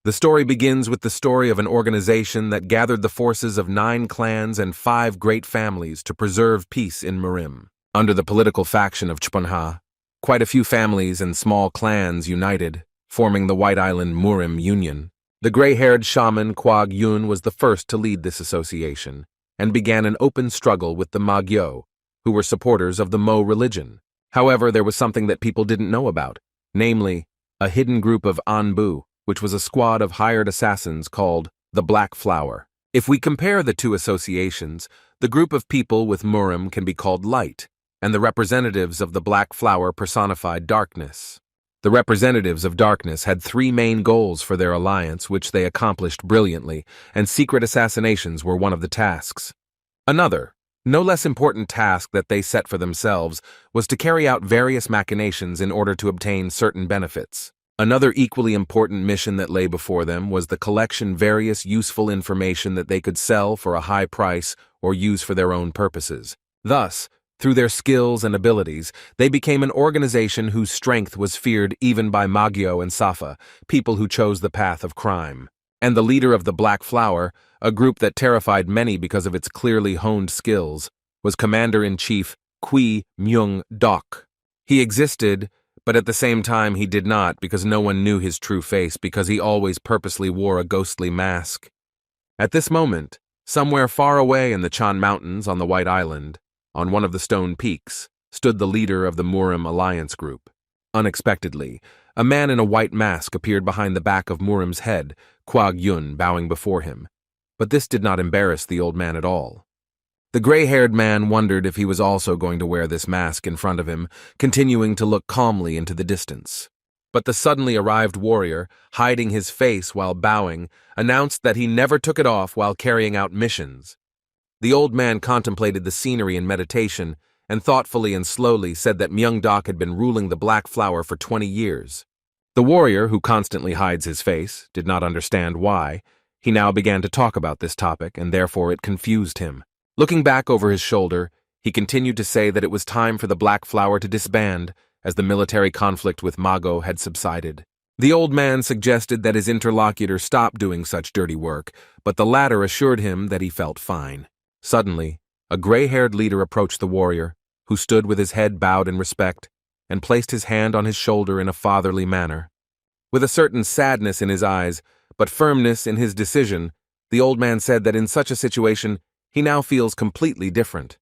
The story begins with the story of an organization that gathered the forces of 9 clans and 5 great families to preserve peace in Murim. Under the political faction of Chpunha, quite a few families and small clans united, forming the White Island Murim Union. The gray-haired shaman Kwag Yun was the first to lead this association, and began an open struggle with the Magyo, who were supporters of the Mo religion. However, there was something that people didn't know about, namely, a hidden group of Anbu, which was a squad of hired assassins called the Black Flower. If we compare the two associations, the group of people with Murim can be called light, and the representatives of the Black Flower personified darkness. The representatives of darkness had 3 main goals for their alliance, which they accomplished brilliantly, and secret assassinations were one of the tasks. Another, no less important task that they set for themselves was to carry out various machinations in order to obtain certain benefits. Another equally important mission that lay before them was the collection various useful information that they could sell for a high price or use for their own purposes. Thus, through their skills and abilities, they became an organization whose strength was feared even by Magyo and Safa, people who chose the path of crime. And the leader of the Black Flower, a group that terrified many because of its clearly honed skills, was Commander-in-Chief Qui Myung Dok. He existed, but at the same time he did not, because no one knew his true face, because he always purposely wore a ghostly mask. At this moment, somewhere far away in the Chan Mountains on the White Island, on one of the stone peaks, stood the leader of the Murim Alliance group. Unexpectedly, a man in a white mask appeared behind the back of Murim's head, Kwag Yun bowing before him. But this did not embarrass the old man at all. The gray-haired man wondered if he was also going to wear this mask in front of him, continuing to look calmly into the distance. But the suddenly arrived warrior, hiding his face while bowing, announced that he never took it off while carrying out missions. The old man contemplated the scenery in meditation, and thoughtfully and slowly said that Myung-Dok had been ruling the Black Flower for 20 years. The warrior, who constantly hides his face, did not understand why. He now began to talk about this topic, and therefore it confused him. Looking back over his shoulder, he continued to say that it was time for the Black Flower to disband, as the military conflict with Mago had subsided. The old man suggested that his interlocutor stop doing such dirty work, but the latter assured him that he felt fine. Suddenly, a gray-haired leader approached the warrior, who stood with his head bowed in respect, and placed his hand on his shoulder in a fatherly manner. With a certain sadness in his eyes, but firmness in his decision, the old man said that in such a situation, he now feels completely different.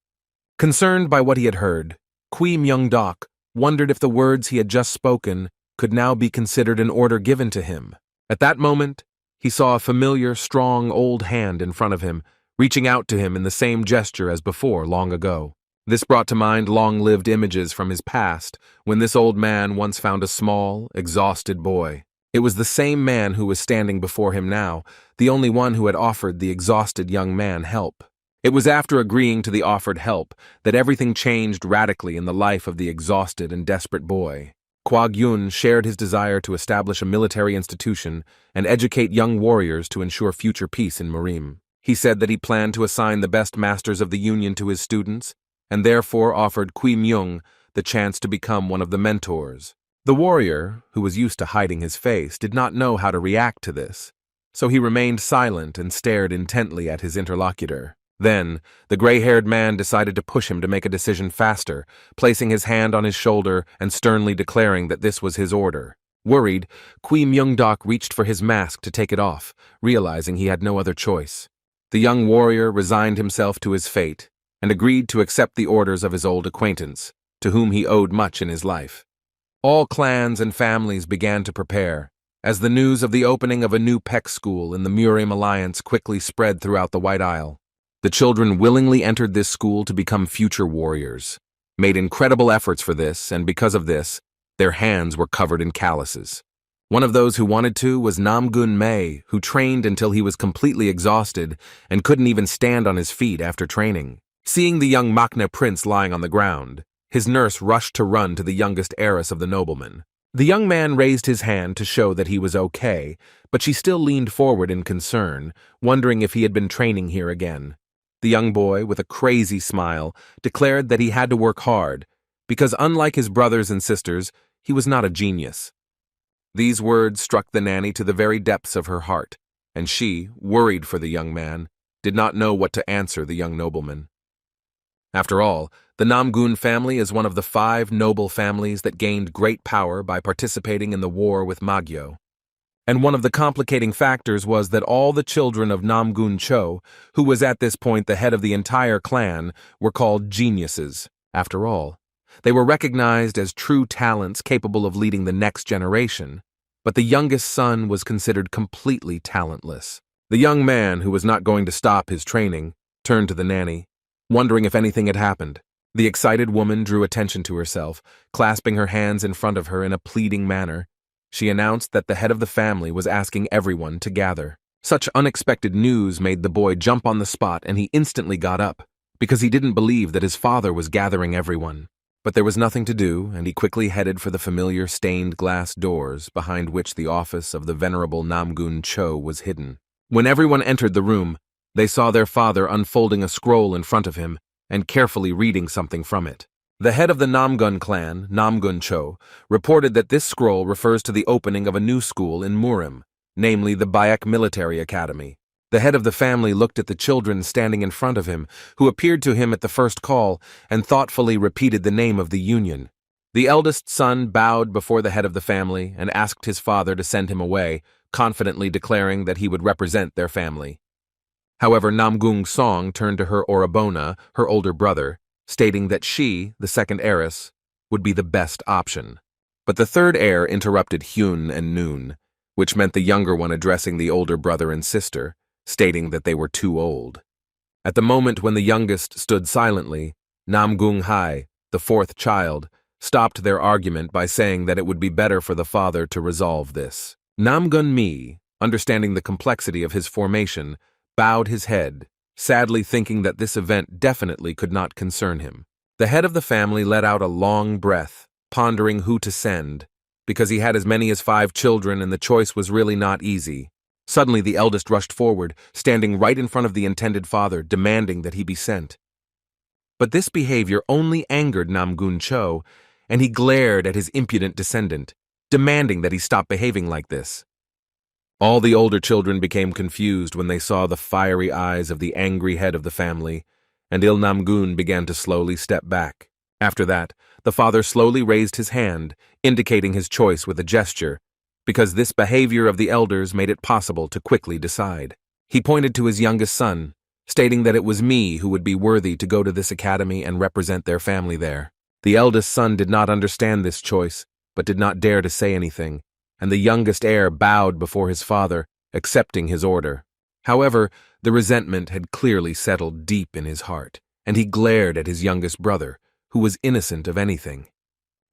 Concerned by what he had heard, Qui Myung-Dok wondered if the words he had just spoken could now be considered an order given to him. At that moment, he saw a familiar, strong, old hand in front of him, reaching out to him in the same gesture as before long ago. This brought to mind long-lived images from his past, when this old man once found a small, exhausted boy. It was the same man who was standing before him now, the only one who had offered the exhausted young man help. It was after agreeing to the offered help that everything changed radically in the life of the exhausted and desperate boy. Kwag Yun shared his desire to establish a military institution and educate young warriors to ensure future peace in Murim. He said that he planned to assign the best masters of the Union to his students, and therefore offered Qui Myung the chance to become one of the mentors. The warrior, who was used to hiding his face, did not know how to react to this, so he remained silent and stared intently at his interlocutor. Then, the gray-haired man decided to push him to make a decision faster, placing his hand on his shoulder and sternly declaring that this was his order. Worried, Qui Myung-Dok reached for his mask to take it off, realizing he had no other choice. The young warrior resigned himself to his fate and agreed to accept the orders of his old acquaintance, to whom he owed much in his life. All clans and families began to prepare, as the news of the opening of a new Peck school in the Murim Alliance quickly spread throughout the White Isle. The children willingly entered this school to become future warriors, made incredible efforts for this, and because of this, their hands were covered in calluses. One of those who wanted to was Namgun Mei, who trained until he was completely exhausted and couldn't even stand on his feet after training. Seeing the young Makna prince lying on the ground, his nurse rushed to run to the youngest heiress of the nobleman. The young man raised his hand to show that he was okay, but she still leaned forward in concern, wondering if he had been training here again. The young boy, with a crazy smile, declared that he had to work hard, because unlike his brothers and sisters, he was not a genius. These words struck the nanny to the very depths of her heart, and she, worried for the young man, did not know what to answer the young nobleman. After all, the Namgun family is one of the 5 noble families that gained great power by participating in the war with Magyo. And one of the complicating factors was that all the children of Namgun Cho, who was at this point the head of the entire clan, were called geniuses. After all, they were recognized as true talents capable of leading the next generation, but the youngest son was considered completely talentless. The young man, who was not going to stop his training, turned to the nanny, wondering if anything had happened. The excited woman drew attention to herself, clasping her hands in front of her in a pleading manner. She announced that the head of the family was asking everyone to gather. Such unexpected news made the boy jump on the spot, and he instantly got up, because he didn't believe that his father was gathering everyone. But there was nothing to do, and he quickly headed for the familiar stained glass doors behind which the office of the venerable Namgun Cho was hidden. When everyone entered the room, they saw their father unfolding a scroll in front of him and carefully reading something from it. The head of the Namgun clan, Namgun Cho, reported that this scroll refers to the opening of a new school in Murim, namely the Bayek Military Academy. The head of the family looked at the children standing in front of him, who appeared to him at the first call, and thoughtfully repeated the name of the union. The eldest son bowed before the head of the family and asked his father to send him away, confidently declaring that he would represent their family. However, Namgung Song turned to her Orabona, her older brother, stating that she, the second heiress, would be the best option. But the third heir interrupted Hyun and Noon, which meant the younger one addressing the older brother and sister, stating that they were too old. At the moment when the youngest stood silently, Namgung Hai, the 4th child, stopped their argument by saying that it would be better for the father to resolve this. Namgun Mi, understanding the complexity of his formation, bowed his head, sadly thinking that this event definitely could not concern him. The head of the family let out a long breath, pondering who to send, because he had as many as 5 children and the choice was really not easy. Suddenly the eldest rushed forward, standing right in front of the intended father, demanding that he be sent. But this behavior only angered Namgun Cho, and he glared at his impudent descendant, demanding that he stop behaving like this. All the older children became confused when they saw the fiery eyes of the angry head of the family, and Il Namgun began to slowly step back. After that, the father slowly raised his hand, indicating his choice with a gesture, because this behavior of the elders made it possible to quickly decide. He pointed to his youngest son, stating that it was me who would be worthy to go to this academy and represent their family there. The eldest son did not understand this choice, but did not dare to say anything, and the youngest heir bowed before his father, accepting his order. However, the resentment had clearly settled deep in his heart, and he glared at his youngest brother, who was innocent of anything.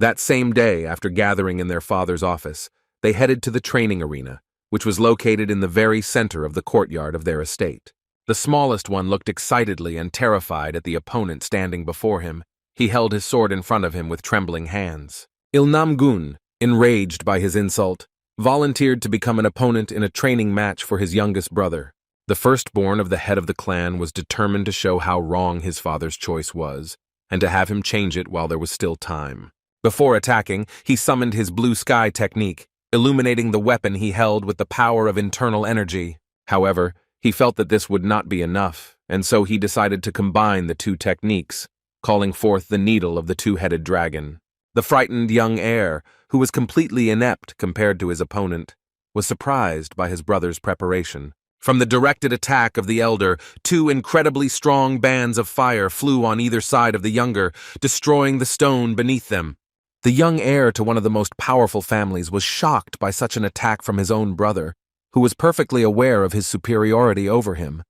That same day, after gathering in their father's office, they headed to the training arena, which was located in the very center of the courtyard of their estate. The smallest one looked excitedly and terrified at the opponent standing before him. He held his sword in front of him with trembling hands. Il Namgun, enraged by his insult, volunteered to become an opponent in a training match for his youngest brother. The firstborn of the head of the clan was determined to show how wrong his father's choice was, and to have him change it while there was still time. Before attacking, he summoned his blue sky technique, illuminating the weapon he held with the power of internal energy. However, he felt that this would not be enough, and so he decided to combine the 2 techniques, calling forth the needle of the 2-headed dragon. The frightened young heir, who was completely inept compared to his opponent, was surprised by his brother's preparation. From the directed attack of the elder, 2 incredibly strong bands of fire flew on either side of the younger, destroying the stone beneath them. The young heir to one of the most powerful families was shocked by such an attack from his own brother, who was perfectly aware of his superiority over him.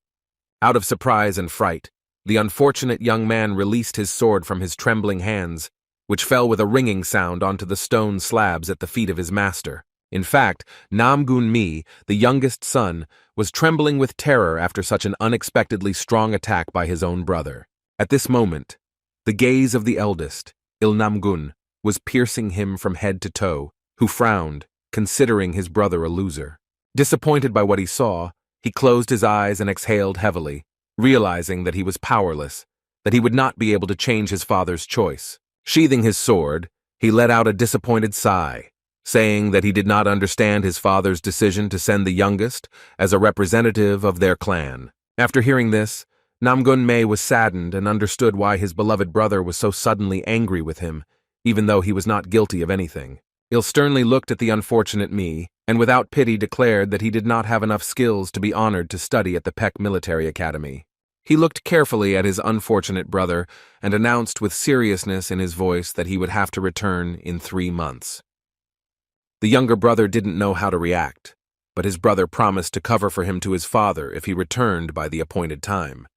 Out of surprise and fright, the unfortunate young man released his sword from his trembling hands, which fell with a ringing sound onto the stone slabs at the feet of his master. In fact, Namgun Mi, the youngest son, was trembling with terror after such an unexpectedly strong attack by his own brother. At this moment, the gaze of the eldest, Il Namgun, was piercing him from head to toe, who frowned, considering his brother a loser. Disappointed by what he saw, he closed his eyes and exhaled heavily, realizing that he was powerless, that he would not be able to change his father's choice. Sheathing his sword, he let out a disappointed sigh, saying that he did not understand his father's decision to send the youngest as a representative of their clan. After hearing this, Namgun-mei was saddened and understood why his beloved brother was so suddenly angry with him, even though he was not guilty of anything. Il sternly looked at the unfortunate Mi, and without pity declared that he did not have enough skills to be honored to study at the Peck Military Academy. He looked carefully at his unfortunate brother and announced with seriousness in his voice that he would have to return in 3 months. The younger brother didn't know how to react, but his brother promised to cover for him to his father if he returned by the appointed time.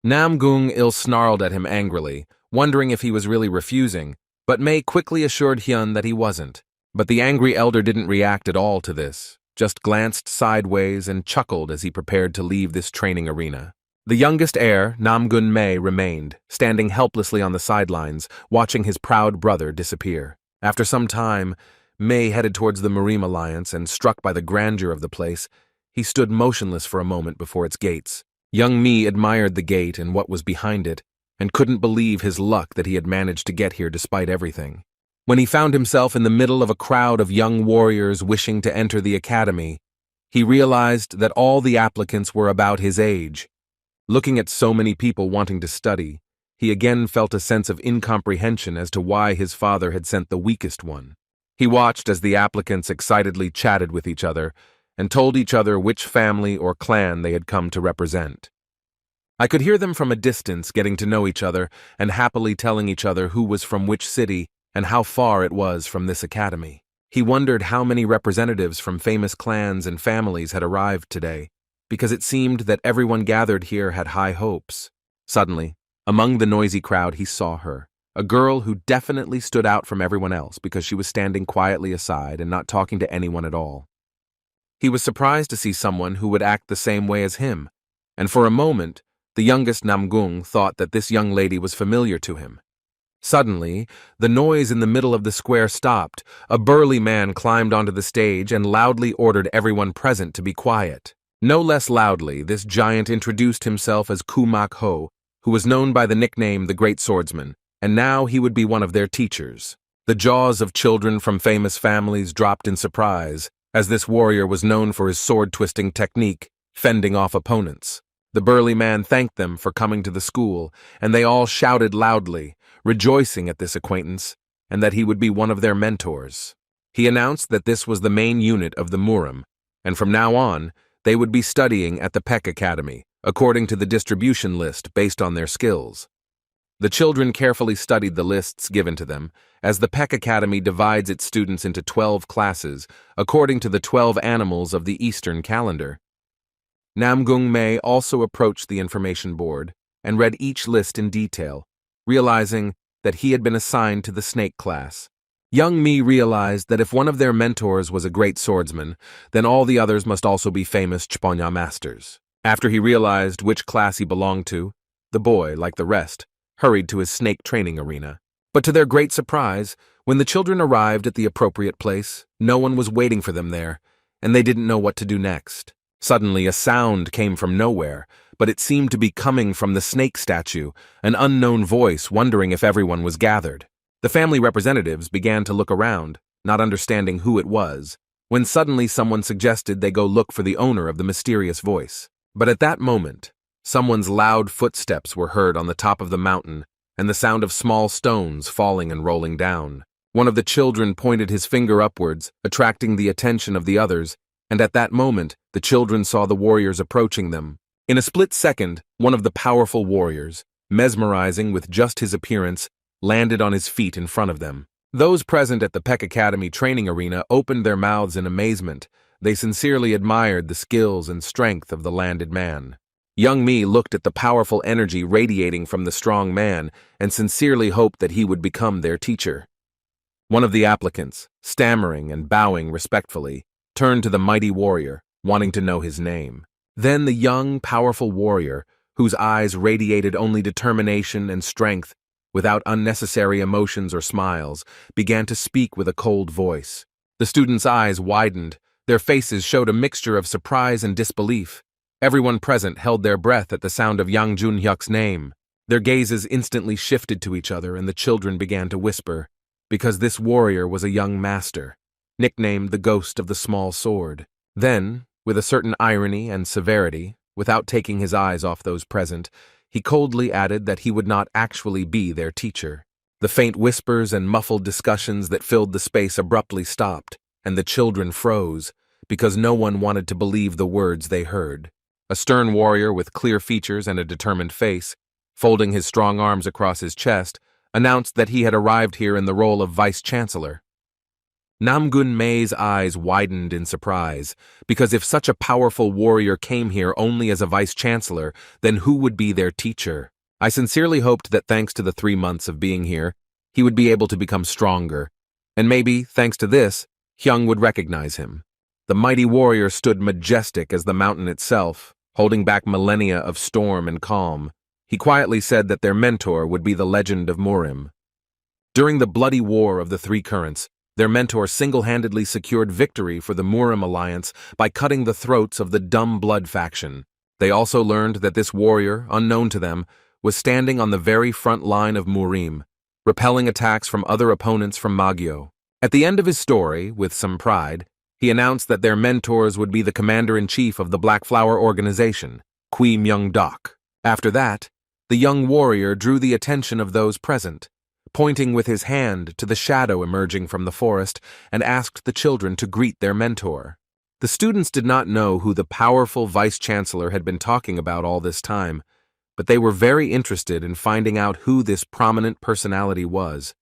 Namgung-il snarled at him angrily, wondering if he was really refusing, but Mei quickly assured Hyun that he wasn't. But the angry elder didn't react at all to this, just glanced sideways and chuckled as he prepared to leave this training arena. The youngest heir, Namgun-mei, remained, standing helplessly on the sidelines, watching his proud brother disappear. After some time, Mei headed towards the Marim Alliance, and struck by the grandeur of the place, he stood motionless for a moment before its gates. Young Mi admired the gate and what was behind it, and couldn't believe his luck that he had managed to get here despite everything. When he found himself in the middle of a crowd of young warriors wishing to enter the academy, he realized that all the applicants were about his age. Looking at so many people wanting to study, he again felt a sense of incomprehension as to why his father had sent the weakest one. He watched as the applicants excitedly chatted with each other and told each other which family or clan they had come to represent. I could hear them from a distance getting to know each other and happily telling each other who was from which city and how far it was from this academy. He wondered how many representatives from famous clans and families had arrived today, because it seemed that everyone gathered here had high hopes. Suddenly, among the noisy crowd, he saw her, a girl who definitely stood out from everyone else because she was standing quietly aside and not talking to anyone at all. He was surprised to see someone who would act the same way as him, and for a moment, the youngest Namgung thought that this young lady was familiar to him. Suddenly, the noise in the middle of the square stopped. A burly man climbed onto the stage and loudly ordered everyone present to be quiet. No less loudly, this giant introduced himself as Kumak Ho, who was known by the nickname the Great Swordsman, and now he would be one of their teachers. The jaws of children from famous families dropped in surprise, as this warrior was known for his sword-twisting technique, fending off opponents. The burly man thanked them for coming to the school, and they all shouted loudly, rejoicing at this acquaintance, and that he would be one of their mentors. He announced that this was the main unit of the Murim, and from now on, they would be studying at the Peck Academy, according to the distribution list based on their skills. The children carefully studied the lists given to them, as the Peck Academy divides its students into 12 classes, according to the 12 animals of the Eastern calendar. Namgung-mei also approached the information board and read each list in detail, realizing that he had been assigned to the snake class. Young Mi realized that if one of their mentors was a great swordsman, then all the others must also be famous Chponya masters. After he realized which class he belonged to, the boy, like the rest, hurried to his snake training arena. But to their great surprise, when the children arrived at the appropriate place, no one was waiting for them there, and they didn't know what to do next. Suddenly, a sound came from nowhere, but it seemed to be coming from the snake statue, an unknown voice wondering if everyone was gathered. The family representatives began to look around, not understanding who it was, when suddenly someone suggested they go look for the owner of the mysterious voice. But at that moment, someone's loud footsteps were heard on the top of the mountain, and the sound of small stones falling and rolling down. One of the children pointed his finger upwards, attracting the attention of the others, and at that moment, the children saw the warriors approaching them. In a split second, one of the powerful warriors, mesmerizing with just his appearance, landed on his feet in front of them. Those present at the Peck Academy training arena opened their mouths in amazement. They sincerely admired the skills and strength of the landed man. Young Mi looked at the powerful energy radiating from the strong man and sincerely hoped that he would become their teacher. One of the applicants, stammering and bowing respectfully, turned to the mighty warrior, wanting to know his name. Then the young, powerful warrior, whose eyes radiated only determination and strength, without unnecessary emotions or smiles, began to speak with a cold voice. The students' eyes widened. Their faces showed a mixture of surprise and disbelief. Everyone present held their breath at the sound of Yang Junhyuk's name. Their gazes instantly shifted to each other, and the children began to whisper, because this warrior was a young master. nicknamed the Ghost of the Small Sword. Then, with a certain irony and severity, without taking his eyes off those present, he coldly added that he would not actually be their teacher. The faint whispers and muffled discussions that filled the space abruptly stopped, and the children froze, because no one wanted to believe the words they heard. A stern warrior with clear features and a determined face, folding his strong arms across his chest, announced that he had arrived here in the role of vice-chancellor. Namgun-Mei's eyes widened in surprise, because if such a powerful warrior came here only as a vice-chancellor, then who would be their teacher? I sincerely hoped that thanks to the 3 months of being here, he would be able to become stronger, and maybe, thanks to this, Hyung would recognize him. The mighty warrior stood majestic as the mountain itself, holding back millennia of storm and calm. He quietly said that their mentor would be the legend of Murim. During the bloody war of the 3 currents, their mentor single-handedly secured victory for the Murim alliance by cutting the throats of the Dumb Blood faction. They also learned that this warrior, unknown to them, was standing on the very front line of Murim, repelling attacks from other opponents from Magyo. At the end of his story, with some pride, he announced that their mentors would be the commander-in-chief of the Black Flower organization, Kui Myung-dok. After that, the young warrior drew the attention of those present, pointing with his hand to the shadow emerging from the forest, and asked the children to greet their mentor. The students did not know who the powerful vice-chancellor had been talking about all this time, but they were very interested in finding out who this prominent personality was.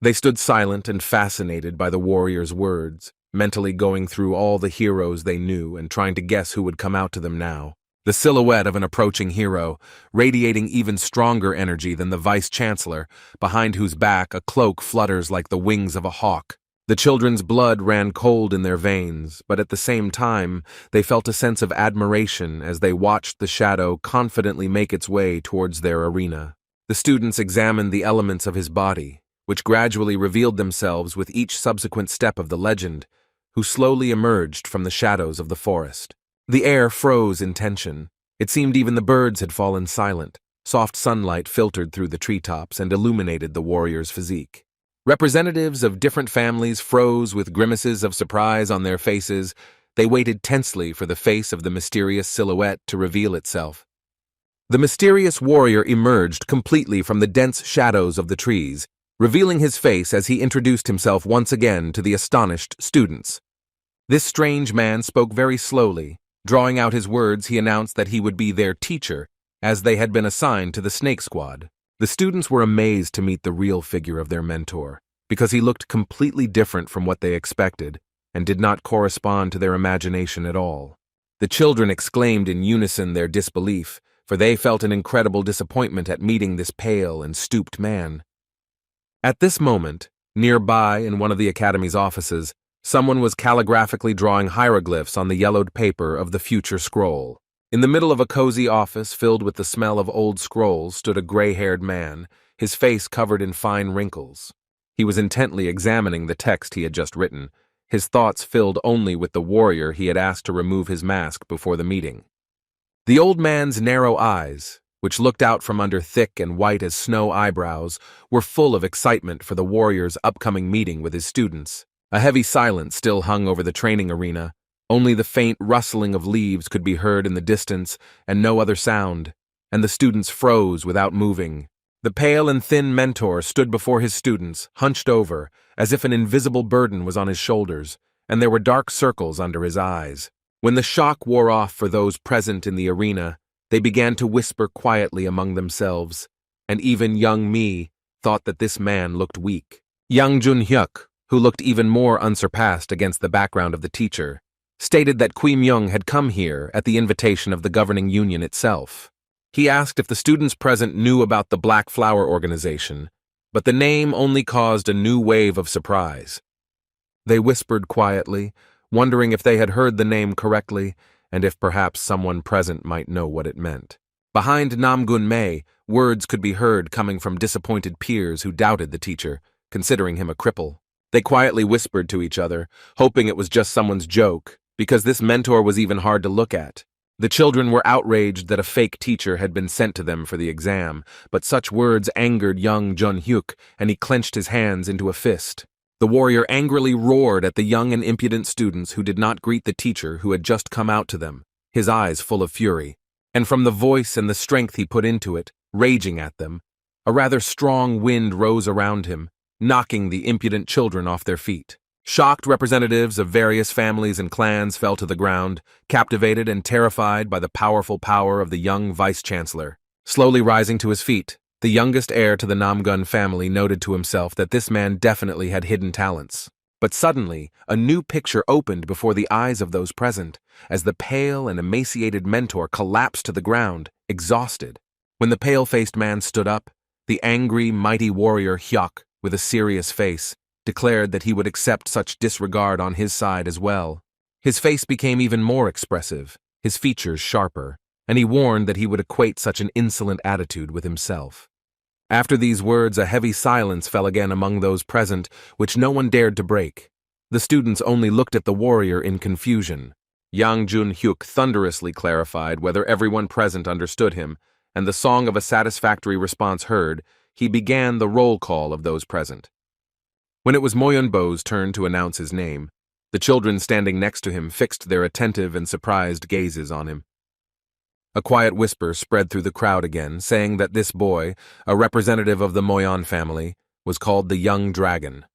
They stood silent and fascinated by the warrior's words, mentally going through all the heroes they knew and trying to guess who would come out to them now. The silhouette of an approaching hero, radiating even stronger energy than the vice-chancellor, behind whose back a cloak flutters like the wings of a hawk. The children's blood ran cold in their veins, but at the same time, they felt a sense of admiration as they watched the shadow confidently make its way towards their arena. The students examined the elements of his body, which gradually revealed themselves with each subsequent step of the legend, who slowly emerged from the shadows of the forest. The air froze in tension. It seemed even the birds had fallen silent. Soft sunlight filtered through the treetops and illuminated the warrior's physique. Representatives of different families froze with grimaces of surprise on their faces. They waited tensely for the face of the mysterious silhouette to reveal itself. The mysterious warrior emerged completely from the dense shadows of the trees, revealing his face as he introduced himself once again to the astonished students. This strange man spoke very slowly. Drawing out his words, he announced that he would be their teacher, as they had been assigned to the Snake Squad. The students were amazed to meet the real figure of their mentor, because he looked completely different from what they expected, and did not correspond to their imagination at all. The children exclaimed in unison their disbelief, for they felt an incredible disappointment at meeting this pale and stooped man. At this moment, nearby in one of the academy's offices, someone was calligraphically drawing hieroglyphs on the yellowed paper of the future scroll. In the middle of a cozy office filled with the smell of old scrolls stood a gray-haired man, his face covered in fine wrinkles. He was intently examining the text he had just written, his thoughts filled only with the warrior he had asked to remove his mask before the meeting. The old man's narrow eyes, which looked out from under thick and white as snow eyebrows, were full of excitement for the warrior's upcoming meeting with his students. A heavy silence still hung over the training arena. Only the faint rustling of leaves could be heard in the distance, and no other sound, and the students froze without moving. The pale and thin mentor stood before his students, hunched over, as if an invisible burden was on his shoulders, and there were dark circles under his eyes. When the shock wore off for those present in the arena, they began to whisper quietly among themselves, and even young Mi thought that this man looked weak. Young Jun-hyuk, who looked even more unsurpassed against the background of the teacher, stated that Kui Myung had come here at the invitation of the governing union itself. He asked if the students present knew about the Black Flower organization, but the name only caused a new wave of surprise. They whispered quietly, wondering if they had heard the name correctly, and if perhaps someone present might know what it meant. Behind Namgun-Mei, words could be heard coming from disappointed peers who doubted the teacher, considering him a cripple. They quietly whispered to each other, hoping it was just someone's joke, because this mentor was even hard to look at. The children were outraged that a fake teacher had been sent to them for the exam, but such words angered young Jun-hyuk, and he clenched his hands into a fist. The warrior angrily roared at the young and impudent students who did not greet the teacher who had just come out to them, his eyes full of fury. And from the voice and the strength he put into it, raging at them, a rather strong wind rose around him, knocking the impudent children off their feet. Shocked representatives of various families and clans fell to the ground, captivated and terrified by the powerful power of the young vice-chancellor. Slowly rising to his feet, the youngest heir to the Namgun family noted to himself that this man definitely had hidden talents. But suddenly, a new picture opened before the eyes of those present, as the pale and emaciated mentor collapsed to the ground, exhausted. When the pale-faced man stood up, the angry, mighty warrior Hyuk, with a serious face, declared that he would accept such disregard on his side as well. His face became even more expressive, his features sharper, and he warned that he would equate such an insolent attitude with himself. After these words, a heavy silence fell again among those present, which no one dared to break. The students only looked at the warrior in confusion. Yang Jun-hyuk thunderously clarified whether everyone present understood him, and the song of a satisfactory response heard, he began the roll call of those present. When it was Moyunbo's turn to announce his name, the children standing next to him fixed their attentive and surprised gazes on him. A quiet whisper spread through the crowd again, saying that this boy, a representative of the Moyon family, was called the Young Dragon.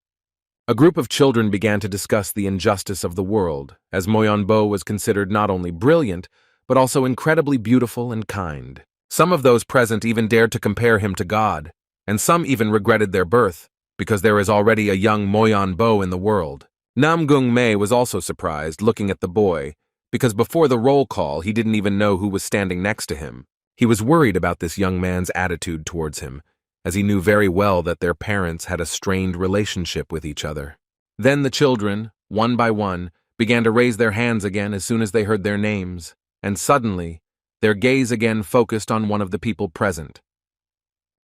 A group of children began to discuss the injustice of the world, as Moyonbo was considered not only brilliant, but also incredibly beautiful and kind. Some of those present even dared to compare him to God, and some even regretted their birth, because there is already a young Moyonbo in the world. Namgung Mei was also surprised, looking at the boy, because before the roll call he didn't even know who was standing next to him. He was worried about this young man's attitude towards him, as he knew very well that their parents had a strained relationship with each other. Then the children, one by one, began to raise their hands again as soon as they heard their names, and suddenly, their gaze again focused on one of the people present.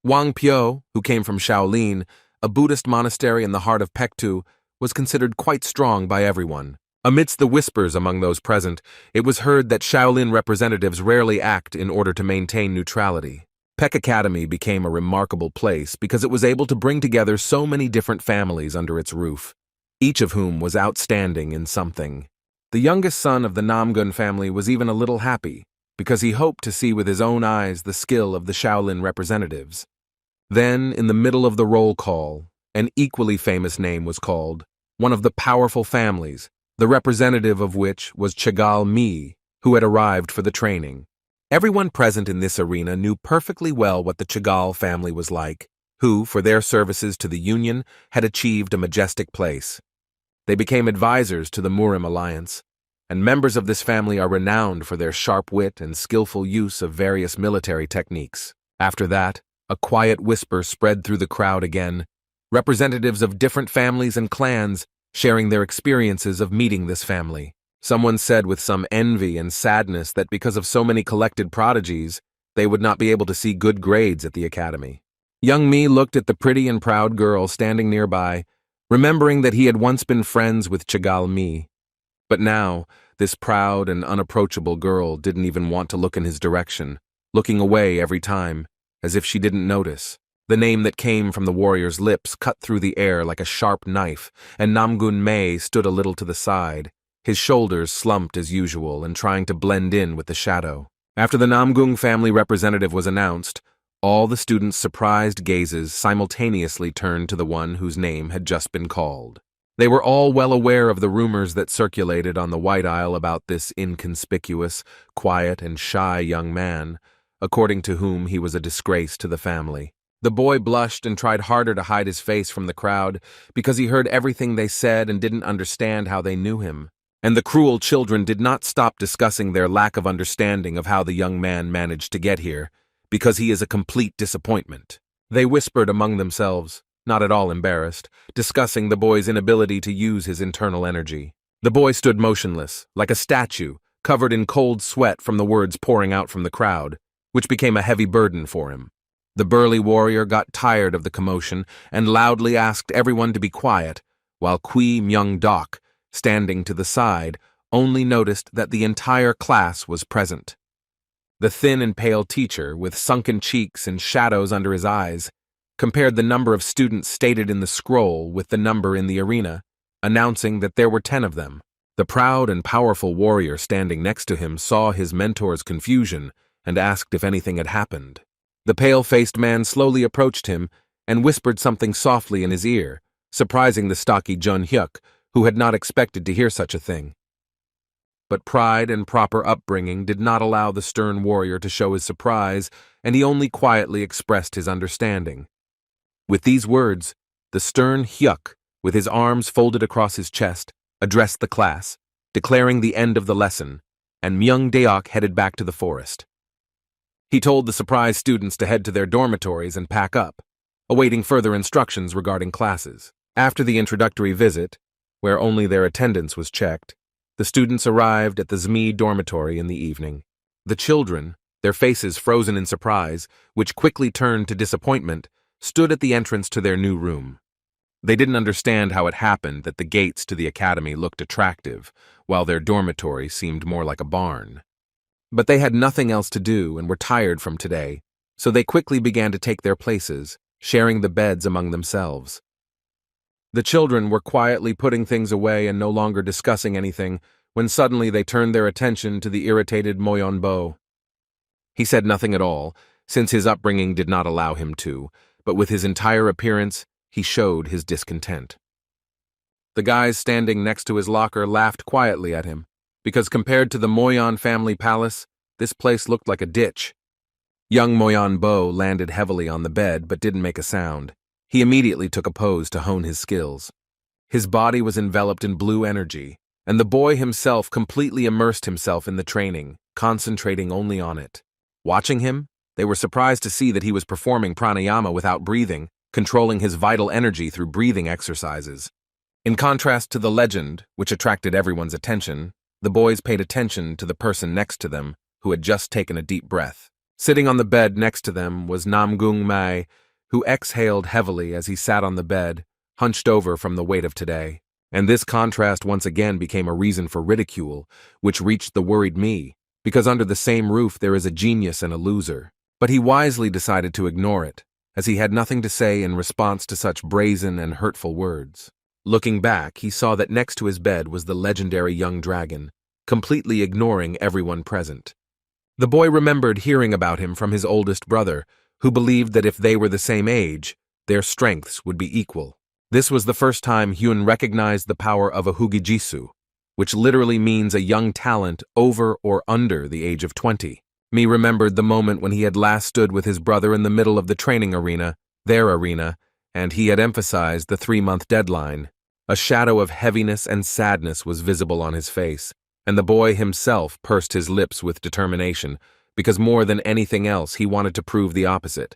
Wang Pyo, who came from Shaolin, a Buddhist monastery in the heart of Paektu, was considered quite strong by everyone. Amidst the whispers among those present, it was heard that Shaolin representatives rarely act in order to maintain neutrality. Peck Academy became a remarkable place because it was able to bring together so many different families under its roof, each of whom was outstanding in something. The youngest son of the Namgun family was even a little happy, because he hoped to see with his own eyes the skill of the Shaolin representatives. Then, in the middle of the roll call, an equally famous name was called, one of the powerful families, the representative of which was Chagal Mi, who had arrived for the training. Everyone present in this arena knew perfectly well what the Chagal family was like, who, for their services to the Union, had achieved a majestic place. They became advisors to the Murim Alliance, and members of this family are renowned for their sharp wit and skillful use of various military techniques. After that, a quiet whisper spread through the crowd again, representatives of different families and clans sharing their experiences of meeting this family. Someone said with some envy and sadness that because of so many collected prodigies, they would not be able to see good grades at the academy. Young Mi looked at the pretty and proud girl standing nearby, remembering that he had once been friends with Chagal Mi. But now, this proud and unapproachable girl didn't even want to look in his direction, looking away every time, as if she didn't notice. The name that came from the warrior's lips cut through the air like a sharp knife, and Namgun Mei stood a little to the side, his shoulders slumped as usual and trying to blend in with the shadow. After the Namgung family representative was announced, all the students' surprised gazes simultaneously turned to the one whose name had just been called. They were all well aware of the rumors that circulated on the White Isle about this inconspicuous, quiet, and shy young man, according to whom he was a disgrace to the family. The boy blushed and tried harder to hide his face from the crowd because he heard everything they said and didn't understand how they knew him. And the cruel children did not stop discussing their lack of understanding of how the young man managed to get here, because he is a complete disappointment. They whispered among themselves, not at all embarrassed, discussing the boy's inability to use his internal energy. The boy stood motionless, like a statue, covered in cold sweat from the words pouring out from the crowd, which became a heavy burden for him. The burly warrior got tired of the commotion and loudly asked everyone to be quiet, while Kui Myung-dok, standing to the side, only noticed that the entire class was present. The thin and pale teacher, with sunken cheeks and shadows under his eyes, compared the number of students stated in the scroll with the number in the arena, announcing that there were 10 of them. The proud and powerful warrior standing next to him saw his mentor's confusion and asked if anything had happened. The pale-faced man slowly approached him and whispered something softly in his ear, surprising the stocky Jun Hyuk, who had not expected to hear such a thing. But pride and proper upbringing did not allow the stern warrior to show his surprise, and he only quietly expressed his understanding. With these words, the stern Hyuk, with his arms folded across his chest, addressed the class, declaring the end of the lesson, and Myung-daeok headed back to the forest. He told the surprised students to head to their dormitories and pack up, awaiting further instructions regarding classes. After the introductory visit, where only their attendance was checked, the students arrived at the ZMI dormitory in the evening. The children, their faces frozen in surprise, which quickly turned to disappointment, stood at the entrance to their new room. They didn't understand how it happened that the gates to the academy looked attractive, while their dormitory seemed more like a barn. But they had nothing else to do and were tired from today, so they quickly began to take their places, sharing the beds among themselves. The children were quietly putting things away and no longer discussing anything when suddenly they turned their attention to the irritated Moyeonbo. He said nothing at all, since his upbringing did not allow him to, but with his entire appearance, he showed his discontent. The guys standing next to his locker laughed quietly at him, because compared to the Moyeon family palace, this place looked like a ditch. Young Moyeonbo landed heavily on the bed but didn't make a sound. He immediately took a pose to hone his skills. His body was enveloped in blue energy, and the boy himself completely immersed himself in the training, concentrating only on it. Watching him, they were surprised to see that he was performing pranayama without breathing, controlling his vital energy through breathing exercises. In contrast to the legend, which attracted everyone's attention, the boys paid attention to the person next to them, who had just taken a deep breath. Sitting on the bed next to them was Namgung Mai, who exhaled heavily as he sat on the bed, hunched over from the weight of today. And this contrast once again became a reason for ridicule, which reached the worried me, because under the same roof there is a genius and a loser. But he wisely decided to ignore it, as he had nothing to say in response to such brazen and hurtful words. Looking back, he saw that next to his bed was the legendary young dragon, completely ignoring everyone present. The boy remembered hearing about him from his oldest brother, who believed that if they were the same age, their strengths would be equal. This was the first time Hyun recognized the power of a Hugijitsu, which literally means a young talent over or under the age of 20. Mi remembered the moment when he had last stood with his brother in the middle of the training arena, their arena, and he had emphasized the 3-month deadline. A shadow of heaviness and sadness was visible on his face, and the boy himself pursed his lips with determination, because more than anything else he wanted to prove the opposite.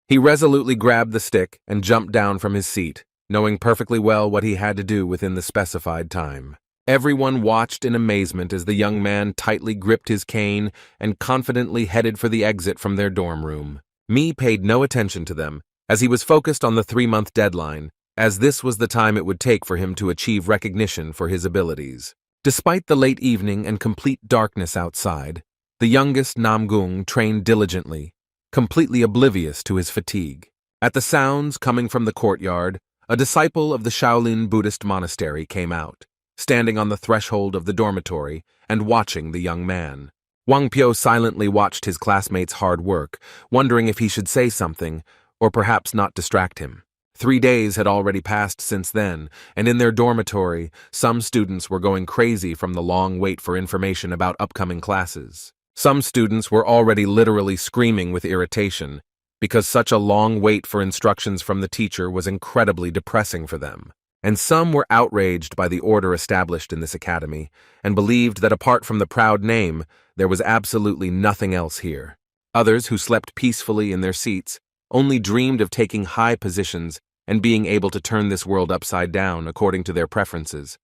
He resolutely grabbed the stick and jumped down from his seat, knowing perfectly well what he had to do within the specified time. Everyone watched in amazement as the young man tightly gripped his cane and confidently headed for the exit from their dorm room. Mi paid no attention to them, as he was focused on the 3-month deadline, as this was the time it would take for him to achieve recognition for his abilities. Despite the late evening and complete darkness outside, the youngest Namgung trained diligently, completely oblivious to his fatigue. At the sounds coming from the courtyard, a disciple of the Shaolin Buddhist monastery came out, standing on the threshold of the dormitory and watching the young man. Wang Pyo silently watched his classmate's hard work, wondering if he should say something, or perhaps not distract him. 3 days had already passed since then, and in their dormitory, some students were going crazy from the long wait for information about upcoming classes. Some students were already literally screaming with irritation, because such a long wait for instructions from the teacher was incredibly depressing for them. And some were outraged by the order established in this academy, and believed that apart from the proud name, there was absolutely nothing else here. Others, who slept peacefully in their seats, only dreamed of taking high positions and being able to turn this world upside down according to their preferences.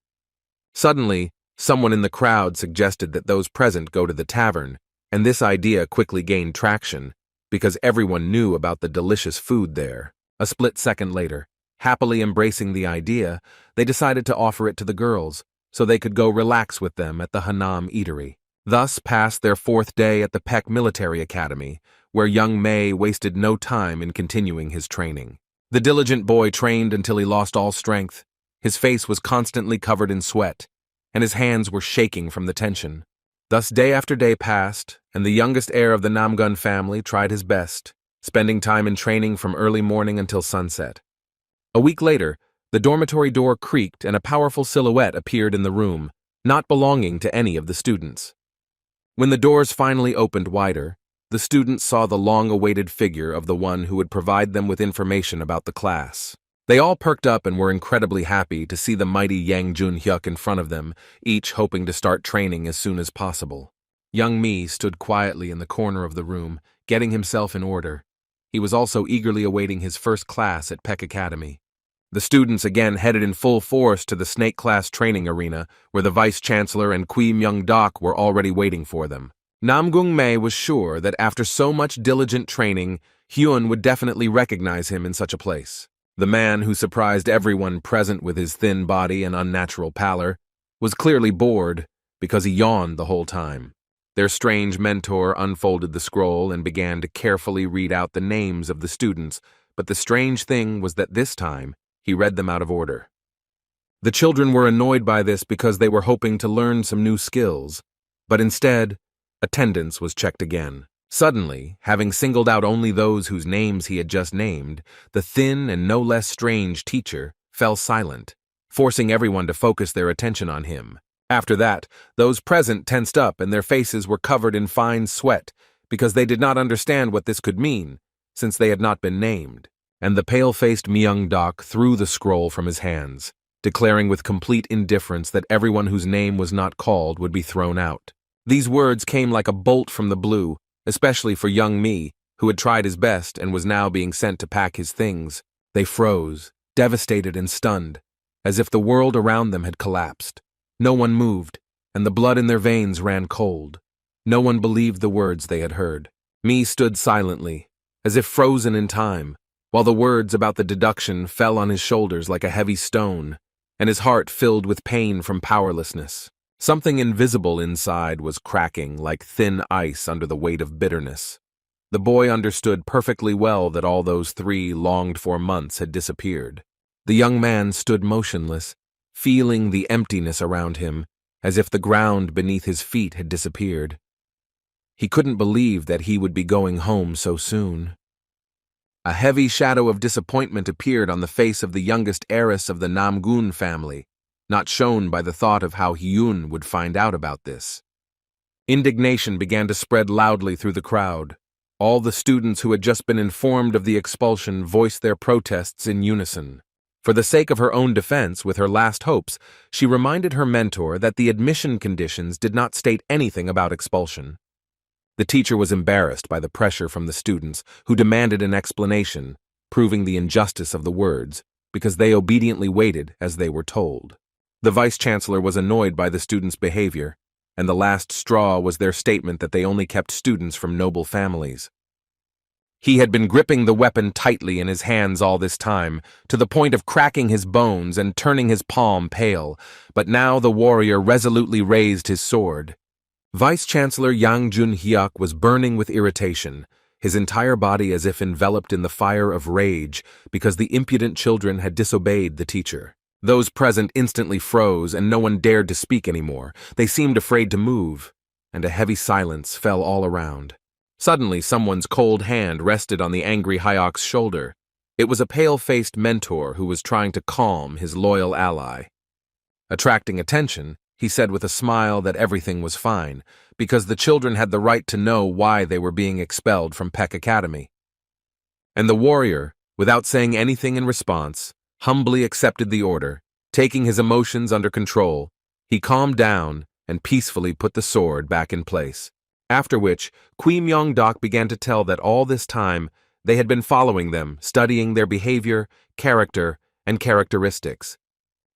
Suddenly, someone in the crowd suggested that those present go to the tavern, and this idea quickly gained traction, because everyone knew about the delicious food there. A split second later, happily embracing the idea, they decided to offer it to the girls, so they could go relax with them at the Hanam Eatery. Thus passed their 4th day at the Peck Military Academy, where young Mei wasted no time in continuing his training. The diligent boy trained until he lost all strength. His face was constantly covered in sweat, and his hands were shaking from the tension. Thus day after day passed, and the youngest heir of the Namgun family tried his best, spending time in training from early morning until sunset. A week later, the dormitory door creaked and a powerful silhouette appeared in the room, not belonging to any of the students. When the doors finally opened wider, the students saw the long-awaited figure of the one who would provide them with information about the class. They all perked up and were incredibly happy to see the mighty Yang Junhyuk in front of them, each hoping to start training as soon as possible. Young Mi stood quietly in the corner of the room, getting himself in order. He was also eagerly awaiting his first class at Peck Academy. The students again headed in full force to the snake class training arena, where the vice-chancellor and Kui Myung-dok were already waiting for them. Namgung Mei was sure that after so much diligent training, Hyun would definitely recognize him in such a place. The man who surprised everyone present with his thin body and unnatural pallor was clearly bored because he yawned the whole time. Their strange mentor unfolded the scroll and began to carefully read out the names of the students, but the strange thing was that this time, he read them out of order. The children were annoyed by this because they were hoping to learn some new skills, but instead, attendance was checked again. Suddenly, having singled out only those whose names he had just named, the thin and no less strange teacher fell silent, forcing everyone to focus their attention on him. After that, those present tensed up and their faces were covered in fine sweat because they did not understand what this could mean, since they had not been named. And the pale-faced Myung-dok threw the scroll from his hands, declaring with complete indifference that everyone whose name was not called would be thrown out. These words came like a bolt from the blue, especially for young Mi, who had tried his best and was now being sent to pack his things. They froze, devastated and stunned, as if the world around them had collapsed. No one moved, and the blood in their veins ran cold. No one believed the words they had heard. Mi stood silently, as if frozen in time, while the words about the deduction fell on his shoulders like a heavy stone, and his heart filled with pain from powerlessness. Something invisible inside was cracking like thin ice under the weight of bitterness. The boy understood perfectly well that all those 3 longed-for months had disappeared. The young man stood motionless, feeling the emptiness around him, as if the ground beneath his feet had disappeared. He couldn't believe that he would be going home so soon. A heavy shadow of disappointment appeared on the face of the youngest heiress of the Namgun family, not shown by the thought of how Hyun would find out about this. Indignation began to spread loudly through the crowd. All the students who had just been informed of the expulsion voiced their protests in unison. For the sake of her own defense with her last hopes, she reminded her mentor that the admission conditions did not state anything about expulsion. The teacher was embarrassed by the pressure from the students, who demanded an explanation, proving the injustice of the words, because they obediently waited as they were told. The vice-chancellor was annoyed by the students' behavior, and the last straw was their statement that they only kept students from noble families. He had been gripping the weapon tightly in his hands all this time, to the point of cracking his bones and turning his palm pale, but now the warrior resolutely raised his sword. Vice-Chancellor Yang Junhyuk was burning with irritation, his entire body as if enveloped in the fire of rage because the impudent children had disobeyed the teacher. Those present instantly froze, and no one dared to speak anymore. They seemed afraid to move, and a heavy silence fell all around. Suddenly, someone's cold hand rested on the angry Hyok's shoulder. It was a pale-faced mentor who was trying to calm his loyal ally. Attracting attention, he said with a smile that everything was fine, because the children had the right to know why they were being expelled from Peck Academy. And the warrior, without saying anything in response, humbly accepted the order. Taking his emotions under control, he calmed down and peacefully put the sword back in place. After which, Kui Myung-dok began to tell that all this time they had been following them, studying their behavior, character, and characteristics.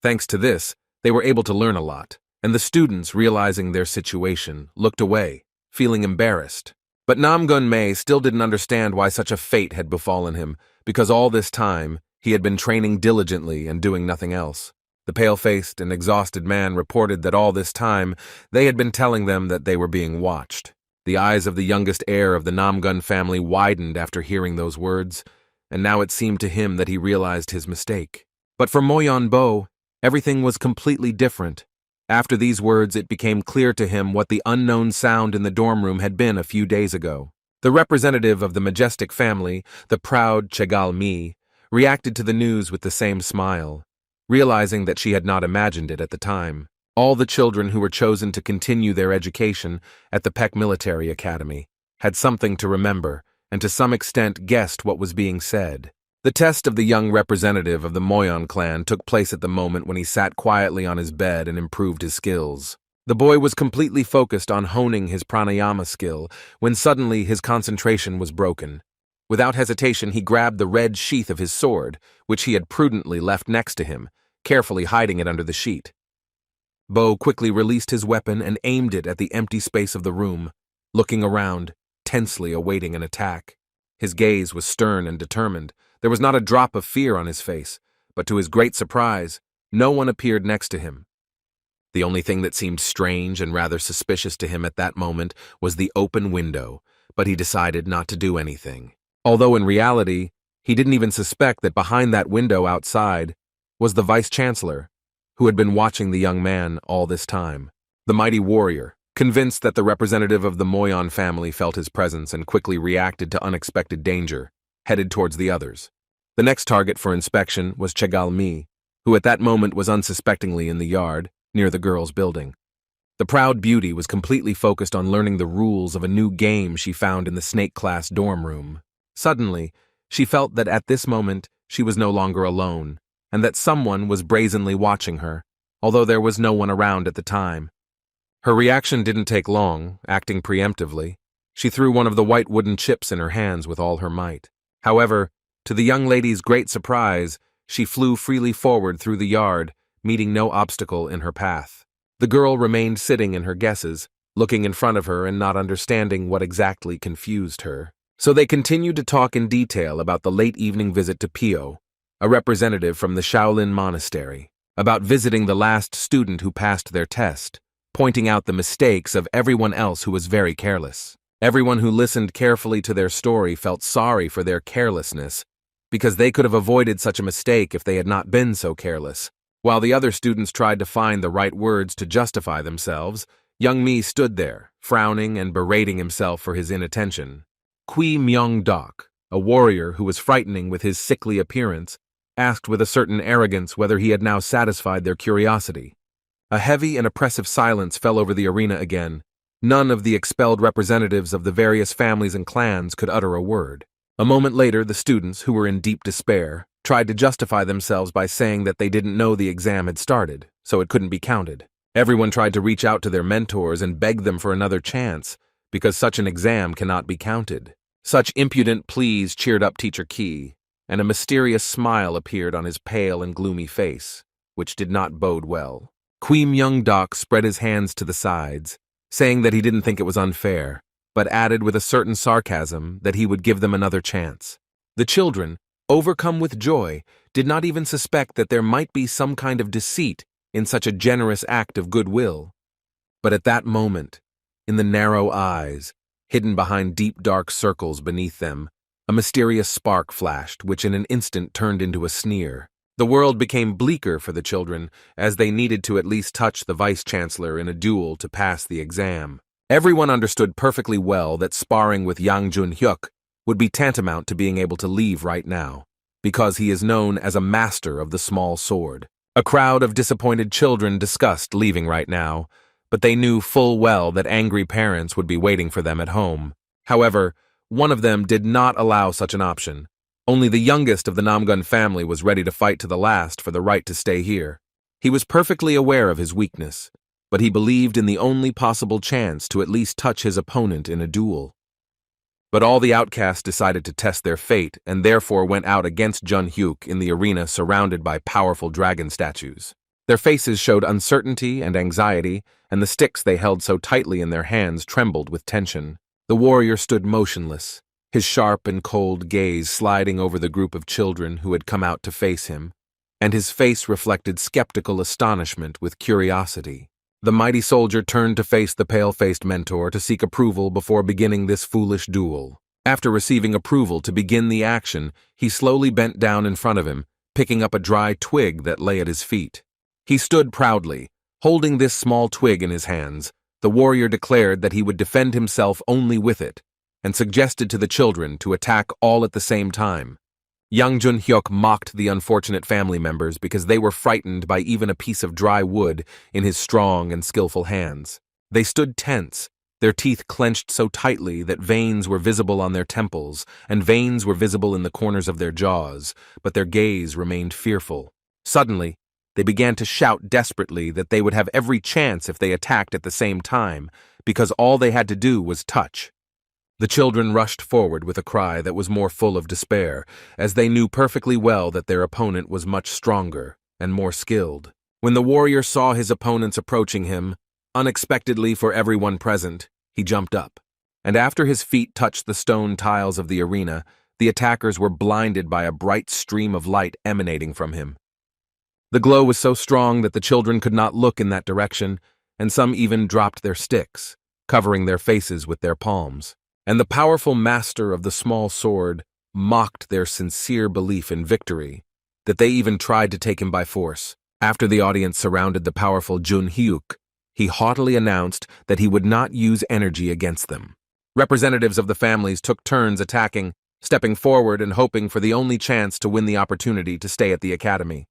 Thanks to this, they were able to learn a lot, and the students, realizing their situation, looked away, feeling embarrassed. But Namgun Mei still didn't understand why such a fate had befallen him, because all this time, he had been training diligently and doing nothing else. The pale-faced and exhausted man reported that all this time they had been telling them that they were being watched. The eyes of the youngest heir of the Namgun family widened after hearing those words, and now it seemed to him that he realized his mistake. But for Moyon Bo, everything was completely different. After these words, it became clear to him what the unknown sound in the dorm room had been a few days ago. The representative of the majestic family, the proud Chegal Mi, reacted to the news with the same smile, realizing that she had not imagined it at the time. All the children who were chosen to continue their education at the Peck Military Academy had something to remember and to some extent guessed what was being said. The test of the young representative of the Moyon clan took place at the moment when he sat quietly on his bed and improved his skills. The boy was completely focused on honing his pranayama skill when suddenly his concentration was broken. Without hesitation, he grabbed the red sheath of his sword, which he had prudently left next to him, carefully hiding it under the sheet. Bo quickly released his weapon and aimed it at the empty space of the room, looking around, tensely awaiting an attack. His gaze was stern and determined. There was not a drop of fear on his face, but to his great surprise, no one appeared next to him. The only thing that seemed strange and rather suspicious to him at that moment was the open window, but he decided not to do anything. Although in reality, he didn't even suspect that behind that window outside was the vice-chancellor, who had been watching the young man all this time. The mighty warrior, convinced that the representative of the Moyon family felt his presence and quickly reacted to unexpected danger, headed towards the others. The next target for inspection was Chegal Mi, who at that moment was unsuspectingly in the yard, near the girls' building. The proud beauty was completely focused on learning the rules of a new game she found in the snake class dorm room. Suddenly, she felt that at this moment she was no longer alone, and that someone was brazenly watching her, although there was no one around at the time. Her reaction didn't take long. Acting preemptively, she threw one of the white wooden chips in her hands with all her might. However, to the young lady's great surprise, she flew freely forward through the yard, meeting no obstacle in her path. The girl remained sitting in her guesses, looking in front of her and not understanding what exactly confused her. So they continued to talk in detail about the late evening visit to Pio, a representative from the Shaolin Monastery, about visiting the last student who passed their test, pointing out the mistakes of everyone else who was very careless. Everyone who listened carefully to their story felt sorry for their carelessness, because they could have avoided such a mistake if they had not been so careless. While the other students tried to find the right words to justify themselves, young Mi stood there, frowning and berating himself for his inattention. Kui Myung-dok, a warrior who was frightening with his sickly appearance, asked with a certain arrogance whether he had now satisfied their curiosity. A heavy and oppressive silence fell over the arena again. None of the expelled representatives of the various families and clans could utter a word. A moment later, the students, who were in deep despair, tried to justify themselves by saying that they didn't know the exam had started, so it couldn't be counted. Everyone tried to reach out to their mentors and beg them for another chance, because such an exam cannot be counted. Such impudent pleas cheered up Teacher Ki, and a mysterious smile appeared on his pale and gloomy face, which did not bode well. Kui Myung-dok spread his hands to the sides, saying that he didn't think it was unfair, but added with a certain sarcasm that he would give them another chance. The children, overcome with joy, did not even suspect that there might be some kind of deceit in such a generous act of goodwill. But at that moment, in the narrow eyes, hidden behind deep dark circles beneath them, a mysterious spark flashed, which in an instant turned into a sneer. The world became bleaker for the children, as they needed to at least touch the vice-chancellor in a duel to pass the exam. Everyone understood perfectly well that sparring with Yang Jun-hyuk would be tantamount to being able to leave right now, because he is known as a master of the small sword. A crowd of disappointed children discussed leaving right now, but they knew full well that angry parents would be waiting for them at home. However, one of them did not allow such an option. Only the youngest of the Namgun family was ready to fight to the last for the right to stay here. He was perfectly aware of his weakness, but he believed in the only possible chance to at least touch his opponent in a duel. But all the outcasts decided to test their fate and therefore went out against Jun-hyuk in the arena surrounded by powerful dragon statues. Their faces showed uncertainty and anxiety, and the sticks they held so tightly in their hands trembled with tension. The warrior stood motionless, his sharp and cold gaze sliding over the group of children who had come out to face him, and his face reflected skeptical astonishment with curiosity. The mighty soldier turned to face the pale-faced mentor to seek approval before beginning this foolish duel. After receiving approval to begin the action, he slowly bent down in front of him, picking up a dry twig that lay at his feet. He stood proudly, holding this small twig in his hands. The warrior declared that he would defend himself only with it, and suggested to the children to attack all at the same time. Yang Jun-hyuk mocked the unfortunate family members because they were frightened by even a piece of dry wood in his strong and skillful hands. They stood tense, their teeth clenched so tightly that veins were visible on their temples, and veins were visible in the corners of their jaws, but their gaze remained fearful. Suddenly, they began to shout desperately that they would have every chance if they attacked at the same time, because all they had to do was touch. The children rushed forward with a cry that was more full of despair, as they knew perfectly well that their opponent was much stronger and more skilled. When the warrior saw his opponents approaching him, unexpectedly for everyone present, he jumped up, and after his feet touched the stone tiles of the arena, the attackers were blinded by a bright stream of light emanating from him. The glow was so strong that the children could not look in that direction, and some even dropped their sticks, covering their faces with their palms. And the powerful master of the small sword mocked their sincere belief in victory, that they even tried to take him by force. After the audience surrounded the powerful Jun-hyuk, he haughtily announced that he would not use energy against them. Representatives of the families took turns attacking, stepping forward and hoping for the only chance to win the opportunity to stay at the academy.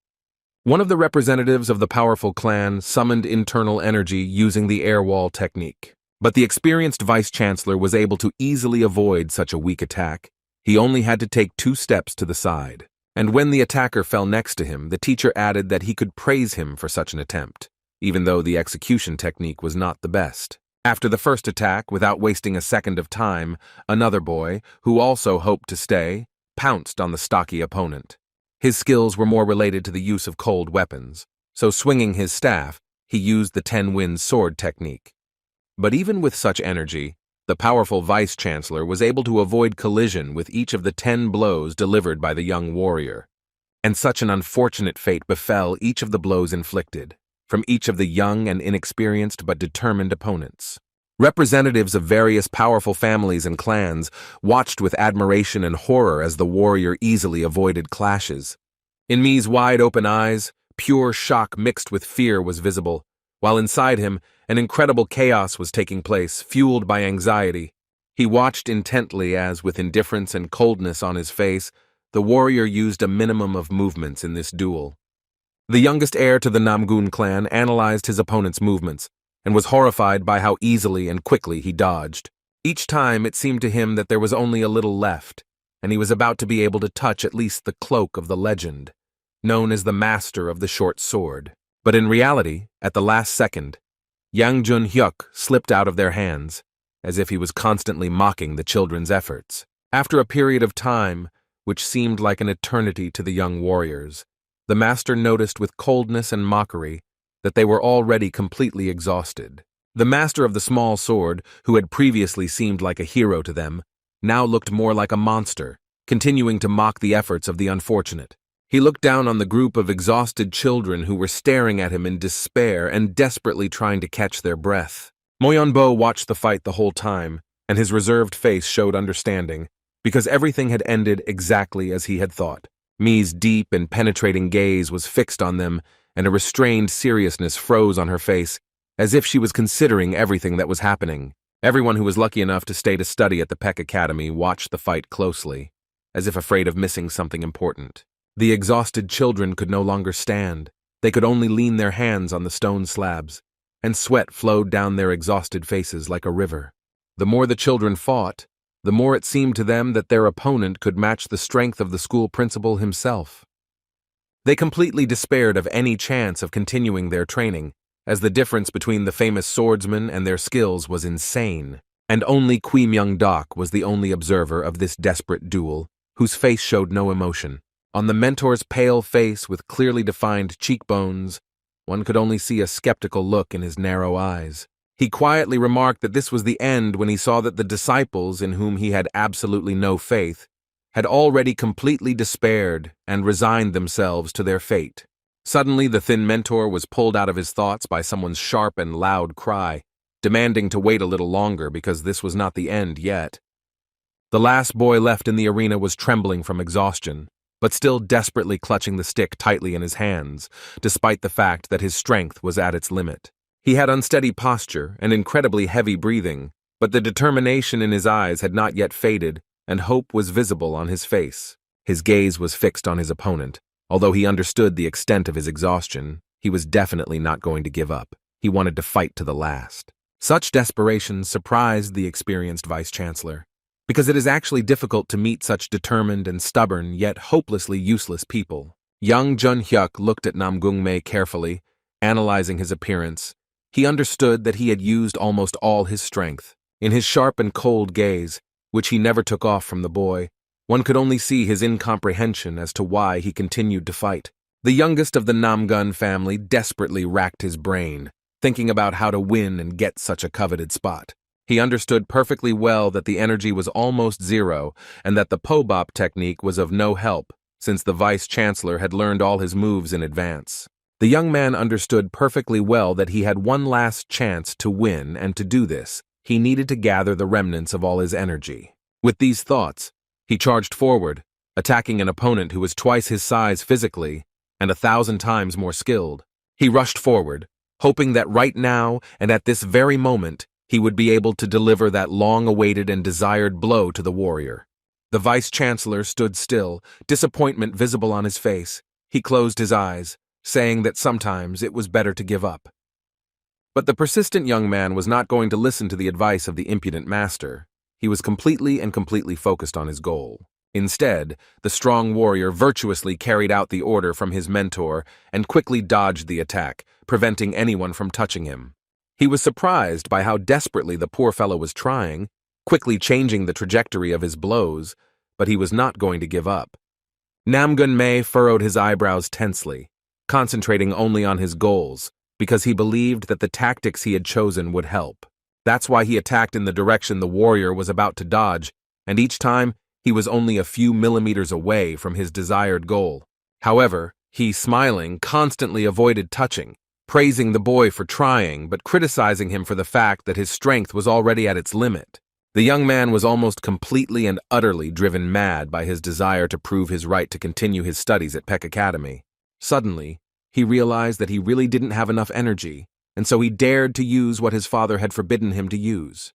One of the representatives of the powerful clan summoned internal energy using the air wall technique. But the experienced vice-chancellor was able to easily avoid such a weak attack. He only had to take 2 steps to the side. And when the attacker fell next to him, the teacher added that he could praise him for such an attempt, even though the execution technique was not the best. After the first attack, without wasting a second of time, another boy, who also hoped to stay, pounced on the stocky opponent. His skills were more related to the use of cold weapons, so swinging his staff, he used the 10-wind sword technique. But even with such energy, the powerful vice-chancellor was able to avoid collision with each of the 10 blows delivered by the young warrior. And such an unfortunate fate befell each of the blows inflicted, from each of the young and inexperienced but determined opponents. Representatives of various powerful families and clans watched with admiration and horror as the warrior easily avoided clashes. In Mi's wide-open eyes, pure shock mixed with fear was visible, while inside him, an incredible chaos was taking place, fueled by anxiety. He watched intently as, with indifference and coldness on his face, the warrior used a minimum of movements in this duel. The youngest heir to the Namgun clan analyzed his opponent's movements, and was horrified by how easily and quickly he dodged. Each time it seemed to him that there was only a little left, and he was about to be able to touch at least the cloak of the legend, known as the Master of the Short Sword. But in reality, at the last second, Yang Jun-hyuk slipped out of their hands, as if he was constantly mocking the children's efforts. After a period of time, which seemed like an eternity to the young warriors, the master noticed with coldness and mockery that they were already completely exhausted. The master of the small sword, who had previously seemed like a hero to them, now looked more like a monster, continuing to mock the efforts of the unfortunate. He looked down on the group of exhausted children who were staring at him in despair and desperately trying to catch their breath. Moyonbo watched the fight the whole time, and his reserved face showed understanding, because everything had ended exactly as he had thought. Mi's deep and penetrating gaze was fixed on them, and a restrained seriousness froze on her face, as if she was considering everything that was happening. Everyone who was lucky enough to stay to study at the Peck Academy watched the fight closely, as if afraid of missing something important. The exhausted children could no longer stand. They could only lean their hands on the stone slabs, and sweat flowed down their exhausted faces like a river. The more the children fought, the more it seemed to them that their opponent could match the strength of the school principal himself. They completely despaired of any chance of continuing their training, as the difference between the famous swordsmen and their skills was insane, and only Qui Myung-dok was the only observer of this desperate duel, whose face showed no emotion. On the mentor's pale face with clearly defined cheekbones, one could only see a skeptical look in his narrow eyes. He quietly remarked that this was the end when he saw that the disciples, in whom he had absolutely no faith, had already completely despaired and resigned themselves to their fate. Suddenly, the thin mentor was pulled out of his thoughts by someone's sharp and loud cry, demanding to wait a little longer because this was not the end yet. The last boy left in the arena was trembling from exhaustion, but still desperately clutching the stick tightly in his hands, despite the fact that his strength was at its limit. He had unsteady posture and incredibly heavy breathing, but the determination in his eyes had not yet faded, and hope was visible on his face. His gaze was fixed on his opponent. Although he understood the extent of his exhaustion, he was definitely not going to give up. He wanted to fight to the last. Such desperation surprised the experienced vice-chancellor, because it is actually difficult to meet such determined and stubborn yet hopelessly useless people. Young Jun-hyuk looked at Namgung-mei carefully, analyzing his appearance. He understood that he had used almost all his strength. In his sharp and cold gaze, which he never took off from the boy, one could only see his incomprehension as to why he continued to fight. The youngest of the Namgun family desperately racked his brain, thinking about how to win and get such a coveted spot. He understood perfectly well that the energy was almost zero and that the Pobop technique was of no help, since the vice-chancellor had learned all his moves in advance. The young man understood perfectly well that he had one last chance to win, and to do this, he needed to gather the remnants of all his energy. With these thoughts, he charged forward, attacking an opponent who was twice his size physically and 1,000 times more skilled. He rushed forward, hoping that right now and at this very moment he would be able to deliver that long-awaited and desired blow to the warrior. The vice-chancellor stood still, disappointment visible on his face. He closed his eyes, saying that sometimes it was better to give up. But the persistent young man was not going to listen to the advice of the impudent master. He was completely focused on his goal. Instead, the strong warrior virtuously carried out the order from his mentor and quickly dodged the attack, preventing anyone from touching him. He was surprised by how desperately the poor fellow was trying, quickly changing the trajectory of his blows, but he was not going to give up. Namgun-mei furrowed his eyebrows tensely, concentrating only on his goals, because he believed that the tactics he had chosen would help. That's why he attacked in the direction the warrior was about to dodge, and each time he was only a few millimeters away from his desired goal. However, he, smiling, constantly avoided touching, praising the boy for trying but criticizing him for the fact that his strength was already at its limit. The young man was almost completely and utterly driven mad by his desire to prove his right to continue his studies at Peck Academy. Suddenly, he realized that he really didn't have enough energy, and so he dared to use what his father had forbidden him to use.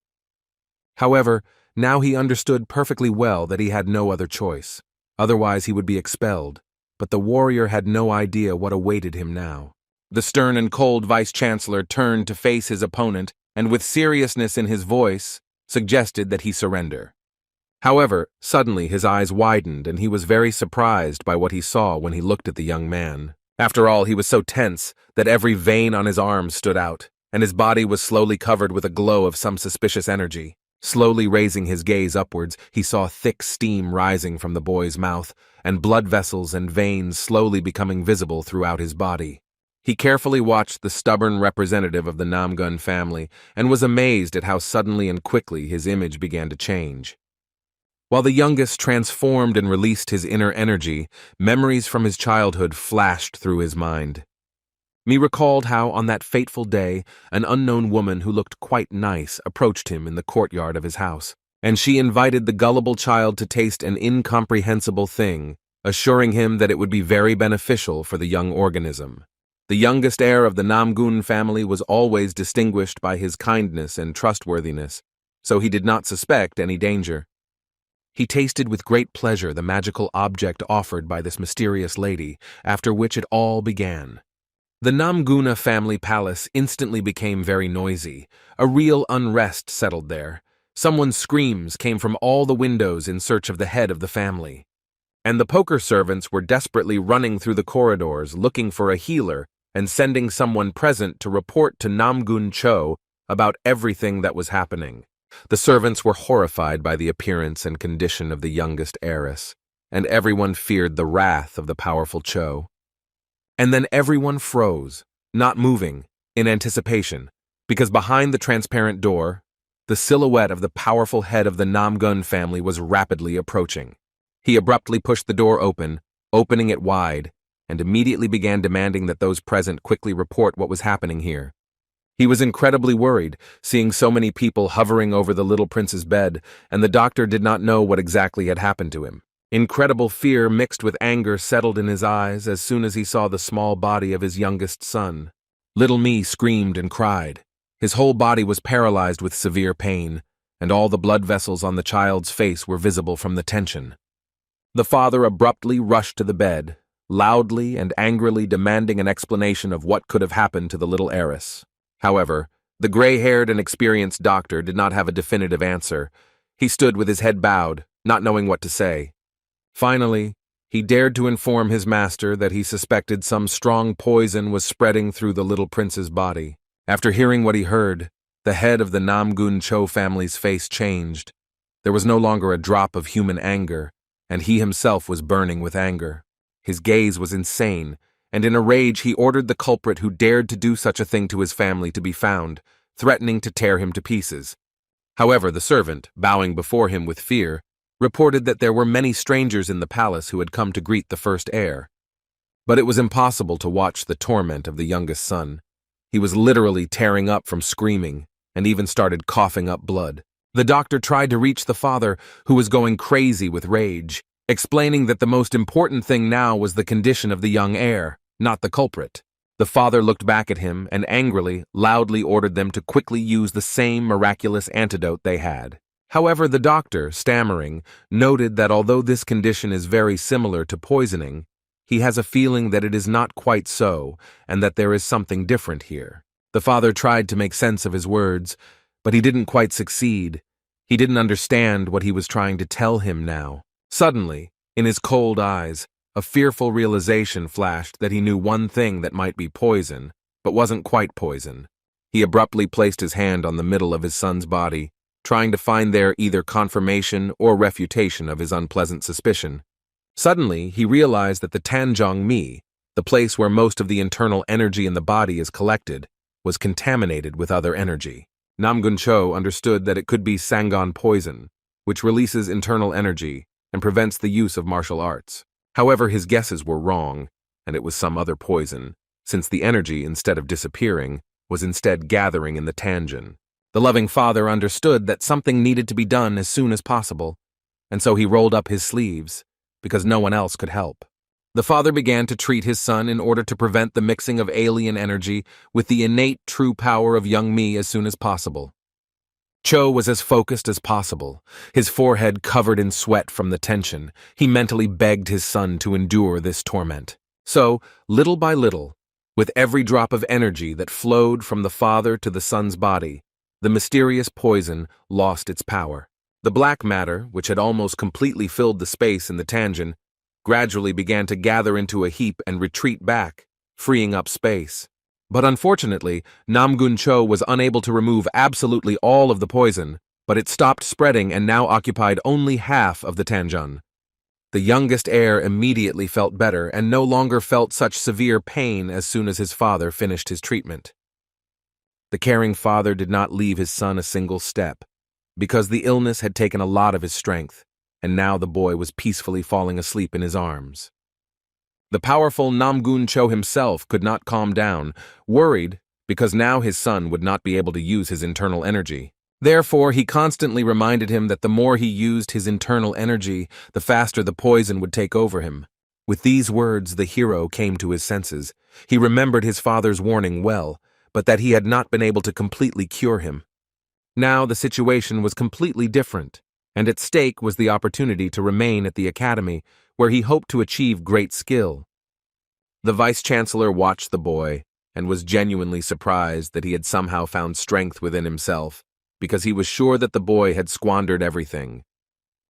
However, now he understood perfectly well that he had no other choice. Otherwise he would be expelled, but the warrior had no idea what awaited him now. The stern and cold vice-chancellor turned to face his opponent and with seriousness in his voice, suggested that he surrender. However, suddenly his eyes widened and he was very surprised by what he saw when he looked at the young man. After all, he was so tense that every vein on his arm stood out, and his body was slowly covered with a glow of some suspicious energy. Slowly raising his gaze upwards, he saw thick steam rising from the boy's mouth, and blood vessels and veins slowly becoming visible throughout his body. He carefully watched the stubborn representative of the Namgun family and was amazed at how suddenly and quickly his image began to change. While the youngest transformed and released his inner energy, memories from his childhood flashed through his mind. He recalled how, on that fateful day, an unknown woman who looked quite nice approached him in the courtyard of his house, and she invited the gullible child to taste an incomprehensible thing, assuring him that it would be very beneficial for the young organism. The youngest heir of the Namgun family was always distinguished by his kindness and trustworthiness, so he did not suspect any danger. He tasted with great pleasure the magical object offered by this mysterious lady, after which it all began. The Namguna family palace instantly became very noisy. A real unrest settled there. Someone's screams came from all the windows in search of the head of the family. And the poker servants were desperately running through the corridors looking for a healer and sending someone present to report to Namgun Cho about everything that was happening. The servants were horrified by the appearance and condition of the youngest heiress, and everyone feared the wrath of the powerful Cho. And then everyone froze, not moving, in anticipation, because behind the transparent door, the silhouette of the powerful head of the Namgun family was rapidly approaching. He abruptly pushed the door open, opening it wide, and immediately began demanding that those present quickly report what was happening here. He was incredibly worried, seeing so many people hovering over the little prince's bed, and the doctor did not know what exactly had happened to him. Incredible fear mixed with anger settled in his eyes as soon as he saw the small body of his youngest son. Little Me screamed and cried. His whole body was paralyzed with severe pain, and all the blood vessels on the child's face were visible from the tension. The father abruptly rushed to the bed, loudly and angrily demanding an explanation of what could have happened to the little heiress. However, the gray-haired and experienced doctor did not have a definitive answer. He stood with his head bowed, not knowing what to say. Finally, he dared to inform his master that he suspected some strong poison was spreading through the little prince's body. After hearing what he heard, the head of the Namgun Cho family's face changed. There was no longer a drop of human anger, and he himself was burning with anger. His gaze was insane, and in a rage he ordered the culprit who dared to do such a thing to his family to be found, threatening to tear him to pieces. However, the servant, bowing before him with fear, reported that there were many strangers in the palace who had come to greet the first heir. But it was impossible to watch the torment of the youngest son. He was literally tearing up from screaming, and even started coughing up blood. The doctor tried to reach the father, who was going crazy with rage, explaining that the most important thing now was the condition of the young heir, not the culprit. The father looked back at him and angrily, loudly ordered them to quickly use the same miraculous antidote they had. However, the doctor, stammering, noted that although this condition is very similar to poisoning, he has a feeling that it is not quite so, and that there is something different here. The father tried to make sense of his words, but he didn't quite succeed. He didn't understand what he was trying to tell him now. Suddenly, in his cold eyes, a fearful realization flashed that he knew one thing that might be poison, but wasn't quite poison. He abruptly placed his hand on the middle of his son's body, trying to find there either confirmation or refutation of his unpleasant suspicion. Suddenly, he realized that the Tanjong Mi, the place where most of the internal energy in the body is collected, was contaminated with other energy. Namgun Cho understood that it could be Sangon poison, which releases internal energy and prevents the use of martial arts. However, his guesses were wrong, and it was some other poison, since the energy, instead of disappearing, was instead gathering in the Tanjin. The loving father understood that something needed to be done as soon as possible, and so he rolled up his sleeves, because no one else could help. The father began to treat his son in order to prevent the mixing of alien energy with the innate true power of young Me as soon as possible. Cho was as focused as possible, his forehead covered in sweat from the tension. He mentally begged his son to endure this torment. So, little by little, with every drop of energy that flowed from the father to the son's body, the mysterious poison lost its power. The black matter, which had almost completely filled the space in the Tanjin, gradually began to gather into a heap and retreat back, freeing up space. But unfortunately, Namgun Cho was unable to remove absolutely all of the poison, but it stopped spreading and now occupied only half of the Tanjun. The youngest heir immediately felt better and no longer felt such severe pain as soon as his father finished his treatment. The caring father did not leave his son a single step, because the illness had taken a lot of his strength, and now the boy was peacefully falling asleep in his arms. The powerful Namgun Cho himself could not calm down, worried because now his son would not be able to use his internal energy. Therefore, he constantly reminded him that the more he used his internal energy, the faster the poison would take over him. With these words, the hero came to his senses. He remembered his father's warning well, but that he had not been able to completely cure him. Now the situation was completely different, and at stake was the opportunity to remain at the academy, where he hoped to achieve great skill. The vice-chancellor watched the boy and was genuinely surprised that he had somehow found strength within himself, because he was sure that the boy had squandered everything.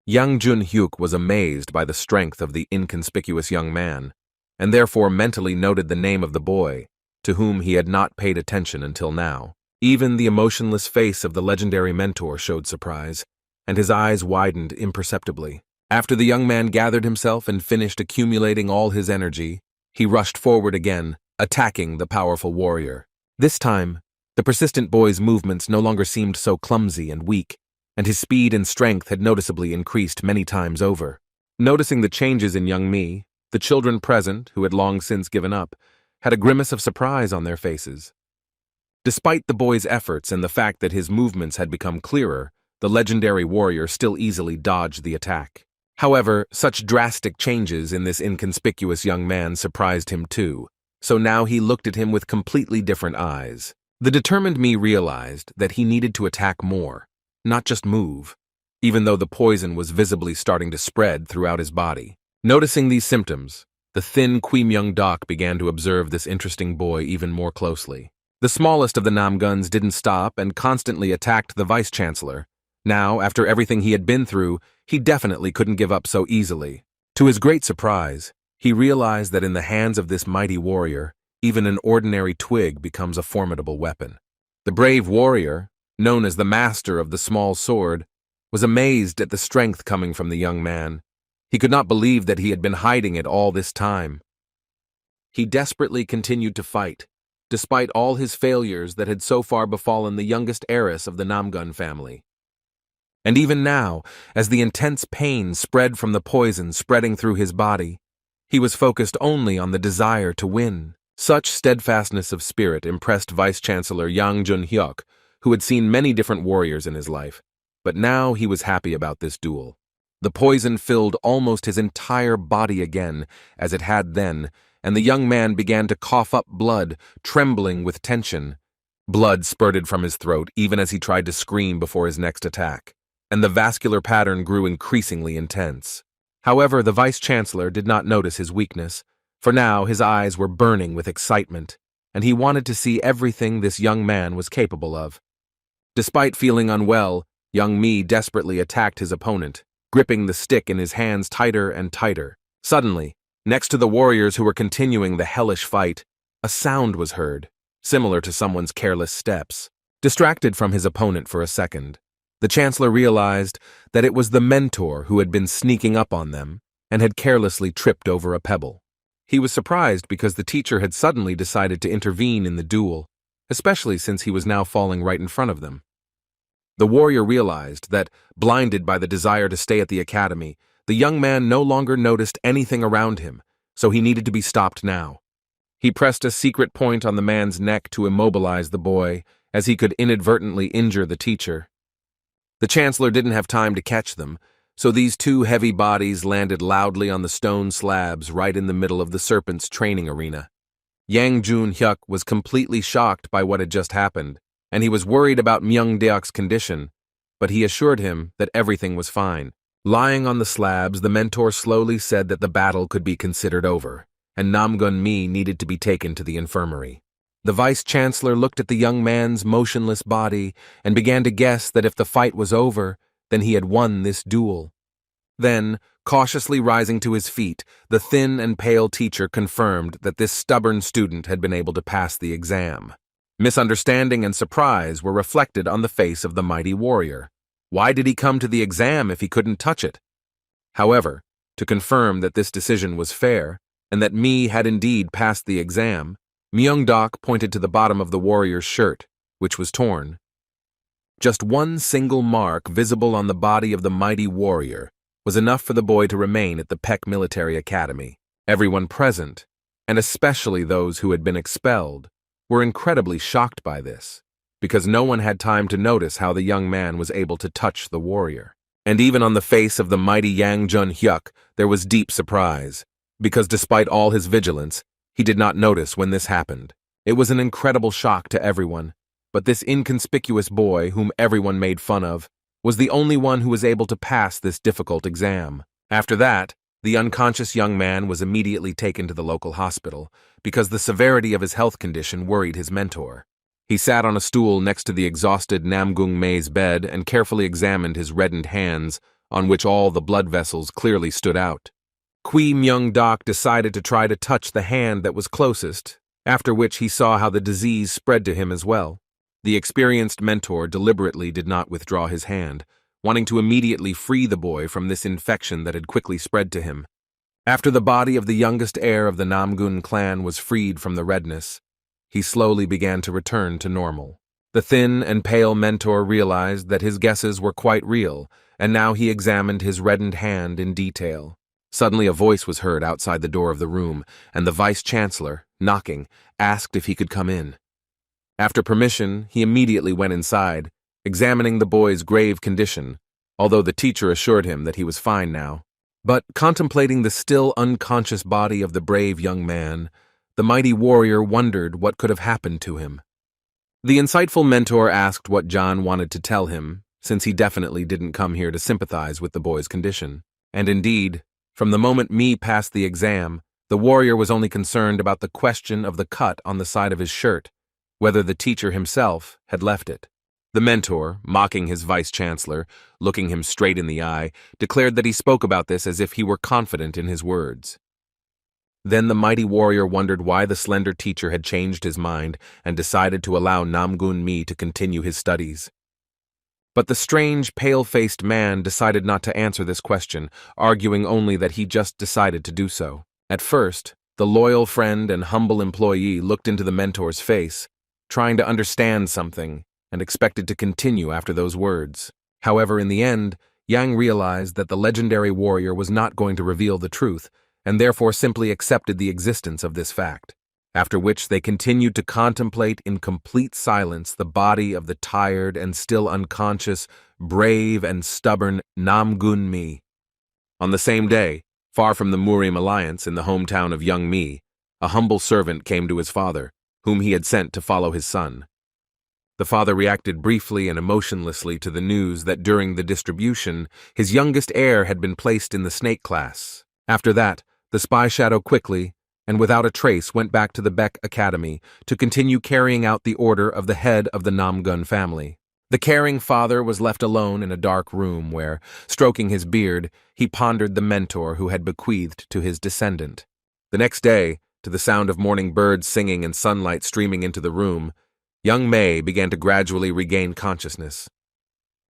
Young Jun-hyuk was amazed by the strength of the inconspicuous young man, and therefore mentally noted the name of the boy, to whom he had not paid attention until now. Even the emotionless face of the legendary mentor showed surprise, and his eyes widened imperceptibly. After the young man gathered himself and finished accumulating all his energy, he rushed forward again, attacking the powerful warrior. This time, the persistent boy's movements no longer seemed so clumsy and weak, and his speed and strength had noticeably increased many times over. Noticing the changes in young Me, The children present, who had long since given up, had a grimace of surprise on their faces. Despite the boy's efforts and the fact that his movements had become clearer, the legendary warrior still easily dodged the attack. However, such drastic changes in this inconspicuous young man surprised him too, so now he looked at him with completely different eyes. The determined me realized that he needed to attack more, not just move, even though the poison was visibly starting to spread throughout his body. Noticing these symptoms, the thin Myung-dok began to observe this interesting boy even more closely. The smallest of the Namguns didn't stop and constantly attacked the vice-chancellor. Now, after everything he had been through, he definitely couldn't give up so easily. To his great surprise, he realized that in the hands of this mighty warrior, even an ordinary twig becomes a formidable weapon. The brave warrior, known as the master of the small sword, was amazed at the strength coming from the young man. He could not believe that he had been hiding it all this time. He desperately continued to fight, despite all his failures that had so far befallen the youngest heiress of the Namgun family. And even now, as the intense pain spread from the poison spreading through his body, he was focused only on the desire to win. Such steadfastness of spirit impressed Vice-Chancellor Yang Jun-hyuk, who had seen many different warriors in his life, but now he was happy about this duel. The poison filled almost his entire body again, as it had then, and the young man began to cough up blood, trembling with tension. Blood spurted from his throat even as he tried to scream before his next attack, and the vascular pattern grew increasingly intense. However, the vice-chancellor did not notice his weakness, for now his eyes were burning with excitement, and he wanted to see everything this young man was capable of. Despite feeling unwell, young Mi desperately attacked his opponent, gripping the stick in his hands tighter and tighter. Suddenly, next to the warriors who were continuing the hellish fight, a sound was heard, similar to someone's careless steps. Distracted from his opponent for a second, the chancellor realized that it was the mentor who had been sneaking up on them and had carelessly tripped over a pebble. He was surprised because the teacher had suddenly decided to intervene in the duel, especially since he was now falling right in front of them. The warrior realized that, blinded by the desire to stay at the academy, the young man no longer noticed anything around him, so he needed to be stopped now. He pressed a secret point on the man's neck to immobilize the boy, as he could inadvertently injure the teacher. The chancellor didn't have time to catch them, so these two heavy bodies landed loudly on the stone slabs right in the middle of the serpent's training arena. Yang Jun-hyuk was completely shocked by what had just happened, and he was worried about Myung-deok's condition, but he assured him that everything was fine. Lying on the slabs, the mentor slowly said that the battle could be considered over, and Namgun Mi needed to be taken to the infirmary. The vice-chancellor looked at the young man's motionless body and began to guess that if the fight was over, then he had won this duel. Then, cautiously rising to his feet, the thin and pale teacher confirmed that this stubborn student had been able to pass the exam. Misunderstanding and surprise were reflected on the face of the mighty warrior. Why did he come to the exam if he couldn't touch it? However, to confirm that this decision was fair, and that Mi had indeed passed the exam, Myung-dok pointed to the bottom of the warrior's shirt, which was torn. Just one single mark visible on the body of the mighty warrior was enough for the boy to remain at the Peck Military Academy. Everyone present, and especially those who had been expelled, were incredibly shocked by this, because no one had time to notice how the young man was able to touch the warrior. And even on the face of the mighty Yang Jun-hyuk, there was deep surprise, because despite all his vigilance, he did not notice when this happened. It was an incredible shock to everyone, but this inconspicuous boy, whom everyone made fun of, was the only one who was able to pass this difficult exam. After that, the unconscious young man was immediately taken to the local hospital, because the severity of his health condition worried his mentor. He sat on a stool next to the exhausted Namgung Mei's bed and carefully examined his reddened hands, on which all the blood vessels clearly stood out. Myung-dok decided to try to touch the hand that was closest, after which he saw how the disease spread to him as well. The experienced mentor deliberately did not withdraw his hand, wanting to immediately free the boy from this infection that had quickly spread to him. After the body of the youngest heir of the Namgun clan was freed from the redness, he slowly began to return to normal. The thin and pale mentor realized that his guesses were quite real, and now he examined his reddened hand in detail. Suddenly a voice was heard outside the door of the room, and the vice-chancellor, knocking, asked if he could come in. After permission, he immediately went inside, examining the boy's grave condition, although the teacher assured him that he was fine now. But contemplating the still unconscious body of the brave young man, the mighty warrior wondered what could have happened to him. The insightful mentor asked what John wanted to tell him, since he definitely didn't come here to sympathize with the boy's condition. And indeed, from the moment Mi passed the exam, the warrior was only concerned about the question of the cut on the side of his shirt, whether the teacher himself had left it. The mentor, mocking his vice-chancellor, looking him straight in the eye, declared that he spoke about this as if he were confident in his words. Then the mighty warrior wondered why the slender teacher had changed his mind and decided to allow Namgun Mi to continue his studies. But the strange, pale-faced man decided not to answer this question, arguing only that he just decided to do so. At first, the loyal friend and humble employee looked into the mentor's face, trying to understand something, and expected to continue after those words. However, in the end, Yang realized that the legendary warrior was not going to reveal the truth, and therefore simply accepted the existence of this fact, after which they continued to contemplate in complete silence the body of the tired and still unconscious, brave and stubborn Namgun Mi. On the same day, far from the Murim alliance in the hometown of young Mi, a humble servant came to his father, whom he had sent to follow his son. The father reacted briefly and emotionlessly to the news that during the distribution, his youngest heir had been placed in the snake class. After that, the spy shadow quickly, and without a trace, went back to the Beck Academy to continue carrying out the order of the head of the Namgun family. The caring father was left alone in a dark room where, stroking his beard, he pondered the mentor who had bequeathed to his descendant. The next day, to the sound of morning birds singing and sunlight streaming into the room, young Mei began to gradually regain consciousness.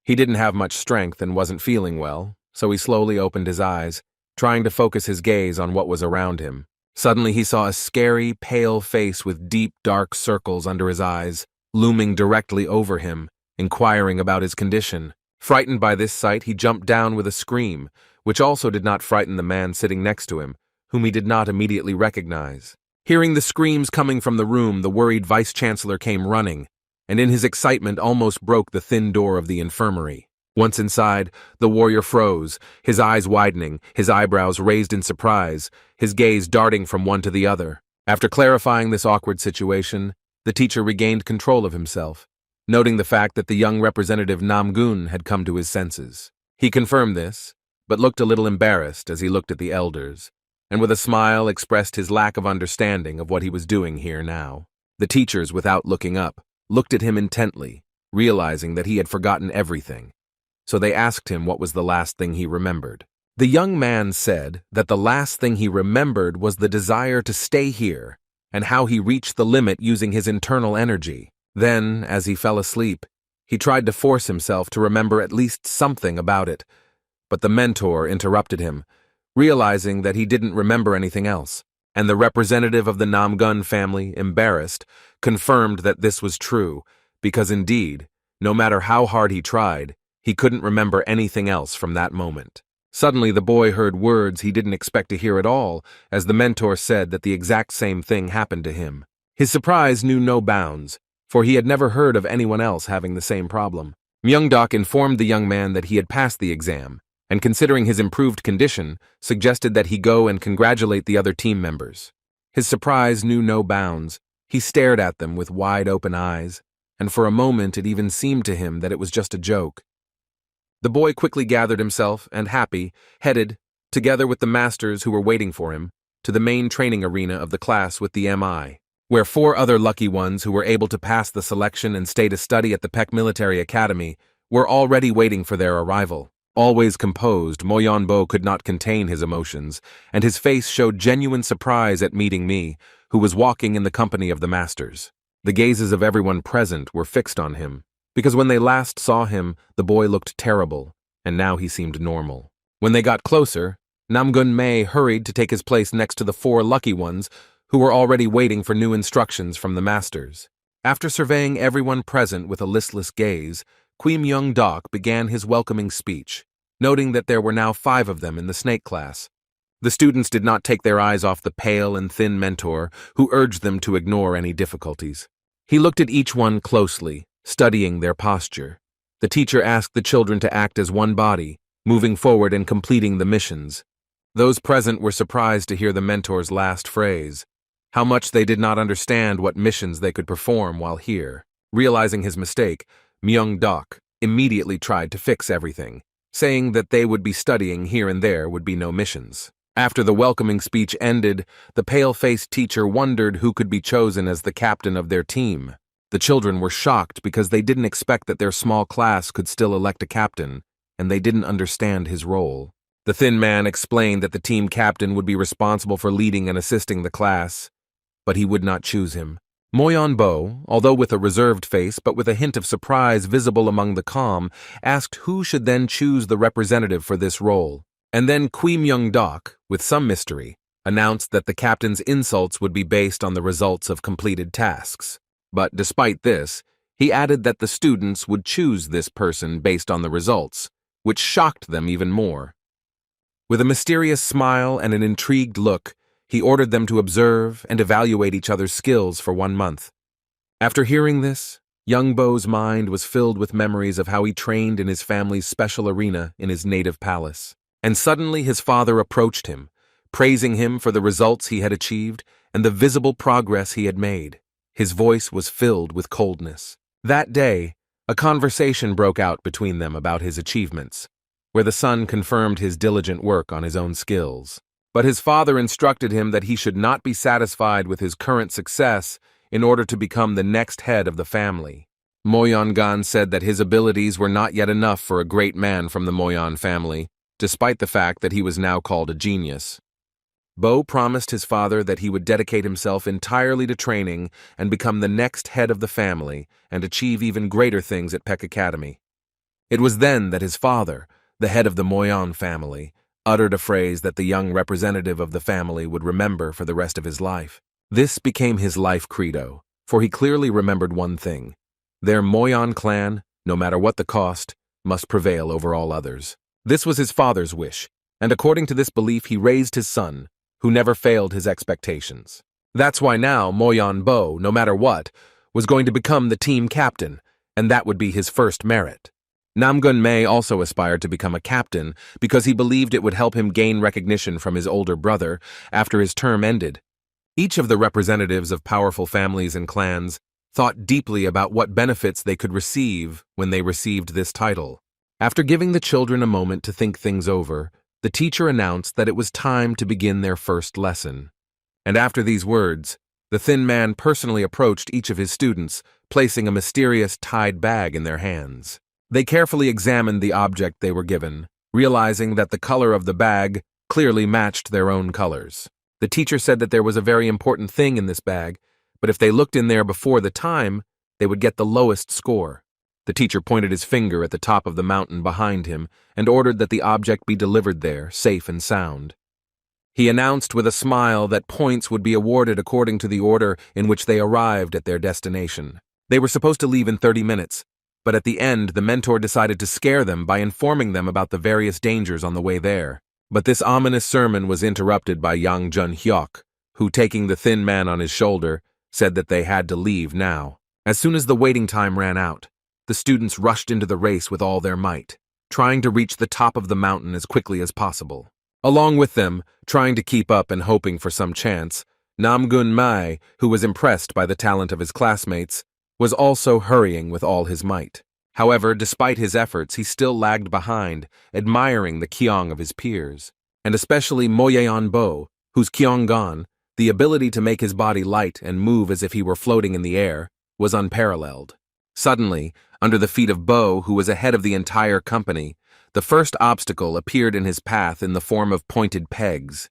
He didn't have much strength and wasn't feeling well, so he slowly opened his eyes, trying to focus his gaze on what was around him. Suddenly he saw a scary, pale face with deep, dark circles under his eyes, looming directly over him, inquiring about his condition. Frightened by this sight, he jumped down with a scream, which also did not frighten the man sitting next to him, whom he did not immediately recognize. Hearing the screams coming from the room, the worried vice-chancellor came running, and in his excitement almost broke the thin door of the infirmary. Once inside, the warrior froze, his eyes widening, his eyebrows raised in surprise, his gaze darting from one to the other. After clarifying this awkward situation, the teacher regained control of himself, noting the fact that the young representative Namgun had come to his senses. He confirmed this, but looked a little embarrassed as he looked at the elders, and with a smile expressed his lack of understanding of what he was doing here now. The teachers, without looking up, looked at him intently, realizing that he had forgotten everything, so they asked him what was the last thing he remembered. The young man said that the last thing he remembered was the desire to stay here, and how he reached the limit using his internal energy. Then, as he fell asleep, he tried to force himself to remember at least something about it, but the mentor interrupted him, realizing that he didn't remember anything else, and the representative of the Namgun family, embarrassed, confirmed that this was true, because indeed, no matter how hard he tried, he couldn't remember anything else from that moment. Suddenly the boy heard words he didn't expect to hear at all, as the mentor said that the exact same thing happened to him. His surprise knew no bounds, for he had never heard of anyone else having the same problem. Myungdok informed the young man that he had passed the exam, and considering his improved condition, suggested that he go and congratulate the other team members. His surprise knew no bounds. He stared at them with wide-open eyes, and for a moment it even seemed to him that it was just a joke. The boy quickly gathered himself and, happy, headed, together with the masters who were waiting for him, to the main training arena of the class with the MI, where 4 other lucky ones who were able to pass the selection and stay to study at the Peck Military Academy were already waiting for their arrival. Always composed, Moyonbo could not contain his emotions, and his face showed genuine surprise at meeting me, who was walking in the company of the masters. The gazes of everyone present were fixed on him, because when they last saw him, the boy looked terrible, and now he seemed normal. When they got closer, Namgun Mei hurried to take his place next to the 4 lucky ones who were already waiting for new instructions from the masters. After surveying everyone present with a listless gaze, Kui Myung-dok began his welcoming speech, noting that there were now 5 of them in the snake class, The students did not take their eyes off the pale and thin mentor, who urged them to ignore any difficulties. He looked at each one closely, studying their posture. The teacher asked the children to act as one body, moving forward and completing the missions. Those present were surprised to hear the mentor's last phrase, how much they did not understand what missions they could perform while here. Realizing his mistake, Myung-dok immediately tried to fix everything, saying that they would be studying here and there would be no missions. After the welcoming speech ended, the pale-faced teacher wondered who could be chosen as the captain of their team. The children were shocked because they didn't expect that their small class could still elect a captain, and they didn't understand his role. The thin man explained that the team captain would be responsible for leading and assisting the class, but he would not choose him. Moyeon-bo, although with a reserved face but with a hint of surprise visible among the calm, asked who should then choose the representative for this role. And then Kui Myung-dok, with some mystery, announced that the captain's insults would be based on the results of completed tasks. But despite this, he added that the students would choose this person based on the results, which shocked them even more. With a mysterious smile and an intrigued look, he ordered them to observe and evaluate each other's skills for 1 month. After hearing this, young Bo's mind was filled with memories of how he trained in his family's special arena in his native palace. And suddenly his father approached him, praising him for the results he had achieved and the visible progress he had made. His voice was filled with coldness. That day, a conversation broke out between them about his achievements, where the son confirmed his diligent work on his own skills. But his father instructed him that he should not be satisfied with his current success in order to become the next head of the family. Moyeon-gan said that his abilities were not yet enough for a great man from the Moyeon family, despite the fact that he was now called a genius. Bo promised his father that he would dedicate himself entirely to training and become the next head of the family and achieve even greater things at Peck Academy. It was then that his father, the head of the Moyeon family, uttered a phrase that the young representative of the family would remember for the rest of his life. This became his life credo, for he clearly remembered one thing: their Moyeon clan, no matter what the cost, must prevail over all others. This was his father's wish, and according to this belief he raised his son, who never failed his expectations. That's why now Moyeon-bo, no matter what, was going to become the team captain, and that would be his first merit. Namgun-mae also aspired to become a captain because he believed it would help him gain recognition from his older brother after his term ended. Each of the representatives of powerful families and clans thought deeply about what benefits they could receive when they received this title. After giving the children a moment to think things over, the teacher announced that it was time to begin their first lesson. And after these words, the thin man personally approached each of his students, placing a mysterious tied bag in their hands. They carefully examined the object they were given, realizing that the color of the bag clearly matched their own colors. The teacher said that there was a very important thing in this bag, but if they looked in there before the time, they would get the lowest score. The teacher pointed his finger at the top of the mountain behind him and ordered that the object be delivered there, safe and sound. He announced with a smile that points would be awarded according to the order in which they arrived at their destination. They were supposed to leave in 30 minutes, but at the end the mentor decided to scare them by informing them about the various dangers on the way there. But this ominous sermon was interrupted by Yang Jun-hyuk, who, taking the thin man on his shoulder, said that they had to leave now. As soon as the waiting time ran out, the students rushed into the race with all their might, trying to reach the top of the mountain as quickly as possible. Along with them, trying to keep up and hoping for some chance, Namgun-mae, who was impressed by the talent of his classmates, was also hurrying with all his might. However, despite his efforts, he still lagged behind, admiring the kyong of his peers, and especially Moyeon-bo, whose kyonggan, the ability to make his body light and move as if he were floating in the air, was unparalleled. Suddenly, under the feet of Bo, who was ahead of the entire company, the first obstacle appeared in his path in the form of pointed pegs.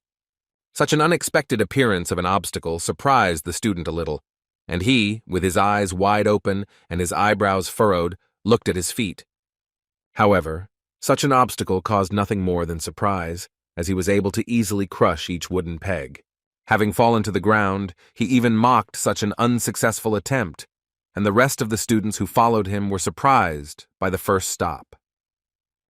Such an unexpected appearance of an obstacle surprised the student a little, and he, with his eyes wide open and his eyebrows furrowed, looked at his feet. However, such an obstacle caused nothing more than surprise, as he was able to easily crush each wooden peg. Having fallen to the ground, he even mocked such an unsuccessful attempt, and the rest of the students who followed him were surprised by the first stop.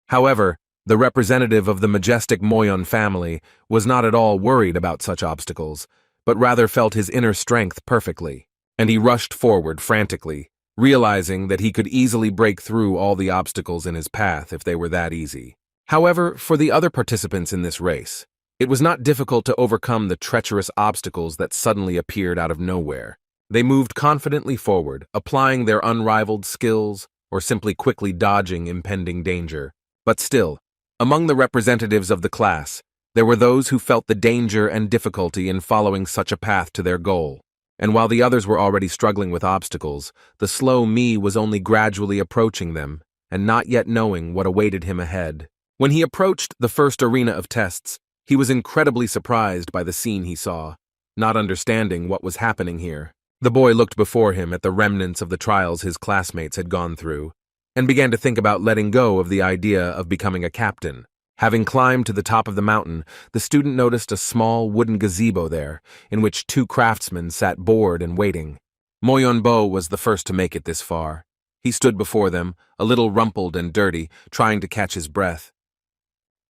However, The representative of the majestic Moyon family was not at all worried about such obstacles, but rather felt his inner strength perfectly, and he rushed forward frantically, realizing that he could easily break through all the obstacles in his path if they were that easy. However, for the other participants in this race, it was not difficult to overcome the treacherous obstacles that suddenly appeared out of nowhere. They moved confidently forward, applying their unrivaled skills or simply quickly dodging impending danger. But still, among the representatives of the class, there were those who felt the danger and difficulty in following such a path to their goal. And while the others were already struggling with obstacles, the slow me was only gradually approaching them and not yet knowing what awaited him ahead. When he approached the first arena of tests, he was incredibly surprised by the scene he saw, not understanding what was happening here. The boy looked before him at the remnants of the trials his classmates had gone through, and began to think about letting go of the idea of becoming a captain. Having climbed to the top of the mountain, the student noticed a small wooden gazebo there, in which two craftsmen sat bored and waiting. Moyonbo was the first to make it this far. He stood before them, a little rumpled and dirty, trying to catch his breath.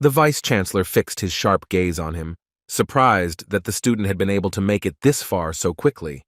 The vice-chancellor fixed his sharp gaze on him, surprised that the student had been able to make it this far so quickly.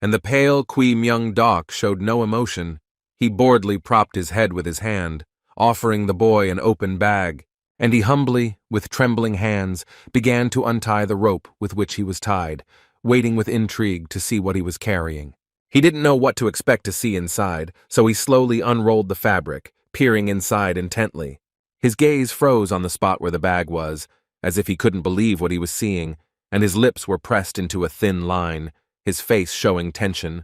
And the pale Kui Myung-dok showed no emotion. He boredly propped his head with his hand, offering the boy an open bag, and he humbly, with trembling hands, began to untie the rope with which he was tied, waiting with intrigue to see what he was carrying. He didn't know what to expect to see inside, so he slowly unrolled the fabric, peering inside intently. His gaze froze on the spot where the bag was, as if he couldn't believe what he was seeing, and his lips were pressed into a thin line, his face showing tension.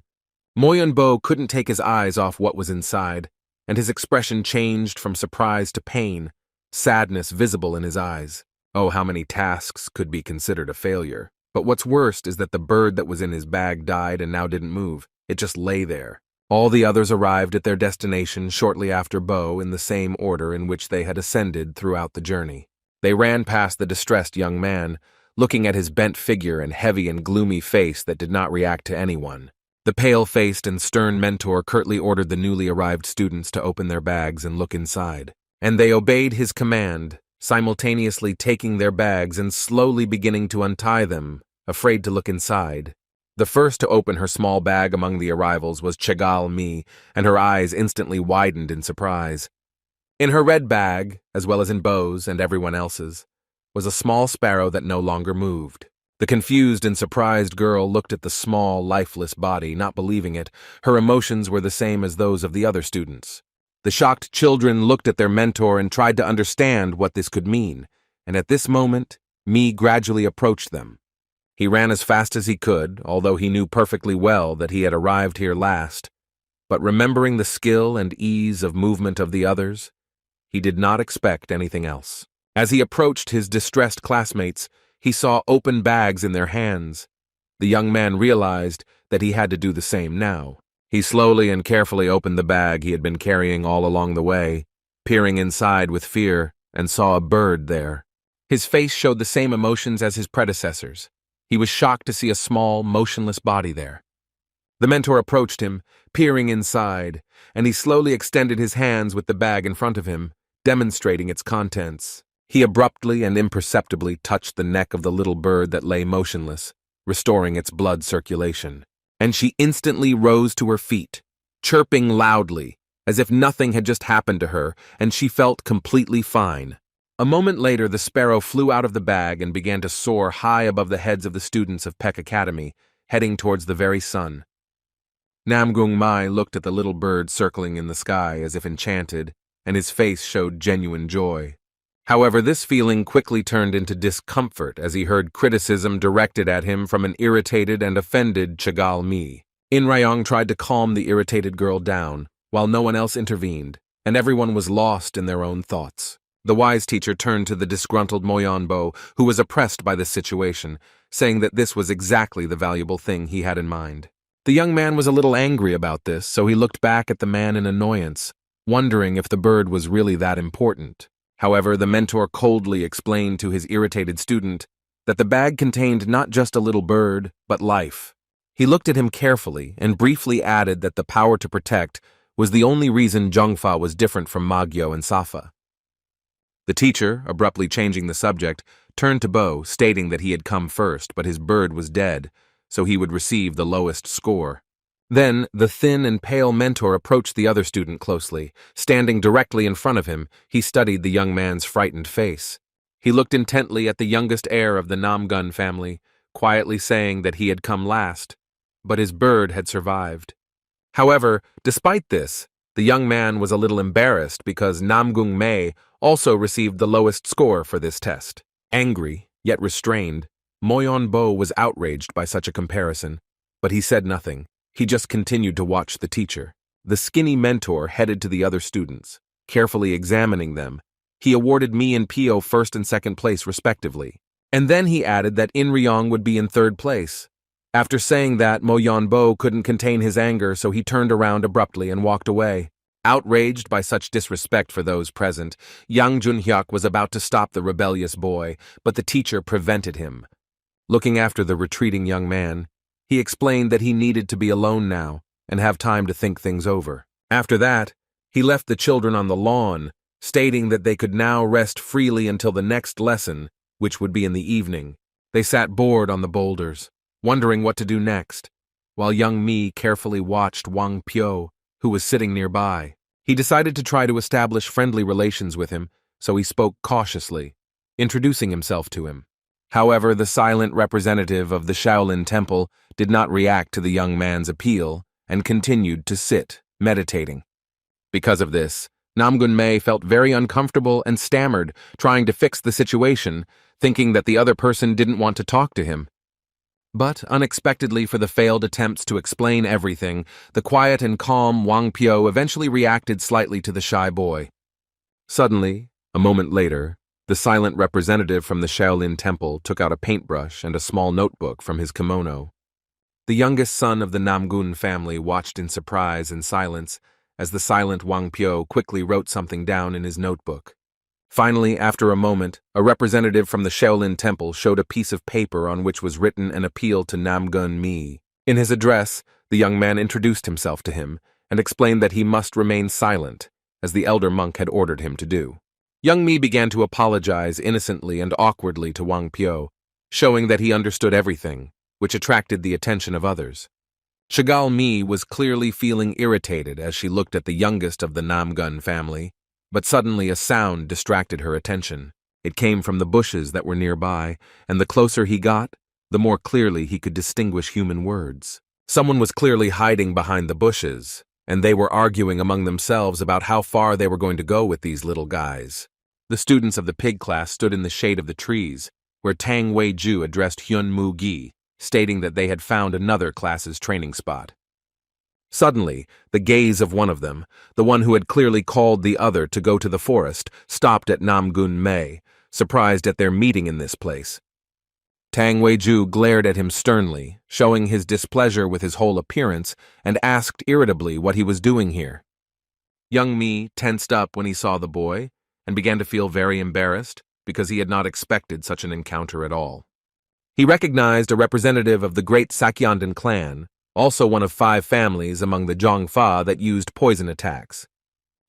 Moyonbo couldn't take his eyes off what was inside, and his expression changed from surprise to pain, sadness visible in his eyes. Oh, how many tasks could be considered a failure? But what's worst is that the bird that was in his bag died and now didn't move. It just lay there. All the others arrived at their destination shortly after Bo in the same order in which they had ascended throughout the journey. They ran past the distressed young man, looking at his bent figure and heavy and gloomy face that did not react to anyone. The pale-faced and stern mentor curtly ordered the newly arrived students to open their bags and look inside. And they obeyed his command, simultaneously taking their bags and slowly beginning to untie them, afraid to look inside. The first to open her small bag among the arrivals was Chegal Mi, and her eyes instantly widened in surprise. In her red bag, as well as in Bo's and everyone else's, was a small sparrow that no longer moved. The confused and surprised girl looked at the small, lifeless body, not believing it. Her emotions were the same as those of the other students. The shocked children looked at their mentor and tried to understand what this could mean, and at this moment, Mi gradually approached them. He ran as fast as he could, although he knew perfectly well that he had arrived here last. But remembering the skill and ease of movement of the others, he did not expect anything else. As he approached his distressed classmates, he saw open bags in their hands. The young man realized that he had to do the same now. He slowly and carefully opened the bag he had been carrying all along the way, peering inside with fear, and saw a bird there. His face showed the same emotions as his predecessors. He was shocked to see a small, motionless body there. The mentor approached him, peering inside, and he slowly extended his hands with the bag in front of him, demonstrating its contents. He abruptly and imperceptibly touched the neck of the little bird that lay motionless, restoring its blood circulation. And she instantly rose to her feet, chirping loudly, as if nothing had just happened to her, and she felt completely fine. A moment later, the sparrow flew out of the bag and began to soar high above the heads of the students of Peck Academy, heading towards the very sun. Namgung Mai looked at the little bird circling in the sky as if enchanted, and his face showed genuine joy. However, this feeling quickly turned into discomfort as he heard criticism directed at him from an irritated and offended Chegal Mi. In Rayong tried to calm the irritated girl down, while no one else intervened, and everyone was lost in their own thoughts. The wise teacher turned to the disgruntled Moyonbo, who was oppressed by this situation, saying that this was exactly the valuable thing he had in mind. The young man was a little angry about this, so he looked back at the man in annoyance, wondering if the bird was really that important. However, the mentor coldly explained to his irritated student that the bag contained not just a little bird, but life. He looked at him carefully and briefly added that the power to protect was the only reason Zhongfa was different from Magyo and Safa. The teacher, abruptly changing the subject, turned to Bo, stating that he had come first, but his bird was dead, so he would receive the lowest score. Then, the thin and pale mentor approached the other student closely. Standing directly in front of him, he studied the young man's frightened face. He looked intently at the youngest heir of the Namgun family, quietly saying that he had come last, but his bird had survived. However, despite this, the young man was a little embarrassed because Namgung Mei also received the lowest score for this test. Angry, yet restrained, Moyon Bo was outraged by such a comparison, but he said nothing. He just continued to watch the teacher. The skinny mentor headed to the other students. Carefully examining them, he awarded me and Pio first and second place respectively. And then he added that In Ryong would be in third place. After saying that, Moyon Bo couldn't contain his anger, so he turned around abruptly and walked away. Outraged by such disrespect for those present, Yang Junhyuk was about to stop the rebellious boy, but the teacher prevented him. Looking after the retreating young man, he explained that he needed to be alone now and have time to think things over. After that, he left the children on the lawn, stating that they could now rest freely until the next lesson, which would be in the evening. They sat bored on the boulders, wondering what to do next, while young Mi carefully watched Wang Pyo, who was sitting nearby. He decided to try to establish friendly relations with him, so he spoke cautiously, introducing himself to him. However, the silent representative of the Shaolin Temple did not react to the young man's appeal and continued to sit, meditating. Because of this, Namgun Mei felt very uncomfortable and stammered, trying to fix the situation, thinking that the other person didn't want to talk to him. But, unexpectedly for the failed attempts to explain everything, the quiet and calm Wang Pyo eventually reacted slightly to the shy boy. Suddenly, a moment later, the silent representative from the Shaolin Temple took out a paintbrush and a small notebook from his kimono. The youngest son of the Namgun family watched in surprise and silence as the silent Wang Pyo quickly wrote something down in his notebook. Finally, after a moment, a representative from the Shaolin Temple showed a piece of paper on which was written an appeal to Namgun Mi. In his address, the young man introduced himself to him and explained that he must remain silent, as the elder monk had ordered him to do. Young Mi began to apologize innocently and awkwardly to Wang Pyo, showing that he understood everything, which attracted the attention of others. Shigal Mi was clearly feeling irritated as she looked at the youngest of the Namgun family, but suddenly a sound distracted her attention. It came from the bushes that were nearby, and the closer he got, the more clearly he could distinguish human words. Someone was clearly hiding behind the bushes, and they were arguing among themselves about how far they were going to go with these little guys. The students of the pig class stood in the shade of the trees, where Tang Wei-ju addressed Hyun Mu-gi, stating that they had found another class's training spot. Suddenly, the gaze of one of them, the one who had clearly called the other to go to the forest, stopped at Namgun Mei, surprised at their meeting in this place. Tang Wei-ju glared at him sternly, showing his displeasure with his whole appearance, and asked irritably what he was doing here. Young Mi tensed up when he saw the boy, and began to feel very embarrassed, because he had not expected such an encounter at all. He recognized a representative of the great Sakyandan clan, also one of 5 families among the Zhongfa that used poison attacks.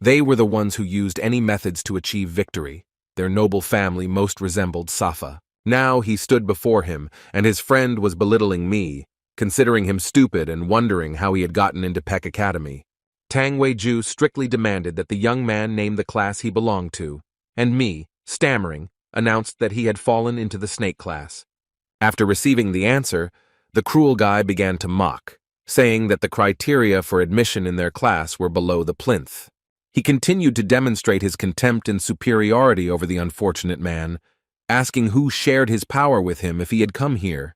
They were the ones who used any methods to achieve victory. Their noble family most resembled Safa. Now he stood before him, and his friend was belittling me, considering him stupid and wondering how he had gotten into Peck Academy. Tang Wei-ju strictly demanded that the young man name the class he belonged to, and me, stammering, announced that he had fallen into the snake class. After receiving the answer, the cruel guy began to mock, saying that the criteria for admission in their class were below the plinth. He continued to demonstrate his contempt and superiority over the unfortunate man, asking who shared his power with him if he had come here.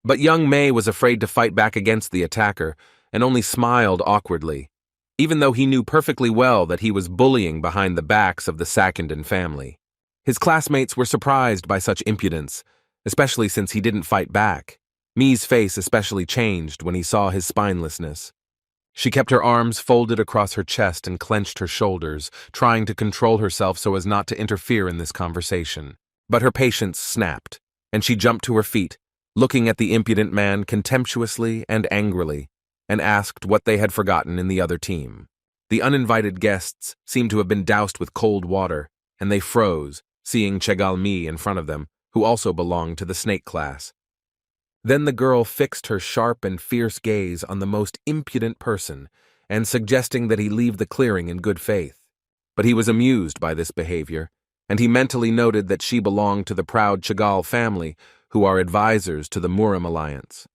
But young Mei was afraid to fight back against the attacker and only smiled awkwardly, even though he knew perfectly well that he was bullying behind the backs of the Sakyandan family. His classmates were surprised by such impudence, especially since he didn't fight back. Mi's face especially changed when he saw his spinelessness. She kept her arms folded across her chest and clenched her shoulders, trying to control herself so as not to interfere in this conversation. But her patience snapped, and she jumped to her feet, looking at the impudent man contemptuously and angrily, and asked what they had forgotten in the other team. The uninvited guests seemed to have been doused with cold water, and they froze, seeing Chegalmi in front of them, who also belonged to the snake class. Then the girl fixed her sharp and fierce gaze on the most impudent person, and suggesting that he leave the clearing in good faith. But he was amused by this behavior, and he mentally noted that she belonged to the proud Chegal family, who are advisors to the Murim alliance.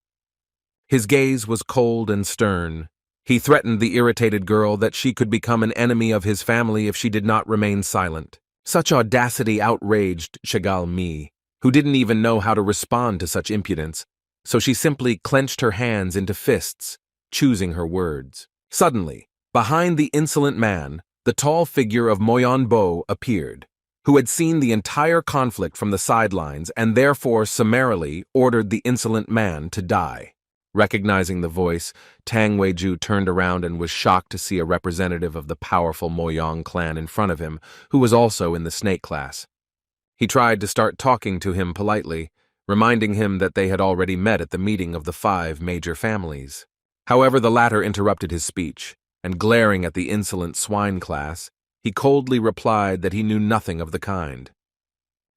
His gaze was cold and stern. He threatened the irritated girl that she could become an enemy of his family if she did not remain silent. Such audacity outraged Chegalmi, who didn't even know how to respond to such impudence, so she simply clenched her hands into fists, choosing her words. Suddenly, behind the insolent man, the tall figure of Moyon Bo appeared, who had seen the entire conflict from the sidelines and therefore summarily ordered the insolent man to die. Recognizing the voice, Tang Weiju turned around and was shocked to see a representative of the powerful Moyong clan in front of him, who was also in the snake class. He tried to start talking to him politely, reminding him that they had already met at the meeting of the 5 major families. However, the latter interrupted his speech, and glaring at the insolent swine class, he coldly replied that he knew nothing of the kind.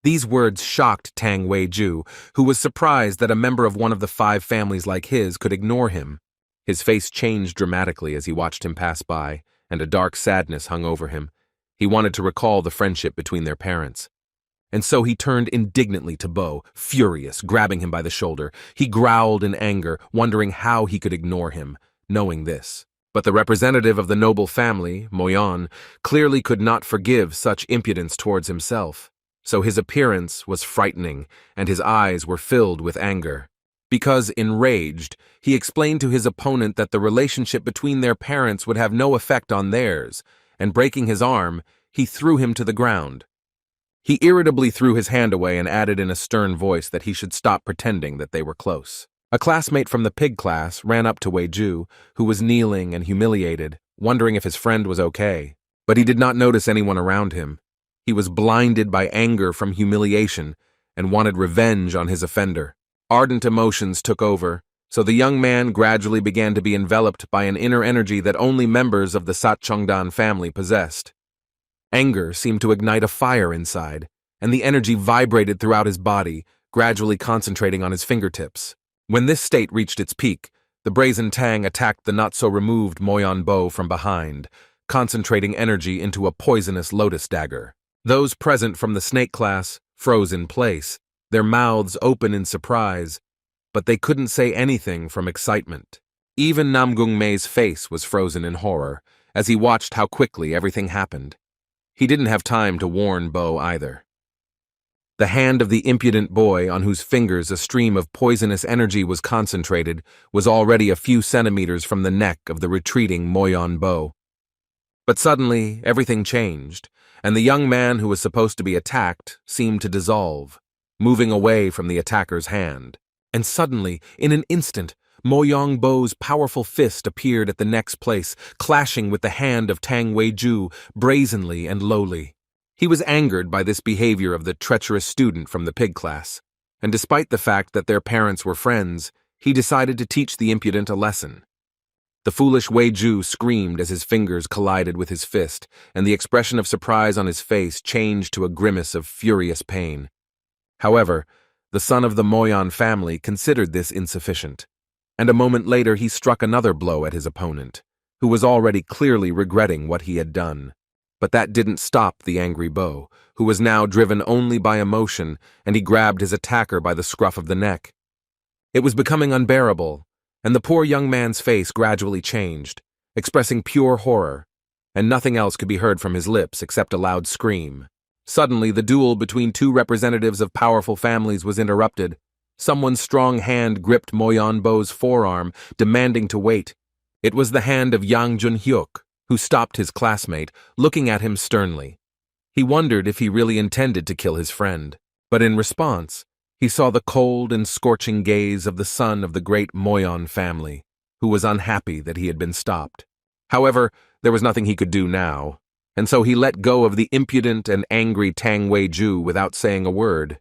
These words shocked Tang Weiju, who was surprised that a member of one of the 5 families like his could ignore him. His face changed dramatically as he watched him pass by, and a dark sadness hung over him. He wanted to recall the friendship between their parents. And so he turned indignantly to Bo, furious, grabbing him by the shoulder. He growled in anger, wondering how he could ignore him, knowing this. But the representative of the noble family, Moyon, clearly could not forgive such impudence towards himself. So his appearance was frightening, and his eyes were filled with anger. Because, enraged, he explained to his opponent that the relationship between their parents would have no effect on theirs, and breaking his arm, he threw him to the ground. He irritably threw his hand away and added in a stern voice that he should stop pretending that they were close. A classmate from the pig class ran up to Weiju, who was kneeling and humiliated, wondering if his friend was okay. But he did not notice anyone around him. He was blinded by anger from humiliation and wanted revenge on his offender. Ardent emotions took over, so the young man gradually began to be enveloped by an inner energy that only members of the Satchongdan family possessed. Anger seemed to ignite a fire inside, and the energy vibrated throughout his body, gradually concentrating on his fingertips. When this state reached its peak, the brazen Tang attacked the not-so-removed Moyon Bo from behind, concentrating energy into a poisonous lotus dagger. Those present from the snake class froze in place, their mouths open in surprise, but they couldn't say anything from excitement. Even Namgung Mei's face was frozen in horror as he watched how quickly everything happened. He didn't have time to warn Bo either. The hand of the impudent boy, on whose fingers a stream of poisonous energy was concentrated, was already a few centimeters from the neck of the retreating Moyon Bo. But suddenly, everything changed, and the young man who was supposed to be attacked seemed to dissolve, moving away from the attacker's hand. And suddenly, in an instant, Moyong Bo's powerful fist appeared at the next place, clashing with the hand of Tang Weiju brazenly and lowly. He was angered by this behavior of the treacherous student from the pig class, and despite the fact that their parents were friends, he decided to teach the impudent a lesson. The foolish Weiju screamed as his fingers collided with his fist, and the expression of surprise on his face changed to a grimace of furious pain. However, the son of the Moyon family considered this insufficient, and a moment later he struck another blow at his opponent, who was already clearly regretting what he had done. But that didn't stop the angry Bo, who was now driven only by emotion, and he grabbed his attacker by the scruff of the neck. It was becoming unbearable, and the poor young man's face gradually changed, expressing pure horror, and nothing else could be heard from his lips except a loud scream. Suddenly, the duel between 2 representatives of powerful families was interrupted. Someone's strong hand gripped Moyon Bo's forearm, demanding to wait. It was the hand of Yang Junhyuk, who stopped his classmate, looking at him sternly. He wondered if he really intended to kill his friend, but in response, he saw the cold and scorching gaze of the son of the great Moyon family, who was unhappy that he had been stopped. However, there was nothing he could do now, and so he let go of the impudent and angry Tang Weiju without saying a word.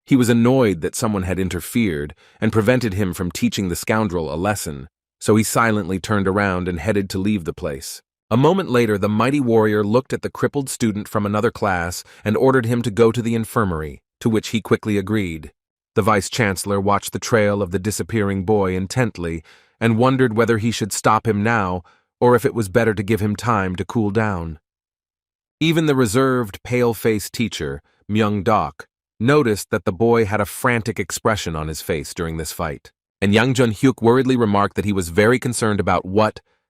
He was annoyed that someone had interfered and prevented him from teaching the scoundrel a lesson, so he silently turned around and headed to leave the place. A moment later, the mighty warrior looked at the crippled student from another class and ordered him to go to the infirmary, to which he quickly agreed. The vice-chancellor watched the trail of the disappearing boy intently and wondered whether he should stop him now or if it was better to give him time to cool down. Even the reserved, pale-faced teacher, Myung-dok, noticed that the boy had a frantic expression on his face during this fight, and Yang Jun-hyuk worriedly remarked that he was very concerned about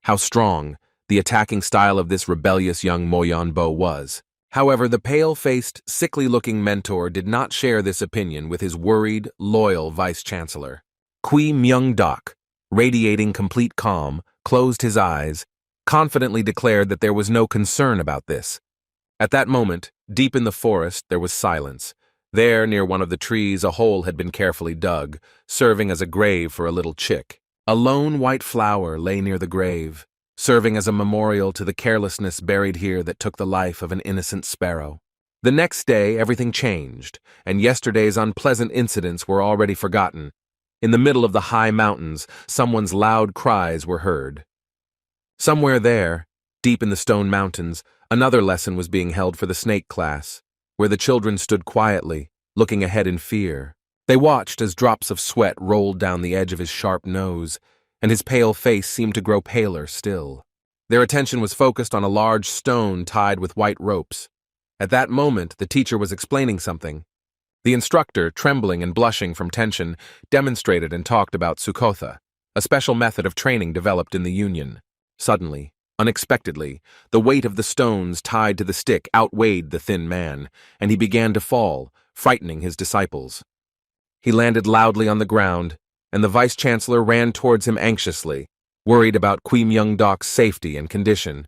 how strong, the attacking style of this rebellious young Moyeonbo was. However, the pale-faced, sickly-looking mentor did not share this opinion with his worried, loyal vice-chancellor. Kui Myung-dok, radiating complete calm, closed his eyes, confidently declared that there was no concern about this. At that moment, deep in the forest, there was silence. There, near one of the trees, a hole had been carefully dug, serving as a grave for a little chick. A lone white flower lay near the grave, serving as a memorial to the carelessness buried here that took the life of an innocent sparrow. The next day, everything changed, and yesterday's unpleasant incidents were already forgotten. In the middle of the high mountains, someone's loud cries were heard. Somewhere there, deep in the stone mountains, another lesson was being held for the snake class, where the children stood quietly, looking ahead in fear. They watched as drops of sweat rolled down the edge of his sharp nose, and his pale face seemed to grow paler still. Their attention was focused on a large stone tied with white ropes. At that moment, the teacher was explaining something. The instructor, trembling and blushing from tension, demonstrated and talked about Sukotha, a special method of training developed in the Union. Suddenly, unexpectedly, the weight of the stones tied to the stick outweighed the thin man, and he began to fall, frightening his disciples. He landed loudly on the ground, and the vice-chancellor ran towards him anxiously, worried about Kui Myung-dok's safety and condition.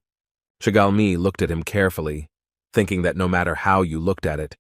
Chegalmi looked at him carefully, thinking that no matter how you looked at it,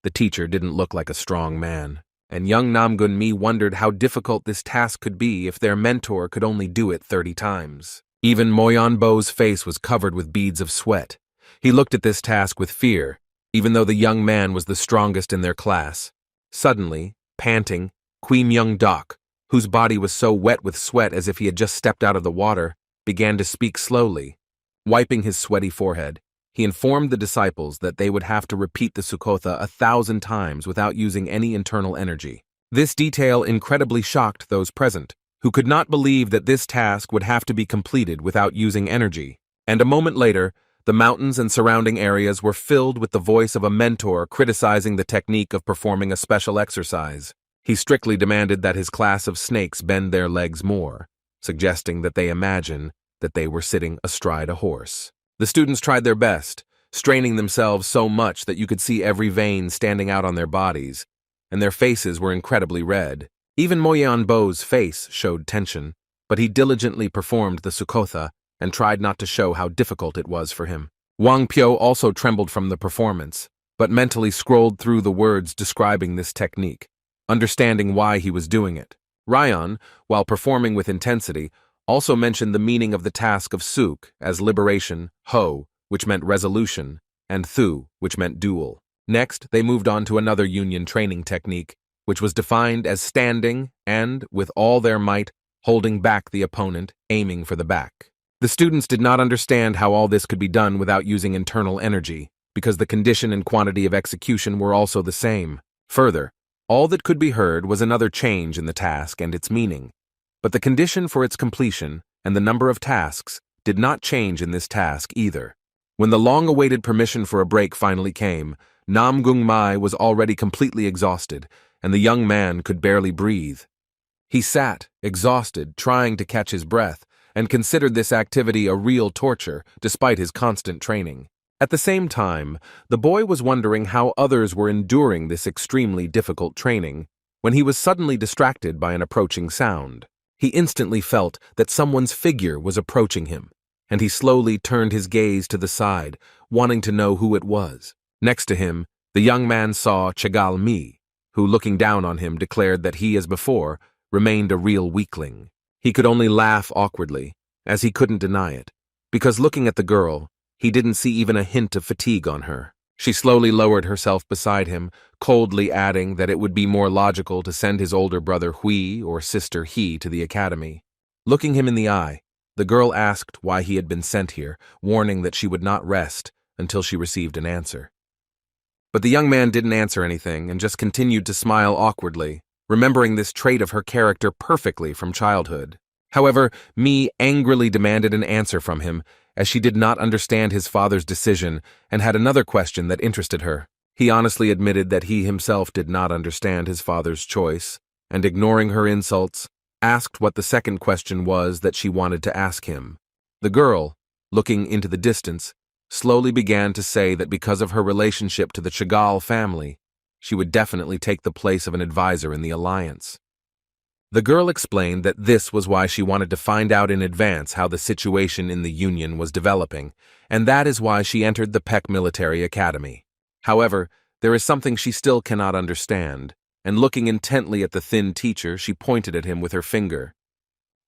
the teacher didn't look like a strong man, and young Namgun-mi wondered how difficult this task could be if their mentor could only do it 30 times. Even Moyeonbo's face was covered with beads of sweat. He looked at this task with fear, even though the young man was the strongest in their class. Suddenly, panting, Kui Myung-dok, whose body was so wet with sweat as if he had just stepped out of the water, began to speak slowly. Wiping his sweaty forehead, he informed the disciples that they would have to repeat the Sukotha 1,000 times without using any internal energy. This detail incredibly shocked those present, who could not believe that this task would have to be completed without using energy. And a moment later, the mountains and surrounding areas were filled with the voice of a mentor criticizing the technique of performing a special exercise. He strictly demanded that his class of snakes bend their legs more, suggesting that they imagine that they were sitting astride a horse. The students tried their best, straining themselves so much that you could see every vein standing out on their bodies, and their faces were incredibly red. Even Moyeonbo's face showed tension, but he diligently performed the Sukotha and tried not to show how difficult it was for him. Wang Pyo also trembled from the performance, but mentally scrolled through the words describing this technique, understanding why he was doing it. Ryan, while performing with intensity, also mentioned the meaning of the task of Suk as liberation, Ho, which meant resolution, and Thu, which meant duel. Next, they moved on to another Union training technique, which was defined as standing and, with all their might, holding back the opponent, aiming for the back. The students did not understand how all this could be done without using internal energy, because the condition and quantity of execution were also the same. Further, all that could be heard was another change in the task and its meaning. But the condition for its completion and the number of tasks did not change in this task either. When the long-awaited permission for a break finally came, Nam Gung-mai was already completely exhausted, and the young man could barely breathe. He sat, exhausted, trying to catch his breath, and considered this activity a real torture, despite his constant training. At the same time, the boy was wondering how others were enduring this extremely difficult training, when he was suddenly distracted by an approaching sound. He instantly felt that someone's figure was approaching him, and he slowly turned his gaze to the side, wanting to know who it was. Next to him, the young man saw Chegalmi, who, looking down on him, declared that he, as before, remained a real weakling. He could only laugh awkwardly, as he couldn't deny it, because looking at the girl, he didn't see even a hint of fatigue on her. She slowly lowered herself beside him, coldly adding that it would be more logical to send his older brother Hui or sister He to the academy. Looking him in the eye, The girl asked why he had been sent here, warning that she would not rest until she received an answer. But the young man didn't answer anything and just continued to smile awkwardly, remembering this trait of her character perfectly from childhood. However, Mi angrily demanded an answer from him, as she did not understand his father's decision and had another question that interested her. He honestly admitted that he himself did not understand his father's choice, and ignoring her insults, asked what the second question was that she wanted to ask him. The girl, looking into the distance, slowly began to say that because of her relationship to the Chagall family, she would definitely take the place of an advisor in the alliance. The girl explained that this was why she wanted to find out in advance how the situation in the Union was developing, and that is why she entered the Peck Military Academy. However, there is something she still cannot understand, and looking intently at the thin teacher, she pointed at him with her finger.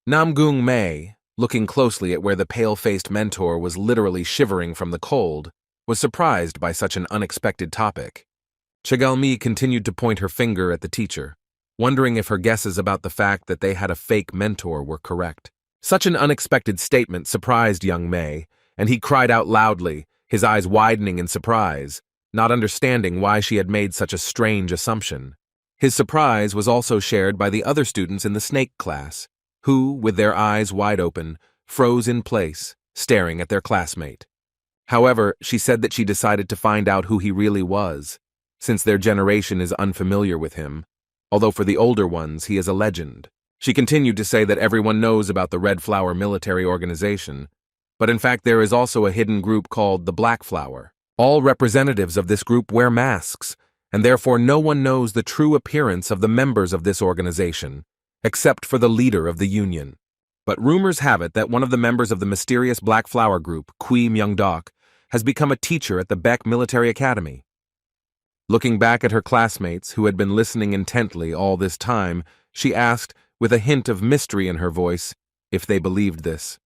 Namgung Mei, looking closely at where the pale-faced mentor was literally shivering from the cold, was surprised by such an unexpected topic. Chigalmi continued to point her finger at the teacher, wondering if her guesses about the fact that they had a fake mentor were correct. Such an unexpected statement surprised young Mei, and he cried out loudly, his eyes widening in surprise, not understanding why she had made such a strange assumption. His surprise was also shared by the other students in the snake class, who, with their eyes wide open, froze in place, staring at their classmate. However, she said that she decided to find out who he really was, since their generation is unfamiliar with him, although for the older ones he is a legend. She continued to say that everyone knows about the Red Flower military organization, but in fact there is also a hidden group called the Black Flower. All representatives of this group wear masks, and therefore no one knows the true appearance of the members of this organization, except for the leader of the Union. But rumors have it that one of the members of the mysterious Black Flower group, Kui Myung-dok, has become a teacher at the Beck Military Academy. Looking back at her classmates, who had been listening intently all this time, she asked, with a hint of mystery in her voice, if they believed this.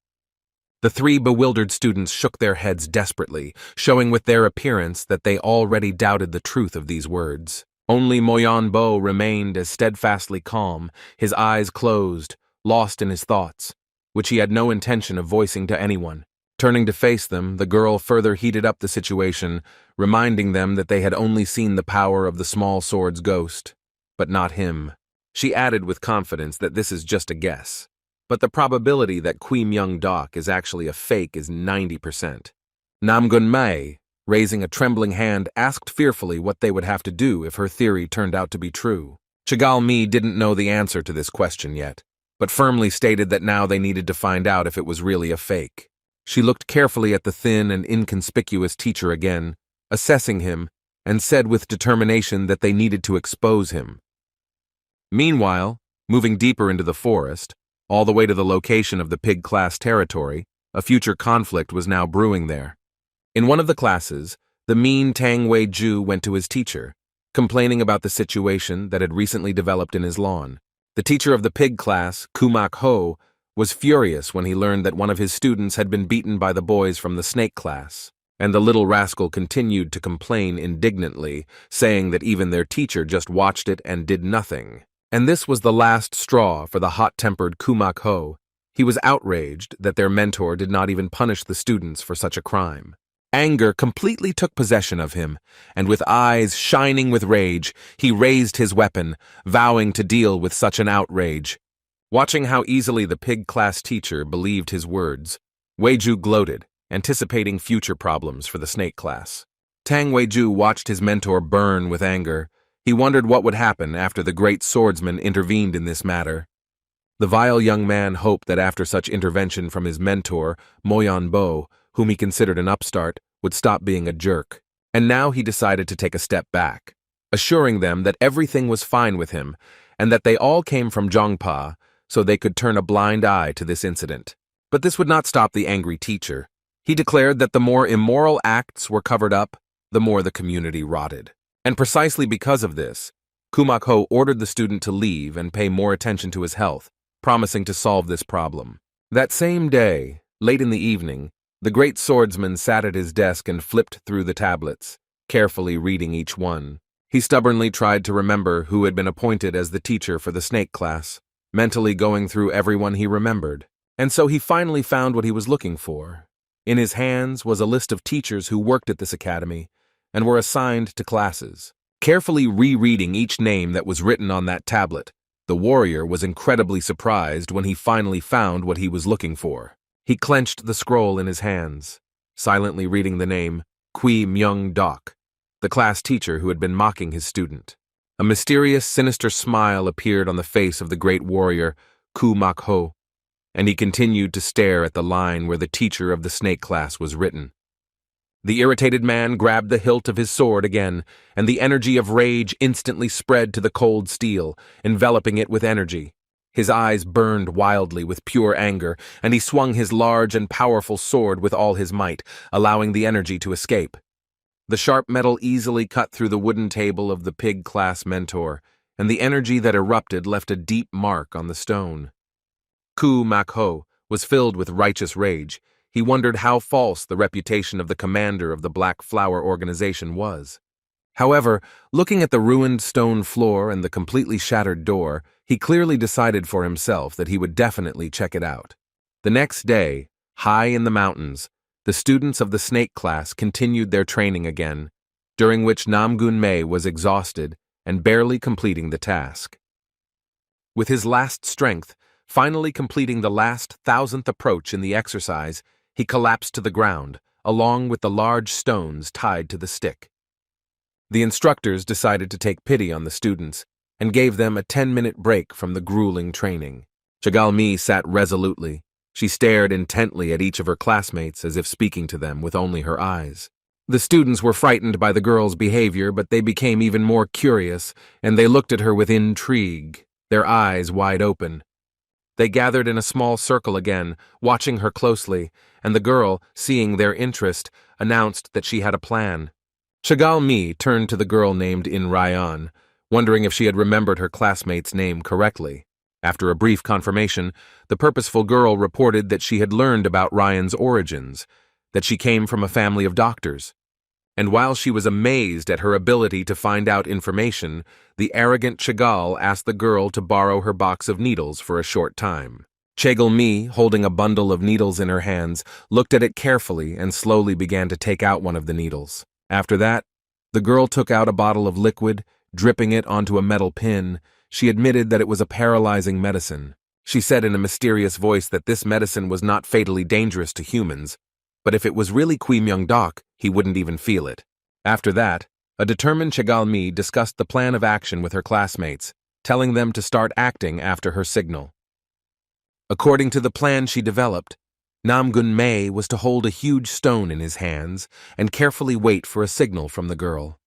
The three bewildered students shook their heads desperately, showing with their appearance that they already doubted the truth of these words. Only Moyan Bo remained as steadfastly calm, his eyes closed, lost in his thoughts, which he had no intention of voicing to anyone. Turning to face them, the girl further heated up the situation, reminding them that they had only seen the power of the small sword's ghost, but not him. She added with confidence that this is just a guess, but the probability that Kui Myung-dok is actually a fake is 90%. Namgun Mei, raising a trembling hand, asked fearfully what they would have to do if her theory turned out to be true. Chigal Mi didn't know the answer to this question yet, but firmly stated that now they needed to find out if it was really a fake. She looked carefully at the thin and inconspicuous teacher again, assessing him, and said with determination that they needed to expose him. Meanwhile, moving deeper into the forest, all the way to the location of the pig class territory, a future conflict was now brewing there. In one of the classes, the mean Tang Wei-ju went to his teacher, complaining about the situation that had recently developed in his lawn. The teacher of the pig class, Kumak Ho, was furious when he learned that one of his students had been beaten by the boys from the snake class, and the little rascal continued to complain indignantly, saying that even their teacher just watched it and did nothing. And this was the last straw for the hot-tempered Kumak Ho. He was outraged that their mentor did not even punish the students for such a crime. Anger completely took possession of him, and with eyes shining with rage, he raised his weapon, vowing to deal with such an outrage. Watching how easily the pig class teacher believed his words, Wei-ju gloated, anticipating future problems for the snake class. Tang Wei-ju watched his mentor burn with anger. He wondered what would happen after the great swordsman intervened in this matter. The vile young man hoped that after such intervention from his mentor, Moyan Bo, whom he considered an upstart, would stop being a jerk. And now he decided to take a step back, assuring them that everything was fine with him, and that they all came from Zhongpa, so they could turn a blind eye to this incident. But this would not stop the angry teacher. He declared that the more immoral acts were covered up, the more the community rotted. And precisely because of this, Kumak Ho ordered the student to leave and pay more attention to his health, promising to solve this problem. That same day, late in the evening, the great swordsman sat at his desk and flipped through the tablets, carefully reading each one. He stubbornly tried to remember who had been appointed as the teacher for the snake class, mentally going through everyone he remembered. And so he finally found what he was looking for. In his hands was a list of teachers who worked at this academy and were assigned to classes. Carefully rereading each name that was written on that tablet, the warrior was incredibly surprised when he finally found what he was looking for. He clenched the scroll in his hands, silently reading the name Kui Myung-dok, the class teacher who had been mocking his student. A mysterious, sinister smile appeared on the face of the great warrior, Ku Mak-ho, and he continued to stare at the line where the teacher of the snake class was written. The irritated man grabbed the hilt of his sword again, and the energy of rage instantly spread to the cold steel, enveloping it with energy. His eyes burned wildly with pure anger, and he swung his large and powerful sword with all his might, allowing the energy to escape. The sharp metal easily cut through the wooden table of the pig class mentor, and the energy that erupted left a deep mark on the stone. Ku Mak-ho was filled with righteous rage. He wondered how false the reputation of the commander of the Black Flower organization was. However, looking at the ruined stone floor and the completely shattered door, he clearly decided for himself that he would definitely check it out. The next day, high in the mountains, the students of the snake class continued their training again, during which Namgun-mei was exhausted and barely completing the task. With his last strength, finally completing the last 1,000th approach in the exercise, he collapsed to the ground, along with the large stones tied to the stick. The instructors decided to take pity on the students and gave them a 10-minute break from the grueling training. Chegalmi sat resolutely. She stared intently at each of her classmates as if speaking to them with only her eyes. The students were frightened by the girl's behavior, but they became even more curious, and they looked at her with intrigue, their eyes wide open. They gathered in a small circle again, watching her closely, and the girl, seeing their interest, announced that she had a plan. Chegalmi turned to the girl named In Ryan, wondering if she had remembered her classmate's name correctly. After a brief confirmation, the purposeful girl reported that she had learned about Ryan's origins, that she came from a family of doctors. And while she was amazed at her ability to find out information, the arrogant Chegal asked the girl to borrow her box of needles for a short time. Chegalmi, holding a bundle of needles in her hands, looked at it carefully and slowly began to take out one of the needles. After that, the girl took out a bottle of liquid, dripping it onto a metal pin. She admitted that it was a paralyzing medicine. She said in a mysterious voice that this medicine was not fatally dangerous to humans, but if it was really Kui Myung-dok, he wouldn't even feel it. After that, a determined Chegalmi discussed the plan of action with her classmates, telling them to start acting after her signal. According to the plan she developed, Namgun-mei was to hold a huge stone in his hands and carefully wait for a signal from the girl.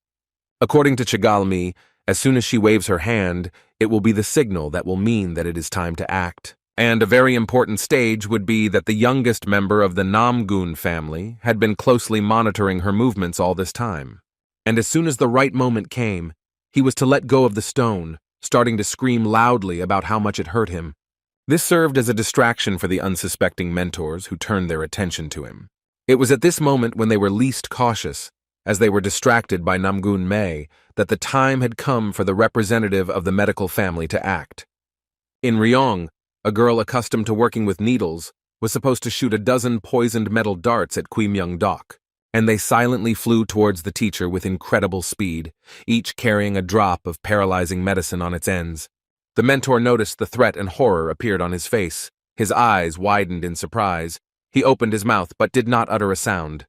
According to Chegalmi, as soon as she waves her hand, it will be the signal that will mean that it is time to act. And a very important stage would be that the youngest member of the Namgun family had been closely monitoring her movements all this time. And as soon as the right moment came, he was to let go of the stone, starting to scream loudly about how much it hurt him. This served as a distraction for the unsuspecting mentors who turned their attention to him. It was at this moment when they were least cautious, as they were distracted by Namgun-mei, that the time had come for the representative of the medical family to act. In Ryong, a girl accustomed to working with needles was supposed to shoot a dozen poisoned metal darts at Kui Myung-dok, and they silently flew towards the teacher with incredible speed, each carrying a drop of paralyzing medicine on its ends. The mentor noticed the threat and horror appeared on his face. His eyes widened in surprise. He opened his mouth but did not utter a sound.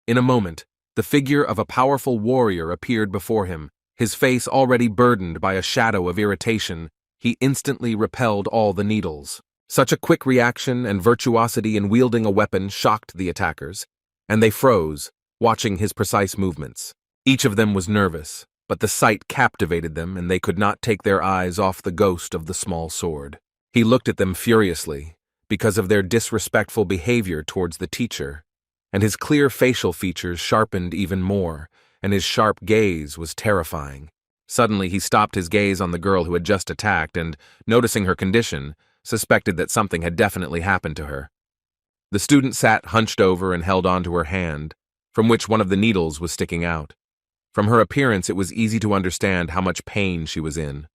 In a moment, the figure of a powerful warrior appeared before him, his face already burdened by a shadow of irritation. He instantly repelled all the needles. Such a quick reaction and virtuosity in wielding a weapon shocked the attackers, and they froze, watching his precise movements. Each of them was nervous, but the sight captivated them and they could not take their eyes off the ghost of the small sword. He looked at them furiously, because of their disrespectful behavior towards the teacher, and his clear facial features sharpened even more, and his sharp gaze was terrifying. Suddenly he stopped his gaze on the girl who had just attacked and, noticing her condition, suspected that something had definitely happened to her. The student sat hunched over and held onto her hand, from which one of the needles was sticking out. From her appearance, it was easy to understand how much pain she was in.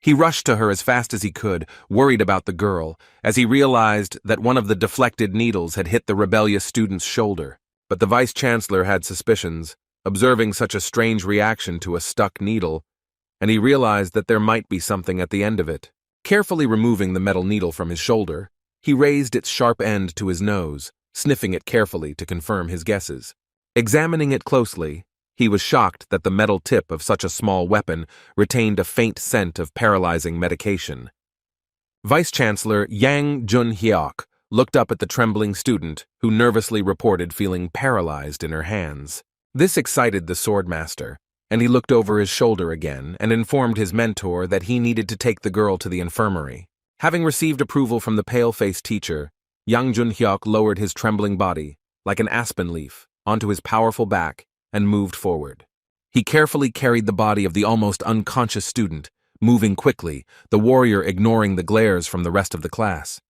He rushed to her as fast as he could, worried about the girl, as he realized that one of the deflected needles had hit the rebellious student's shoulder. But the vice-chancellor had suspicions, observing such a strange reaction to a stuck needle, and he realized that there might be something at the end of it. Carefully removing the metal needle from his shoulder, he raised its sharp end to his nose, sniffing it carefully to confirm his guesses. Examining it closely, he was shocked that the metal tip of such a small weapon retained a faint scent of paralyzing medication. Vice-Chancellor Yang Jun-hyuk looked up at the trembling student, who nervously reported feeling paralyzed in her hands. This excited the swordmaster, and he looked over his shoulder again and informed his mentor that he needed to take the girl to the infirmary. Having received approval from the pale-faced teacher, Yang Jun-hyuk lowered his trembling body, like an aspen leaf, onto his powerful back and moved forward. He carefully carried the body of the almost unconscious student, moving quickly, the warrior ignoring the glares from the rest of the class.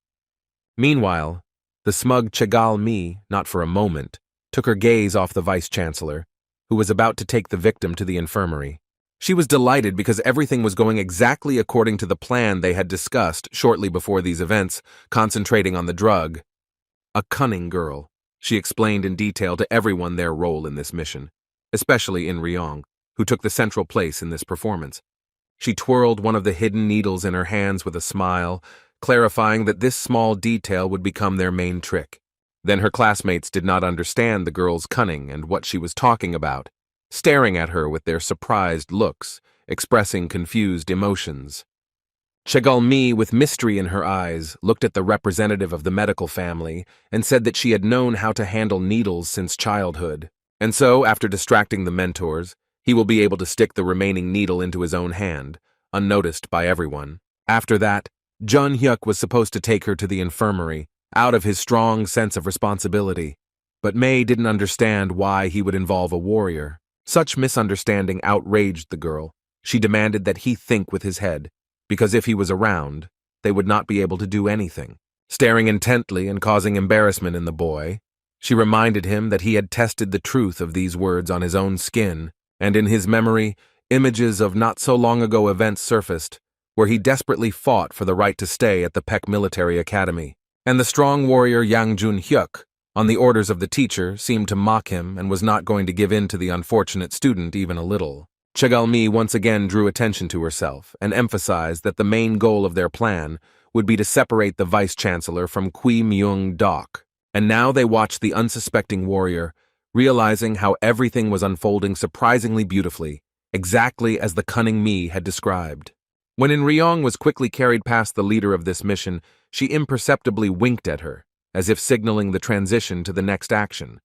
Meanwhile, the smug Chegal Mi, not for a moment, took her gaze off the vice-chancellor, who was about to take the victim to the infirmary. She was delighted because everything was going exactly according to the plan they had discussed shortly before these events, concentrating on the drug. A cunning girl, she explained in detail to everyone their role in this mission, especially in Ryong, who took the central place in this performance. She twirled one of the hidden needles in her hands with a smile, clarifying that this small detail would become their main trick. Then her classmates did not understand the girl's cunning and what she was talking about, staring at her with their surprised looks, expressing confused emotions. Chegal Mi, with mystery in her eyes, looked at the representative of the medical family and said that she had known how to handle needles since childhood. And so, after distracting the mentors, he will be able to stick the remaining needle into his own hand, unnoticed by everyone. After that, Jun-hyuk was supposed to take her to the infirmary, out of his strong sense of responsibility. But Mei didn't understand why he would involve a warrior. Such misunderstanding outraged the girl. She demanded that he think with his head, because if he was around, they would not be able to do anything. Staring intently and causing embarrassment in the boy, she reminded him that he had tested the truth of these words on his own skin, and in his memory, images of not-so-long-ago events surfaced, where he desperately fought for the right to stay at the Peck Military Academy. And the strong warrior Yang Jun-hyuk, on the orders of the teacher, seemed to mock him and was not going to give in to the unfortunate student even a little. Chegal Mi once again drew attention to herself and emphasized that the main goal of their plan would be to separate the vice-chancellor from Kui Myung-dok. And now they watched the unsuspecting warrior, realizing how everything was unfolding surprisingly beautifully, exactly as the cunning Mi had described. When Ryong was quickly carried past the leader of this mission, she imperceptibly winked at her, as if signaling the transition to the next action.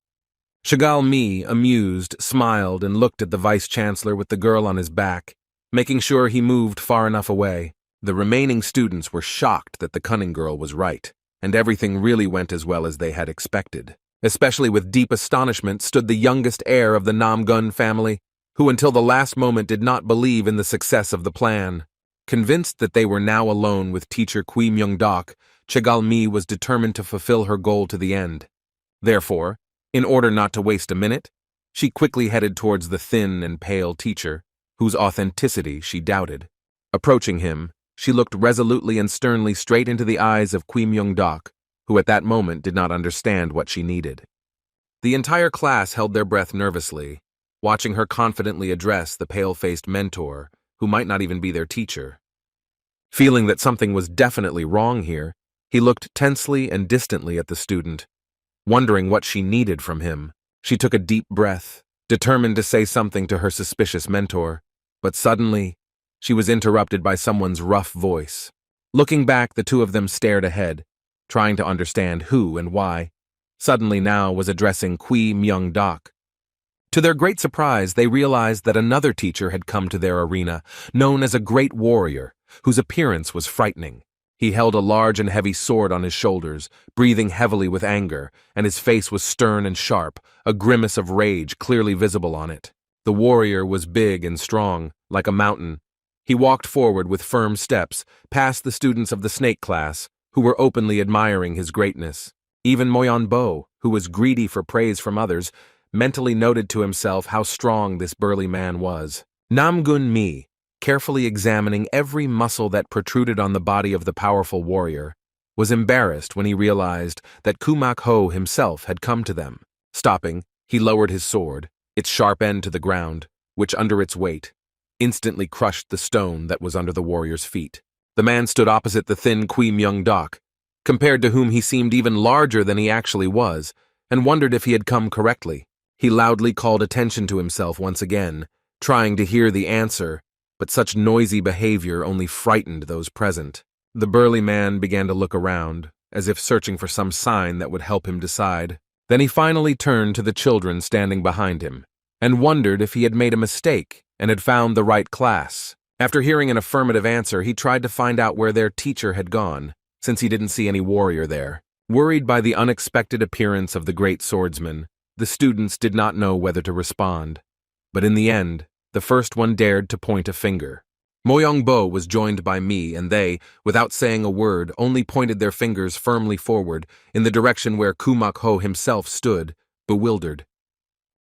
Chegal Mi, amused, smiled and looked at the vice-chancellor with the girl on his back, making sure he moved far enough away. The remaining students were shocked that the cunning girl was right, and everything really went as well as they had expected. Especially with deep astonishment stood the youngest heir of the Namgun family, who until the last moment did not believe in the success of the plan. Convinced that they were now alone with teacher Kui Myung-dok, Chegal Mi was determined to fulfill her goal to the end. Therefore, in order not to waste a minute, she quickly headed towards the thin and pale teacher, whose authenticity she doubted. Approaching him, she looked resolutely and sternly straight into the eyes of Kui Myung-dok, who at that moment did not understand what she needed. The entire class held their breath nervously, watching her confidently address the pale-faced mentor, who might not even be their teacher. Feeling that something was definitely wrong here, he looked tensely and distantly at the student, wondering what she needed from him. She took a deep breath, determined to say something to her suspicious mentor, but suddenly, she was interrupted by someone's rough voice. Looking back, the two of them stared ahead, trying to understand who and why. Suddenly now was addressing Kui Myung-dok. To their great surprise, they realized that another teacher had come to their arena, known as a great warrior, whose appearance was frightening. He held a large and heavy sword on his shoulders, breathing heavily with anger, and his face was stern and sharp, a grimace of rage clearly visible on it. The warrior was big and strong, like a mountain. He walked forward with firm steps, past the students of the snake class, who were openly admiring his greatness. Even Moyon Bo, who was greedy for praise from others, mentally noted to himself how strong this burly man was. Namgun Mi, carefully examining every muscle that protruded on the body of the powerful warrior, was embarrassed when he realized that Kumak Ho himself had come to them. Stopping, he lowered his sword, its sharp end to the ground, which under its weight instantly crushed the stone that was under the warrior's feet. The man stood opposite the thin Kui Myung-dok, compared to whom he seemed even larger than he actually was, and wondered if he had come correctly. He loudly called attention to himself once again, trying to hear the answer, but such noisy behavior only frightened those present. The burly man began to look around, as if searching for some sign that would help him decide. Then he finally turned to the children standing behind him, and wondered if he had made a mistake and had found the right class. After hearing an affirmative answer, he tried to find out where their teacher had gone, since he didn't see any warrior there. Worried by the unexpected appearance of the great swordsman, the students did not know whether to respond. But in the end, the first one dared to point a finger. Moyong-bo was joined by me, and they, without saying a word, only pointed their fingers firmly forward, in the direction where Kumak Ho himself stood, bewildered.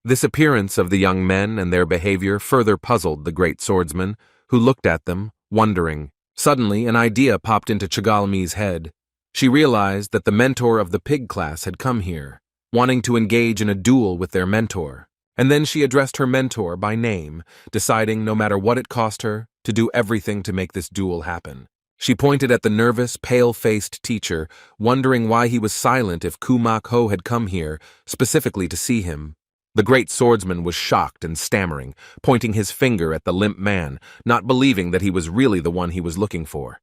This appearance of the young men and their behavior further puzzled the great swordsman, who looked at them, wondering. Suddenly, an idea popped into Chigalmi's head. She realized that the mentor of the pig class had come here, wanting to engage in a duel with their mentor. And then she addressed her mentor by name, deciding, no matter what it cost her, to do everything to make this duel happen. She pointed at the nervous, pale-faced teacher, wondering why he was silent if Kumak Ho had come here, specifically to see him. The great swordsman was shocked and stammering, pointing his finger at the limp man, not believing that he was really the one he was looking for.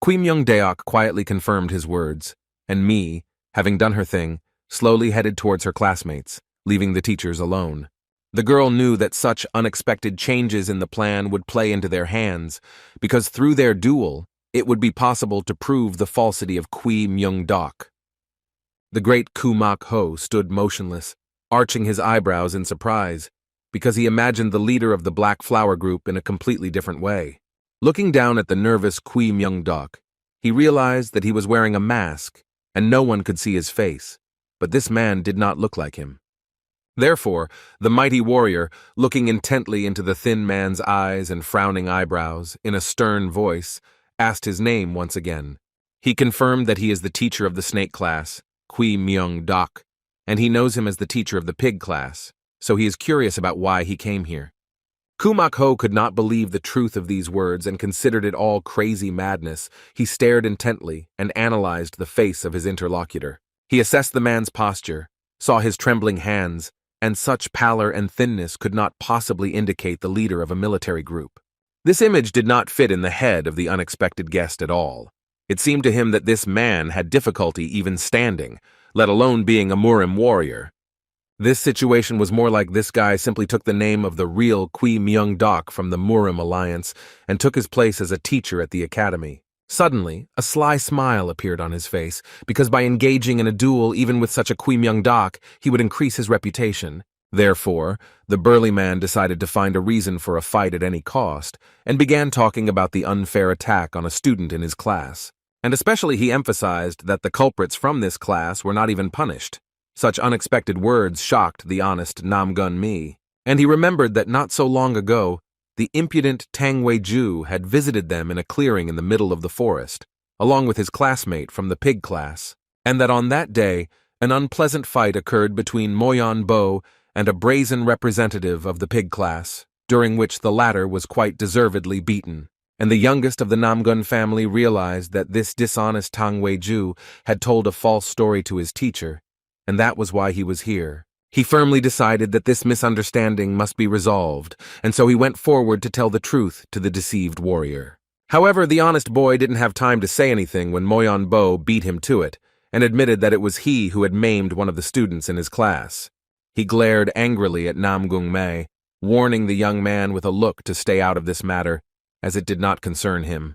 Kui Myung-deok quietly confirmed his words, and Mi, having done her thing, slowly headed towards her classmates, leaving the teachers alone. The girl knew that such unexpected changes in the plan would play into their hands, because through their duel, it would be possible to prove the falsity of Kui Myung-deok. The great Kumak Ho stood motionless, arching his eyebrows in surprise, because he imagined the leader of the Black Flower Group in a completely different way. Looking down at the nervous Kui Myung-deok, he realized that he was wearing a mask, and no one could see his face, but this man did not look like him. Therefore, the mighty warrior, looking intently into the thin man's eyes and frowning eyebrows, in a stern voice, asked his name once again. He confirmed that he is the teacher of the snake class, Kui Myung-deok, and he knows him as the teacher of the pig class, so he is curious about why he came here. Kumak Ho could not believe the truth of these words and considered it all crazy madness. He stared intently and analyzed the face of his interlocutor. He assessed the man's posture, saw his trembling hands, and such pallor and thinness could not possibly indicate the leader of a military group. This image did not fit in the head of the unexpected guest at all. It seemed to him that this man had difficulty even standing, let alone being a Murim warrior. This situation was more like this guy simply took the name of the real Kui Myung-deok from the Murim alliance and took his place as a teacher at the academy. Suddenly, a sly smile appeared on his face, because by engaging in a duel even with such a Kui Myung-deok, he would increase his reputation. Therefore, the burly man decided to find a reason for a fight at any cost, and began talking about the unfair attack on a student in his class. And especially he emphasized that the culprits from this class were not even punished. Such unexpected words shocked the honest Namgun-mi, and he remembered that not so long ago, the impudent Tang Wei-ju had visited them in a clearing in the middle of the forest, along with his classmate from the pig class, and that on that day, an unpleasant fight occurred between Moyon-bo and a brazen representative of the pig class, during which the latter was quite deservedly beaten. And the youngest of the Namgun family realized that this dishonest Tang Wei-ju had told a false story to his teacher, and that was why he was here. He firmly decided that this misunderstanding must be resolved, and so he went forward to tell the truth to the deceived warrior. However, the honest boy didn't have time to say anything when Moyon-bo beat him to it, and admitted that it was he who had maimed one of the students in his class. He glared angrily at Namgung-mi, warning the young man with a look to stay out of this matter, as it did not concern him.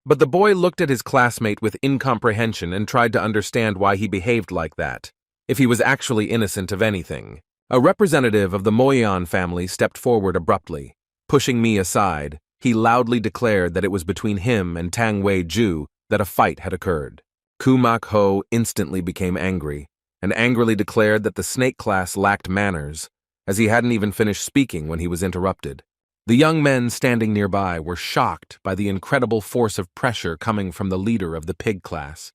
But the boy looked at his classmate with incomprehension and tried to understand why he behaved like that, if he was actually innocent of anything. A representative of the Moyon family stepped forward abruptly. Pushing me aside, he loudly declared that it was between him and Tang Wei-ju that a fight had occurred. Kumak Ho instantly became angry, and angrily declared that the snake class lacked manners, as he hadn't even finished speaking when he was interrupted. The young men standing nearby were shocked by the incredible force of pressure coming from the leader of the pig class.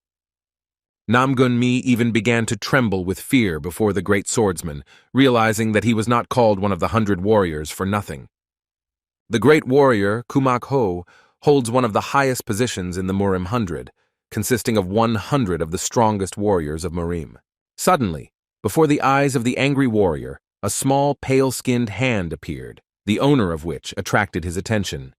Namgun-mi even began to tremble with fear before the great swordsman, realizing that he was not called one of the 100 warriors for nothing. The great warrior, Kumak-ho, holds one of the highest positions in the Murim 100, consisting of 100 of the strongest warriors of Murim. Suddenly, before the eyes of the angry warrior, a small, pale-skinned hand appeared, the owner of which attracted his attention.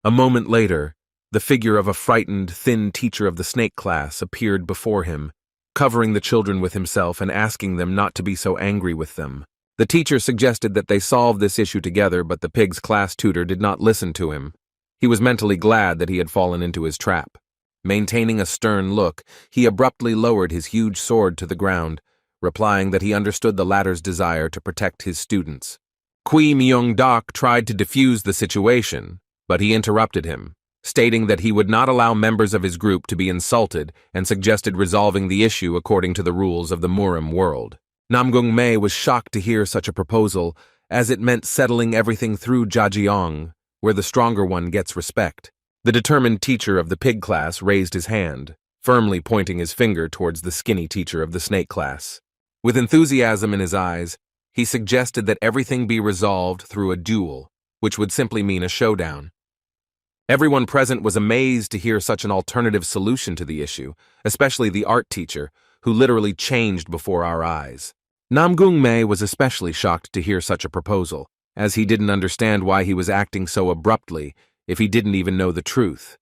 A moment later, the figure of a frightened, thin teacher of the snake class appeared before him, covering the children with himself and asking them not to be so angry with them. The teacher suggested that they solve this issue together, but the pig's class tutor did not listen to him. He was mentally glad that he had fallen into his trap. Maintaining a stern look, he abruptly lowered his huge sword to the ground, replying that he understood the latter's desire to protect his students. Kui Myung-dak tried to defuse the situation, but he interrupted him, stating that he would not allow members of his group to be insulted and suggested resolving the issue according to the rules of the Murim world. Namgung-mei was shocked to hear such a proposal, as it meant settling everything through Jajiong, where the stronger one gets respect. The determined teacher of the pig class raised his hand, firmly pointing his finger towards the skinny teacher of the snake class. With enthusiasm in his eyes, he suggested that everything be resolved through a duel, which would simply mean a showdown. Everyone present was amazed to hear such an alternative solution to the issue, especially the art teacher, who literally changed before our eyes. Namgung-mei was especially shocked to hear such a proposal, as he didn't understand why he was acting so abruptly if he didn't even know the truth.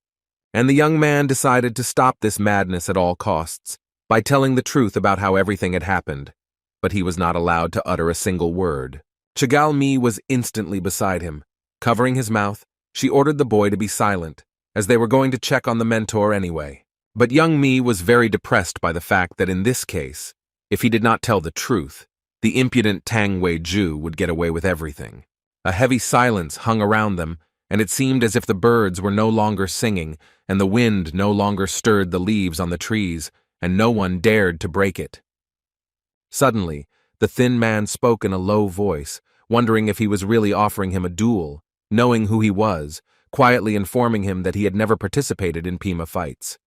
And the young man decided to stop this madness at all costs by telling the truth about how everything had happened, but he was not allowed to utter a single word. Chigal-mi was instantly beside him. Covering his mouth, she ordered the boy to be silent, as they were going to check on the mentor anyway. But young Mi was very depressed by the fact that in this case, if he did not tell the truth, the impudent Tang Wei-ju would get away with everything. A heavy silence hung around them, and it seemed as if the birds were no longer singing, and the wind no longer stirred the leaves on the trees, and no one dared to break it. Suddenly, the thin man spoke in a low voice, wondering if he was really offering him a duel, knowing who he was, quietly informing him that he had never participated in Pima fights.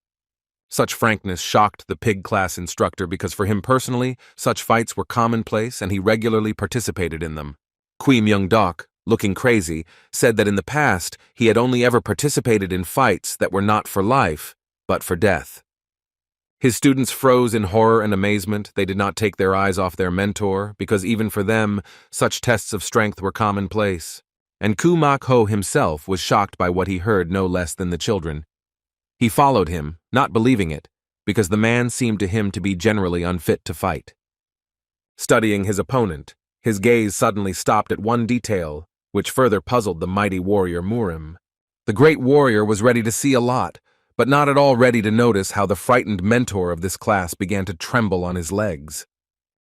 Such frankness shocked the pig class instructor because for him personally, such fights were commonplace and he regularly participated in them. Kui Myung-dak, looking crazy, said that in the past he had only ever participated in fights that were not for life, but for death. His students froze in horror and amazement. They did not take their eyes off their mentor, because even for them, such tests of strength were commonplace. And Kumak-ho himself was shocked by what he heard no less than the children. He followed him, not believing it, because the man seemed to him to be generally unfit to fight. Studying his opponent, his gaze suddenly stopped at one detail, which further puzzled the mighty warrior Murim. The great warrior was ready to see a lot, but not at all ready to notice how the frightened mentor of this class began to tremble on his legs.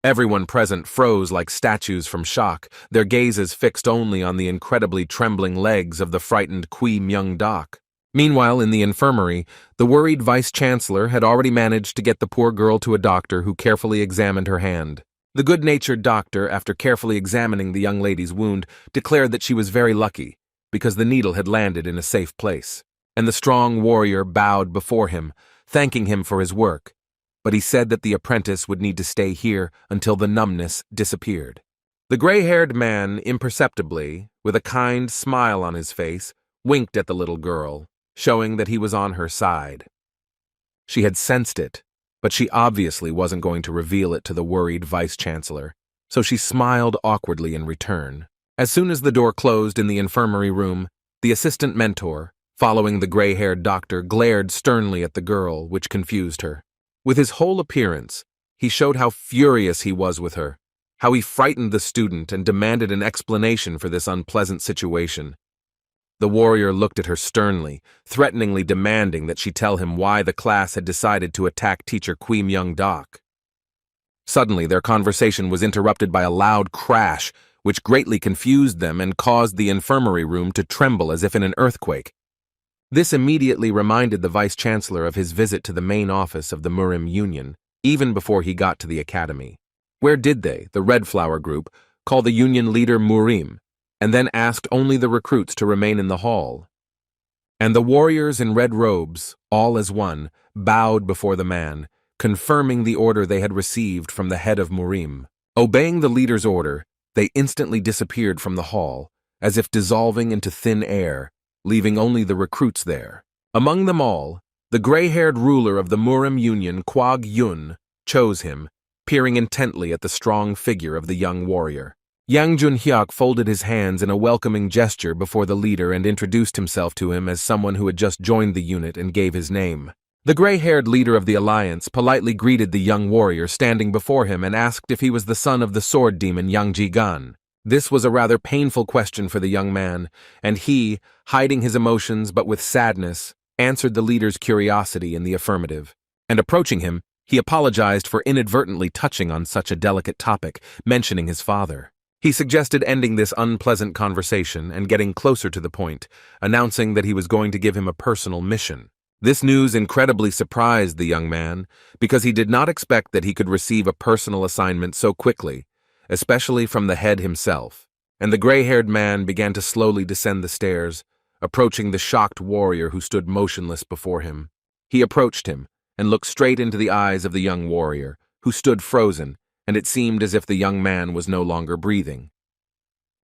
Everyone present froze like statues from shock, their gazes fixed only on the incredibly trembling legs of the frightened Kui Myung-dak. Meanwhile, in the infirmary, the worried vice-chancellor had already managed to get the poor girl to a doctor who carefully examined her hand. The good-natured doctor, after carefully examining the young lady's wound, declared that she was very lucky, because the needle had landed in a safe place. And the strong warrior bowed before him, thanking him for his work. But he said that the apprentice would need to stay here until the numbness disappeared. The gray-haired man, imperceptibly, with a kind smile on his face, winked at the little girl, showing that he was on her side. She had sensed it, but she obviously wasn't going to reveal it to the worried vice-chancellor, so she smiled awkwardly in return. As soon as the door closed in the infirmary room, the assistant mentor, following the gray-haired doctor, glared sternly at the girl, which confused her. With his whole appearance, he showed how furious he was with her, how he frightened the student and demanded an explanation for this unpleasant situation. The warrior looked at her sternly, threateningly demanding that she tell him why the class had decided to attack teacher Kui Myung-dak. Suddenly, their conversation was interrupted by a loud crash, which greatly confused them and caused the infirmary room to tremble as if in an earthquake. This immediately reminded the vice-chancellor of his visit to the main office of the Murim Union, even before he got to the academy. Where did they, the Red Flower Group, call the union leader Murim, and then asked only the recruits to remain in the hall. And the warriors in red robes, all as one, bowed before the man, confirming the order they had received from the head of Murim. Obeying the leader's order, they instantly disappeared from the hall, as if dissolving into thin air, leaving only the recruits there. Among them all, the gray-haired ruler of the Murim Union, Kwag Yun, chose him, peering intently at the strong figure of the young warrior. Yang Junhyuk folded his hands in a welcoming gesture before the leader and introduced himself to him as someone who had just joined the unit and gave his name. The gray-haired leader of the alliance politely greeted the young warrior standing before him and asked if he was the son of the sword demon Yang Ji-gan. This was a rather painful question for the young man, and he, hiding his emotions but with sadness, answered the leader's curiosity in the affirmative. And approaching him, he apologized for inadvertently touching on such a delicate topic, mentioning his father. He suggested ending this unpleasant conversation and getting closer to the point, announcing that he was going to give him a personal mission. This news incredibly surprised the young man, because he did not expect that he could receive a personal assignment so quickly, especially from the head himself. And the gray-haired man began to slowly descend the stairs, approaching the shocked warrior who stood motionless before him. He approached him and looked straight into the eyes of the young warrior, who stood frozen, and it seemed as if the young man was no longer breathing.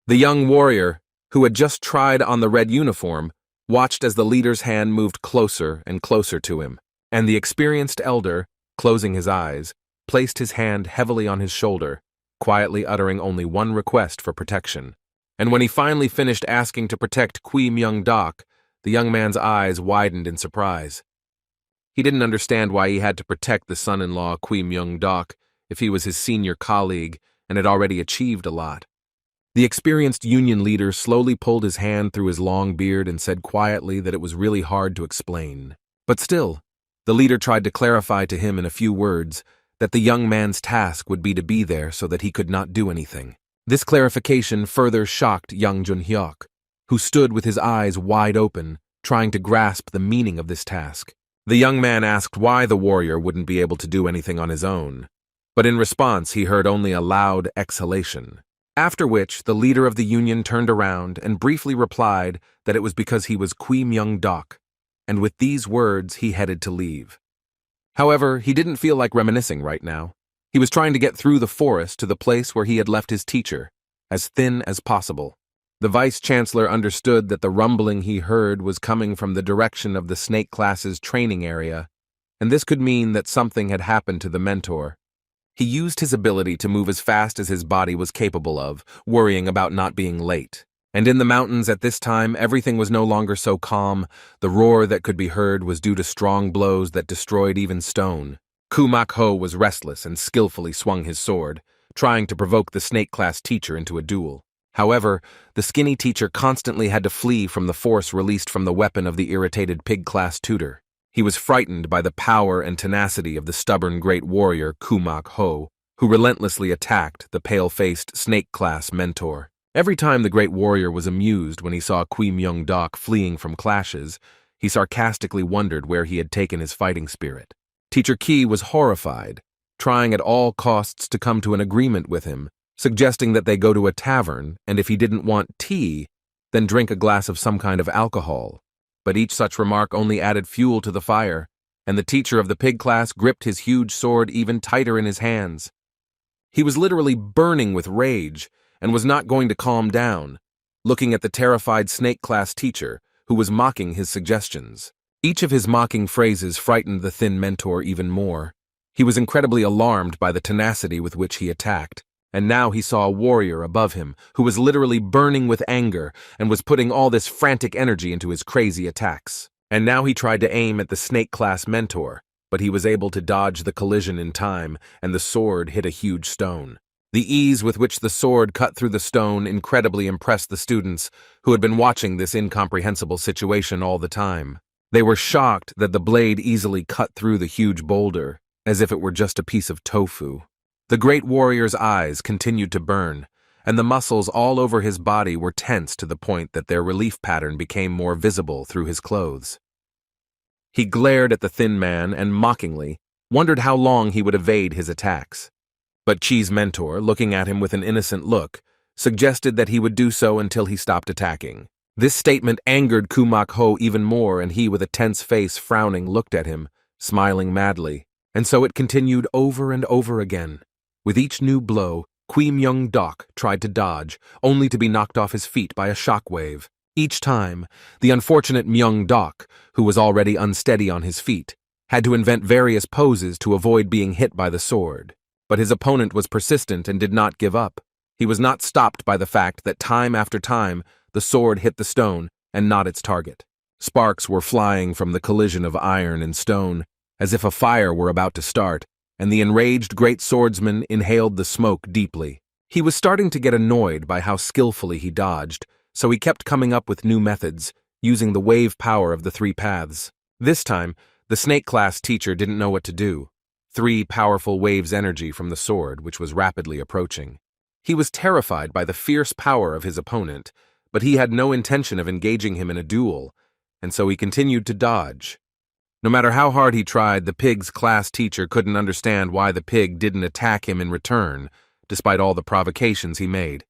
The young warrior, who had just tried on the red uniform, watched as the leader's hand moved closer and closer to him, and the experienced elder, closing his eyes, placed his hand heavily on his shoulder, quietly uttering only one request for protection. And when he finally finished asking to protect Kui Myung-dok, the young man's eyes widened in surprise. He didn't understand why he had to protect the son-in-law Kui Myung-dok if he was his senior colleague and had already achieved a lot. The experienced union leader slowly pulled his hand through his long beard and said quietly that it was really hard to explain. But still, the leader tried to clarify to him in a few words that the young man's task would be to be there so that he could not do anything. This clarification further shocked Yang Junhyuk, who stood with his eyes wide open, trying to grasp the meaning of this task. The young man asked why the warrior wouldn't be able to do anything on his own, but in response he heard only a loud exhalation. After which, the leader of the union turned around and briefly replied that it was because he was Kui Myung-dok, and with these words he headed to leave. However, he didn't feel like reminiscing right now. He was trying to get through the forest to the place where he had left his teacher, as thin as possible. The vice-chancellor understood that the rumbling he heard was coming from the direction of the snake class's training area, and this could mean that something had happened to the mentor. He used his ability to move as fast as his body was capable of, worrying about not being late. And in the mountains at this time, everything was no longer so calm. The roar that could be heard was due to strong blows that destroyed even stone. Kumak Ho was restless and skillfully swung his sword, trying to provoke the snake-class teacher into a duel. However, the skinny teacher constantly had to flee from the force released from the weapon of the irritated pig-class tutor. He was frightened by the power and tenacity of the stubborn great warrior Kumak Ho, who relentlessly attacked the pale-faced snake-class mentor. Every time the great warrior was amused when he saw Kui Myung-dok fleeing from clashes, he sarcastically wondered where he had taken his fighting spirit. Teacher Ki was horrified, trying at all costs to come to an agreement with him, suggesting that they go to a tavern, and if he didn't want tea, then drink a glass of some kind of alcohol. But each such remark only added fuel to the fire, and the teacher of the pig class gripped his huge sword even tighter in his hands. He was literally burning with rage, and was not going to calm down, looking at the terrified snake class teacher, who was mocking his suggestions. Each of his mocking phrases frightened the thin mentor even more. He was incredibly alarmed by the tenacity with which he attacked, and now he saw a warrior above him who was literally burning with anger and was putting all this frantic energy into his crazy attacks. And now he tried to aim at the snake-class mentor, but he was able to dodge the collision in time, and the sword hit a huge stone. The ease with which the sword cut through the stone incredibly impressed the students, who had been watching this incomprehensible situation all the time. They were shocked that the blade easily cut through the huge boulder, as if it were just a piece of tofu. The great warrior's eyes continued to burn, and the muscles all over his body were tense to the point that their relief pattern became more visible through his clothes. He glared at the thin man and mockingly wondered how long he would evade his attacks. But Chi's mentor, looking at him with an innocent look, suggested that he would do so until he stopped attacking. This statement angered Kumak-ho even more, and he, with a tense face frowning, looked at him, smiling madly. And so it continued over and over again. With each new blow, Kui Myung-dok tried to dodge, only to be knocked off his feet by a shockwave. Each time, the unfortunate Myung-dok, who was already unsteady on his feet, had to invent various poses to avoid being hit by the sword. But his opponent was persistent and did not give up. He was not stopped by the fact that time after time, the sword hit the stone and not its target. Sparks were flying from the collision of iron and stone, as if a fire were about to start, and the enraged great swordsman inhaled the smoke deeply. He was starting to get annoyed by how skillfully he dodged, so he kept coming up with new methods, using the wave power of the three paths. This time, the snake class teacher didn't know what to do. 3 powerful waves energy from the sword, which was rapidly approaching. He was terrified by the fierce power of his opponent, but he had no intention of engaging him in a duel, and so he continued to dodge. No matter how hard he tried, the pig's class teacher couldn't understand why the pig didn't attack him in return, despite all the provocations he made.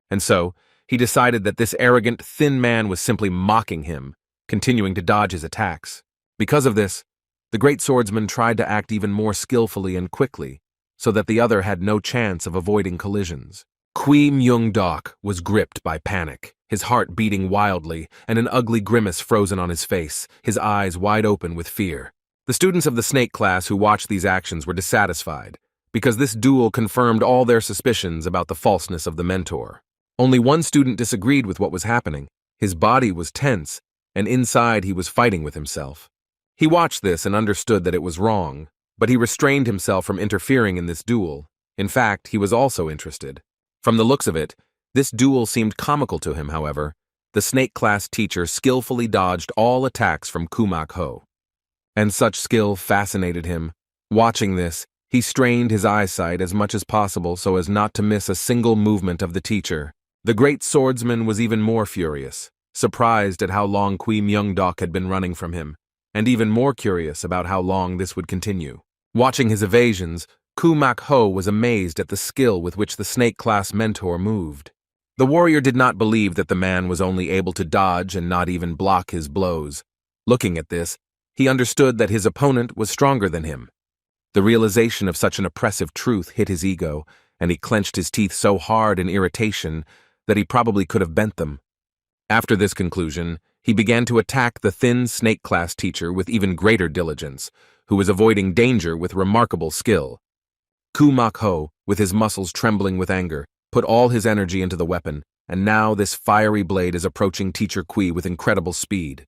And so, he decided that this arrogant, thin man was simply mocking him, continuing to dodge his attacks. Because of this, the great swordsman tried to act even more skillfully and quickly, so that the other had no chance of avoiding collisions. Kui Myung-dok was gripped by panic, his heart beating wildly, and an ugly grimace frozen on his face, his eyes wide open with fear. The students of the snake class who watched these actions were dissatisfied, because this duel confirmed all their suspicions about the falseness of the mentor. Only one student disagreed with what was happening. His body was tense, and inside he was fighting with himself. He watched this and understood that it was wrong, but he restrained himself from interfering in this duel. In fact, he was also interested. From the looks of it, this duel seemed comical to him, however. The snake class teacher skillfully dodged all attacks from Kumak-ho. And such skill fascinated him. Watching this, he strained his eyesight as much as possible so as not to miss a single movement of the teacher. The great swordsman was even more furious, surprised at how long Kui Myung-dok had been running from him, and even more curious about how long this would continue. Watching his evasions, Kumak-ho was amazed at the skill with which the snake class mentor moved. The warrior did not believe that the man was only able to dodge and not even block his blows. Looking at this, he understood that his opponent was stronger than him. The realization of such an oppressive truth hit his ego, and he clenched his teeth so hard in irritation that he probably could have bent them. After this conclusion, he began to attack the thin snake class teacher with even greater diligence, who was avoiding danger with remarkable skill. Kumak-ho, with his muscles trembling with anger, put all his energy into the weapon, and now this fiery blade is approaching Teacher Kui with incredible speed.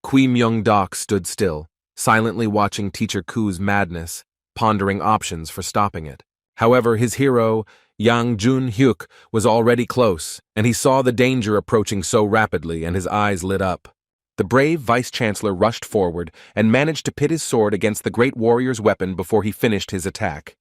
Kui Myung-dok stood still, silently watching Teacher Kui's madness, pondering options for stopping it. However, his hero, Yang Jun-hyuk, was already close, and he saw the danger approaching so rapidly, and his eyes lit up. The brave vice-chancellor rushed forward and managed to pit his sword against the great warrior's weapon before he finished his attack.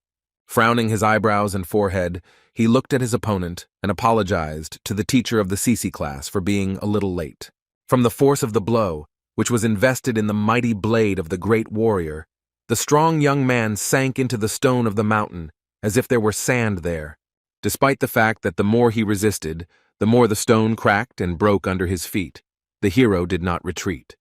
Frowning his eyebrows and forehead, he looked at his opponent and apologized to the teacher of the CC class for being a little late. From the force of the blow, which was invested in the mighty blade of the great warrior, the strong young man sank into the stone of the mountain as if there were sand there. Despite the fact that the more he resisted, the more the stone cracked and broke under his feet, the hero did not retreat.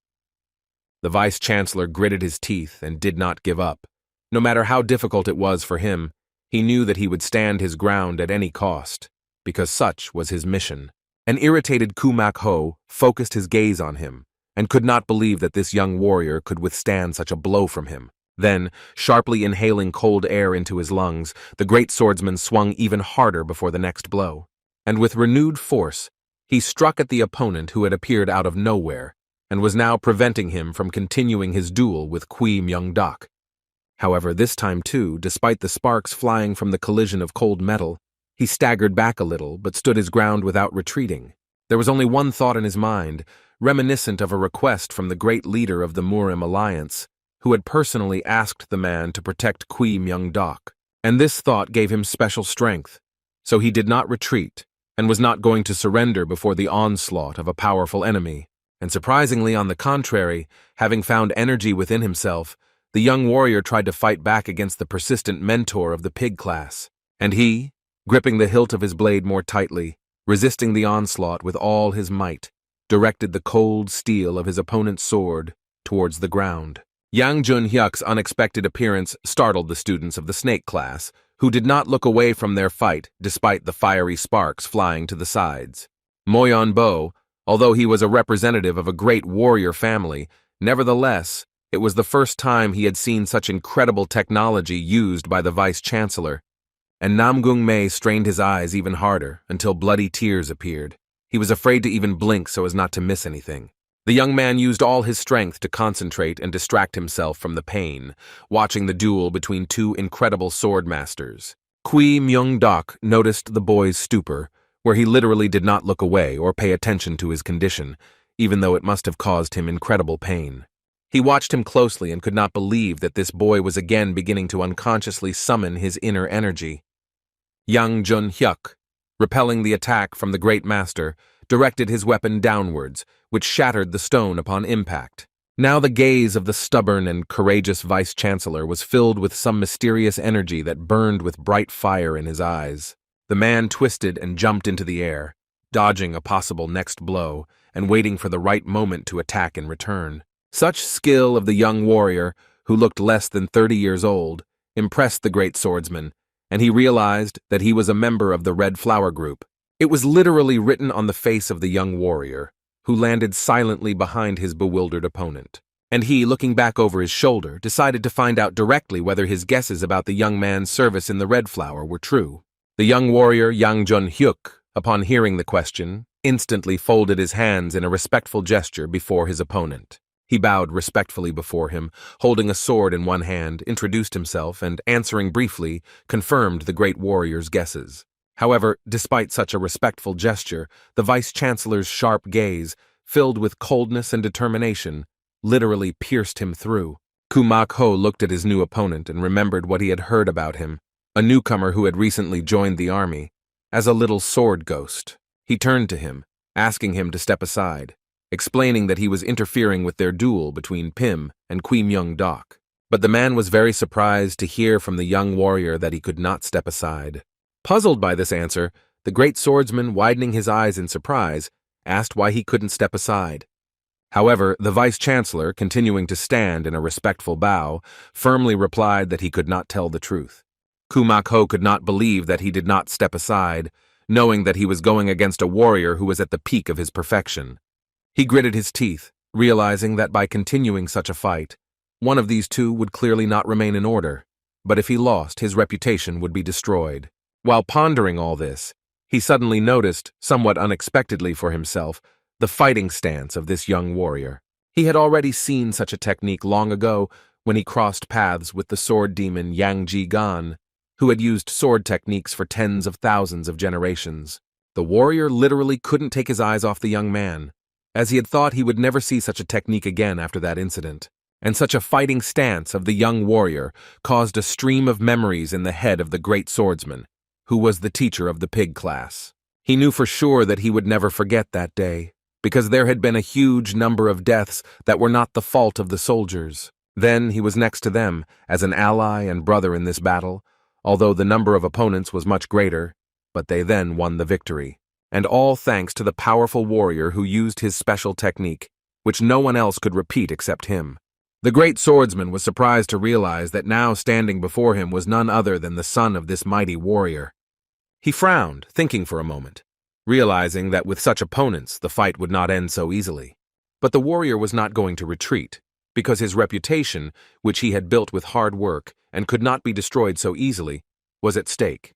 The vice-chancellor gritted his teeth and did not give up. No matter how difficult it was for him, he knew that he would stand his ground at any cost, because such was his mission. An irritated Kumak-ho focused his gaze on him, and could not believe that this young warrior could withstand such a blow from him. Then, sharply inhaling cold air into his lungs, the great swordsman swung even harder before the next blow. And with renewed force, he struck at the opponent who had appeared out of nowhere, and was now preventing him from continuing his duel with Kui Myung-dok. However, this time too, despite the sparks flying from the collision of cold metal, he staggered back a little but stood his ground without retreating. There was only one thought in his mind, reminiscent of a request from the great leader of the Murim Alliance, who had personally asked the man to protect Kui Myung-dok. And this thought gave him special strength, so he did not retreat, and was not going to surrender before the onslaught of a powerful enemy. And surprisingly, on the contrary, having found energy within himself, the young warrior tried to fight back against the persistent mentor of the pig class. And he, gripping the hilt of his blade more tightly, resisting the onslaught with all his might, directed the cold steel of his opponent's sword towards the ground. Yang Jun-hyuk's unexpected appearance startled the students of the snake class, who did not look away from their fight despite the fiery sparks flying to the sides. Moyon Bo, although he was a representative of a great warrior family, nevertheless, it was the first time he had seen such incredible technology used by the vice-chancellor, and Namgung Mei strained his eyes even harder until bloody tears appeared. He was afraid to even blink so as not to miss anything. The young man used all his strength to concentrate and distract himself from the pain, watching the duel between two incredible sword masters. Kui Myung-dok noticed the boy's stupor, where he literally did not look away or pay attention to his condition, even though it must have caused him incredible pain. He watched him closely and could not believe that this boy was again beginning to unconsciously summon his inner energy. Yang Jun-hyuk, repelling the attack from the great master, directed his weapon downwards, which shattered the stone upon impact. Now the gaze of the stubborn and courageous vice-chancellor was filled with some mysterious energy that burned with bright fire in his eyes. The man twisted and jumped into the air, dodging a possible next blow and waiting for the right moment to attack in return. Such skill of the young warrior, who looked less than 30 years old, impressed the great swordsman, and he realized that he was a member of the Red Flower Group. It was literally written on the face of the young warrior, who landed silently behind his bewildered opponent. And he, looking back over his shoulder, decided to find out directly whether his guesses about the young man's service in the Red Flower were true. The young warrior Yang Jun-hyuk, upon hearing the question, instantly folded his hands in a respectful gesture before his opponent. He bowed respectfully before him, holding a sword in one hand, introduced himself, and, answering briefly, confirmed the great warrior's guesses. However, despite such a respectful gesture, the vice-chancellor's sharp gaze, filled with coldness and determination, literally pierced him through. Kumak-ho looked at his new opponent and remembered what he had heard about him, a newcomer who had recently joined the army, as a little sword ghost. He turned to him, asking him to step aside, explaining that he was interfering with their duel between Pim and Kui Myung-dok. But the man was very surprised to hear from the young warrior that he could not step aside. Puzzled by this answer, the great swordsman, widening his eyes in surprise, asked why he couldn't step aside. However, the vice-chancellor, continuing to stand in a respectful bow, firmly replied that he could not tell the truth. Kumak-ho could not believe that he did not step aside, knowing that he was going against a warrior who was at the peak of his perfection. He gritted his teeth, realizing that by continuing such a fight, one of these two would clearly not remain in order, but if he lost, his reputation would be destroyed. While pondering all this, he suddenly noticed, somewhat unexpectedly for himself, the fighting stance of this young warrior. He had already seen such a technique long ago when he crossed paths with the sword demon Yang Ji-gan, who had used sword techniques for tens of thousands of generations. The warrior literally couldn't take his eyes off the young man, as he had thought he would never see such a technique again after that incident. And such a fighting stance of the young warrior caused a stream of memories in the head of the great swordsman, who was the teacher of the pig class. He knew for sure that he would never forget that day, because there had been a huge number of deaths that were not the fault of the soldiers. Then he was next to them, as an ally and brother in this battle, although the number of opponents was much greater, but they then won the victory. And all thanks to the powerful warrior who used his special technique, which no one else could repeat except him. The great swordsman was surprised to realize that now standing before him was none other than the son of this mighty warrior. He frowned, thinking for a moment, realizing that with such opponents the fight would not end so easily. But the warrior was not going to retreat, because his reputation, which he had built with hard work and could not be destroyed so easily, was at stake.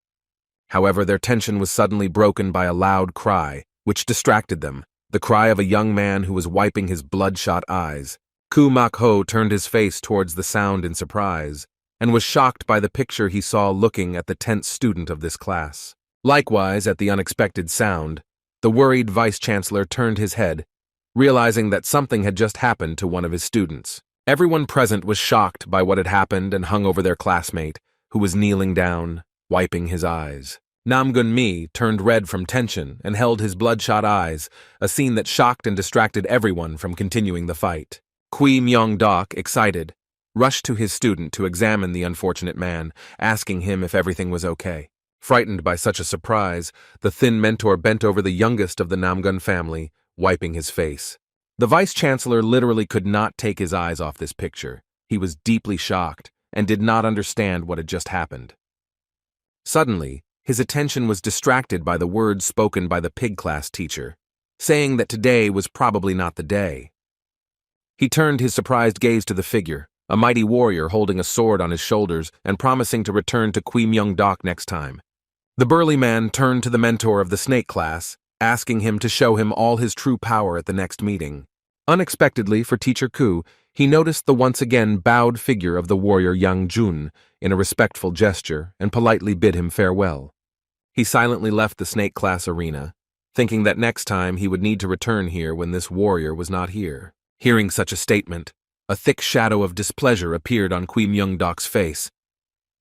However, their tension was suddenly broken by a loud cry, which distracted them, the cry of a young man who was wiping his bloodshot eyes. Kumak-ho turned his face towards the sound in surprise, and was shocked by the picture he saw looking at the tense student of this class. Likewise, at the unexpected sound, the worried vice-chancellor turned his head, realizing that something had just happened to one of his students. Everyone present was shocked by what had happened and hung over their classmate, who was kneeling down, wiping his eyes. Namgun-mi turned red from tension and held his bloodshot eyes, a scene that shocked and distracted everyone from continuing the fight. Kui Myung-dok, excited, rushed to his student to examine the unfortunate man, asking him if everything was okay. Frightened by such a surprise, the thin mentor bent over the youngest of the Namgun family, wiping his face. The vice-chancellor literally could not take his eyes off this picture. He was deeply shocked and did not understand what had just happened. Suddenly, his attention was distracted by the words spoken by the pig class teacher, saying that today was probably not the day. He turned his surprised gaze to the figure, a mighty warrior holding a sword on his shoulders and promising to return to Kwimyeong-dok next time. The burly man turned to the mentor of the snake class, asking him to show him all his true power at the next meeting. Unexpectedly for Teacher Ku, he noticed the once again bowed figure of the warrior Yang Jun in a respectful gesture and politely bid him farewell. He silently left the snake class arena, thinking that next time he would need to return here when this warrior was not here. Hearing such a statement, a thick shadow of displeasure appeared on Kwimyeong-dok's face.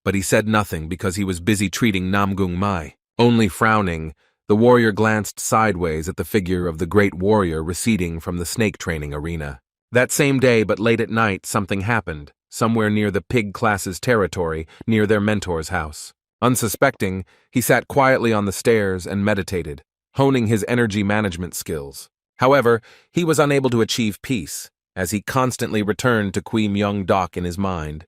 But he said nothing because he was busy treating Namgung Mai. Only frowning, the warrior glanced sideways at the figure of the great warrior receding from the snake training arena. That same day, but late at night, something happened, somewhere near the pig class's territory, near their mentor's house. Unsuspecting, he sat quietly on the stairs and meditated, honing his energy management skills. However, he was unable to achieve peace, as he constantly returned to Kwimyeong-dok in his mind,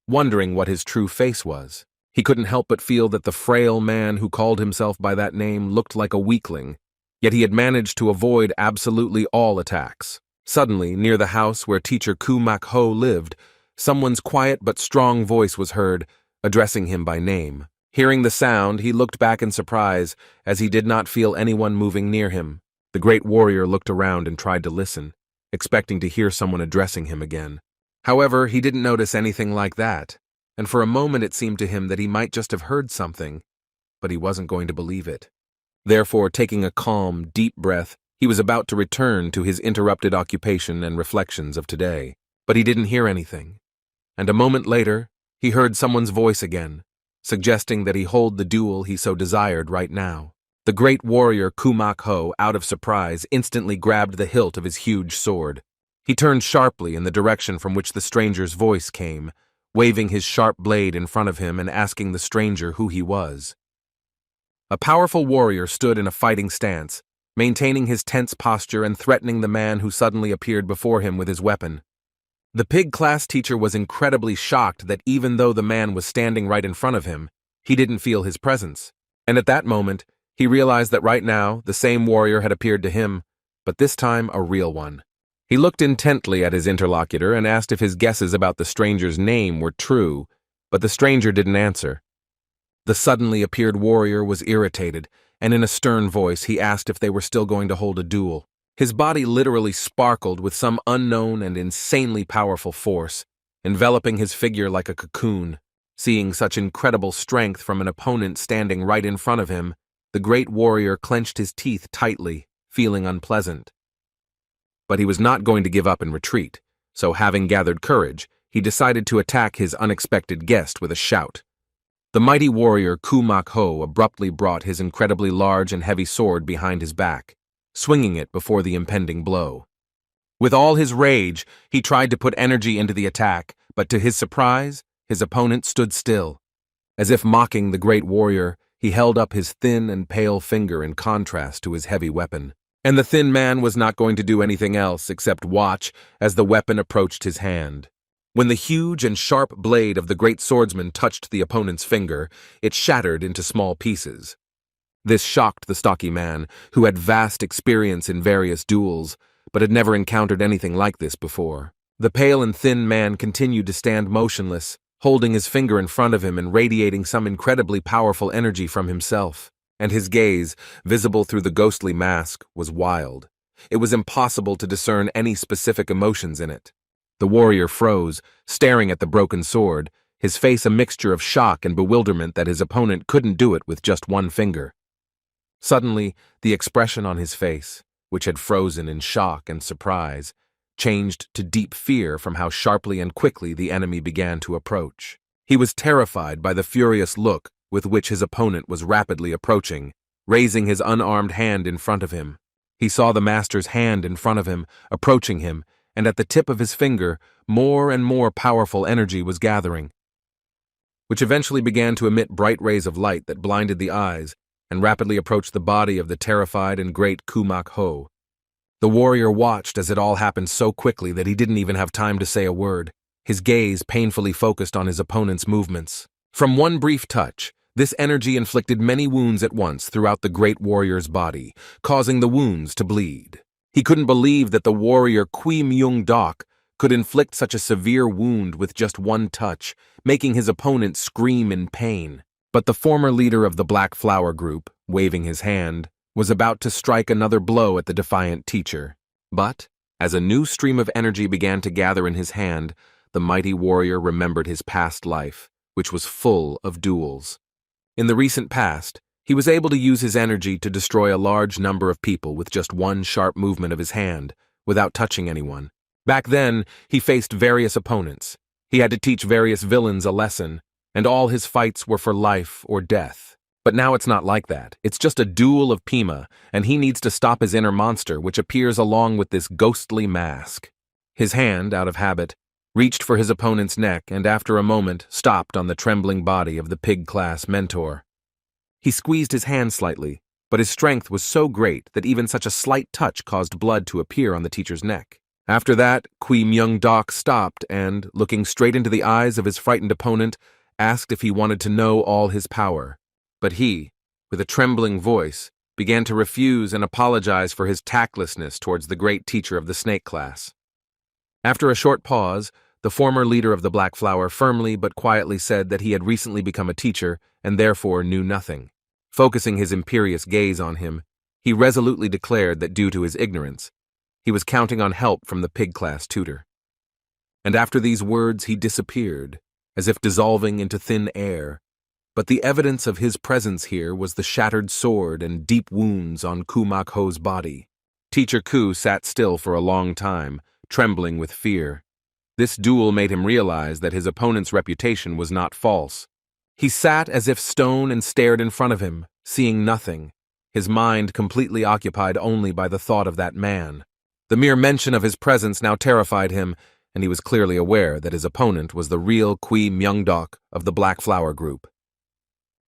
wondering what his true face was. He couldn't help but feel that the frail man who called himself by that name looked like a weakling, yet he had managed to avoid absolutely all attacks. Suddenly, near the house where Teacher Ku Mak-ho lived, someone's quiet but strong voice was heard, addressing him by name. Hearing the sound, he looked back in surprise, as he did not feel anyone moving near him. The great warrior looked around and tried to listen, expecting to hear someone addressing him again. However, he didn't notice anything like that, and for a moment it seemed to him that he might just have heard something, but he wasn't going to believe it. Therefore, taking a calm, deep breath, he was about to return to his interrupted occupation and reflections of today. But he didn't hear anything, and a moment later, he heard someone's voice again, suggesting that he hold the duel he so desired right now. The great warrior Ku Mak-ho, out of surprise, instantly grabbed the hilt of his huge sword. He turned sharply in the direction from which the stranger's voice came, waving his sharp blade in front of him and asking the stranger who he was. A powerful warrior stood in a fighting stance, maintaining his tense posture and threatening the man who suddenly appeared before him with his weapon. The pig class teacher was incredibly shocked that even though the man was standing right in front of him, he didn't feel his presence. And at that moment, he realized that right now, the same warrior had appeared to him, but this time a real one. He looked intently at his interlocutor and asked if his guesses about the stranger's name were true, but the stranger didn't answer. The suddenly appeared warrior was irritated, and in a stern voice he asked if they were still going to hold a duel. His body literally sparkled with some unknown and insanely powerful force, enveloping his figure like a cocoon. Seeing such incredible strength from an opponent standing right in front of him, the great warrior clenched his teeth tightly, feeling unpleasant. But he was not going to give up and retreat, so having gathered courage, he decided to attack his unexpected guest with a shout. The mighty warrior Ku Mak-ho abruptly brought his incredibly large and heavy sword behind his back, swinging it before the impending blow. With all his rage, he tried to put energy into the attack, but to his surprise, his opponent stood still. As if mocking the great warrior, he held up his thin and pale finger in contrast to his heavy weapon. And the thin man was not going to do anything else except watch as the weapon approached his hand. When the huge and sharp blade of the great swordsman touched the opponent's finger, it shattered into small pieces. This shocked the stocky man, who had vast experience in various duels, but had never encountered anything like this before. The pale and thin man continued to stand motionless, holding his finger in front of him and radiating some incredibly powerful energy from himself. And his gaze, visible through the ghostly mask, was wild. It was impossible to discern any specific emotions in it. The warrior froze, staring at the broken sword, his face a mixture of shock and bewilderment that his opponent couldn't do it with just one finger. Suddenly, the expression on his face, which had frozen in shock and surprise, changed to deep fear from how sharply and quickly the enemy began to approach. He was terrified by the furious look with which his opponent was rapidly approaching, raising his unarmed hand in front of him. He saw the master's hand in front of him, approaching him, and at the tip of his finger, more and more powerful energy was gathering. which eventually began to emit bright rays of light that blinded the eyes and rapidly approached the body of the terrified and great Kumak Ho. The warrior watched as it all happened so quickly that he didn't even have time to say a word, his gaze painfully focused on his opponent's movements. From one brief touch, this energy inflicted many wounds at once throughout the great warrior's body, causing the wounds to bleed. He couldn't believe that the warrior Kui Myung-dok could inflict such a severe wound with just one touch, making his opponent scream in pain. But the former leader of the Black Flower Group, waving his hand, was about to strike another blow at the defiant teacher. But, as a new stream of energy began to gather in his hand, the mighty warrior remembered his past life, which was full of duels. In the recent past, he was able to use his energy to destroy a large number of people with just one sharp movement of his hand, without touching anyone. Back then, he faced various opponents. He had to teach various villains a lesson, and all his fights were for life or death. But now it's not like that. It's just a duel of Pima, and he needs to stop his inner monster, which appears along with this ghostly mask. His hand, out of habit, reached for his opponent's neck and after a moment stopped on the trembling body of the pig-class mentor. He squeezed his hand slightly, but his strength was so great that even such a slight touch caused blood to appear on the teacher's neck. After that, Kui Myung-dok stopped and, looking straight into the eyes of his frightened opponent, asked if he wanted to know all his power. But he, with a trembling voice, began to refuse and apologize for his tactlessness towards the great teacher of the snake class. After a short pause, the former leader of the Black Flower firmly but quietly said that he had recently become a teacher and therefore knew nothing. Focusing his imperious gaze on him, he resolutely declared that due to his ignorance, he was counting on help from the pig-class tutor. And after these words he disappeared, as if dissolving into thin air. But the evidence of his presence here was the shattered sword and deep wounds on Kumak Ho's body. Teacher Ku sat still for a long time, trembling with fear. This duel made him realize that his opponent's reputation was not false. He sat as if stone and stared in front of him, seeing nothing, his mind completely occupied only by the thought of that man. The mere mention of his presence now terrified him, and he was clearly aware that his opponent was the real Kui Myung-dok of the Black Flower Group.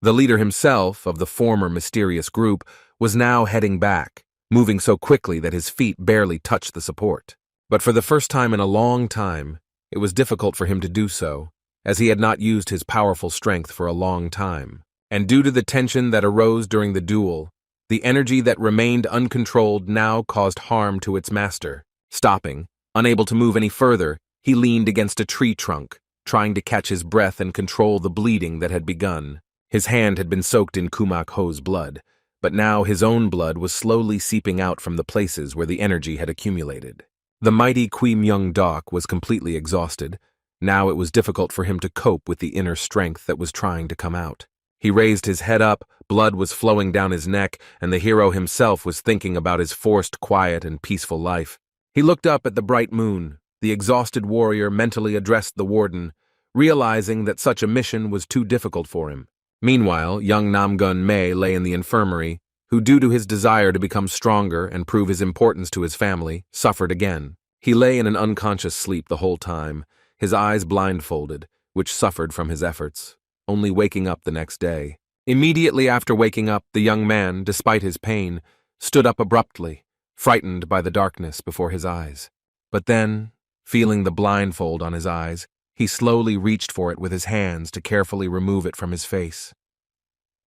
The leader himself, of the former mysterious group, was now heading back, moving so quickly that his feet barely touched the support. But for the first time in a long time, it was difficult for him to do so, as he had not used his powerful strength for a long time. And due to the tension that arose during the duel, the energy that remained uncontrolled now caused harm to its master. Stopping, unable to move any further, he leaned against a tree trunk, trying to catch his breath and control the bleeding that had begun. His hand had been soaked in Kumak Ho's blood, but now his own blood was slowly seeping out from the places where the energy had accumulated. The mighty Kui Myung-dok was completely exhausted. Now it was difficult for him to cope with the inner strength that was trying to come out. He raised his head up, blood was flowing down his neck, and the hero himself was thinking about his forced quiet and peaceful life. He looked up at the bright moon. The exhausted warrior mentally addressed the warden, realizing that such a mission was too difficult for him. Meanwhile, young Namgun-mei lay in the infirmary, who, due to his desire to become stronger and prove his importance to his family, suffered again. He lay in an unconscious sleep the whole time, his eyes blindfolded, which suffered from his efforts, only waking up the next day. Immediately after waking up, the young man, despite his pain, stood up abruptly, frightened by the darkness before his eyes. But then, feeling the blindfold on his eyes, he slowly reached for it with his hands to carefully remove it from his face.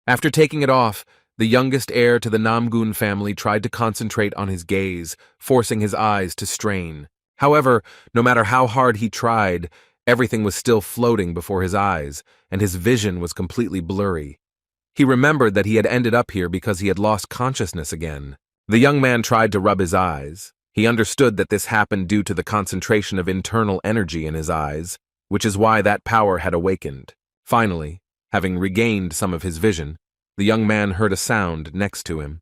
After taking it off, the youngest heir to the Namgun family tried to concentrate on his gaze, forcing his eyes to strain. However, no matter how hard he tried, everything was still floating before his eyes, and his vision was completely blurry. He remembered that he had ended up here because he had lost consciousness again. The young man tried to rub his eyes. He understood that this happened due to the concentration of internal energy in his eyes, which is why that power had awakened. Finally, having regained some of his vision, the young man heard a sound next to him.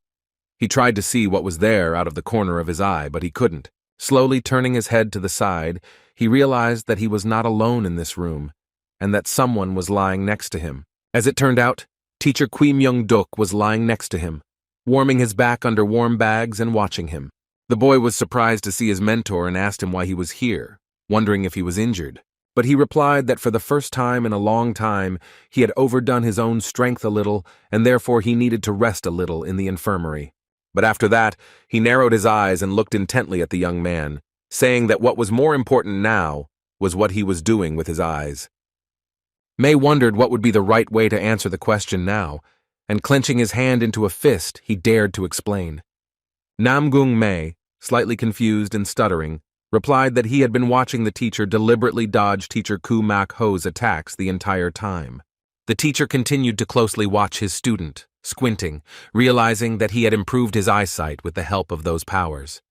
He tried to see what was there out of the corner of his eye, but he couldn't. Slowly turning his head to the side, he realized that he was not alone in this room, and that someone was lying next to him. As it turned out, Teacher Kui Myung-dok was lying next to him, warming his back under warm bags and watching him. The boy was surprised to see his mentor and asked him why he was here, wondering if he was injured. But he replied that for the first time in a long time, he had overdone his own strength a little, and therefore he needed to rest a little in the infirmary. But after that, he narrowed his eyes and looked intently at the young man, saying that what was more important now was what he was doing with his eyes. May wondered what would be the right way to answer the question now, and clenching his hand into a fist, he dared to explain. Namgung May, slightly confused and stuttering, replied that he had been watching the teacher deliberately dodge teacher Ku Mak Ho's attacks the entire time. The teacher continued to closely watch his student, squinting, realizing that he had improved his eyesight with the help of those powers.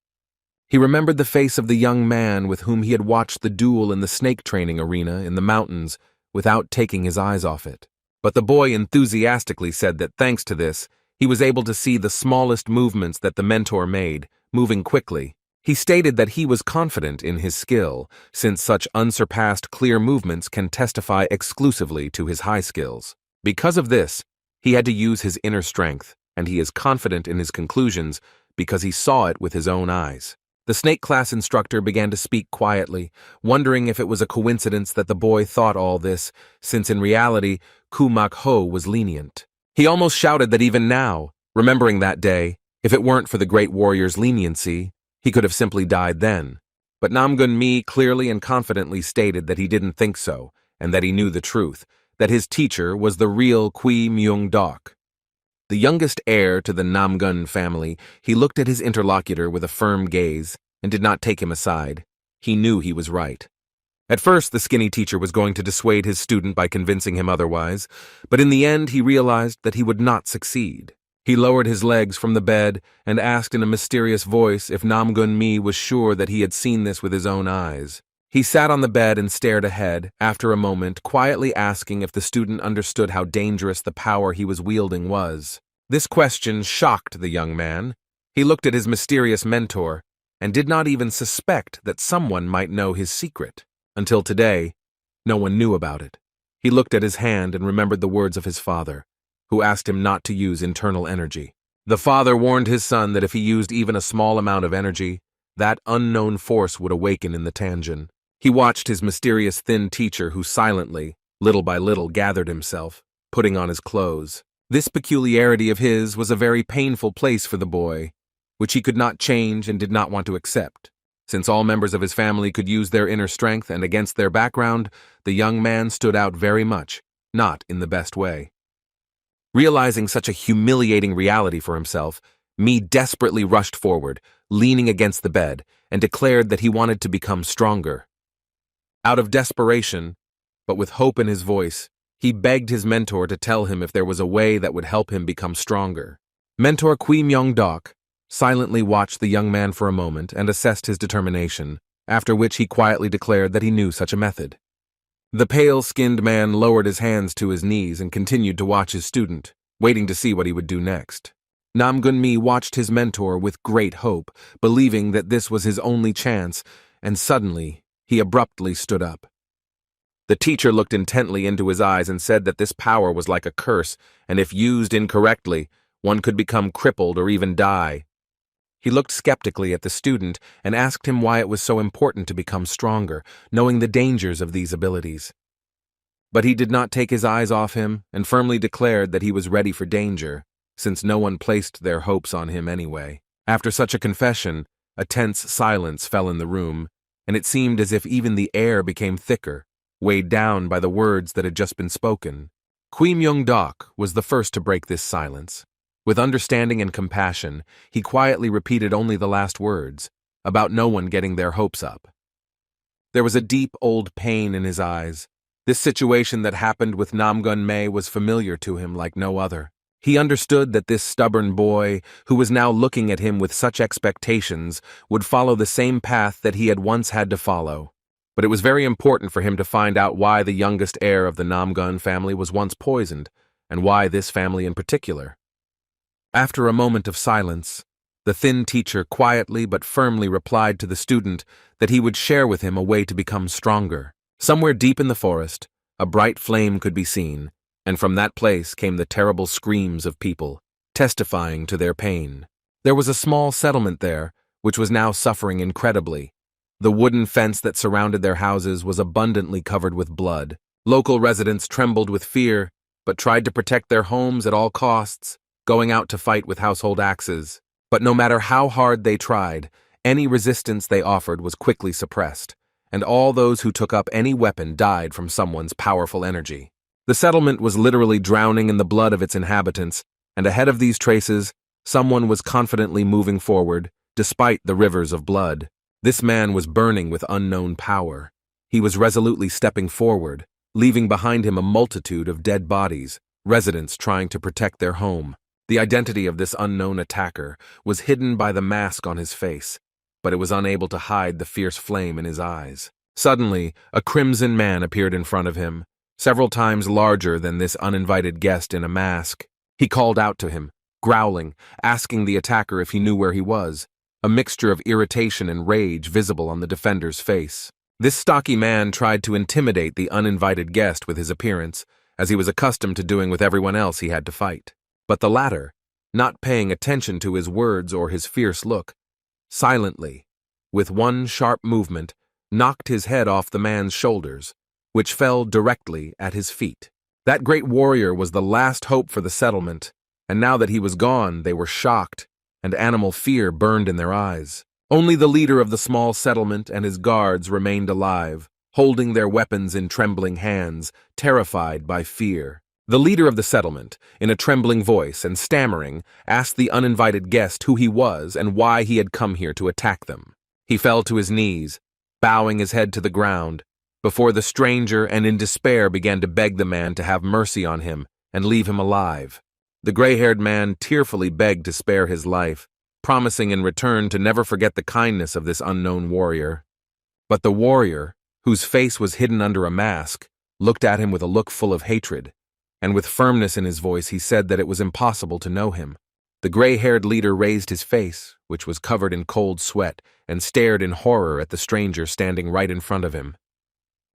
He remembered the face of the young man with whom he had watched the duel in the snake training arena in the mountains without taking his eyes off it. But the boy enthusiastically said that thanks to this, he was able to see the smallest movements that the mentor made, moving quickly. He stated that he was confident in his skill, since such unsurpassed clear movements can testify exclusively to his high skills. Because of this, he had to use his inner strength, and he is confident in his conclusions because he saw it with his own eyes. The snake class instructor began to speak quietly, wondering if it was a coincidence that the boy thought all this, since in reality, Ku Mak Ho was lenient. He almost shouted that even now, remembering that day, if it weren't for the great warrior's leniency, he could have simply died then. But Namgun Mi clearly and confidently stated that he didn't think so, and that he knew the truth, that his teacher was the real Kui Myung Dok. The youngest heir to the Namgun family, he looked at his interlocutor with a firm gaze and did not take him aside. He knew he was right. At first, the skinny teacher was going to dissuade his student by convincing him otherwise, but in the end he realized that he would not succeed. He lowered his legs from the bed and asked in a mysterious voice if Namgun Mi was sure that he had seen this with his own eyes. He sat on the bed and stared ahead, after a moment, quietly asking if the student understood how dangerous the power he was wielding was. This question shocked the young man. He looked at his mysterious mentor and did not even suspect that someone might know his secret. Until today, no one knew about it. He looked at his hand and remembered the words of his father, who asked him not to use internal energy. The father warned his son that if he used even a small amount of energy, that unknown force would awaken in the Tanjin. He watched his mysterious thin teacher who silently, little by little, gathered himself, putting on his clothes. This peculiarity of his was a very painful place for the boy, which he could not change and did not want to accept. Since all members of his family could use their inner strength and against their background, the young man stood out very much, not in the best way. Realizing such a humiliating reality for himself, Mi desperately rushed forward, leaning against the bed, and declared that he wanted to become stronger. Out of desperation, but with hope in his voice, he begged his mentor to tell him if there was a way that would help him become stronger. Mentor Kui Myung Dok silently watched the young man for a moment and assessed his determination, after which he quietly declared that he knew such a method. The pale-skinned man lowered his hands to his knees and continued to watch his student, waiting to see what he would do next. Namgun Mi watched his mentor with great hope, believing that this was his only chance, and suddenly he abruptly stood up. The teacher looked intently into his eyes and said that this power was like a curse, and if used incorrectly, one could become crippled or even die. He looked skeptically at the student and asked him why it was so important to become stronger, knowing the dangers of these abilities. But he did not take his eyes off him and firmly declared that he was ready for danger, since no one placed their hopes on him anyway. After such a confession, a tense silence fell in the room, and it seemed as if even the air became thicker, weighed down by the words that had just been spoken. Kui Myung Dok was the first to break this silence. With understanding and compassion, he quietly repeated only the last words, about no one getting their hopes up. There was a deep old pain in his eyes. This situation that happened with Namgun Mei was familiar to him like no other. He understood that this stubborn boy, who was now looking at him with such expectations, would follow the same path that he had once had to follow. But it was very important for him to find out why the youngest heir of the Namgun family was once poisoned, and why this family in particular. After a moment of silence, the thin teacher quietly but firmly replied to the student that he would share with him a way to become stronger. Somewhere deep in the forest, a bright flame could be seen, and from that place came the terrible screams of people, testifying to their pain. There was a small settlement there, which was now suffering incredibly. The wooden fence that surrounded their houses was abundantly covered with blood. Local residents trembled with fear, but tried to protect their homes at all costs, going out to fight with household axes. But no matter how hard they tried, any resistance they offered was quickly suppressed, and all those who took up any weapon died from someone's powerful energy. The settlement was literally drowning in the blood of its inhabitants, and ahead of these traces, someone was confidently moving forward, despite the rivers of blood. This man was burning with unknown power. He was resolutely stepping forward, leaving behind him a multitude of dead bodies, residents trying to protect their home. The identity of this unknown attacker was hidden by the mask on his face, but it was unable to hide the fierce flame in his eyes. Suddenly, a crimson man appeared in front of him, several times larger than this uninvited guest in a mask. He called out to him, growling, asking the attacker if he knew where he was, a mixture of irritation and rage visible on the defender's face. This stocky man tried to intimidate the uninvited guest with his appearance, as he was accustomed to doing with everyone else he had to fight. But the latter, not paying attention to his words or his fierce look, silently, with one sharp movement, knocked his head off the man's shoulders, which fell directly at his feet. That great warrior was the last hope for the settlement, and now that he was gone, they were shocked, and animal fear burned in their eyes. Only the leader of the small settlement and his guards remained alive, holding their weapons in trembling hands, terrified by fear. The leader of the settlement, in a trembling voice and stammering, asked the uninvited guest who he was and why he had come here to attack them. He fell to his knees, bowing his head to the ground, before the stranger and in despair began to beg the man to have mercy on him and leave him alive. The gray-haired man tearfully begged to spare his life, promising in return to never forget the kindness of this unknown warrior. But the warrior, whose face was hidden under a mask, looked at him with a look full of hatred, and with firmness in his voice he said that it was impossible to know him. The gray-haired leader raised his face, which was covered in cold sweat, and stared in horror at the stranger standing right in front of him.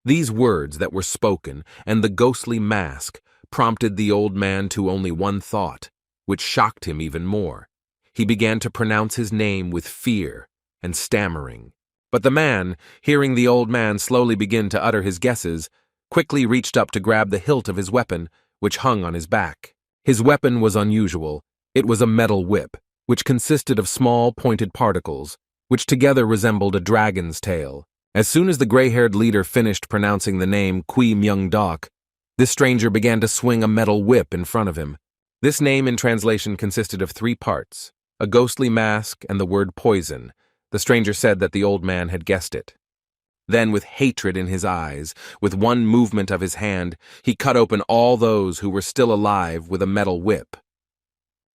These words that were spoken and the ghostly mask prompted the old man to only one thought, which shocked him even more. He began to pronounce his name with fear and stammering. But the man, hearing the old man slowly begin to utter his guesses, quickly reached up to grab the hilt of his weapon, which hung on his back. His weapon was unusual. It was a metal whip, which consisted of small pointed particles, which together resembled a dragon's tail. As soon as the gray-haired leader finished pronouncing the name Qui Myung Dok, this stranger began to swing a metal whip in front of him. This name in translation consisted of 3 parts, a ghostly mask and the word poison. The stranger said that the old man had guessed it. Then, with hatred in his eyes, with one movement of his hand, he cut open all those who were still alive with a metal whip.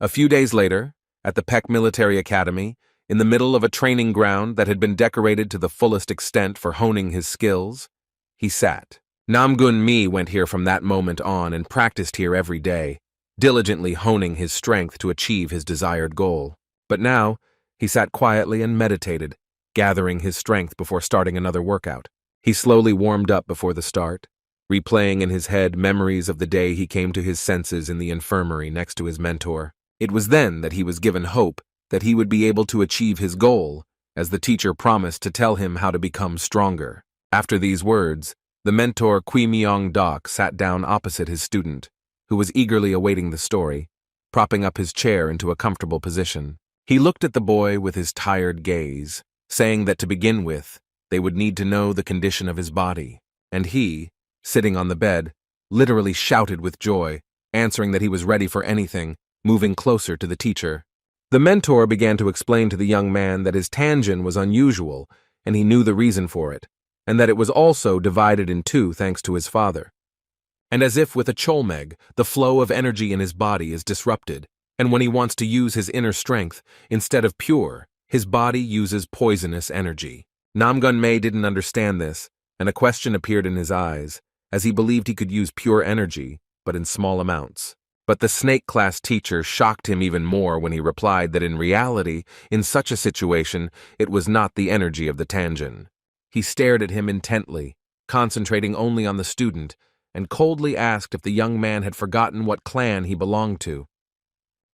A few days later, at the Peck Military Academy, in the middle of a training ground that had been decorated to the fullest extent for honing his skills, he sat. Namgun Mi went here from that moment on and practiced here every day, diligently honing his strength to achieve his desired goal. But now, he sat quietly and meditated, gathering his strength before starting another workout. He slowly warmed up before the start, replaying in his head memories of the day he came to his senses in the infirmary next to his mentor. It was then that he was given hope that he would be able to achieve his goal, as the teacher promised to tell him how to become stronger. After these words, the mentor Qui Myung Dok sat down opposite his student, who was eagerly awaiting the story, propping up his chair into a comfortable position. He looked at the boy with his tired gaze, saying that to begin with, they would need to know the condition of his body, and he, sitting on the bed, literally shouted with joy, answering that he was ready for anything, moving closer to the teacher. The mentor began to explain to the young man that his tangen was unusual, and he knew the reason for it, and that it was also divided in 2 thanks to his father. And as if with a cholmeg, the flow of energy in his body is disrupted, and when he wants to use his inner strength, instead of pure, his body uses poisonous energy. Namgun Mei didn't understand this, and a question appeared in his eyes, as he believed he could use pure energy, but in small amounts. But the snake class teacher shocked him even more when he replied that in reality, in such a situation, it was not the energy of the tangen. He stared at him intently, concentrating only on the student, and coldly asked if the young man had forgotten what clan he belonged to.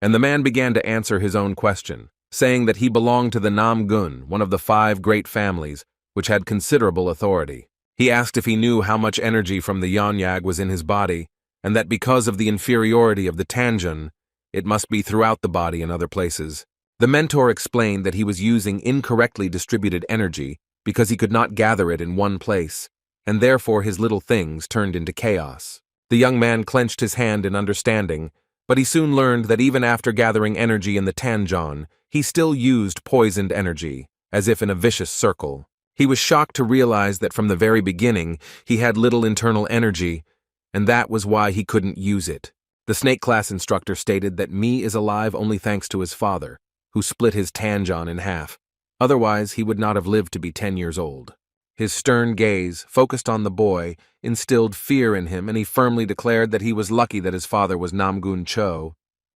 And the man began to answer his own question, saying that he belonged to the Namgun, one of the 5 great families, which had considerable authority. He asked if he knew how much energy from the Yonyag was in his body, and that because of the inferiority of the Tanjun, it must be throughout the body and other places. The mentor explained that he was using incorrectly distributed energy because he could not gather it in one place, and therefore his little things turned into chaos. The young man clenched his hand in understanding, but he soon learned that even after gathering energy in the Tanjun, he still used poisoned energy, as if in a vicious circle. He was shocked to realize that from the very beginning, he had little internal energy, and that was why he couldn't use it. The snake class instructor stated that Mi is alive only thanks to his father, who split his Tanjun in half. Otherwise, he would not have lived to be 10 years old. His stern gaze, focused on the boy, instilled fear in him, and he firmly declared that he was lucky that his father was Namgun Cho.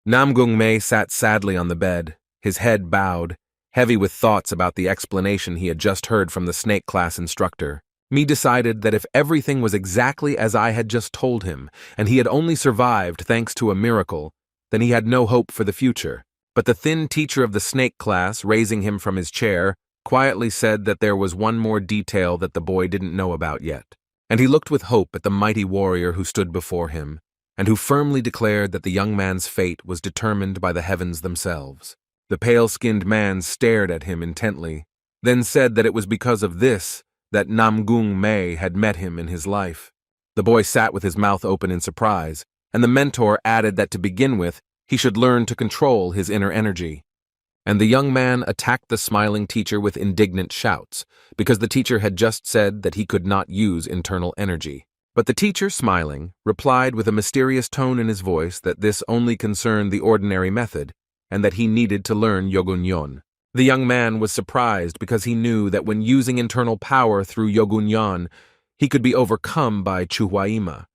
Namgung Mei sat sadly on the bed, his head bowed, heavy with thoughts about the explanation he had just heard from the snake class instructor. Mi decided that if everything was exactly as I had just told him, and he had only survived thanks to a miracle, then he had no hope for the future. But the thin teacher of the snake class, raising him from his chair, quietly said that there was one more detail that the boy didn't know about yet. And he looked with hope at the mighty warrior who stood before him, and who firmly declared that the young man's fate was determined by the heavens themselves. The pale-skinned man stared at him intently, then said that it was because of this that Namgung Mei had met him in his life. The boy sat with his mouth open in surprise, and the mentor added that to begin with, he should learn to control his inner energy. And the young man attacked the smiling teacher with indignant shouts, because the teacher had just said that he could not use internal energy. But the teacher, smiling, replied with a mysterious tone in his voice that this only concerned the ordinary method, and that he needed to learn Yogunyon. The young man was surprised because he knew that when using internal power through Yogunyon, he could be overcome by Chuhwaima,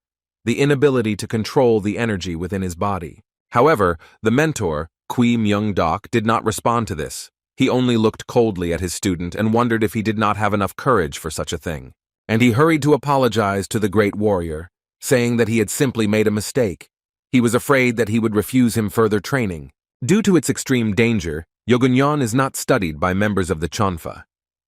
the inability to control the energy within his body. However, the mentor, Kui Myung-dok, did not respond to this. He only looked coldly at his student and wondered if he did not have enough courage for such a thing. And he hurried to apologize to the great warrior, saying that he had simply made a mistake. He was afraid that he would refuse him further training. Due to its extreme danger, Yogunyon is not studied by members of the Chonfa,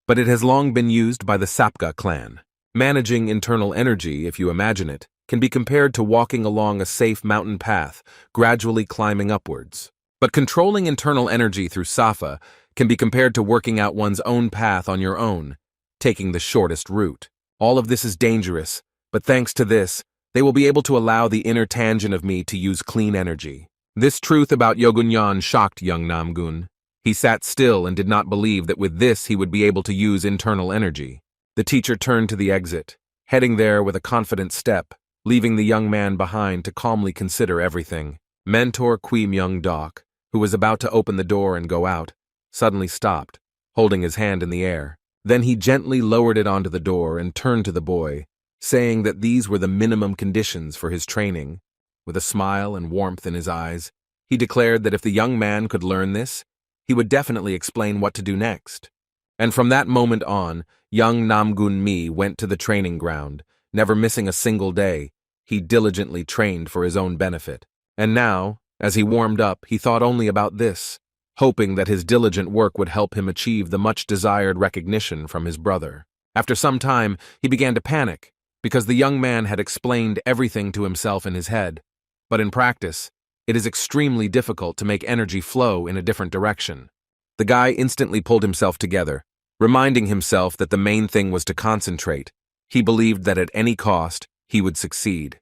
but it has long been used by the Sapga clan. Managing internal energy, if you imagine it, can be compared to walking along a safe mountain path, gradually climbing upwards. But controlling internal energy through Safa can be compared to working out one's own path on your own, taking the shortest route. All of this is dangerous, but thanks to this, they will be able to allow the inner Tanjun of me to use clean energy. This truth about Yogunyon shocked young Namgun. He sat still and did not believe that with this he would be able to use internal energy. The teacher turned to the exit, heading there with a confident step, leaving the young man behind to calmly consider everything. Mentor Kui Myung-dok, who was about to open the door and go out, suddenly stopped, holding his hand in the air. Then he gently lowered it onto the door and turned to the boy, saying that these were the minimum conditions for his training. With a smile and warmth in his eyes, he declared that if the young man could learn this, he would definitely explain what to do next. And from that moment on, young Namgun Mi went to the training ground, never missing a single day. He diligently trained for his own benefit. And now, as he warmed up, he thought only about this, hoping that his diligent work would help him achieve the much-desired recognition from his brother. After some time, he began to panic, because the young man had explained everything to himself in his head. But in practice, it is extremely difficult to make energy flow in a different direction. The guy instantly pulled himself together, reminding himself that the main thing was to concentrate. He believed that at any cost, he would succeed.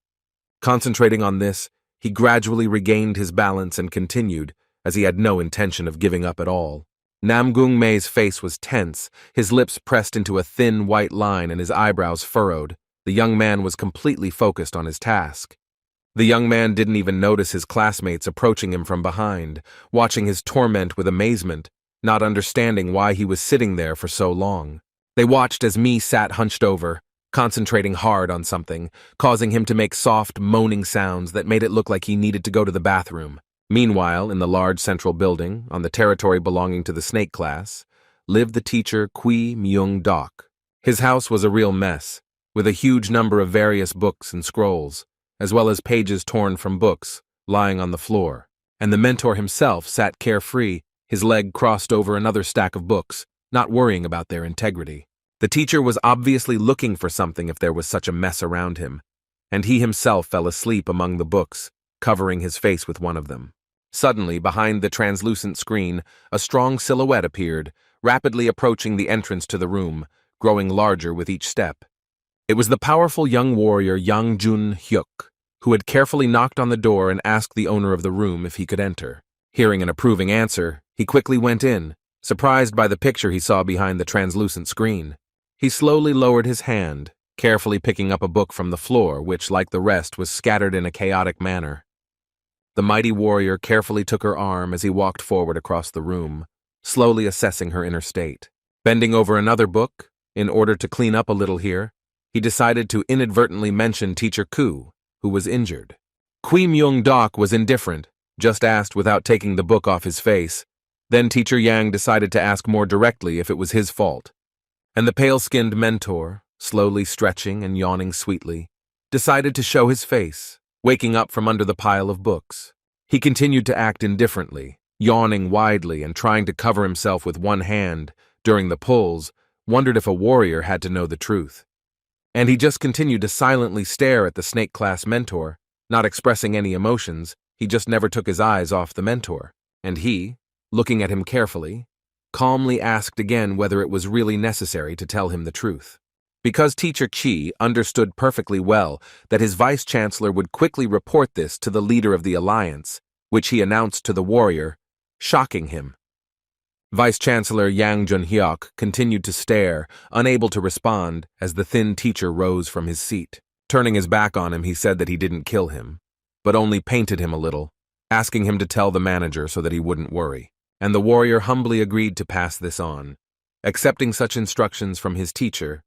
Concentrating on this, he gradually regained his balance and continued, as he had no intention of giving up at all. Namgung Mei's face was tense, his lips pressed into a thin white line and his eyebrows furrowed. The young man was completely focused on his task. The young man didn't even notice his classmates approaching him from behind, watching his torment with amazement, not understanding why he was sitting there for so long. They watched as Mi sat hunched over, concentrating hard on something, causing him to make soft, moaning sounds that made it look like he needed to go to the bathroom. Meanwhile, in the large central building, on the territory belonging to the snake class, lived the teacher Kui Myung-dok. His house was a real mess, with a huge number of various books and scrolls, as well as pages torn from books, lying on the floor. And the mentor himself sat carefree, his leg crossed over another stack of books, not worrying about their integrity. The teacher was obviously looking for something if there was such a mess around him, and he himself fell asleep among the books, covering his face with one of them. Suddenly, behind the translucent screen, a strong silhouette appeared, rapidly approaching the entrance to the room, growing larger with each step. It was the powerful young warrior Yang Jun-hyuk, who had carefully knocked on the door and asked the owner of the room if he could enter. Hearing an approving answer, he quickly went in, surprised by the picture he saw behind the translucent screen. He slowly lowered his hand, carefully picking up a book from the floor, which, like the rest, was scattered in a chaotic manner. The mighty warrior carefully took her arm as he walked forward across the room, slowly assessing her inner state. Bending over another book, in order to clean up a little here, he decided to inadvertently mention Teacher Koo, who was injured. Kui Myung-dok was indifferent, just asked without taking the book off his face. Then Teacher Yang decided to ask more directly if it was his fault. And the pale-skinned mentor, slowly stretching and yawning sweetly, decided to show his face, waking up from under the pile of books. He continued to act indifferently, yawning widely and trying to cover himself with one hand. During the pulls, wondered if a warrior had to know the truth. And he just continued to silently stare at the snake class mentor, not expressing any emotions. He just never took his eyes off the mentor. And he, looking at him carefully, calmly asked again whether it was really necessary to tell him the truth. Because Teacher Chi understood perfectly well that his vice-chancellor would quickly report this to the leader of the alliance, which he announced to the warrior, shocking him. Vice-Chancellor Yang Jun-hyuk continued to stare, unable to respond, as the thin teacher rose from his seat. Turning his back on him, he said that he didn't kill him, but only painted him a little, asking him to tell the manager so that he wouldn't worry. And the warrior humbly agreed to pass this on. Accepting such instructions from his teacher,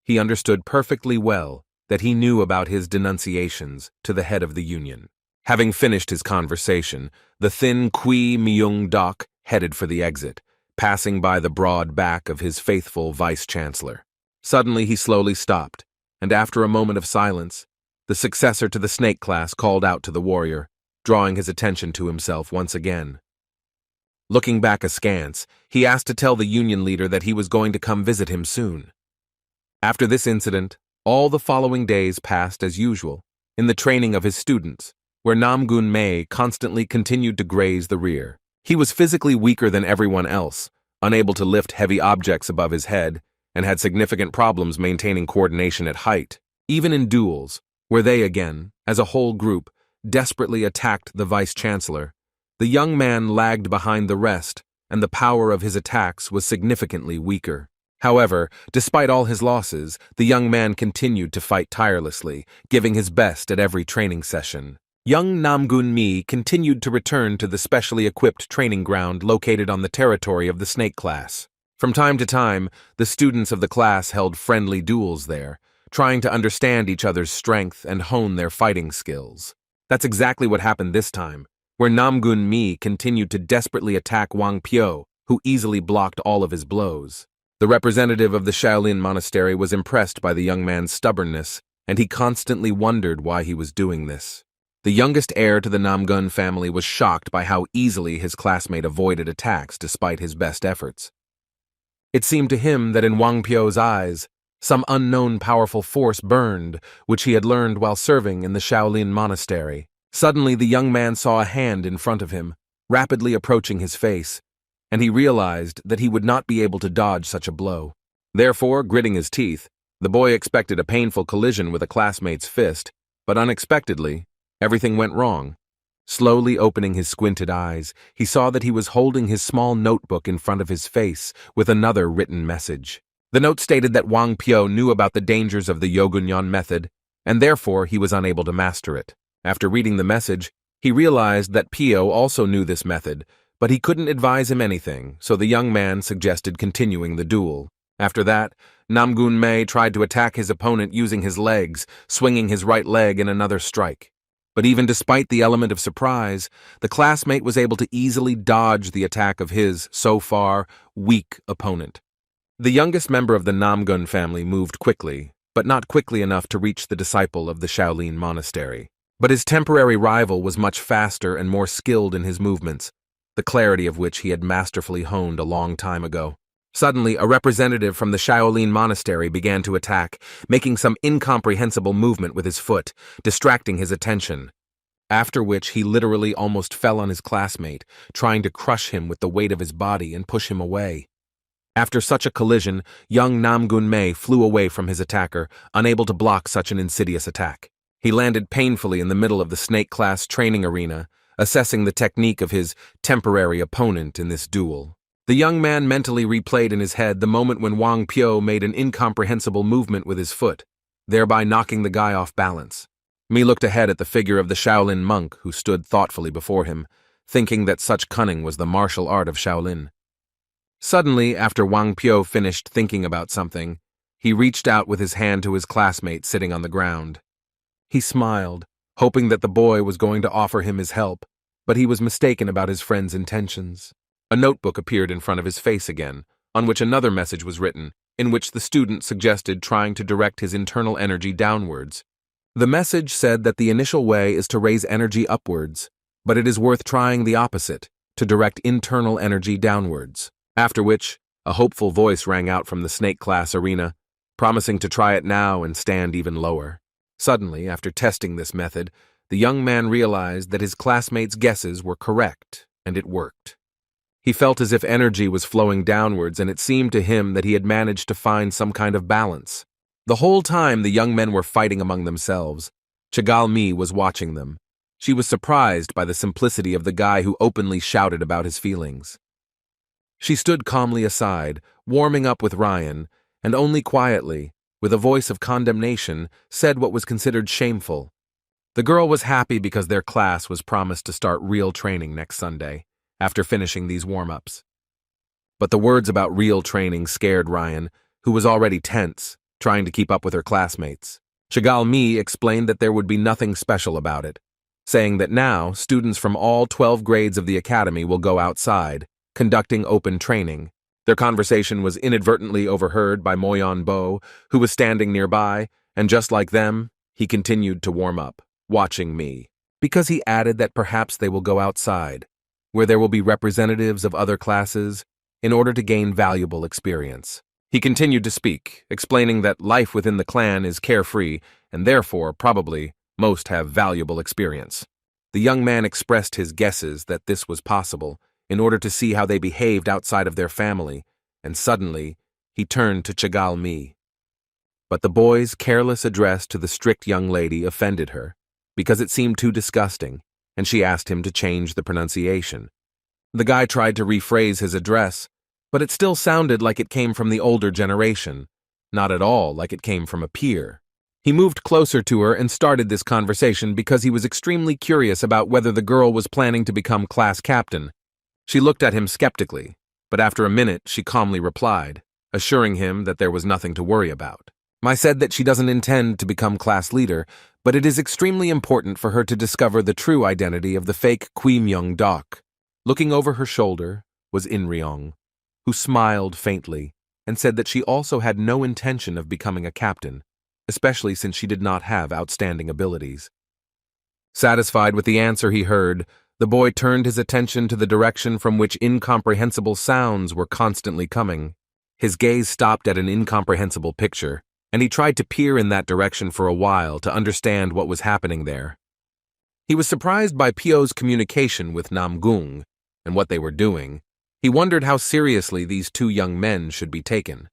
he understood perfectly well that he knew about his denunciations to the head of the union. Having finished his conversation, the thin Kui Myung-dok headed for the exit, passing by the broad back of his faithful vice-chancellor. Suddenly he slowly stopped, and after a moment of silence, the successor to the snake class called out to the warrior, drawing his attention to himself once again. Looking back askance, he asked to tell the union leader that he was going to come visit him soon. After this incident, all the following days passed as usual, in the training of his students, where Nam-gun-mei constantly continued to graze the rear. He was physically weaker than everyone else, unable to lift heavy objects above his head, and had significant problems maintaining coordination at height. Even in duels, where they again, as a whole group, desperately attacked the vice-chancellor, the young man lagged behind the rest, and the power of his attacks was significantly weaker. However, despite all his losses, the young man continued to fight tirelessly, giving his best at every training session. Young Nam-gun-mi continued to return to the specially equipped training ground located on the territory of the snake class. From time to time, the students of the class held friendly duels there, trying to understand each other's strength and hone their fighting skills. That's exactly what happened this time, where Nam-gun-mi continued to desperately attack Wang Pyo, who easily blocked all of his blows. The representative of the Shaolin monastery was impressed by the young man's stubbornness, and he constantly wondered why he was doing this. The youngest heir to the Namgun family was shocked by how easily his classmate avoided attacks despite his best efforts. It seemed to him that in Wang Pyo's eyes, some unknown powerful force burned, which he had learned while serving in the Shaolin monastery. Suddenly, the young man saw a hand in front of him, rapidly approaching his face, and he realized that he would not be able to dodge such a blow. Therefore, gritting his teeth, the boy expected a painful collision with a classmate's fist, but unexpectedly, everything went wrong. Slowly opening his squinted eyes, he saw that he was holding his small notebook in front of his face with another written message. The note stated that Wang Pyo knew about the dangers of the Yogunyan method, and therefore he was unable to master it. After reading the message, he realized that Pyo also knew this method, but he couldn't advise him anything, so the young man suggested continuing the duel. After that, Nam-gun-mei tried to attack his opponent using his legs, swinging his right leg in another strike. But even despite the element of surprise, the classmate was able to easily dodge the attack of his, so far, weak opponent. The youngest member of the Namgun family moved quickly, but not quickly enough to reach the disciple of the Shaolin monastery. But his temporary rival was much faster and more skilled in his movements, the clarity of which he had masterfully honed a long time ago. Suddenly, a representative from the Shaolin monastery began to attack, making some incomprehensible movement with his foot, distracting his attention. After which he literally almost fell on his classmate, trying to crush him with the weight of his body and push him away. After such a collision, young Nam Gun-mei flew away from his attacker, unable to block such an insidious attack. He landed painfully in the middle of the snake class training arena, assessing the technique of his temporary opponent in this duel. The young man mentally replayed in his head the moment when Wang Pyo made an incomprehensible movement with his foot, thereby knocking the guy off balance. Mi looked ahead at the figure of the Shaolin monk who stood thoughtfully before him, thinking that such cunning was the martial art of Shaolin. Suddenly, after Wang Pyo finished thinking about something, he reached out with his hand to his classmate sitting on the ground. He smiled, hoping that the boy was going to offer him his help, but he was mistaken about his friend's intentions. A notebook appeared in front of his face again, on which another message was written, in which the student suggested trying to direct his internal energy downwards. The message said that the initial way is to raise energy upwards, but it is worth trying the opposite, to direct internal energy downwards. After which, a hopeful voice rang out from the snake class arena, promising to try it now and stand even lower. Suddenly, after testing this method, the young man realized that his classmates' guesses were correct, and it worked. He felt as if energy was flowing downwards, and it seemed to him that he had managed to find some kind of balance. The whole time the young men were fighting among themselves, Chigal-mi was watching them. She was surprised by the simplicity of the guy who openly shouted about his feelings. She stood calmly aside, warming up with Ryan, and only quietly, with a voice of condemnation, said what was considered shameful. The girl was happy because their class was promised to start real training next Sunday, after finishing these warm-ups. But the words about real training scared Ryan, who was already tense, trying to keep up with her classmates. Chigal-mi explained that there would be nothing special about it, saying that now students from all 12 grades of the academy will go outside, conducting open training. Their conversation was inadvertently overheard by Moyon Bo, who was standing nearby, and just like them, he continued to warm up, watching me, because he added that perhaps they will go outside, where there will be representatives of other classes, in order to gain valuable experience. He continued to speak, explaining that life within the clan is carefree, and therefore, probably, most have valuable experience. The young man expressed his guesses that this was possible, in order to see how they behaved outside of their family, and suddenly, he turned to Chigal-mi. But the boy's careless address to the strict young lady offended her, because it seemed too disgusting, and she asked him to change the pronunciation. The guy tried to rephrase his address, but it still sounded like it came from the older generation, not at all like it came from a peer. He moved closer to her and started this conversation because he was extremely curious about whether the girl was planning to become class captain. She looked at him skeptically, but after a minute she calmly replied, assuring him that there was nothing to worry about. I said that she doesn't intend to become class leader, but it is extremely important for her to discover the true identity of the fake Kui Myung-dok. Looking over her shoulder was In-ryong, who smiled faintly and said that she also had no intention of becoming a captain, especially since she did not have outstanding abilities. Satisfied with the answer he heard, the boy turned his attention to the direction from which incomprehensible sounds were constantly coming. His gaze stopped at an incomprehensible picture, and he tried to peer in that direction for a while to understand what was happening there. He was surprised by Pyo's communication with Namgung and what they were doing. He wondered how seriously these two young men should be taken.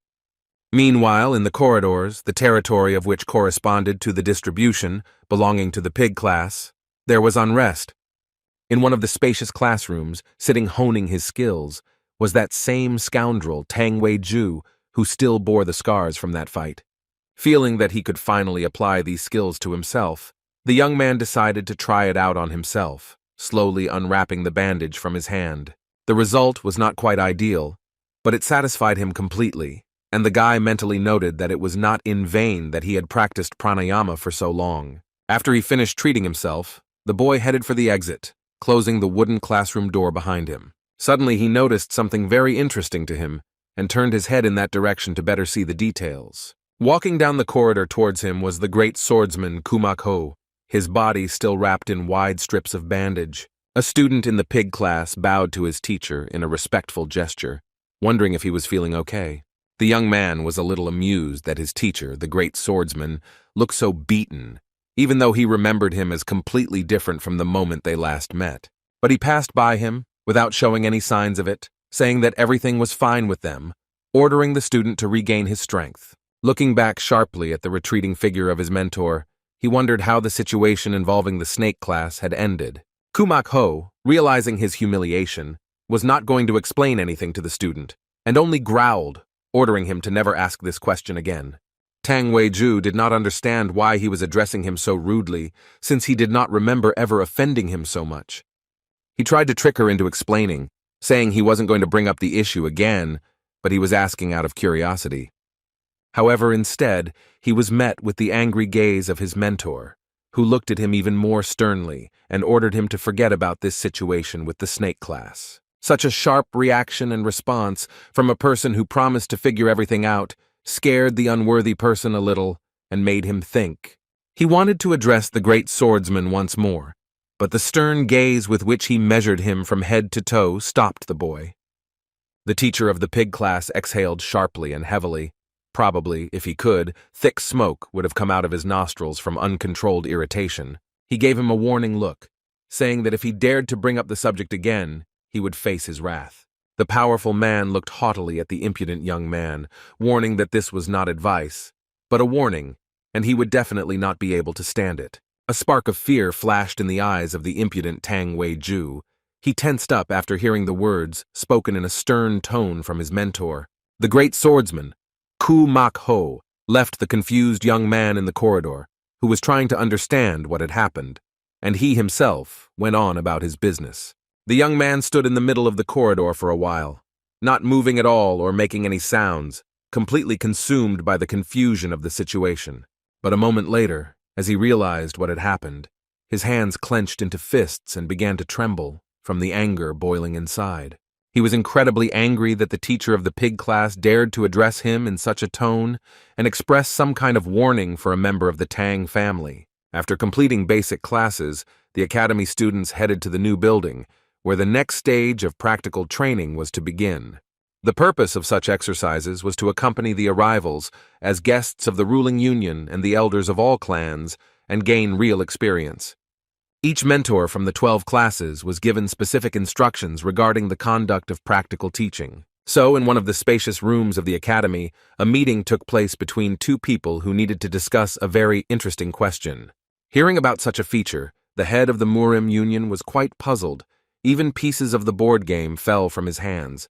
Meanwhile, in the corridors, the territory of which corresponded to the distribution belonging to the pig class, there was unrest. In one of the spacious classrooms, sitting honing his skills, was that same scoundrel Tang Wei-ju, who still bore the scars from that fight. Feeling that he could finally apply these skills to himself, the young man decided to try it out on himself, slowly unwrapping the bandage from his hand. The result was not quite ideal, but it satisfied him completely, and the guy mentally noted that it was not in vain that he had practiced pranayama for so long. After he finished treating himself, the boy headed for the exit, closing the wooden classroom door behind him. Suddenly he noticed something very interesting to him, and turned his head in that direction to better see the details. Walking down the corridor towards him was the great swordsman Kumak-ho, his body still wrapped in wide strips of bandage. A student in the pig class bowed to his teacher in a respectful gesture, wondering if he was feeling okay. The young man was a little amused that his teacher, the great swordsman, looked so beaten, even though he remembered him as completely different from the moment they last met. But he passed by him, without showing any signs of it, saying that everything was fine with them, ordering the student to regain his strength. Looking back sharply at the retreating figure of his mentor, he wondered how the situation involving the snake class had ended. Kumak Ho, realizing his humiliation, was not going to explain anything to the student, and only growled, ordering him to never ask this question again. Tang Wei-ju did not understand why he was addressing him so rudely, since he did not remember ever offending him so much. He tried to trick her into explaining, saying he wasn't going to bring up the issue again, but he was asking out of curiosity. However, instead, he was met with the angry gaze of his mentor, who looked at him even more sternly and ordered him to forget about this situation with the snake class. Such a sharp reaction and response from a person who promised to figure everything out scared the unworthy person a little and made him think. He wanted to address the great swordsman once more, but the stern gaze with which he measured him from head to toe stopped the boy. The teacher of the pig class exhaled sharply and heavily. Probably, if he could, thick smoke would have come out of his nostrils from uncontrolled irritation. He gave him a warning look, saying that if he dared to bring up the subject again, he would face his wrath. The powerful man looked haughtily at the impudent young man, warning that this was not advice, but a warning, and he would definitely not be able to stand it. A spark of fear flashed in the eyes of the impudent Tang Wei-ju. He tensed up after hearing the words, spoken in a stern tone from his mentor. The great swordsman, Kumak Ho, left the confused young man in the corridor, who was trying to understand what had happened, and he himself went on about his business. The young man stood in the middle of the corridor for a while, not moving at all or making any sounds, completely consumed by the confusion of the situation. But a moment later, as he realized what had happened, his hands clenched into fists and began to tremble from the anger boiling inside. He was incredibly angry that the teacher of the pig class dared to address him in such a tone and express some kind of warning for a member of the Tang family. After completing basic classes, the academy students headed to the new building, where the next stage of practical training was to begin. The purpose of such exercises was to accompany the arrivals as guests of the ruling union and the elders of all clans and gain real experience. Each mentor from the 12 classes was given specific instructions regarding the conduct of practical teaching. So, in one of the spacious rooms of the academy, a meeting took place between two people who needed to discuss a very interesting question. Hearing about such a feature, the head of the Murim Union was quite puzzled. Even pieces of the board game fell from his hands.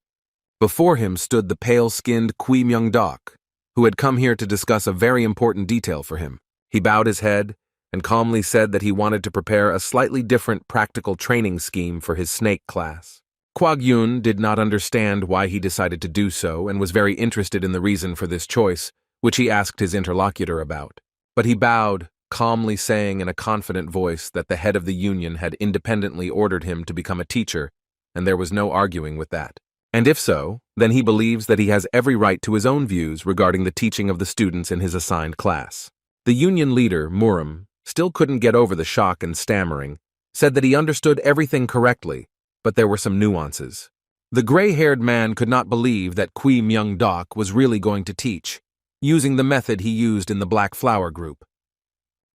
Before him stood the pale-skinned Kui Myung-dok, who had come here to discuss a very important detail for him. He bowed his head and calmly said that he wanted to prepare a slightly different practical training scheme for his snake class. Kwag-yun did not understand why he decided to do so and was very interested in the reason for this choice, which he asked his interlocutor about. But he bowed, calmly saying in a confident voice that the head of the union had independently ordered him to become a teacher, and there was no arguing with that. And if so, then he believes that he has every right to his own views regarding the teaching of the students in his assigned class. The union leader, Murim, still couldn't get over the shock and stammering, said that he understood everything correctly, but there were some nuances. The gray-haired man could not believe that Kui Myung-dok was really going to teach, using the method he used in the Black Flower group.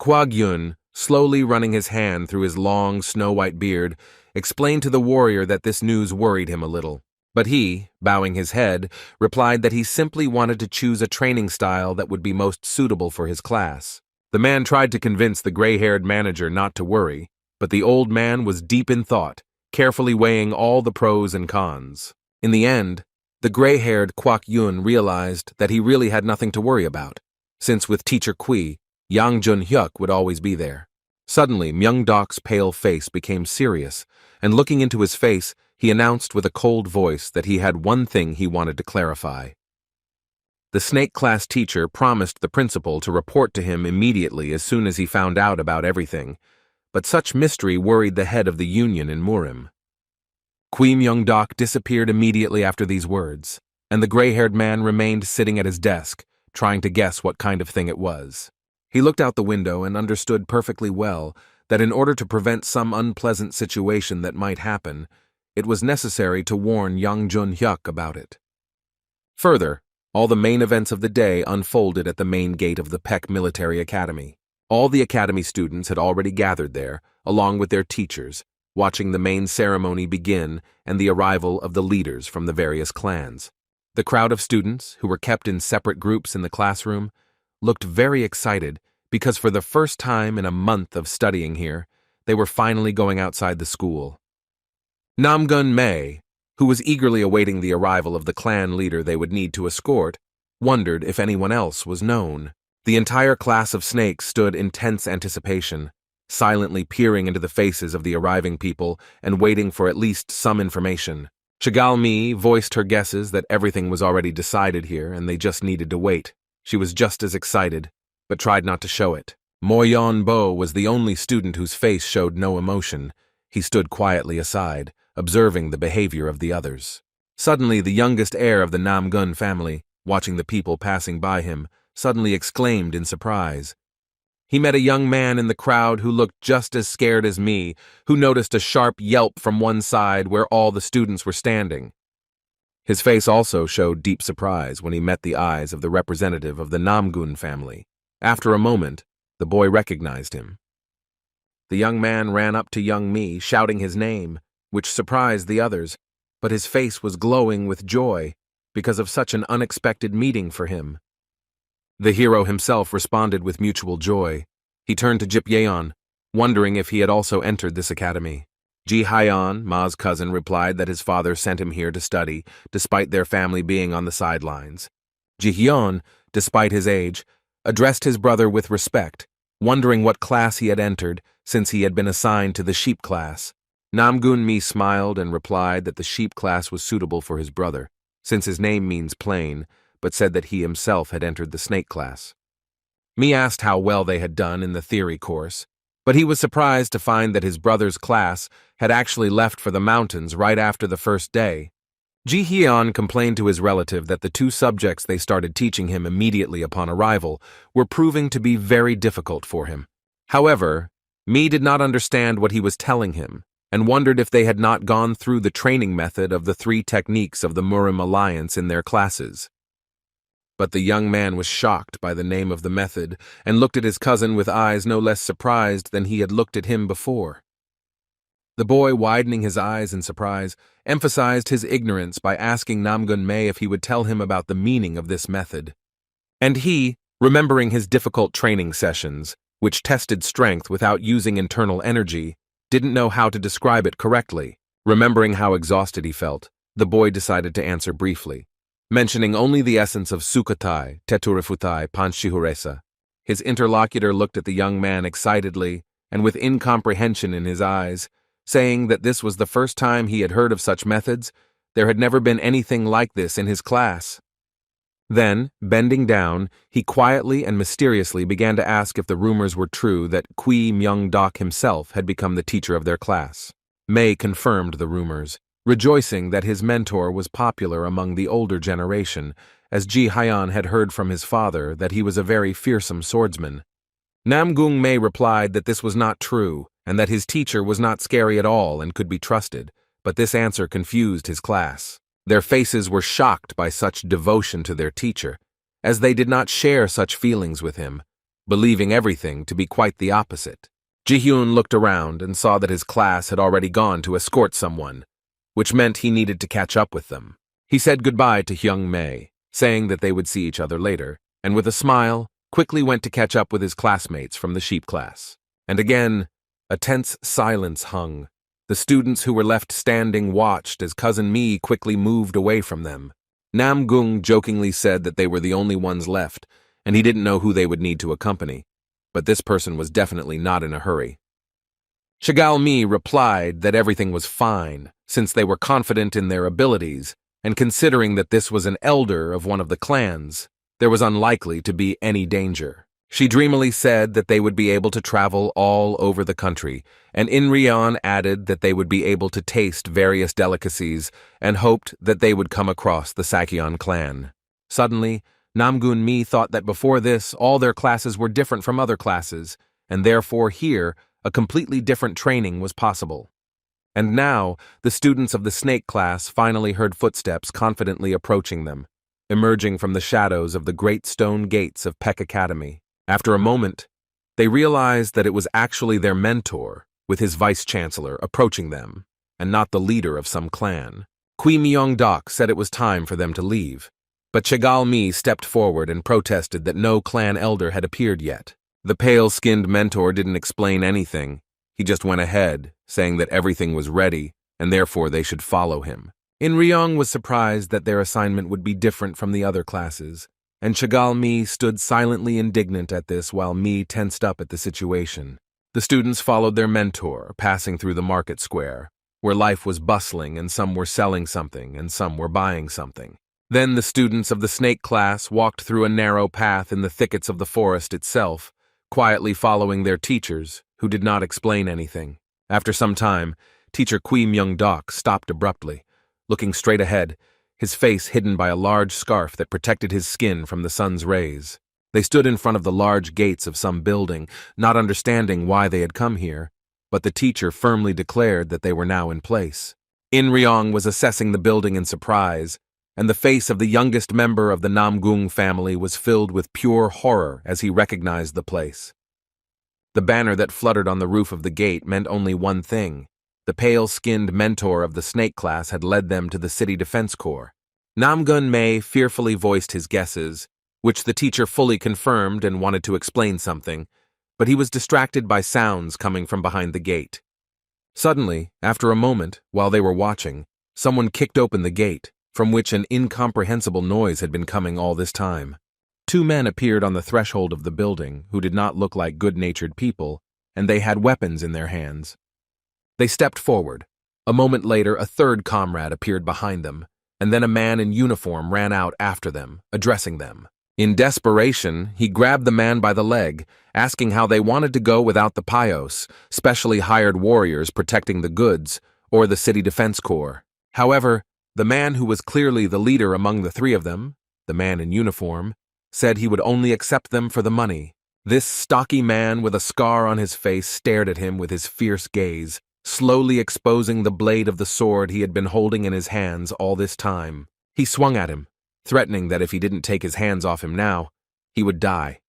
Kwag-yun, slowly running his hand through his long, snow-white beard, explained to the warrior that this news worried him a little. But he, bowing his head, replied that he simply wanted to choose a training style that would be most suitable for his class. The man tried to convince the gray-haired manager not to worry, but the old man was deep in thought, carefully weighing all the pros and cons. In the end, the gray-haired Kwak-yun realized that he really had nothing to worry about, since with Teacher Kui, Yang Jun-hyuk would always be there. Suddenly, Myung-dok's pale face became serious, and looking into his face, he announced with a cold voice that he had one thing he wanted to clarify. The snake class teacher promised the principal to report to him immediately as soon as he found out about everything, but such mystery worried the head of the union in Murim. Kui Myung-dok disappeared immediately after these words, and the gray-haired man remained sitting at his desk, trying to guess what kind of thing it was. He looked out the window and understood perfectly well that in order to prevent some unpleasant situation that might happen, it was necessary to warn Yang Jun-hyuk about it. Further, all the main events of the day unfolded at the main gate of the Peck Military Academy. All the academy students had already gathered there, along with their teachers, watching the main ceremony begin and the arrival of the leaders from the various clans. The crowd of students, who were kept in separate groups in the classroom, looked very excited because for the first time in a month of studying here, they were finally going outside the school. Namgun Mei, who was eagerly awaiting the arrival of the clan leader they would need to escort, wondered if anyone else was known. The entire class of snakes stood in tense anticipation, silently peering into the faces of the arriving people and waiting for at least some information. Shigalmi voiced her guesses that everything was already decided here and they just needed to wait. She was just as excited, but tried not to show it. Moyon Bo was the only student whose face showed no emotion. He stood quietly aside, observing the behavior of the others. Suddenly, the youngest heir of the Namgun family, watching the people passing by him, suddenly exclaimed in surprise. He met a young man in the crowd who looked just as scared as me, who noticed a sharp yelp from one side where all the students were standing. His face also showed deep surprise when he met the eyes of the representative of the Namgun family. After a moment, the boy recognized him. The young man ran up to young me, shouting his name, which surprised the others, but his face was glowing with joy because of such an unexpected meeting for him. The hero himself responded with mutual joy. He turned to Jip Yeon, wondering if he had also entered this academy. Ji Hyeon, Ma's cousin, replied that his father sent him here to study, despite their family being on the sidelines. Ji Hyun, despite his age, addressed his brother with respect, wondering what class he had entered since he had been assigned to the sheep class. Namgun Mi smiled and replied that the sheep class was suitable for his brother, since his name means plain, but said that he himself had entered the snake class. Mi asked how well they had done in the theory course, but he was surprised to find that his brother's class had actually left for the mountains right after the first day. Ji Hyun complained to his relative that the 2 subjects they started teaching him immediately upon arrival were proving to be very difficult for him. However, Mi did not understand what he was telling him and wondered if they had not gone through the training method of the 3 techniques of the Murim Alliance in their classes. But the young man was shocked by the name of the method and looked at his cousin with eyes no less surprised than he had looked at him before. The boy, widening his eyes in surprise, emphasized his ignorance by asking Namgun Mei if he would tell him about the meaning of this method. And he, remembering his difficult training sessions, which tested strength without using internal energy, didn't know how to describe it correctly. Remembering how exhausted he felt, the boy decided to answer briefly, mentioning only the essence of Sukhothai, Teturifuthai, Panchihuresa. His interlocutor looked at the young man excitedly and with incomprehension in his eyes, saying that this was the first time he had heard of such methods. There had never been anything like this in his class. Then, bending down, he quietly and mysteriously began to ask if the rumors were true that Kui Myung-dok himself had become the teacher of their class. Mei confirmed the rumors, rejoicing that his mentor was popular among the older generation, as Ji Hyeon had heard from his father that he was a very fearsome swordsman. Namgung Mei replied that this was not true, and that his teacher was not scary at all and could be trusted, but this answer confused his class. Their faces were shocked by such devotion to their teacher, as they did not share such feelings with him, believing everything to be quite the opposite. Ji-hyun looked around and saw that his class had already gone to escort someone, which meant he needed to catch up with them. He said goodbye to Hyung Mei, saying that they would see each other later, and with a smile, quickly went to catch up with his classmates from the sheep class. And again, a tense silence hung. The students who were left standing watched as Cousin Mi quickly moved away from them. Namgung jokingly said that they were the only ones left, and he didn't know who they would need to accompany, but this person was definitely not in a hurry. Shigal Mi replied that everything was fine, since they were confident in their abilities, and considering that this was an elder of one of the clans, there was unlikely to be any danger. She dreamily said that they would be able to travel all over the country, and Inryeon added that they would be able to taste various delicacies and hoped that they would come across the Sakyeon clan. Suddenly, Namgun Mi thought that before this, all their classes were different from other classes, and therefore here, a completely different training was possible. And now, the students of the snake class finally heard footsteps confidently approaching them. emerging from the shadows of the great stone gates of Peck Academy. After a moment, they realized that it was actually their mentor, with his vice-chancellor, approaching them, and not the leader of some clan. Kui Myung-dok said it was time for them to leave, but Chegal-mi stepped forward and protested that no clan elder had appeared yet. The pale-skinned mentor didn't explain anything. He just went ahead, saying that everything was ready, and therefore they should follow him. In Ryong was surprised that their assignment would be different from the other classes, and Chegal-mi stood silently indignant at this while Mi tensed up at the situation. The students followed their mentor, passing through the market square, where life was bustling and some were selling something and some were buying something. Then the students of the snake class walked through a narrow path in the thickets of the forest itself, quietly following their teachers, who did not explain anything. After some time, Teacher Kui Myung-dok stopped abruptly, looking straight ahead, his face hidden by a large scarf that protected his skin from the sun's rays. They stood in front of the large gates of some building, not understanding why they had come here, but the teacher firmly declared that they were now in place. In Ryong was assessing the building in surprise, and the face of the youngest member of the Namgung family was filled with pure horror as he recognized the place. The banner that fluttered on the roof of the gate meant only one thing. The pale-skinned mentor of the snake class had led them to the City Defense Corps. Namgun-mei fearfully voiced his guesses, which the teacher fully confirmed and wanted to explain something, but he was distracted by sounds coming from behind the gate. Suddenly, after a moment, while they were watching, someone kicked open the gate, from which an incomprehensible noise had been coming all this time. Two men appeared on the threshold of the building who did not look like good-natured people, and they had weapons in their hands. They stepped forward. A moment later, a third comrade appeared behind them, and then a man in uniform ran out after them, addressing them. In desperation, he grabbed the man by the leg, asking how they wanted to go without the Pios, specially hired warriors protecting the goods, or the City Defense Corps. However, the man who was clearly the leader among the three of them, the man in uniform, said he would only accept them for the money. This stocky man with a scar on his face stared at him with his fierce gaze, slowly exposing the blade of the sword he had been holding in his hands all this time. He swung at him, threatening that if he didn't take his hands off him now, he would die.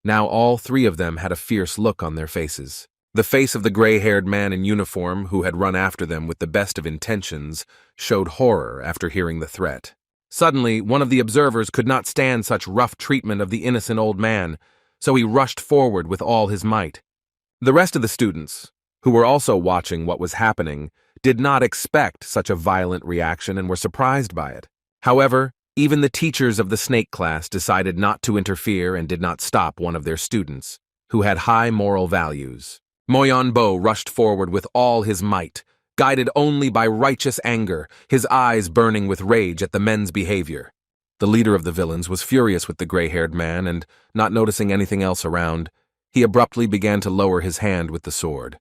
Now all three of them had a fierce look on their faces. The face of the gray-haired man in uniform, who had run after them with the best of intentions, showed horror after hearing the threat. Suddenly, one of the observers could not stand such rough treatment of the innocent old man, so he rushed forward with all his might. The rest of the students, who were also watching what was happening, did not expect such a violent reaction and were surprised by it. However, even the teachers of the snake class decided not to interfere and did not stop one of their students, who had high moral values. Moyeon-bo rushed forward with all his might, guided only by righteous anger, his eyes burning with rage at the men's behavior. The leader of the villains was furious with the gray-haired man and, not noticing anything else around, he abruptly began to lower his hand with the sword.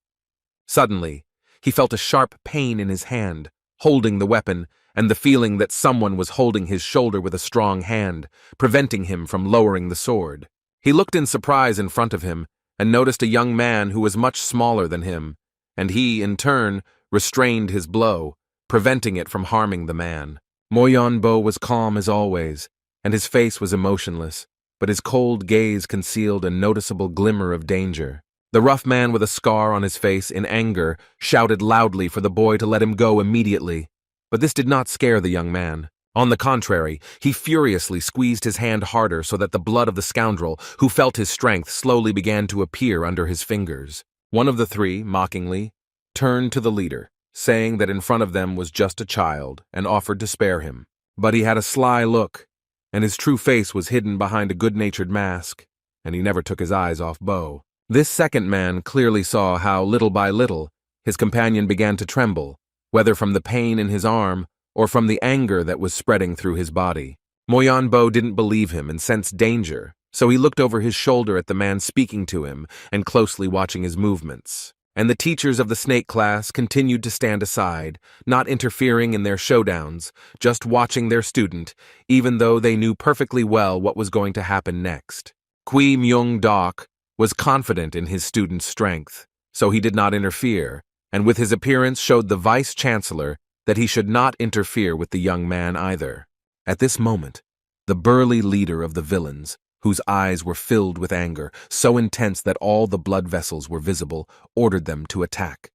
Suddenly, he felt a sharp pain in his hand, holding the weapon, and the feeling that someone was holding his shoulder with a strong hand, preventing him from lowering the sword. He looked in surprise in front of him and noticed a young man who was much smaller than him, and he, in turn, restrained his blow, preventing it from harming the man. Moyeon-bo was calm as always, and his face was emotionless, but his cold gaze concealed a noticeable glimmer of danger. The rough man with a scar on his face, in anger, shouted loudly for the boy to let him go immediately. But this did not scare the young man. On the contrary, he furiously squeezed his hand harder so that the blood of the scoundrel, who felt his strength, slowly began to appear under his fingers. One of the three, mockingly, turned to the leader, saying that in front of them was just a child, and offered to spare him. But he had a sly look, and his true face was hidden behind a good-natured mask, and he never took his eyes off Bo. This second man clearly saw how, little by little, his companion began to tremble, whether from the pain in his arm or from the anger that was spreading through his body. Moyeon-bo didn't believe him and sensed danger, so he looked over his shoulder at the man speaking to him and closely watching his movements. And the teachers of the snake class continued to stand aside, not interfering in their showdowns, just watching their student, even though they knew perfectly well what was going to happen next. Kui Myung-dok was confident in his student's strength, so he did not interfere, and with his appearance showed the vice-chancellor that he should not interfere with the young man either. At this moment, the burly leader of the villains, whose eyes were filled with anger, so intense that all the blood vessels were visible, ordered them to attack.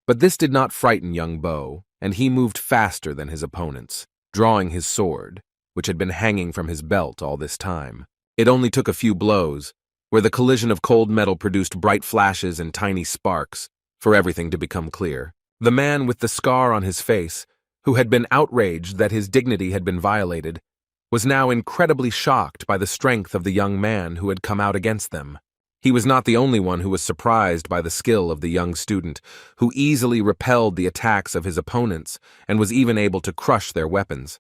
But this did not frighten young Bo, and he moved faster than his opponents, drawing his sword, which had been hanging from his belt all this time. It only took a few blows, where the collision of cold metal produced bright flashes and tiny sparks, for everything to become clear. The man with the scar on his face, who had been outraged that his dignity had been violated, was now incredibly shocked by the strength of the young man who had come out against them. He was not the only one who was surprised by the skill of the young student, who easily repelled the attacks of his opponents and was even able to crush their weapons.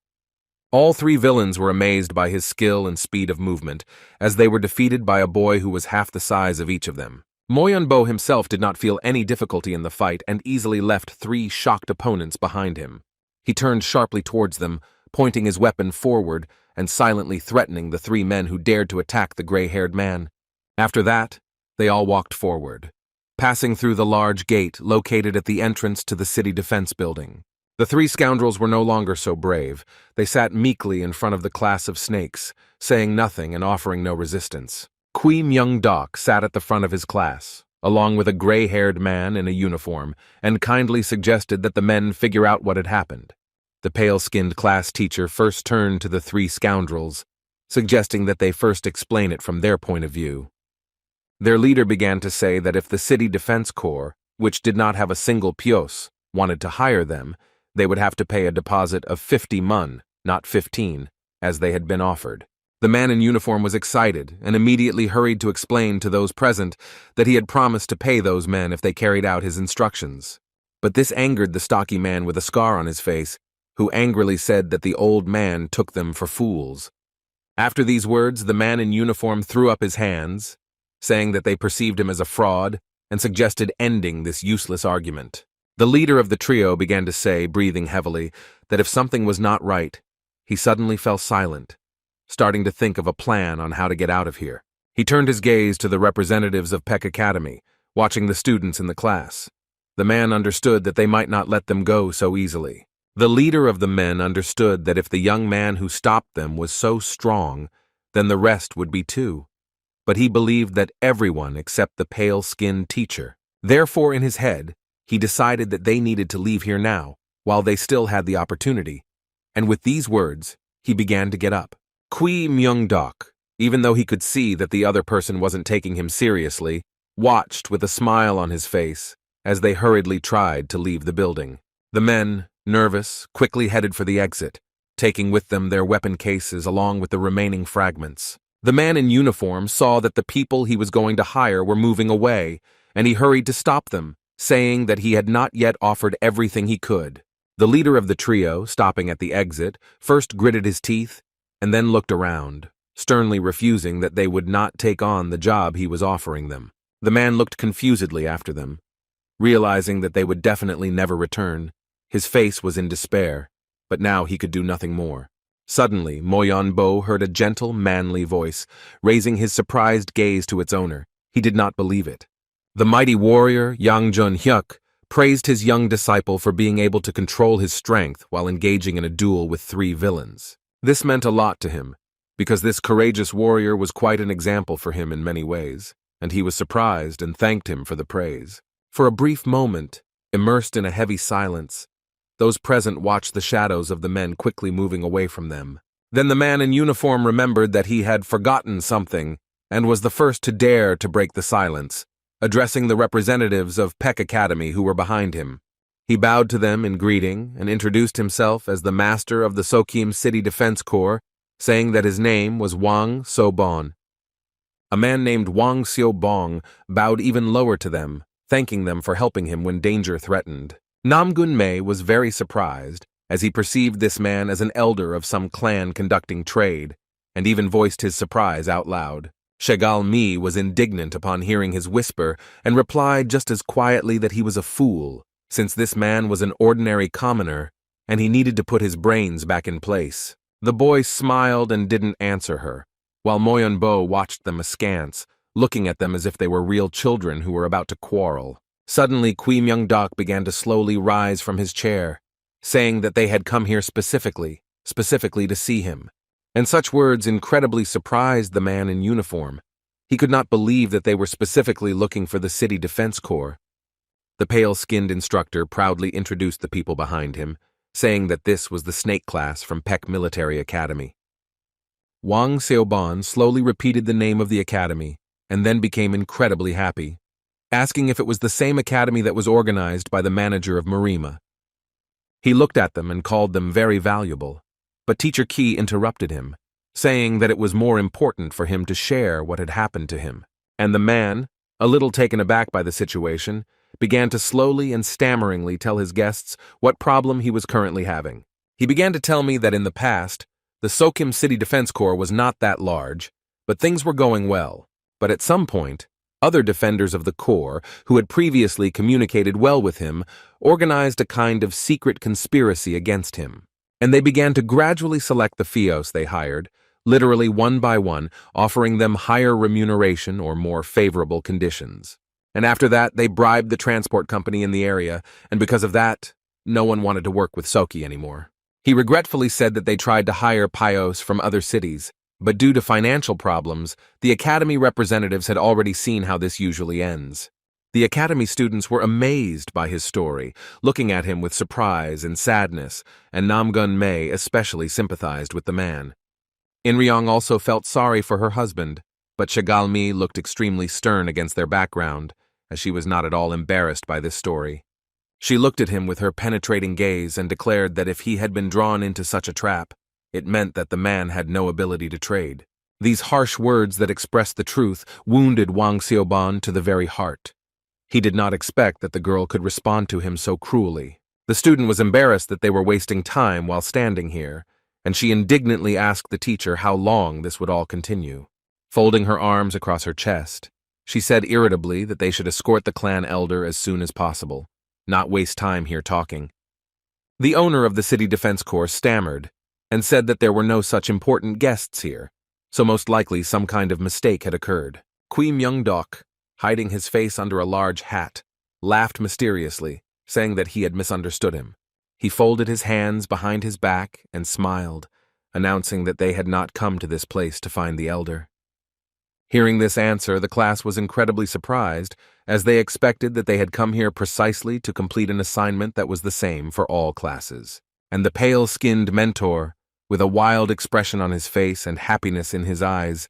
All three villains were amazed by his skill and speed of movement, as they were defeated by a boy who was half the size of each of them. Moyonbo himself did not feel any difficulty in the fight and easily left three shocked opponents behind him. He turned sharply towards them, pointing his weapon forward and silently threatening the three men who dared to attack the gray-haired man. After that, they all walked forward, passing through the large gate located at the entrance to the city defense building. The three scoundrels were no longer so brave. They sat meekly in front of the class of snakes, saying nothing and offering no resistance. Kui Myung-dok sat at the front of his class, along with a gray-haired man in a uniform, and kindly suggested that the men figure out what had happened. The pale-skinned class teacher first turned to the three scoundrels, suggesting that they first explain it from their point of view. Their leader began to say that if the City Defense Corps, which did not have a single pyos, wanted to hire them, they would have to pay a deposit of 50 mun, not 15, as they had been offered. The man in uniform was excited and immediately hurried to explain to those present that he had promised to pay those men if they carried out his instructions. But this angered the stocky man with a scar on his face, who angrily said that the old man took them for fools. After these words, the man in uniform threw up his hands, saying that they perceived him as a fraud, and suggested ending this useless argument. The leader of the trio began to say, breathing heavily, that if something was not right, he suddenly fell silent, starting to think of a plan on how to get out of here. He turned his gaze to the representatives of Peck Academy, watching the students in the class. The man understood that they might not let them go so easily. The leader of the men understood that if the young man who stopped them was so strong, then the rest would be too. But he believed that everyone except the pale-skinned teacher. Therefore, in his head, he decided that they needed to leave here now, while they still had the opportunity. And with these words, he began to get up. Kui Myung-dok, even though he could see that the other person wasn't taking him seriously, watched with a smile on his face as they hurriedly tried to leave the building. The men, nervous, quickly headed for the exit, taking with them their weapon cases along with the remaining fragments. The man in uniform saw that the people he was going to hire were moving away, and he hurried to stop them, saying that he had not yet offered everything he could. The leader of the trio, stopping at the exit, first gritted his teeth and then looked around, sternly refusing that they would not take on the job he was offering them. The man looked confusedly after them, realizing that they would definitely never return. His face was in despair, but now he could do nothing more. Suddenly, Moyonbo heard a gentle, manly voice, raising his surprised gaze to its owner. He did not believe it. The mighty warrior, Yang Jun-hyuk, praised his young disciple for being able to control his strength while engaging in a duel with three villains. This meant a lot to him, because this courageous warrior was quite an example for him in many ways, and he was surprised and thanked him for the praise. For a brief moment, immersed in a heavy silence, those present watched the shadows of the men quickly moving away from them. Then the man in uniform remembered that he had forgotten something and was the first to dare to break the silence, addressing the representatives of Peck Academy who were behind him. He bowed to them in greeting and introduced himself as the master of the Sokim City Defense Corps, saying that his name was Wang So-bon. A man named Wang Seo-bong bowed even lower to them, thanking them for helping him when danger threatened. Nam-gun-mei was very surprised, as he perceived this man as an elder of some clan conducting trade, and even voiced his surprise out loud. Shegal-mi was indignant upon hearing his whisper and replied just as quietly that he was a fool, since this man was an ordinary commoner, and he needed to put his brains back in place. The boy smiled and didn't answer her, while Moyonbo watched them askance, looking at them as if they were real children who were about to quarrel. Suddenly, Kui Myung-dok began to slowly rise from his chair, saying that they had come here specifically to see him, And such words incredibly surprised the man in uniform. He could not believe that they were specifically looking for the City Defense Corps. The pale-skinned instructor proudly introduced the people behind him, saying that this was the Snake class from Peck Military Academy. Wang Xiaoban slowly repeated the name of the academy and then became incredibly happy, asking if it was the same academy that was organized by the manager of Marima. He looked at them and called them very valuable, but Teacher Qi interrupted him, saying that it was more important for him to share what had happened to him. And the man, a little taken aback by the situation, began to slowly and stammeringly tell his guests what problem he was currently having. He began to tell me that in the past, the Sokim City Defense Corps was not that large, but things were going well. But at some point, other defenders of the Corps, who had previously communicated well with him, organized a kind of secret conspiracy against him. And they began to gradually select the Fios they hired, literally one by one, offering them higher remuneration or more favorable conditions. And after that, they bribed the transport company in the area, and because of that, no one wanted to work with Soki anymore. He regretfully said that they tried to hire Pios from other cities, but due to financial problems, the academy representatives had already seen how this usually ends. The academy students were amazed by his story, looking at him with surprise and sadness, and Namgun Mei especially sympathized with the man. Inryong also felt sorry for her husband, but Shagalmi looked extremely stern against their background, as she was not at all embarrassed by this story. She looked at him with her penetrating gaze and declared that if he had been drawn into such a trap, it meant that the man had no ability to trade. These harsh words that expressed the truth wounded Wang Xiaoban to the very heart. He did not expect that the girl could respond to him so cruelly. The student was embarrassed that they were wasting time while standing here, and she indignantly asked the teacher how long this would all continue. Folding her arms across her chest, she said irritably that they should escort the clan elder as soon as possible, not waste time here talking. The owner of the City Defense Corps stammered and said that there were no such important guests here, so most likely some kind of mistake had occurred. Kui Myung-dok, hiding his face under a large hat, laughed mysteriously, saying that he had misunderstood him. He folded his hands behind his back and smiled, announcing that they had not come to this place to find the elder. Hearing this answer, the class was incredibly surprised, as they expected that they had come here precisely to complete an assignment that was the same for all classes. And the pale-skinned mentor, with a wild expression on his face and happiness in his eyes,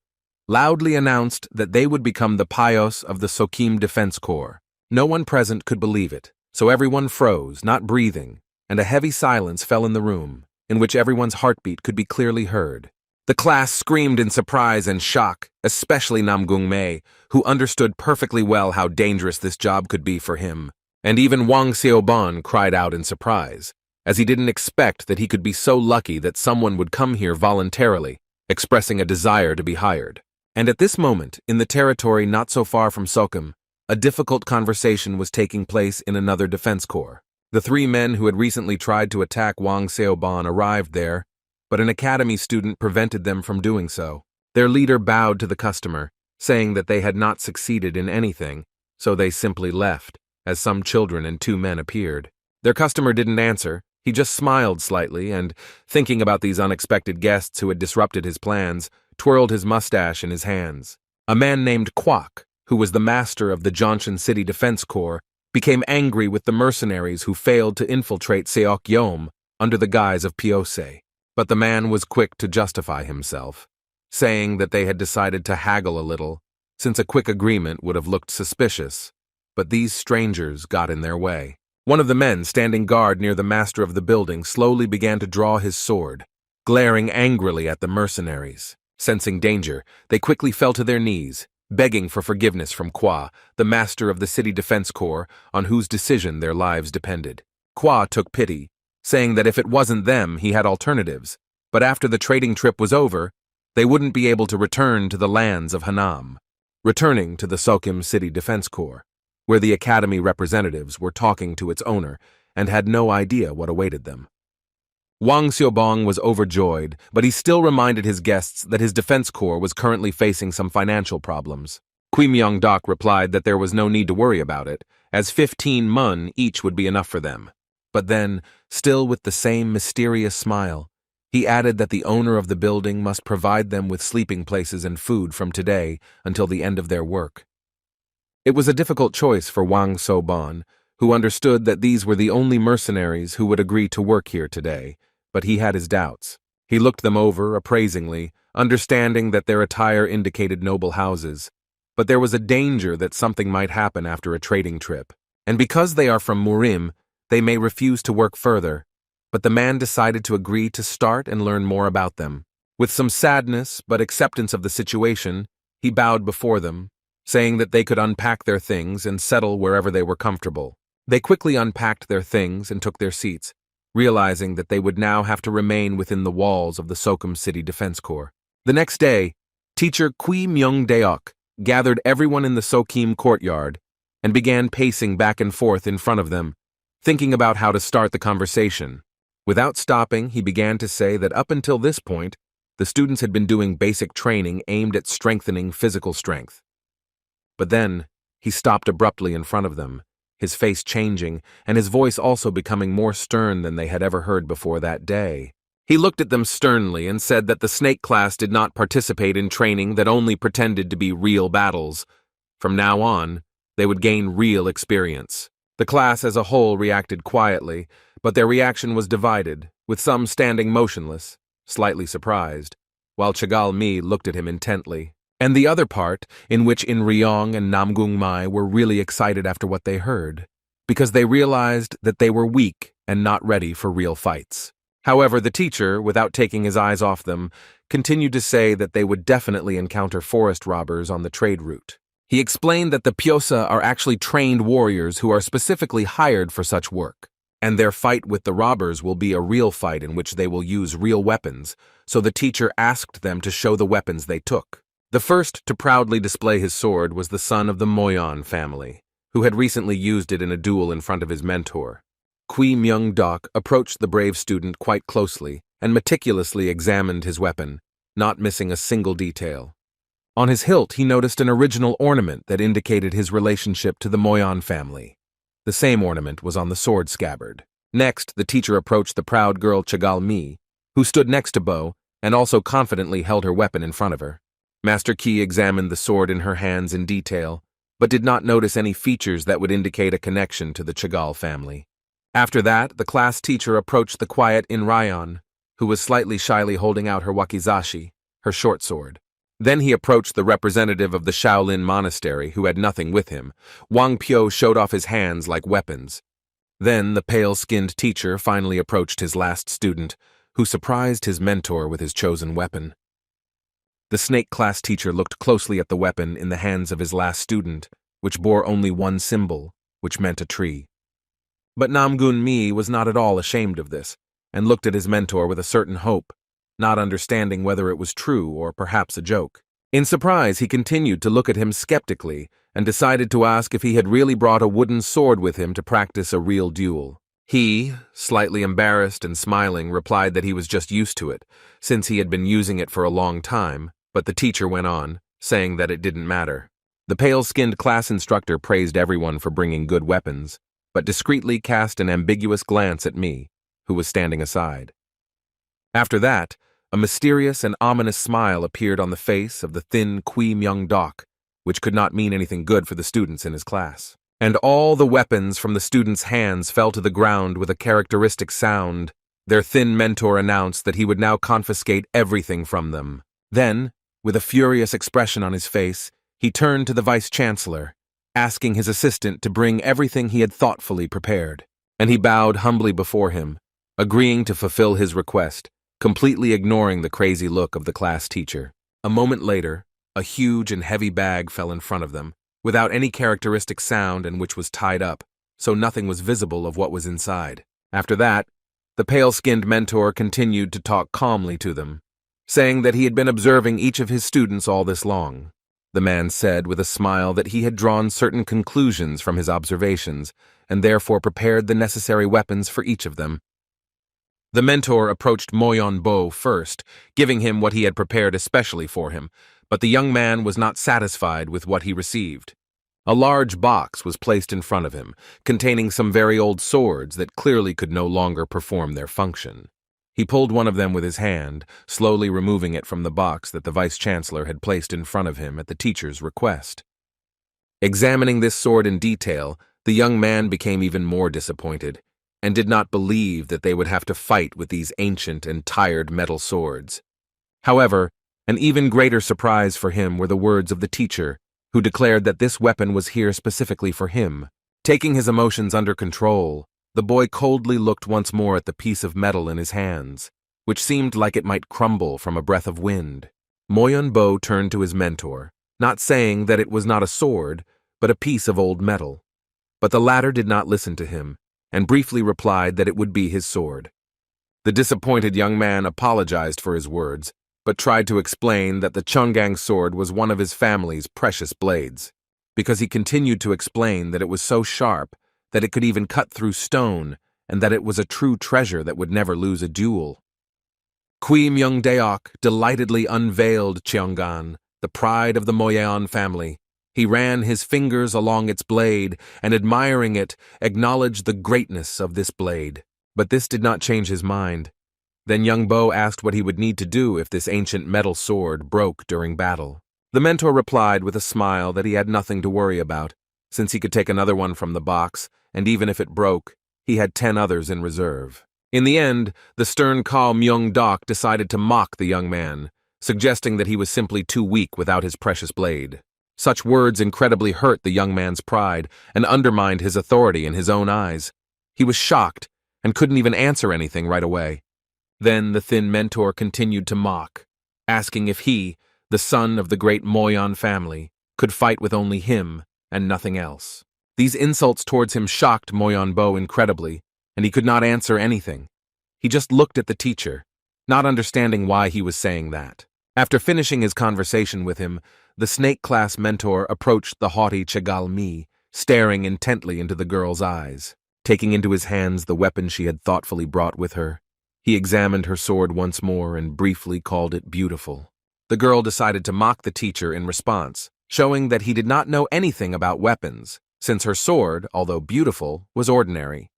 loudly announced that they would become the Pios of the Sokim Defense Corps. No one present could believe it, so everyone froze, not breathing, and a heavy silence fell in the room, in which everyone's heartbeat could be clearly heard. The class screamed in surprise and shock, especially Namgung Mei, who understood perfectly well how dangerous this job could be for him. And even Wang Xiaoban cried out in surprise, as he didn't expect that he could be so lucky that someone would come here voluntarily, expressing a desire to be hired. And at this moment, in the territory not so far from Sokim, a difficult conversation was taking place in another defense corps. The three men who had recently tried to attack Wang Xiaoban arrived there, but an academy student prevented them from doing so. Their leader bowed to the customer, saying that they had not succeeded in anything, so they simply left, as some children and two men appeared. Their customer didn't answer, he just smiled slightly and, thinking about these unexpected guests who had disrupted his plans, twirled his mustache in his hands. A man named Kwok, who was the master of the Jongshan City Defense Corps, became angry with the mercenaries who failed to infiltrate Seok-Yom under the guise of Pyose. But the man was quick to justify himself, saying that they had decided to haggle a little, since a quick agreement would have looked suspicious, but these strangers got in their way. One of the men standing guard near the master of the building slowly began to draw his sword, glaring angrily at the mercenaries. Sensing danger, they quickly fell to their knees, begging for forgiveness from Kwa, the master of the City Defense Corps, on whose decision their lives depended. Kwa took pity, saying that if it wasn't them, he had alternatives, but after the trading trip was over, they wouldn't be able to return to the lands of Hanam, returning to the Sokim City Defense Corps, where the academy representatives were talking to its owner and had no idea what awaited them. Wang Xiaobong was overjoyed, but he still reminded his guests that his defense corps was currently facing some financial problems. Kui Myung-dok replied that there was no need to worry about it, as 15 mun each would be enough for them. But then, still with the same mysterious smile, He added that the owner of the building must provide them with sleeping places and food from today until the end of their work. It was a difficult choice for Wang So-ban, who understood that these were the only mercenaries who would agree to work here today, but he had his doubts. He looked them over appraisingly, understanding that their attire indicated noble houses. But there was a danger that something might happen after a trading trip. And because they are from Murim, they may refuse to work further. But the man decided to agree to start and learn more about them. With some sadness but acceptance of the situation, he bowed before them, saying that they could unpack their things and settle wherever they were comfortable. They quickly unpacked their things and took their seats, realizing that they would now have to remain within the walls of the Sockham City Defense Corps. The next day, teacher Kui Myung-deok gathered everyone in the Sokheim courtyard and began pacing back and forth in front of them, thinking about how to start the conversation. Without stopping, he began to say that up until this point, the students had been doing basic training aimed at strengthening physical strength. But then, he stopped abruptly in front of them, his face changing and his voice also becoming more stern than they had ever heard before that day. He looked at them sternly and said that the snake class did not participate in training that only pretended to be real battles. From now on, they would gain real experience. The class as a whole reacted quietly, but their reaction was divided, with some standing motionless, slightly surprised, while Chagal Mi looked at him intently. And the other part, in which In Ryong and Namgung Mai were really excited after what they heard, because they realized that they were weak and not ready for real fights. However, the teacher, without taking his eyes off them, continued to say that they would definitely encounter forest robbers on the trade route. He explained that the Pyosa are actually trained warriors who are specifically hired for such work, and their fight with the robbers will be a real fight in which they will use real weapons, so the teacher asked them to show the weapons they took. The first to proudly display his sword was the son of the Moyon family, who had recently used it in a duel in front of his mentor. Kui Myung-deok approached the brave student quite closely and meticulously examined his weapon, not missing a single detail. On his hilt, he noticed an original ornament that indicated his relationship to the Moyon family. The same ornament was on the sword scabbard. Next, the teacher approached the proud girl Chagal Mi, who stood next to Bo and also confidently held her weapon in front of her. Master Ki examined the sword in her hands in detail, but did not notice any features that would indicate a connection to the Chagal family. After that, the class teacher approached the quiet In Ryan, who was slightly shyly holding out her wakizashi, her short sword. Then he approached the representative of the Shaolin monastery, who had nothing with him. Wang Pyo showed off his hands like weapons. Then the pale-skinned teacher finally approached his last student, who surprised his mentor with his chosen weapon. The snake class teacher looked closely at the weapon in the hands of his last student, which bore only one symbol, which meant a tree. But Namgun Mi was not at all ashamed of this, and looked at his mentor with a certain hope, not understanding whether it was true or perhaps a joke. In surprise, he continued to look at him skeptically and decided to ask if he had really brought a wooden sword with him to practice a real duel. He, slightly embarrassed and smiling, replied that he was just used to it, since he had been using it for a long time, but the teacher went on, saying that it didn't matter. The pale-skinned class instructor praised everyone for bringing good weapons, but discreetly cast an ambiguous glance at me, who was standing aside. After that, a mysterious and ominous smile appeared on the face of the thin Kui Myung-deok, which could not mean anything good for the students in his class. And all the weapons from the students' hands fell to the ground with a characteristic sound. Their thin mentor announced that he would now confiscate everything from them. Then, with a furious expression on his face, he turned to the vice-chancellor, asking his assistant to bring everything he had thoughtfully prepared. And he bowed humbly before him, agreeing to fulfill his request, completely ignoring the crazy look of the class teacher. A moment later, a huge and heavy bag fell in front of them, without any characteristic sound and which was tied up, so nothing was visible of what was inside. After that, the pale-skinned mentor continued to talk calmly to them, saying that he had been observing each of his students all this long. The man said with a smile that he had drawn certain conclusions from his observations and therefore prepared the necessary weapons for each of them. The mentor approached Moyon Bo first, giving him what he had prepared especially for him, but the young man was not satisfied with what he received. A large box was placed in front of him, containing some very old swords that clearly could no longer perform their function. He pulled one of them with his hand, slowly removing it from the box that the vice-chancellor had placed in front of him at the teacher's request. Examining this sword in detail, the young man became even more disappointed, and did not believe that they would have to fight with these ancient and tired metal swords. However, an even greater surprise for him were the words of the teacher, who declared that this weapon was here specifically for him. Taking his emotions under control, the boy coldly looked once more at the piece of metal in his hands, which seemed like it might crumble from a breath of wind. Moyonbo turned to his mentor, not saying that it was not a sword, but a piece of old metal. But the latter did not listen to him, and briefly replied that it would be his sword. The disappointed young man apologized for his words, but tried to explain that the Chonggang sword was one of his family's precious blades, because he continued to explain that it was so sharp that it could even cut through stone, and that it was a true treasure that would never lose a duel. Kui Myung-deok delightedly unveiled Cheonggan, the pride of the Moyeon family. He ran his fingers along its blade, and admiring it, acknowledged the greatness of this blade. But this did not change his mind. Then young Bo asked what he would need to do if this ancient metal sword broke during battle. The mentor replied with a smile that he had nothing to worry about, since he could take another one from the box, and even if it broke, he had 10 others in reserve. In the end, the stern Kao Myung-deok decided to mock the young man, suggesting that he was simply too weak without his precious blade. Such words incredibly hurt the young man's pride and undermined his authority in his own eyes. He was shocked and couldn't even answer anything right away. Then the thin mentor continued to mock, asking if he, the son of the great Moyeon family, could fight with only him and nothing else. These insults towards him shocked Moyonbo incredibly, and he could not answer anything. He just looked at the teacher, not understanding why he was saying that. After finishing his conversation with him, the snake-class mentor approached the haughty Chegal-mi, staring intently into the girl's eyes. Taking into his hands the weapon she had thoughtfully brought with her, he examined her sword once more and briefly called it beautiful. The girl decided to mock the teacher in response, showing that he did not know anything about weapons, since her sword, although beautiful, was ordinary.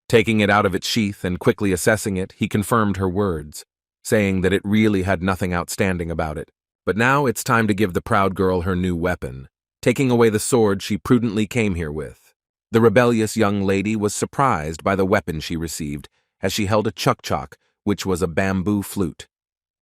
Taking it out of its sheath and quickly assessing it, he confirmed her words, saying that it really had nothing outstanding about it. But now it's time to give the proud girl her new weapon, taking away the sword she prudently came here with. The rebellious young lady was surprised by the weapon she received, as she held a chukchak, which was a bamboo flute.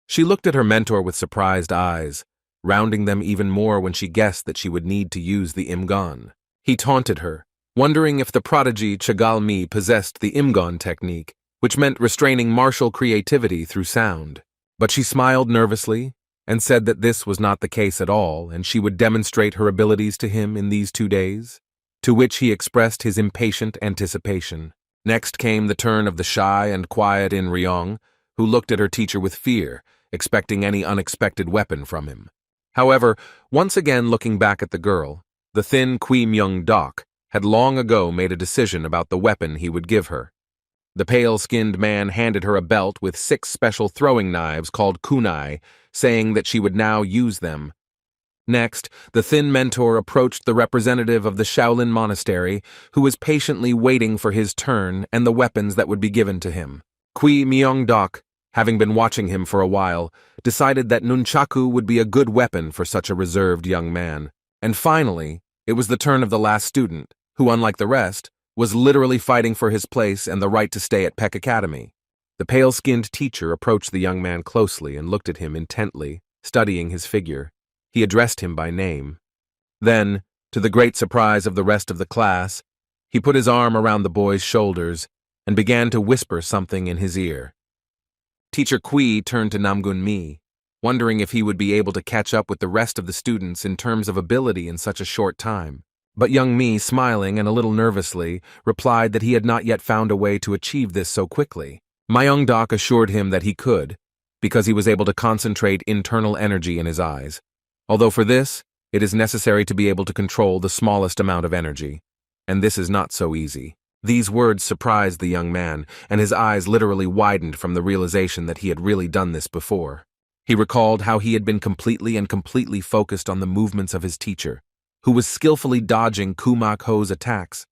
She looked at her mentor with surprised eyes, rounding them even more when she guessed that she would need to use the imgon. He taunted her, wondering if the prodigy Chegal-mi possessed the imgon technique, which meant restraining martial creativity through sound. But she smiled nervously and said that this was not the case at all, and she would demonstrate her abilities to him in these 2 days, to which he expressed his impatient anticipation. Next came the turn of the shy and quiet In Ryong, who looked at her teacher with fear, expecting any unexpected weapon from him. However, once again looking back at the girl, the thin Kui Myung-deok had long ago made a decision about the weapon he would give her. The pale-skinned man handed her a belt with 6 special throwing knives called kunai, saying that she would now use them. Next, the thin mentor approached the representative of the Shaolin Monastery, who was patiently waiting for his turn and the weapons that would be given to him. Kui Myung-deok, having been watching him for a while, decided that nunchaku would be a good weapon for such a reserved young man. And finally, it was the turn of the last student, who, unlike the rest, was literally fighting for his place and the right to stay at Peck Academy. The pale-skinned teacher approached the young man closely and looked at him intently, studying his figure. He addressed him by name. Then, to the great surprise of the rest of the class, he put his arm around the boy's shoulders and began to whisper something in his ear. Teacher Kui turned to Namgun-mi, wondering if he would be able to catch up with the rest of the students in terms of ability in such a short time. But young Mi, smiling and a little nervously, replied that he had not yet found a way to achieve this so quickly. Myung-deok assured him that he could, because he was able to concentrate internal energy in his eyes. Although for this, it is necessary to be able to control the smallest amount of energy, and this is not so easy. These words surprised the young man, and his eyes literally widened from the realization that he had really done this before. He recalled how he had been completely focused on the movements of his teacher, who was skillfully dodging Kumak Ho's attacks.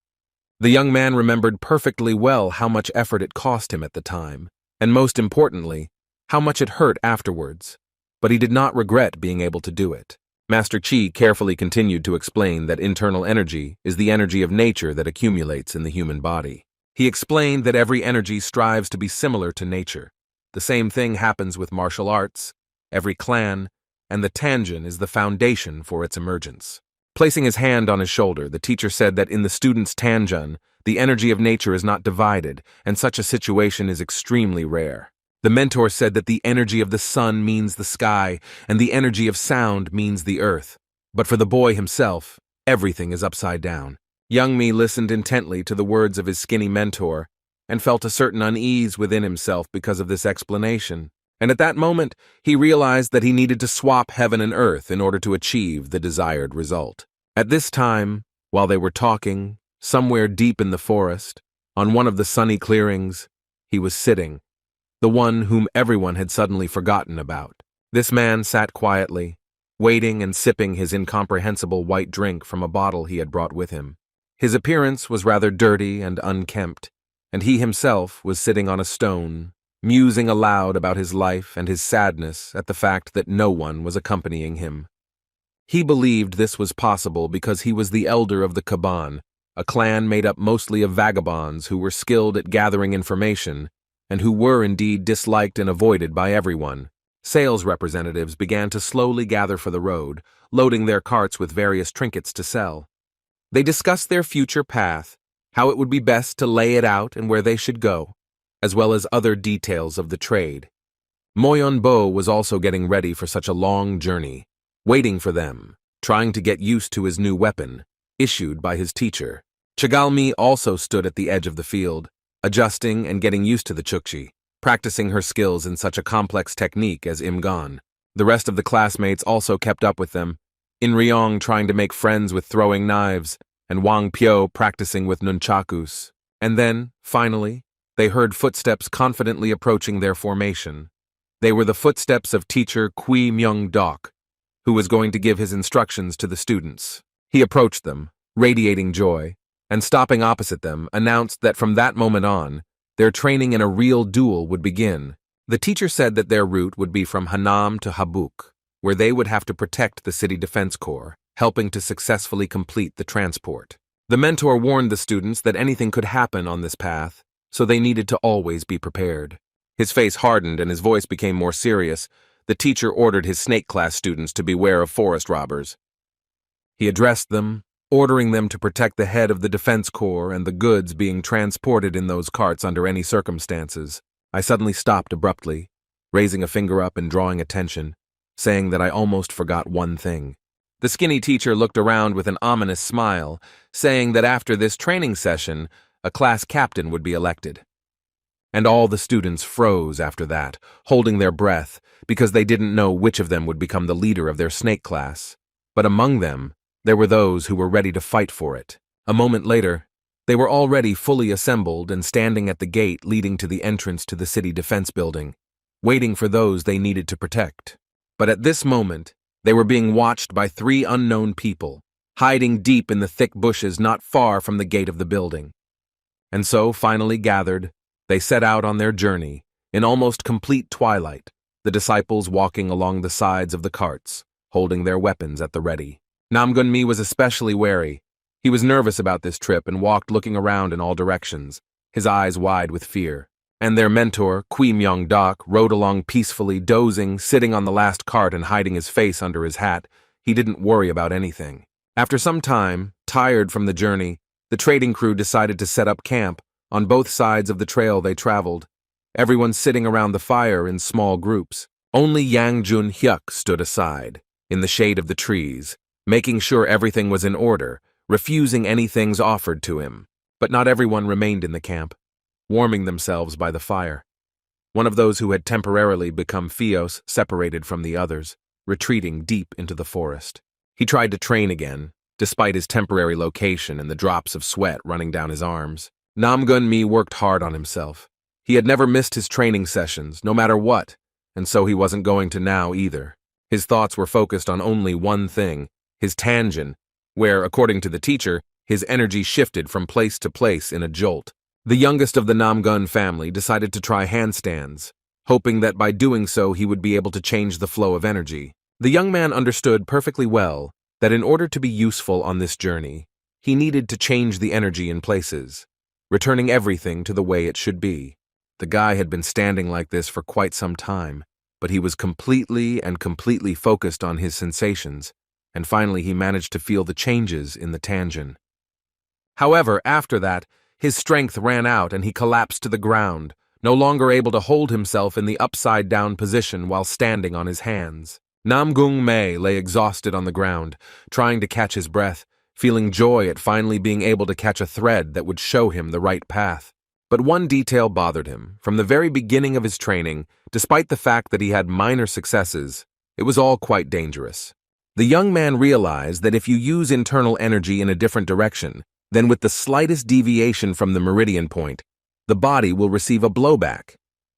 The young man remembered perfectly well how much effort it cost him at the time, and most importantly, how much it hurt afterwards. But he did not regret being able to do it. Master Chi carefully continued to explain that internal energy is the energy of nature that accumulates in the human body. He explained that every energy strives to be similar to nature. The same thing happens with martial arts, every clan, and the Tanjin is the foundation for its emergence. Placing his hand on his shoulder, the teacher said that in the student's Tanjin, the energy of nature is not divided, and such a situation is extremely rare. The mentor said that the energy of the sun means the sky, and the energy of sound means the earth. But for the boy himself, everything is upside down. Young Mi listened intently to the words of his skinny mentor and felt a certain unease within himself because of this explanation. And at that moment, he realized that he needed to swap heaven and earth in order to achieve the desired result. At this time, while they were talking, somewhere deep in the forest, on one of the sunny clearings, he was sitting, the one whom everyone had suddenly forgotten about. This man sat quietly, waiting and sipping his incomprehensible white drink from a bottle he had brought with him. His appearance was rather dirty and unkempt, and he himself was sitting on a stone, musing aloud about his life and his sadness at the fact that no one was accompanying him. He believed this was possible because he was the elder of the Kaban, a clan made up mostly of vagabonds who were skilled at gathering information and who were indeed disliked and avoided by everyone. Sales representatives began to slowly gather for the road, loading their carts with various trinkets to sell. They discussed their future path, how it would be best to lay it out and where they should go, as well as other details of the trade. Moyon Bo was also getting ready for such a long journey, waiting for them, trying to get used to his new weapon, issued by his teacher. Chigalmi also stood at the edge of the field, adjusting and getting used to the Chukchi, practicing her skills in such a complex technique as Imgan. The rest of the classmates also kept up with them, In Ryong trying to make friends with throwing knives, and Wang Pyo practicing with nunchakus. And then, finally, they heard footsteps confidently approaching their formation. They were the footsteps of teacher Kui Myung-dok, who was going to give his instructions to the students. He approached them, radiating joy, and stopping opposite them, announced that from that moment on, their training in a real duel would begin. The teacher said that their route would be from Hanam to Habuk, where they would have to protect the City Defense Corps, helping to successfully complete the transport. The mentor warned the students that anything could happen on this path, so they needed to always be prepared. His face hardened and his voice became more serious. The teacher ordered his snake class students to beware of forest robbers. He addressed them, ordering them to protect the head of the Defense Corps and the goods being transported in those carts under any circumstances. I suddenly stopped abruptly, raising a finger up and drawing attention, saying that I almost forgot one thing. The skinny teacher looked around with an ominous smile, saying that after this training session, a class captain would be elected. And all the students froze after that, holding their breath, because they didn't know which of them would become the leader of their snake class. But among them, there were those who were ready to fight for it. A moment later, they were already fully assembled and standing at the gate leading to the entrance to the city defense building, waiting for those they needed to protect. But at this moment, they were being watched by 3 unknown people, hiding deep in the thick bushes not far from the gate of the building. And so, finally gathered, they set out on their journey, in almost complete twilight, the disciples walking along the sides of the carts, holding their weapons at the ready. Namgun-mi was especially wary. He was nervous about this trip and walked looking around in all directions, his eyes wide with fear. And their mentor, Kui Myung-dok, rode along peacefully, dozing, sitting on the last cart and hiding his face under his hat. He didn't worry about anything. After some time, tired from the journey, the trading crew decided to set up camp on both sides of the trail they traveled, everyone sitting around the fire in small groups. Only Yang Jun-hyuk stood aside, in the shade of the trees, making sure everything was in order, refusing any things offered to him. But not everyone remained in the camp, warming themselves by the fire. One of those who had temporarily become Fios separated from the others, retreating deep into the forest. He tried to train again, despite his temporary location and the drops of sweat running down his arms. Namgun-mi worked hard on himself. He had never missed his training sessions, no matter what, and so he wasn't going to now either. His thoughts were focused on only one thing, his Tanjin, where, according to the teacher, his energy shifted from place to place in a jolt. The youngest of the Namgun family decided to try handstands, hoping that by doing so he would be able to change the flow of energy. The young man understood perfectly well that in order to be useful on this journey, he needed to change the energy in places, returning everything to the way it should be. The guy had been standing like this for quite some time, but he was completely focused on his sensations, and finally he managed to feel the changes in the Tanjin. However, after that, his strength ran out and he collapsed to the ground, no longer able to hold himself in the upside-down position while standing on his hands. Namgung Mei lay exhausted on the ground, trying to catch his breath, feeling joy at finally being able to catch a thread that would show him the right path. But one detail bothered him. From the very beginning of his training, despite the fact that he had minor successes, it was all quite dangerous. The young man realized that if you use internal energy in a different direction, then with the slightest deviation from the meridian point, the body will receive a blowback.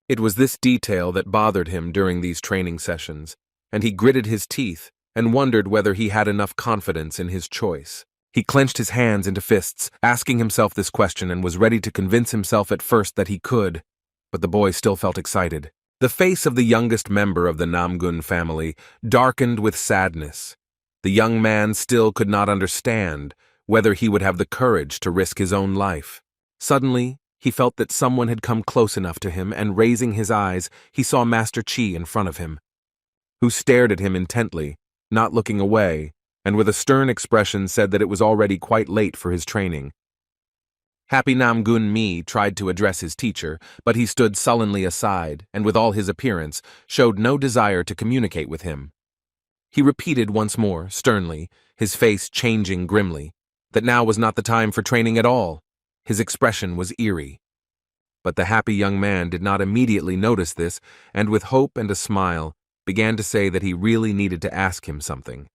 It was this detail that bothered him during these training sessions, and he gritted his teeth and wondered whether he had enough confidence in his choice. He clenched his hands into fists, asking himself this question, and was ready to convince himself at first that he could, but the boy still felt excited. The face of the youngest member of the Namgun family darkened with sadness. The young man still could not understand whether he would have the courage to risk his own life. Suddenly, he felt that someone had come close enough to him, and raising his eyes, he saw Master Qi in front of him, who stared at him intently, not looking away, and with a stern expression said that it was already quite late for his training. Happy Namgun Mi tried to address his teacher, but he stood sullenly aside, and with all his appearance, showed no desire to communicate with him. He repeated once more, sternly, his face changing grimly, that now was not the time for training at all. His expression was eerie. But the happy young man did not immediately notice this, and with hope and a smile, began to say that he really needed to ask him something.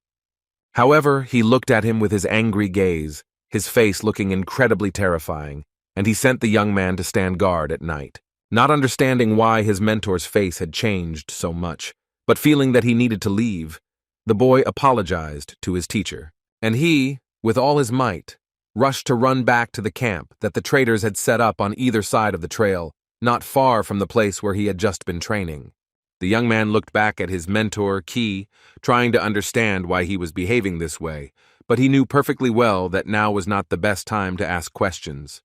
However, he looked at him with his angry gaze, his face looking incredibly terrifying, and he sent the young man to stand guard at night. Not understanding why his mentor's face had changed so much, but feeling that he needed to leave, the boy apologized to his teacher, and he, with all his might, rushed to run back to the camp that the traders had set up on either side of the trail, not far from the place where he had just been training. The young man looked back at his mentor, Qi, trying to understand why he was behaving this way, but he knew perfectly well that now was not the best time to ask questions.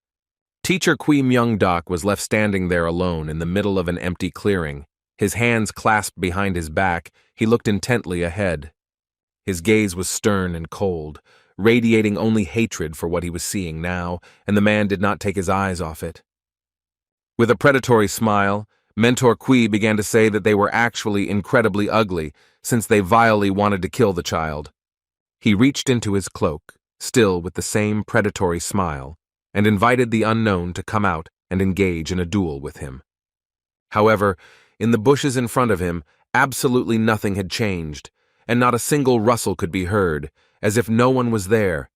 Teacher Kui Myung-dok was left standing there alone in the middle of an empty clearing. His hands clasped behind his back, he looked intently ahead. His gaze was stern and cold, radiating only hatred for what he was seeing now, and the man did not take his eyes off it. With a predatory smile, Mentor Kui began to say that they were actually incredibly ugly, since they vilely wanted to kill the child. He reached into his cloak, still with the same predatory smile, and invited the unknown to come out and engage in a duel with him. However, in the bushes in front of him, absolutely nothing had changed, and not a single rustle could be heard, as if no one was there,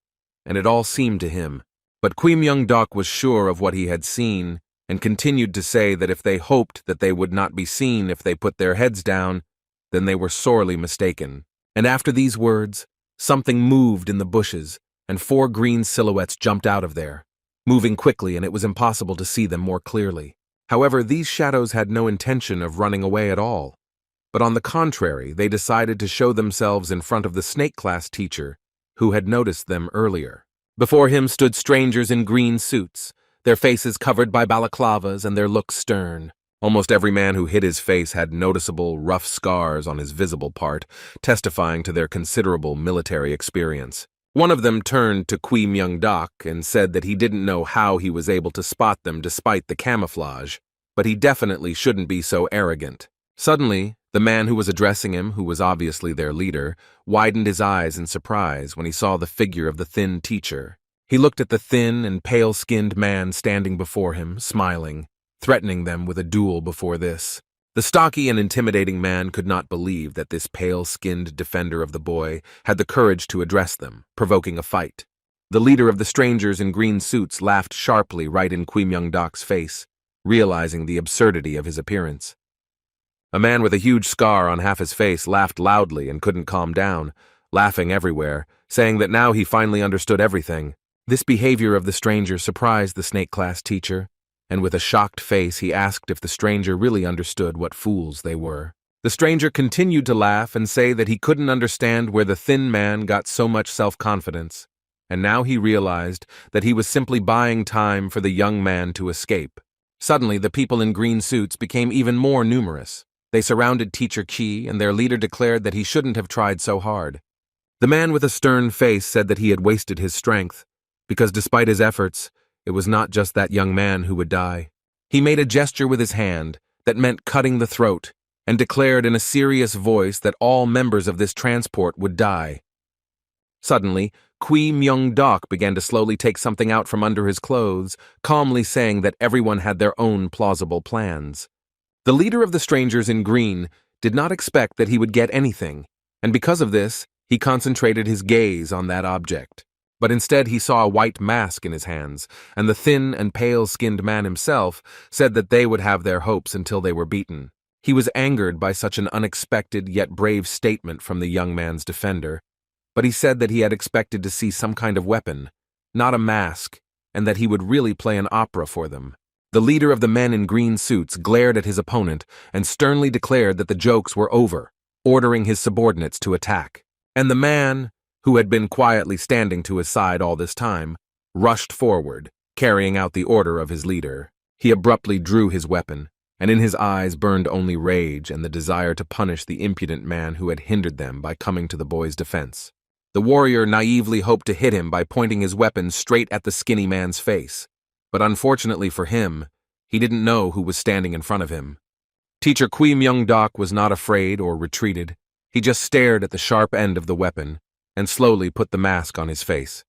and it all seemed to him. But Kui Myung-dok was sure of what he had seen, and continued to say that if they hoped that they would not be seen if they put their heads down, then they were sorely mistaken. And after these words, something moved in the bushes, and 4 green silhouettes jumped out of there, moving quickly, and it was impossible to see them more clearly. However, these shadows had no intention of running away at all, but on the contrary, they decided to show themselves in front of the snake class teacher, who had noticed them earlier. Before him stood strangers in green suits, their faces covered by balaclavas and their looks stern. Almost every man who hid his face had noticeable rough scars on his visible part, testifying to their considerable military experience. One of them turned to Kui Myung-dok and said that he didn't know how he was able to spot them despite the camouflage, but he definitely shouldn't be so arrogant. Suddenly, the man who was addressing him, who was obviously their leader, widened his eyes in surprise when he saw the figure of the thin teacher. He looked at the thin and pale-skinned man standing before him, smiling, threatening them with a duel before this. The stocky and intimidating man could not believe that this pale-skinned defender of the boy had the courage to address them, provoking a fight. The leader of the strangers in green suits laughed sharply right in Kui Myung-dok's face, realizing the absurdity of his appearance. A man with a huge scar on half his face laughed loudly and couldn't calm down, laughing everywhere, saying that now he finally understood everything. This behavior of the stranger surprised the snake class teacher, and with a shocked face he asked if the stranger really understood what fools they were. The stranger continued to laugh and say that he couldn't understand where the thin man got so much self-confidence, and now he realized that he was simply buying time for the young man to escape. Suddenly, the people in green suits became even more numerous. They surrounded Teacher Qi, and their leader declared that he shouldn't have tried so hard. The man with a stern face said that he had wasted his strength, because despite his efforts, it was not just that young man who would die. He made a gesture with his hand that meant cutting the throat, and declared in a serious voice that all members of this transport would die. Suddenly, Kui Myung-dok began to slowly take something out from under his clothes, calmly saying that everyone had their own plausible plans. The leader of the strangers in green did not expect that he would get anything, and because of this, he concentrated his gaze on that object. But instead he saw a white mask in his hands, and the thin and pale-skinned man himself said that they would have their hopes until they were beaten. He was angered by such an unexpected yet brave statement from the young man's defender, but he said that he had expected to see some kind of weapon, not a mask, and that he would really play an opera for them. The leader of the men in green suits glared at his opponent and sternly declared that the jokes were over, ordering his subordinates to attack. And the man, who had been quietly standing to his side all this time, rushed forward, carrying out the order of his leader. He abruptly drew his weapon, and in his eyes burned only rage and the desire to punish the impudent man who had hindered them by coming to the boy's defense. The warrior naively hoped to hit him by pointing his weapon straight at the skinny man's face, but unfortunately for him, he didn't know who was standing in front of him. Teacher Kui Myung-dok was not afraid or retreated. He just stared at the sharp end of the weapon and slowly put the mask on his face.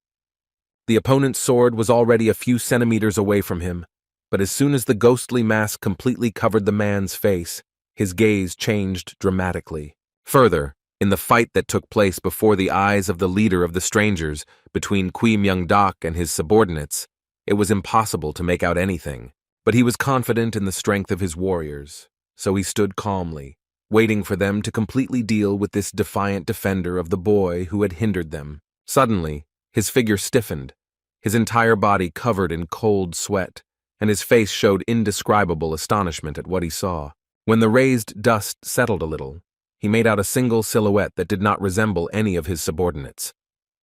The opponent's sword was already a few centimeters away from him, but as soon as the ghostly mask completely covered the man's face, his gaze changed dramatically. Further, in the fight that took place before the eyes of the leader of the strangers between Kui Myung-dok and his subordinates, it was impossible to make out anything. But he was confident in the strength of his warriors, so he stood calmly, waiting for them to completely deal with this defiant defender of the boy who had hindered them. Suddenly, his figure stiffened, his entire body covered in cold sweat, and his face showed indescribable astonishment at what he saw. When the raised dust settled a little, he made out a single silhouette that did not resemble any of his subordinates.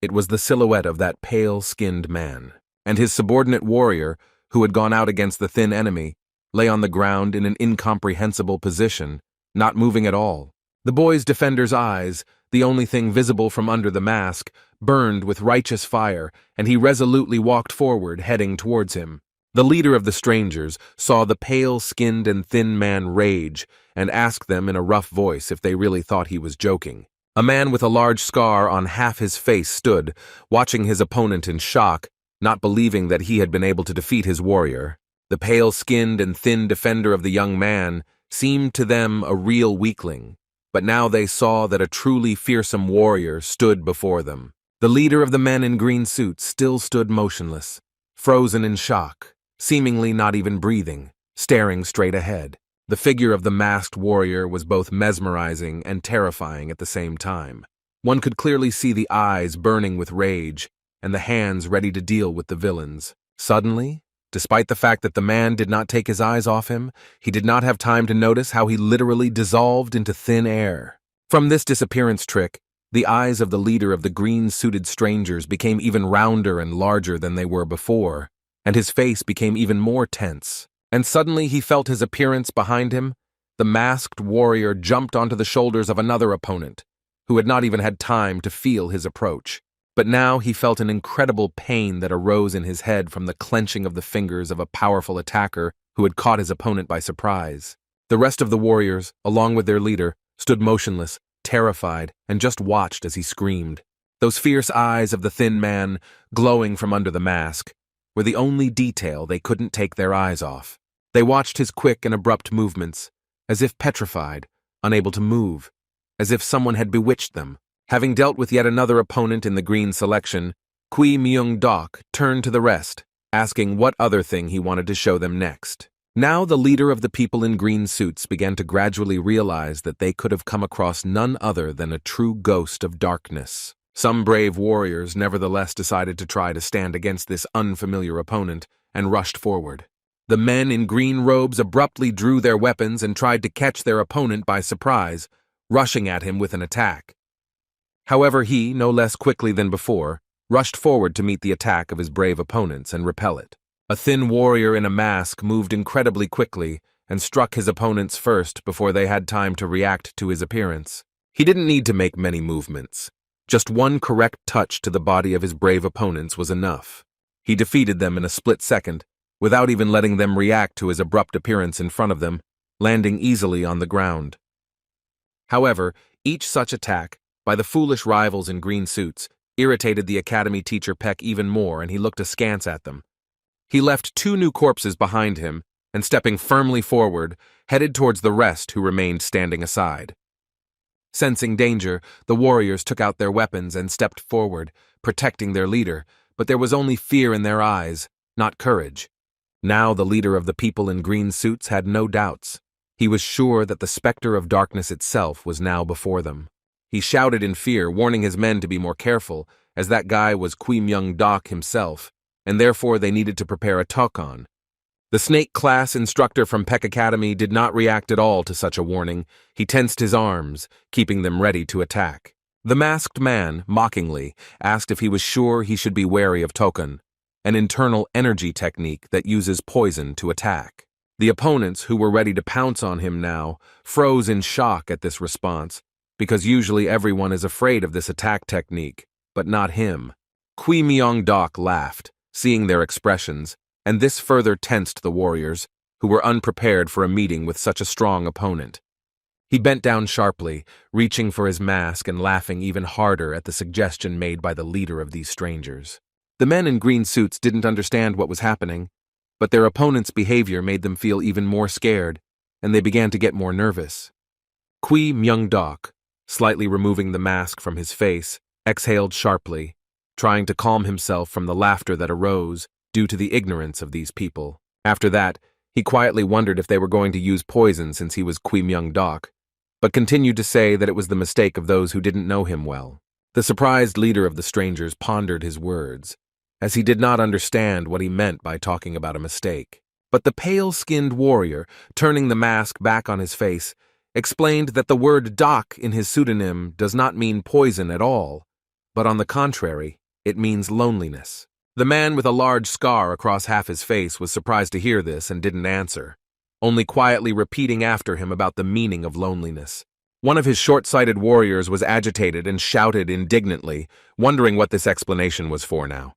It was the silhouette of that pale-skinned man, and his subordinate warrior, who had gone out against the thin enemy, lay on the ground in an incomprehensible position, not moving at all. The boy's defender's eyes, the only thing visible from under the mask, burned with righteous fire, and he resolutely walked forward, heading towards him. The leader of the strangers saw the pale-skinned and thin man rage and asked them in a rough voice if they really thought he was joking. A man with a large scar on half his face stood, watching his opponent in shock, not believing that he had been able to defeat his warrior. The pale-skinned and thin defender of the young man seemed to them a real weakling, but now they saw that a truly fearsome warrior stood before them. The leader of the men in green suits still stood motionless, frozen in shock, seemingly not even breathing, staring straight ahead. The figure of the masked warrior was both mesmerizing and terrifying at the same time. One could clearly see the eyes burning with rage and the hands ready to deal with the villains. Suddenly, despite the fact that the man did not take his eyes off him, he did not have time to notice how he literally dissolved into thin air. From this disappearance trick, the eyes of the leader of the green-suited strangers became even rounder and larger than they were before, and his face became even more tense. And suddenly he felt his appearance behind him. The masked warrior jumped onto the shoulders of another opponent, who had not even had time to feel his approach. But now he felt an incredible pain that arose in his head from the clenching of the fingers of a powerful attacker who had caught his opponent by surprise. The rest of the warriors, along with their leader, stood motionless, terrified, and just watched as he screamed. Those fierce eyes of the thin man, glowing from under the mask, were the only detail they couldn't take their eyes off. They watched his quick and abrupt movements, as if petrified, unable to move, as if someone had bewitched them. Having dealt with yet another opponent in the green selection, Kui Myung-dok turned to the rest, asking what other thing he wanted to show them next. Now the leader of the people in green suits began to gradually realize that they could have come across none other than a true ghost of darkness. Some brave warriors nevertheless decided to try to stand against this unfamiliar opponent and rushed forward. The men in green robes abruptly drew their weapons and tried to catch their opponent by surprise, rushing at him with an attack. However, he, no less quickly than before, rushed forward to meet the attack of his brave opponents and repel it. A thin warrior in a mask moved incredibly quickly and struck his opponents first before they had time to react to his appearance. He didn't need to make many movements. Just one correct touch to the body of his brave opponents was enough. He defeated them in a split second, without even letting them react to his abrupt appearance in front of them, landing easily on the ground. However, each such attack, by the foolish rivals in green suits, irritated the academy teacher Peck even more, and he looked askance at them. He left 2 new corpses behind him, and stepping firmly forward, headed towards the rest who remained standing aside. Sensing danger, the warriors took out their weapons and stepped forward, protecting their leader, but there was only fear in their eyes, not courage. Now the leader of the people in green suits had no doubts. He was sure that the specter of darkness itself was now before them. He shouted in fear, warning his men to be more careful, as that guy was Myung-dok himself, and therefore they needed to prepare a tokon. The snake class instructor from Peck Academy did not react at all to such a warning. He tensed his arms, keeping them ready to attack. The masked man, mockingly, asked if he was sure he should be wary of tokon, an internal energy technique that uses poison to attack. The opponents, who were ready to pounce on him now, froze in shock at this response, because usually everyone is afraid of this attack technique, but not him. Myung-dok laughed, seeing their expressions, and this further tensed the warriors, who were unprepared for a meeting with such a strong opponent. He bent down sharply, reaching for his mask and laughing even harder at the suggestion made by the leader of these strangers. The men in green suits didn't understand what was happening, but their opponent's behavior made them feel even more scared, and they began to get more nervous. Myung-dok, slightly removing the mask from his face, exhaled sharply, trying to calm himself from the laughter that arose due to the ignorance of these people. After that, he quietly wondered if they were going to use poison since he was Myung-dok, but continued to say that it was the mistake of those who didn't know him well. The surprised leader of the strangers pondered his words, as he did not understand what he meant by talking about a mistake. But the pale-skinned warrior, turning the mask back on his face, explained that the word "dok" in his pseudonym does not mean poison at all, but on the contrary, it means loneliness. The man with a large scar across half his face was surprised to hear this and didn't answer, only quietly repeating after him about the meaning of loneliness. One of his short-sighted warriors was agitated and shouted indignantly, wondering what this explanation was for now.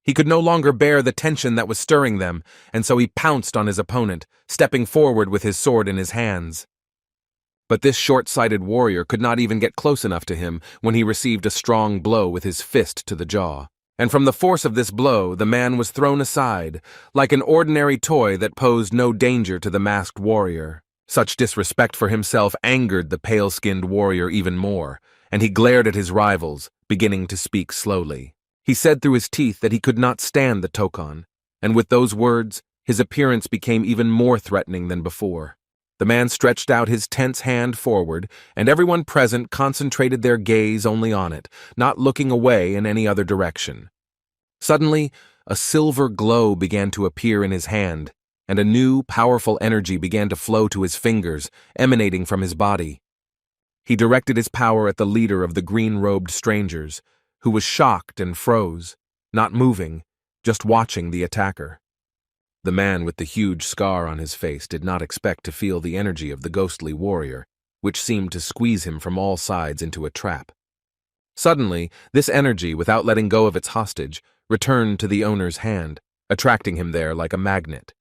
He could no longer bear the tension that was stirring them, and so he pounced on his opponent, stepping forward with his sword in his hands. But this short-sighted warrior could not even get close enough to him when he received a strong blow with his fist to the jaw. And from the force of this blow, the man was thrown aside, like an ordinary toy that posed no danger to the masked warrior. Such disrespect for himself angered the pale-skinned warrior even more, and he glared at his rivals, beginning to speak slowly. He said through his teeth that he could not stand the tokon, and with those words, his appearance became even more threatening than before. The man stretched out his tense hand forward, and everyone present concentrated their gaze only on it, not looking away in any other direction. Suddenly, a silver glow began to appear in his hand, and a new, powerful energy began to flow to his fingers, emanating from his body. He directed his power at the leader of the green-robed strangers, who was shocked and froze, not moving, just watching the attacker. The man with the huge scar on his face did not expect to feel the energy of the ghostly warrior, which seemed to squeeze him from all sides into a trap. Suddenly, this energy, without letting go of its hostage, returned to the owner's hand, attracting him there like a magnet,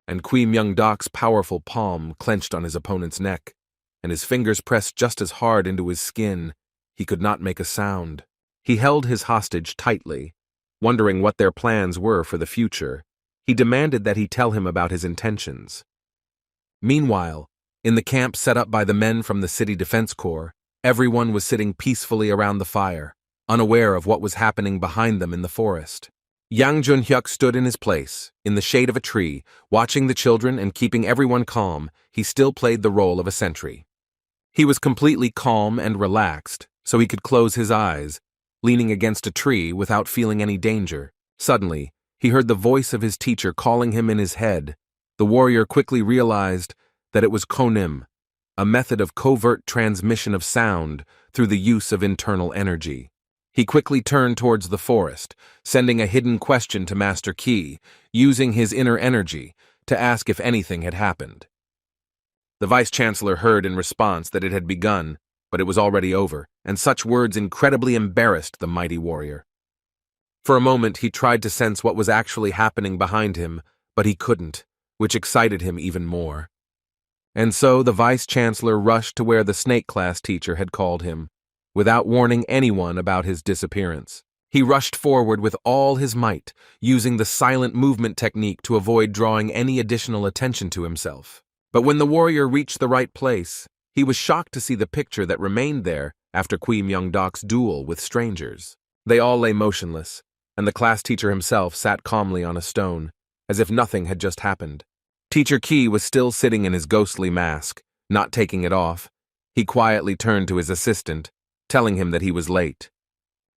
and Myung-dok's powerful palm clenched on his opponent's neck, and his fingers pressed just as hard into his skin. He could not make a sound. He held his hostage tightly, wondering what their plans were for the future. He demanded that he tell him about his intentions. Meanwhile, in the camp set up by the men from the City Defense Corps, everyone was sitting peacefully around the fire, unaware of what was happening behind them in the forest. Yang Junhyuk stood in his place, in the shade of a tree, watching the children and keeping everyone calm. He still played the role of a sentry. He was completely calm and relaxed, so he could close his eyes, leaning against a tree without feeling any danger. Suddenly, he heard the voice of his teacher calling him in his head, The warrior quickly realized that it was konim, a method of covert transmission of sound through the use of internal energy. He quickly turned towards the forest, sending a hidden question to Master Key, using his inner energy to ask if anything had happened. The Vice-Chancellor heard in response that it had begun, but it was already over, and such words incredibly embarrassed the mighty warrior. For a moment he tried to sense what was actually happening behind him, but he couldn't, which excited him even more. And so the Vice-Chancellor rushed to where the snake class teacher had called him, without warning anyone about his disappearance. He rushed forward with all his might, using the silent movement technique to avoid drawing any additional attention to himself. But when the warrior reached the right place, he was shocked to see the picture that remained there after Qui Myung-dok's duel with strangers. They all lay motionless, and the class teacher himself sat calmly on a stone, as if nothing had just happened. Teacher Key was still sitting in his ghostly mask, not taking it off. He quietly turned to his assistant, telling him that he was late.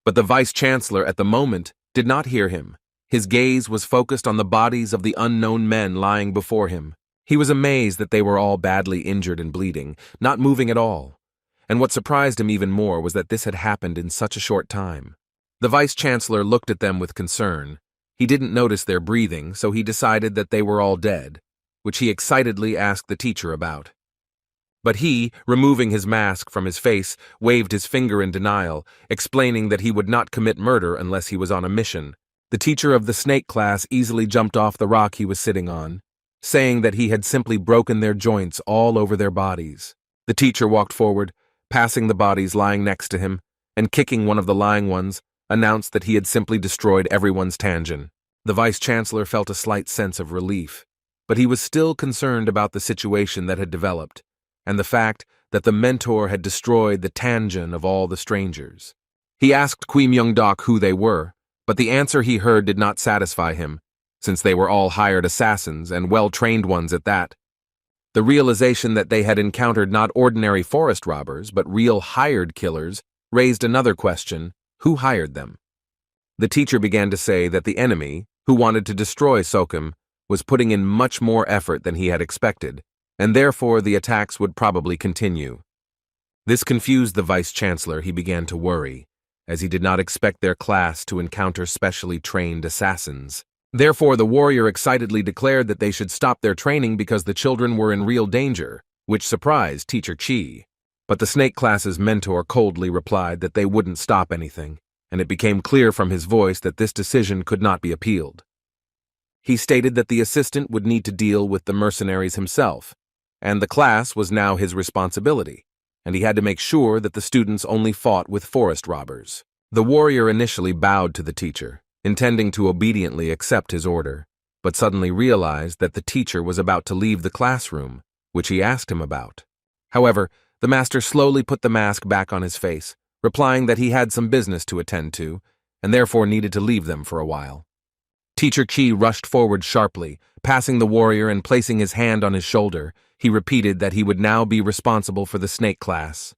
But the Vice-Chancellor at the moment did not hear him. His gaze was focused on the bodies of the unknown men lying before him. He was amazed that they were all badly injured and bleeding, not moving at all. And what surprised him even more was that this had happened in such a short time. The Vice-Chancellor looked at them with concern. He didn't notice their breathing, so he decided that they were all dead, which he excitedly asked the teacher about. But he, removing his mask from his face, waved his finger in denial, explaining that he would not commit murder unless he was on a mission. The teacher of the snake class easily jumped off the rock he was sitting on, saying that he had simply broken their joints all over their bodies. The teacher walked forward, passing the bodies lying next to him, and kicking one of the lying ones, announced that he had simply destroyed everyone's tangent. The Vice-Chancellor felt a slight sense of relief, but he was still concerned about the situation that had developed, and the fact that the mentor had destroyed the tangent of all the strangers. He asked Qui Myung-dok who they were, but the answer he heard did not satisfy him, since they were all hired assassins and well-trained ones at that. The realization that they had encountered not ordinary forest robbers, but real hired killers, raised another question: who hired them? The teacher began to say that the enemy, who wanted to destroy Sokim, was putting in much more effort than he had expected, and therefore the attacks would probably continue. This confused the Vice-Chancellor. He began to worry, as he did not expect their class to encounter specially trained assassins. Therefore, the warrior excitedly declared that they should stop their training because the children were in real danger, which surprised Teacher Chi. But the snake class's mentor coldly replied that they wouldn't stop anything, and it became clear from his voice that this decision could not be appealed. He stated that the assistant would need to deal with the mercenaries himself, and the class was now his responsibility, and he had to make sure that the students only fought with forest robbers. The warrior initially bowed to the teacher, intending to obediently accept his order, but suddenly realized that the teacher was about to leave the classroom, which he asked him about. However, the master slowly put the mask back on his face, replying that he had some business to attend to, and therefore needed to leave them for a while. Teacher Chi rushed forward sharply, passing the warrior and placing his hand on his shoulder. He repeated that he would now be responsible for the snake class.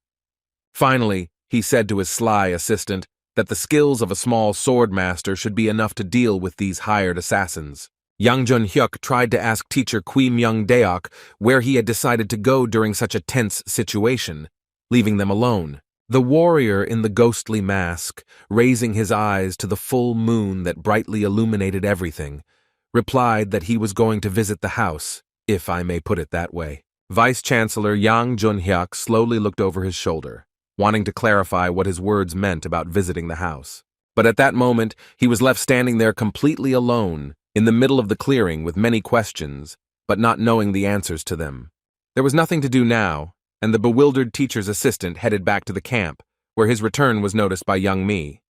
Finally, he said to his sly assistant that the skills of a small sword master should be enough to deal with these hired assassins. Yang Jun-hyuk tried to ask teacher Qui Myung-deok where he had decided to go during such a tense situation, leaving them alone. The warrior in the ghostly mask, raising his eyes to the full moon that brightly illuminated everything, replied that he was going to visit the house, if I may put it that way. Vice-Chancellor Yang Jun-hyuk slowly looked over his shoulder, wanting to clarify what his words meant about visiting the house. But at that moment, he was left standing there completely alone, in the middle of the clearing with many questions, but not knowing the answers to them. There was nothing to do now, and the bewildered teacher's assistant headed back to the camp, where his return was noticed by young Mi.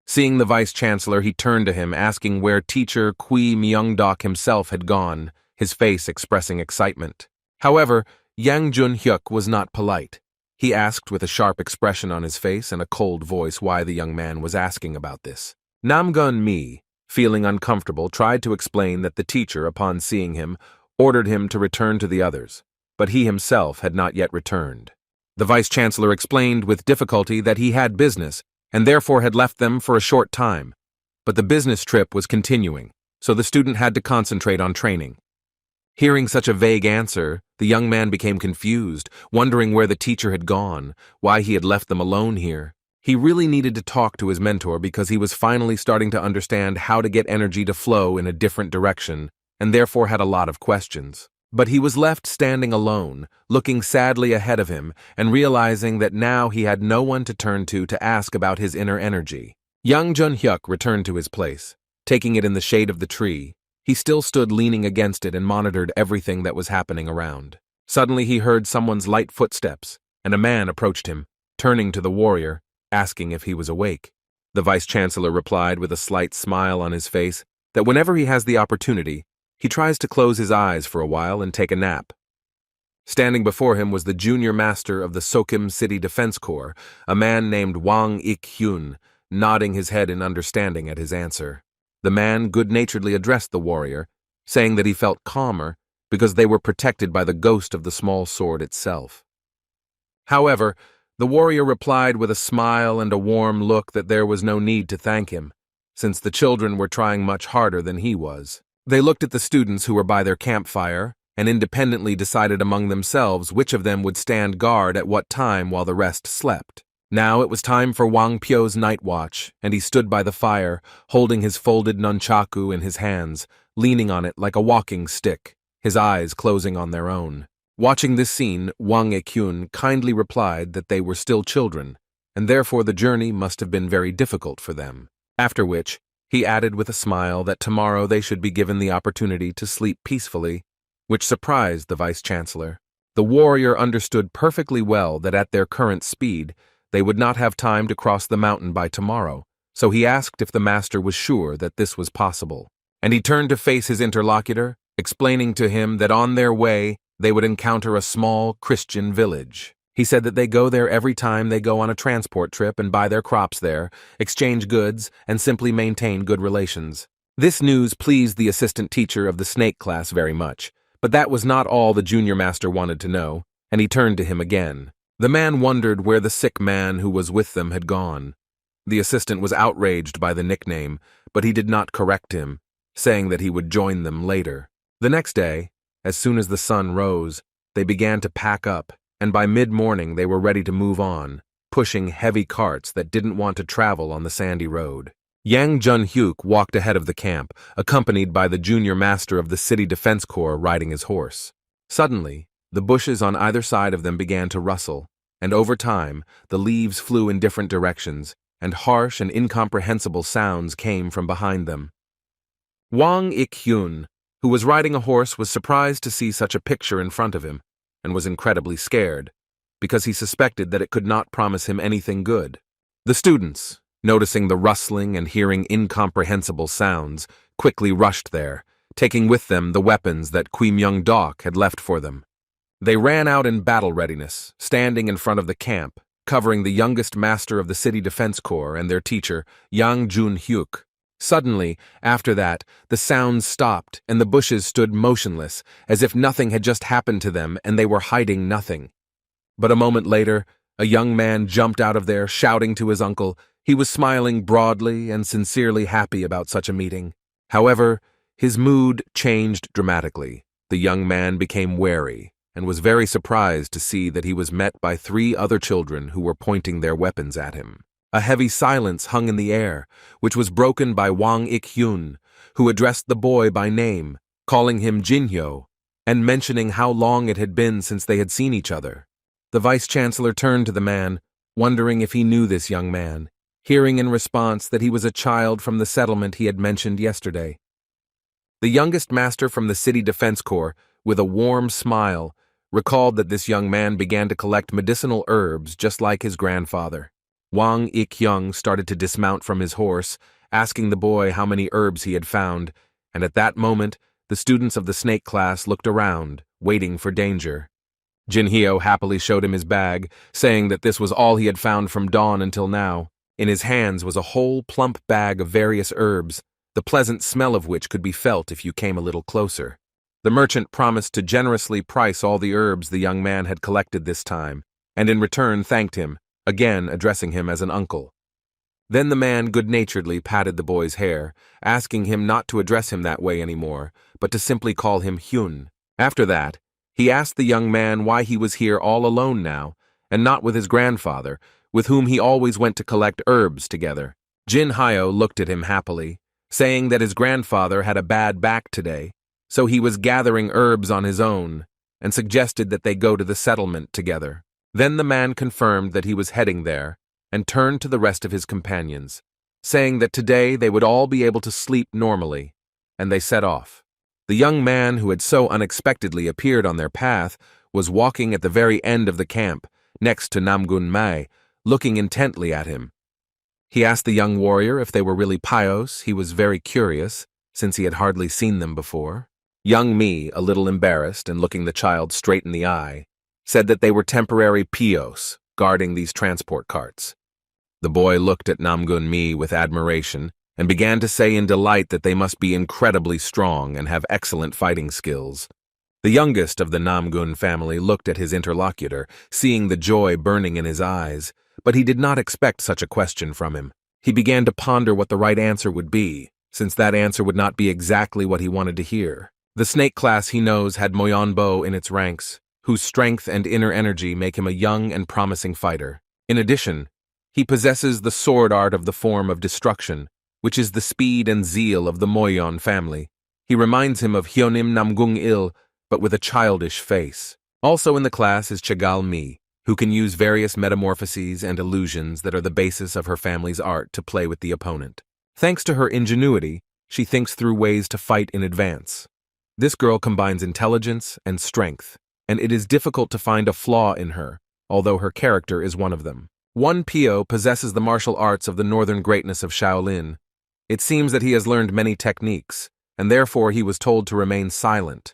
Seeing the Vice-Chancellor, he turned to him, asking where teacher Qui Myung-dok himself had gone, his face expressing excitement. However, Yang Jun-hyuk was not polite. He asked with a sharp expression on his face and a cold voice why the young man was asking about this. Namgun-mi, feeling uncomfortable, tried to explain that the teacher, upon seeing him, ordered him to return to the others, but he himself had not yet returned. The Vice-Chancellor explained with difficulty that he had business, and therefore had left them for a short time, but the business trip was continuing, so the student had to concentrate on training. Hearing such a vague answer, the young man became confused, wondering where the teacher had gone, why he had left them alone here. He really needed to talk to his mentor because he was finally starting to understand how to get energy to flow in a different direction, and therefore had a lot of questions. But he was left standing alone, looking sadly ahead of him, and realizing that now he had no one to turn to ask about his inner energy. Young Jun-hyuk returned to his place, taking it in the shade of the tree. He still stood leaning against it and monitored everything that was happening around. Suddenly he heard someone's light footsteps, and a man approached him, turning to the warrior, asking if he was awake. The vice-chancellor replied with a slight smile on his face that whenever he has the opportunity, he tries to close his eyes for a while and take a nap. Standing before him was the junior master of the Sokim City Defense Corps, a man named Wang Ik-hyun, nodding his head in understanding at his answer. The man good-naturedly addressed the warrior, saying that he felt calmer because they were protected by the ghost of the small sword itself. However, the warrior replied with a smile and a warm look that there was no need to thank him, since the children were trying much harder than he was. They looked at the students who were by their campfire and independently decided among themselves which of them would stand guard at what time while the rest slept. Now it was time for Wang Pyo's night watch, and he stood by the fire, holding his folded nunchaku in his hands, leaning on it like a walking stick, his eyes closing on their own. Watching this scene, Wang Ik-hyun kindly replied that they were still children, and therefore the journey must have been very difficult for them. After which, he added with a smile that tomorrow they should be given the opportunity to sleep peacefully, which surprised the vice-chancellor. The warrior understood perfectly well that at their current speed, they would not have time to cross the mountain by tomorrow, so he asked if the master was sure that this was possible. And he turned to face his interlocutor, explaining to him that on their way they would encounter a small Christian village. He said that they go there every time they go on a transport trip and buy their crops there, exchange goods, and simply maintain good relations. This news pleased the assistant teacher of the snake class very much, but that was not all the junior master wanted to know, and he turned to him again. The man wondered where the sick man who was with them had gone. The assistant was outraged by the nickname, but he did not correct him, saying that he would join them later. The next day, as soon as the sun rose, they began to pack up, and by mid-morning they were ready to move on, pushing heavy carts that didn't want to travel on the sandy road. Yang Jun-hyuk walked ahead of the camp, accompanied by the junior master of the City Defense Corps riding his horse. Suddenly, the bushes on either side of them began to rustle, and over time, the leaves flew in different directions, and harsh and incomprehensible sounds came from behind them. Wang Ik-hyun, who was riding a horse, was surprised to see such a picture in front of him, and was incredibly scared, because he suspected that it could not promise him anything good. The students, noticing the rustling and hearing incomprehensible sounds, quickly rushed there, taking with them the weapons that Qui Myung-dok had left for them. They ran out in battle readiness, standing in front of the camp, covering the youngest master of the City Defense Corps and their teacher, Yang Jun-hyuk. Suddenly, after that, the sounds stopped and the bushes stood motionless, as if nothing had just happened to them and they were hiding nothing. But a moment later, a young man jumped out of there, shouting to his uncle. He was smiling broadly and sincerely happy about such a meeting. However, his mood changed dramatically. The young man became wary, and was very surprised to see that he was met by 3 other children who were pointing their weapons at him. A heavy silence hung in the air, which was broken by Wang Ik-hyun, who addressed the boy by name, calling him Jinhyo, and mentioning how long it had been since they had seen each other. The vice-chancellor turned to the man, wondering if he knew this young man, hearing in response that he was a child from the settlement he had mentioned yesterday. The youngest master from the City Defense Corps, with a warm smile, recalled that this young man began to collect medicinal herbs just like his grandfather. Wang Ik-hyun started to dismount from his horse, asking the boy how many herbs he had found, and at that moment, the students of the snake class looked around, waiting for danger. Jinhyo happily showed him his bag, saying that this was all he had found from dawn until now. In his hands was a whole plump bag of various herbs, the pleasant smell of which could be felt if you came a little closer. The merchant promised to generously price all the herbs the young man had collected this time, and in return thanked him, again addressing him as an uncle. Then the man good-naturedly patted the boy's hair, asking him not to address him that way anymore, but to simply call him Hyun. After that, he asked the young man why he was here all alone now, and not with his grandfather, with whom he always went to collect herbs together. Jin Hyo looked at him happily, saying that his grandfather had a bad back today, so he was gathering herbs on his own, and suggested that they go to the settlement together. Then the man confirmed that he was heading there, and turned to the rest of his companions, saying that today they would all be able to sleep normally, and they set off. The young man who had so unexpectedly appeared on their path was walking at the very end of the camp, next to Namgun Mai, looking intently at him. He asked the young warrior if they were really Pios. He was very curious, since he had hardly seen them before. Young Mi, a little embarrassed and looking the child straight in the eye, said that they were temporary Pios, guarding these transport carts. The boy looked at Namgun Mi with admiration and began to say in delight that they must be incredibly strong and have excellent fighting skills. The youngest of the Namgun family looked at his interlocutor, seeing the joy burning in his eyes, but he did not expect such a question from him. He began to ponder what the right answer would be, since that answer would not be exactly what he wanted to hear. The snake class he knows had Moyonbo in its ranks, whose strength and inner energy make him a young and promising fighter. In addition, he possesses the sword art of the form of destruction, which is the speed and zeal of the Moyon family. He reminds him of Hyonim Namgung Il, but with a childish face. Also in the class is Chagal Mi, who can use various metamorphoses and illusions that are the basis of her family's art to play with the opponent. Thanks to her ingenuity, she thinks through ways to fight in advance. This girl combines intelligence and strength, and it is difficult to find a flaw in her, although her character is one of them. One Pio possesses the martial arts of the northern greatness of Shaolin. It seems that he has learned many techniques, and therefore he was told to remain silent,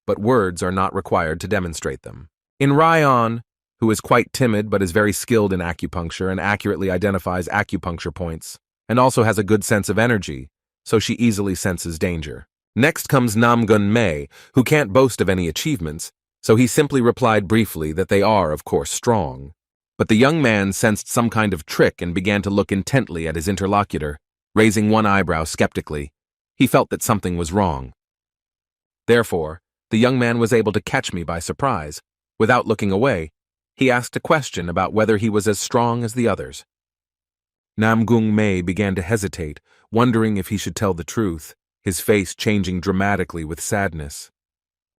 but words are not required to demonstrate them. In Ryan, who is quite timid but is very skilled in acupuncture and accurately identifies acupuncture points, and also has a good sense of energy, so she easily senses danger. Next comes Namgun Mei, who can't boast of any achievements, so he simply replied briefly that they are, of course, strong. But the young man sensed some kind of trick and began to look intently at his interlocutor, raising one eyebrow skeptically. He felt that something was wrong. Therefore, the young man was able to catch me by surprise. Without looking away, he asked a question about whether he was as strong as the others. Namgung Mei began to hesitate, wondering if he should tell the truth, his face changing dramatically with sadness.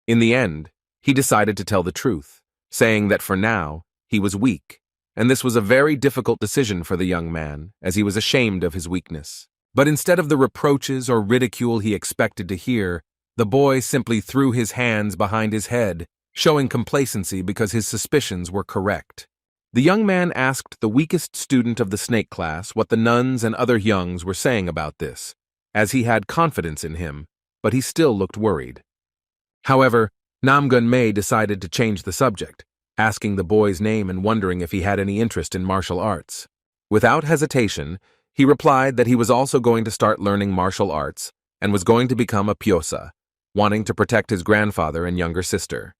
In the end, he decided to tell the truth, saying that for now, he was weak, and this was a very difficult decision for the young man, as he was ashamed of his weakness. But instead of the reproaches or ridicule he expected to hear, the boy simply threw his hands behind his head, showing complacency because his suspicions were correct. The young man asked the weakest student of the snake class what the nuns and other youngs were saying about this, as he had confidence in him, but he still looked worried. However, Namgun Mei decided to change the subject, asking the boy's name and wondering if he had any interest in martial arts. Without hesitation, he replied that he was also going to start learning martial arts and was going to become a pyosa, wanting to protect his grandfather and younger sister.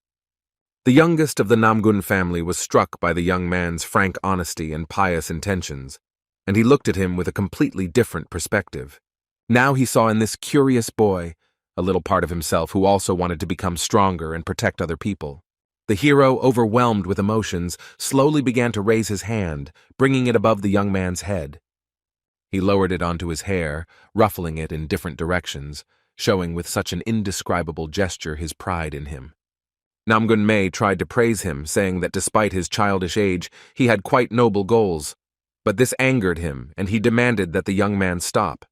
The youngest of the Namgun family was struck by the young man's frank honesty and pious intentions, and he looked at him with a completely different perspective. Now he saw in this curious boy a little part of himself who also wanted to become stronger and protect other people. The hero, overwhelmed with emotions, slowly began to raise his hand, bringing it above the young man's head. He lowered it onto his hair, ruffling it in different directions, showing with such an indescribable gesture his pride in him. Namgun Mei tried to praise him, saying that despite his childish age, he had quite noble goals. But this angered him, and he demanded that the young man stop.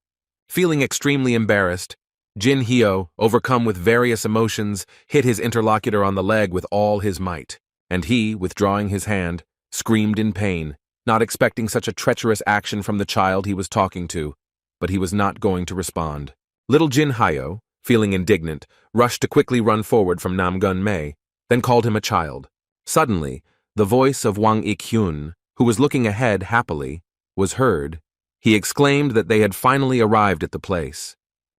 Feeling extremely embarrassed, Jin Hyo, overcome with various emotions, hit his interlocutor on the leg with all his might, and he, withdrawing his hand, screamed in pain, not expecting such a treacherous action from the child he was talking to, but he was not going to respond. Little Jin Hyo, feeling indignant, rushed to quickly run forward from Namgun Mei, then called him a child. Suddenly, the voice of Wang Ik-hyun, who was looking ahead happily, was heard. He exclaimed that they had finally arrived at the place,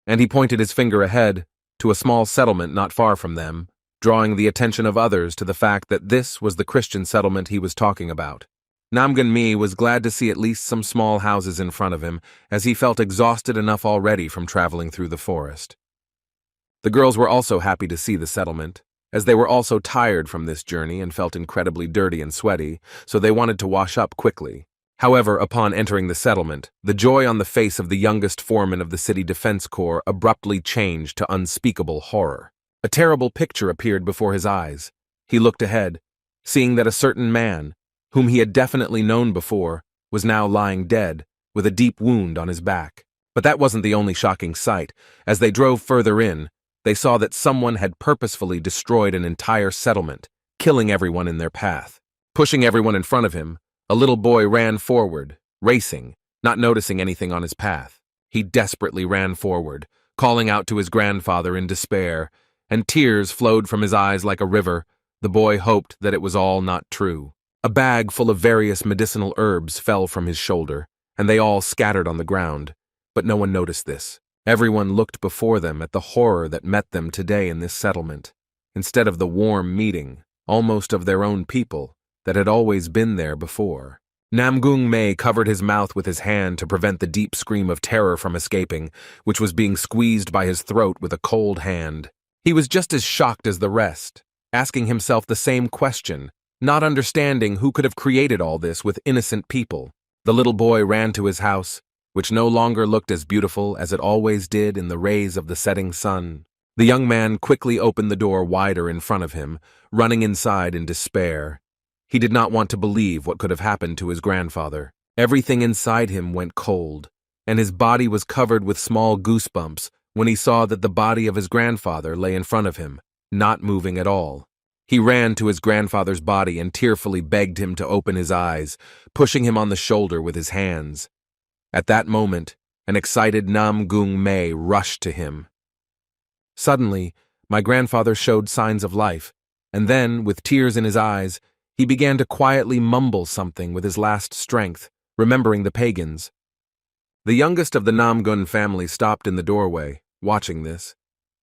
and he pointed his finger ahead to a small settlement not far from them, drawing the attention of others to the fact that this was the Christian settlement he was talking about. Namgun Mi was glad to see at least some small houses in front of him, as he felt exhausted enough already from traveling through the forest. The girls were also happy to see the settlement, as they were also tired from this journey and felt incredibly dirty and sweaty, so they wanted to wash up quickly. However, upon entering the settlement, the joy on the face of the youngest foreman of the City Defense Corps abruptly changed to unspeakable horror. A terrible picture appeared before his eyes. He looked ahead, seeing that a certain man, whom he had definitely known before, was now lying dead, with a deep wound on his back. But that wasn't the only shocking sight. As they drove further in, they saw that someone had purposefully destroyed an entire settlement, killing everyone in their path. Pushing everyone in front of him, a little boy ran forward, racing, not noticing anything on his path. He desperately ran forward, calling out to his grandfather in despair, and tears flowed from his eyes like a river. The boy hoped that it was all not true. A bag full of various medicinal herbs fell from his shoulder, and they all scattered on the ground. But no one noticed this. Everyone looked before them at the horror that met them today in this settlement, instead of the warm meeting, almost of their own people, that had always been there before. Namgung Mei covered his mouth with his hand to prevent the deep scream of terror from escaping, which was being squeezed by his throat with a cold hand. He was just as shocked as the rest, asking himself the same question, not understanding who could have created all this with innocent people. The little boy ran to his house, which no longer looked as beautiful as it always did in the rays of the setting sun. The young man quickly opened the door wider in front of him, running inside in despair. He did not want to believe what could have happened to his grandfather. Everything inside him went cold, and his body was covered with small goosebumps when he saw that the body of his grandfather lay in front of him, not moving at all. He ran to his grandfather's body and tearfully begged him to open his eyes, pushing him on the shoulder with his hands. At that moment, an excited Namgung Mei rushed to him. Suddenly, my grandfather showed signs of life, and then, with tears in his eyes, he began to quietly mumble something with his last strength, remembering the pagans. The youngest of the Namgun family stopped in the doorway, watching this.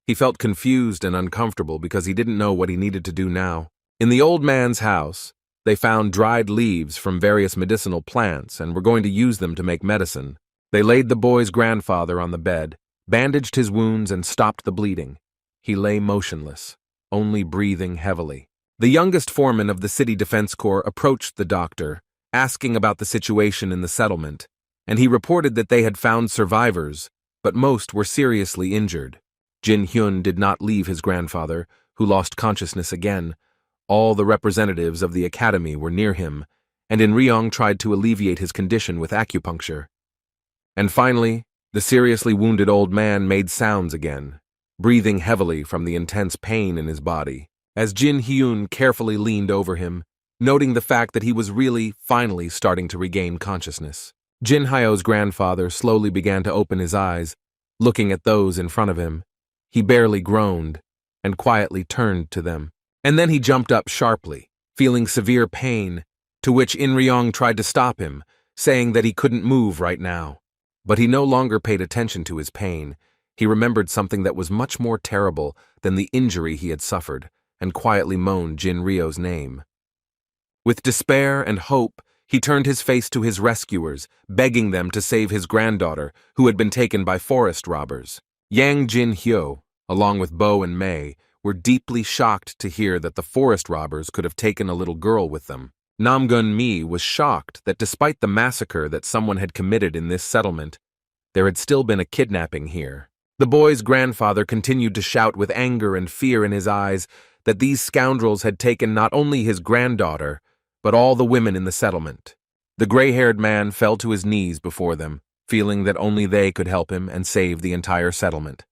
He felt confused and uncomfortable because he didn't know what he needed to do now. In the old man's house, they found dried leaves from various medicinal plants and were going to use them to make medicine. They laid the boy's grandfather on the bed, bandaged his wounds, and stopped the bleeding. He lay motionless, only breathing heavily. The youngest foreman of the City Defense Corps approached the doctor, asking about the situation in the settlement, and he reported that they had found survivors, but most were seriously injured. Jin Hyun did not leave his grandfather, who lost consciousness again. All the representatives of the academy were near him, and In Ryong tried to alleviate his condition with acupuncture. And finally, the seriously wounded old man made sounds again, breathing heavily from the intense pain in his body. As Jin Hyun carefully leaned over him, noting the fact that he was really, finally starting to regain consciousness. Jin Hyo's grandfather slowly began to open his eyes, looking at those in front of him. He barely groaned, and quietly turned to them. And then he jumped up sharply, feeling severe pain, to which In Ryong tried to stop him, saying that he couldn't move right now. But he no longer paid attention to his pain. He remembered something that was much more terrible than the injury he had suffered, and quietly moaned Jin Ryo's name. With despair and hope, he turned his face to his rescuers, begging them to save his granddaughter, who had been taken by forest robbers. Yang Jin Hyo, along with Bo and Mei, were deeply shocked to hear that the forest robbers could have taken a little girl with them. Namgun Mi was shocked that despite the massacre that someone had committed in this settlement, there had still been a kidnapping here. The boy's grandfather continued to shout with anger and fear in his eyes that these scoundrels had taken not only his granddaughter, but all the women in the settlement. The gray-haired man fell to his knees before them, feeling that only they could help him and save the entire settlement.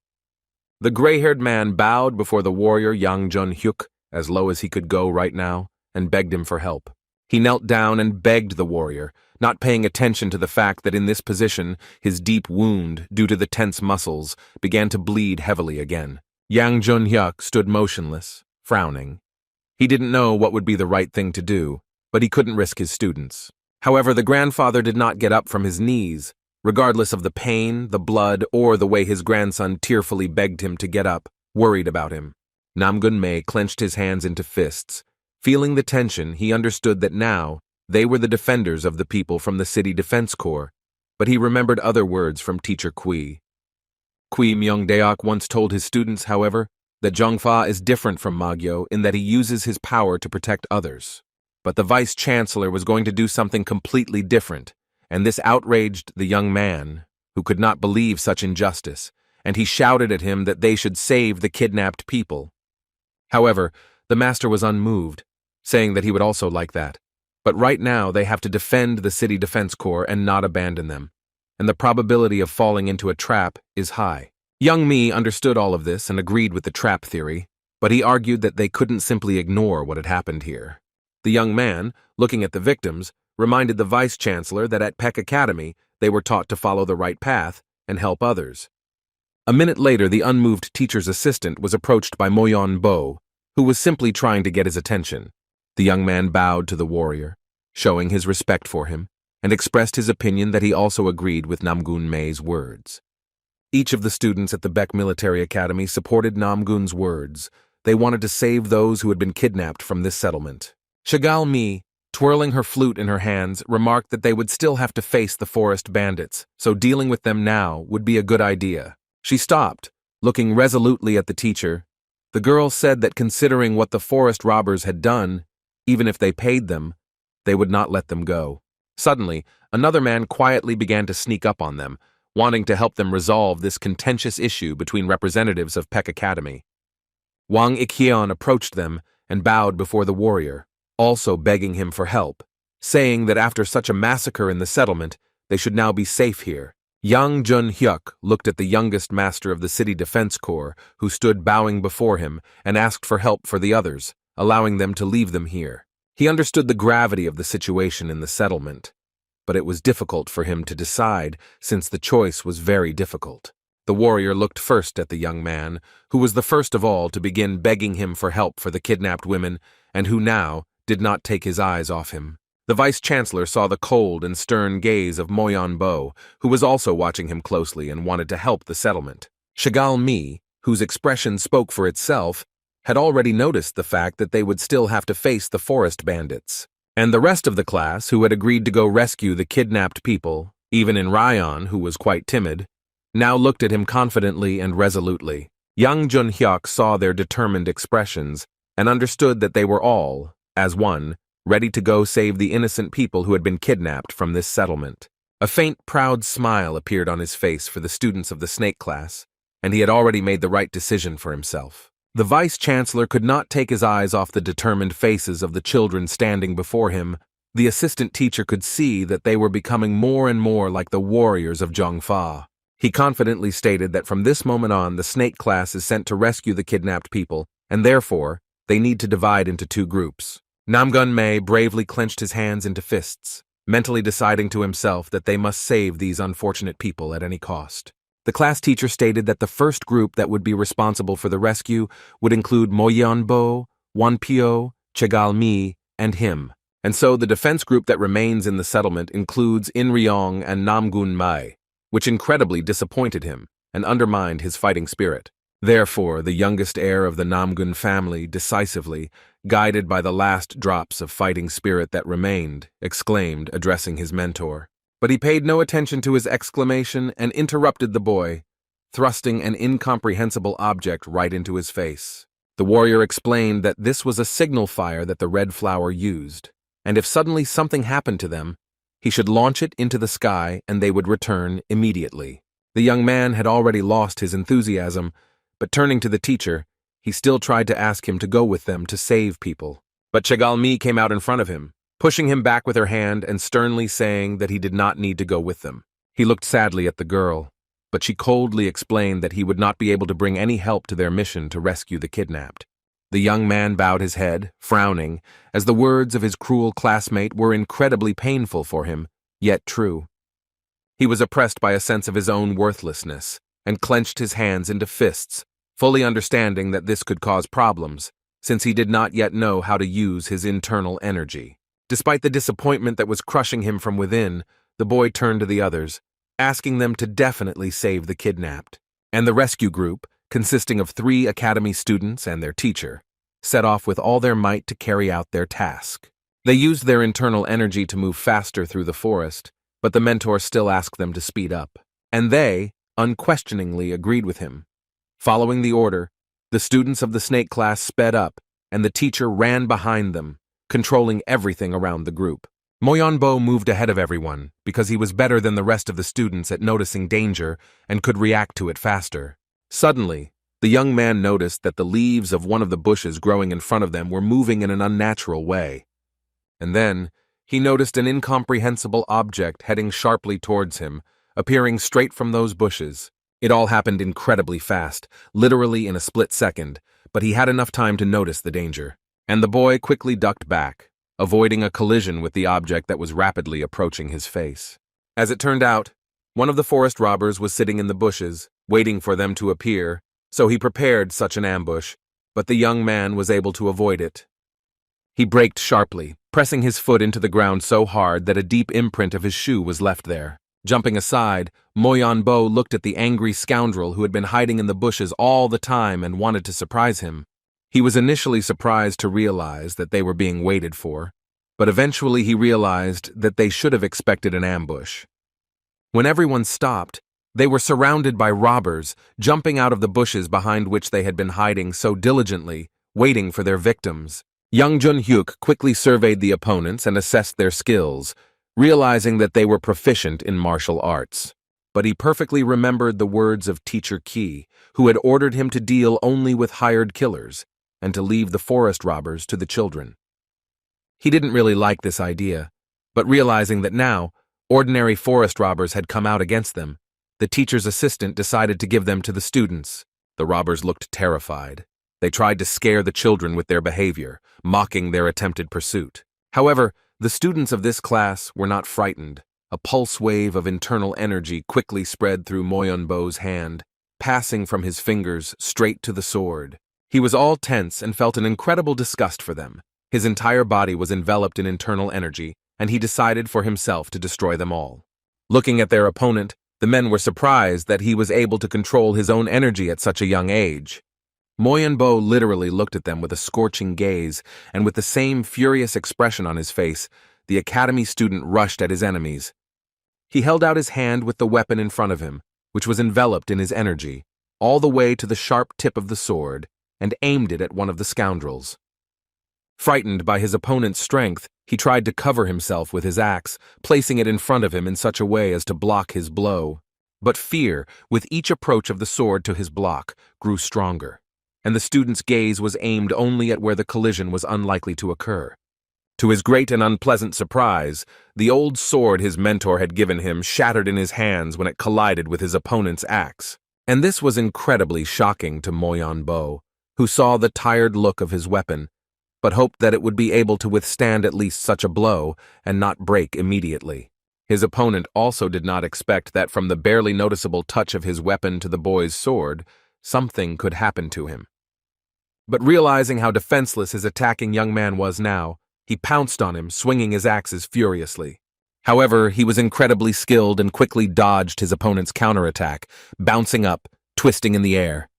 The gray-haired man bowed before the warrior Yang Jun-hyuk, as low as he could go right now, and begged him for help. He knelt down and begged the warrior, not paying attention to the fact that in this position, his deep wound, due to the tense muscles, began to bleed heavily again. Yang Jun-hyuk stood motionless, frowning. He didn't know what would be the right thing to do, but he couldn't risk his students. However, the grandfather did not get up from his knees, regardless of the pain, the blood, or the way his grandson tearfully begged him to get up, worried about him. Namgun Mei clenched his hands into fists. Feeling the tension, he understood that now they were the defenders of the people from the City Defense Corps, but he remembered other words from teacher Kui. Kui Myung-deok once told his students, however, that Zhongfa is different from Magyo in that he uses his power to protect others. But the vice-chancellor was going to do something completely different, and this outraged the young man, who could not believe such injustice, and he shouted at him that they should save the kidnapped people. However, the master was unmoved, saying that he would also like that. But right now they have to defend the City Defense Corps and not abandon them, and the probability of falling into a trap is high. Young Mi understood all of this and agreed with the trap theory, but he argued that they couldn't simply ignore what had happened here. The young man, looking at the victims, reminded the vice-chancellor that at Peck Academy they were taught to follow the right path and help others. A minute later, the unmoved teacher's assistant was approached by Moyon Bo, who was simply trying to get his attention. The young man bowed to the warrior, showing his respect for him, and expressed his opinion that he also agreed with Namgun Mei's words. Each of the students at the Beck Military Academy supported Namgun's words. They wanted to save those who had been kidnapped from this settlement. Shigal Mi, twirling her flute in her hands, remarked that they would still have to face the forest bandits, so dealing with them now would be a good idea. She stopped, looking resolutely at the teacher. The girl said that considering what the forest robbers had done, even if they paid them, they would not let them go. Suddenly, another man quietly began to sneak up on them, wanting to help them resolve this contentious issue between representatives of Peck Academy. Wang Ikhion approached them and bowed before the warrior, also begging him for help, saying that after such a massacre in the settlement, they should now be safe here. Yang Jun-hyuk looked at the youngest master of the City Defense Corps, who stood bowing before him, and asked for help for the others, allowing them to leave them here. He understood the gravity of the situation in the settlement, but it was difficult for him to decide since the choice was very difficult. The warrior looked first at the young man, who was the first of all to begin begging him for help for the kidnapped women, and who now did not take his eyes off him. The vice-chancellor saw the cold and stern gaze of Moyon Bo, who was also watching him closely and wanted to help the settlement. Shigal Mi, whose expression spoke for itself, had already noticed the fact that they would still have to face the forest bandits. And the rest of the class, who had agreed to go rescue the kidnapped people, even in Ryan, who was quite timid, now looked at him confidently and resolutely. Young Jun-hyuk saw their determined expressions and understood that they were all, as one, ready to go save the innocent people who had been kidnapped from this settlement. A faint, proud smile appeared on his face for the students of the snake class, and he had already made the right decision for himself. The vice-chancellor could not take his eyes off the determined faces of the children standing before him. The assistant teacher could see that they were becoming more and more like the warriors of Zhongfa. He confidently stated that from this moment on, the snake class is sent to rescue the kidnapped people, and therefore, they need to divide into two groups. Namgun Mei bravely clenched his hands into fists, mentally deciding to himself that they must save these unfortunate people at any cost. The class teacher stated that the first group that would be responsible for the rescue would include Moyon Bo, Wanpyo, Chegal Mi, and him. And so the defense group that remains in the settlement includes In Ryong and Namgun Mei, which incredibly disappointed him and undermined his fighting spirit. Therefore, the youngest heir of the Namgun family decisively, guided by the last drops of fighting spirit that remained, exclaimed, addressing his mentor. But he paid no attention to his exclamation and interrupted the boy, thrusting an incomprehensible object right into his face. The warrior explained that this was a signal fire that the red flower used, and if suddenly something happened to them, he should launch it into the sky and they would return immediately. The young man had already lost his enthusiasm, but turning to the teacher, he still tried to ask him to go with them to save people. But Chegal Mi came out in front of him, pushing him back with her hand and sternly saying that he did not need to go with them. He looked sadly at the girl, but she coldly explained that he would not be able to bring any help to their mission to rescue the kidnapped. The young man bowed his head, frowning, as the words of his cruel classmate were incredibly painful for him, yet true. He was oppressed by a sense of his own worthlessness and clenched his hands into fists, fully understanding that this could cause problems, since he did not yet know how to use his internal energy. Despite the disappointment that was crushing him from within, the boy turned to the others, asking them to definitely save the kidnapped. And the rescue group, consisting of 3 academy students and their teacher, set off with all their might to carry out their task. They used their internal energy to move faster through the forest, but the mentor still asked them to speed up. And they, unquestioningly, agreed with him. Following the order, The students of the snake class sped up, and the teacher ran behind them, controlling everything around the group. Moyonbo moved ahead of everyone because he was better than the rest of the students at noticing danger and could react to it faster. Suddenly, the young man noticed that the leaves of one of the bushes growing in front of them were moving in an unnatural way. And then, he noticed an incomprehensible object heading sharply towards him, appearing straight from those bushes. It all happened incredibly fast, literally in a split second, but he had enough time to notice the danger. And the boy quickly ducked back, avoiding a collision with the object that was rapidly approaching his face. As it turned out, one of the forest robbers was sitting in the bushes, waiting for them to appear, so he prepared such an ambush, but the young man was able to avoid it. He braked sharply, pressing his foot into the ground so hard that a deep imprint of his shoe was left there. Jumping aside, Moyonbo looked at the angry scoundrel who had been hiding in the bushes all the time and wanted to surprise him. He was initially surprised to realize that they were being waited for, but eventually he realized that they should have expected an ambush. When everyone stopped, they were surrounded by robbers, jumping out of the bushes behind which they had been hiding so diligently, waiting for their victims. Young Jun-hyuk quickly surveyed the opponents and assessed their skills, realizing that they were proficient in martial arts. But he perfectly remembered the words of Teacher Ki, who had ordered him to deal only with hired killers, and to leave the forest robbers to the children. He didn't really like this idea, but realizing that now, ordinary forest robbers had come out against them, the teacher's assistant decided to give them to the students. The robbers looked terrified. They tried to scare the children with their behavior, mocking their attempted pursuit. However, the students of this class were not frightened. A pulse wave of internal energy quickly spread through Moyonbo's hand, passing from his fingers straight to the sword. He was all tense and felt an incredible disgust for them. His entire body was enveloped in internal energy, and he decided for himself to destroy them all. Looking at their opponent, the men were surprised that he was able to control his own energy at such a young age. Moyonbo literally looked at them with a scorching gaze, and with the same furious expression on his face, the academy student rushed at his enemies. He held out his hand with the weapon in front of him, which was enveloped in his energy, all the way to the sharp tip of the sword, and aimed it at one of the scoundrels. Frightened by his opponent's strength, he tried to cover himself with his axe, placing it in front of him in such a way as to block his blow. But fear, with each approach of the sword to his block, grew stronger, and the student's gaze was aimed only at where the collision was unlikely to occur. To his great and unpleasant surprise, the old sword his mentor had given him shattered in his hands when it collided with his opponent's axe. And this was incredibly shocking to Moyonbo, who saw the tired look of his weapon, but hoped that it would be able to withstand at least such a blow and not break immediately. His opponent also did not expect that from the barely noticeable touch of his weapon to the boy's sword, something could happen to him. But realizing how defenseless his attacking young man was now, he pounced on him, swinging his axes furiously. However, he was incredibly skilled and quickly dodged his opponent's counterattack, bouncing up, twisting in the air.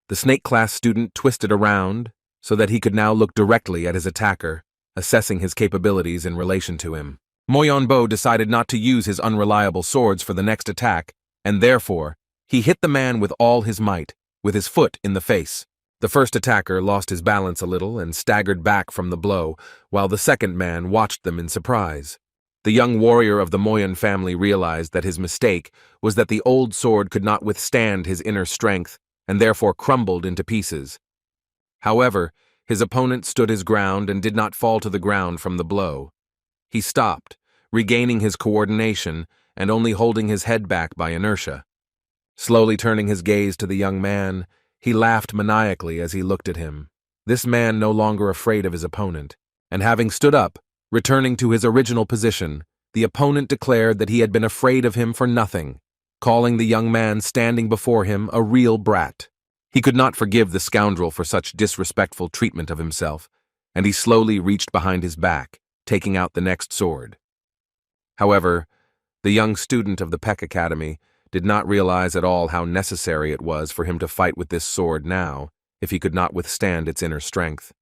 The snake class student twisted around so that he could now look directly at his attacker, assessing his capabilities in relation to him. Moyonbo decided not to use his unreliable swords for the next attack, and therefore, he hit the man with all his might, with his foot in the face. The first attacker lost his balance a little and staggered back from the blow, while the second man watched them in surprise. The young warrior of the Moyon family realized that his mistake was that the old sword could not withstand his inner strength and therefore crumbled into pieces. However, his opponent stood his ground and did not fall to the ground from the blow. He stopped, regaining his coordination and only holding his head back by inertia. Slowly turning his gaze to the young man, he laughed maniacally as he looked at him. This man no longer afraid of his opponent, and having stood up, returning to his original position, the opponent declared that he had been afraid of him for nothing, calling the young man standing before him a real brat. He could not forgive the scoundrel for such disrespectful treatment of himself, and he slowly reached behind his back, taking out the next sword. However, the young student of the Peck Academy did not realize at all how necessary it was for him to fight with this sword now, if he could not withstand its inner strength.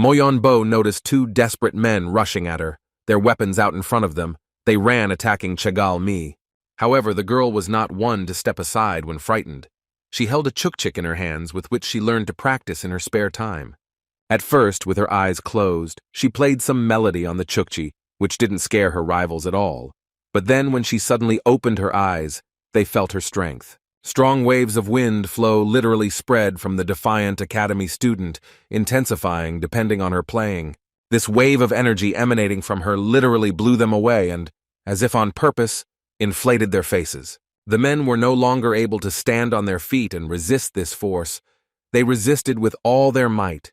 Moyonbo noticed two desperate men rushing at her, their weapons out in front of them. They ran attacking Chagal Mi. However, the girl was not one to step aside when frightened. She held a chukchik in her hands with which she learned to practice in her spare time. At first, with her eyes closed, she played some melody on the chukchi, which didn't scare her rivals at all. But then when she suddenly opened her eyes, they felt her strength. Strong waves of wind flow literally spread from the defiant academy student, intensifying depending on her playing. This wave of energy emanating from her literally blew them away and, as if on purpose, inflated their faces. The men were no longer able to stand on their feet and resist this force. They resisted with all their might,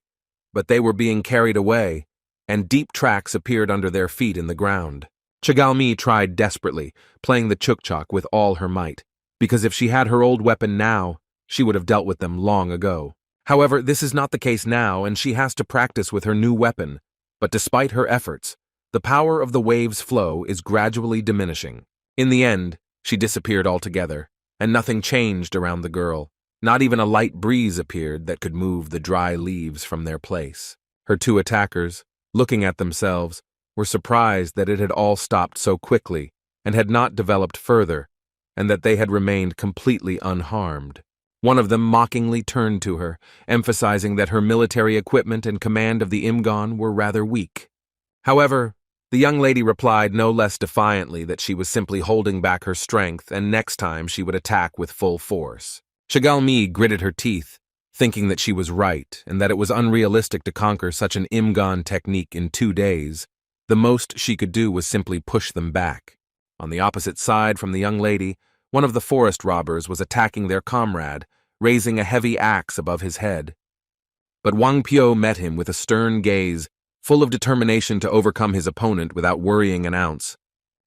but they were being carried away, and deep tracks appeared under their feet in the ground. Chegalmi tried desperately, playing the chukchak with all her might, because if she had her old weapon now, she would have dealt with them long ago. However, this is not the case now, and she has to practice with her new weapon. But despite her efforts, the power of the wave's flow is gradually diminishing. In the end, she disappeared altogether, and nothing changed around the girl. Not even a light breeze appeared that could move the dry leaves from their place. Her two attackers, looking at themselves, were surprised that it had all stopped so quickly and had not developed further, and that they had remained completely unharmed. One of them mockingly turned to her, emphasizing that her military equipment and command of the Imgan were rather weak. However, the young lady replied no less defiantly that she was simply holding back her strength and next time she would attack with full force. Chegalmi gritted her teeth, thinking that she was right and that it was unrealistic to conquer such an Imgan technique in 2 days. The most she could do was simply push them back. On the opposite side from the young lady, one of the forest robbers was attacking their comrade, raising a heavy axe above his head. But Wang Pyo met him with a stern gaze, full of determination to overcome his opponent without worrying an ounce.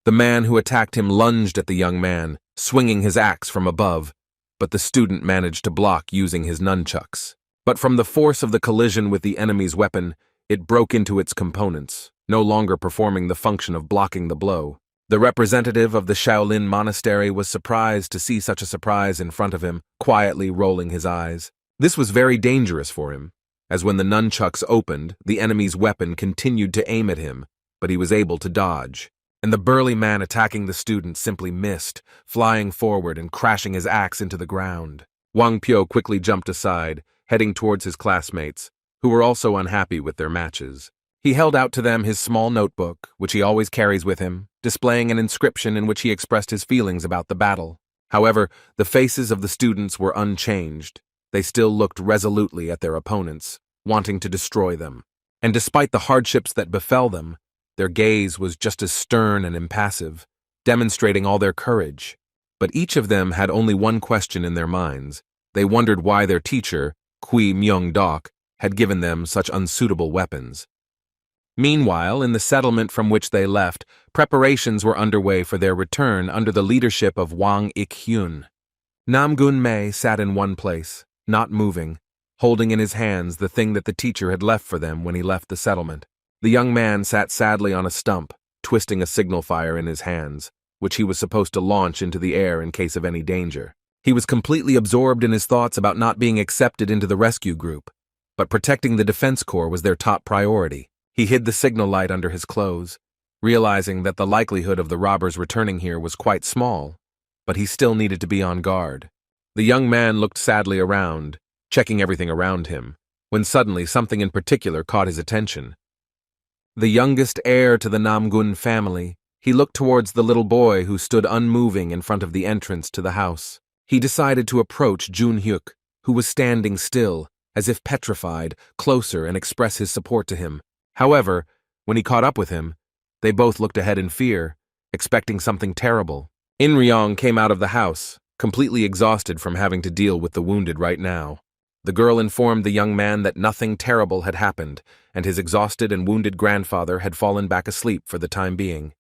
The man who attacked him lunged at the young man, swinging his axe from above, but the student managed to block using his nunchucks. But from the force of the collision with the enemy's weapon, it broke into its components, no longer performing the function of blocking the blow. The representative of the Shaolin monastery was surprised to see such a surprise in front of him, quietly rolling his eyes. This was very dangerous for him, as when the nunchucks opened, the enemy's weapon continued to aim at him, but he was able to dodge. And the burly man attacking the student simply missed, flying forward and crashing his axe into the ground. Wang Pyo quickly jumped aside, heading towards his classmates, who were also unhappy with their matches. He held out to them his small notebook, which he always carries with him, displaying an inscription in which he expressed his feelings about the battle. However, the faces of the students were unchanged. They still looked resolutely at their opponents, wanting to destroy them. And despite the hardships that befell them, their gaze was just as stern and impassive, demonstrating all their courage. But each of them had only one question in their minds. They wondered why their teacher, Kui Myung-dok, had given them such unsuitable weapons. Meanwhile, in the settlement from which they left, preparations were underway for their return under the leadership of Wang Ik-hyun. Nam-gun Mei sat in one place, not moving, holding in his hands the thing that the teacher had left for them when he left the settlement. The young man sat sadly on a stump, twisting a signal fire in his hands, which he was supposed to launch into the air in case of any danger. He was completely absorbed in his thoughts about not being accepted into the rescue group, but protecting the defense corps was their top priority. He hid the signal light under his clothes, realizing that the likelihood of the robbers returning here was quite small, but he still needed to be on guard. The young man looked sadly around, checking everything around him, when suddenly something in particular caught his attention. The youngest heir to the Namgun family, he looked towards the little boy who stood unmoving in front of the entrance to the house. He decided to approach Jun-hyuk, who was standing still, as if petrified, closer and express his support to him. However, when he caught up with him, they both looked ahead in fear, expecting something terrible. In-ryong came out of the house, completely exhausted from having to deal with the wounded right now. The girl informed the young man that nothing terrible had happened, and his exhausted and wounded grandfather had fallen back asleep for the time being.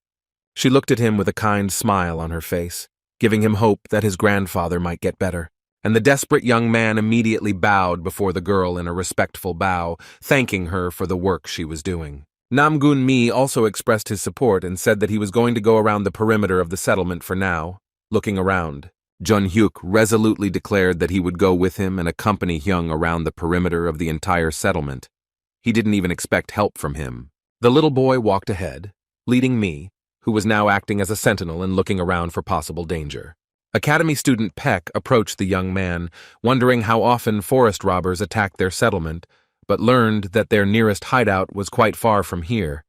She looked at him with a kind smile on her face, giving him hope that his grandfather might get better. And the desperate young man immediately bowed before the girl in a respectful bow, thanking her for the work she was doing. Namgun Mi also expressed his support and said that he was going to go around the perimeter of the settlement for now, looking around. Jun-hyuk resolutely declared that he would go with him and accompany Hyung around the perimeter of the entire settlement. He didn't even expect help from him. The little boy walked ahead, leading Mi, who was now acting as a sentinel and looking around for possible danger. Academy student Peck approached the young man, wondering how often forest robbers attacked their settlement, but learned that their nearest hideout was quite far from here.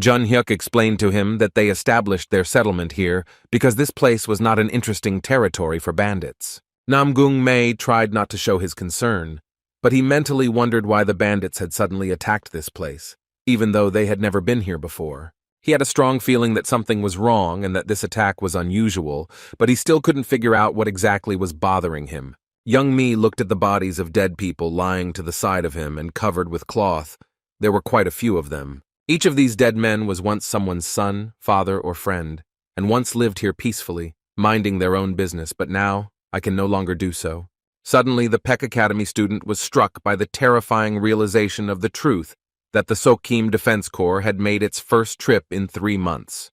Jun-hyuk explained to him that they established their settlement here because this place was not an interesting territory for bandits. Nam-gung-mae tried not to show his concern, but he mentally wondered why the bandits had suddenly attacked this place, even though they had never been here before. He had a strong feeling that something was wrong and that this attack was unusual, but he still couldn't figure out what exactly was bothering him. Young Mi looked at the bodies of dead people lying to the side of him and covered with cloth. There were quite a few of them. Each of these dead men was once someone's son, father, or friend, and once lived here peacefully, minding their own business, but now I can no longer do so. Suddenly, the Peck Academy student was struck by the terrifying realization of the truth that the Sokkim Defense Corps had made its first trip in 3 months.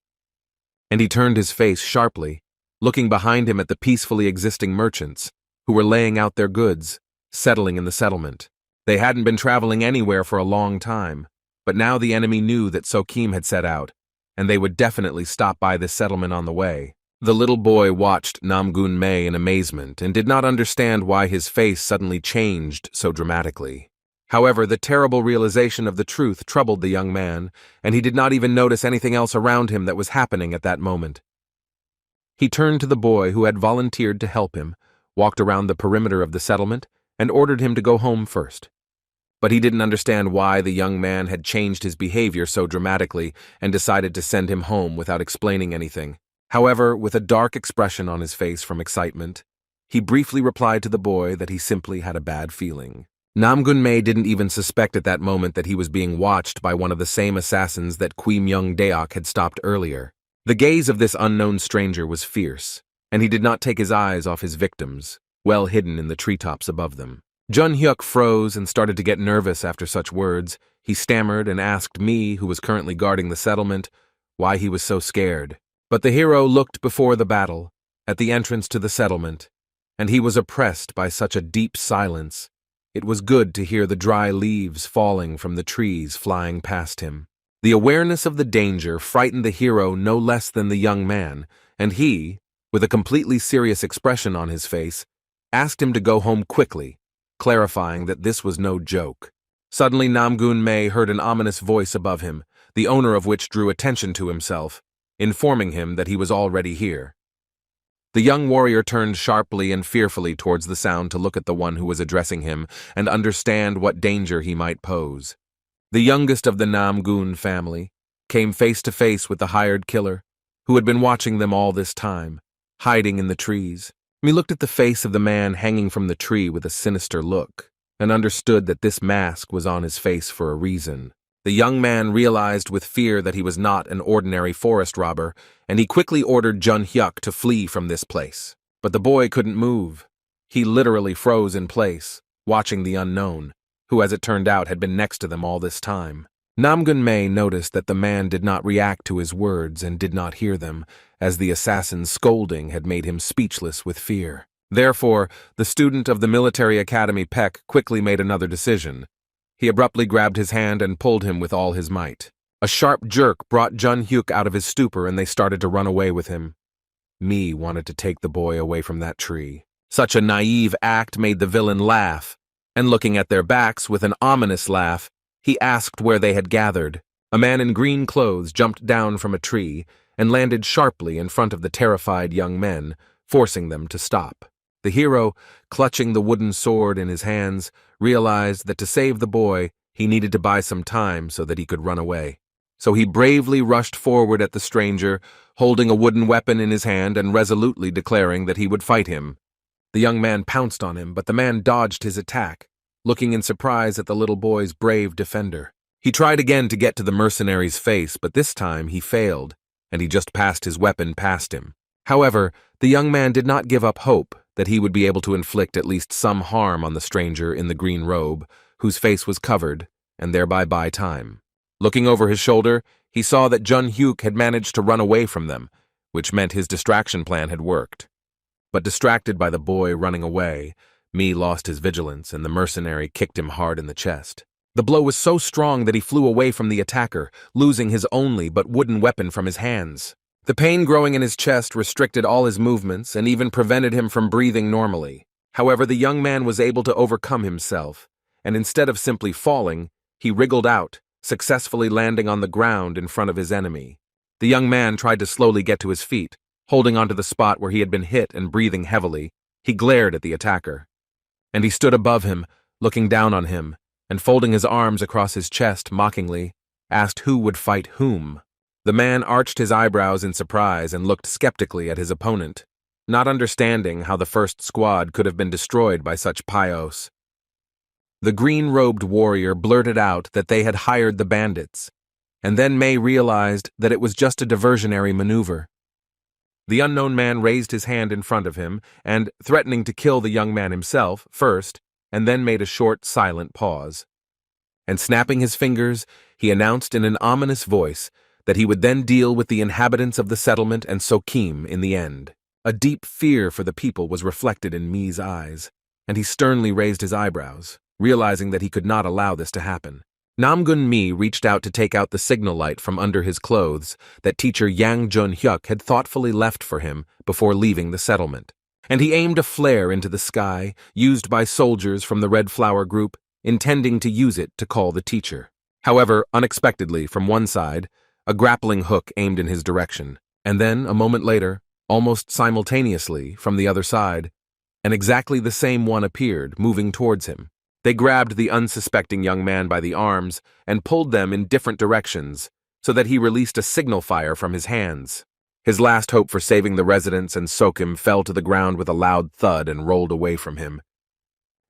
And he turned his face sharply, looking behind him at the peacefully existing merchants, who were laying out their goods, settling in the settlement. They hadn't been traveling anywhere for a long time, but now the enemy knew that Sokkim had set out, and they would definitely stop by this settlement on the way. The little boy watched Nam-gun-mae in amazement and did not understand why his face suddenly changed so dramatically. However, the terrible realization of the truth troubled the young man, and he did not even notice anything else around him that was happening at that moment. He turned to the boy who had volunteered to help him, walked around the perimeter of the settlement, and ordered him to go home first. But he didn't understand why the young man had changed his behavior so dramatically and decided to send him home without explaining anything. However, with a dark expression on his face from excitement, he briefly replied to the boy that he simply had a bad feeling. Nam-gun-mae didn't even suspect at that moment that he was being watched by one of the same assassins that Qui Myung-deok had stopped earlier. The gaze of this unknown stranger was fierce, and he did not take his eyes off his victims, well hidden in the treetops above them. Jun-hyuk froze and started to get nervous after such words. He stammered and asked me, who was currently guarding the settlement, why he was so scared. But the hero looked before the battle, at the entrance to the settlement, and he was oppressed by such a deep silence. It was good to hear the dry leaves falling from the trees flying past him. The awareness of the danger frightened the hero no less than the young man, and he, with a completely serious expression on his face, asked him to go home quickly, clarifying that this was no joke. Suddenly Nam-gun-mae heard an ominous voice above him, the owner of which drew attention to himself, informing him that he was already here. The young warrior turned sharply and fearfully towards the sound to look at the one who was addressing him and understand what danger he might pose. The youngest of the Nam-gun family came face to face with the hired killer, who had been watching them all this time, hiding in the trees. He looked at the face of the man hanging from the tree with a sinister look, and understood that this mask was on his face for a reason. The young man realized with fear that he was not an ordinary forest robber, and he quickly ordered Jun-hyuk to flee from this place. But the boy couldn't move. He literally froze in place, watching the unknown, who as it turned out had been next to them all this time. Nam-gun-mae noticed that the man did not react to his words and did not hear them, as the assassin's scolding had made him speechless with fear. Therefore, the student of the military academy Peck quickly made another decision. He abruptly grabbed his hand and pulled him with all his might. A sharp jerk brought Jun-hyuk out of his stupor and they started to run away with him. Mi wanted to take the boy away from that tree. Such a naive act made the villain laugh, and looking at their backs with an ominous laugh, he asked where they had gathered. A man in green clothes jumped down from a tree and landed sharply in front of the terrified young men, forcing them to stop. The hero, clutching the wooden sword in his hands, realized that to save the boy, he needed to buy some time so that he could run away. So he bravely rushed forward at the stranger, holding a wooden weapon in his hand and resolutely declaring that he would fight him. The young man pounced on him, but the man dodged his attack, looking in surprise at the little boy's brave defender. He tried again to get to the mercenary's face, but this time he failed, and he just passed his weapon past him. However, the young man did not give up hope that he would be able to inflict at least some harm on the stranger in the green robe, whose face was covered, and thereby buy time. Looking over his shoulder, he saw that Jun-hyuk had managed to run away from them, which meant his distraction plan had worked. But distracted by the boy running away, Mi lost his vigilance and the mercenary kicked him hard in the chest. The blow was so strong that he flew away from the attacker, losing his only but wooden weapon from his hands. The pain growing in his chest restricted all his movements and even prevented him from breathing normally. However, the young man was able to overcome himself, and instead of simply falling, he wriggled out, successfully landing on the ground in front of his enemy. The young man tried to slowly get to his feet, holding onto the spot where he had been hit and breathing heavily. He glared at the attacker. And he stood above him, looking down on him, and folding his arms across his chest mockingly, asked who would fight whom. The man arched his eyebrows in surprise and looked skeptically at his opponent, not understanding how the first squad could have been destroyed by such pios. The green-robed warrior blurted out that they had hired the bandits, and then May realized that it was just a diversionary maneuver. The unknown man raised his hand in front of him and, threatening to kill the young man himself first, and then made a short, silent pause. And snapping his fingers, he announced in an ominous voice that he would then deal with the inhabitants of the settlement and Sokim in the end. A deep fear for the people was reflected in Mi's eyes, and he sternly raised his eyebrows, realizing that he could not allow this to happen. Namgun Mi reached out to take out the signal light from under his clothes that teacher Yang Jun-hyuk had thoughtfully left for him before leaving the settlement, and he aimed a flare into the sky, used by soldiers from the Red Flower Group, intending to use it to call the teacher. However, unexpectedly, from one side, a grappling hook aimed in his direction, and then, a moment later, almost simultaneously, from the other side, and exactly the same one appeared, moving towards him. They grabbed the unsuspecting young man by the arms and pulled them in different directions so that he released a signal fire from his hands. His last hope for saving the residents and Sokim fell to the ground with a loud thud and rolled away from him.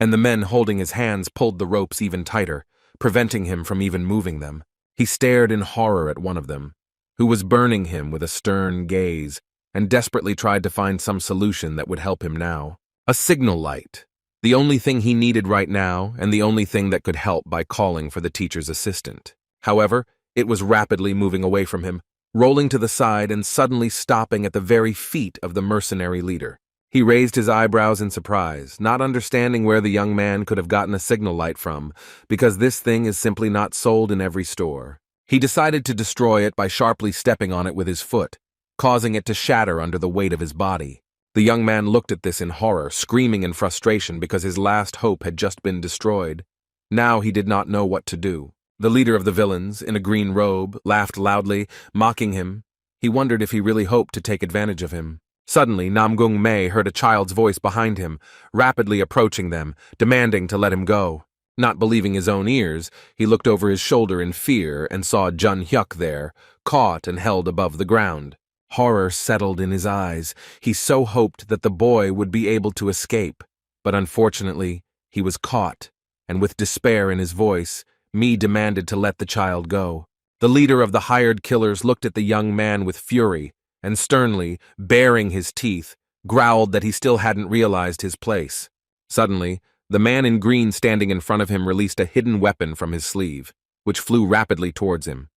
And the men holding his hands pulled the ropes even tighter, preventing him from even moving them. He stared in horror at one of them, who was burning him with a stern gaze, and desperately tried to find some solution that would help him now. A signal light. The only thing he needed right now, and the only thing that could help by calling for the teacher's assistant. However, it was rapidly moving away from him, rolling to the side and suddenly stopping at the very feet of the mercenary leader. He raised his eyebrows in surprise, not understanding where the young man could have gotten a signal light from, because this thing is simply not sold in every store. He decided to destroy it by sharply stepping on it with his foot, causing it to shatter under the weight of his body. The young man looked at this in horror, screaming in frustration because his last hope had just been destroyed. Now he did not know what to do. The leader of the villains, in a green robe, laughed loudly, mocking him. He wondered if he really hoped to take advantage of him. Suddenly, Namgung Mei heard a child's voice behind him, rapidly approaching them, demanding to let him go. Not believing his own ears, he looked over his shoulder in fear and saw Jun-hyuk there, caught and held above the ground. Horror settled in his eyes. He so hoped that the boy would be able to escape, but unfortunately, he was caught, and with despair in his voice, Mi demanded to let the child go. The leader of the hired killers looked at the young man with fury, and sternly, baring his teeth, growled that he still hadn't realized his place. Suddenly, the man in green standing in front of him released a hidden weapon from his sleeve, which flew rapidly towards him.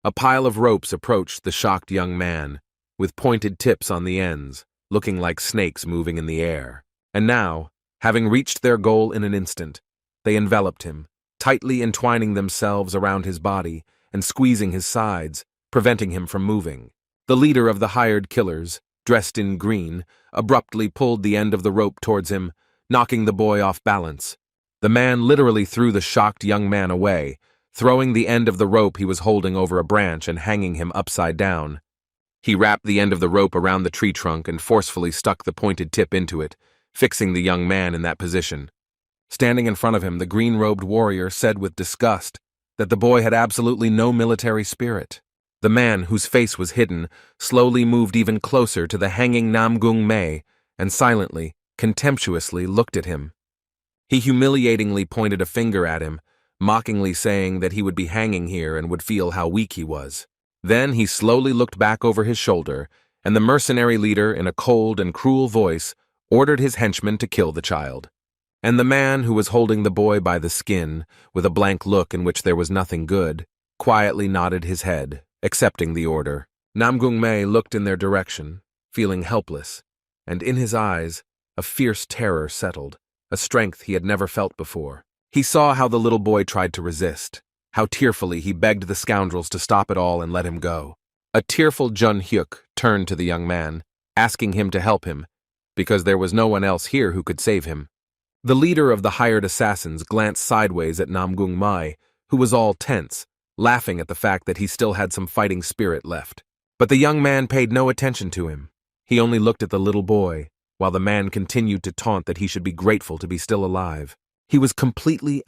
A pile of ropes approached the shocked young man, with pointed tips on the ends, looking like snakes moving in the air. And now, having reached their goal in an instant, they enveloped him, tightly entwining themselves around his body and squeezing his sides, preventing him from moving. The leader of the hired killers, dressed in green, abruptly pulled the end of the rope towards him, knocking the boy off balance. The man literally threw the shocked young man away, throwing the end of the rope he was holding over a branch and hanging him upside down. He wrapped the end of the rope around the tree trunk and forcefully stuck the pointed tip into it, fixing the young man in that position. Standing in front of him, the green-robed warrior said with disgust that the boy had absolutely no military spirit. The man, whose face was hidden, slowly moved even closer to the hanging Namgung Mei and silently, contemptuously looked at him. He humiliatingly pointed a finger at him, mockingly saying that he would be hanging here and would feel how weak he was. Then he slowly looked back over his shoulder, and the mercenary leader, in a cold and cruel voice, ordered his henchmen to kill the child. And the man who was holding the boy by the skin, with a blank look in which there was nothing good, quietly nodded his head, accepting the order. Namgung Mei looked in their direction, feeling helpless, and in his eyes, a fierce terror settled, a strength he had never felt before. He saw how the little boy tried to resist, how tearfully he begged the scoundrels to stop it all and let him go. A tearful Jun Hyuk turned to the young man, asking him to help him, because there was no one else here who could save him. The leader of the hired assassins glanced sideways at Namgung Mai, who was all tense, laughing at the fact that he still had some fighting spirit left. But the young man paid no attention to him. He only looked at the little boy, while the man continued to taunt that he should be grateful to be still alive. He was completely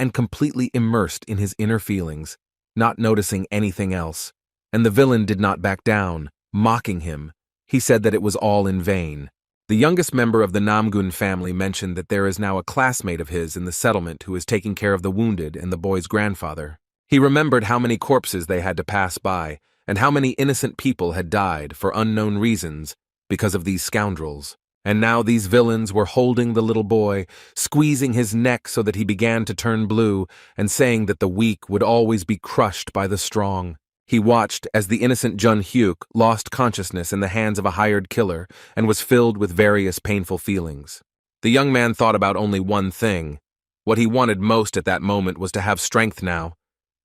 immersed in his inner feelings, not noticing anything else. And the villain did not back down, mocking him. He said that it was all in vain. The youngest member of the Namgun family mentioned that there is now a classmate of his in the settlement who is taking care of the wounded and the boy's grandfather. He remembered how many corpses they had to pass by, and how many innocent people had died for unknown reasons because of these scoundrels. And now these villains were holding the little boy, squeezing his neck so that he began to turn blue, and saying that the weak would always be crushed by the strong. He watched as the innocent Jun Hyuk lost consciousness in the hands of a hired killer and was filled with various painful feelings. The young man thought about only one thing. What he wanted most at that moment was to have strength now,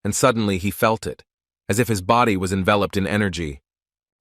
and suddenly he felt it, as if his body was enveloped in energy.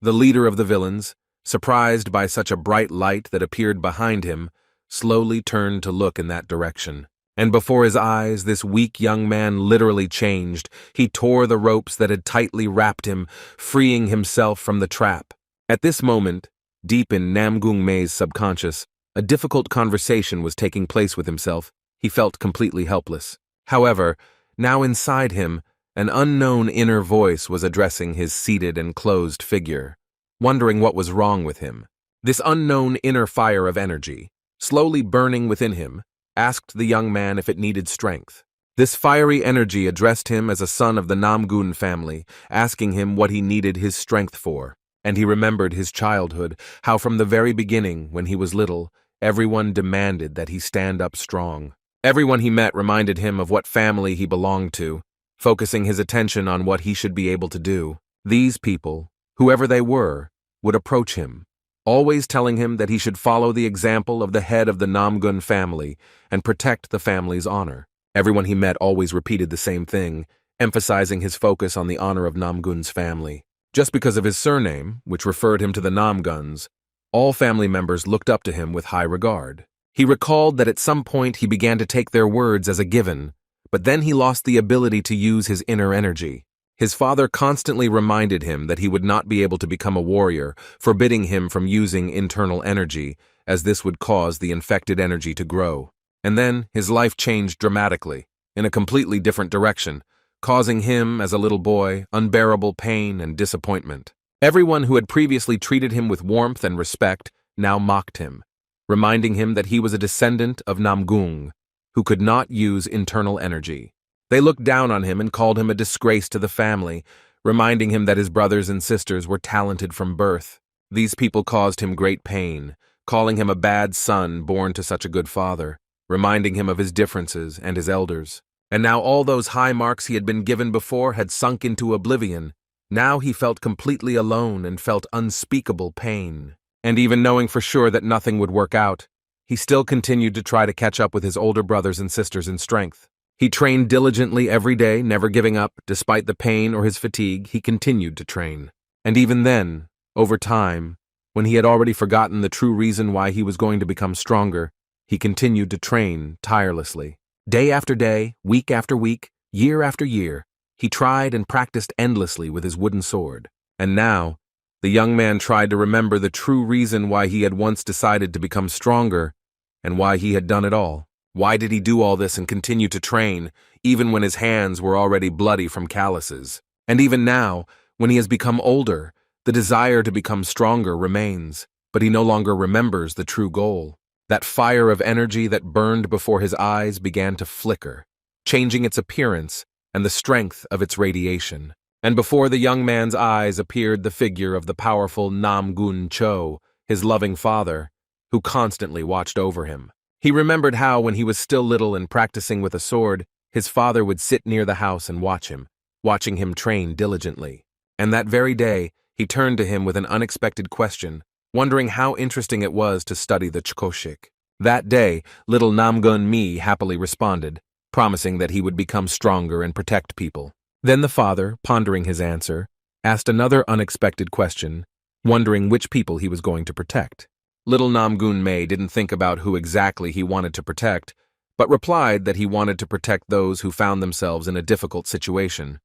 The leader of the villains, surprised by such a bright light that appeared behind him, slowly turned to look in that direction. And before his eyes, this weak young man literally changed. He tore the ropes that had tightly wrapped him, freeing himself from the trap. At this moment, deep in Namgung Mei's subconscious, a difficult conversation was taking place with himself. He felt completely helpless. However, now inside him, an unknown inner voice was addressing his seated and closed figure, wondering what was wrong with him. This unknown inner fire of energy, slowly burning within him, asked the young man if it needed strength. This fiery energy addressed him as a son of the Namgun family, asking him what he needed his strength for. And he remembered his childhood, how from the very beginning, when he was little, everyone demanded that he stand up strong. Everyone he met reminded him of what family he belonged to, focusing his attention on what he should be able to do. These people, whoever they were, would approach him, always telling him that he should follow the example of the head of the Namgun family and protect the family's honor. Everyone he met always repeated the same thing, emphasizing his focus on the honor of Namgun's family. Just because of his surname, which referred him to the Namguns, all family members looked up to him with high regard. He recalled that at some point he began to take their words as a given, but then he lost the ability to use his inner energy. His father constantly reminded him that he would not be able to become a warrior, forbidding him from using internal energy, as this would cause the infected energy to grow. And then his life changed dramatically, in a completely different direction, causing him, as a little boy, unbearable pain and disappointment. Everyone who had previously treated him with warmth and respect now mocked him, reminding him that he was a descendant of Namgung, who could not use internal energy. They looked down on him and called him a disgrace to the family, reminding him that his brothers and sisters were talented from birth. These people caused him great pain, calling him a bad son born to such a good father, reminding him of his differences and his elders. And now all those high marks he had been given before had sunk into oblivion. Now he felt completely alone and felt unspeakable pain. And even knowing for sure that nothing would work out, he still continued to try to catch up with his older brothers and sisters in strength. He trained diligently every day, never giving up. Despite the pain or his fatigue, he continued to train. And even then, over time, when he had already forgotten the true reason why he was going to become stronger, he continued to train tirelessly. Day after day, week after week, year after year, he tried and practiced endlessly with his wooden sword. And now, the young man tried to remember the true reason why he had once decided to become stronger, and why he had done it all. Why did he do all this and continue to train, even when his hands were already bloody from calluses? And even now, when he has become older, the desire to become stronger remains, but he no longer remembers the true goal. That fire of energy that burned before his eyes began to flicker, changing its appearance and the strength of its radiation. And before the young man's eyes appeared the figure of the powerful Namgun Cho, his loving father, who constantly watched over him. He remembered how, when he was still little and practicing with a sword, his father would sit near the house and watch him, watching him train diligently. And that very day, he turned to him with an unexpected question, wondering how interesting it was to study the Chkoshik. That day, little Namgun Mi happily responded, promising that he would become stronger and protect people. Then the father, pondering his answer, asked another unexpected question, wondering which people he was going to protect. Little Namgun-mei didn't think about who exactly he wanted to protect, but replied that he wanted to protect those who found themselves in a difficult situation.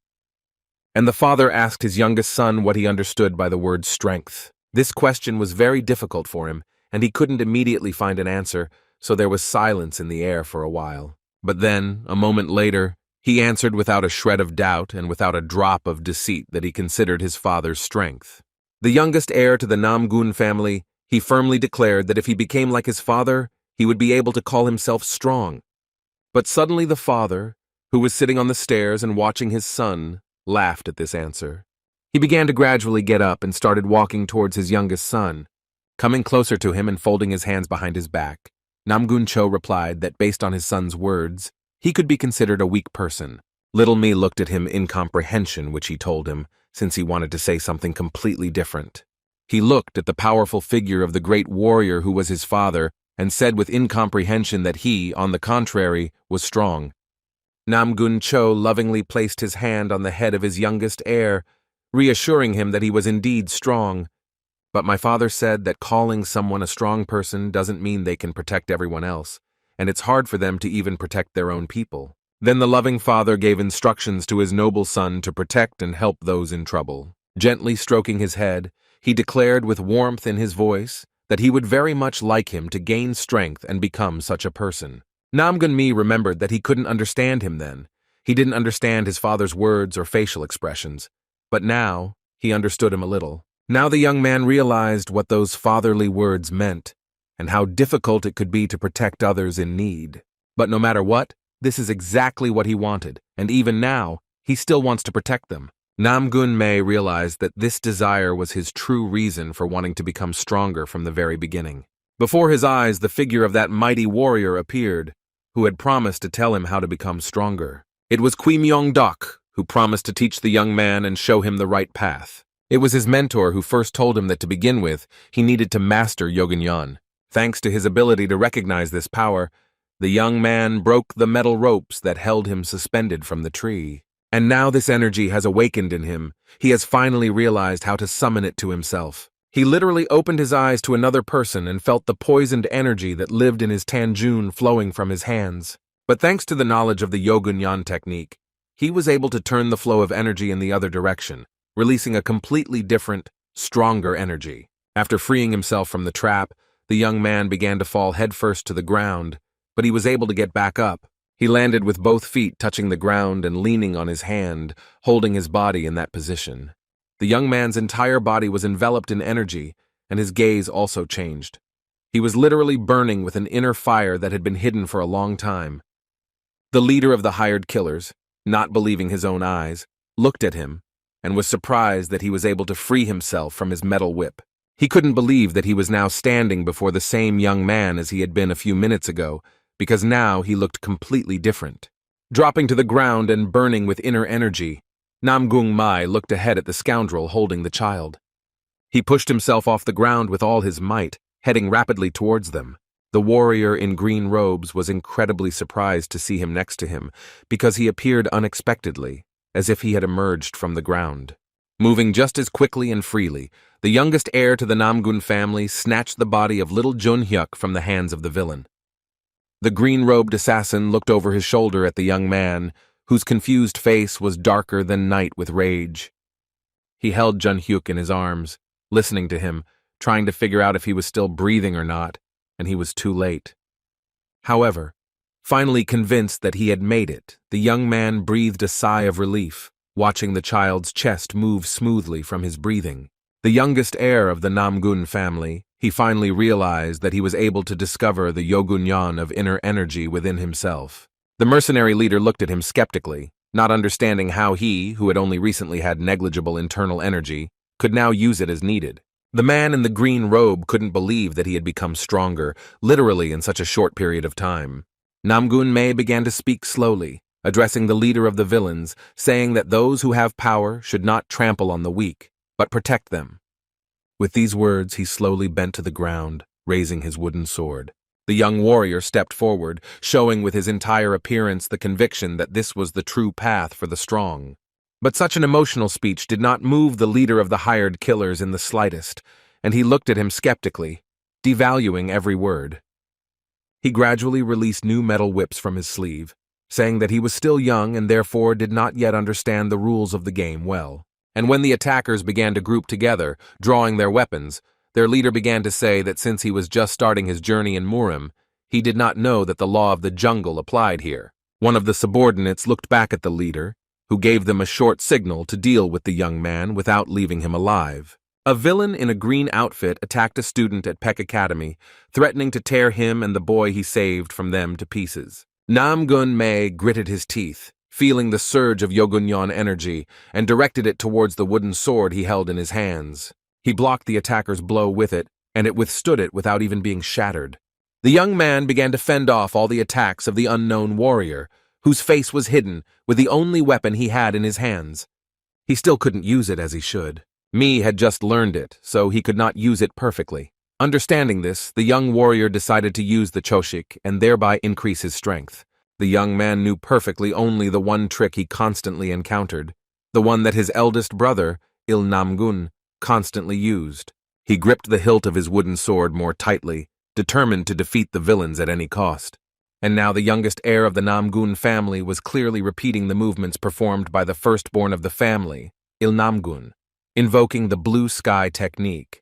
And the father asked his youngest son what he understood by the word strength. This question was very difficult for him, and he couldn't immediately find an answer, so there was silence in the air for a while. But then, a moment later, he answered without a shred of doubt and without a drop of deceit that he considered his father's strength. The youngest heir to the Namgun family, he firmly declared that if he became like his father, he would be able to call himself strong. But suddenly the father, who was sitting on the stairs and watching his son, laughed at this answer. He began to gradually get up and started walking towards his youngest son, coming closer to him and folding his hands behind his back. Namgun Cho replied that based on his son's words, he could be considered a weak person. Little Me looked at him in incomprehension, which he told him, since he wanted to say something completely different. He looked at the powerful figure of the great warrior who was his father and said with incomprehension that he, on the contrary, was strong. Namgun Cho lovingly placed his hand on the head of his youngest heir, reassuring him that he was indeed strong. But my father said that calling someone a strong person doesn't mean they can protect everyone else, and it's hard for them to even protect their own people. Then the loving father gave instructions to his noble son to protect and help those in trouble. Gently stroking his head, he declared with warmth in his voice that he would very much like him to gain strength and become such a person. Namgun-mi remembered that he couldn't understand him then. He didn't understand his father's words or facial expressions. But now, he understood him a little. Now the young man realized what those fatherly words meant, and how difficult it could be to protect others in need. But no matter what, this is exactly what he wanted, and even now, he still wants to protect them. Namgun-mei realized that this desire was his true reason for wanting to become stronger from the very beginning. Before his eyes, the figure of that mighty warrior appeared, who had promised to tell him how to become stronger. It was Qui Myung-dok, who promised to teach the young man and show him the right path. It was his mentor who first told him that to begin with, he needed to master Yogunyan. Thanks to his ability to recognize this power, the young man broke the metal ropes that held him suspended from the tree. And now this energy has awakened in him. He has finally realized how to summon it to himself. He literally opened his eyes to another person and felt the poisoned energy that lived in his Tanjun flowing from his hands. But thanks to the knowledge of the Yogunyan technique, he was able to turn the flow of energy in the other direction, releasing a completely different, stronger energy. After freeing himself from the trap, the young man began to fall headfirst to the ground, but he was able to get back up. He landed with both feet touching the ground and leaning on his hand, holding his body in that position. The young man's entire body was enveloped in energy, and his gaze also changed. He was literally burning with an inner fire that had been hidden for a long time. The leader of the hired killers, not believing his own eyes, looked at him and was surprised that he was able to free himself from his metal whip. He couldn't believe that he was now standing before the same young man as he had been a few minutes ago, because now he looked completely different. Dropping to the ground and burning with inner energy, Namgun-mei looked ahead at the scoundrel holding the child. He pushed himself off the ground with all his might, heading rapidly towards them. The warrior in green robes was incredibly surprised to see him next to him, because he appeared unexpectedly, as if he had emerged from the ground. Moving just as quickly and freely, the youngest heir to the Namgun family snatched the body of little Jun-hyuk from the hands of the villain. The green-robed assassin looked over his shoulder at the young man, whose confused face was darker than night with rage. He held Jun-hyuk in his arms, listening to him, trying to figure out if he was still breathing or not, and he was too late. However, finally convinced that he had made it, the young man breathed a sigh of relief, watching the child's chest move smoothly from his breathing. The youngest heir of the Namgun family, he finally realized that he was able to discover the Yogunyan of inner energy within himself. The mercenary leader looked at him skeptically, not understanding how he, who had only recently had negligible internal energy, could now use it as needed. The man in the green robe couldn't believe that he had become stronger, literally in such a short period of time. Namgun-mei began to speak slowly, addressing the leader of the villains, saying that those who have power should not trample on the weak, but protect them. With these words, he slowly bent to the ground, raising his wooden sword. The young warrior stepped forward, showing with his entire appearance the conviction that this was the true path for the strong. But such an emotional speech did not move the leader of the hired killers in the slightest, and he looked at him skeptically, devaluing every word. He gradually released new metal whips from his sleeve, saying that he was still young and therefore did not yet understand the rules of the game well. And when the attackers began to group together, drawing their weapons, their leader began to say that since he was just starting his journey in Murim, he did not know that the law of the jungle applied here. One of the subordinates looked back at the leader, who gave them a short signal to deal with the young man without leaving him alive. A villain in a green outfit attacked a student at Peck Academy, threatening to tear him and the boy he saved from them to pieces. Nam-gun Mei gritted his teeth, feeling the surge of Yogunyon energy, and directed it towards the wooden sword he held in his hands. He blocked the attacker's blow with it, and it withstood it without even being shattered. The young man began to fend off all the attacks of the unknown warrior, whose face was hidden with the only weapon he had in his hands. He still couldn't use it as he should. Mi had just learned it, so he could not use it perfectly. Understanding this, the young warrior decided to use the choshik and thereby increase his strength. The young man knew perfectly only the one trick he constantly encountered, the one that his eldest brother, Il Namgun, constantly used. He gripped the hilt of his wooden sword more tightly, determined to defeat the villains at any cost. And now the youngest heir of the Namgun family was clearly repeating the movements performed by the firstborn of the family, Il Namgun, invoking the blue sky technique.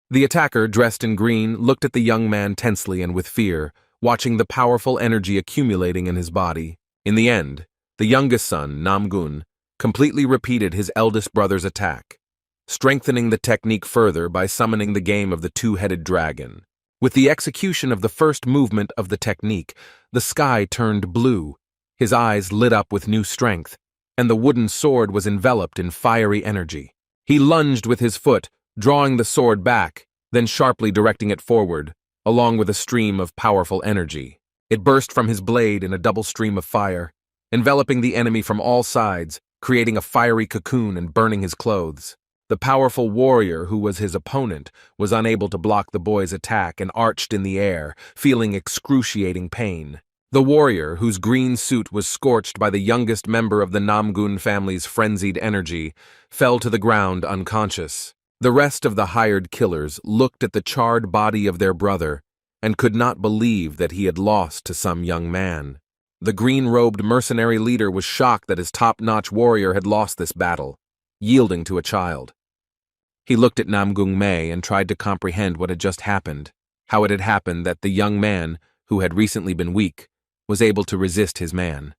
The attacker, dressed in green, looked at the young man tensely and with fear, watching the powerful energy accumulating in his body. In the end, the youngest son, Namgun, completely repeated his eldest brother's attack, strengthening the technique further by summoning the game of the two-headed dragon. With the execution of the first movement of the technique, the sky turned blue, his eyes lit up with new strength, and the wooden sword was enveloped in fiery energy. He lunged with his foot, drawing the sword back, then sharply directing it forward, along with a stream of powerful energy. It burst from his blade in a double stream of fire, enveloping the enemy from all sides, creating a fiery cocoon and burning his clothes. The powerful warrior who was his opponent was unable to block the boy's attack and arched in the air, feeling excruciating pain. The warrior, whose green suit was scorched by the youngest member of the Namgun family's frenzied energy, fell to the ground unconscious. The rest of the hired killers looked at the charred body of their brother and could not believe that he had lost to some young man. The green-robed mercenary leader was shocked that his top-notch warrior had lost this battle, yielding to a child. He looked at Namgung Mei and tried to comprehend what had just happened, how it had happened that the young man, who had recently been weak, was able to resist his man.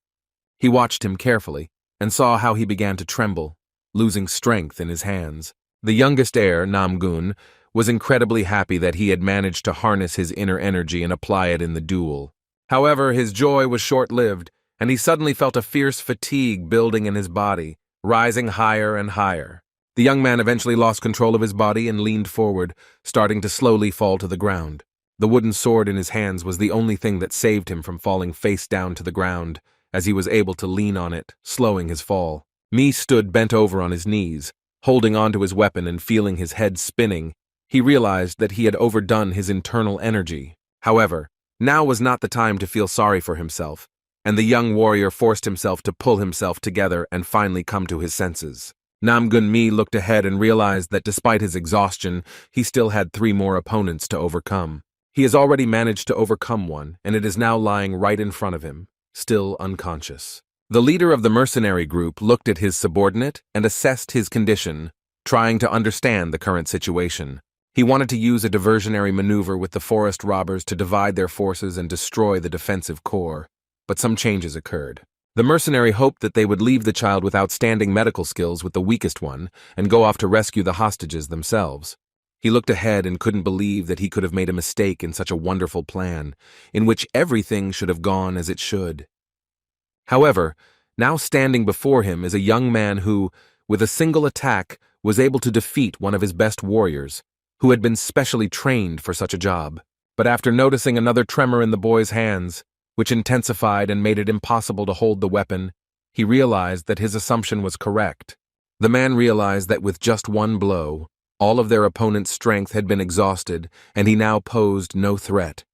He watched him carefully and saw how he began to tremble, losing strength in his hands. The youngest heir, Namgun, was incredibly happy that he had managed to harness his inner energy and apply it in the duel. However, his joy was short-lived, and he suddenly felt a fierce fatigue building in his body, rising higher and higher. The young man eventually lost control of his body and leaned forward, starting to slowly fall to the ground. The wooden sword in his hands was the only thing that saved him from falling face down to the ground, as he was able to lean on it, slowing his fall. Mi stood bent over on his knees, holding onto his weapon and feeling his head spinning. He realized that he had overdone his internal energy. However, now was not the time to feel sorry for himself, and the young warrior forced himself to pull himself together and finally come to his senses. Namgun Mi looked ahead and realized that despite his exhaustion, he still had 3 more opponents to overcome. He has already managed to overcome one, and it is now lying right in front of him, still unconscious. The leader of the mercenary group looked at his subordinate and assessed his condition, trying to understand the current situation. He wanted to use a diversionary maneuver with the forest robbers to divide their forces and destroy the defensive core, but some changes occurred. The mercenary hoped that they would leave the child with outstanding medical skills with the weakest one and go off to rescue the hostages themselves. He looked ahead and couldn't believe that he could have made a mistake in such a wonderful plan, in which everything should have gone as it should. However, now standing before him is a young man who, with a single attack, was able to defeat one of his best warriors, who had been specially trained for such a job. But after noticing another tremor in the boy's hands, which intensified and made it impossible to hold the weapon, he realized that his assumption was correct. The man realized that with just one blow, all of their opponent's strength had been exhausted, and he now posed no threat.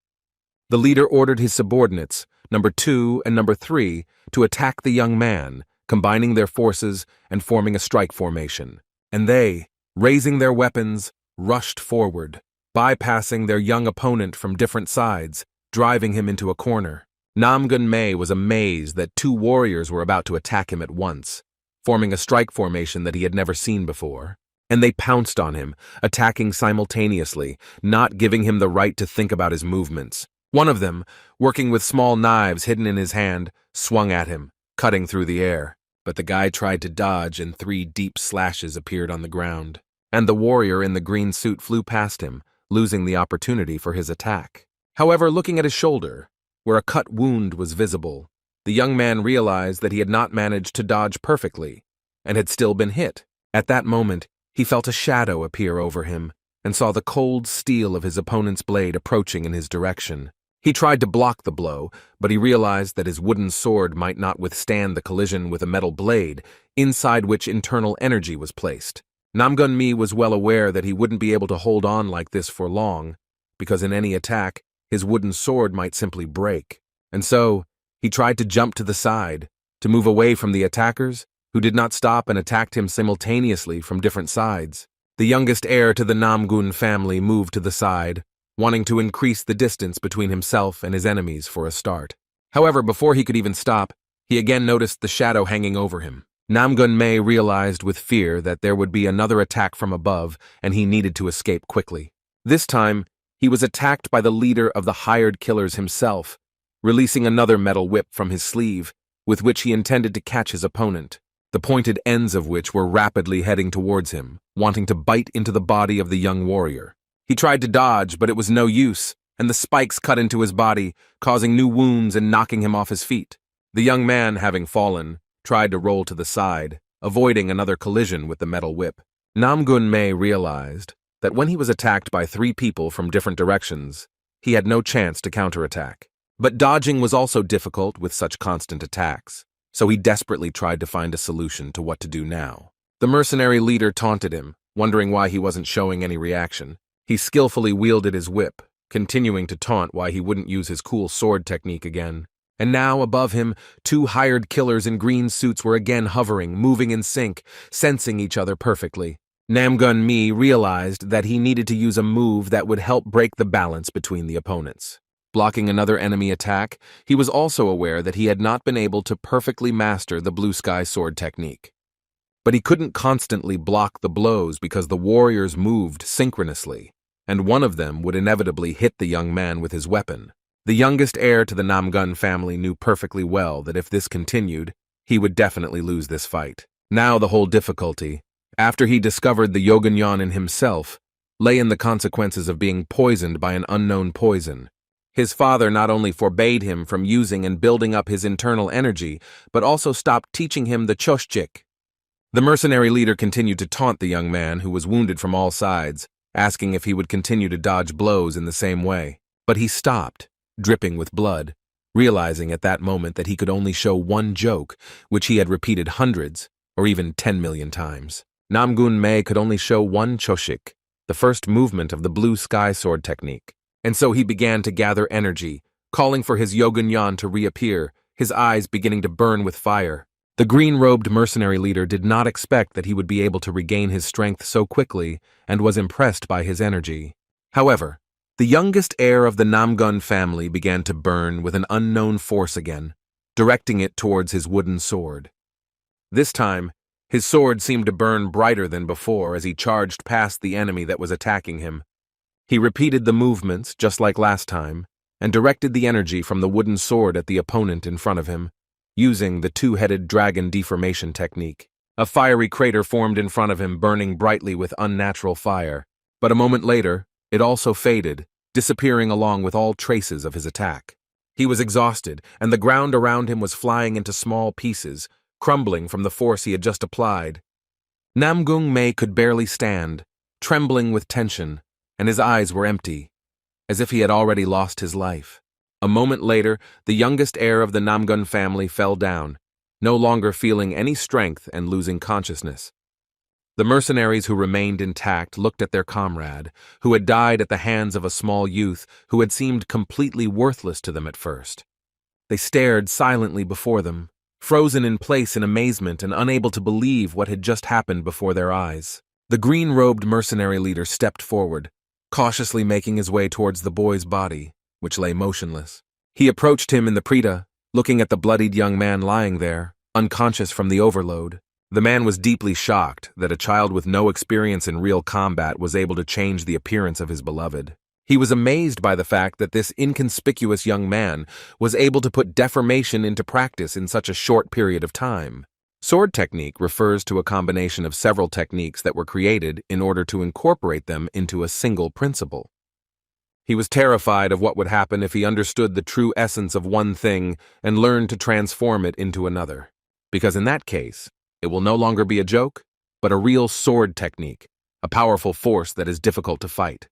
The leader ordered his subordinates, number 2 and number 3, to attack the young man, combining their forces and forming a strike formation. And they, raising their weapons, rushed forward, bypassing their young opponent from different sides, driving him into a corner. Namgun-mei was amazed that two warriors were about to attack him at once, forming a strike formation that he had never seen before. And they pounced on him, attacking simultaneously, not giving him the right to think about his movements. One of them, working with small knives hidden in his hand, swung at him, cutting through the air. But the guy tried to dodge and 3 deep slashes appeared on the ground. And the warrior in the green suit flew past him, losing the opportunity for his attack. However, looking at his shoulder, where a cut wound was visible, the young man realized that he had not managed to dodge perfectly, and had still been hit. At that moment, he felt a shadow appear over him, and saw the cold steel of his opponent's blade approaching in his direction. He tried to block the blow, but he realized that his wooden sword might not withstand the collision with a metal blade, inside which internal energy was placed. Namgun-mi was well aware that he wouldn't be able to hold on like this for long, because in any attack, his wooden sword might simply break. And so, he tried to jump to the side, to move away from the attackers, who did not stop and attacked him simultaneously from different sides. The youngest heir to the Namgun family moved to the side, wanting to increase the distance between himself and his enemies for a start. However, before he could even stop, he again noticed the shadow hanging over him. Namgun-mei realized with fear that there would be another attack from above, and he needed to escape quickly. This time, he was attacked by the leader of the hired killers himself, releasing another metal whip from his sleeve, with which he intended to catch his opponent, the pointed ends of which were rapidly heading towards him, wanting to bite into the body of the young warrior. He tried to dodge, but it was no use, and the spikes cut into his body, causing new wounds and knocking him off his feet. The young man, having fallen, tried to roll to the side, avoiding another collision with the metal whip. Namgun-mei realized that when he was attacked by 3 people from different directions, he had no chance to counterattack. But dodging was also difficult with such constant attacks, so he desperately tried to find a solution to what to do now. The mercenary leader taunted him, wondering why he wasn't showing any reaction. He skillfully wielded his whip, continuing to taunt why he wouldn't use his cool sword technique again. And now, above him, 2 hired killers in green suits were again hovering, moving in sync, sensing each other perfectly. Namgun-mi realized that he needed to use a move that would help break the balance between the opponents. Blocking another enemy attack, he was also aware that he had not been able to perfectly master the blue sky sword technique. But he couldn't constantly block the blows because the warriors moved synchronously, and one of them would inevitably hit the young man with his weapon. The youngest heir to the Namgun family knew perfectly well that if this continued, he would definitely lose this fight. Now the whole difficulty, after he discovered the Yogunyan in himself, lay in the consequences of being poisoned by an unknown poison. His father not only forbade him from using and building up his internal energy, but also stopped teaching him the choshchik. The mercenary leader continued to taunt the young man, who was wounded from all sides, asking if he would continue to dodge blows in the same way. But he stopped, dripping with blood, realizing at that moment that he could only show one joke, which he had repeated hundreds, or even 10 million times. Namgun-mei could only show one choshik, the first movement of the blue sky sword technique. And so he began to gather energy, calling for his Yogunyan to reappear, his eyes beginning to burn with fire. The green-robed mercenary leader did not expect that he would be able to regain his strength so quickly and was impressed by his energy. However, the youngest heir of the Namgun family began to burn with an unknown force again, directing it towards his wooden sword. This time, his sword seemed to burn brighter than before as he charged past the enemy that was attacking him. He repeated the movements, just like last time, and directed the energy from the wooden sword at the opponent in front of him, using the 2-headed dragon deformation technique. A fiery crater formed in front of him, burning brightly with unnatural fire. But a moment later, it also faded, disappearing along with all traces of his attack. He was exhausted, and the ground around him was flying into small pieces, crumbling from the force he had just applied. Namgun-mei could barely stand, trembling with tension, and his eyes were empty, as if he had already lost his life. A moment later, the youngest heir of the Namgun family fell down, no longer feeling any strength and losing consciousness. The mercenaries who remained intact looked at their comrade, who had died at the hands of a small youth who had seemed completely worthless to them at first. They stared silently before them, frozen in place in amazement and unable to believe what had just happened before their eyes. The green-robed mercenary leader stepped forward, cautiously making his way towards the boy's body, which lay motionless. He approached him in the preda, looking at the bloodied young man lying there, unconscious from the overload. The man was deeply shocked that a child with no experience in real combat was able to change the appearance of his beloved. He was amazed by the fact that this inconspicuous young man was able to put deformation into practice in such a short period of time. Sword technique refers to a combination of several techniques that were created in order to incorporate them into a single principle. He was terrified of what would happen if he understood the true essence of one thing and learned to transform it into another. Because in that case, it will no longer be a joke, but a real sword technique, a powerful force that is difficult to fight.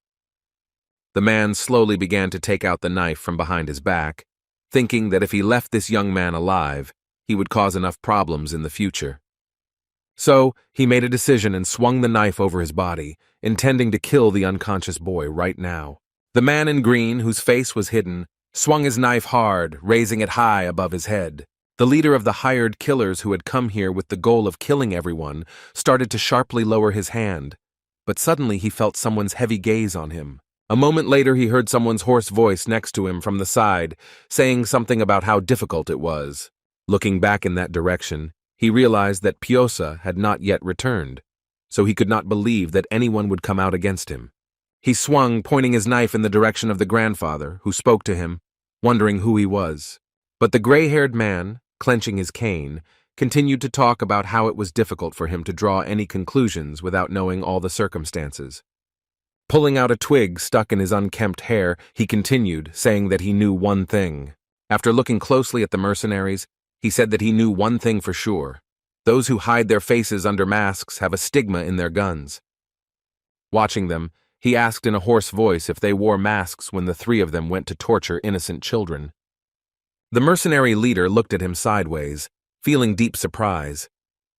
The man slowly began to take out the knife from behind his back, thinking that if he left this young man alive, he would cause enough problems in the future. So, he made a decision and swung the knife over his body, intending to kill the unconscious boy right now. The man in green, whose face was hidden, swung his knife hard, raising it high above his head. The leader of the hired killers who had come here with the goal of killing everyone started to sharply lower his hand, but suddenly he felt someone's heavy gaze on him. A moment later he heard someone's hoarse voice next to him from the side, saying something about how difficult it was. Looking back in that direction, he realized that Pyosa had not yet returned, so he could not believe that anyone would come out against him. He swung, pointing his knife in the direction of the grandfather, who spoke to him, wondering who he was. But the gray-haired man, clenching his cane, continued to talk about how it was difficult for him to draw any conclusions without knowing all the circumstances. Pulling out a twig stuck in his unkempt hair, he continued, saying that he knew one thing. After looking closely at the mercenaries, he said that he knew one thing for sure. Those who hide their faces under masks have a stigma in their guns. Watching them, he asked in a hoarse voice if they wore masks when the three of them went to torture innocent children. The mercenary leader looked at him sideways, feeling deep surprise.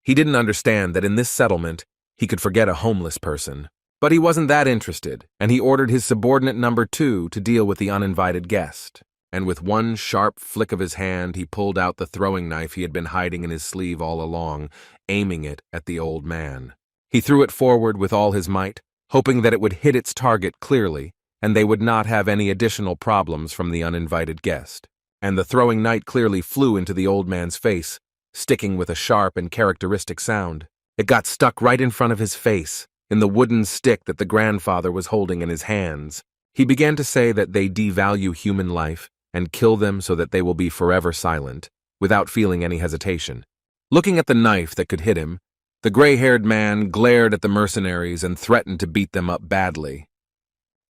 He didn't understand that in this settlement, he could forget a homeless person. But he wasn't that interested, and he ordered his subordinate number 2 to deal with the uninvited guest. And with one sharp flick of his hand, he pulled out the throwing knife he had been hiding in his sleeve all along, aiming it at the old man. He threw it forward with all his might, hoping that it would hit its target clearly, and they would not have any additional problems from the uninvited guest. And the throwing knife clearly flew into the old man's face, sticking with a sharp and characteristic sound. It got stuck right in front of his face, in the wooden stick that the grandfather was holding in his hands. He began to say that they devalue human life and kill them so that they will be forever silent, without feeling any hesitation. Looking at the knife that could hit him, the gray-haired man glared at the mercenaries and threatened to beat them up badly.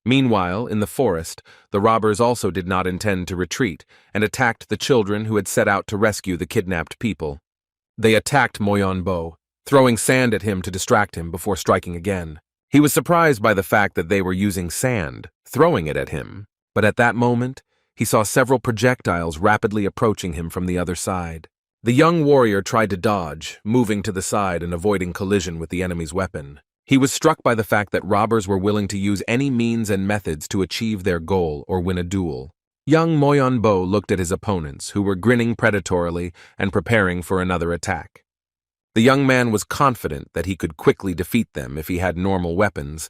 Meanwhile, in the forest, the robbers also did not intend to retreat and attacked the children who had set out to rescue the kidnapped people. They attacked Moyonbo, throwing sand at him to distract him before striking again. He was surprised by the fact that they were using sand, throwing it at him, but at that moment, he saw several projectiles rapidly approaching him from the other side. The young warrior tried to dodge, moving to the side and avoiding collision with the enemy's weapon. He was struck by the fact that robbers were willing to use any means and methods to achieve their goal or win a duel. Young Moyonbo looked at his opponents, who were grinning predatorily and preparing for another attack. The young man was confident that he could quickly defeat them if he had normal weapons,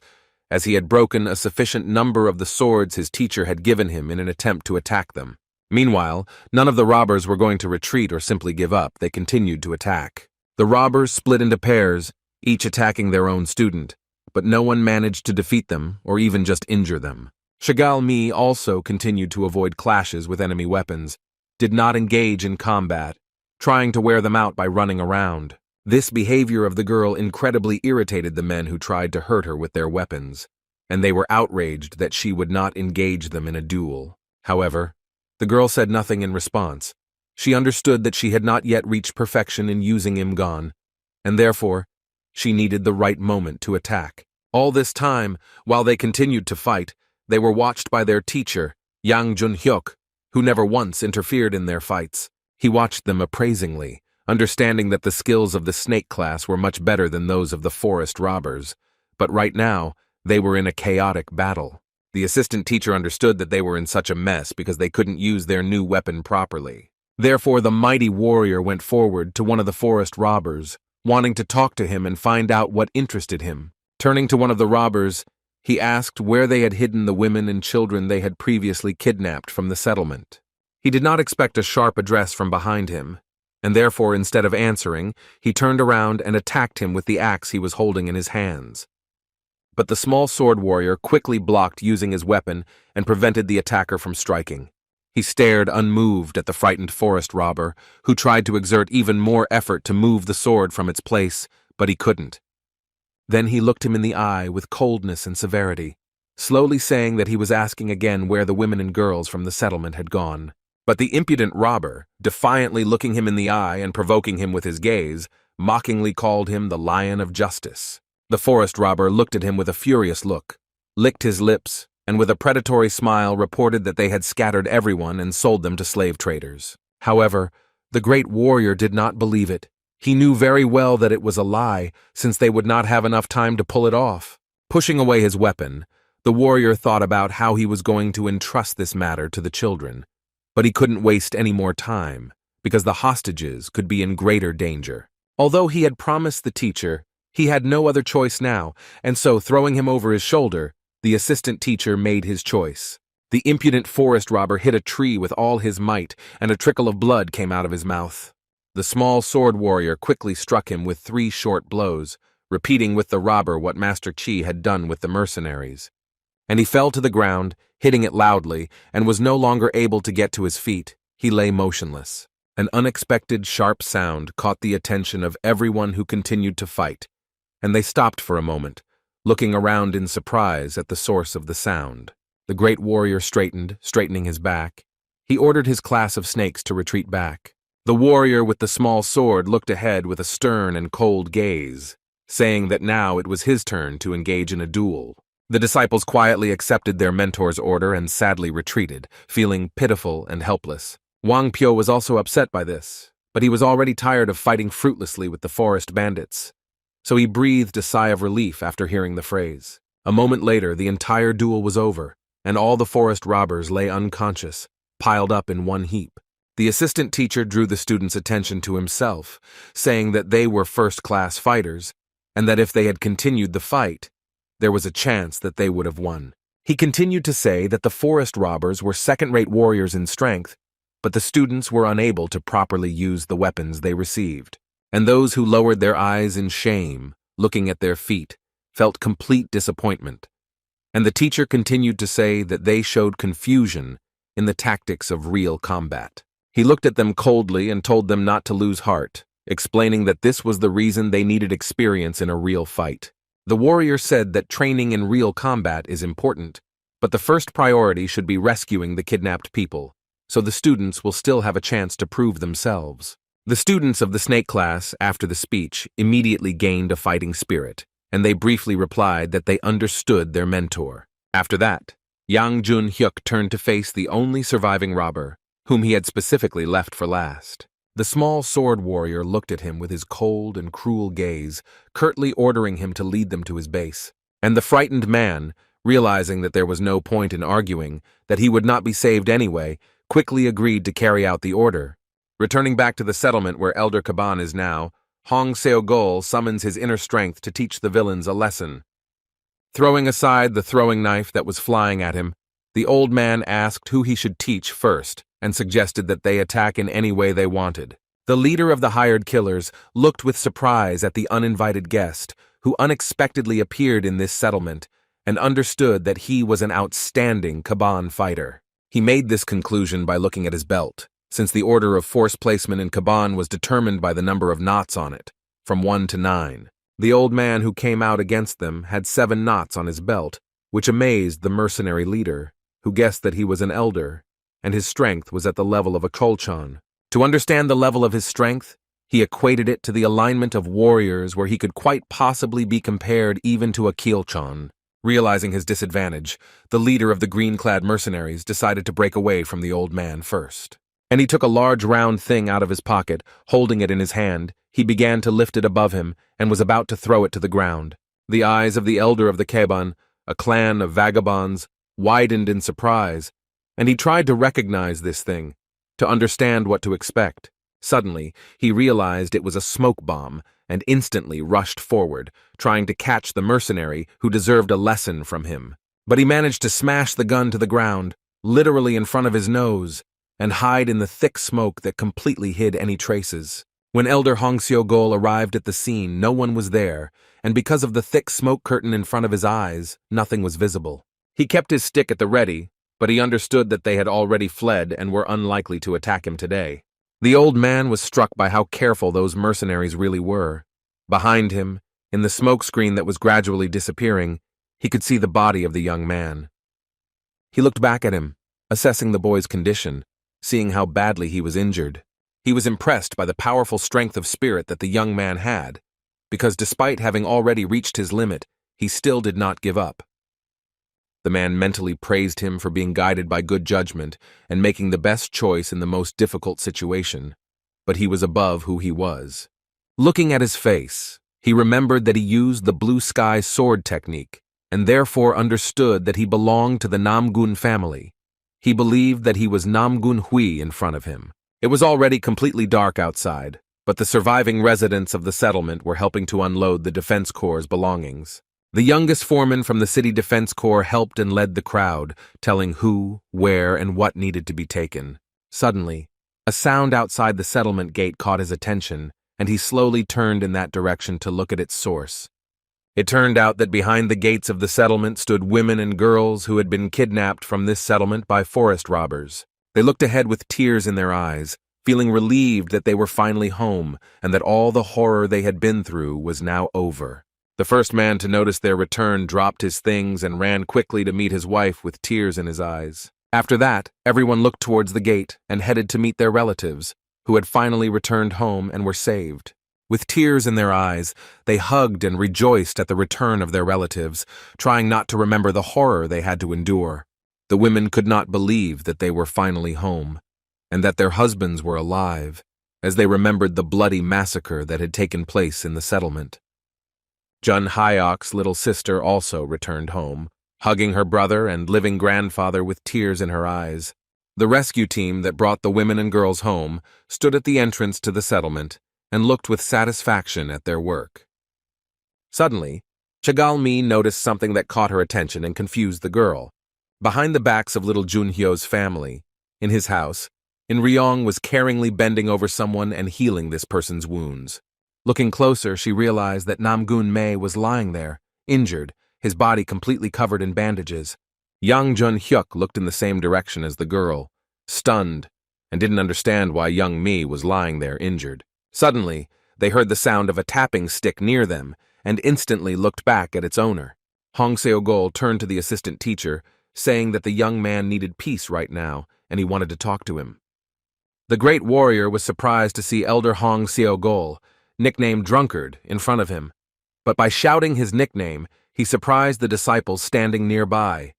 as he had broken a sufficient number of the swords his teacher had given him in an attempt to attack them. Meanwhile, none of the robbers were going to retreat or simply give up. They continued to attack. The robbers split into pairs, each attacking their own student, but no one managed to defeat them or even just injure them. Shigal Mi also continued to avoid clashes with enemy weapons, did not engage in combat, trying to wear them out by running around. This behavior of the girl incredibly irritated the men who tried to hurt her with their weapons, and they were outraged that she would not engage them in a duel. However, the girl said nothing in response. She understood that she had not yet reached perfection in using Imgon, and therefore, she needed the right moment to attack. All this time, while they continued to fight, they were watched by their teacher, Yang Junhyuk, who never once interfered in their fights. He watched them appraisingly, understanding that the skills of the snake class were much better than those of the forest robbers. But right now, they were in a chaotic battle. The assistant teacher understood that they were in such a mess because they couldn't use their new weapon properly. Therefore the mighty warrior went forward to one of the forest robbers, wanting to talk to him and find out what interested him. Turning to one of the robbers, he asked where they had hidden the women and children they had previously kidnapped from the settlement. He did not expect a sharp address from behind him, and therefore instead of answering, he turned around and attacked him with the axe he was holding in his hands. But the small sword warrior quickly blocked using his weapon and prevented the attacker from striking. He stared unmoved at the frightened forest robber, who tried to exert even more effort to move the sword from its place, but he couldn't. Then he looked him in the eye with coldness and severity, slowly saying that he was asking again where the women and girls from the settlement had gone. But the impudent robber, defiantly looking him in the eye and provoking him with his gaze, mockingly called him the Lion of Justice. The forest robber looked at him with a furious look, licked his lips, and with a predatory smile reported that they had scattered everyone and sold them to slave traders. However, the great warrior did not believe it. He knew very well that it was a lie, since they would not have enough time to pull it off. Pushing away his weapon, the warrior thought about how he was going to entrust this matter to the children. But he couldn't waste any more time, because the hostages could be in greater danger. Although he had promised the teacher, he had no other choice now, and so, throwing him over his shoulder, the assistant teacher made his choice. The impudent forest robber hit a tree with all his might, and a trickle of blood came out of his mouth. The small sword warrior quickly struck him with 3 short blows, repeating with the robber what Master Chi had done with the mercenaries. And he fell to the ground, hitting it loudly, and was no longer able to get to his feet. He lay motionless. An unexpected sharp sound caught the attention of everyone who continued to fight, and they stopped for a moment, looking around in surprise at the source of the sound. The great warrior straightened, straightening his back. He ordered his class of snakes to retreat back. The warrior with the small sword looked ahead with a stern and cold gaze, saying that now it was his turn to engage in a duel. The disciples quietly accepted their mentor's order and sadly retreated, feeling pitiful and helpless. Wang Pyo was also upset by this, but he was already tired of fighting fruitlessly with the forest bandits. So he breathed a sigh of relief after hearing the phrase. A moment later, the entire duel was over, and all the forest robbers lay unconscious, piled up in one heap. The assistant teacher drew the students' attention to himself, saying that they were first-class fighters, and that if they had continued the fight, there was a chance that they would have won. He continued to say that the forest robbers were second-rate warriors in strength, but the students were unable to properly use the weapons they received. And those who lowered their eyes in shame, looking at their feet, felt complete disappointment. And the teacher continued to say that they showed confusion in the tactics of real combat. He looked at them coldly and told them not to lose heart, explaining that this was the reason they needed experience in a real fight. The warrior said that training in real combat is important, but the first priority should be rescuing the kidnapped people, so the students will still have a chance to prove themselves. The students of the snake class, after the speech, immediately gained a fighting spirit, and they briefly replied that they understood their mentor. After that, Yang Jun-hyuk turned to face the only surviving robber, whom he had specifically left for last. The small sword warrior looked at him with his cold and cruel gaze, curtly ordering him to lead them to his base. And the frightened man, realizing that there was no point in arguing, that he would not be saved anyway, quickly agreed to carry out the order. Returning back to the settlement where Elder Kaban is now, Hong Seo-gol summons his inner strength to teach the villains a lesson. Throwing aside the throwing knife that was flying at him, the old man asked who he should teach first, and suggested that they attack in any way they wanted. The leader of the hired killers looked with surprise at the uninvited guest, who unexpectedly appeared in this settlement, and understood that he was an outstanding Kaban fighter. He made this conclusion by looking at his belt, since the order of force placement in Kaban was determined by the number of knots on it, from 1 to 9. The old man who came out against them had 7 knots on his belt, which amazed the mercenary leader, who guessed that he was an elder, and his strength was at the level of a Kolchon. To understand the level of his strength, he equated it to the alignment of warriors where he could quite possibly be compared even to a Kilchon. Realizing his disadvantage, the leader of the green-clad mercenaries decided to break away from the old man first. And he took a large round thing out of his pocket, holding it in his hand. He began to lift it above him and was about to throw it to the ground. The eyes of the elder of the Keban, a clan of vagabonds, widened in surprise, and he tried to recognize this thing, to understand what to expect. Suddenly, he realized it was a smoke bomb and instantly rushed forward, trying to catch the mercenary who deserved a lesson from him. But he managed to smash the gun to the ground, literally in front of his nose, and hide in the thick smoke that completely hid any traces. When Elder Hong Seogol arrived at the scene, no one was there, and because of the thick smoke curtain in front of his eyes, nothing was visible. He kept his stick at the ready, but he understood that they had already fled and were unlikely to attack him today. The old man was struck by how careful those mercenaries really were. Behind him, in the smoke screen that was gradually disappearing, he could see the body of the young man. He looked back at him, assessing the boy's condition, seeing how badly he was injured. He was impressed by the powerful strength of spirit that the young man had, because despite having already reached his limit, he still did not give up. The man mentally praised him for being guided by good judgment and making the best choice in the most difficult situation, but he was above who he was. Looking at his face, he remembered that he used the blue sky sword technique and therefore understood that he belonged to the Namgun family. He believed that he was Namgun Hui in front of him. It was already completely dark outside, but the surviving residents of the settlement were helping to unload the Defense Corps' belongings. The youngest foreman from the City Defense Corps helped and led the crowd, telling who, where, and what needed to be taken. Suddenly, a sound outside the settlement gate caught his attention, and he slowly turned in that direction to look at its source. It turned out that behind the gates of the settlement stood women and girls who had been kidnapped from this settlement by forest robbers. They looked ahead with tears in their eyes, feeling relieved that they were finally home and that all the horror they had been through was now over. The first man to notice their return dropped his things and ran quickly to meet his wife with tears in his eyes. After that, everyone looked towards the gate and headed to meet their relatives, who had finally returned home and were saved. With tears in their eyes, they hugged and rejoiced at the return of their relatives, trying not to remember the horror they had to endure. The women could not believe that they were finally home, and that their husbands were alive, as they remembered the bloody massacre that had taken place in the settlement. Jun Hyok's little sister also returned home, hugging her brother and living grandfather with tears in her eyes. The rescue team that brought the women and girls home stood at the entrance to the settlement and looked with satisfaction at their work. Suddenly, Chagal-mi noticed something that caught her attention and confused the girl. Behind the backs of little Junhyo's family, in his house, In-ryong was caringly bending over someone and healing this person's wounds. Looking closer, she realized that Namgun Mei was lying there, injured, his body completely covered in bandages. Yang Jun-hyuk looked in the same direction as the girl, stunned, and didn't understand why young Mi was lying there injured. Suddenly, they heard the sound of a tapping stick near them and instantly looked back at its owner. Hong Seogol turned to the assistant teacher, saying that the young man needed peace right now and he wanted to talk to him. The great warrior was surprised to see Elder Hong Seogol, nicknamed Drunkard, in front of him, but by shouting his nickname, he surprised the disciples standing nearby.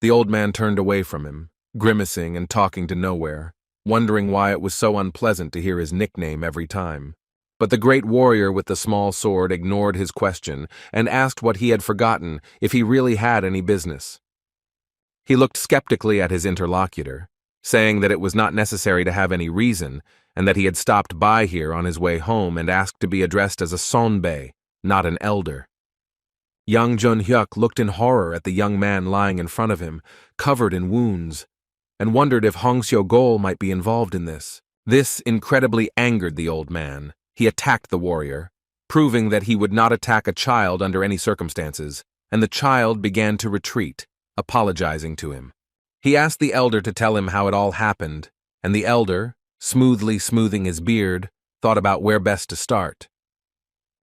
The old man turned away from him, grimacing and talking to nowhere, wondering why it was so unpleasant to hear his nickname every time. But the great warrior with the small sword ignored his question and asked what he had forgotten, if he really had any business. He looked skeptically at his interlocutor, saying that it was not necessary to have any reason and that he had stopped by here on his way home and asked to be addressed as a sonbei, not an elder. Yang Jun-hyuk looked in horror at the young man lying in front of him, covered in wounds, and wondered if Hong Seogol might be involved in this. This incredibly angered the old man. He attacked the warrior, proving that he would not attack a child under any circumstances, and the child began to retreat, apologizing to him. He asked the elder to tell him how it all happened, and the elder, smoothly smoothing his beard, thought about where best to start.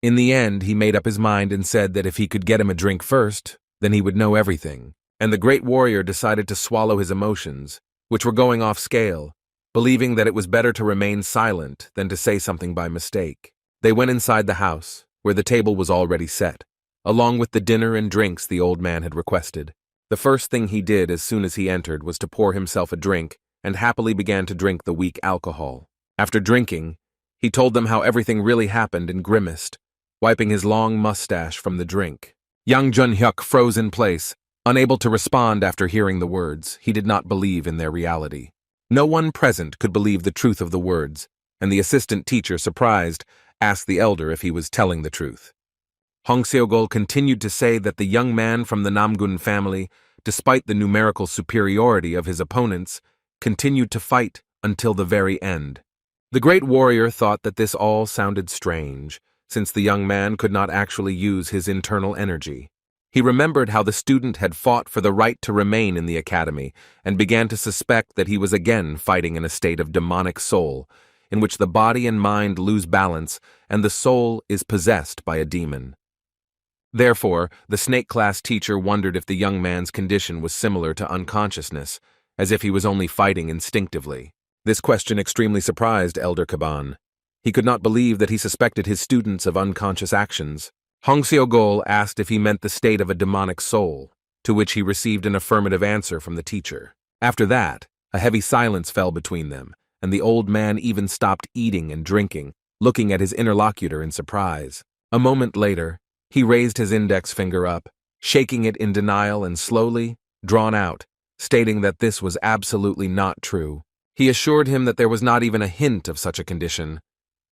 In the end, he made up his mind and said that if he could get him a drink first, then he would know everything, and the great warrior decided to swallow his emotions, which were going off scale, believing that it was better to remain silent than to say something by mistake. They went inside the house, where the table was already set, along with the dinner and drinks the old man had requested. The first thing he did as soon as he entered was to pour himself a drink and happily began to drink the weak alcohol. After drinking, he told them how everything really happened and grimaced, wiping his long mustache from the drink. Yang Jun-hyuk froze in place, unable to respond after hearing the words. He did not believe in their reality. No one present could believe the truth of the words, and the assistant teacher, surprised, asked the elder if he was telling the truth. Hong Seogol continued to say that the young man from the Namgun family, despite the numerical superiority of his opponents, continued to fight until the very end. The great warrior thought that this all sounded strange, since the young man could not actually use his internal energy. He remembered how the student had fought for the right to remain in the academy and began to suspect that he was again fighting in a state of demonic soul, in which the body and mind lose balance and the soul is possessed by a demon. Therefore, the snake class teacher wondered if the young man's condition was similar to unconsciousness, as if he was only fighting instinctively. This question extremely surprised Elder Kaban. He could not believe that he suspected his students of unconscious actions. Hong Seogol asked if he meant the state of a demonic soul, to which he received an affirmative answer from the teacher. After that, a heavy silence fell between them, and the old man even stopped eating and drinking, looking at his interlocutor in surprise. A moment later, he raised his index finger up, shaking it in denial and slowly, drawn out, stating that this was absolutely not true. He assured him that there was not even a hint of such a condition.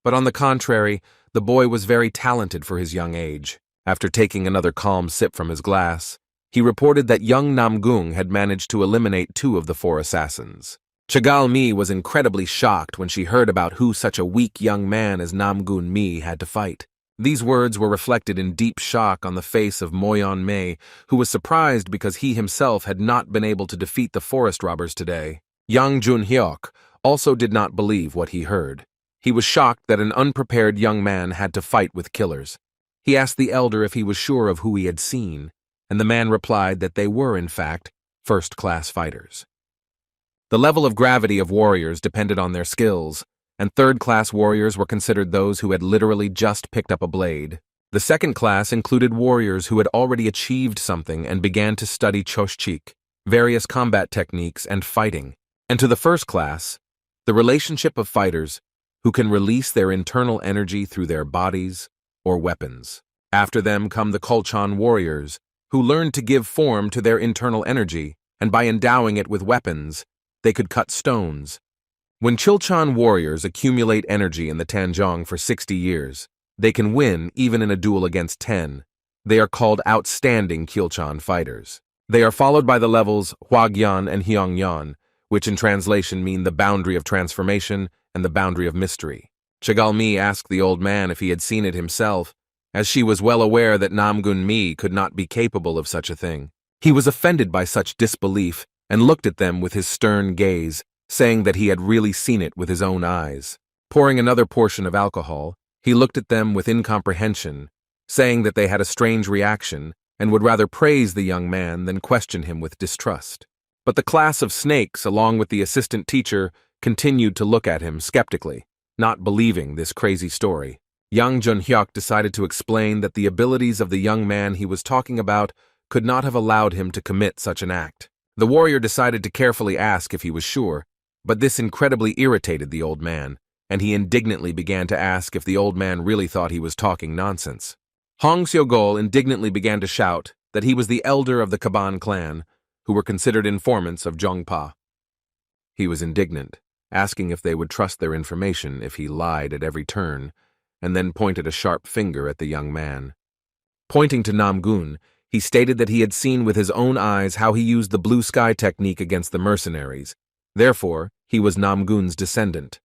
But on the contrary, the boy was very talented for his young age. After taking another calm sip from his glass, he reported that young Namgung had managed to eliminate 2 of the 4 assassins. Chagal-mi was incredibly shocked when she heard about who such a weak young man as Namgun-mi had to fight. These words were reflected in deep shock on the face of Moyon-mei, who was surprised because he himself had not been able to defeat the forest robbers today. Yang Jun-hyuk also did not believe what he heard. He was shocked that an unprepared young man had to fight with killers. He asked the elder if he was sure of who he had seen, and the man replied that they were, in fact, first-class fighters. The level of gravity of warriors depended on their skills, and third-class warriors were considered those who had literally just picked up a blade. The second class included warriors who had already achieved something and began to study choshchik, various combat techniques, and fighting. And to the first class, the relationship of fighters who can release their internal energy through their bodies or weapons. After them come the Kolchan warriors, who learned to give form to their internal energy, and by endowing it with weapons, they could cut stones. When Chilchan warriors accumulate energy in the Tanjong for 60 years, they can win even in a duel against 10. They are called outstanding Chilchan fighters. They are followed by the levels Huagyan and Hyongyan, which in translation mean the boundary of transformation and the boundary of mystery. Chagal-mi asked the old man if he had seen it himself, as she was well aware that Namgun-mi could not be capable of such a thing. He was offended by such disbelief and looked at them with his stern gaze, saying that he had really seen it with his own eyes. Pouring another portion of alcohol, he looked at them with incomprehension, saying that they had a strange reaction and would rather praise the young man than question him with distrust. But the class of snakes, along with the assistant teacher, continued to look at him skeptically, not believing this crazy story. Yang Jun-hyuk decided to explain that the abilities of the young man he was talking about could not have allowed him to commit such an act. The warrior decided to carefully ask if he was sure, but this incredibly irritated the old man, and he indignantly began to ask if the old man really thought he was talking nonsense. Hong Seogol indignantly began to shout that he was the elder of the Kaban clan, who were considered informants of Jongpa. He was indignant, asking if they would trust their information if he lied at every turn, and then pointed a sharp finger at the young man. Pointing to Namgun, he stated that he had seen with his own eyes how he used the blue sky technique against the mercenaries. Therefore, he was Namgun's descendant.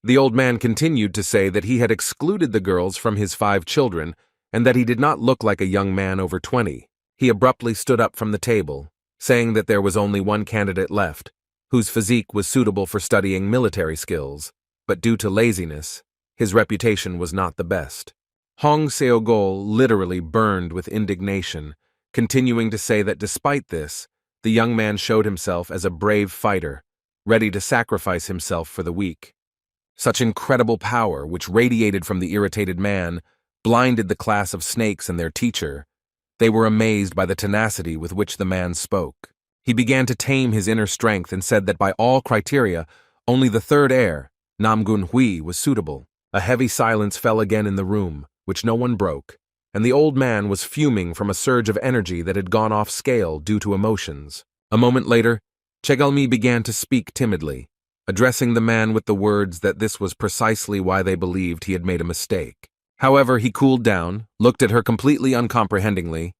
The old man continued to say that he had excluded the girls from his 5 children and that he did not look like a young man over 20. He abruptly stood up from the table, saying that there was only one candidate left, whose physique was suitable for studying military skills, but due to laziness, his reputation was not the best. Hong Seogol literally burned with indignation, continuing to say that despite this, the young man showed himself as a brave fighter, ready to sacrifice himself for the weak. Such incredible power, which radiated from the irritated man, blinded the class of snakes and their teacher. They were amazed by the tenacity with which the man spoke. He began to tame his inner strength and said that by all criteria, only the third heir, Namgun Hui, was suitable. A heavy silence fell again in the room, which no one broke, and the old man was fuming from a surge of energy that had gone off scale due to emotions. A moment later, Chegalmi began to speak timidly, addressing the man with the words that this was precisely why they believed he had made a mistake. However, he cooled down, looked at her completely uncomprehendingly,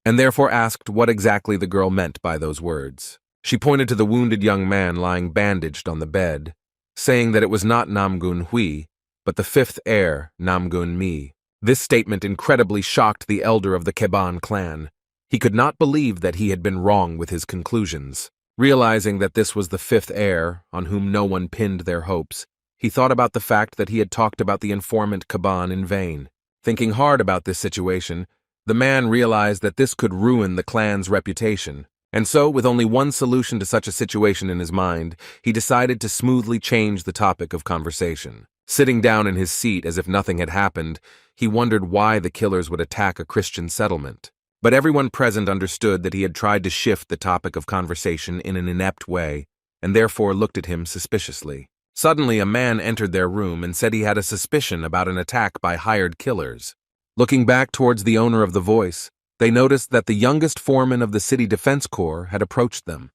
and therefore asked what exactly the girl meant by those words. She pointed to the wounded young man lying bandaged on the bed, saying that it was not Namgun Hui, but the fifth heir, Namgun Mi. This statement incredibly shocked the elder of the Keban clan. He could not believe that he had been wrong with his conclusions. Realizing that this was the fifth heir, on whom no one pinned their hopes, he thought about the fact that he had talked about the informant Keban in vain. Thinking hard about this situation, the man realized that this could ruin the clan's reputation. And so, with only one solution to such a situation in his mind, he decided to smoothly change the topic of conversation. Sitting down in his seat as if nothing had happened, he wondered why the killers would attack a Christian settlement. But everyone present understood that he had tried to shift the topic of conversation in an inept way, and therefore looked at him suspiciously. Suddenly, a man entered their room and said he had a suspicion about an attack by hired killers. Looking back towards the owner of the voice, they noticed that the youngest foreman of the City Defense Corps had approached them.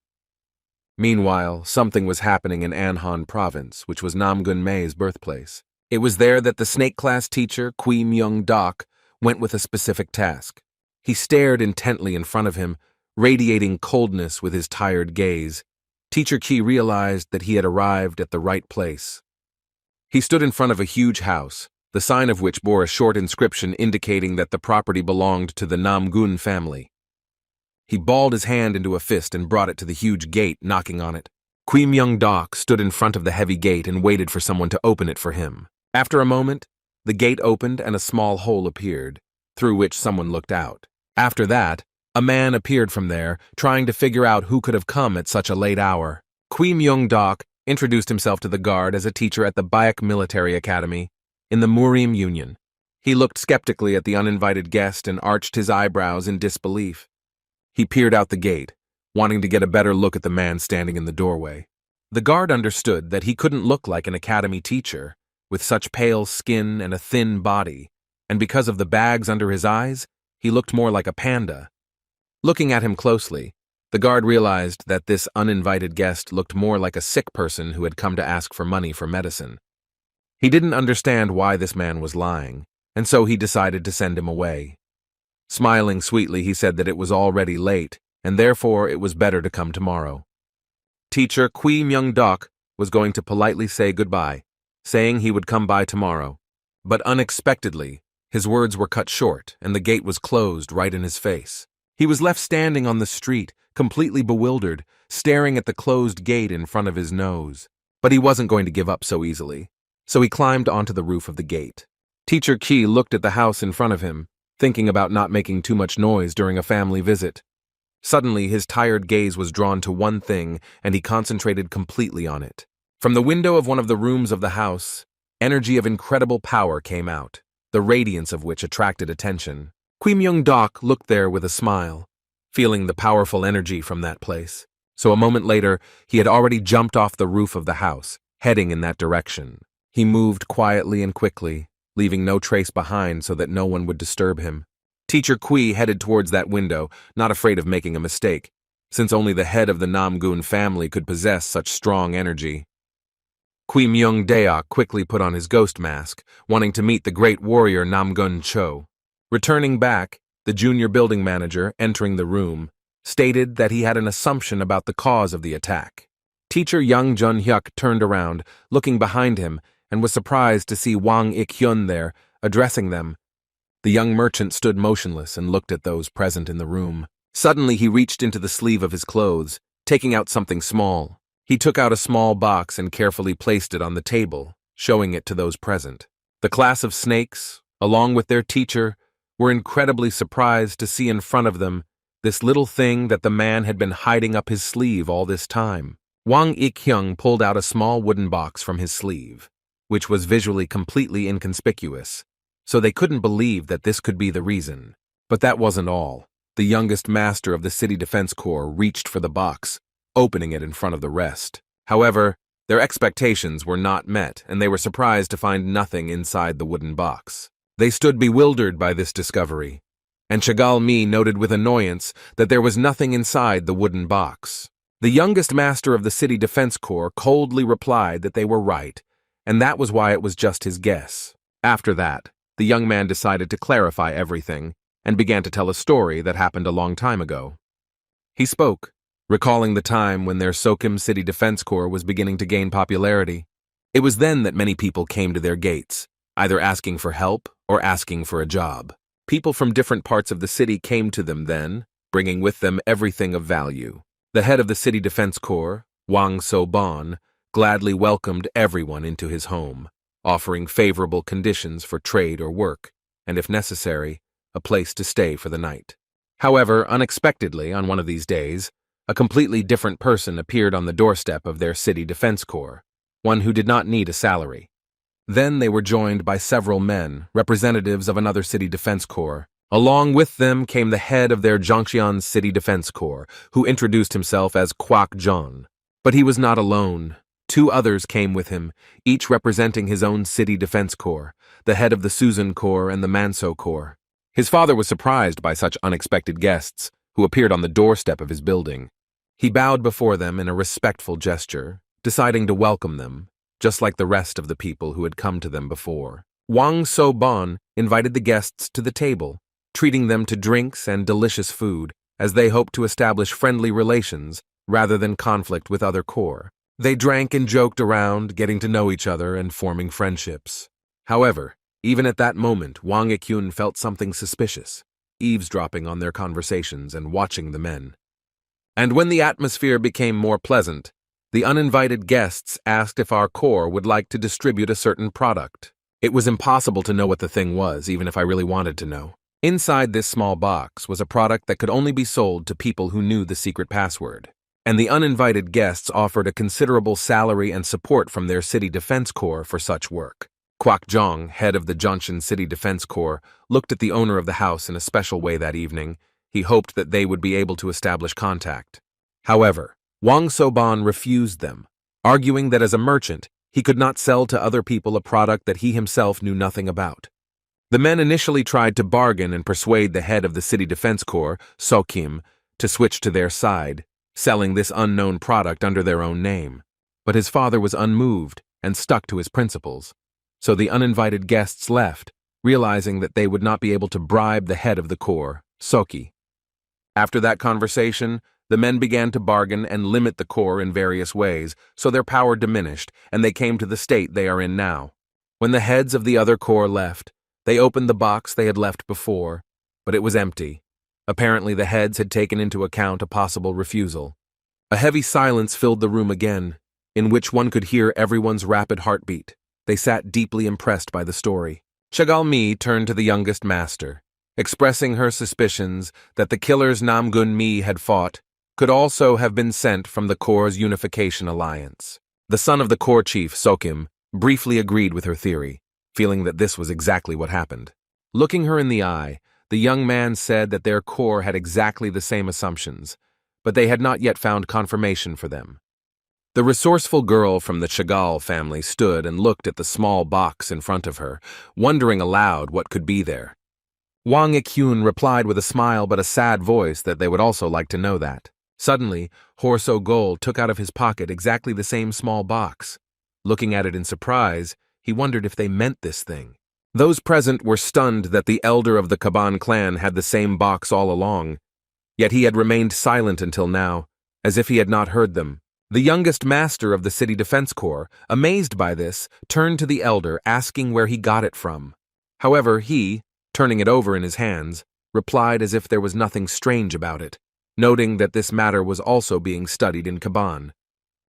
Meanwhile, something was happening in Anhan Province, which was Namgun Mei's birthplace. It was there that the snake class teacher, Kui Myung-dok, went with a specific task. He stared intently in front of him, radiating coldness with his tired gaze. Teacher Ki realized that he had arrived at the right place. He stood in front of a huge house, the sign of which bore a short inscription indicating that the property belonged to the Namgun family. He balled his hand into a fist and brought it to the huge gate, knocking on it. Kui Myung-dok stood in front of the heavy gate and waited for someone to open it for him. After a moment, the gate opened and a small hole appeared, through which someone looked out. After that, a man appeared from there, trying to figure out who could have come at such a late hour. Kui Myung-dok introduced himself to the guard as a teacher at the Baek Military Academy in the Murim Union. He looked skeptically at the uninvited guest and arched his eyebrows in disbelief. He peered out the gate, wanting to get a better look at the man standing in the doorway. The guard understood that he couldn't look like an academy teacher, with such pale skin and a thin body, and because of the bags under his eyes, he looked more like a panda. Looking at him closely, the guard realized that this uninvited guest looked more like a sick person who had come to ask for money for medicine. He didn't understand why this man was lying, and so he decided to send him away. Smiling sweetly, he said that it was already late, and therefore it was better to come tomorrow. Teacher Kui Myung-dok was going to politely say goodbye, saying he would come by tomorrow. But unexpectedly, his words were cut short, and the gate was closed right in his face. He was left standing on the street, completely bewildered, staring at the closed gate in front of his nose. But he wasn't going to give up so easily, so he climbed onto the roof of the gate. Teacher Ki looked at the house in front of him, thinking about not making too much noise during a family visit. Suddenly, his tired gaze was drawn to one thing, and he concentrated completely on it. From the window of one of the rooms of the house, energy of incredible power came out, the radiance of which attracted attention. Kui Myung-dok looked there with a smile, feeling the powerful energy from that place. So a moment later, he had already jumped off the roof of the house, heading in that direction. He moved quietly and quickly, leaving no trace behind so that no one would disturb him. Teacher Kui headed towards that window, not afraid of making a mistake, since only the head of the Namgun family could possess such strong energy. Kui Myung-daok quickly put on his ghost mask, wanting to meet the great warrior Namgun Cho. Returning back, the junior building manager, entering the room, stated that he had an assumption about the cause of the attack. Teacher Yang Jun-hyuk turned around, looking behind him, and was surprised to see Wang Ik-hyun there, addressing them. The young merchant stood motionless and looked at those present in the room. Suddenly he reached into the sleeve of his clothes, taking out something small. He took out a small box and carefully placed it on the table, showing it to those present. The class of snakes, along with their teacher, were incredibly surprised to see in front of them this little thing that the man had been hiding up his sleeve all this time. Wang Ik-hyun pulled out a small wooden box from his sleeve, which was visually completely inconspicuous, so they couldn't believe that this could be the reason. But that wasn't all. The youngest master of the City Defense Corps reached for the box, opening it in front of the rest. However, their expectations were not met, and they were surprised to find nothing inside the wooden box. They stood bewildered by this discovery, and Chagal Mi noted with annoyance that there was nothing inside the wooden box. The youngest master of the City Defense Corps coldly replied that they were right, and that was why it was just his guess. After that, the young man decided to clarify everything and began to tell a story that happened a long time ago. He spoke, recalling the time when their Sokkim City Defense Corps was beginning to gain popularity. It was then that many people came to their gates, either asking for help or asking for a job. People from different parts of the city came to them then, bringing with them everything of value. The head of the City Defense Corps, Wang So-ban, gladly welcomed everyone into his home, offering favorable conditions for trade or work, and if necessary, a place to stay for the night. However, unexpectedly, on one of these days, a completely different person appeared on the doorstep of their City Defense Corps, one who did not need a salary. Then they were joined by several men, representatives of another City Defense Corps. Along with them came the head of their Zhongshan City Defense Corps, who introduced himself as Kwak Jong. But he was not alone. Two others came with him, each representing his own City Defense Corps, the head of the Susan Corps and the Manso Corps. His father was surprised by such unexpected guests, who appeared on the doorstep of his building. He bowed before them in a respectful gesture, deciding to welcome them, just like the rest of the people who had come to them before. Wang So-ban invited the guests to the table, treating them to drinks and delicious food, as they hoped to establish friendly relations rather than conflict with other corps. They drank and joked around, getting to know each other and forming friendships. However, even at that moment, Wang Ikyun felt something suspicious, eavesdropping on their conversations and watching the men. And when the atmosphere became more pleasant, the uninvited guests asked if our corps would like to distribute a certain product. It was impossible to know what the thing was, even if I really wanted to know. Inside this small box was a product that could only be sold to people who knew the secret password, and the uninvited guests offered a considerable salary and support from their City Defense Corps for such work. Kwak Jong, head of the Zhongshan City Defense Corps, looked at the owner of the house in a special way that evening. He hoped that they would be able to establish contact. However, Wang So-ban refused them, arguing that as a merchant, he could not sell to other people a product that he himself knew nothing about. The men initially tried to bargain and persuade the head of the City Defense Corps, Sokkim, to switch to their side, selling this unknown product under their own name. But his father was unmoved and stuck to his principles. So the uninvited guests left, realizing that they would not be able to bribe the head of the corps, Soki. After that conversation, the men began to bargain and limit the corps in various ways, so their power diminished, and they came to the state they are in now. When the heads of the other corps left, they opened the box they had left before, but it was empty. Apparently the heads had taken into account a possible refusal. A heavy silence filled the room again, in which one could hear everyone's rapid heartbeat. They sat deeply impressed by the story. Chagal-mi turned to the youngest master, expressing her suspicions that the killers Namgun-mi had fought could also have been sent from the Corps' Unification Alliance. The son of the Corps chief, Sokkim, briefly agreed with her theory, feeling that this was exactly what happened. Looking her in the eye, the young man said that their corps had exactly the same assumptions, but they had not yet found confirmation for them. The resourceful girl from the Chagall family stood and looked at the small box in front of her, wondering aloud what could be there. Wang Ikyun replied with a smile but a sad voice that they would also like to know that. Suddenly, Horso Gol took out of his pocket exactly the same small box. Looking at it in surprise, he wondered if they meant this thing. Those present were stunned that the elder of the Kaban clan had the same box all along, yet he had remained silent until now, as if he had not heard them. The youngest master of the City Defense Corps, amazed by this, turned to the elder, asking where he got it from. However, he, turning it over in his hands, replied as if there was nothing strange about it, noting that this matter was also being studied in Kaban.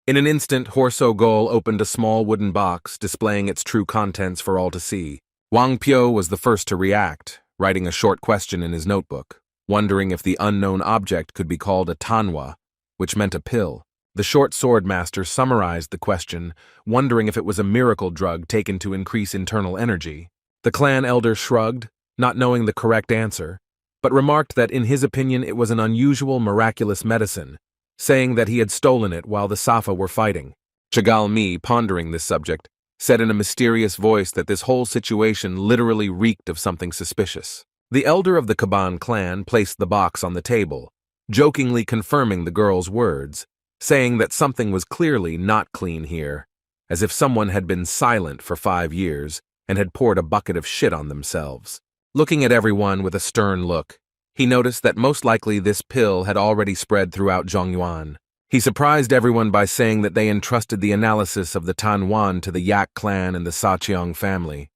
In an instant, Horso Gol opened a small wooden box, displaying its true contents for all to see. Wang Pyo was the first to react, writing a short question in his notebook, wondering if the unknown object could be called a tanwa, which meant a pill. The short sword master summarized the question, wondering if it was a miracle drug taken to increase internal energy. The clan elder shrugged, not knowing the correct answer, but remarked that in his opinion it was an unusual miraculous medicine, saying that he had stolen it while the Safa were fighting. Chagal-mi, pondering this subject, said in a mysterious voice that this whole situation literally reeked of something suspicious. The elder of the Kaban clan placed the box on the table, jokingly confirming the girl's words, saying that something was clearly not clean here, as if someone had been silent for 5 years and had poured a bucket of shit on themselves. Looking at everyone with a stern look, he noticed that most likely this pill had already spread throughout Zhongyuan. He surprised everyone by saying that they entrusted the analysis of the Tanwan to the Yak clan and the Sachiang family.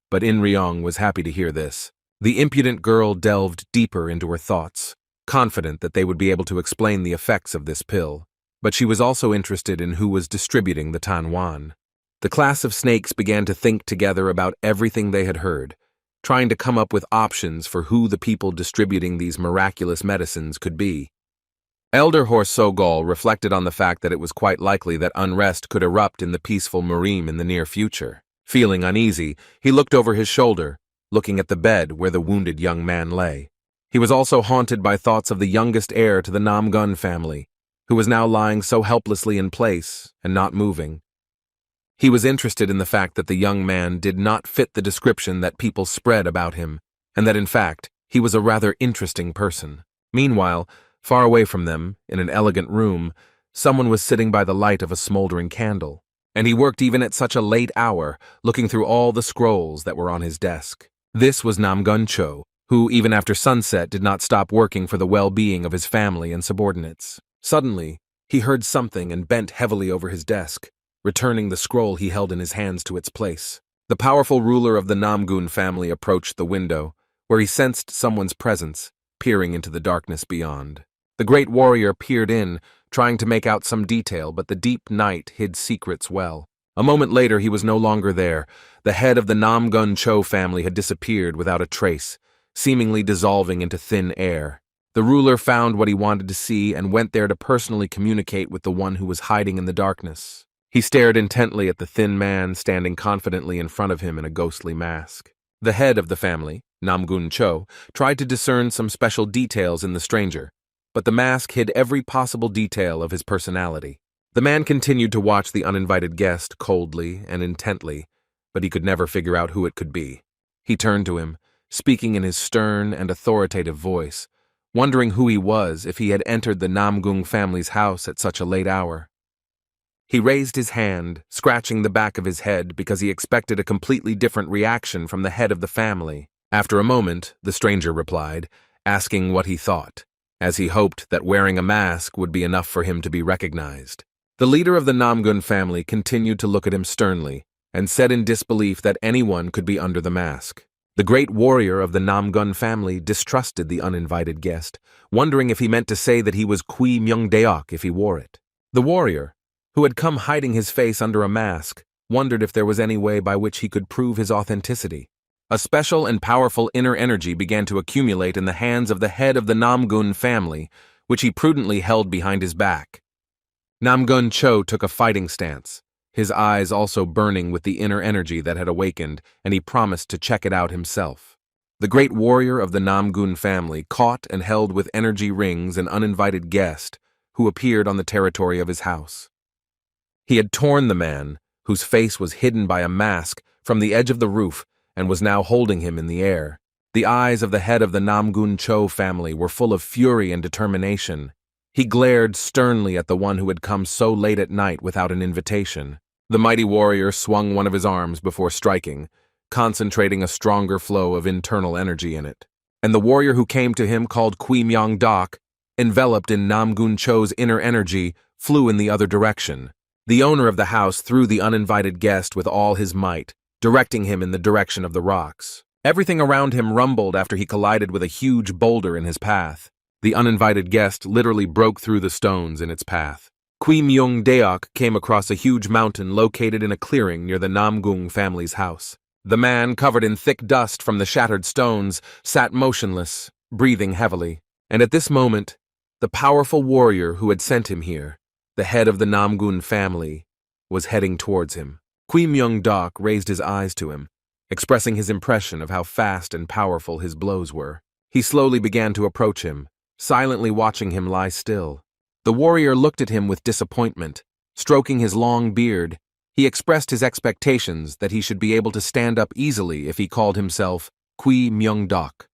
But In Ryong was happy to hear this. The impudent girl delved deeper into her thoughts, confident that they would be able to explain the effects of this pill. But she was also interested in who was distributing the Tanwan. The class of snakes began to think together about everything they had heard, trying to come up with options for who the people distributing these miraculous medicines could be. Elder Horse Sogol reflected on the fact that it was quite likely that unrest could erupt in the peaceful Murim in the near future. Feeling uneasy, he looked over his shoulder, looking at the bed where the wounded young man lay. He was also haunted by thoughts of the youngest heir to the Namgun family, who was now lying so helplessly in place and not moving. He was interested in the fact that the young man did not fit the description that people spread about him, and that in fact, he was a rather interesting person. Meanwhile, far away from them, in an elegant room, someone was sitting by the light of a smoldering candle, and he worked even at such a late hour, looking through all the scrolls that were on his desk. This was Namgun Cho, who, even after sunset, did not stop working for the well-being of his family and subordinates. Suddenly, he heard something and bent heavily over his desk, returning the scroll he held in his hands to its place. The powerful ruler of the Namgun family approached the window, where he sensed someone's presence, peering into the darkness beyond. The great warrior peered in, trying to make out some detail, but the deep night hid secrets well. A moment later, he was no longer there. The head of the Namgun Cho family had disappeared without a trace, seemingly dissolving into thin air. The ruler found what he wanted to see and went there to personally communicate with the one who was hiding in the darkness. He stared intently at the thin man standing confidently in front of him in a ghostly mask. The head of the family, Namgun Cho, tried to discern some special details in the stranger, but the mask hid every possible detail of his personality. The man continued to watch the uninvited guest coldly and intently, but he could never figure out who it could be. He turned to him, speaking in his stern and authoritative voice, wondering who he was if he had entered the Namgung family's house at such a late hour. He raised his hand, scratching the back of his head because he expected a completely different reaction from the head of the family. After a moment, the stranger replied, asking what he thought, as he hoped that wearing a mask would be enough for him to be recognized. The leader of the Namgun family continued to look at him sternly and said in disbelief that anyone could be under the mask. The great warrior of the Namgun family distrusted the uninvited guest, wondering if he meant to say that he was Kui Myung-deok if he wore it. The warrior, who had come hiding his face under a mask, wondered if there was any way by which he could prove his authenticity. A special and powerful inner energy began to accumulate in the hands of the head of the Namgun family, which he prudently held behind his back. Namgun Cho took a fighting stance, his eyes also burning with the inner energy that had awakened, and he promised to check it out himself. The great warrior of the Namgun family caught and held with energy rings an uninvited guest who appeared on the territory of his house. He had torn the man, whose face was hidden by a mask, from the edge of the roof and was now holding him in the air. The eyes of the head of the Namgun Cho family were full of fury and determination. He glared sternly at the one who had come so late at night without an invitation. The mighty warrior swung one of his arms before striking, concentrating a stronger flow of internal energy in it. And the warrior who came to him, called Kui Myung-deok, enveloped in Namgun Cho's inner energy, flew in the other direction. The owner of the house threw the uninvited guest with all his might, directing him in the direction of the rocks. Everything around him rumbled after he collided with a huge boulder in his path. The uninvited guest literally broke through the stones in its path. Kui Myung-deok came across a huge mountain located in a clearing near the Namgung family's house. The man, covered in thick dust from the shattered stones, sat motionless, breathing heavily. And at this moment, the powerful warrior who had sent him here, the head of the Namgun family, was heading towards him. Kui Myung-deok raised his eyes to him, expressing his impression of how fast and powerful his blows were. He slowly began to approach him, silently watching him lie still. The warrior looked at him with disappointment. Stroking his long beard, he expressed his expectations that he should be able to stand up easily if he called himself Kui Myung-deok.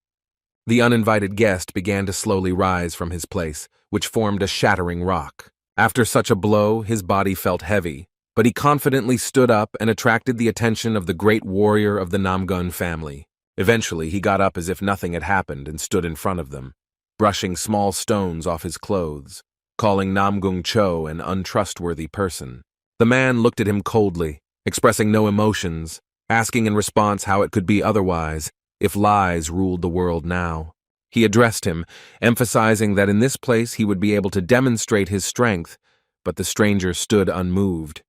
The uninvited guest began to slowly rise from his place, which formed a shattering rock. After such a blow, his body felt heavy, but he confidently stood up and attracted the attention of the great warrior of the Namgun family. Eventually, he got up as if nothing had happened and stood in front of them, brushing small stones off his clothes, calling Namgung Cho an untrustworthy person. The man looked at him coldly, expressing no emotions, asking in response how it could be otherwise if lies ruled the world now. He addressed him, emphasizing that in this place he would be able to demonstrate his strength, but the stranger stood unmoved.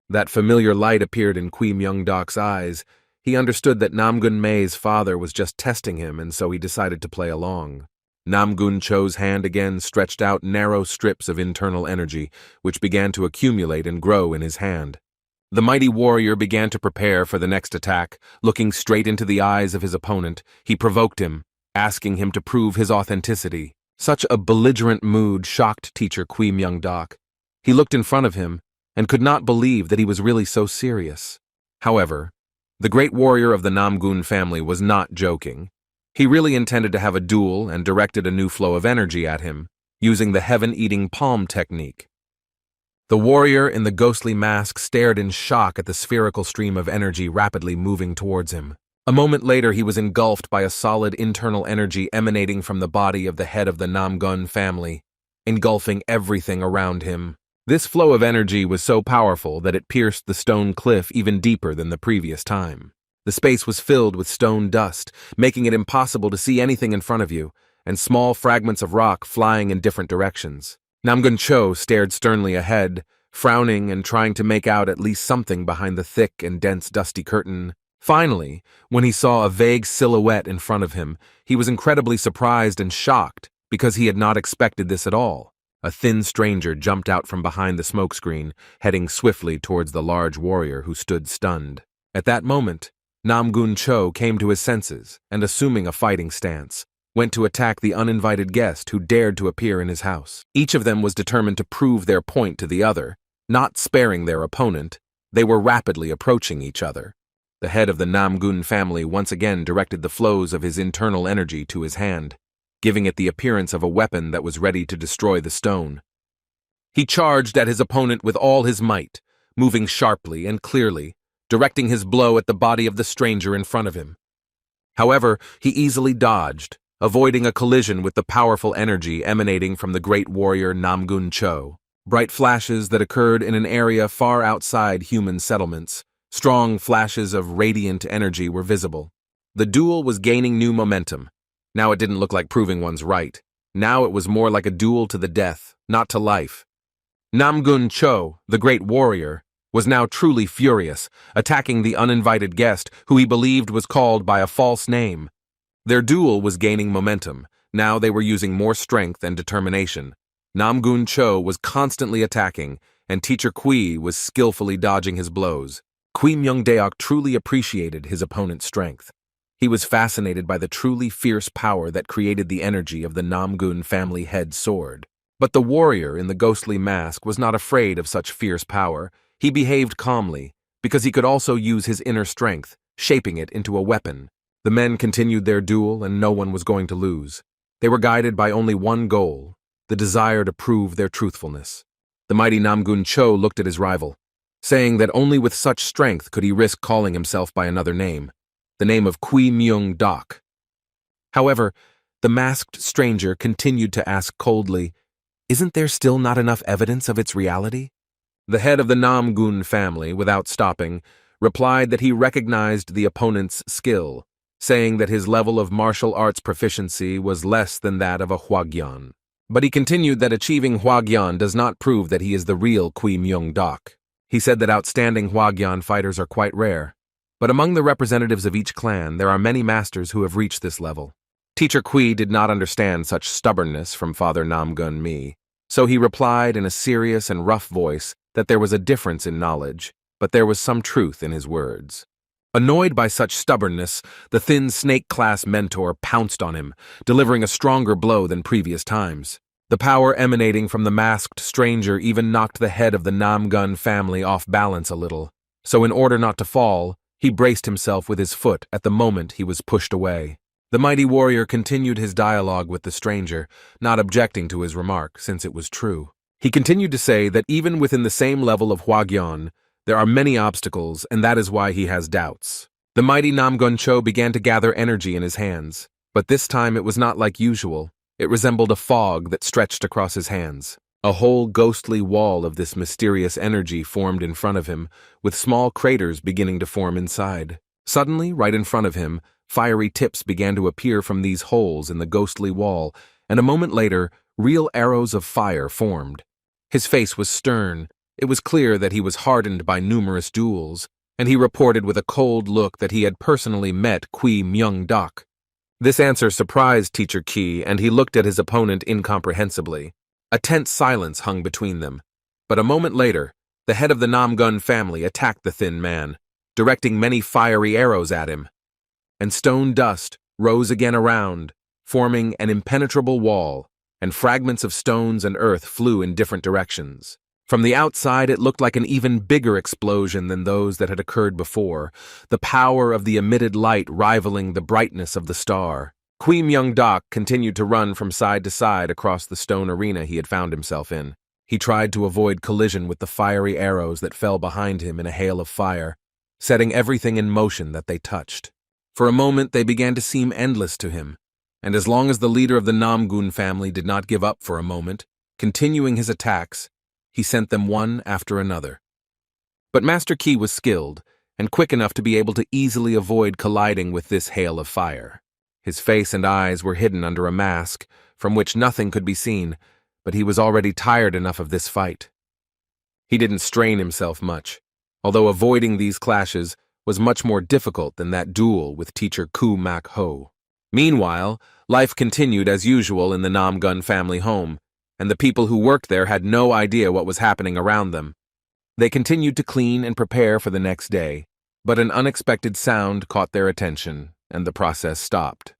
That familiar light appeared in Kui Myung-dok's eyes. He understood that Namgun Mei's father was just testing him, and so he decided to play along. Namgun Cho's hand again stretched out narrow strips of internal energy, which began to accumulate and grow in his hand. The mighty warrior began to prepare for the next attack. Looking straight into the eyes of his opponent, he provoked him, asking him to prove his authenticity. Such a belligerent mood shocked teacher Kui Myung-dok. He looked in front of him and could not believe that he was really so serious. However, the great warrior of the Namgun family was not joking. He really intended to have a duel and directed a new flow of energy at him, using the heaven-eating palm technique. The warrior in the ghostly mask stared in shock at the spherical stream of energy rapidly moving towards him. A moment later, he was engulfed by a solid internal energy emanating from the body of the head of the Namgun family, engulfing everything around him. This flow of energy was so powerful that it pierced the stone cliff even deeper than the previous time. The space was filled with stone dust, making it impossible to see anything in front of you, and small fragments of rock flying in different directions. Namgun Cho stared sternly ahead, frowning and trying to make out at least something behind the thick and dense dusty curtain. Finally, when he saw a vague silhouette in front of him, he was incredibly surprised and shocked because he had not expected this at all. A thin stranger jumped out from behind the smokescreen, heading swiftly towards the large warrior who stood stunned. At that moment, Namgun Cho came to his senses and, assuming a fighting stance, went to attack the uninvited guest who dared to appear in his house. Each of them was determined to prove their point to the other, not sparing their opponent. They were rapidly approaching each other. The head of the Namgun family once again directed the flows of his internal energy to his hand, giving it the appearance of a weapon that was ready to destroy the stone. He charged at his opponent with all his might, moving sharply and clearly, directing his blow at the body of the stranger in front of him. However, he easily dodged, avoiding a collision with the powerful energy emanating from the great warrior Namgun Cho. Bright flashes that occurred in an area far outside human settlements. Strong flashes of radiant energy were visible. The duel was gaining new momentum. Now it didn't look like proving one's right. Now it was more like a duel to the death, not to life. Namgun Cho, the great warrior, was now truly furious, attacking the uninvited guest who he believed was called by a false name. Their duel was gaining momentum. Now they were using more strength and determination. Namgun Cho was constantly attacking, and Teacher Kui was skillfully dodging his blows. Kui Myung-deok truly appreciated his opponent's strength. He was fascinated by the truly fierce power that created the energy of the Namgun family head sword. But the warrior in the ghostly mask was not afraid of such fierce power. He behaved calmly, because he could also use his inner strength, shaping it into a weapon. The men continued their duel, and no one was going to lose. They were guided by only one goal, the desire to prove their truthfulness. The mighty Namgun Cho looked at his rival, saying that only with such strength could he risk calling himself by another name, the name of Kui Myung-dok. However, the masked stranger continued to ask coldly, "Isn't there still not enough evidence of its reality?" The head of the Namgun family, without stopping, replied that he recognized the opponent's skill, saying that his level of martial arts proficiency was less than that of a Hwagyan. But he continued that achieving Hwagyan does not prove that he is the real Kui Myung-dok. He said that outstanding Hwagyan fighters are quite rare, but among the representatives of each clan there are many masters who have reached this level. Teacher Kui did not understand such stubbornness from Father Namgun Mi, so he replied in a serious and rough voice that there was a difference in knowledge, but there was some truth in his words. Annoyed by such stubbornness, the thin snake-class mentor pounced on him, delivering a stronger blow than previous times. The power emanating from the masked stranger even knocked the head of the Namgun family off balance a little, so in order not to fall, he braced himself with his foot at the moment he was pushed away. The mighty warrior continued his dialogue with the stranger, not objecting to his remark since it was true. He continued to say that even within the same level of Hwagyeon, there are many obstacles, and that is why he has doubts. The mighty Namguncho began to gather energy in his hands, but this time it was not like usual. It resembled a fog that stretched across his hands. A whole ghostly wall of this mysterious energy formed in front of him, with small craters beginning to form inside. Suddenly, right in front of him, fiery tips began to appear from these holes in the ghostly wall, and a moment later, real arrows of fire formed. His face was stern. It was clear that he was hardened by numerous duels, and he reported with a cold look that he had personally met Qui Myung-dak. This answer surprised Teacher Ki, and he looked at his opponent incomprehensibly. A tense silence hung between them, but a moment later, the head of the Namgun family attacked the thin man, directing many fiery arrows at him. And stone dust rose again around, forming an impenetrable wall, and fragments of stones and earth flew in different directions. From the outside, it looked like an even bigger explosion than those that had occurred before, the power of the emitted light rivaling the brightness of the star. Qui Myung-dak continued to run from side to side across the stone arena he had found himself in. He tried to avoid collision with the fiery arrows that fell behind him in a hail of fire, setting everything in motion that they touched. For a moment, they began to seem endless to him, and as long as the leader of the Namgun family did not give up for a moment, continuing his attacks, he sent them one after another. But Master Ki was skilled and quick enough to be able to easily avoid colliding with this hail of fire. His face and eyes were hidden under a mask from which nothing could be seen, but he was already tired enough of this fight. He didn't strain himself much, although avoiding these clashes was much more difficult than that duel with Teacher Ku Mak Ho. Meanwhile, life continued as usual in the Namgun family home, and the people who worked there had no idea what was happening around them. They continued to clean and prepare for the next day, but an unexpected sound caught their attention, and the process stopped.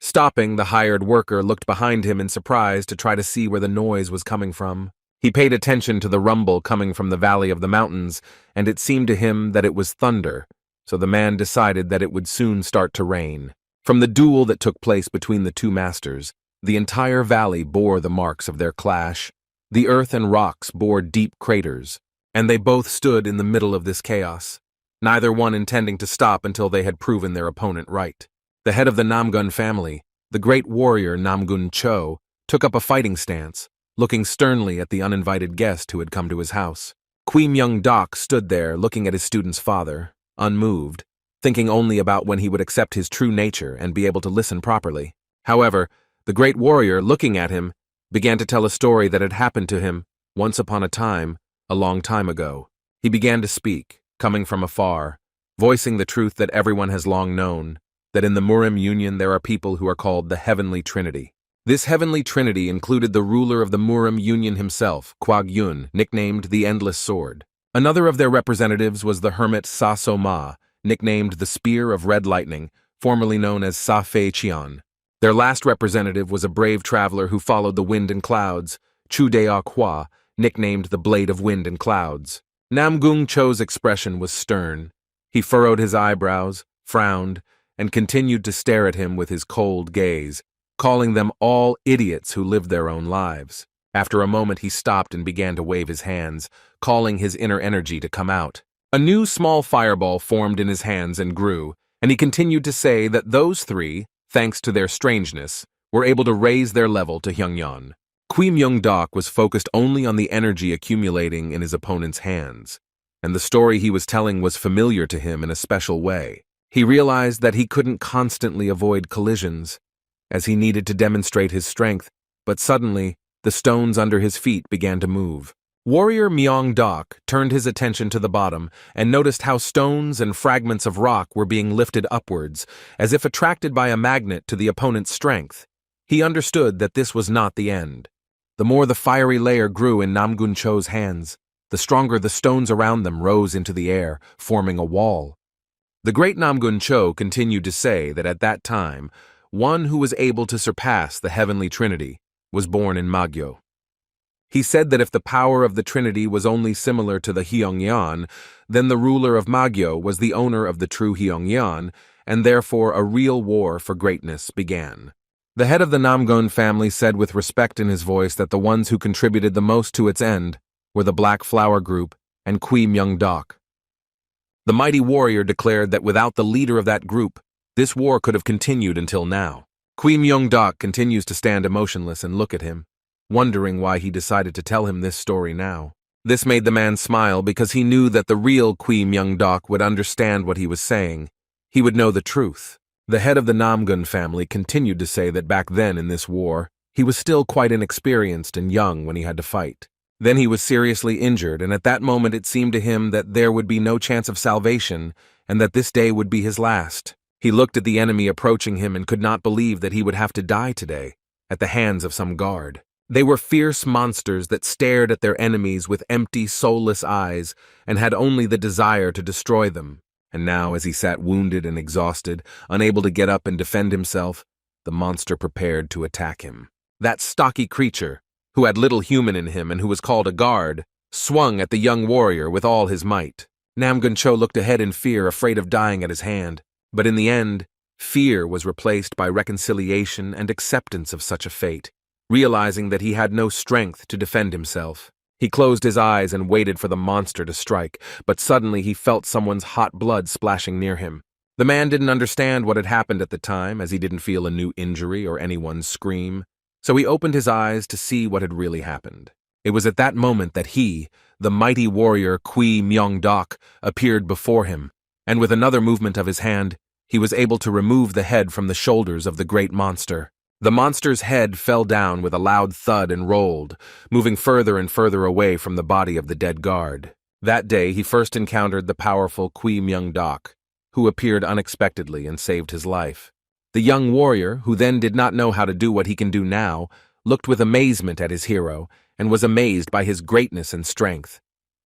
Stopping, the hired worker looked behind him in surprise to try to see where the noise was coming from. He paid attention to the rumble coming from the valley of the mountains, and it seemed to him that it was thunder, so the man decided that it would soon start to rain. From the duel that took place between the two masters, the entire valley bore the marks of their clash. The earth and rocks bore deep craters, and they both stood in the middle of this chaos, neither one intending to stop until they had proven their opponent right. The head of the Namgun family, the great warrior Namgun Cho, took up a fighting stance, looking sternly at the uninvited guest who had come to his house. Qui Myung-dak stood there looking at his student's father, unmoved, thinking only about when he would accept his true nature and be able to listen properly. However, the great warrior, looking at him, began to tell a story that had happened to him once upon a time, a long time ago. He began to speak, coming from afar, voicing the truth that everyone has long known, that in the Murim Union there are people who are called the Heavenly Trinity. This Heavenly Trinity included the ruler of the Murim Union himself, Kwag Yun, nicknamed the Endless Sword. Another of their representatives was the hermit Sa So Ma, nicknamed the Spear of Red Lightning, formerly known as Sa Fei Qian. Their last representative was a brave traveler who followed the wind and clouds, Chu Dea Kwa, nicknamed the Blade of Wind and Clouds. Namgung Cho's expression was stern. He furrowed his eyebrows, frowned, and continued to stare at him with his cold gaze, calling them all idiots who lived their own lives. After a moment, he stopped and began to wave his hands, calling his inner energy to come out. A new small fireball formed in his hands and grew, and he continued to say that those three, thanks to their strangeness, were able to raise their level to Hyungyeon. Qui Myung-dak was focused only on the energy accumulating in his opponent's hands, and the story he was telling was familiar to him in a special way. He realized that he couldn't constantly avoid collisions, as he needed to demonstrate his strength, but suddenly, the stones under his feet began to move. Warrior Myung-dak turned his attention to the bottom and noticed how stones and fragments of rock were being lifted upwards, as if attracted by a magnet to the opponent's strength. He understood that this was not the end. The more the fiery layer grew in Namgun Cho's hands, the stronger the stones around them rose into the air, forming a wall. The great Namgun Cho continued to say that at that time, one who was able to surpass the Heavenly Trinity was born in Magyo. He said that if the power of the Trinity was only similar to the Hyungyeon, then the ruler of Magyo was the owner of the true Hyungyeon, and therefore a real war for greatness began. The head of the Namgun family said with respect in his voice that the ones who contributed the most to its end were the Black Flower Group and Kui Myung-dok. The mighty warrior declared that without the leader of that group, this war could have continued until now. Kui Myung-dok continues to stand emotionless and look at him, wondering why he decided to tell him this story now. This made the man smile because he knew that the real Kui Myung-dok would understand what he was saying. He would know the truth. The head of the Namgun family continued to say that back then in this war, he was still quite inexperienced and young when he had to fight. Then he was seriously injured, and at that moment it seemed to him that there would be no chance of salvation and that this day would be his last. He looked at the enemy approaching him and could not believe that he would have to die today, at the hands of some guard. They were fierce monsters that stared at their enemies with empty, soulless eyes and had only the desire to destroy them. And now, as he sat wounded and exhausted, unable to get up and defend himself, the monster prepared to attack him. That stocky creature, who had little human in him and who was called a guard, swung at the young warrior with all his might. Namgun Cho looked ahead in fear, afraid of dying at his hand. But in the end, fear was replaced by reconciliation and acceptance of such a fate, realizing that he had no strength to defend himself. He closed his eyes and waited for the monster to strike, but suddenly he felt someone's hot blood splashing near him. The man didn't understand what had happened at the time, as he didn't feel a new injury or anyone's scream, so he opened his eyes to see what had really happened. It was at that moment that he, the mighty warrior Kui Myung-dok, appeared before him, and with another movement of his hand, he was able to remove the head from the shoulders of the great monster. The monster's head fell down with a loud thud and rolled, moving further and further away from the body of the dead guard. That day he first encountered the powerful Kui Myung-dok, who appeared unexpectedly and saved his life. The young warrior, who then did not know how to do what he can do now, looked with amazement at his hero and was amazed by his greatness and strength.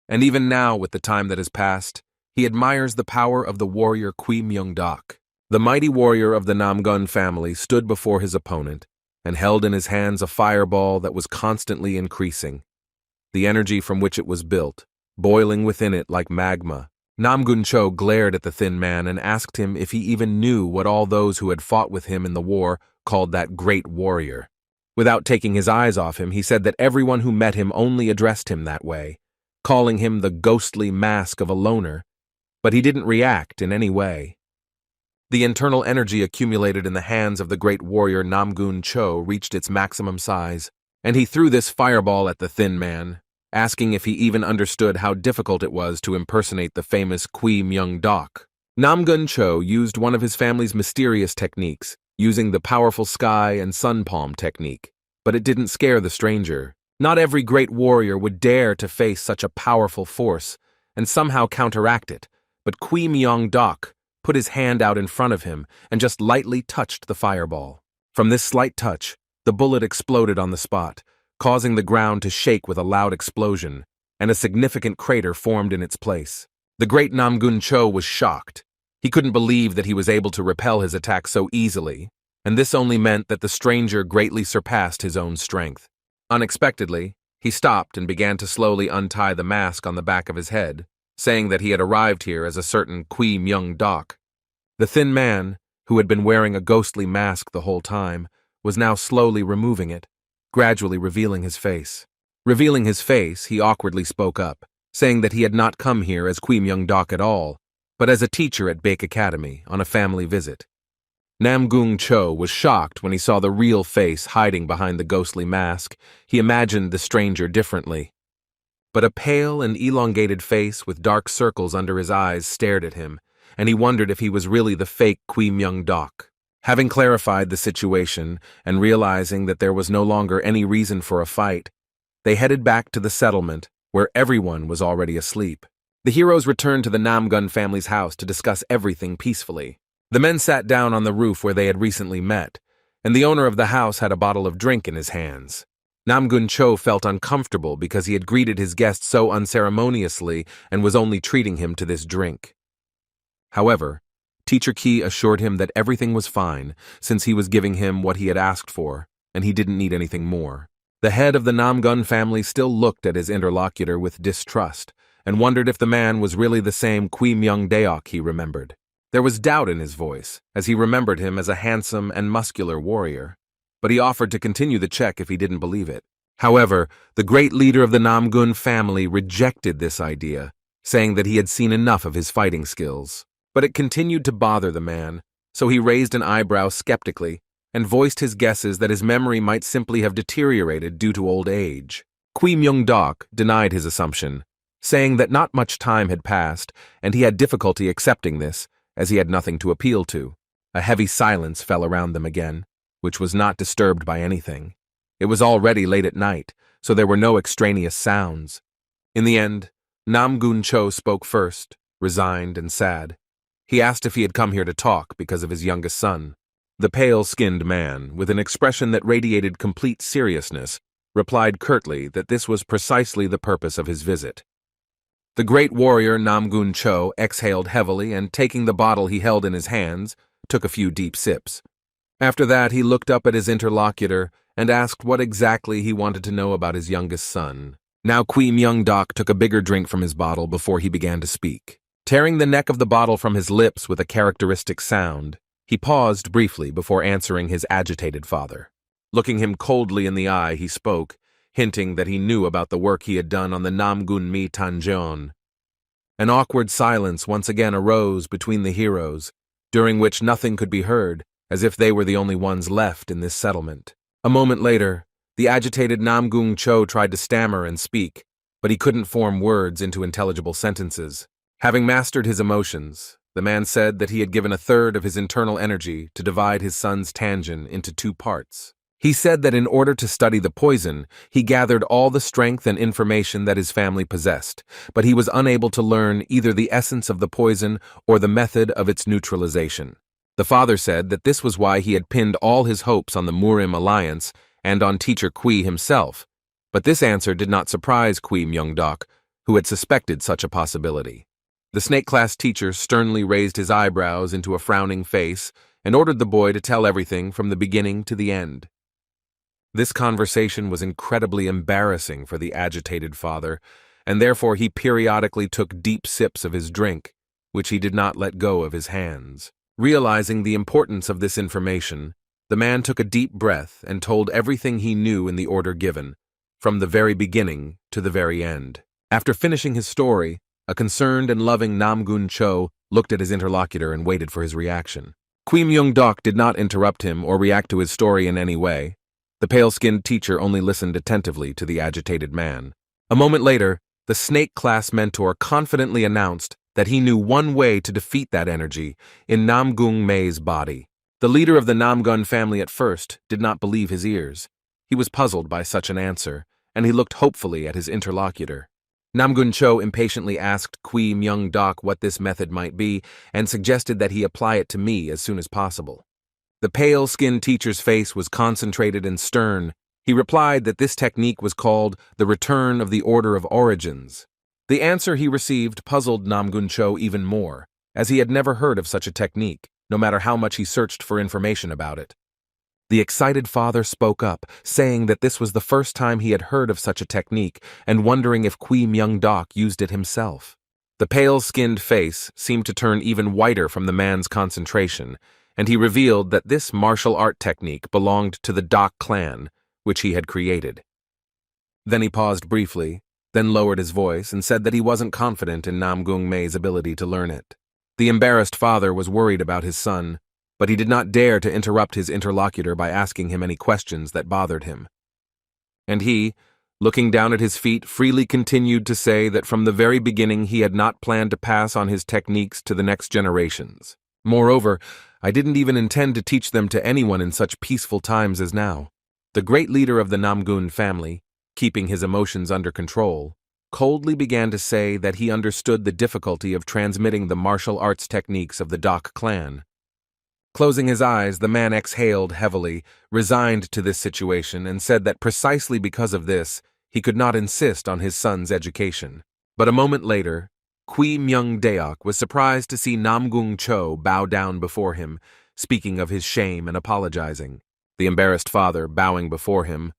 And even now, with the time that has passed, he admires the power of the warrior Kui Myung-dok. The mighty warrior of the Namgun family stood before his opponent and held in his hands a fireball that was constantly increasing, the energy from which it was built, boiling within it like magma. Namgun Cho glared at the thin man and asked him if he even knew what all those who had fought with him in the war called that great warrior. Without taking his eyes off him, he said that everyone who met him only addressed him that way, calling him the ghostly mask of a loner, but he didn't react in any way. The internal energy accumulated in the hands of the great warrior Namgun Cho reached its maximum size, and he threw this fireball at the thin man, asking if he even understood how difficult it was to impersonate the famous Kui Myung-dok. Namgun Cho used one of his family's mysterious techniques, using the powerful sky and sun palm technique, but it didn't scare the stranger. Not every great warrior would dare to face such a powerful force and somehow counteract it, but Kui Myung-dok put his hand out in front of him and just lightly touched the fireball. From this slight touch, the bullet exploded on the spot, causing the ground to shake with a loud explosion, and a significant crater formed in its place. The great Namgun Cho was shocked. He couldn't believe that he was able to repel his attack so easily, and this only meant that the stranger greatly surpassed his own strength. Unexpectedly, he stopped and began to slowly untie the mask on the back of his head, saying that he had arrived here as a certain Kui Myung-dok. The thin man, who had been wearing a ghostly mask the whole time, was now slowly removing it, gradually revealing his face. Revealing his face, he awkwardly spoke up, saying that he had not come here as Kui Myung-dok at all, but as a teacher at Baek Academy on a family visit. Namgun Cho was shocked when he saw the real face hiding behind the ghostly mask. He imagined the stranger differently. But a pale and elongated face with dark circles under his eyes stared at him, and he wondered if he was really the fake Kui Myung-dok. Having clarified the situation and realizing that there was no longer any reason for a fight, they headed back to the settlement where everyone was already asleep. The heroes returned to the Namgun family's house to discuss everything peacefully. The men sat down on the roof where they had recently met, and the owner of the house had a bottle of drink in his hands. Namgun Cho felt uncomfortable because he had greeted his guest so unceremoniously and was only treating him to this drink. However, Teacher Ki assured him that everything was fine since he was giving him what he had asked for, and he didn't need anything more. The head of the Namgun family still looked at his interlocutor with distrust and wondered if the man was really the same Kui Myung-dok he remembered. There was doubt in his voice, as he remembered him as a handsome and muscular warrior. but he offered to continue the check if he didn't believe it. However, the great leader of the Namgun family rejected this idea, saying that he had seen enough of his fighting skills. But it continued to bother the man, so he raised an eyebrow skeptically and voiced his guesses that his memory might simply have deteriorated due to old age. Qui Myung-dok denied his assumption, saying that not much time had passed and he had difficulty accepting this, as he had nothing to appeal to. A heavy silence fell around them again, which was not disturbed by anything. It was already late at night, so there were no extraneous sounds. In the end, Namgun Cho spoke first, resigned and sad. He asked if he had come here to talk because of his youngest son. The pale-skinned man, with an expression that radiated complete seriousness, replied curtly that this was precisely the purpose of his visit. The great warrior Namgun Cho exhaled heavily and, taking the bottle he held in his hands, took a few deep sips. After that, he looked up at his interlocutor and asked what exactly he wanted to know about his youngest son. Now Qui Myung-dok took a bigger drink from his bottle before he began to speak. Tearing the neck of the bottle from his lips with a characteristic sound, he paused briefly before answering his agitated father. Looking him coldly in the eye, he spoke, hinting that he knew about the work he had done on the Namgun Mi Tanjeon. An awkward silence once again arose between the heroes, during which nothing could be heard, as if they were the only ones left in this settlement. A moment later, the agitated Namgun Cho tried to stammer and speak, but he couldn't form words into intelligible sentences. Having mastered his emotions, the man said that he had given a third of his internal energy to divide his son's Tanjin into 2 parts. He said that in order to study the poison, he gathered all the strength and information that his family possessed, but he was unable to learn either the essence of the poison or the method of its neutralization. The father said that this was why he had pinned all his hopes on the Murim alliance and on teacher Qui himself, but this answer did not surprise Qui Myung-dok, who had suspected such a possibility. The snake class teacher sternly raised his eyebrows into a frowning face and ordered the boy to tell everything from the beginning to the end. This conversation was incredibly embarrassing for the agitated father, and therefore he periodically took deep sips of his drink, which he did not let go of his hands. Realizing the importance of this information, the man took a deep breath and told everything he knew in the order given, from the very beginning to the very end. After finishing his story, a concerned and loving Namgun Cho looked at his interlocutor and waited for his reaction. Qui Myung-dok did not interrupt him or react to his story in any way. The pale-skinned teacher only listened attentively to the agitated man. A moment later, the snake class mentor confidently announced that he knew one way to defeat that energy in Namgung Mei's body. The leader of the Namgun family at first did not believe his ears. He was puzzled by such an answer, and he looked hopefully at his interlocutor. Namgun Cho impatiently asked Qui Myung-dok what this method might be and suggested that he apply it to me as soon as possible. The pale-skinned teacher's face was concentrated and stern. He replied that this technique was called the Return of the Order of Origins. The answer he received puzzled Namgun Cho even more, as he had never heard of such a technique, no matter how much he searched for information about it. The excited father spoke up, saying that this was the first time he had heard of such a technique and wondering if Qui Myung-dok used it himself. The pale-skinned face seemed to turn even whiter from the man's concentration, and he revealed that this martial art technique belonged to the Dok clan, which he had created. Then he paused briefly, then lowered his voice and said that he wasn't confident in Namgung Mei's ability to learn it. The embarrassed father was worried about his son, but he did not dare to interrupt his interlocutor by asking him any questions that bothered him. And he, looking down at his feet, freely continued to say that from the very beginning he had not planned to pass on his techniques to the next generations. Moreover, I didn't even intend to teach them to anyone in such peaceful times as now. The great leader of the Namgun family, keeping his emotions under control, coldly began to say that he understood the difficulty of transmitting the martial arts techniques of the Dok clan. Closing his eyes, the man exhaled heavily, resigned to this situation, and said that precisely because of this, he could not insist on his son's education. But a moment later, Qui Myung-deok was surprised to see Namgung Cho bow down before him, speaking of his shame and apologizing. The embarrassed father, bowing before him,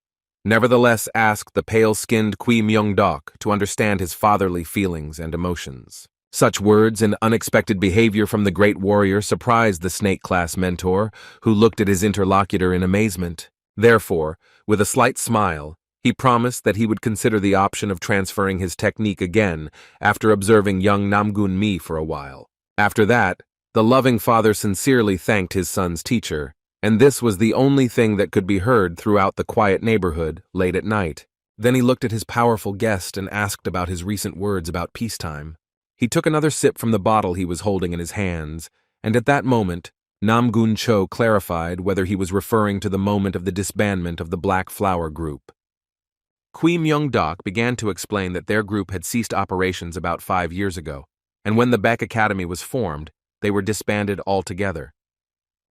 nevertheless asked the pale-skinned Qui Myung-dok to understand his fatherly feelings and emotions. Such words and unexpected behavior from the great warrior surprised the snake class mentor, who looked at his interlocutor in amazement. Therefore, with a slight smile, he promised that he would consider the option of transferring his technique again after observing young Namgun Mi for a while. After that, the loving father sincerely thanked his son's teacher, and this was the only thing that could be heard throughout the quiet neighborhood late at night. Then he looked at his powerful guest and asked about his recent words about peacetime. He took another sip from the bottle he was holding in his hands, and at that moment, Namgun Cho clarified whether he was referring to the moment of the disbandment of the Black Flower Group. Kui Myung-dok began to explain that their group had ceased operations about 5 years ago, and when the Baek Academy was formed, they were disbanded altogether.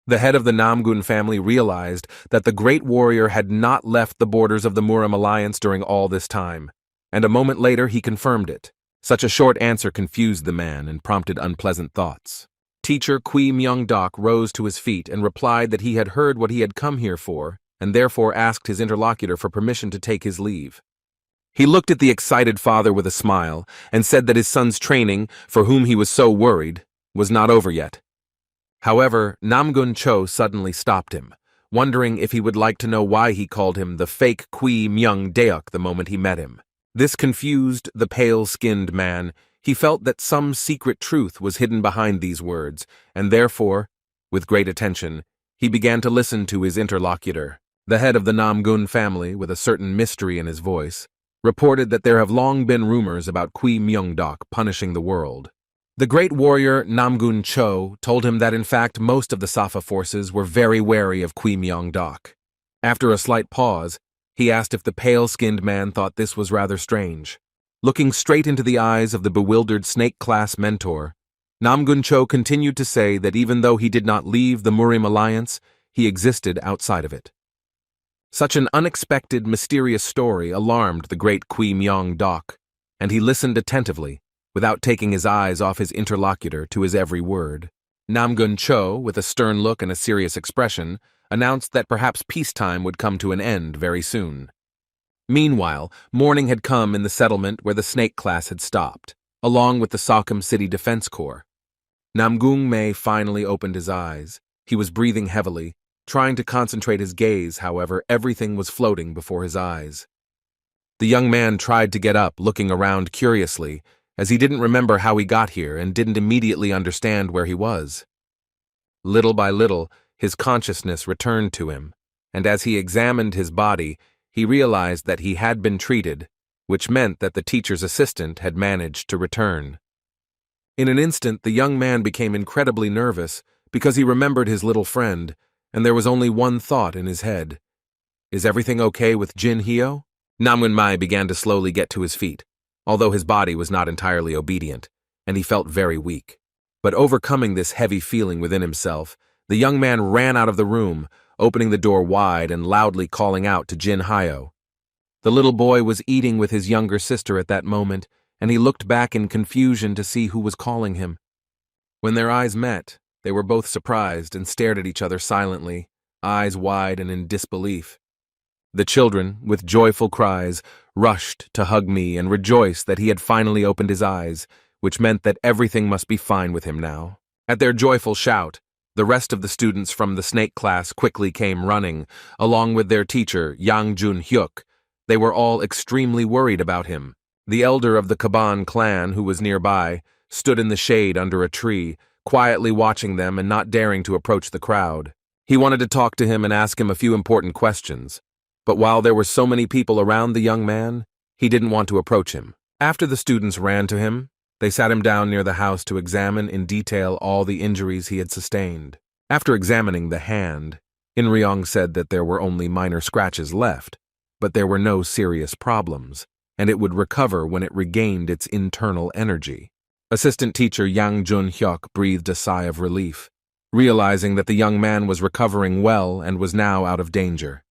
The head of the Namgun family realized that the great warrior had not left the borders of the Murim alliance during all this time, and a moment later he confirmed it. Such a short answer confused the man and prompted unpleasant thoughts. Teacher Kui Myung-dok rose to his feet and replied that he had heard what he had come here for, and therefore asked his interlocutor for permission to take his leave. He looked at the excited father with a smile and said that his son's training, for whom he was so worried, was not over yet. However, Namgun Cho suddenly stopped him, wondering if he would like to know why he called him the fake Kui Myung-deok the moment he met him. This confused the pale-skinned man. He felt that some secret truth was hidden behind these words, and therefore, with great attention, he began to listen to his interlocutor. The head of the Namgun family, with a certain mystery in his voice, reported that there have long been rumors about Kui Myung-dok punishing the world. The great warrior Namgun Cho told him that in fact most of the Safa forces were very wary of Kui Myung-dok. After a slight pause, he asked if the pale-skinned man thought this was rather strange. Looking straight into the eyes of the bewildered snake-class mentor, Namgun Cho continued to say that even though he did not leave the Murim alliance, he existed outside of it. Such an unexpected, mysterious story alarmed the great Kui Myung-dok, and he listened attentively, without taking his eyes off his interlocutor to his every word. Namgun Cho, with a stern look and a serious expression, announced that perhaps peacetime would come to an end very soon. Meanwhile, morning had come in the settlement where the snake class had stopped, along with the Sockham City Defense Corps. Namgung Mei finally opened his eyes. He was breathing heavily. Trying to concentrate his gaze, however, everything was floating before his eyes. The young man tried to get up, looking around curiously, as he didn't remember how he got here and didn't immediately understand where he was. Little by little, his consciousness returned to him, and as he examined his body, he realized that he had been treated, which meant that the teacher's assistant had managed to return. In an instant, the young man became incredibly nervous because he remembered his little friend, and there was only one thought in his head. Is everything okay with Jin Hyo? Namgun Mai began to slowly get to his feet, although his body was not entirely obedient, and he felt very weak. But overcoming this heavy feeling within himself, the young man ran out of the room, opening the door wide and loudly calling out to Jin Hyo. The little boy was eating with his younger sister at that moment, and he looked back in confusion to see who was calling him. When their eyes met, they were both surprised and stared at each other silently, eyes wide and in disbelief. The children, with joyful cries, rushed to hug me and rejoiced that he had finally opened his eyes, which meant that everything must be fine with him now. At their joyful shout, the rest of the students from the snake class quickly came running, along with their teacher, Yang Jun-hyuk. They were all extremely worried about him. The elder of the Kaban clan, who was nearby, stood in the shade under a tree, quietly watching them and not daring to approach the crowd. He wanted to talk to him and ask him a few important questions, but while there were so many people around the young man, he didn't want to approach him. After the students ran to him, they sat him down near the house to examine in detail all the injuries he had sustained. After examining the hand, In Ryong said that there were only minor scratches left, but there were no serious problems, and it would recover when it regained its internal energy. Assistant teacher Yang Jun-hyuk breathed a sigh of relief, realizing that the young man was recovering well and was now out of danger.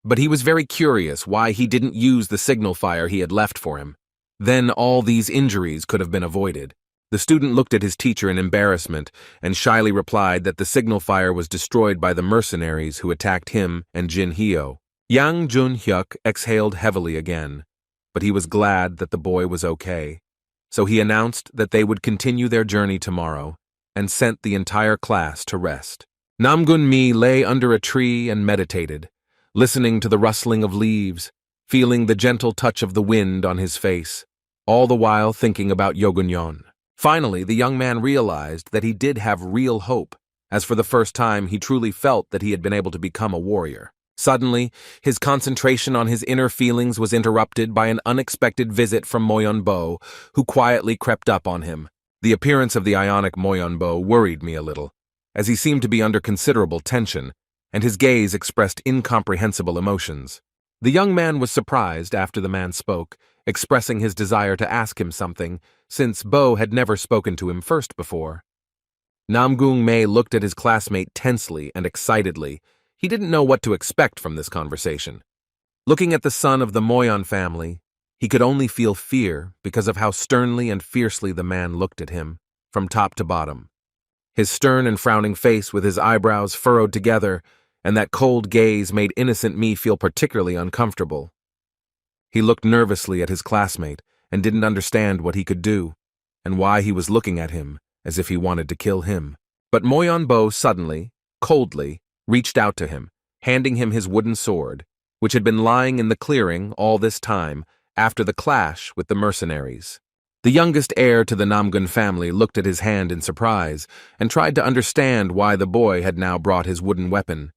But he was very curious why he didn't use the signal fire he had left for him. Then all these injuries could have been avoided. The student looked at his teacher in embarrassment and shyly replied that the signal fire was destroyed by the mercenaries who attacked him and Jin Hyo. Yang Jun-hyuk exhaled heavily again, but he was glad that the boy was okay. So he announced that they would continue their journey tomorrow and sent the entire class to rest. Namgun Mi lay under a tree and meditated, listening to the rustling of leaves, feeling the gentle touch of the wind on his face, all the while thinking about Yogunyon. Finally, the young man realized that he did have real hope, as for the first time he truly felt that he had been able to become a warrior. Suddenly, his concentration on his inner feelings was interrupted by an unexpected visit from Moyonbo, who quietly crept up on him. The appearance of the ionic Moyonbo worried me a little, as he seemed to be under considerable tension, and his gaze expressed incomprehensible emotions. The young man was surprised after the man spoke, expressing his desire to ask him something, since Bo had never spoken to him first before. Namgung Mei looked at his classmate tensely and excitedly. He didn't know what to expect from this conversation. Looking at the son of the Moyon family, he could only feel fear because of how sternly and fiercely the man looked at him, from top to bottom. His stern and frowning face with his eyebrows furrowed together, and that cold gaze made innocent me feel particularly uncomfortable. He looked nervously at his classmate and didn't understand what he could do, and why he was looking at him as if he wanted to kill him. But Moyonbo suddenly, coldly, reached out to him, handing him his wooden sword, which had been lying in the clearing all this time after the clash with the mercenaries. The youngest heir to the Namgun family looked at his hand in surprise and tried to understand why the boy had now brought his wooden weapon.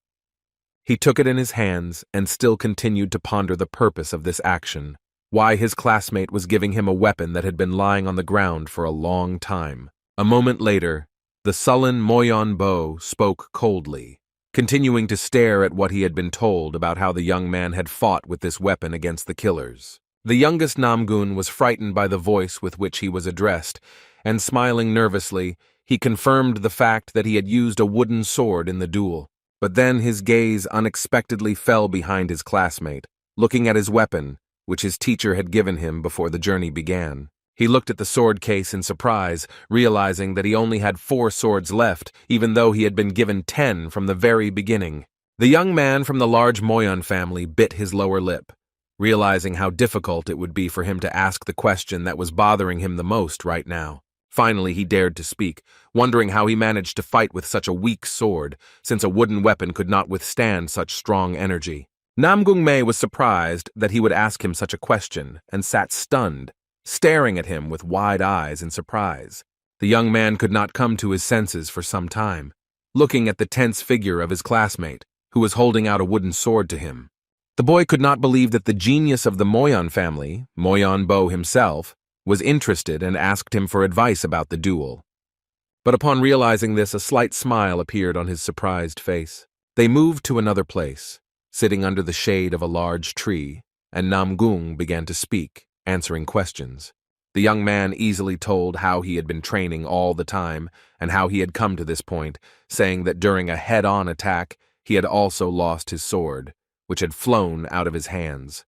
He took it in his hands and still continued to ponder the purpose of this action, why his classmate was giving him a weapon that had been lying on the ground for a long time. A moment later, the sullen Moyonbo spoke coldly, continuing to stare at what he had been told about how the young man had fought with this weapon against the killers. The youngest Namgun was frightened by the voice with which he was addressed, and smiling nervously, he confirmed the fact that he had used a wooden sword in the duel. But then his gaze unexpectedly fell behind his classmate, looking at his weapon, which his teacher had given him before the journey began. He looked at the sword case in surprise, realizing that he only had 4 swords left, even though he had been given 10 from the very beginning. The young man from the large Moyon family bit his lower lip, realizing how difficult it would be for him to ask the question that was bothering him the most right now. Finally, he dared to speak, wondering how he managed to fight with such a weak sword, since a wooden weapon could not withstand such strong energy. Namgung Mei was surprised that he would ask him such a question, and sat stunned, staring at him with wide eyes in surprise. The young man could not come to his senses for some time, looking at the tense figure of his classmate, who was holding out a wooden sword to him. The boy could not believe that the genius of the Moyon family, Moyonbo himself, was interested and asked him for advice about the duel. But upon realizing this, a slight smile appeared on his surprised face. They moved to another place, sitting under the shade of a large tree, and Namgung began to speak, answering questions. The young man easily told how he had been training all the time and how he had come to this point, saying that during a head-on attack, he had also lost his sword, which had flown out of his hands.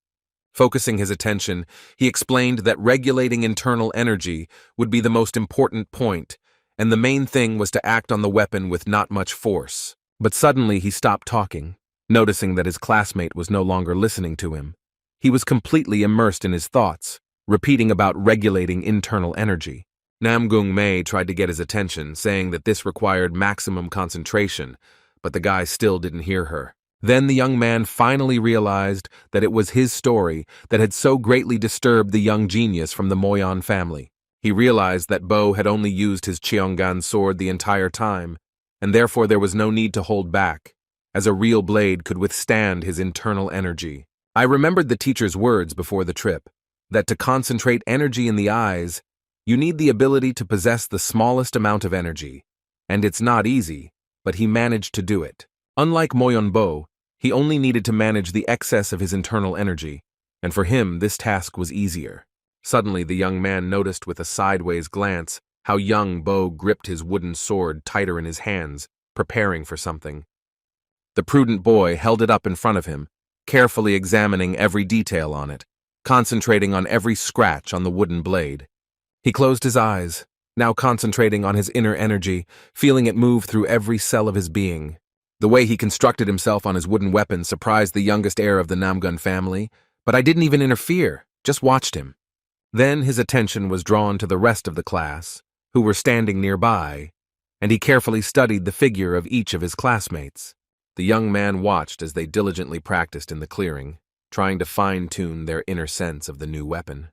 Focusing his attention, he explained that regulating internal energy would be the most important point, and the main thing was to act on the weapon with not much force. But suddenly he stopped talking, noticing that his classmate was no longer listening to him. He was completely immersed in his thoughts, repeating about regulating internal energy. Namgung Mei tried to get his attention, saying that this required maximum concentration, but the guy still didn't hear her. Then the young man finally realized that it was his story that had so greatly disturbed the young genius from the Moyon family. He realized that Bo had only used his Cheongan sword the entire time, and therefore there was no need to hold back, as a real blade could withstand his internal energy. I remembered the teacher's words before the trip, that to concentrate energy in the eyes, you need the ability to possess the smallest amount of energy, and it's not easy, but he managed to do it. Unlike Moyonbo, he only needed to manage the excess of his internal energy, and for him this task was easier. Suddenly the young man noticed with a sideways glance how young Bo gripped his wooden sword tighter in his hands, preparing for something. The prudent boy held it up in front of him, carefully examining every detail on it, concentrating on every scratch on the wooden blade. He closed his eyes, now concentrating on his inner energy, feeling it move through every cell of his being. The way he constructed himself on his wooden weapon surprised the youngest heir of the Namgun family, but I didn't even interfere, just watched him. Then his attention was drawn to the rest of the class, who were standing nearby, and he carefully studied the figure of each of his classmates. The young man watched as they diligently practiced in the clearing, trying to fine-tune their inner sense of the new weapon.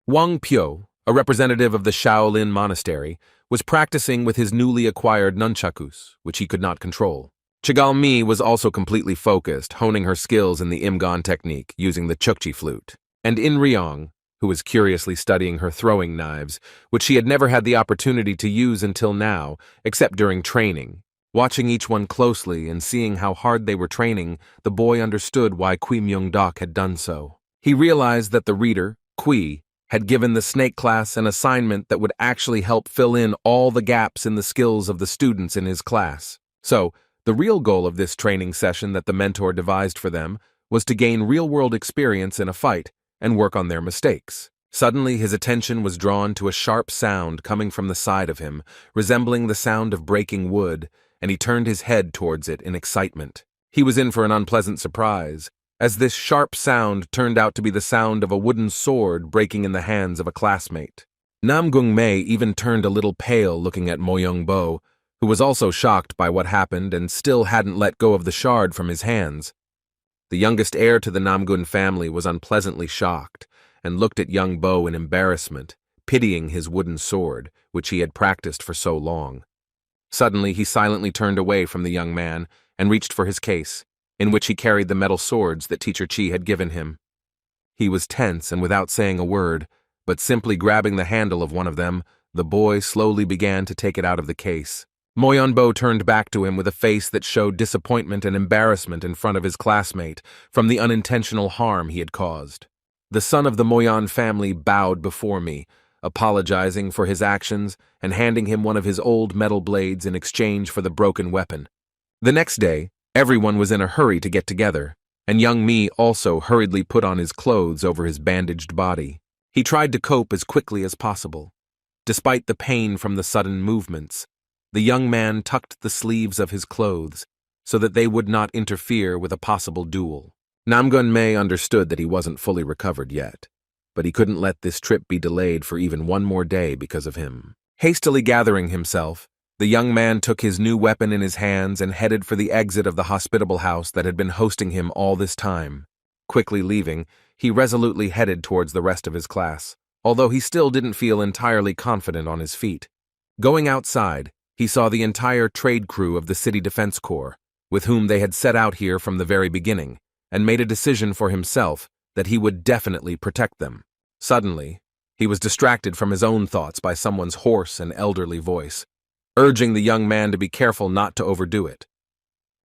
Wang Pyo, a representative of the Shaolin monastery, was practicing with his newly acquired nunchakus, which he could not control. Chigalmi was also completely focused, honing her skills in the Imgan technique using the Chukchi flute. And In Ryong, who was curiously studying her throwing knives, which she had never had the opportunity to use until now, except during training. Watching each one closely and seeing how hard they were training, the boy understood why Kui Myung-dok had done so. He realized that the reader, Kui, had given the snake class an assignment that would actually help fill in all the gaps in the skills of the students in his class. So, the real goal of this training session that the mentor devised for them was to gain real-world experience in a fight and work on their mistakes. Suddenly, his attention was drawn to a sharp sound coming from the side of him, resembling the sound of breaking wood, and he turned his head towards it in excitement. He was in for an unpleasant surprise, as this sharp sound turned out to be the sound of a wooden sword breaking in the hands of a classmate. Nam Gung-mei even turned a little pale looking at Mo Young-bo, who was also shocked by what happened and still hadn't let go of the shard from his hands. The youngest heir to the Namgun family was unpleasantly shocked and looked at young Bo in embarrassment, pitying his wooden sword, which he had practiced for so long. Suddenly, he silently turned away from the young man and reached for his case, in which he carried the metal swords that Teacher Chi had given him. He was tense and without saying a word, but simply grabbing the handle of one of them, the boy slowly began to take it out of the case. Mo Yeon-bo turned back to him with a face that showed disappointment and embarrassment in front of his classmate from the unintentional harm he had caused. The son of the Moyan family bowed before me, apologizing for his actions and handing him one of his old metal blades in exchange for the broken weapon. The next day, everyone was in a hurry to get together, and young Mi also hurriedly put on his clothes over his bandaged body. He tried to cope as quickly as possible. Despite the pain from the sudden movements, the young man tucked the sleeves of his clothes so that they would not interfere with a possible duel. Namgun-mei understood that he wasn't fully recovered yet, but he couldn't let this trip be delayed for even one more day because of him. Hastily gathering himself, the young man took his new weapon in his hands and headed for the exit of the hospitable house that had been hosting him all this time. Quickly leaving, he resolutely headed towards the rest of his class, although he still didn't feel entirely confident on his feet. Going outside, he saw the entire trade crew of the City Defense Corps, with whom they had set out here from the very beginning, and made a decision for himself that he would definitely protect them. Suddenly, he was distracted from his own thoughts by someone's hoarse and elderly voice, urging the young man to be careful not to overdo it.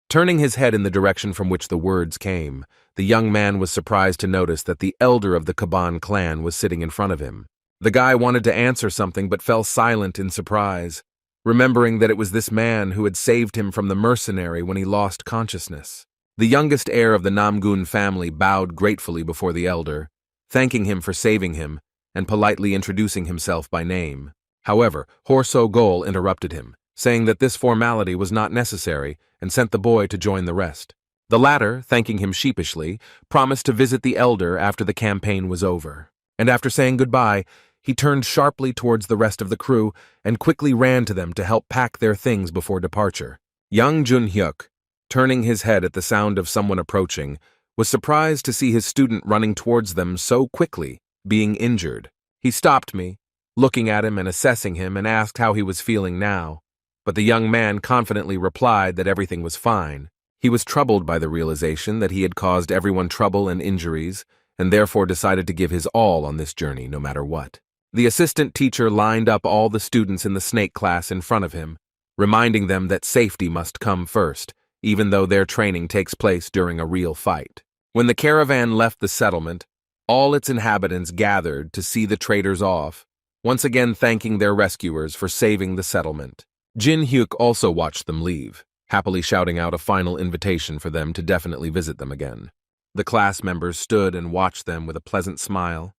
Turning his head in the direction from which the words came, the young man was surprised to notice that the elder of the Kaban clan was sitting in front of him. The guy wanted to answer something but fell silent in surprise, remembering that it was this man who had saved him from the mercenary when he lost consciousness. The youngest heir of the Namgun family bowed gratefully before the elder, thanking him for saving him and politely introducing himself by name. However, Horso Gol interrupted him, saying that this formality was not necessary and sent the boy to join the rest. The latter, thanking him sheepishly, promised to visit the elder after the campaign was over. And after saying goodbye, he turned sharply towards the rest of the crew and quickly ran to them to help pack their things before departure. Young Jun-hyuk, turning his head at the sound of someone approaching, was surprised to see his student running towards them so quickly, being injured. He stopped me, looking at him and assessing him, and asked how he was feeling now. But the young man confidently replied that everything was fine. He was troubled by the realization that he had caused everyone trouble and injuries, and therefore decided to give his all on this journey no matter what. The assistant teacher lined up all the students in the snake class in front of him, reminding them that safety must come first, even though their training takes place during a real fight. When the caravan left the settlement, all its inhabitants gathered to see the traders off, once again thanking their rescuers for saving the settlement. Jin-hyuk also watched them leave, happily shouting out a final invitation for them to definitely visit them again. The class members stood and watched them with a pleasant smile.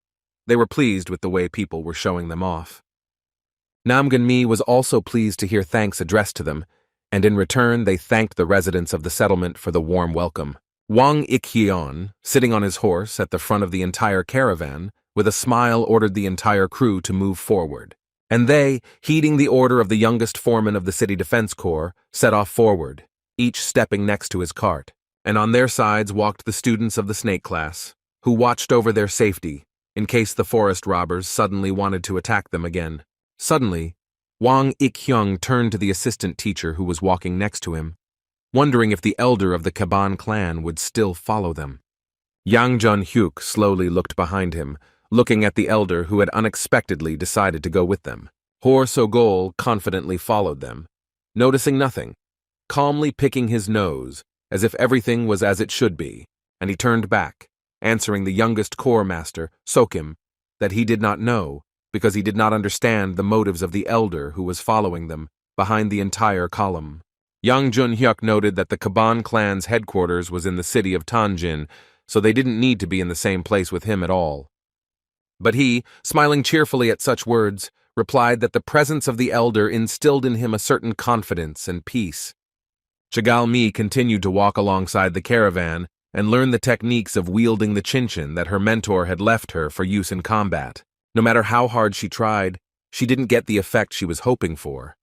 They were pleased with the way people were showing them off. Namgun-mi was also pleased to hear thanks addressed to them, and in return they thanked the residents of the settlement for the warm welcome. Wang Ik-hyeon, sitting on his horse at the front of the entire caravan, with a smile ordered the entire crew to move forward. And they, heeding the order of the youngest foreman of the City Defense Corps, set off forward. each stepping next to his cart, and on their sides walked the students of the snake class, who watched over their safety in case the forest robbers suddenly wanted to attack them again. Suddenly, Wang Ik-hyung turned to the assistant teacher who was walking next to him, wondering if the elder of the Kaban clan would still follow them. Yang Jun-hyuk slowly looked behind him, looking at the elder who had unexpectedly decided to go with them. Hor So-gol confidently followed them, noticing nothing, calmly picking his nose, as if everything was as it should be, and he turned back, answering the youngest corps master, Sokim, that he did not know, because he did not understand the motives of the elder who was following them behind the entire column. Yang Jun-hyuk noted that the Kaban clan's headquarters was in the city of Tanjin, so they didn't need to be in the same place with him at all. But he, smiling cheerfully at such words, replied that the presence of the elder instilled in him a certain confidence and peace. Chagal-mi continued to walk alongside the caravan and learn the techniques of wielding the chinchin that her mentor had left her for use in combat. No matter how hard she tried, she didn't get the effect she was hoping for,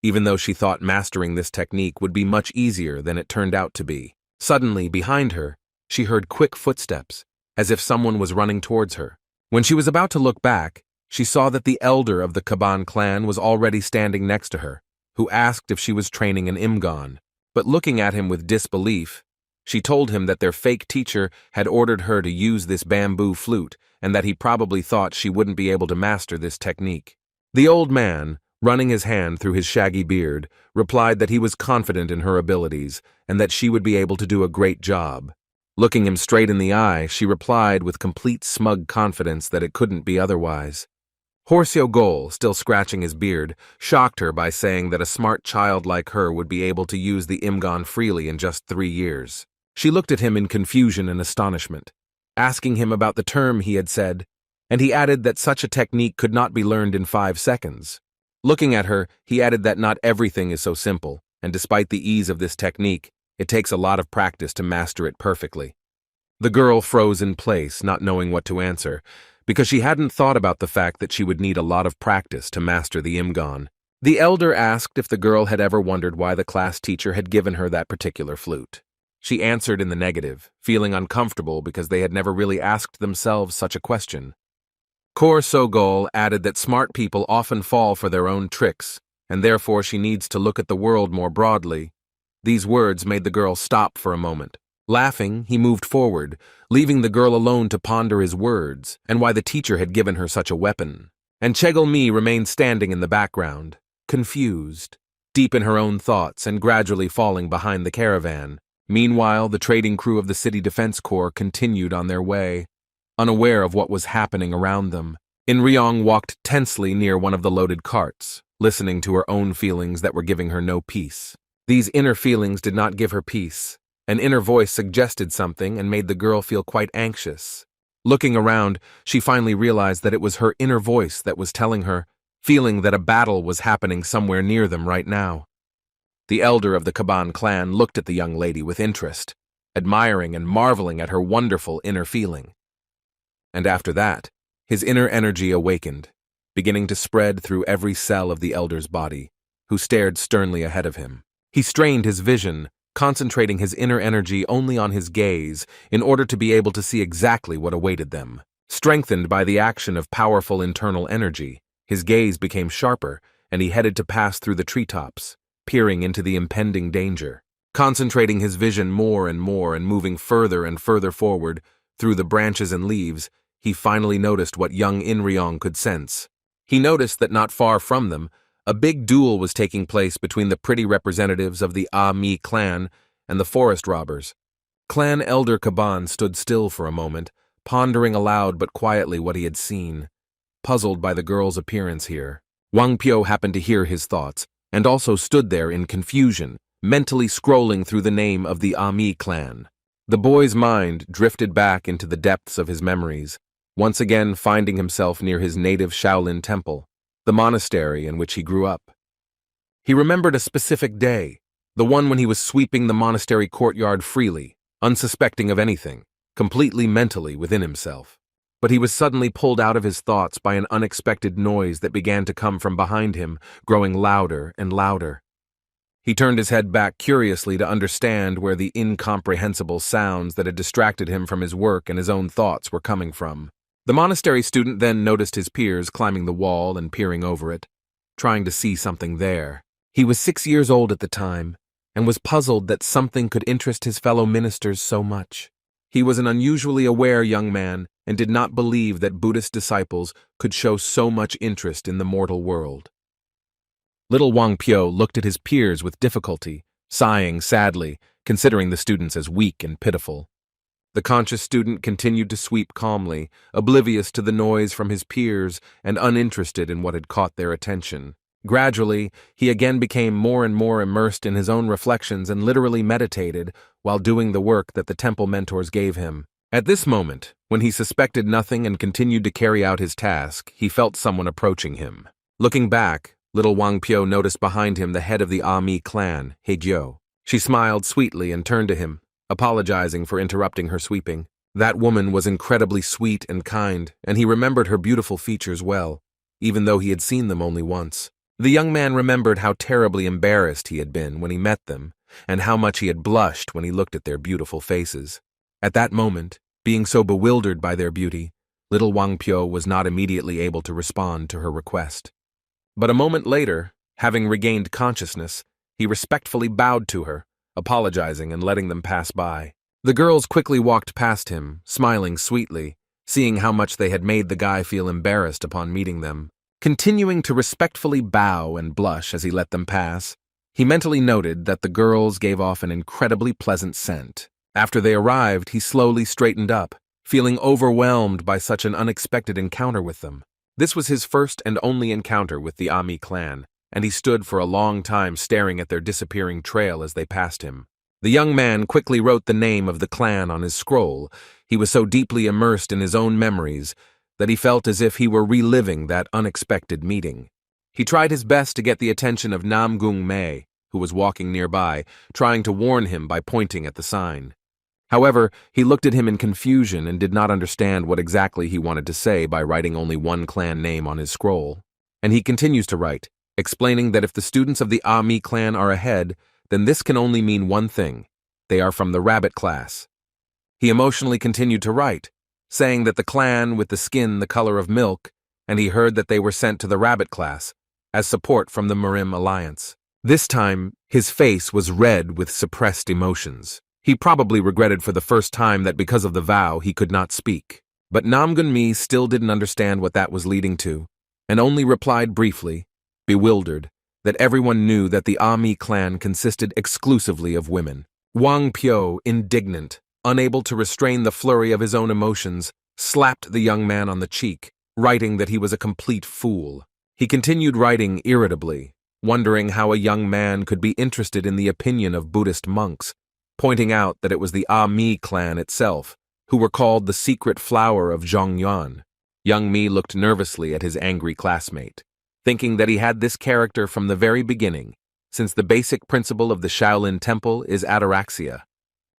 even though she thought mastering this technique would be much easier than it turned out to be. Suddenly, behind her, she heard quick footsteps, as if someone was running towards her. When she was about to look back, she saw that the elder of the Kaban clan was already standing next to her, who asked if she was training an Imgon. But looking at him with disbelief, she told him that their fake teacher had ordered her to use this bamboo flute and that he probably thought she wouldn't be able to master this technique. The old man, running his hand through his shaggy beard, replied that he was confident in her abilities and that she would be able to do a great job. Looking him straight in the eye, she replied with complete smug confidence that it couldn't be otherwise. Hor So-gol, still scratching his beard, shocked her by saying that a smart child like her would be able to use the Imgon freely in just 3 years. She looked at him in confusion and astonishment, asking him about the term he had said, and he added that such a technique could not be learned in 5 seconds. Looking at her, he added that not everything is so simple, and despite the ease of this technique, it takes a lot of practice to master it perfectly. The girl froze in place, not knowing what to answer, because she hadn't thought about the fact that she would need a lot of practice to master the Imgon. The elder asked if the girl had ever wondered why the class teacher had given her that particular flute. She answered in the negative, feeling uncomfortable because they had never really asked themselves such a question. Hor So-gol added that smart people often fall for their own tricks, and therefore she needs to look at the world more broadly. These words made the girl stop for a moment. Laughing, he moved forward, leaving the girl alone to ponder his words and why the teacher had given her such a weapon. And Chegal-mi remained standing in the background, confused, deep in her own thoughts and gradually falling behind the caravan. Meanwhile, the trading crew of the City Defense Corps continued on their way, unaware of what was happening around them. In-ryong walked tensely near one of the loaded carts, listening to her own feelings that were giving her no peace. These inner feelings did not give her peace. An inner voice suggested something and made the girl feel quite anxious. Looking around, she finally realized that it was her inner voice that was telling her, feeling that a battle was happening somewhere near them right now. The elder of the Kaban clan looked at the young lady with interest, admiring and marveling at her wonderful inner feeling. And after that, his inner energy awakened, beginning to spread through every cell of the elder's body, who stared sternly ahead of him. He strained his vision, concentrating his inner energy only on his gaze in order to be able to see exactly what awaited them. Strengthened by the action of powerful internal energy, his gaze became sharper, and he headed to pass through the treetops, peering into the impending danger. Concentrating his vision more and moving further and further forward through the branches and leaves, he finally noticed what young In-ryong could sense. He noticed that not far from them, a big duel was taking place between the pretty representatives of the Ah-mi clan and the forest robbers. Clan Elder Kaban stood still for a moment, pondering aloud but quietly what he had seen, puzzled by the girl's appearance here. Wang Pyo happened to hear his thoughts, and also stood there in confusion, mentally scrolling through the name of the Ah-mi clan. The boy's mind drifted back into the depths of his memories, once again finding himself near his native Shaolin temple, the monastery in which he grew up. He remembered a specific day, the one when he was sweeping the monastery courtyard freely, unsuspecting of anything, completely mentally within himself. But he was suddenly pulled out of his thoughts by an unexpected noise that began to come from behind him, growing louder and louder. He turned his head back curiously to understand where the incomprehensible sounds that had distracted him from his work and his own thoughts were coming from. The monastery student then noticed his peers climbing the wall and peering over it, trying to see something there. He was 6 years old at the time, and was puzzled that something could interest his fellow ministers so much. He was an unusually aware young man and did not believe that Buddhist disciples could show so much interest in the mortal world. Little Wang Pyo looked at his peers with difficulty, sighing sadly, considering the students as weak and pitiful. The conscious student continued to sweep calmly, oblivious to the noise from his peers and uninterested in what had caught their attention. Gradually, he again became more and more immersed in his own reflections and literally meditated while doing the work that the temple mentors gave him. At this moment, when he suspected nothing and continued to carry out his task, he felt someone approaching him. Looking back, little Wang Pyo noticed behind him the head of the Ah Mi clan, Heir. She smiled sweetly and turned to him, apologizing for interrupting her sweeping. That woman was incredibly sweet and kind, and he remembered her beautiful features well, even though he had seen them only once. The young man remembered how terribly embarrassed he had been when he met them, and how much he had blushed when he looked at their beautiful faces. At that moment, being so bewildered by their beauty, little Wang Pyo was not immediately able to respond to her request. But a moment later, having regained consciousness, he respectfully bowed to her, apologizing and letting them pass by. The girls quickly walked past him, smiling sweetly, seeing how much they had made the guy feel embarrassed upon meeting them. Continuing to respectfully bow and blush as he let them pass, he mentally noted that the girls gave off an incredibly pleasant scent. After they arrived, he slowly straightened up, feeling overwhelmed by such an unexpected encounter with them. This was his first and only encounter with the Ah Mi clan, and he stood for a long time staring at their disappearing trail as they passed him. The young man quickly wrote the name of the clan on his scroll. He was so deeply immersed in his own memories that he felt as if he were reliving that unexpected meeting. He tried his best to get the attention of Nam Gung Mei, who was walking nearby, trying to warn him by pointing at the sign. However, he looked at him in confusion and did not understand what exactly he wanted to say by writing only one clan name on his scroll. And he continues to write, explaining that if the students of the Ah Mi clan are ahead, then this can only mean one thing: they are from the rabbit class. He emotionally continued to write, saying that the clan with the skin the color of milk, and he heard that they were sent to the rabbit class as support from the Mirim alliance. This time, his face was red with suppressed emotions. He probably regretted for the first time that because of the vow he could not speak. But Nam Gun Mi still didn't understand what that was leading to, and only replied briefly, bewildered, that everyone knew that the Ah Mi clan consisted exclusively of women. Wang Pyo, indignant, unable to restrain the flurry of his own emotions, slapped the young man on the cheek, writing that he was a complete fool. He continued writing irritably, wondering how a young man could be interested in the opinion of Buddhist monks, pointing out that it was the Ah Mi clan itself, who were called the secret flower of Zhongyuan. Young Mi looked nervously at his angry classmate, thinking that he had this character from the very beginning, since the basic principle of the Shaolin Temple is ataraxia.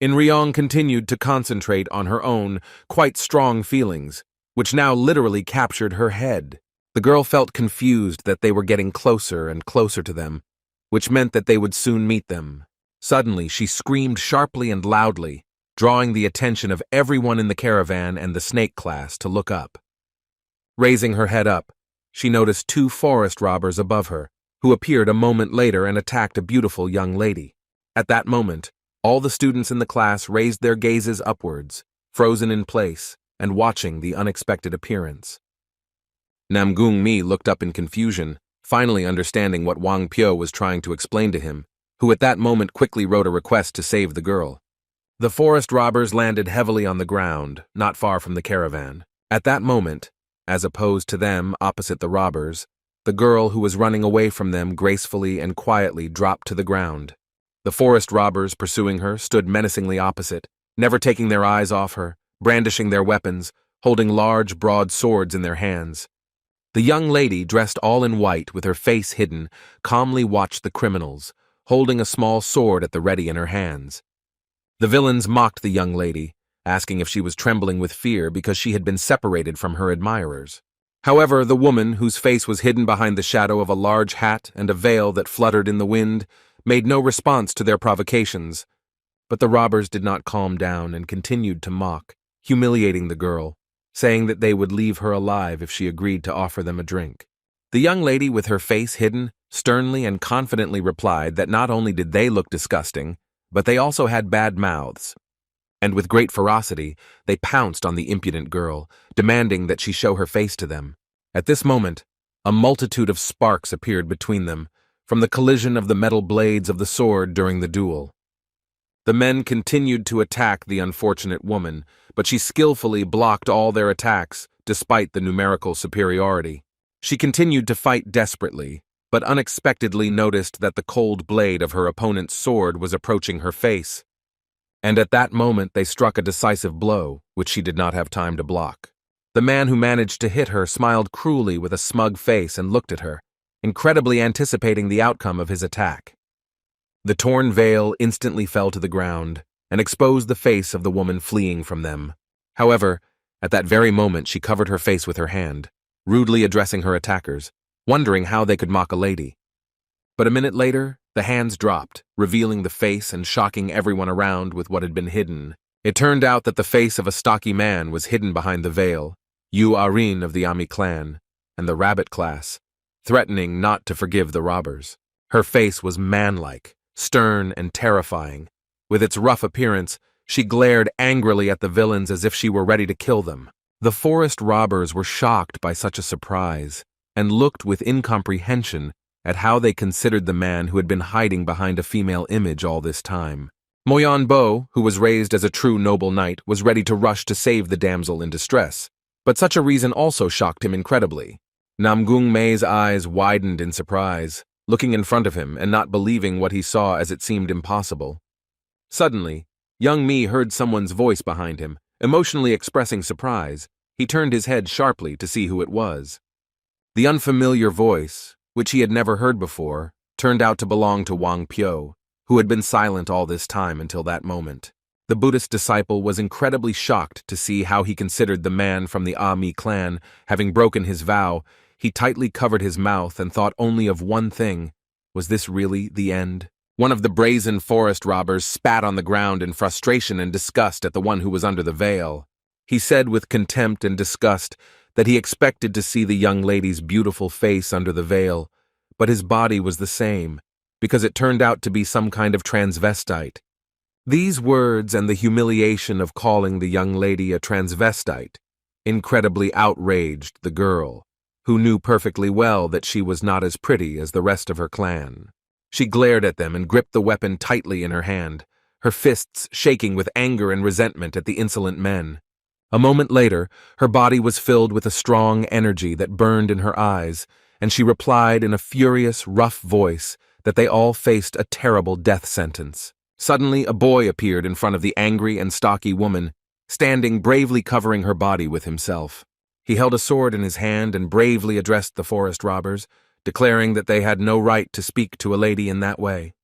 In Ryong continued to concentrate on her own, quite strong feelings, which now literally captured her head. The girl felt confused that they were getting closer and closer to them, which meant that they would soon meet them. Suddenly, she screamed sharply and loudly, drawing the attention of everyone in the caravan and the snake class to look up. Raising her head up, she noticed 2 forest robbers above her, who appeared a moment later and attacked a beautiful young lady. At that moment, all the students in the class raised their gazes upwards, frozen in place, and watching the unexpected appearance. Nam Gung Mi looked up in confusion, finally understanding what Wang Pyo was trying to explain to him, who at that moment quickly wrote a request to save the girl. The forest robbers landed heavily on the ground, not far from the caravan. At that moment, as opposed to them opposite the robbers, the girl who was running away from them gracefully and quietly dropped to the ground. The forest robbers pursuing her stood menacingly opposite, never taking their eyes off her, brandishing their weapons, holding large, broad swords in their hands. The young lady, dressed all in white with her face hidden, calmly watched the criminals, holding a small sword at the ready in her hands. The villains mocked the young lady, asking if she was trembling with fear because she had been separated from her admirers. However, the woman, whose face was hidden behind the shadow of a large hat and a veil that fluttered in the wind, made no response to their provocations. But the robbers did not calm down and continued to mock, humiliating the girl, saying that they would leave her alive if she agreed to offer them a drink. The young lady, with her face hidden, sternly and confidently replied that not only did they look disgusting, but they also had bad mouths. And with great ferocity, they pounced on the impudent girl, demanding that she show her face to them. At this moment, a multitude of sparks appeared between them, from the collision of the metal blades of the sword during the duel. The men continued to attack the unfortunate woman, but she skillfully blocked all their attacks, despite the numerical superiority. She continued to fight desperately, but unexpectedly noticed that the cold blade of her opponent's sword was approaching her face. And at that moment they struck a decisive blow, which she did not have time to block. The man who managed to hit her smiled cruelly with a smug face and looked at her, incredibly anticipating the outcome of his attack. The torn veil instantly fell to the ground and exposed the face of the woman fleeing from them. However, at that very moment she covered her face with her hand, rudely addressing her attackers, wondering how they could mock a lady. But a minute later, the hands dropped, revealing the face and shocking everyone around with what had been hidden. It turned out that the face of a stocky man was hidden behind the veil, Arin of the Ami clan, and the rabbit class, threatening not to forgive the robbers. Her face was manlike, stern and terrifying. With its rough appearance, she glared angrily at the villains as if she were ready to kill them. The forest robbers were shocked by such a surprise, and looked with incomprehension at how they considered the man who had been hiding behind a female image all this time. Moyan Bo, who was raised as a true noble knight, was ready to rush to save the damsel in distress, but such a reason also shocked him incredibly. Namgung Mei's eyes widened in surprise, looking in front of him and not believing what he saw as it seemed impossible. Suddenly, young Mi heard someone's voice behind him, emotionally expressing surprise. He turned his head sharply to see who it was. The unfamiliar voice, which he had never heard before, turned out to belong to Wang Pyo, who had been silent all this time until that moment. The Buddhist disciple was incredibly shocked to see how he considered the man from the Ami clan having broken his vow. He tightly covered his mouth and thought only of one thing. Was this really the end? One of the brazen forest robbers spat on the ground in frustration and disgust at the one who was under the veil. He said with contempt and disgust that he expected to see the young lady's beautiful face under the veil, but his body was the same, because it turned out to be some kind of transvestite. These words and the humiliation of calling the young lady a transvestite incredibly outraged the girl, who knew perfectly well that she was not as pretty as the rest of her clan. She glared at them and gripped the weapon tightly in her hand, her fists shaking with anger and resentment at the insolent men. A moment later, her body was filled with a strong energy that burned in her eyes, and she replied in a furious, rough voice that they all faced a terrible death sentence. Suddenly, a boy appeared in front of the angry and stocky woman, standing bravely covering her body with himself. He held a sword in his hand and bravely addressed the forest robbers, declaring that they had no right to speak to a lady in that way.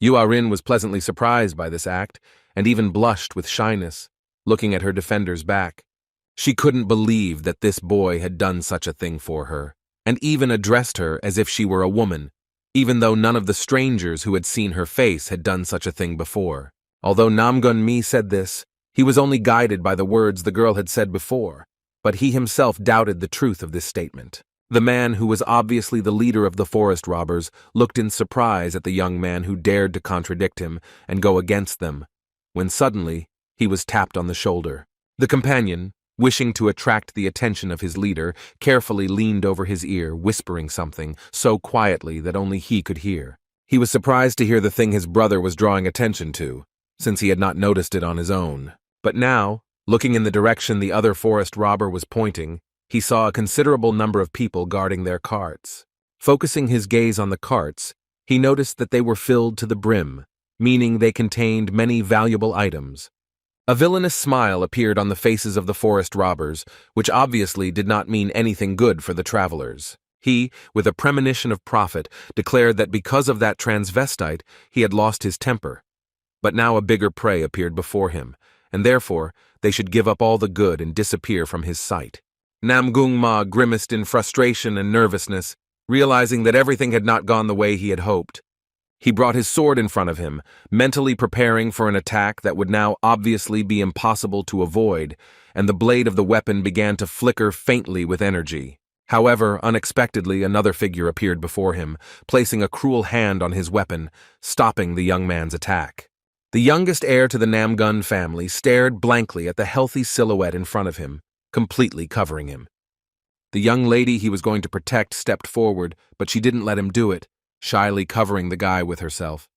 Arin was pleasantly surprised by this act, and even blushed with shyness, looking at her defender's back. She couldn't believe that this boy had done such a thing for her, and even addressed her as if she were a woman, even though none of the strangers who had seen her face had done such a thing before. Although Namgun Mi said this, he was only guided by the words the girl had said before, but he himself doubted the truth of this statement. The man, who was obviously the leader of the forest robbers, looked in surprise at the young man who dared to contradict him and go against them, when suddenly he was tapped on the shoulder. The companion, wishing to attract the attention of his leader, carefully leaned over his ear, whispering something so quietly that only he could hear. He was surprised to hear the thing his brother was drawing attention to, since he had not noticed it on his own. But now, looking in the direction the other forest robber was pointing, he saw a considerable number of people guarding their carts. Focusing his gaze on the carts, he noticed that they were filled to the brim, meaning they contained many valuable items. A villainous smile appeared on the faces of the forest robbers, which obviously did not mean anything good for the travelers. He, with a premonition of profit, declared that because of that transvestite, he had lost his temper. But now a bigger prey appeared before him, and therefore they should give up all the good and disappear from his sight. Namgung Ma grimaced in frustration and nervousness, realizing that everything had not gone the way he had hoped. He brought his sword in front of him, mentally preparing for an attack that would now obviously be impossible to avoid, and the blade of the weapon began to flicker faintly with energy. However, unexpectedly, another figure appeared before him, placing a cruel hand on his weapon, stopping the young man's attack. The youngest heir to the Namgun family stared blankly at the healthy silhouette in front of him, completely covering him. The young lady he was going to protect stepped forward, but she didn't let him do it, shyly covering the guy with herself.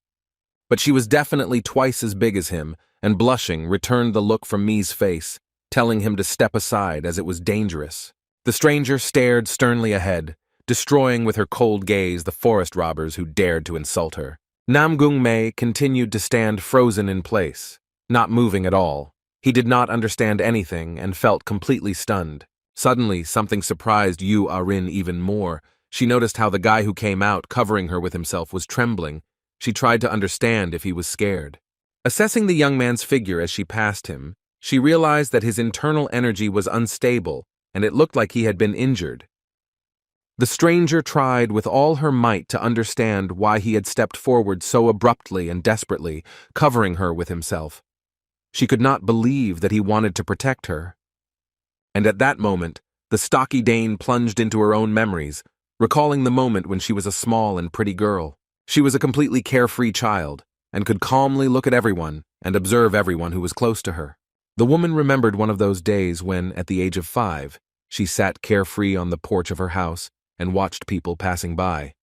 But she was definitely twice as big as him, and blushing, returned the look from Mi's face, telling him to step aside as it was dangerous. The stranger stared sternly ahead, destroying with her cold gaze the forest robbers who dared to insult her. Namgung Mei continued to stand frozen in place, not moving at all. He did not understand anything and felt completely stunned. Suddenly, something surprised Yu Arin even more. She noticed how the guy who came out, covering her with himself, was trembling. She tried to understand if he was scared. Assessing the young man's figure as she passed him, she realized that his internal energy was unstable, and it looked like he had been injured. The stranger tried with all her might to understand why he had stepped forward so abruptly and desperately, covering her with himself. She could not believe that he wanted to protect her. And at that moment, the stocky Dane plunged into her own memories, recalling the moment when she was a small and pretty girl. She was a completely carefree child, and could calmly look at everyone and observe everyone who was close to her. The woman remembered one of those days when, at the age of 5, she sat carefree on the porch of her house and watched people passing by.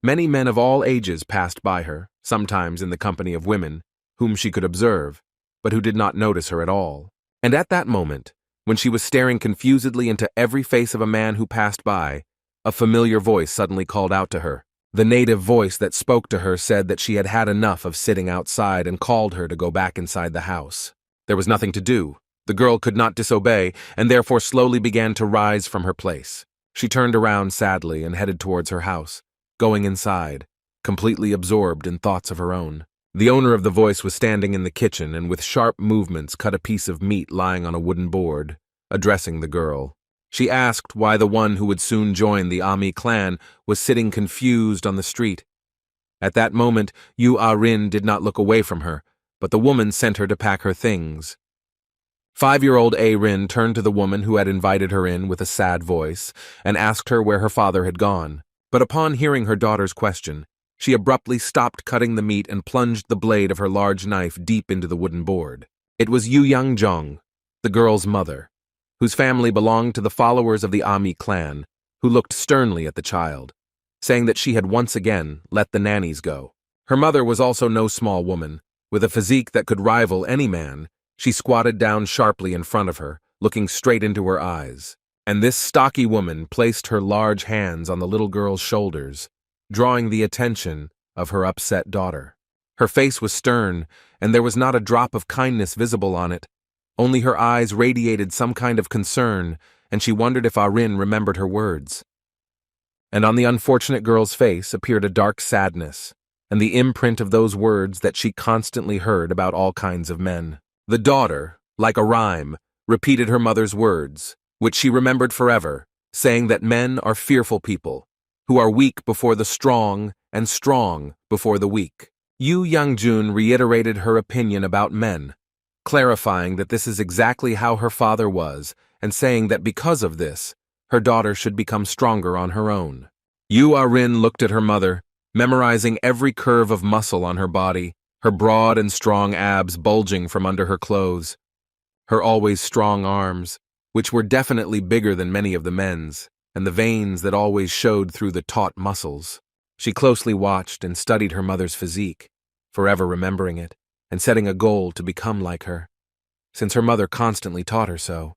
Many men of all ages passed by her, sometimes in the company of women, whom she could observe, but who did not notice her at all. And at that moment, when she was staring confusedly into every face of a man who passed by, a familiar voice suddenly called out to her. The native voice that spoke to her said that she had had enough of sitting outside and called her to go back inside the house. There was nothing to do. The girl could not disobey, and therefore slowly began to rise from her place. She turned around sadly and headed towards her house, going inside, completely absorbed in thoughts of her own. The owner of the voice was standing in the kitchen and with sharp movements cut a piece of meat lying on a wooden board, addressing the girl. She asked why the one who would soon join the Ami clan was sitting confused on the street. At that moment, Yu Arin did not look away from her, but the woman sent her to pack her things. 5-year-old Rin turned to the woman who had invited her in with a sad voice and asked her where her father had gone. But upon hearing her daughter's question, she abruptly stopped cutting the meat and plunged the blade of her large knife deep into the wooden board. It was Yu Yangjong, the girl's mother, whose family belonged to the followers of the Ami clan, who looked sternly at the child, saying that she had once again let the nannies go. Her mother was also no small woman. With a physique that could rival any man, she squatted down sharply in front of her, looking straight into her eyes. And this stocky woman placed her large hands on the little girl's shoulders, drawing the attention of her upset daughter. Her face was stern, and there was not a drop of kindness visible on it. Only her eyes radiated some kind of concern, and she wondered if Arin remembered her words. And on the unfortunate girl's face appeared a dark sadness, and the imprint of those words that she constantly heard about all kinds of men. The daughter, like a rhyme, repeated her mother's words, which she remembered forever, saying that men are fearful people, who are weak before the strong and strong before the weak. Yu Yangjun reiterated her opinion about men, clarifying that this is exactly how her father was, and saying that because of this, her daughter should become stronger on her own. Yu Arin looked at her mother, memorizing every curve of muscle on her body, her broad and strong abs bulging from under her clothes, her always strong arms, which were definitely bigger than many of the men's, and the veins that always showed through the taut muscles. She closely watched and studied her mother's physique, forever remembering it, and setting a goal to become like her, since her mother constantly taught her so.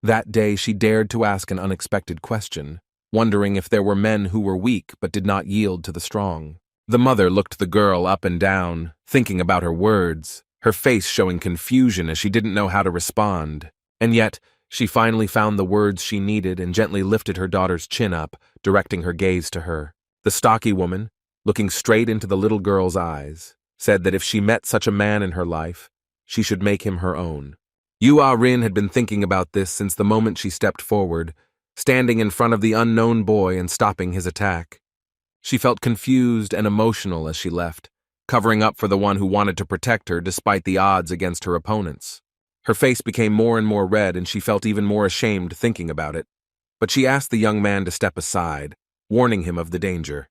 That day she dared to ask an unexpected question, wondering if there were men who were weak but did not yield to the strong. The mother looked the girl up and down, thinking about her words, her face showing confusion as she didn't know how to respond. And yet, she finally found the words she needed and gently lifted her daughter's chin up, directing her gaze to her. The stocky woman, looking straight into the little girl's eyes, said that if she met such a man in her life, she should make him her own. Yu Arin had been thinking about this since the moment she stepped forward, standing in front of the unknown boy and stopping his attack. She felt confused and emotional as she left, covering up for the one who wanted to protect her despite the odds against her opponents. Her face became more and more red, and she felt even more ashamed thinking about it. But she asked the young man to step aside, warning him of the danger.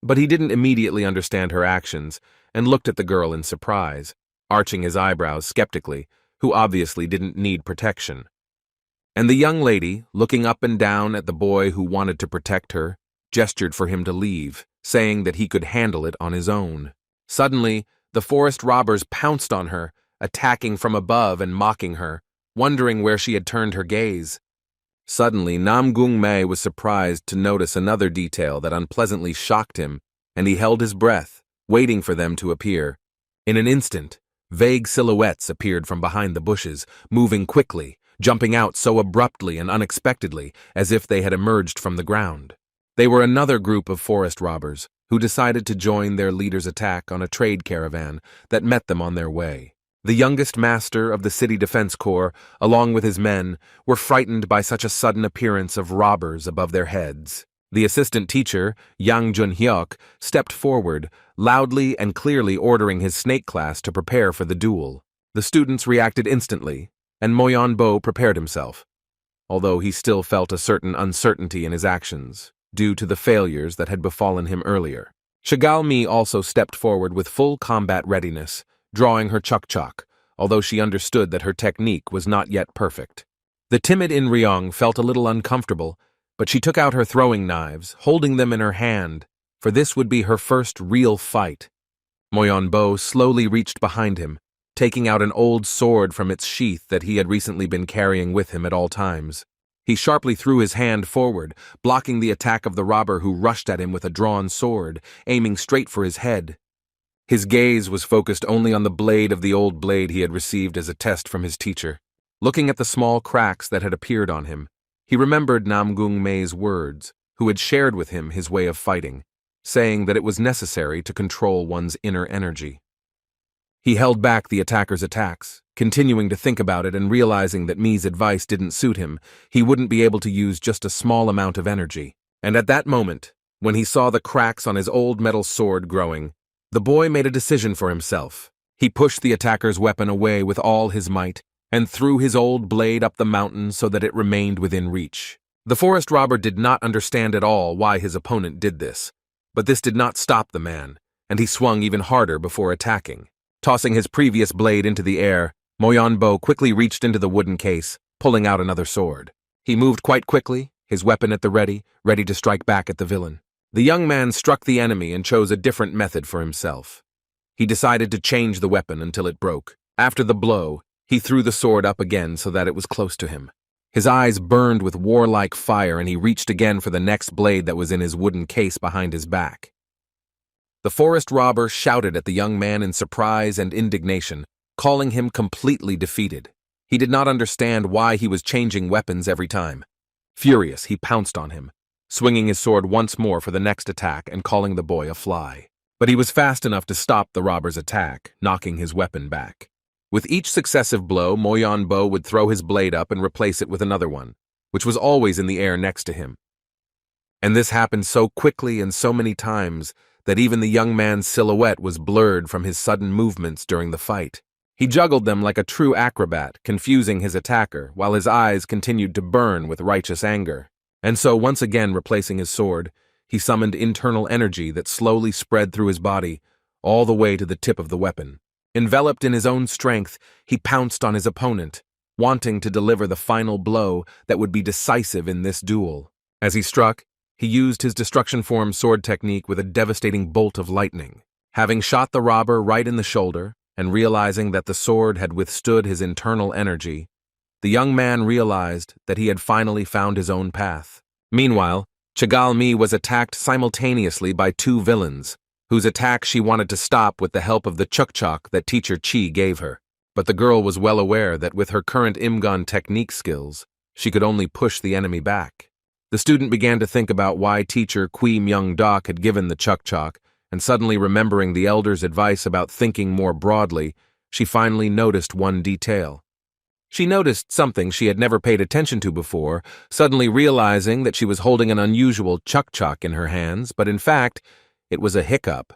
But he didn't immediately understand her actions and looked at the girl in surprise, arching his eyebrows skeptically, who obviously didn't need protection. And the young lady, looking up and down at the boy who wanted to protect her, gestured for him to leave, saying that he could handle it on his own. Suddenly, the forest robbers pounced on her, attacking from above and mocking her, wondering where she had turned her gaze. Suddenly, Namgung Mei was surprised to notice another detail that unpleasantly shocked him, and he held his breath, waiting for them to appear. In an instant, vague silhouettes appeared from behind the bushes, moving quickly, jumping out so abruptly and unexpectedly as if they had emerged from the ground. They were another group of forest robbers who decided to join their leader's attack on a trade caravan that met them on their way. The youngest master of the City Defense Corps, along with his men, were frightened by such a sudden appearance of robbers above their heads. The assistant teacher, Yang Jun-hyuk, stepped forward, loudly and clearly ordering his snake class to prepare for the duel. The students reacted instantly, and Moyeonbo prepared himself, although he still felt a certain uncertainty in his actions, due to the failures that had befallen him earlier. Chegalmi also stepped forward with full combat readiness, drawing her chuk-chuk, although she understood that her technique was not yet perfect. The timid In Ryong felt a little uncomfortable, but she took out her throwing knives, holding them in her hand, for this would be her first real fight. Moyeonbo slowly reached behind him, taking out an old sword from its sheath that he had recently been carrying with him at all times. He sharply threw his hand forward, blocking the attack of the robber who rushed at him with a drawn sword, aiming straight for his head. His gaze was focused only on the blade of the old blade he had received as a test from his teacher. Looking at the small cracks that had appeared on him, he remembered Namgung Mei's words, who had shared with him his way of fighting, saying that it was necessary to control one's inner energy. He held back the attacker's attacks, continuing to think about it and realizing that Mi's advice didn't suit him. He wouldn't be able to use just a small amount of energy. And at that moment, when he saw the cracks on his old metal sword growing, the boy made a decision for himself. He pushed the attacker's weapon away with all his might and threw his old blade up the mountain so that it remained within reach. The forest robber did not understand at all why his opponent did this, but this did not stop the man, and he swung even harder before attacking. Tossing his previous blade into the air, Moyeonbo quickly reached into the wooden case, pulling out another sword. He moved quite quickly, his weapon at the ready to strike back at the villain. The young man struck the enemy and chose a different method for himself. He decided to change the weapon until it broke. After the blow, he threw the sword up again so that it was close to him. His eyes burned with warlike fire, and he reached again for the next blade that was in his wooden case behind his back. The forest robber shouted at the young man in surprise and indignation, calling him completely defeated. He did not understand why he was changing weapons every time. Furious, he pounced on him, swinging his sword once more for the next attack and calling the boy a fly. But he was fast enough to stop the robber's attack, knocking his weapon back. With each successive blow, Moyeonbo would throw his blade up and replace it with another one, which was always in the air next to him. And this happened so quickly and so many times that even the young man's silhouette was blurred from his sudden movements during the fight. He juggled them like a true acrobat, confusing his attacker, while his eyes continued to burn with righteous anger. And so, once again replacing his sword, he summoned internal energy that slowly spread through his body, all the way to the tip of the weapon. Enveloped in his own strength, he pounced on his opponent, wanting to deliver the final blow that would be decisive in this duel. As he struck, he used his destruction form sword technique with a devastating bolt of lightning. Having shot the robber right in the shoulder, and realizing that the sword had withstood his internal energy, the young man realized that he had finally found his own path. Meanwhile, Chegalmi was attacked simultaneously by two villains, whose attack she wanted to stop with the help of the chuk-chuk that teacher Chi gave her. But the girl was well aware that with her current Imgun technique skills, she could only push the enemy back. The student began to think about why teacher Kui Myung-dok had given the chuk-chuk, and suddenly remembering the elder's advice about thinking more broadly, she finally noticed one detail. She noticed something she had never paid attention to before, suddenly realizing that she was holding an unusual chuk-chuk in her hands, but in fact, it was a hiccup.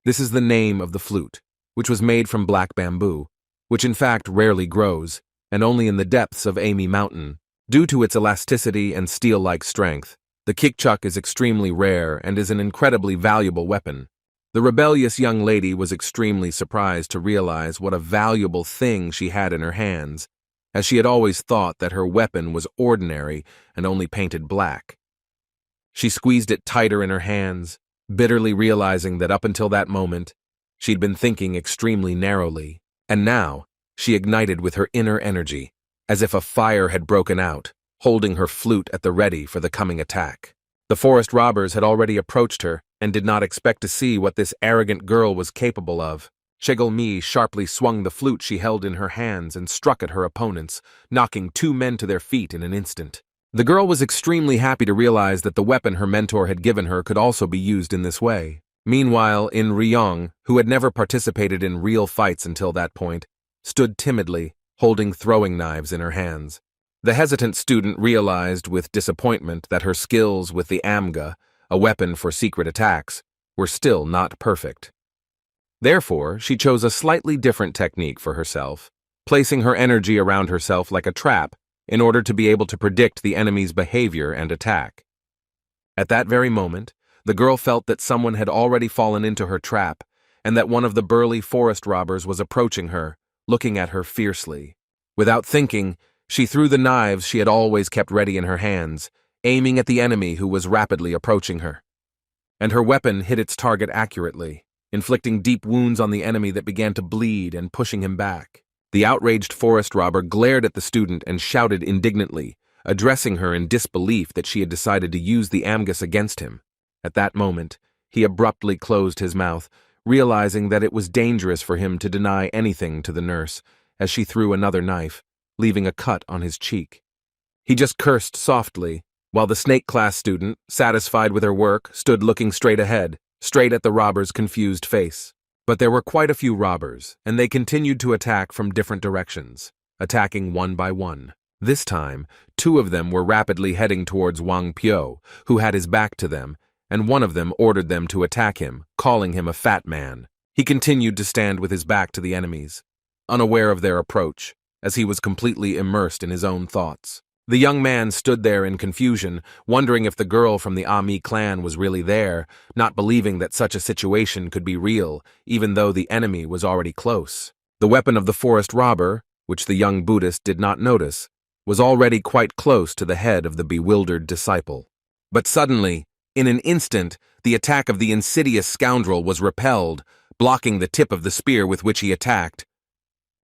This is the name of the flute, which was made from black bamboo, which in fact rarely grows, and only in the depths of Amy Mountain. Due to its elasticity and steel-like strength, the kickchuk is extremely rare and is an incredibly valuable weapon. The rebellious young lady was extremely surprised to realize what a valuable thing she had in her hands, as she had always thought that her weapon was ordinary and only painted black. She squeezed it tighter in her hands, bitterly realizing that up until that moment, she'd been thinking extremely narrowly, and now she ignited with her inner energy, as if a fire had broken out, holding her flute at the ready for the coming attack. The forest robbers had already approached her and did not expect to see what this arrogant girl was capable of. Shigulmi sharply swung the flute she held in her hands and struck at her opponents, knocking 2 men to their feet in an instant. The girl was extremely happy to realize that the weapon her mentor had given her could also be used in this way. Meanwhile, In Ryong, who had never participated in real fights until that point, stood timidly, holding throwing knives in her hands. The hesitant student realized with disappointment that her skills with the Manga, a weapon for secret attacks, were still not perfect. Therefore, she chose a slightly different technique for herself, placing her energy around herself like a trap in order to be able to predict the enemy's behavior and attack. At that very moment, the girl felt that someone had already fallen into her trap and that one of the burly forest robbers was approaching her, looking at her fiercely. Without thinking, she threw the knives she had always kept ready in her hands, aiming at the enemy who was rapidly approaching her. And her weapon hit its target accurately, inflicting deep wounds on the enemy that began to bleed and pushing him back. The outraged forest robber glared at the student and shouted indignantly, addressing her in disbelief that she had decided to use the Amgus against him. At that moment, he abruptly closed his mouth, realizing that it was dangerous for him to deny anything to the nurse, as she threw another knife, leaving a cut on his cheek. He just cursed softly, while the snake class student, satisfied with her work, stood looking straight ahead, straight at the robber's confused face. But there were quite a few robbers, and they continued to attack from different directions, attacking one by one. This time, 2 of them were rapidly heading towards Wang Pyo, who had his back to them, and one of them ordered them to attack him, calling him a fat man. He continued to stand with his back to the enemies, unaware of their approach, as he was completely immersed in his own thoughts. The young man stood there in confusion, wondering if the girl from the Ami clan was really there, not believing that such a situation could be real, even though the enemy was already close. The weapon of the forest robber, which the young Buddhist did not notice, was already quite close to the head of the bewildered disciple. But suddenly, in an instant, the attack of the insidious scoundrel was repelled, blocking the tip of the spear with which he attacked.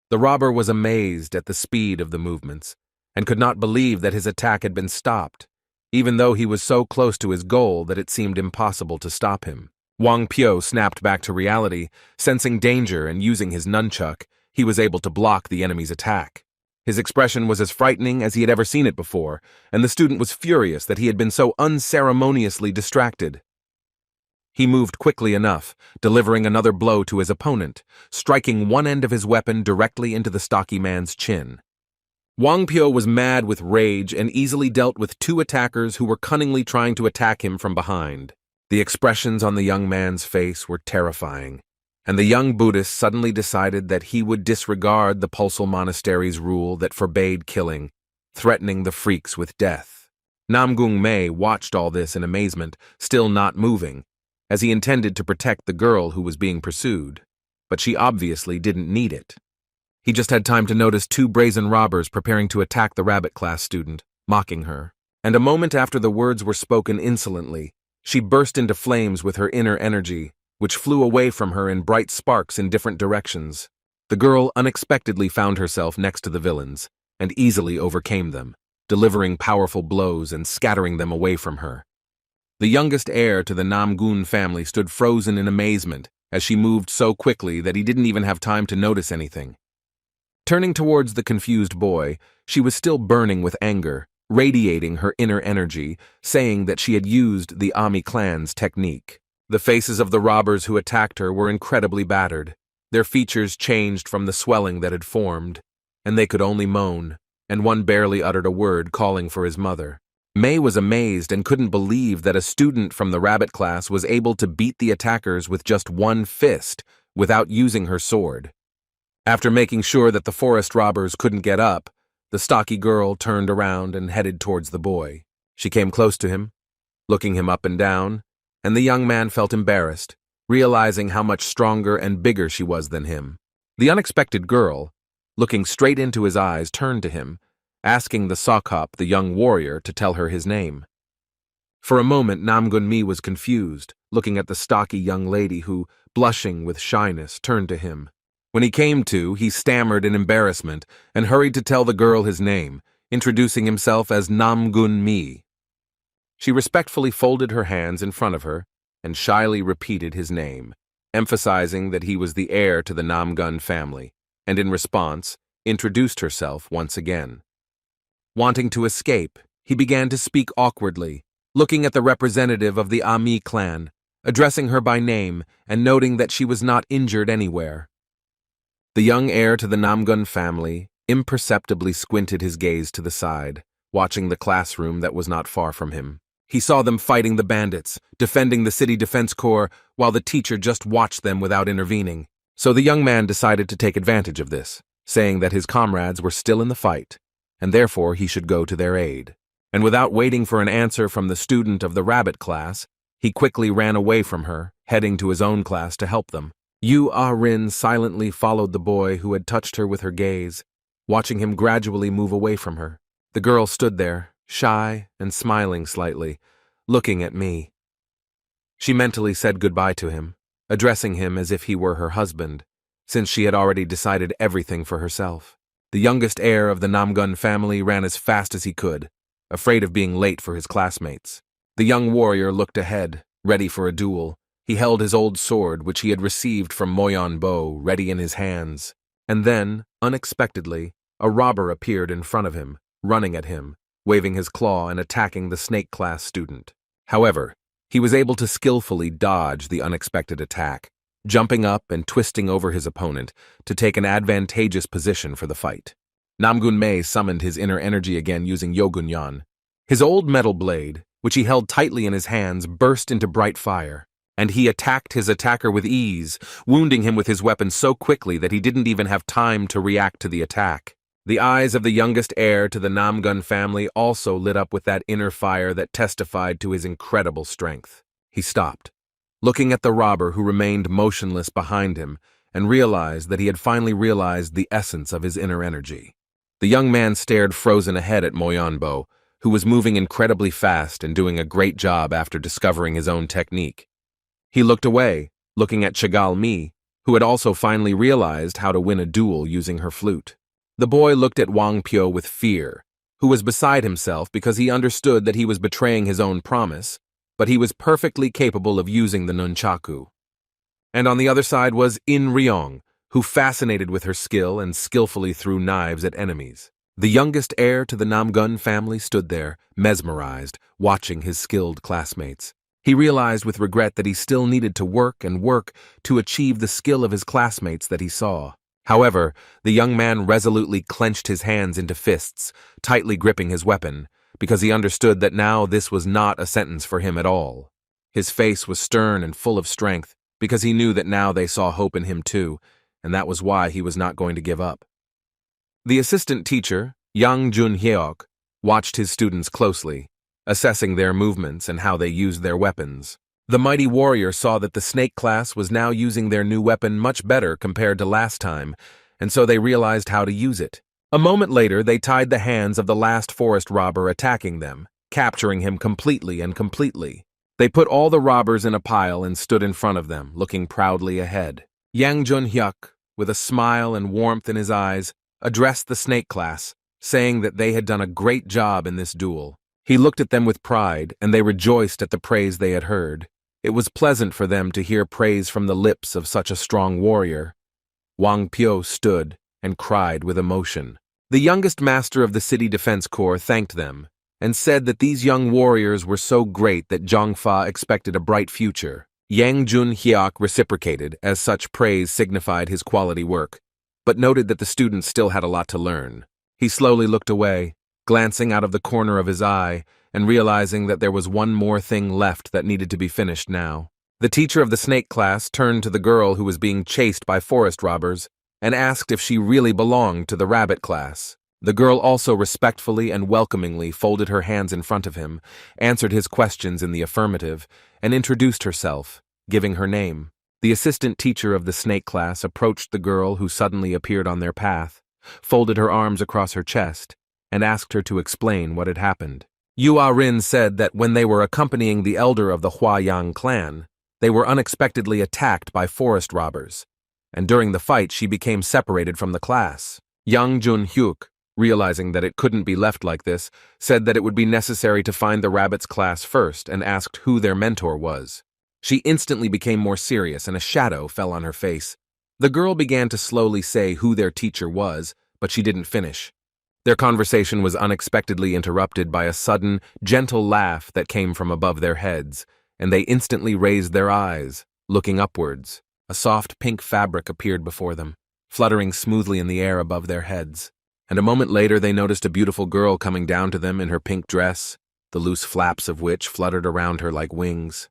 The robber was amazed at the speed of the movements, and could not believe that his attack had been stopped, even though he was so close to his goal that it seemed impossible to stop him. Wang Pyo snapped back to reality, sensing danger and using his nunchuck, he was able to block the enemy's attack. His expression was as frightening as he had ever seen it before, and the student was furious that he had been so unceremoniously distracted. He moved quickly enough, delivering another blow to his opponent, striking one end of his weapon directly into the stocky man's chin. Wang Pyo was mad with rage and easily dealt with 2 attackers who were cunningly trying to attack him from behind. The expressions on the young man's face were terrifying, and the young Buddhist suddenly decided that he would disregard the Pulsal Monastery's rule that forbade killing, threatening the freaks with death. Namgung Mei watched all this in amazement, still not moving, as he intended to protect the girl who was being pursued, but she obviously didn't need it. He just had time to notice 2 brazen robbers preparing to attack the rabbit class student, mocking her. And a moment after the words were spoken insolently, she burst into flames with her inner energy, which flew away from her in bright sparks in different directions. The girl unexpectedly found herself next to the villains, and easily overcame them, delivering powerful blows and scattering them away from her. The youngest heir to the Namgun family stood frozen in amazement as she moved so quickly that he didn't even have time to notice anything. Turning towards the confused boy, she was still burning with anger, radiating her inner energy, saying that she had used the Ami clan's technique. The faces of the robbers who attacked her were incredibly battered. Their features changed from the swelling that had formed. and they could only moan, and one barely uttered a word calling for his mother. May was amazed and couldn't believe that a student from the rabbit class was able to beat the attackers with just one fist without using her sword. After making sure that the forest robbers couldn't get up, the stocky girl turned around and headed towards the boy. She came close to him, looking him up and down, and the young man felt embarrassed, realizing how much stronger and bigger she was than him. The unexpected girl, looking straight into his eyes, turned to him, asking the Sokop, the young warrior, to tell her his name. For a moment, Namgun-mi was confused, looking at the stocky young lady who, blushing with shyness, turned to him. When he came to, he stammered in embarrassment and hurried to tell the girl his name, introducing himself as Namgun-mi. She respectfully folded her hands in front of her and shyly repeated his name, emphasizing that he was the heir to the Namgun family, and in response, introduced herself once again. Wanting to escape, he began to speak awkwardly, looking at the representative of the Ami clan, addressing her by name and noting that she was not injured anywhere. The young heir to the Namgun family imperceptibly squinted his gaze to the side, watching the classroom that was not far from him. He saw them fighting the bandits, defending the city defense corps, while the teacher just watched them without intervening. So the young man decided to take advantage of this, saying that his comrades were still in the fight, and therefore he should go to their aid. And without waiting for an answer from the student of the rabbit class, he quickly ran away from her, heading to his own class to help them. Yu Ah-rin silently followed the boy who had touched her with her gaze, watching him gradually move away from her. The girl stood there, shy and smiling slightly, looking at me. She mentally said goodbye to him, addressing him as if he were her husband, since she had already decided everything for herself. The youngest heir of the Namgun family ran as fast as he could, afraid of being late for his classmates. The young warrior looked ahead, ready for a duel. He held his old sword, which he had received from Moyon Bo, ready in his hands. And then, unexpectedly, a robber appeared in front of him, running at him, waving his claw and attacking the snake class student. However, he was able to skillfully dodge the unexpected attack, jumping up and twisting over his opponent to take an advantageous position for the fight. Namgun-mi summoned his inner energy again using Yogunyan. His old metal blade, which he held tightly in his hands, burst into bright fire, and he attacked his attacker with ease, wounding him with his weapon so quickly that he didn't even have time to react to the attack. The eyes of the youngest heir to the Namgun family also lit up with that inner fire that testified to his incredible strength. He stopped, looking at the robber who remained motionless behind him, and realized that he had finally realized the essence of his inner energy. The young man stared frozen ahead at Moyon Bo, who was moving incredibly fast and doing a great job after discovering his own technique. He looked away, looking at Chigal-mi, who had also finally realized how to win a duel using her flute. The boy looked at Wang Pyo with fear, who was beside himself because he understood that he was betraying his own promise, but he was perfectly capable of using the nunchaku. And on the other side was In Ryong, who, fascinated with her skill and skillfully threw knives at enemies. The youngest heir to the Namgun family stood there, mesmerized, watching his skilled classmates. He realized with regret that he still needed to work and work to achieve the skill of his classmates that he saw. However, the young man resolutely clenched his hands into fists, tightly gripping his weapon, because he understood that now this was not a sentence for him at all. His face was stern and full of strength, because he knew that now they saw hope in him too, and that was why he was not going to give up. The assistant teacher, Yang Jun-hyuk, watched his students closely, assessing their movements and how they used their weapons. The mighty warrior saw that the snake class was now using their new weapon much better compared to last time, and so they realized how to use it. A moment later, they tied the hands of the last forest robber attacking them, capturing him completely. They put all the robbers in a pile and stood in front of them, looking proudly ahead. Yang Jun-hyuk, with a smile and warmth in his eyes, addressed the snake class, saying that they had done a great job in this duel. He looked at them with pride, and they rejoiced at the praise they had heard. It was pleasant for them to hear praise from the lips of such a strong warrior. Wang Pyo stood and cried with emotion. The youngest master of the city defense corps thanked them, and said that these young warriors were so great that Zhongfa expected a bright future. Yang Jun-hyuk reciprocated, as such praise signified his quality work. but noted that the students still had a lot to learn. He slowly looked away, glancing out of the corner of his eye and realizing that there was one more thing left that needed to be finished now. The teacher of the snake class turned to the girl who was being chased by forest robbers and asked if she really belonged to the rabbit class. The girl also respectfully and welcomingly folded her hands in front of him, answered his questions in the affirmative, and introduced herself, giving her name. The assistant teacher of the snake class approached the girl who suddenly appeared on their path, folded her arms across her chest, and asked her to explain what had happened. Rin said that when they were accompanying the elder of the Huayang clan, they were unexpectedly attacked by forest robbers, and during the fight she became separated from the class. Yang Jun-hyuk, realizing that it couldn't be left like this, said that it would be necessary to find the rabbits class first and asked who their mentor was. She instantly became more serious and a shadow fell on her face. The girl began to slowly say who their teacher was, but she didn't finish. Their conversation was unexpectedly interrupted by a sudden, gentle laugh that came from above their heads, and they instantly raised their eyes, looking upwards. A soft pink fabric appeared before them, fluttering smoothly in the air above their heads. And a moment later they noticed a beautiful girl coming down to them in her pink dress, the loose flaps of which fluttered around her like wings.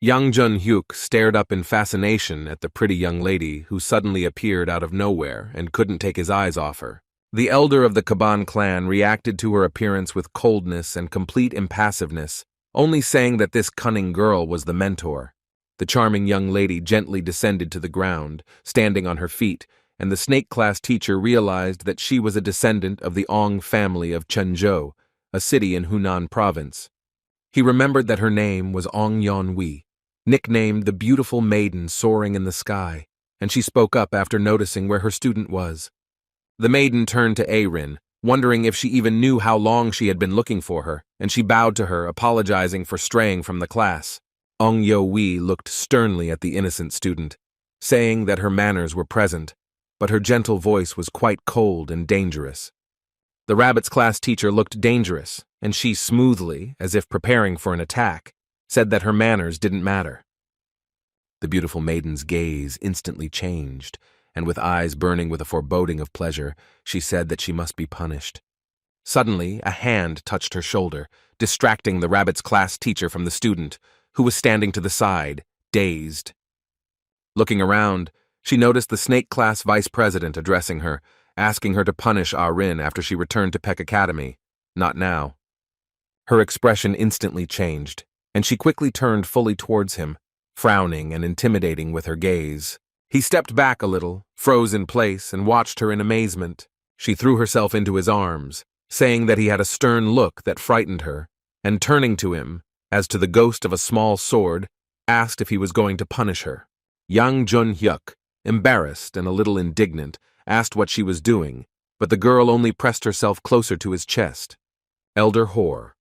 Yang Jun-hyuk stared up in fascination at the pretty young lady who suddenly appeared out of nowhere and couldn't take his eyes off her. The elder of the Kaban clan reacted to her appearance with coldness and complete impassiveness, only saying that this cunning girl was the mentor. The charming young lady gently descended to the ground, standing on her feet, and the snake class teacher realized that she was a descendant of the Ong family of Chenzhou, a city in Hunan province. He remembered that her name was Ong Yeon-wi, nicknamed the beautiful maiden soaring in the sky, and she spoke up after noticing where her student was. The maiden turned to Heir, wondering if she even knew how long she had been looking for her, and she bowed to her, apologizing for straying from the class. Ong Yeon-wi looked sternly at the innocent student, saying that her manners were present, but her gentle voice was quite cold and dangerous. The rabbit's class teacher looked dangerous, and she smoothly, as if preparing for an attack, said that her manners didn't matter. The beautiful maiden's gaze instantly changed, and with eyes burning with a foreboding of pleasure, she said that she must be punished. Suddenly, a hand touched her shoulder, distracting the rabbit's class teacher from the student, who was standing to the side, dazed. Looking around, she noticed the snake class vice president addressing her, asking her to punish Rin after she returned to Peck Academy. Not now. Her expression instantly changed, and she quickly turned fully towards him, frowning and intimidating with her gaze. He stepped back a little, froze in place, and watched her in amazement. She threw herself into his arms, saying that he had a stern look that frightened her, and turning to him, as to the ghost of a small sword, asked if he was going to punish her. Yang Jun-hyuk, embarrassed and a little indignant, asked what she was doing, but the girl only pressed herself closer to his chest. Elder Heir.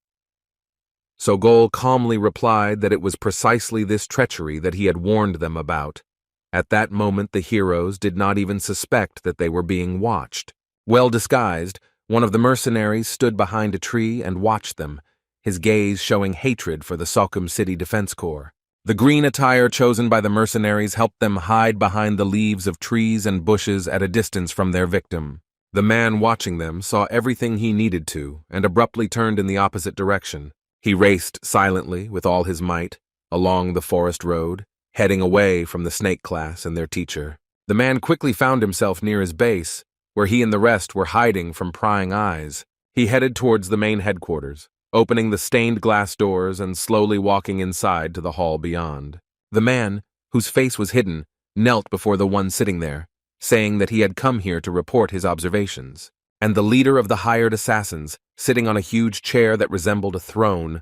Sogol calmly replied that it was precisely this treachery that he had warned them about. At that moment the heroes did not even suspect that they were being watched. Well disguised, one of the mercenaries stood behind a tree and watched them, his gaze showing hatred for the Sockham City Defense Corps. The green attire chosen by the mercenaries helped them hide behind the leaves of trees and bushes at a distance from their victim. The man watching them saw everything he needed to and abruptly turned in the opposite direction. He raced silently with all his might along the forest road, heading away from the snake class and their teacher. The man quickly found himself near his base, where he and the rest were hiding from prying eyes. He headed towards the main headquarters, opening the stained glass doors and slowly walking inside to the hall beyond. The man, whose face was hidden, knelt before the one sitting there, saying that he had come here to report his observations. And the leader of the hired assassins, sitting on a huge chair that resembled a throne,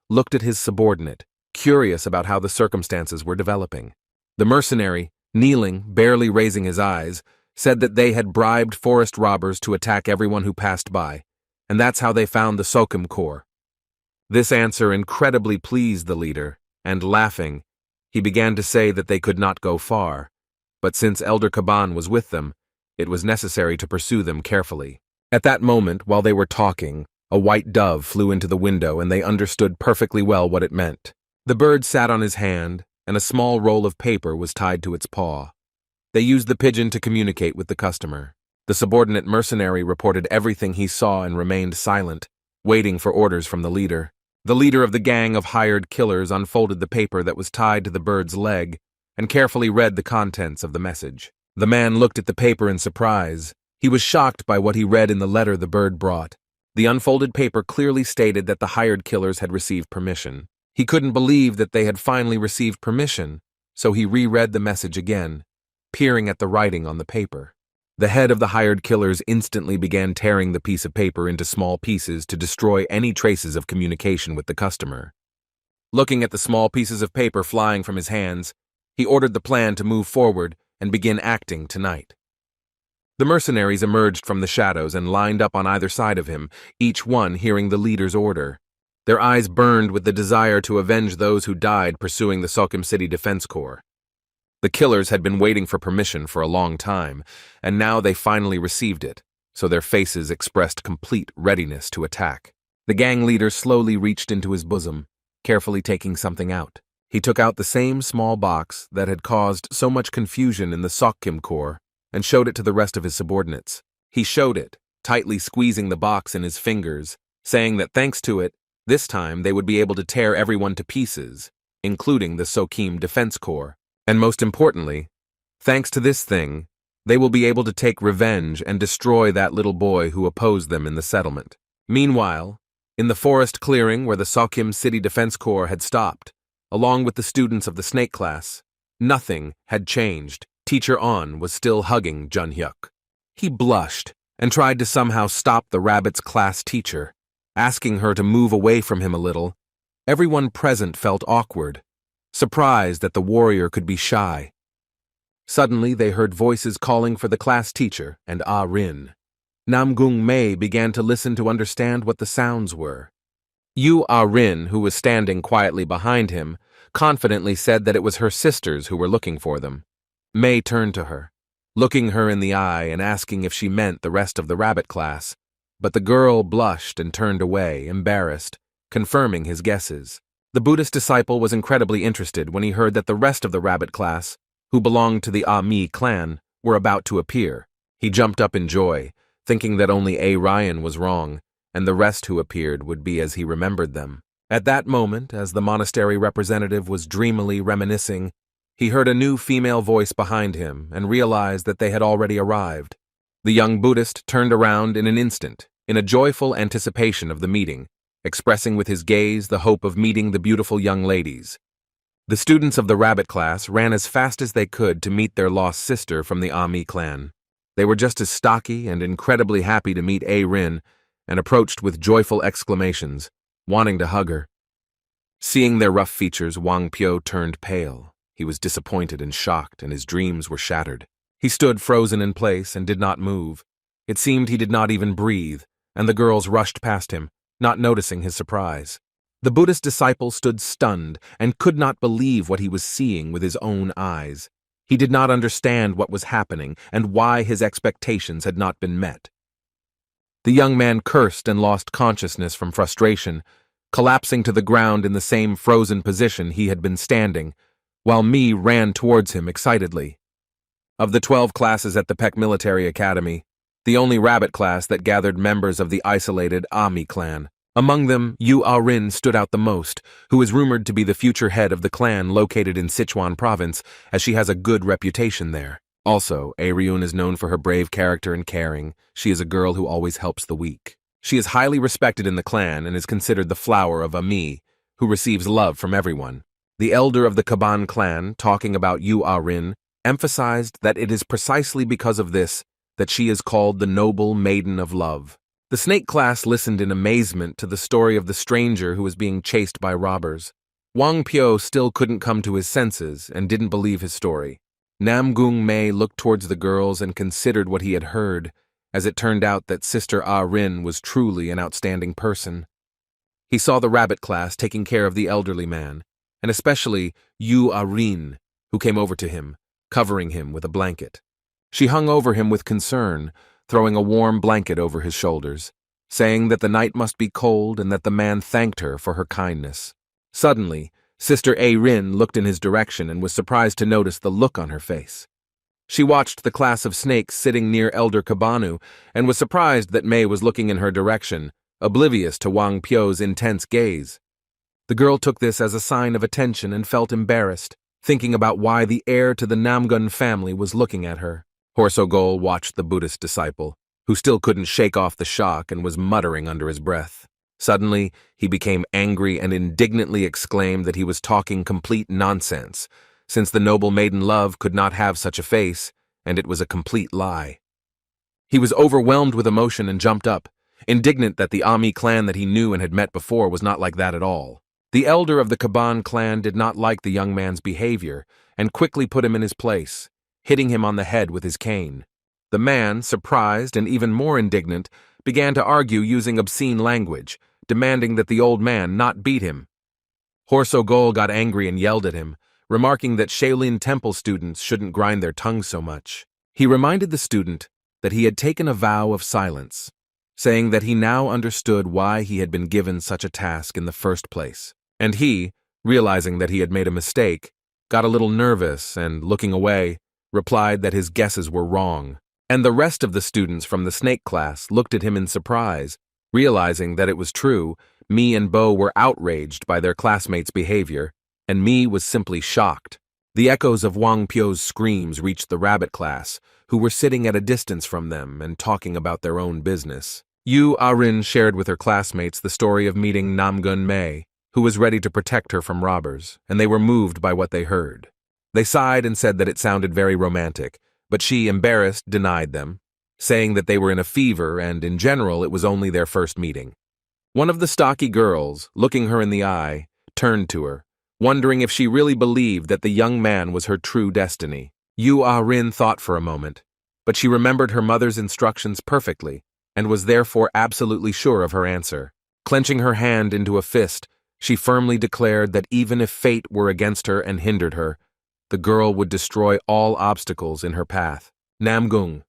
looked at his subordinate, curious about how the circumstances were developing. The mercenary, kneeling, barely raising his eyes, said that they had bribed forest robbers to attack everyone who passed by, and that's how they found the Sockham Corps. This answer incredibly pleased the leader, and laughing, he began to say that they could not go far, but since Elder Kaban was with them, it was necessary to pursue them carefully. At that moment, while they were talking, a white dove flew into the window and they understood perfectly well what it meant. The bird sat on his hand, and a small roll of paper was tied to its paw. They used the pigeon to communicate with the customer. The subordinate mercenary reported everything he saw and remained silent, waiting for orders from the leader. The leader of the gang of hired killers unfolded the paper that was tied to the bird's leg and carefully read the contents of the message. The man looked at the paper in surprise. He was shocked by what he read in the letter the bird brought. The unfolded paper clearly stated that the hired killers had received permission. He couldn't believe that they had finally received permission, so he reread the message again, peering at the writing on the paper. The head of the hired killers instantly began tearing the piece of paper into small pieces to destroy any traces of communication with the customer. Looking at the small pieces of paper flying from his hands, he ordered the plan to move forward and begin acting tonight. The mercenaries emerged from the shadows and lined up on either side of him, each one hearing the leader's order. Their eyes burned with the desire to avenge those who died pursuing the Sokkim City Defense Corps. The killers had been waiting for permission for a long time, and now they finally received it, so their faces expressed complete readiness to attack. The gang leader slowly reached into his bosom, carefully taking something out. He took out the same small box that had caused so much confusion in the Sokkim Corps and showed it to the rest of his subordinates. He showed it, tightly squeezing the box in his fingers, saying that thanks to it, this time they would be able to tear everyone to pieces, including the Sokkim Defense Corps. And most importantly, thanks to this thing, they will be able to take revenge and destroy that little boy who opposed them in the settlement. Meanwhile, in the forest clearing where the Sokkim City Defense Corps had stopped, along with the students of the snake class, nothing had changed. Teacher On was still hugging Jun-hyuk. He blushed and tried to somehow stop the rabbit's class teacher, asking her to move away from him a little. Everyone present felt awkward, surprised that the warrior could be shy. Suddenly, they heard voices calling for the class teacher and Ah-rin. Nam-gung Mei began to listen to understand what the sounds were. Ah-rin, who was standing quietly behind him, confidently said that it was her sisters who were looking for them. Mei turned to her, looking her in the eye and asking if she meant the rest of the rabbit class, but the girl blushed and turned away, embarrassed, confirming his guesses. The Buddhist disciple was incredibly interested when he heard that the rest of the rabbit class, who belonged to the Ah-mi clan, were about to appear. He jumped up in joy, thinking that only A-Ryan was wrong, and the rest who appeared would be as he remembered them. At that moment, as the monastery representative was dreamily reminiscing, he heard a new female voice behind him and realized that they had already arrived. The young Buddhist turned around in an instant, in a joyful anticipation of the meeting, expressing with his gaze the hope of meeting the beautiful young ladies. The students of the rabbit class ran as fast as they could to meet their lost sister from the Ah-mi clan. They were just as stocky and incredibly happy to meet A-rin and approached with joyful exclamations, wanting to hug her. Seeing their rough features, Wang Pyo turned pale. He was disappointed and shocked, and his dreams were shattered. He stood frozen in place and did not move. It seemed he did not even breathe, and the girls rushed past him, not noticing his surprise. The Buddhist disciple stood stunned and could not believe what he was seeing with his own eyes. He did not understand what was happening and why his expectations had not been met. The young man cursed and lost consciousness from frustration, collapsing to the ground in the same frozen position he had been standing, while Mi ran towards him excitedly. Of the 12 classes at the Peck Military Academy, the only rabbit class that gathered members of the isolated Ah-mi clan. Among them, Ah-rin stood out the most, who is rumored to be the future head of the clan located in Sichuan province, as she has a good reputation there. Also, A-ryun is known for her brave character and caring. She is a girl who always helps the weak. She is highly respected in the clan and is considered the flower of A-mi, who receives love from everyone. The elder of the Kaban clan, talking about Ah-rin, emphasized that it is precisely because of this that she is called the noble maiden of love. The snake class listened in amazement to the story of the stranger who was being chased by robbers. Wang Pyo still couldn't come to his senses and didn't believe his story. Nam-gung Mei looked towards the girls and considered what he had heard, as it turned out that Sister Ah-rin was truly an outstanding person. He saw the rabbit class taking care of the elderly man, and especially Ah-rin, who came over to him, covering him with a blanket. She hung over him with concern, throwing a warm blanket over his shoulders, saying that the night must be cold and that the man thanked her for her kindness. Suddenly, Sister A-rin looked in his direction and was surprised to notice the look on her face. She watched the class of snakes sitting near Elder Kabanu and was surprised that Mei was looking in her direction, oblivious to Wang Pyo's intense gaze. The girl took this as a sign of attention and felt embarrassed, thinking about why the heir to the Namgun family was looking at her. Horsogol watched the Buddhist disciple, who still couldn't shake off the shock and was muttering under his breath. Suddenly, he became angry and indignantly exclaimed that he was talking complete nonsense, since the noble maiden love could not have such a face, and it was a complete lie. He was overwhelmed with emotion and jumped up, indignant that the Ami clan that he knew and had met before was not like that at all. The elder of the Kaban clan did not like the young man's behavior and quickly put him in his place, hitting him on the head with his cane. The man, surprised and even more indignant, began to argue using obscene language, demanding that the old man not beat him. Horsogol got angry and yelled at him, remarking that Shaolin Temple students shouldn't grind their tongues so much. He reminded the student that he had taken a vow of silence, saying that he now understood why he had been given such a task in the first place. And he, realizing that he had made a mistake, got a little nervous and, looking away, replied that his guesses were wrong. And the rest of the students from the snake class looked at him in surprise, realizing that it was true. Mi and Bo were outraged by their classmates' behavior, and Mi was simply shocked. The echoes of Wang Pyo's screams reached the rabbit class, who were sitting at a distance from them and talking about their own business. Yu Arin shared with her classmates the story of meeting Namgun Mei, who was ready to protect her from robbers, and they were moved by what they heard. They sighed and said that it sounded very romantic, but she, embarrassed, denied them, saying that they were in a fever and, in general, it was only their first meeting. One of the stocky girls, looking her in the eye, turned to her, wondering if she really believed that the young man was her true destiny. Yu Ah-rin thought for a moment, but she remembered her mother's instructions perfectly and was therefore absolutely sure of her answer. Clenching her hand into a fist, she firmly declared that even if fate were against her and hindered her, the girl would destroy all obstacles in her path. Namgung.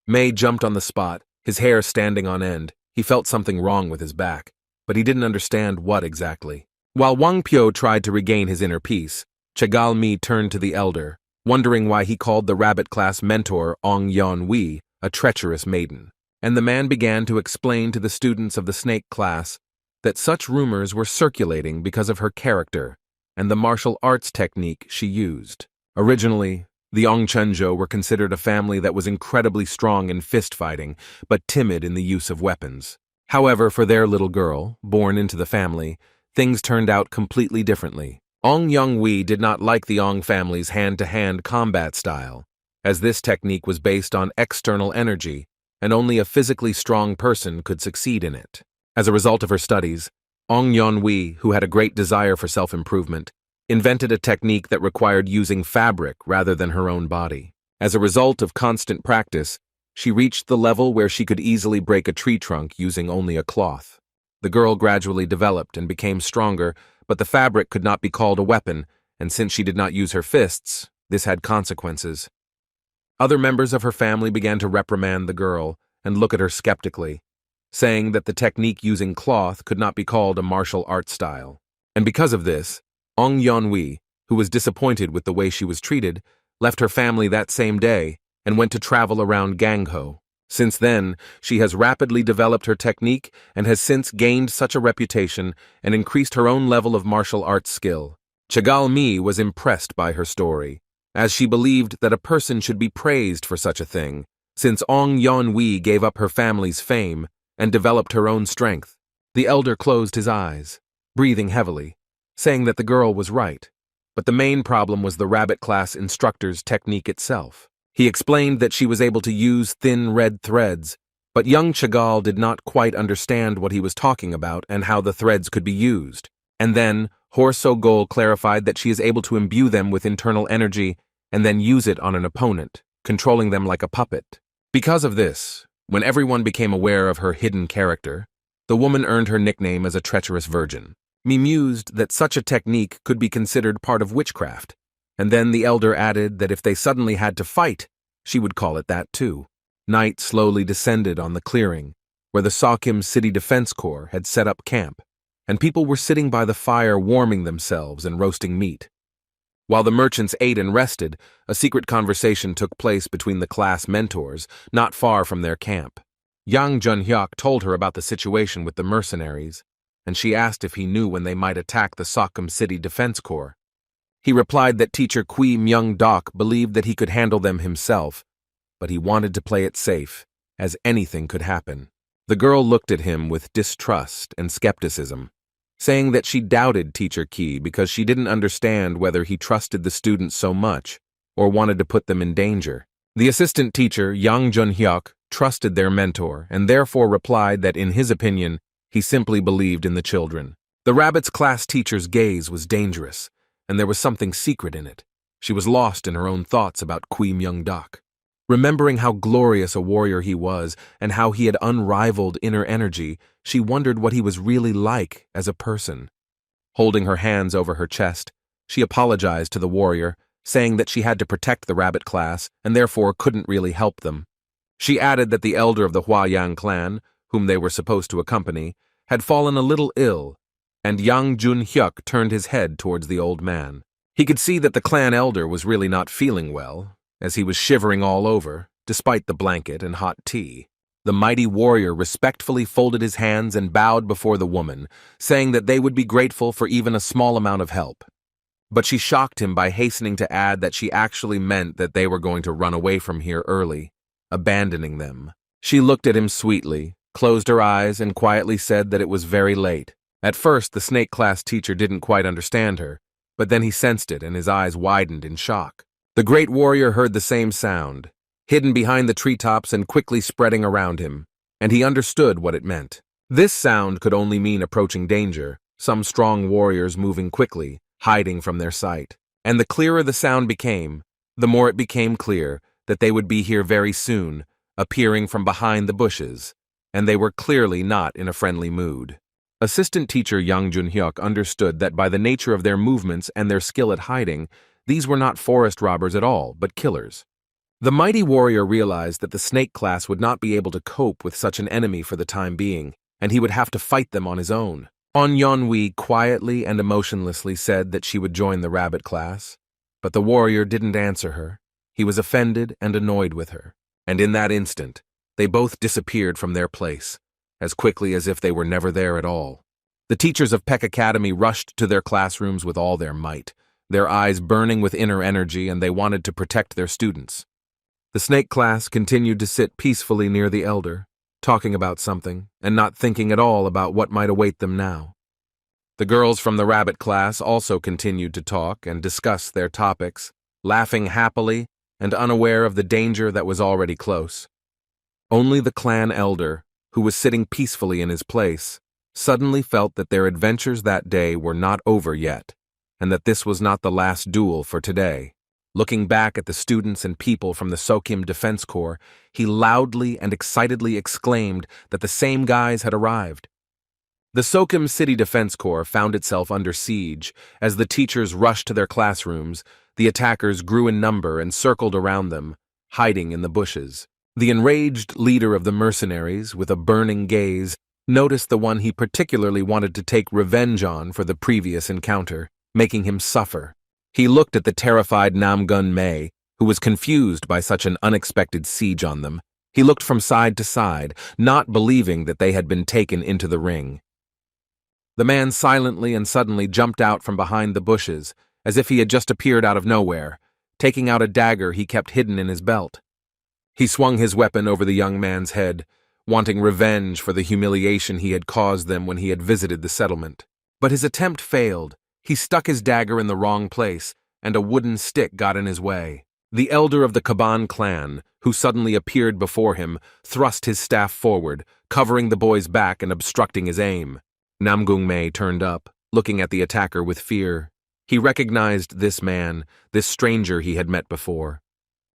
Mei jumped on the spot, his hair standing on end. He felt something wrong with his back, but he didn't understand what exactly. While Wang Pyo tried to regain his inner peace, Chagal Mi turned to the elder, wondering why he called the rabbit class mentor Ong Yon Wei a treacherous maiden. And the man began to explain to the students of the snake class that such rumors were circulating because of her character and the martial arts technique she used. Originally, the Ongchenjo were considered a family that was incredibly strong in fist fighting, but timid in the use of weapons. However, for their little girl, born into the family, things turned out completely differently. Ong Yong-wei did not like the Ong family's hand-to-hand combat style, as this technique was based on external energy, and only a physically strong person could succeed in it. As a result of her studies, Ong Yon-wei, who had a great desire for self-improvement, invented a technique that required using fabric rather than her own body. As a result of constant practice, she reached the level where she could easily break a tree trunk using only a cloth. The girl gradually developed and became stronger, but the fabric could not be called a weapon, and since she did not use her fists, this had consequences. Other members of her family began to reprimand the girl and look at her skeptically, saying that the technique using cloth could not be called a martial art style. And because of this, Ong Yon-wei, who was disappointed with the way she was treated, left her family that same day and went to travel around Gangho. Since then, she has rapidly developed her technique and has since gained such a reputation and increased her own level of martial arts skill. Chagal Mi was impressed by her story, as she believed that a person should be praised for such a thing, since Ong Yon-wei gave up her family's fame and developed her own strength. The elder closed his eyes, breathing heavily, saying that the girl was right, but the main problem was the rabbit class instructor's technique itself. He explained that she was able to use thin red threads, but young Chagall did not quite understand what he was talking about and how the threads could be used. And then, Horsogol clarified that she is able to imbue them with internal energy and then use it on an opponent, controlling them like a puppet. Because of this, when everyone became aware of her hidden character, the woman earned her nickname as a treacherous virgin. Me mused that such a technique could be considered part of witchcraft, and then the elder added that if they suddenly had to fight, she would call it that too. Night slowly descended on the clearing, where the Sakim City Defense Corps had set up camp, and people were sitting by the fire warming themselves and roasting meat. While the merchants ate and rested, a secret conversation took place between the class mentors, not far from their camp. Yang Junhyuk told her about the situation with the mercenaries, and she asked if he knew when they might attack the Sokkum City Defense Corps. He replied that teacher Kui Myung-dok believed that he could handle them himself, but he wanted to play it safe, as anything could happen. The girl looked at him with distrust and skepticism, saying that she doubted teacher Ki because she didn't understand whether he trusted the students so much or wanted to put them in danger. The assistant teacher, Yang Junhyuk, trusted their mentor and therefore replied that in his opinion, he simply believed in the children. The rabbit's class teacher's gaze was dangerous, and there was something secret in it. She was lost in her own thoughts about Kui Myung-dok. Remembering how glorious a warrior he was and how he had unrivaled inner energy, she wondered what he was really like as a person. Holding her hands over her chest, she apologized to the warrior, saying that she had to protect the rabbit class and therefore couldn't really help them. She added that the elder of the Huayang clan, whom they were supposed to accompany, had fallen a little ill, and Yang Junhyuk turned his head towards the old man. He could see that the clan elder was really not feeling well, as he was shivering all over, despite the blanket and hot tea. The mighty warrior respectfully folded his hands and bowed before the woman, saying that they would be grateful for even a small amount of help. But she shocked him by hastening to add that she actually meant that they were going to run away from here early, abandoning them. She looked at him sweetly, closed her eyes, and quietly said that it was very late. At first, the snake class teacher didn't quite understand her, but then he sensed it and his eyes widened in shock. The great warrior heard the same sound, hidden behind the treetops and quickly spreading around him, and he understood what it meant. This sound could only mean approaching danger, some strong warriors moving quickly, hiding from their sight. And the clearer the sound became, the more it became clear that they would be here very soon, appearing from behind the bushes, and they were clearly not in a friendly mood. Assistant teacher Yang Junhyuk understood that by the nature of their movements and their skill at hiding, these were not forest robbers at all, but killers. The mighty warrior realized that the snake class would not be able to cope with such an enemy for the time being, and he would have to fight them on his own. On Yeonwi quietly and emotionlessly said that she would join the rabbit class, but the warrior didn't answer her. He was offended and annoyed with her, and in that instant, they both disappeared from their place, as quickly as if they were never there at all. The teachers of Peck Academy rushed to their classrooms with all their might, their eyes burning with inner energy, and they wanted to protect their students. The snake class continued to sit peacefully near the elder, talking about something, and not thinking at all about what might await them now. The girls from the rabbit class also continued to talk and discuss their topics, laughing happily and unaware of the danger that was already close. Only the clan elder, who was sitting peacefully in his place, suddenly felt that their adventures that day were not over yet, and that this was not the last duel for today. Looking back at the students and people from the Sokkim Defense Corps, he loudly and excitedly exclaimed that the same guys had arrived. The Sokkim City Defense Corps found itself under siege. As the teachers rushed to their classrooms, the attackers grew in number and circled around them, hiding in the bushes. The enraged leader of the mercenaries, with a burning gaze, noticed the one he particularly wanted to take revenge on for the previous encounter, making him suffer. He looked at the terrified Namgun Mei, who was confused by such an unexpected siege on them. He looked from side to side, not believing that they had been taken into the ring. The man silently and suddenly jumped out from behind the bushes, as if he had just appeared out of nowhere, taking out a dagger he kept hidden in his belt. He swung his weapon over the young man's head, wanting revenge for the humiliation he had caused them when he had visited the settlement. But his attempt failed. He stuck his dagger in the wrong place, and a wooden stick got in his way. The elder of the Kaban clan, who suddenly appeared before him, thrust his staff forward, covering the boy's back and obstructing his aim. Namgung Mei turned up, looking at the attacker with fear. He recognized this man, this stranger he had met before.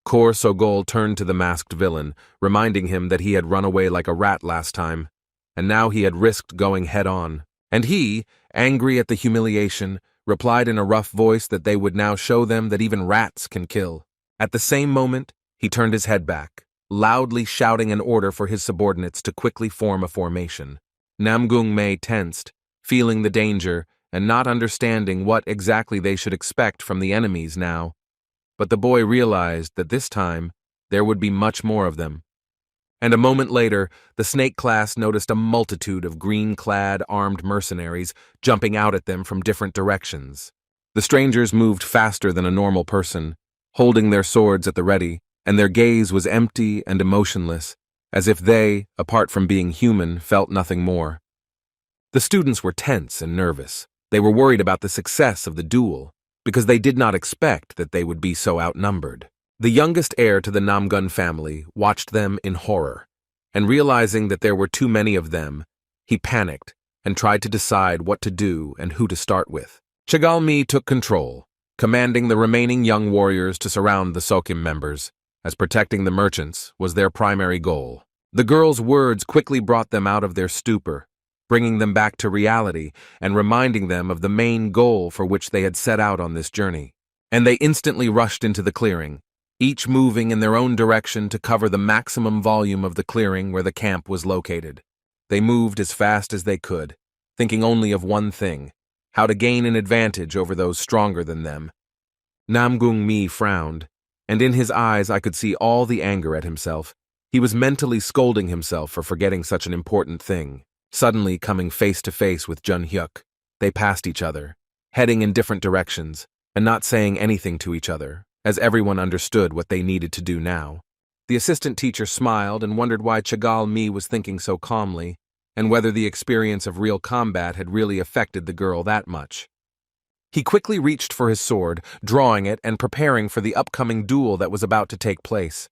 Kor Sogol turned to the masked villain, reminding him that he had run away like a rat last time, and now he had risked going head-on. And he, angry at the humiliation, replied in a rough voice that they would now show them that even rats can kill. At the same moment, he turned his head back, loudly shouting an order for his subordinates to quickly form a formation. Namgung Mei tensed, feeling the danger, and not understanding what exactly they should expect from the enemies now. But the boy realized that this time there would be much more of them. And a moment later, the snake class noticed a multitude of green-clad armed mercenaries jumping out at them from different directions. The strangers moved faster than a normal person, holding their swords at the ready, and their gaze was empty and emotionless, as if they, apart from being human, felt nothing more. The students were tense and nervous. They were worried about the success of the duel, because they did not expect that they would be so outnumbered. The youngest heir to the Namgun family watched them in horror, and realizing that there were too many of them, he panicked and tried to decide what to do and who to start with. Chegalmi took control, commanding the remaining young warriors to surround the Sokim members, as protecting the merchants was their primary goal. The girls' words quickly brought them out of their stupor, bringing them back to reality and reminding them of the main goal for which they had set out on this journey. And they instantly rushed into the clearing, each moving in their own direction to cover the maximum volume of the clearing where the camp was located. They moved as fast as they could, thinking only of one thing: how to gain an advantage over those stronger than them. Namgung Mi frowned, and in his eyes I could see all the anger at himself. He was mentally scolding himself for forgetting such an important thing. Suddenly coming face to face with Jun Hyuk, they passed each other, heading in different directions, and not saying anything to each other, as everyone understood what they needed to do now. The assistant teacher smiled and wondered why Chagal Mi was thinking so calmly, and whether the experience of real combat had really affected the girl that much. He quickly reached for his sword, drawing it and preparing for the upcoming duel that was about to take place.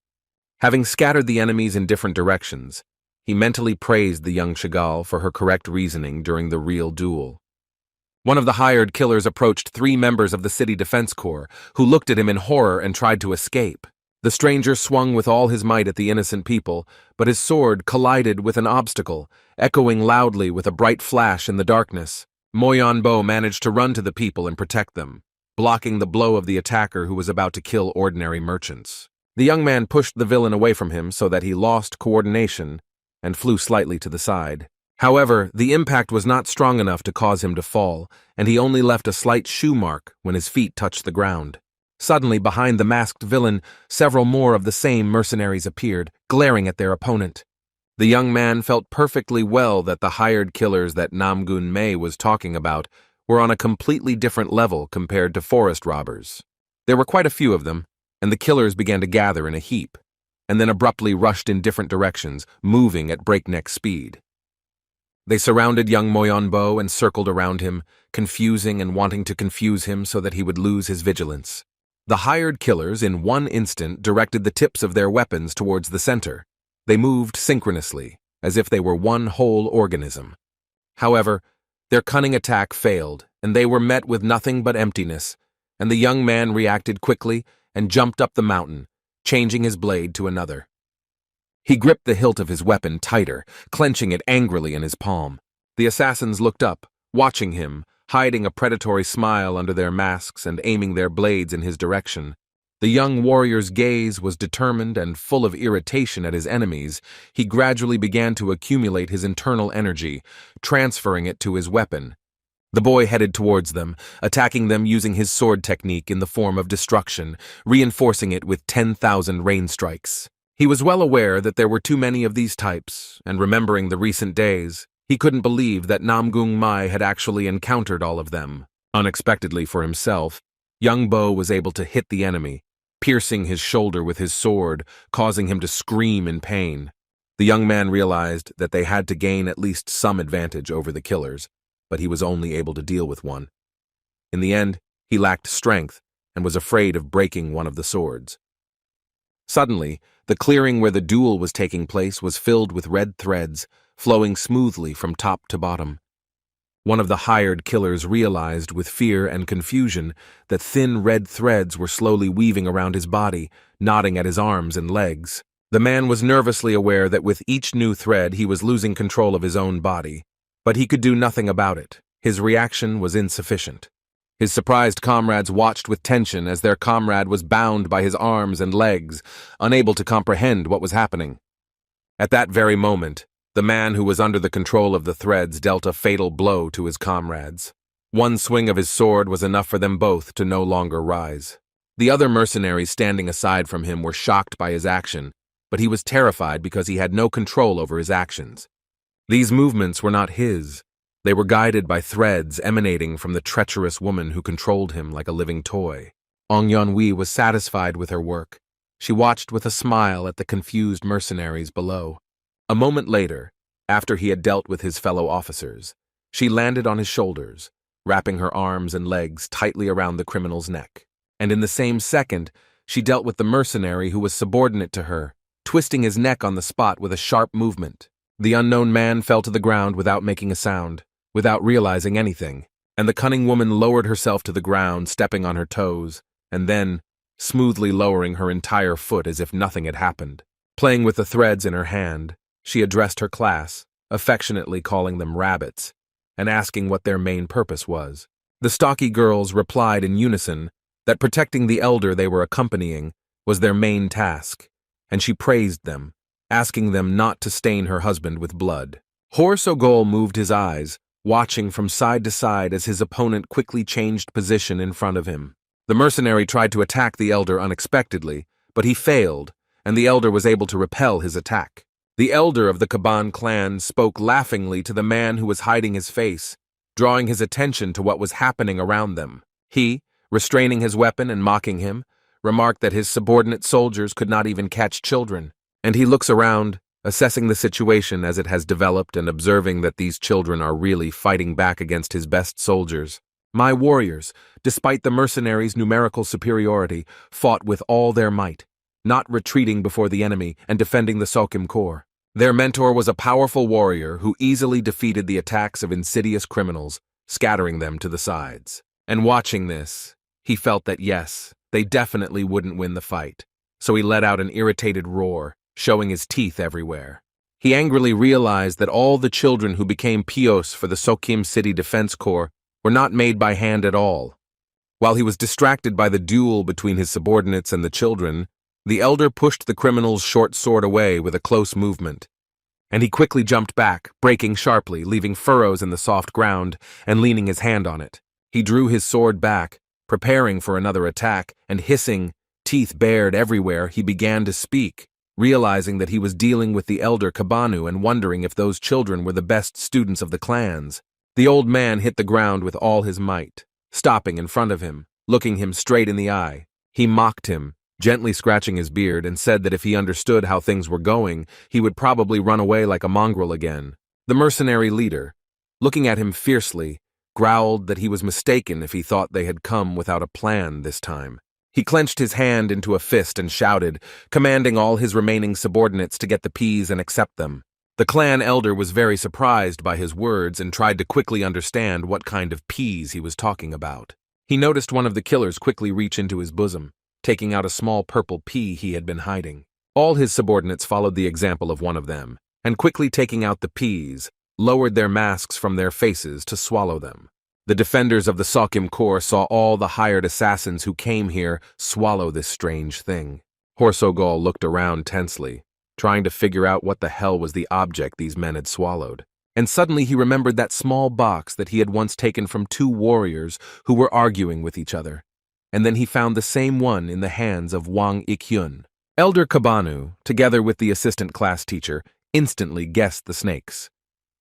Having scattered the enemies in different directions, he mentally praised the young Chagal for her correct reasoning during the real duel. One of the hired killers approached 3 members of the city defense corps, who looked at him in horror and tried to escape. The stranger swung with all his might at the innocent people, but his sword collided with an obstacle, echoing loudly with a bright flash in the darkness. Moyonbo managed to run to the people and protect them, blocking the blow of the attacker who was about to kill ordinary merchants. The young man pushed the villain away from him so that he lost coordination and flew slightly to the side. However, the impact was not strong enough to cause him to fall, and he only left a slight shoe mark when his feet touched the ground. Suddenly, behind the masked villain, several more of the same mercenaries appeared, glaring at their opponent. The young man felt perfectly well that the hired killers that Namgun Mei was talking about were on a completely different level compared to forest robbers. There were quite a few of them, and the killers began to gather in a heap, and then abruptly rushed in different directions, moving at breakneck speed. They surrounded young Moyonbo and circled around him, confusing and wanting to confuse him so that he would lose his vigilance. The hired killers in one instant directed the tips of their weapons towards the center. They moved synchronously, as if they were one whole organism. However, their cunning attack failed, and they were met with nothing but emptiness, and the young man reacted quickly and jumped up the mountain, changing his blade to another. He gripped the hilt of his weapon tighter, clenching it angrily in his palm. The assassins looked up, watching him, hiding a predatory smile under their masks and aiming their blades in his direction. The young warrior's gaze was determined and full of irritation at his enemies. He gradually began to accumulate his internal energy, transferring it to his weapon. The boy headed towards them, attacking them using his sword technique in the form of destruction, reinforcing it with 10,000 rain strikes. He was well aware that there were too many of these types, and remembering the recent days, he couldn't believe that Namgung Mai had actually encountered all of them. Unexpectedly for himself, young Bo was able to hit the enemy, piercing his shoulder with his sword, causing him to scream in pain. The young man realized that they had to gain at least some advantage over the killers, but he was only able to deal with one. In the end, he lacked strength and was afraid of breaking one of the swords. Suddenly, the clearing where the duel was taking place was filled with red threads, flowing smoothly from top to bottom. One of the hired killers realized with fear and confusion that thin red threads were slowly weaving around his body, knotting at his arms and legs. The man was nervously aware that with each new thread he was losing control of his own body, but he could do nothing about it. His reaction was insufficient. His surprised comrades watched with tension as their comrade was bound by his arms and legs, unable to comprehend what was happening. At that very moment, the man who was under the control of the threads dealt a fatal blow to his comrades. One swing of his sword was enough for them both to no longer rise. The other mercenaries standing aside from him were shocked by his action, but he was terrified because he had no control over his actions. These movements were not his. They were guided by threads emanating from the treacherous woman who controlled him like a living toy. Ong Yeon-wi was satisfied with her work. She watched with a smile at the confused mercenaries below. A moment later, after he had dealt with his fellow officers, she landed on his shoulders, wrapping her arms and legs tightly around the criminal's neck. And in the same second, she dealt with the mercenary who was subordinate to her, twisting his neck on the spot with a sharp movement. The unknown man fell to the ground without making a sound, without realizing anything, and the cunning woman lowered herself to the ground, stepping on her toes, and then, smoothly lowering her entire foot as if nothing had happened. Playing with the threads in her hand, she addressed her class, affectionately calling them rabbits, and asking what their main purpose was. The stocky girls replied in unison that protecting the elder they were accompanying was their main task, and she praised them, asking them not to stain her husband with blood. Heir Sogol moved his eyes, watching from side to side as his opponent quickly changed position in front of him. The mercenary tried to attack the elder unexpectedly, but he failed, and the elder was able to repel his attack. The elder of the Kaban clan spoke laughingly to the man who was hiding his face, drawing his attention to what was happening around them. He, restraining his weapon and mocking him, remarked that his subordinate soldiers could not even catch children, and he looks around, assessing the situation as it has developed and observing that these children are really fighting back against his best soldiers. My warriors, despite the mercenaries' numerical superiority, fought with all their might, not retreating before the enemy and defending the Sokkim Corps. Their mentor was a powerful warrior who easily defeated the attacks of insidious criminals, scattering them to the sides. And watching this, he felt that yes, they definitely wouldn't win the fight, so he let out an irritated roar, showing his teeth everywhere. He angrily realized that all the children who became POs for the Sokkim City Defense Corps were not made by hand at all. While he was distracted by the duel between his subordinates and the children, the elder pushed the criminal's short sword away with a close movement, and he quickly jumped back, breaking sharply, leaving furrows in the soft ground and leaning his hand on it. He drew his sword back, preparing for another attack, and hissing, teeth bared everywhere, he began to speak, realizing that he was dealing with the elder Kabanu and wondering if those children were the best students of the clans. The old man hit the ground with all his might, stopping in front of him, looking him straight in the eye. He mocked him, gently scratching his beard, and said that if he understood how things were going, he would probably run away like a mongrel again. The mercenary leader, looking at him fiercely, growled that he was mistaken if he thought they had come without a plan this time. He clenched his hand into a fist and shouted, commanding all his remaining subordinates to get the peas and accept them. The clan elder was very surprised by his words and tried to quickly understand what kind of peas he was talking about. He noticed one of the killers quickly reach into his bosom, taking out a small purple pea he had been hiding. All his subordinates followed the example of one of them, and quickly taking out the peas, lowered their masks from their faces to swallow them. The defenders of the Sokkim Corps saw all the hired assassins who came here swallow this strange thing. Heir Sogol looked around tensely, trying to figure out what the hell was the object these men had swallowed. And suddenly he remembered that small box that he had once taken from two warriors who were arguing with each other. And then he found the same one in the hands of Wang Ik-hyun. Elder Kabanu, together with the assistant class teacher, instantly guessed the snakes.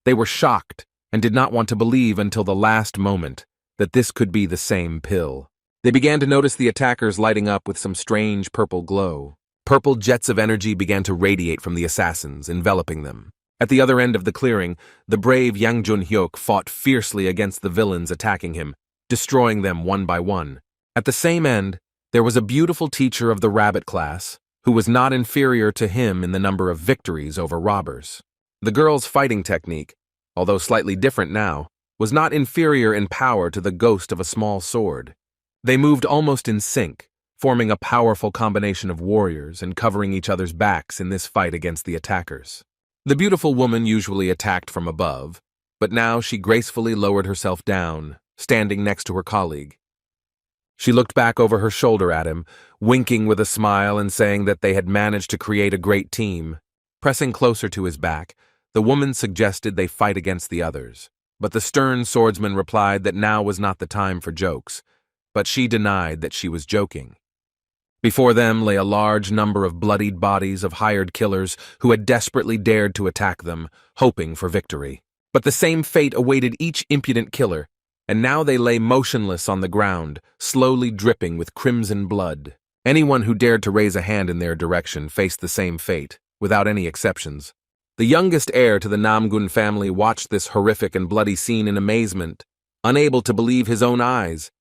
They were shocked and did not want to believe until the last moment that this could be the same pill. They began to notice the attackers lighting up with some strange purple glow. Purple jets of energy began to radiate from the assassins, enveloping them. At the other end of the clearing, the brave Yang Jun-hyuk fought fiercely against the villains attacking him, destroying them one by one. At the same end, there was a beautiful teacher of the rabbit class, who was not inferior to him in the number of victories over robbers. The girl's fighting technique, although slightly different now, was not inferior in power to the ghost of a small sword. They moved almost in sync, forming a powerful combination of warriors and covering each other's backs in this fight against the attackers. The beautiful woman usually attacked from above, but now she gracefully lowered herself down, standing next to her colleague. She looked back over her shoulder at him, winking with a smile and saying that they had managed to create a great team. Pressing closer to his back, the woman suggested they fight against the others. but the stern swordsman replied that now was not the time for jokes, but she denied that she was joking. Before them lay a large number of bloodied bodies of hired killers who had desperately dared to attack them, hoping for victory. But the same fate awaited each impudent killer, and now they lay motionless on the ground, slowly dripping with crimson blood. Anyone who dared to raise a hand in their direction faced the same fate, without any exceptions. The youngest heir to the Namgun family watched this horrific and bloody scene in amazement, unable to believe his own eyes.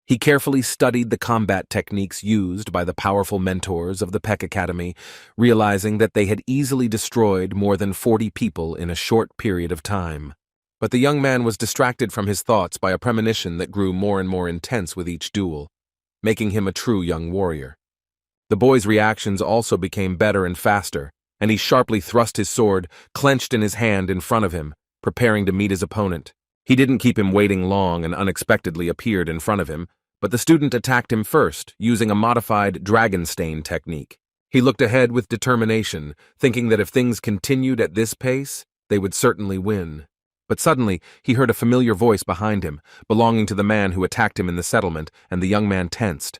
He carefully studied the combat techniques used by the powerful mentors of the Peck Academy, realizing that they had easily destroyed more than 40 people in a short period of time. But the young man was distracted from his thoughts by a premonition that grew more and more intense with each duel, making him a true young warrior. The boy's reactions also became better and faster, and he sharply thrust his sword, clenched in his hand in front of him, preparing to meet his opponent. He didn't keep him waiting long and unexpectedly appeared in front of him, but the student attacked him first, using a modified dragon stain technique. He looked ahead with determination, thinking that if things continued at this pace, they would certainly win. But suddenly, he heard a familiar voice behind him, belonging to the man who attacked him in the settlement, and the young man tensed.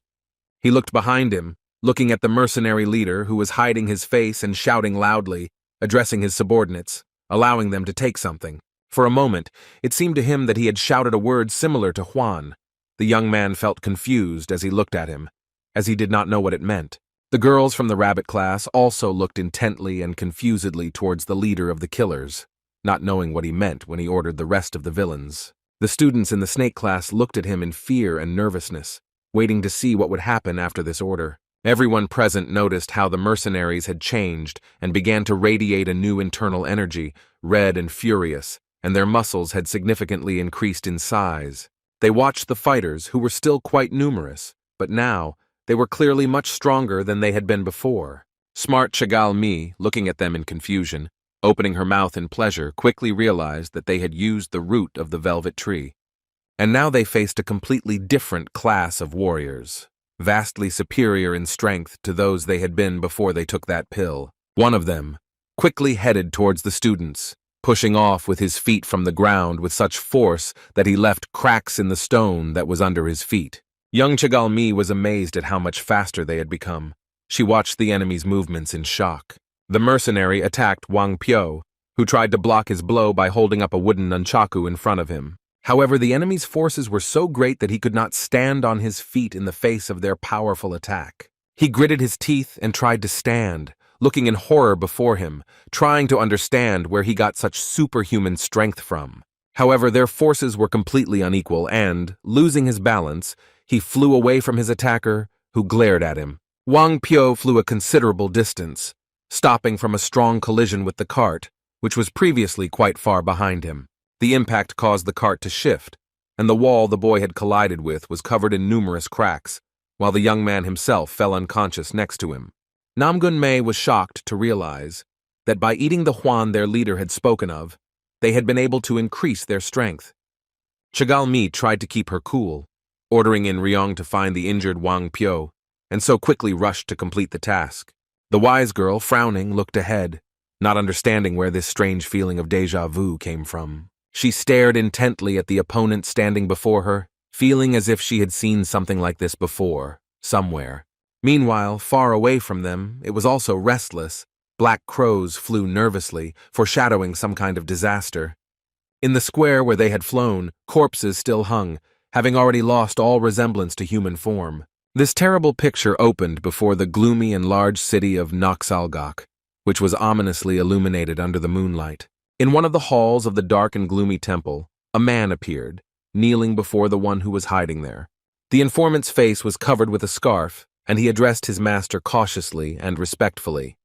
He looked behind him, looking at the mercenary leader who was hiding his face and shouting loudly, addressing his subordinates, allowing them to take something. For a moment, it seemed to him that he had shouted a word similar to Juan. The young man felt confused as he looked at him, as he did not know what it meant. The girls from the rabbit class also looked intently and confusedly towards the leader of the killers, not knowing what he meant when he ordered the rest of the villains. The students in the snake class looked at him in fear and nervousness, waiting to see what would happen after this order. Everyone present noticed how the mercenaries had changed and began to radiate a new internal energy, red and furious, and their muscles had significantly increased in size. They watched the fighters, who were still quite numerous, but now they were clearly much stronger than they had been before. Smart Chagal Mi, looking at them in confusion, opening her mouth in pleasure, quickly realized that they had used the root of the velvet tree. And now they faced a completely different class of warriors, vastly superior in strength to those they had been before they took that pill. One of them quickly headed towards the students, pushing off with his feet from the ground with such force that he left cracks in the stone that was under his feet. Young Chagal Mi was amazed at how much faster they had become. She watched the enemy's movements in shock. The mercenary attacked Wang Pyo, who tried to block his blow by holding up a wooden nunchaku in front of him. However, the enemy's forces were so great that he could not stand on his feet in the face of their powerful attack. He gritted his teeth and tried to stand, looking in horror before him, trying to understand where he got such superhuman strength from. However, their forces were completely unequal and, losing his balance, he flew away from his attacker, who glared at him. Wang Pyo flew a considerable distance, stopping from a strong collision with the cart, which was previously quite far behind him. The impact caused the cart to shift, and the wall the boy had collided with was covered in numerous cracks, while the young man himself fell unconscious next to him. Namgun Mei was shocked to realize that by eating the Huan their leader had spoken of, they had been able to increase their strength. Chagal Mi tried to keep her cool, ordering in Ryong to find the injured Wang Pyo, and so quickly rushed to complete the task. The wise girl, frowning, looked ahead, not understanding where this strange feeling of déjà vu came from. She stared intently at the opponent standing before her, feeling as if she had seen something like this before, somewhere. Meanwhile, far away from them, it was also restless. Black crows flew nervously, foreshadowing some kind of disaster. In the square where they had flown, corpses still hung, having already lost all resemblance to human form. This terrible picture opened before the gloomy and large city of Noxalgok, which was ominously illuminated under the moonlight. In one of the halls of the dark and gloomy temple, a man appeared, kneeling before the one who was hiding there. The informant's face was covered with a scarf, and he addressed his master cautiously and respectfully.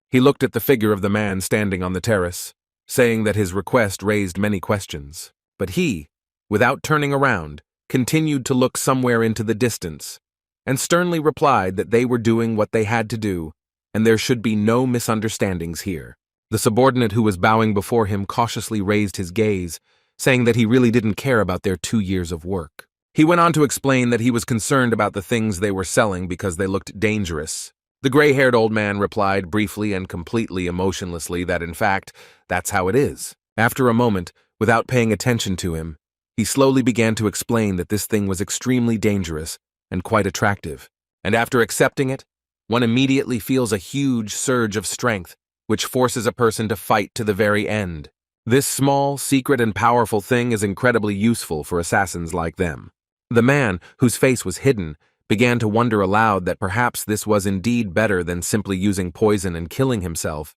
He looked at the figure of the man standing on the terrace, saying that his request raised many questions. But he, without turning around, continued to look somewhere into the distance, and sternly replied that they were doing what they had to do, and there should be no misunderstandings here. The subordinate who was bowing before him cautiously raised his gaze, saying that he really didn't care about their 2 years of work. He went on to explain that he was concerned about the things they were selling because they looked dangerous. The gray-haired old man replied briefly and completely emotionlessly that, in fact, that's how it is. After a moment, Without paying attention to him, he slowly began to explain that this thing was extremely dangerous and quite attractive. And after accepting it, one immediately feels a huge surge of strength, which forces a person to fight to the very end. This small, secret, and powerful thing is incredibly useful for assassins like them. The man, whose face was hidden, began to wonder aloud that perhaps this was indeed better than simply using poison and killing himself.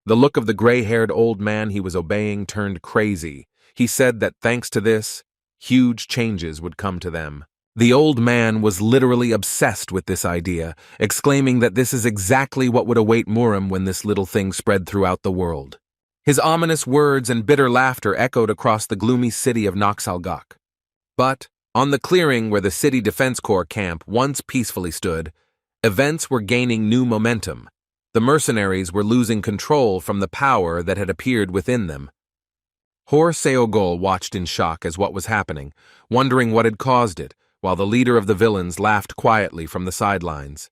The look of the gray-haired old man he was obeying turned crazy. He said that thanks to this, huge changes would come to them. The old man was literally obsessed with this idea, exclaiming that this is exactly what would await Murim when this little thing spread throughout the world. His ominous words and bitter laughter echoed across the gloomy city of Noxalgok. But, on the clearing where the City Defense Corps camp once peacefully stood, events were gaining new momentum. The mercenaries were losing control from the power that had appeared within them. Hor Seogol watched in shock as what was happening, wondering what had caused it, while the leader of the villains laughed quietly from the sidelines.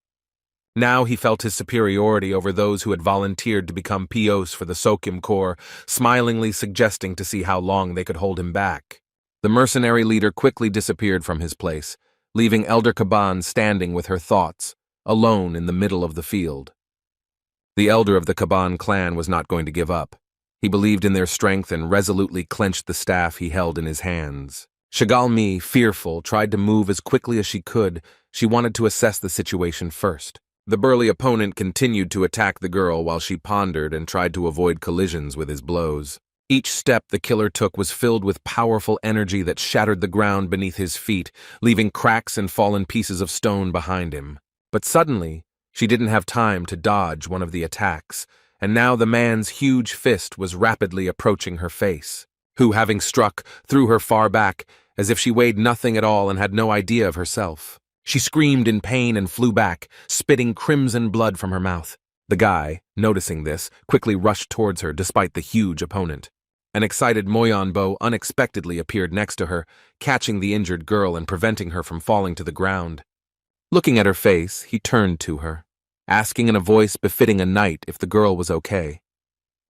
Now he felt his superiority over those who had volunteered to become POs for the Sokim Corps, smilingly suggesting to see how long they could hold him back. The mercenary leader quickly disappeared from his place, leaving Elder Kaban standing with her thoughts, alone in the middle of the field. The elder of the Kaban clan was not going to give up. He believed in their strength and resolutely clenched the staff he held in his hands. Shagalmi, fearful, tried to move as quickly as she could. She wanted to assess the situation first. The burly opponent continued to attack the girl while she pondered and tried to avoid collisions with his blows. Each step the killer took was filled with powerful energy that shattered the ground beneath his feet, leaving cracks and fallen pieces of stone behind him. But suddenly, she didn't have time to dodge one of the attacks, and now the man's huge fist was rapidly approaching her face, who, having struck, threw her far back, as if she weighed nothing at all and had no idea of herself. She screamed in pain and flew back, spitting crimson blood from her mouth. The guy, noticing this, quickly rushed towards her despite the huge opponent. An excited Moyonbo unexpectedly appeared next to her, catching the injured girl and preventing her from falling to the ground. Looking at her face, he turned to her, asking in a voice befitting a knight if the girl was okay.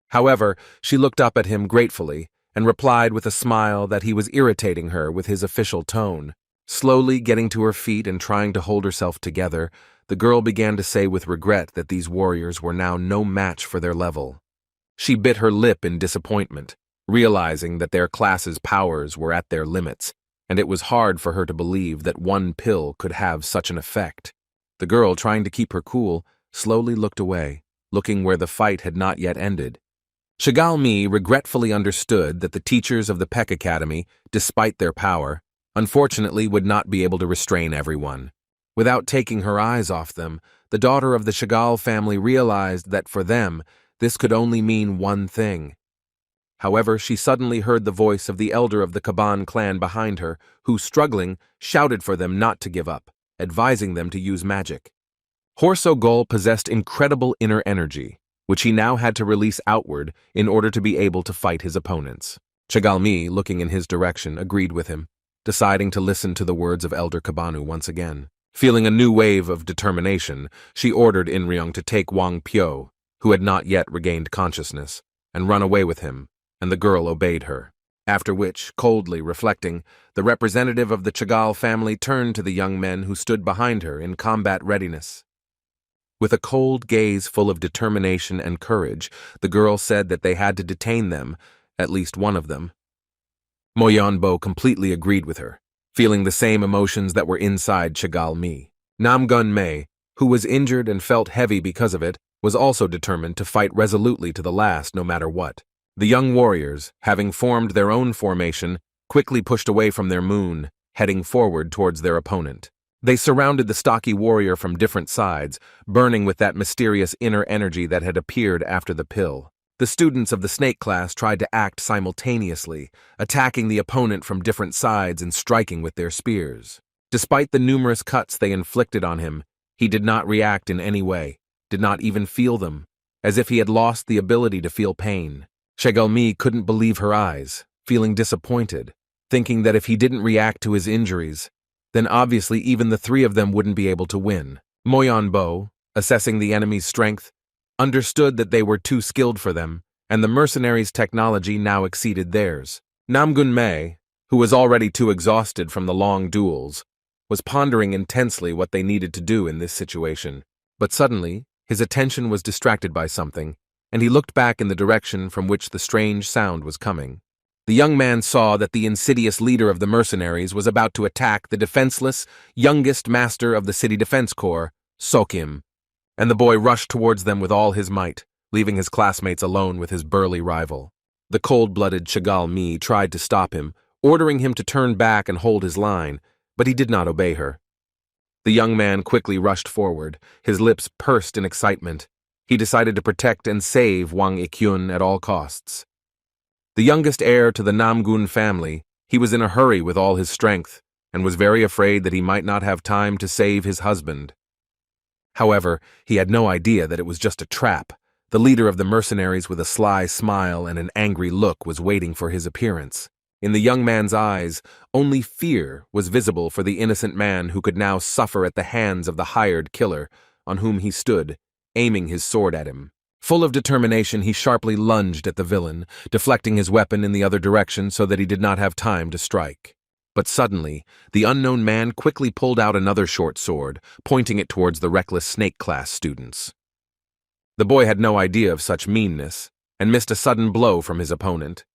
However, she looked up at him gratefully and replied with a smile that he was irritating her with his official tone. Slowly getting to her feet and trying to hold herself together, the girl began to say with regret that these warriors were now no match for their level. She bit her lip in disappointment, realizing that their class's powers were at their limits, and it was hard for her to believe that one pill could have such an effect. The girl, trying to keep her cool, slowly looked away, looking where the fight had not yet ended. Shigalmi regretfully understood that the teachers of the Peck Academy, despite their power, unfortunately would not be able to restrain everyone. Without taking her eyes off them, the daughter of the Shigal family realized that for them, this could only mean one thing. However, she suddenly heard the voice of the elder of the Kaban clan behind her, who, struggling, shouted for them not to give up, advising them to use magic. Horsogol possessed incredible inner energy, which he now had to release outward in order to be able to fight his opponents. Chigalmi, looking in his direction, agreed with him, deciding to listen to the words of Elder Kabanu once again. Feeling a new wave of determination, she ordered Inryong to take Wang Pyo, who had not yet regained consciousness, and run away with him, and the girl obeyed her. After which, coldly reflecting, the representative of the Chigal family turned to the young men who stood behind her in combat readiness. With a cold gaze full of determination and courage, the girl said that they had to detain them, at least one of them. Moyonbo completely agreed with her, feeling the same emotions that were inside Chigal Mi. Namgun Mei, who was injured and felt heavy because of it, was also determined to fight resolutely to the last no matter what. The young warriors, having formed their own formation, quickly pushed away from their moon, heading forward towards their opponent. They surrounded the stocky warrior from different sides, burning with that mysterious inner energy that had appeared after the pill. The students of the snake class tried to act simultaneously, attacking the opponent from different sides and striking with their spears. Despite the numerous cuts they inflicted on him, he did not react in any way, did not even feel them, as if he had lost the ability to feel pain. Shegalmi couldn't believe her eyes, feeling disappointed, thinking that if he didn't react to his injuries, then obviously even the three of them wouldn't be able to win. Moyonbo, assessing the enemy's strength, understood that they were too skilled for them, and the mercenaries' technology now exceeded theirs. Namgun-mei, who was already too exhausted from the long duels, was pondering intensely what they needed to do in this situation. But suddenly, his attention was distracted by something, and he looked back in the direction from which the strange sound was coming. The young man saw that the insidious leader of the mercenaries was about to attack the defenseless, youngest master of the city defense corps, Sokim, and the boy rushed towards them with all his might, leaving his classmates alone with his burly rival. The cold-blooded Chagall Mi tried to stop him, ordering him to turn back and hold his line, but he did not obey her. The young man quickly rushed forward, his lips pursed in excitement. He decided to protect and save Wang Ikyun at all costs. The youngest heir to the Namgun family, he was in a hurry with all his strength, and was very afraid that he might not have time to save his husband. However, he had no idea that it was just a trap. The leader of the mercenaries, with a sly smile and an angry look, was waiting for his appearance. In the young man's eyes, only fear was visible for the innocent man who could now suffer at the hands of the hired killer, on whom he stood, aiming his sword at him. Full of determination, he sharply lunged at the villain, deflecting his weapon in the other direction so that he did not have time to strike. But suddenly, the unknown man quickly pulled out another short sword, pointing it towards the reckless snake-class students. The boy had no idea of such meanness, and missed a sudden blow from his opponent,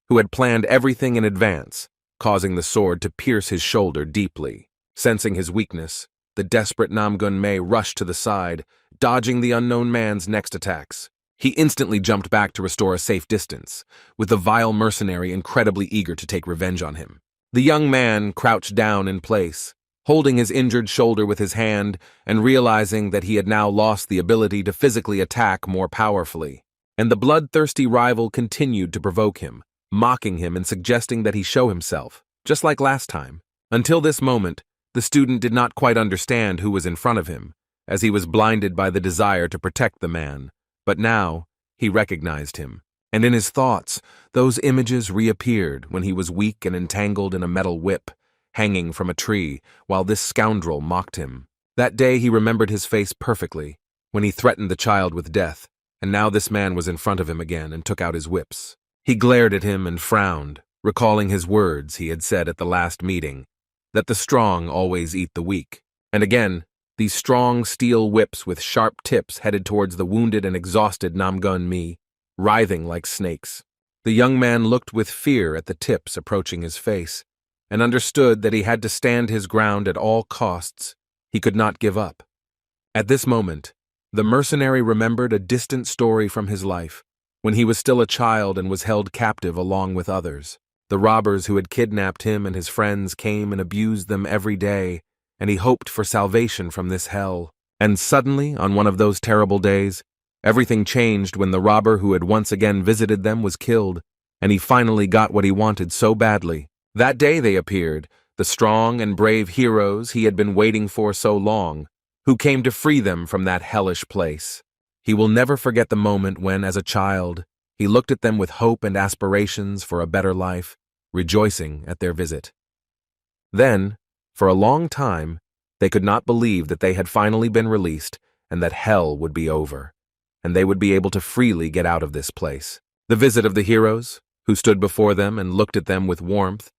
who had planned everything in advance, causing the sword to pierce his shoulder deeply. Sensing his weakness, the desperate Namgun-mei rushed to the side, dodging the unknown man's next attacks. He instantly jumped back to restore a safe distance, with the vile mercenary incredibly eager to take revenge on him. The young man crouched down in place, holding his injured shoulder with his hand and realizing that he had now lost the ability to physically attack more powerfully. And the bloodthirsty rival continued to provoke him, mocking him and suggesting that he show himself, just like last time. Until this moment, the student did not quite understand who was in front of him, as he was blinded by the desire to protect the man. But now, he recognized him, and in his thoughts, those images reappeared when he was weak and entangled in a metal whip, hanging from a tree, while this scoundrel mocked him. That day he remembered his face perfectly, when he threatened the child with death, and now this man was in front of him again and took out his whips. He glared at him and frowned, recalling his words he had said at the last meeting, that the strong always eat the weak. And again, these strong steel whips with sharp tips headed towards the wounded and exhausted Namgun-mi, writhing like snakes. The young man looked with fear at the tips approaching his face, and understood that he had to stand his ground at all costs. He could not give up. At this moment, the mercenary remembered a distant story from his life, when he was still a child and was held captive along with others. The robbers who had kidnapped him and his friends came and abused them every day, and he hoped for salvation from this hell. And suddenly, on one of those terrible days, everything changed when the robber who had once again visited them was killed, and he finally got what he wanted so badly. That day they appeared, the strong and brave heroes he had been waiting for so long, who came to free them from that hellish place. He will never forget the moment when, as a child, he looked at them with hope and aspirations for a better life, rejoicing at their visit. Then, for a long time, they could not believe that they had finally been released and that hell would be over, and they would be able to freely get out of this place. The visit of the heroes, who stood before them and looked at them with warmth,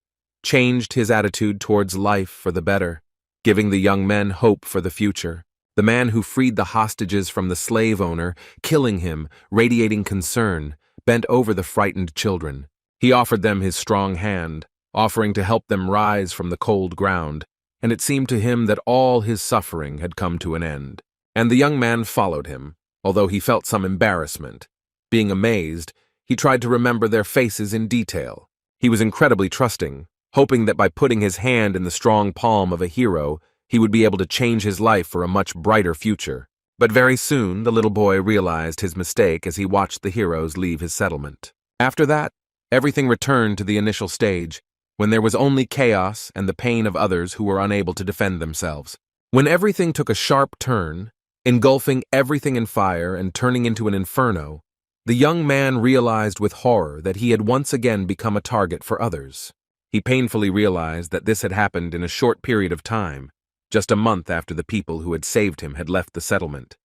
changed his attitude towards life for the better, giving the young men hope for the future. The man who freed the hostages from the slave owner, killing him, radiating concern, bent over the frightened children. He offered them his strong hand, offering to help them rise from the cold ground, and it seemed to him that all his suffering had come to an end. And the young man followed him, although he felt some embarrassment. Being amazed, he tried to remember their faces in detail. He was incredibly trusting, hoping that by putting his hand in the strong palm of a hero, he would be able to change his life for a much brighter future. But very soon, the little boy realized his mistake as he watched the heroes leave his settlement. After that, everything returned to the initial stage, when there was only chaos and the pain of others who were unable to defend themselves. When everything took a sharp turn, engulfing everything in fire and turning into an inferno, the young man realized with horror that he had once again become a target for others. He painfully realized that this had happened in a short period of time, just a month after the people who had saved him had left the settlement.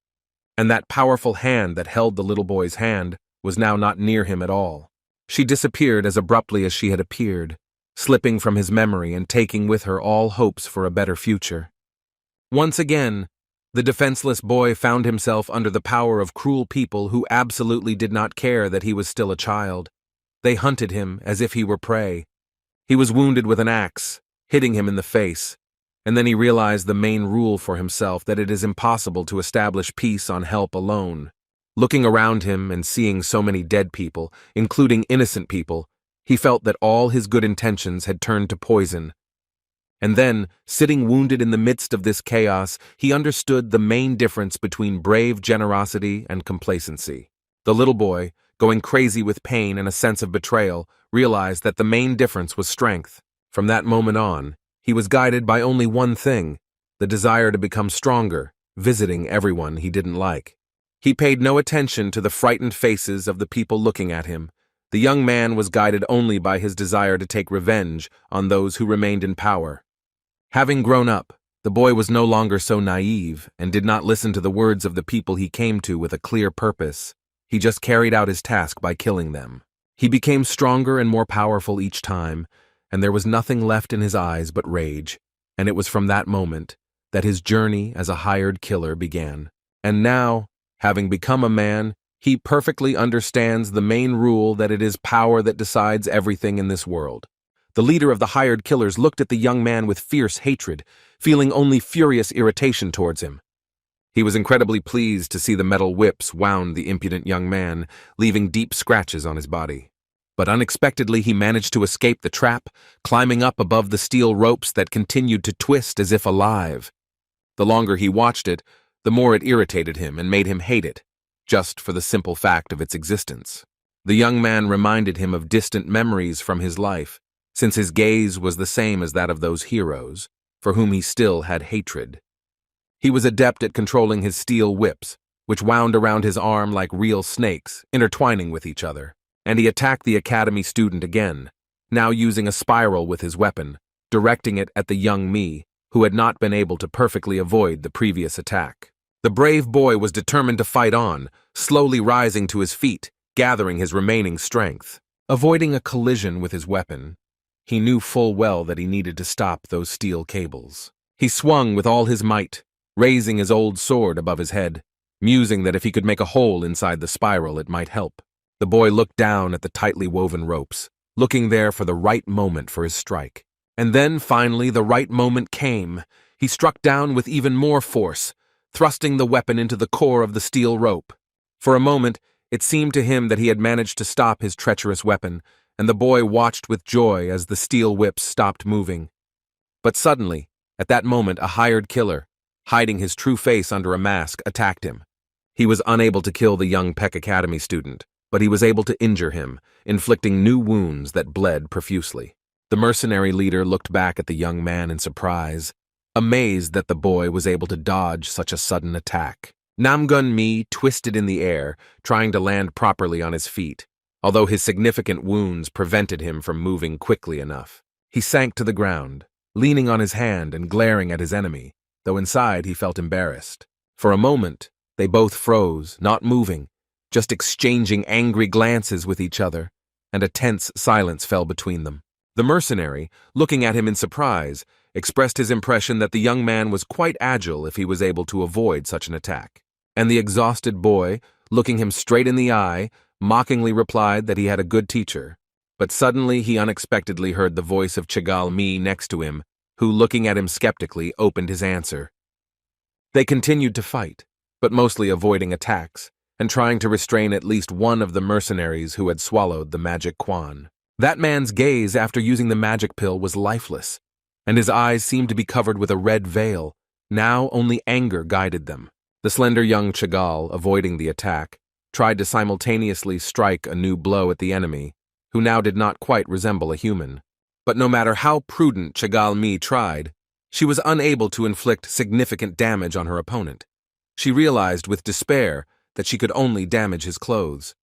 And that powerful hand that held the little boy's hand was now not near him at all. She disappeared as abruptly as she had appeared, slipping from his memory and taking with her all hopes for a better future. Once again, the defenseless boy found himself under the power of cruel people who absolutely did not care that he was still a child. They hunted him as if he were prey. He was wounded with an axe, hitting him in the face, and then he realized the main rule for himself, that it is impossible to establish peace on help alone. Looking around him and seeing so many dead people, including innocent people, he felt that all his good intentions had turned to poison. And then, sitting wounded in the midst of this chaos, he understood the main difference between brave generosity and complacency. The little boy, going crazy with pain and a sense of betrayal, realized that the main difference was strength. From that moment on, he was guided by only one thing: the desire to become stronger, visiting everyone he didn't like. He paid no attention to the frightened faces of the people looking at him. The young man was guided only by his desire to take revenge on those who remained in power. Having grown up, the boy was no longer so naive and did not listen to the words of the people he came to with a clear purpose. He just carried out his task by killing them. He became stronger and more powerful each time, and there was nothing left in his eyes but rage, and it was from that moment that his journey as a hired killer began. And now, having become a man, he perfectly understands the main rule, that it is power that decides everything in this world. The leader of the hired killers looked at the young man with fierce hatred, feeling only furious irritation towards him. He was incredibly pleased to see the metal whips wound the impudent young man, leaving deep scratches on his body. But unexpectedly he managed to escape the trap, climbing up above the steel ropes that continued to twist as if alive. The longer he watched it, the more it irritated him and made him hate it, just for the simple fact of its existence. The young man reminded him of distant memories from his life, since his gaze was the same as that of those heroes, for whom he still had hatred. He was adept at controlling his steel whips, which wound around his arm like real snakes, intertwining with each other, and he attacked the academy student again, now using a spiral with his weapon, directing it at the young me, who had not been able to perfectly avoid the previous attack. The brave boy was determined to fight on, slowly rising to his feet, gathering his remaining strength. Avoiding a collision with his weapon, he knew full well that he needed to stop those steel cables. He swung with all his might, raising his old sword above his head, musing that if he could make a hole inside the spiral, it might help. The boy looked down at the tightly woven ropes, looking there for the right moment for his strike. And then, finally, the right moment came. He struck down with even more force, thrusting the weapon into the core of the steel rope. For a moment, it seemed to him that he had managed to stop his treacherous weapon, and the boy watched with joy as the steel whips stopped moving. But suddenly, at that moment, a hired killer, hiding his true face under a mask, attacked him. He was unable to kill the young Peck Academy student, but he was able to injure him, inflicting new wounds that bled profusely. The mercenary leader looked back at the young man in surprise, amazed that the boy was able to dodge such a sudden attack. Namgun Mi twisted in the air, trying to land properly on his feet, although his significant wounds prevented him from moving quickly enough. He sank to the ground, leaning on his hand and glaring at his enemy, though inside he felt embarrassed. For a moment, they both froze, not moving, just exchanging angry glances with each other, and a tense silence fell between them. The mercenary, looking at him in surprise, expressed his impression that the young man was quite agile if he was able to avoid such an attack. And the exhausted boy, looking him straight in the eye, mockingly replied that he had a good teacher. But suddenly he unexpectedly heard the voice of Chigal Mi next to him, who, looking at him skeptically, opened his answer. They continued to fight, but mostly avoiding attacks, and trying to restrain at least one of the mercenaries who had swallowed the magic quan. That man's gaze after using the magic pill was lifeless, and his eyes seemed to be covered with a red veil. Now only anger guided them. The slender young Chigal, avoiding the attack, tried to simultaneously strike a new blow at the enemy, who now did not quite resemble a human. But no matter how prudent Chigal Mi tried, she was unable to inflict significant damage on her opponent. She realized with despair that she could only damage his clothes.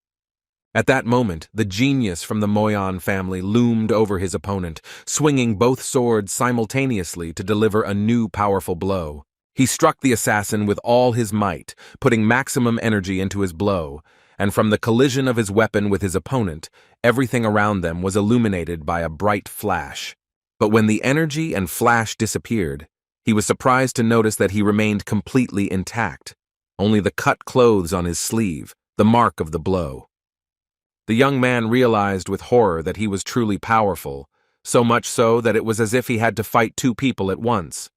At that moment, the genius from the Moyan family loomed over his opponent, swinging both swords simultaneously to deliver a new powerful blow. He struck the assassin with all his might, putting maximum energy into his blow, and from the collision of his weapon with his opponent, everything around them was illuminated by a bright flash. But when the energy and flash disappeared, he was surprised to notice that he remained completely intact, only the cut clothes on his sleeve, the mark of the blow. The young man realized with horror that he was truly powerful, so much so that it was as if he had to fight two people at once.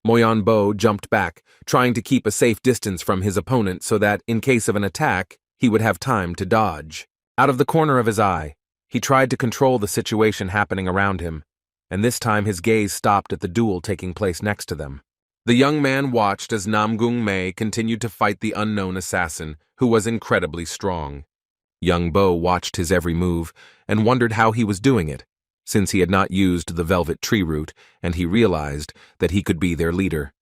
Moyonbo jumped back, trying to keep a safe distance from his opponent so that, in case of an attack, he would have time to dodge. Out of the corner of his eye, he tried to control the situation happening around him, and this time his gaze stopped at the duel taking place next to them. The young man watched as Namgung Mei continued to fight the unknown assassin, who was incredibly strong. Young Bo watched his every move and wondered how he was doing it, since he had not used the velvet tree root, and he realized that he could be their leader.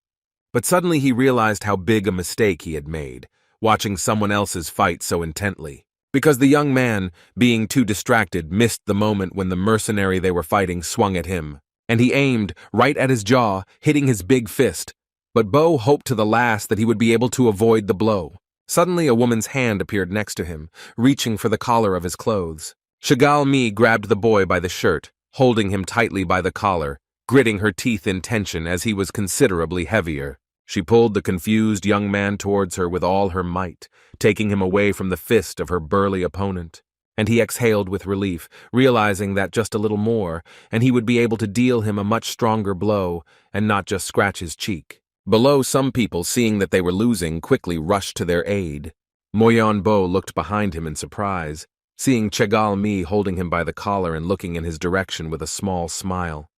But suddenly he realized how big a mistake he had made, watching someone else's fight so intently. Because the young man, being too distracted, missed the moment when the mercenary they were fighting swung at him, and he aimed right at his jaw, hitting his big fist. But Bo hoped to the last that he would be able to avoid the blow. Suddenly a woman's hand appeared next to him, reaching for the collar of his clothes. Shigal Mi grabbed the boy by the shirt, holding him tightly by the collar, gritting her teeth in tension as he was considerably heavier. She pulled the confused young man towards her with all her might, taking him away from the fist of her burly opponent. And he exhaled with relief, realizing that just a little more, and he would be able to deal him a much stronger blow and not just scratch his cheek. Below, some people, seeing that they were losing, quickly rushed to their aid. Moyonbo looked behind him in surprise, seeing Chegal Mi holding him by the collar and looking in his direction with a small smile.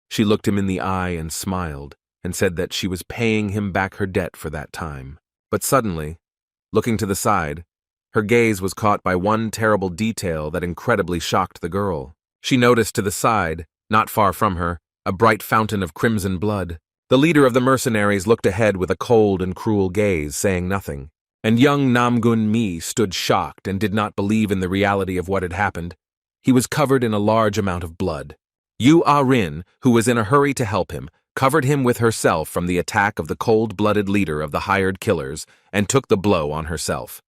She looked him in the eye and smiled, and said that she was paying him back her debt for that time. But suddenly, looking to the side, her gaze was caught by one terrible detail that incredibly shocked the girl. She noticed to the side, not far from her, a bright fountain of crimson blood. The leader of the mercenaries looked ahead with a cold and cruel gaze, saying nothing. And young Namgun Mi stood shocked and did not believe in the reality of what had happened. He was covered in a large amount of blood. Yu Ah-rin, who was in a hurry to help him, covered him with herself from the attack of the cold-blooded leader of the hired killers and took the blow on herself.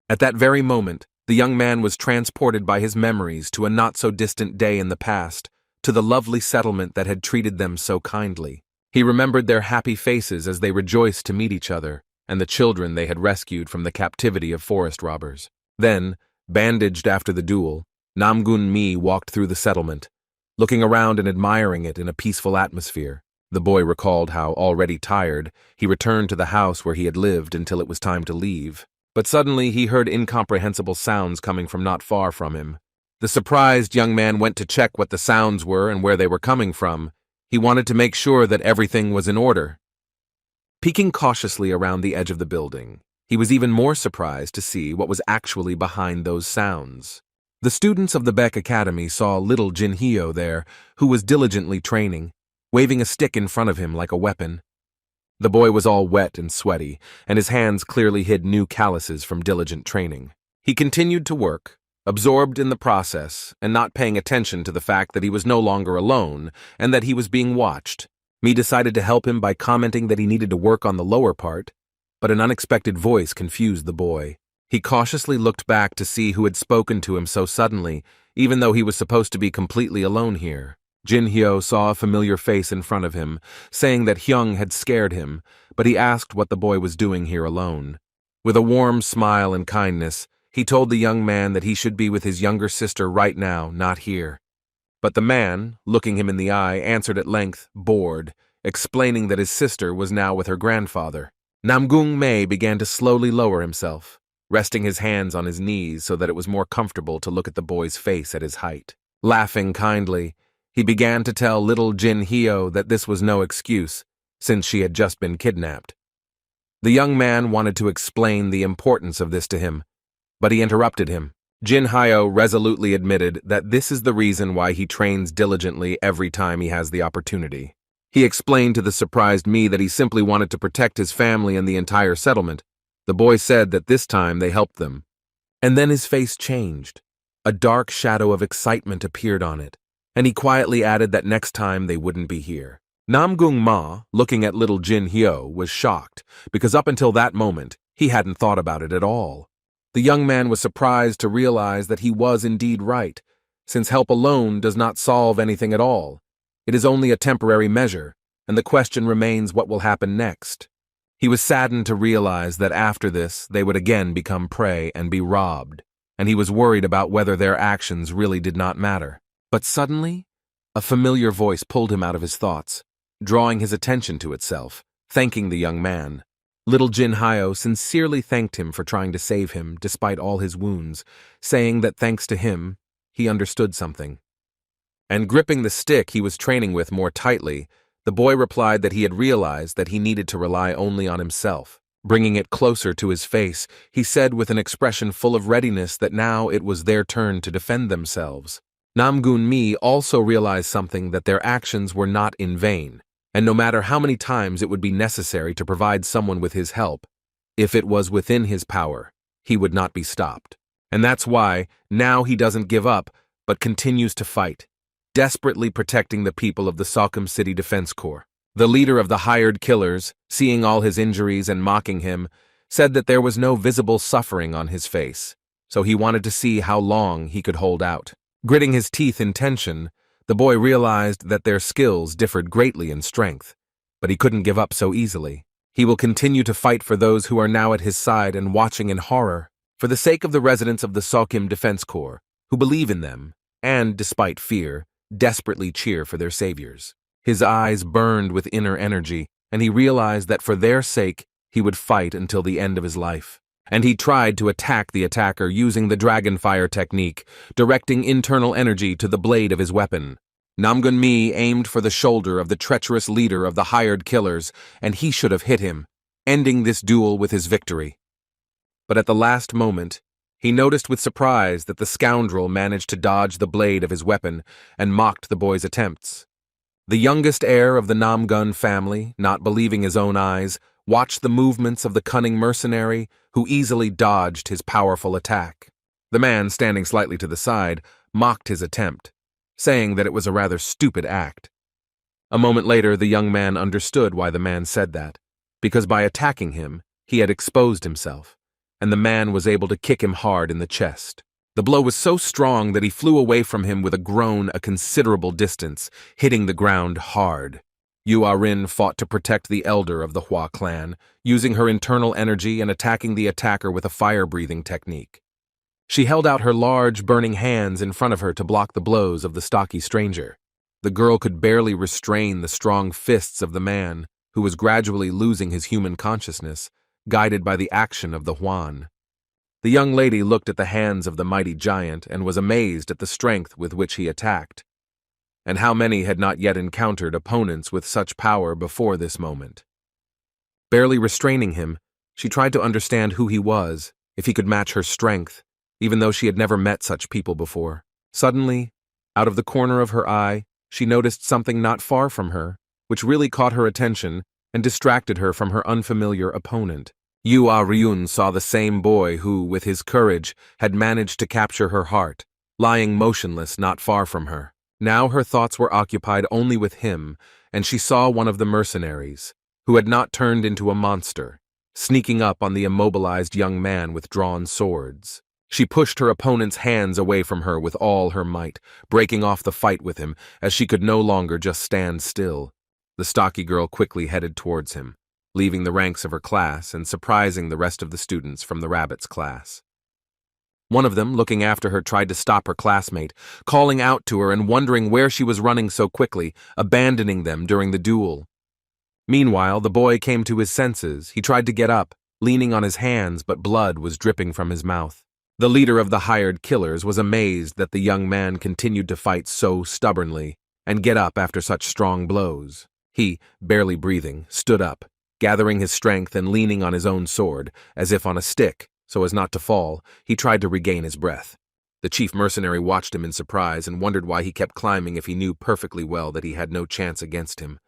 At that very moment, the young man was transported by his memories to a not-so-distant day in the past, to the lovely settlement that had treated them so kindly. He remembered their happy faces as they rejoiced to meet each other, and the children they had rescued from the captivity of forest robbers. Then, bandaged after the duel, Namgun Mi walked through the settlement, looking around and admiring it in a peaceful atmosphere. The boy recalled how, already tired, he returned to the house where he had lived until it was time to leave. But suddenly he heard incomprehensible sounds coming from not far from him. The surprised young man went to check what the sounds were and where they were coming from. He wanted to make sure that everything was in order. Peeking cautiously around the edge of the building, he was even more surprised to see what was actually behind those sounds. The students of the Beck Academy saw little Jinhyo there, who was diligently training, waving a stick in front of him like a weapon. The boy was all wet and sweaty, and his hands clearly hid new calluses from diligent training. He continued to work, absorbed in the process and not paying attention to the fact that he was no longer alone and that he was being watched. Mi decided to help him by commenting that he needed to work on the lower part, but an unexpected voice confused the boy. He cautiously looked back to see who had spoken to him so suddenly, even though he was supposed to be completely alone here. Jinhyo saw a familiar face in front of him, saying that Hyung had scared him, but he asked what the boy was doing here alone. With a warm smile and kindness, he told the young man that he should be with his younger sister right now, not here. But the man, looking him in the eye, answered at length, bored, explaining that his sister was now with her grandfather. Namgung Mei began to slowly lower himself, resting his hands on his knees so that it was more comfortable to look at the boy's face at his height. Laughing kindly, he began to tell little Jin Hyo that this was no excuse, since she had just been kidnapped. The young man wanted to explain the importance of this to him, but he interrupted him. Jin Hyo resolutely admitted that this is the reason why he trains diligently every time he has the opportunity. He explained to the surprised Mi that he simply wanted to protect his family and the entire settlement. The boy said that this time they helped them. And then his face changed. A dark shadow of excitement appeared on it, and he quietly added that next time they wouldn't be here. Namgung Ma, looking at little Jin Hyo, was shocked, because up until that moment, he hadn't thought about it at all. The young man was surprised to realize that he was indeed right, since help alone does not solve anything at all. It is only a temporary measure, and the question remains what will happen next. He was saddened to realize that after this they would again become prey and be robbed, and he was worried about whether their actions really did not matter. But suddenly, a familiar voice pulled him out of his thoughts, drawing his attention to itself, thanking the young man. Little Jin Hyo sincerely thanked him for trying to save him despite all his wounds, saying that thanks to him, he understood something. And gripping the stick he was training with more tightly, the boy replied that he had realized that he needed to rely only on himself. Bringing it closer to his face, he said with an expression full of readiness that now it was their turn to defend themselves. Namgun Mi also realized something, that their actions were not in vain, and no matter how many times it would be necessary to provide someone with his help, if it was within his power, he would not be stopped. And that's why now he doesn't give up, but continues to fight, desperately protecting the people of the Salcom City Defense Corps. The leader of the hired killers, seeing all his injuries and mocking him, said that there was no visible suffering on his face, so he wanted to see how long he could hold out. Gritting his teeth in tension, the boy realized that their skills differed greatly in strength, but he couldn't give up so easily. He will continue to fight for those who are now at his side and watching in horror, for the sake of the residents of the Salcom Defense Corps, who believe in them, and, despite fear, desperately cheer for their saviors. His eyes burned with inner energy, and he realized that for their sake, he would fight until the end of his life. And he tried to attack the attacker using the dragonfire technique, directing internal energy to the blade of his weapon. Namgun Mi aimed for the shoulder of the treacherous leader of the hired killers, and he should have hit him, ending this duel with his victory. But at the last moment, he noticed with surprise that the scoundrel managed to dodge the blade of his weapon and mocked the boy's attempts. The youngest heir of the Namgun family, not believing his own eyes, watched the movements of the cunning mercenary who easily dodged his powerful attack. The man, standing slightly to the side, mocked his attempt, saying that it was a rather stupid act. A moment later, the young man understood why the man said that, because by attacking him, he had exposed himself, and the man was able to kick him hard in the chest. The blow was so strong that he flew away from him with a groan a considerable distance, hitting the ground hard. Yu Arin fought to protect the elder of the Hua clan, using her internal energy and attacking the attacker with a fire-breathing technique. She held out her large, burning hands in front of her to block the blows of the stocky stranger. The girl could barely restrain the strong fists of the man, who was gradually losing his human consciousness, guided by the action of the Huan. The young lady looked at the hands of the mighty giant and was amazed at the strength with which he attacked. And how many had not yet encountered opponents with such power before this moment? Barely restraining him, she tried to understand who he was, if he could match her strength, even though she had never met such people before. Suddenly, out of the corner of her eye, she noticed something not far from her, which really caught her attention and distracted her from her unfamiliar opponent. Yu Aryun saw the same boy who, with his courage, had managed to capture her heart, lying motionless not far from her. Now her thoughts were occupied only with him, and she saw one of the mercenaries, who had not turned into a monster, sneaking up on the immobilized young man with drawn swords. She pushed her opponent's hands away from her with all her might, breaking off the fight with him, as she could no longer just stand still. The stocky girl quickly headed towards him, leaving the ranks of her class and surprising the rest of the students from the rabbit's class. One of them, looking after her, tried to stop her classmate, calling out to her and wondering where she was running so quickly, abandoning them during the duel. Meanwhile, the boy came to his senses. He tried to get up, leaning on his hands, but blood was dripping from his mouth. The leader of the hired killers was amazed that the young man continued to fight so stubbornly and get up after such strong blows. He, barely breathing, stood up, gathering his strength and leaning on his own sword, as if on a stick, so as not to fall. He tried to regain his breath. The chief mercenary watched him in surprise and wondered why he kept climbing if he knew perfectly well that he had no chance against him.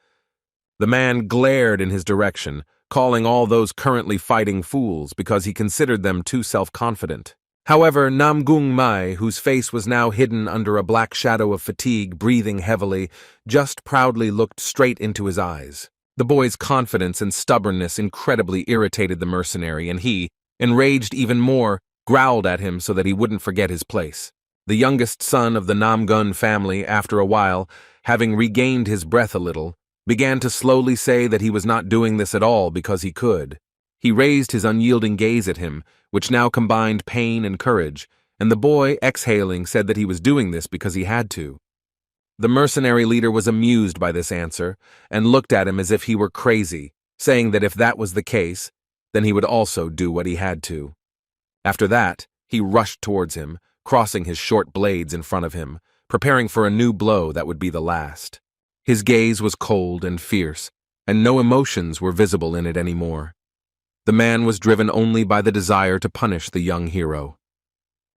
The man glared in his direction, calling all those currently fighting fools because he considered them too self-confident. However, Namgung Mai, whose face was now hidden under a black shadow of fatigue, breathing heavily, just proudly looked straight into his eyes. The boy's confidence and stubbornness incredibly irritated the mercenary, and he, enraged even more, growled at him so that he wouldn't forget his place. The youngest son of the Namgun family, after a while, having regained his breath a little, began to slowly say that he was not doing this at all because he could. He raised his unyielding gaze at him, which now combined pain and courage, and the boy, exhaling, said that he was doing this because he had to. The mercenary leader was amused by this answer and looked at him as if he were crazy, saying that if that was the case, then he would also do what he had to. After that, he rushed towards him, crossing his short blades in front of him, preparing for a new blow that would be the last. His gaze was cold and fierce, and no emotions were visible in it anymore. The man was driven only by the desire to punish the young hero.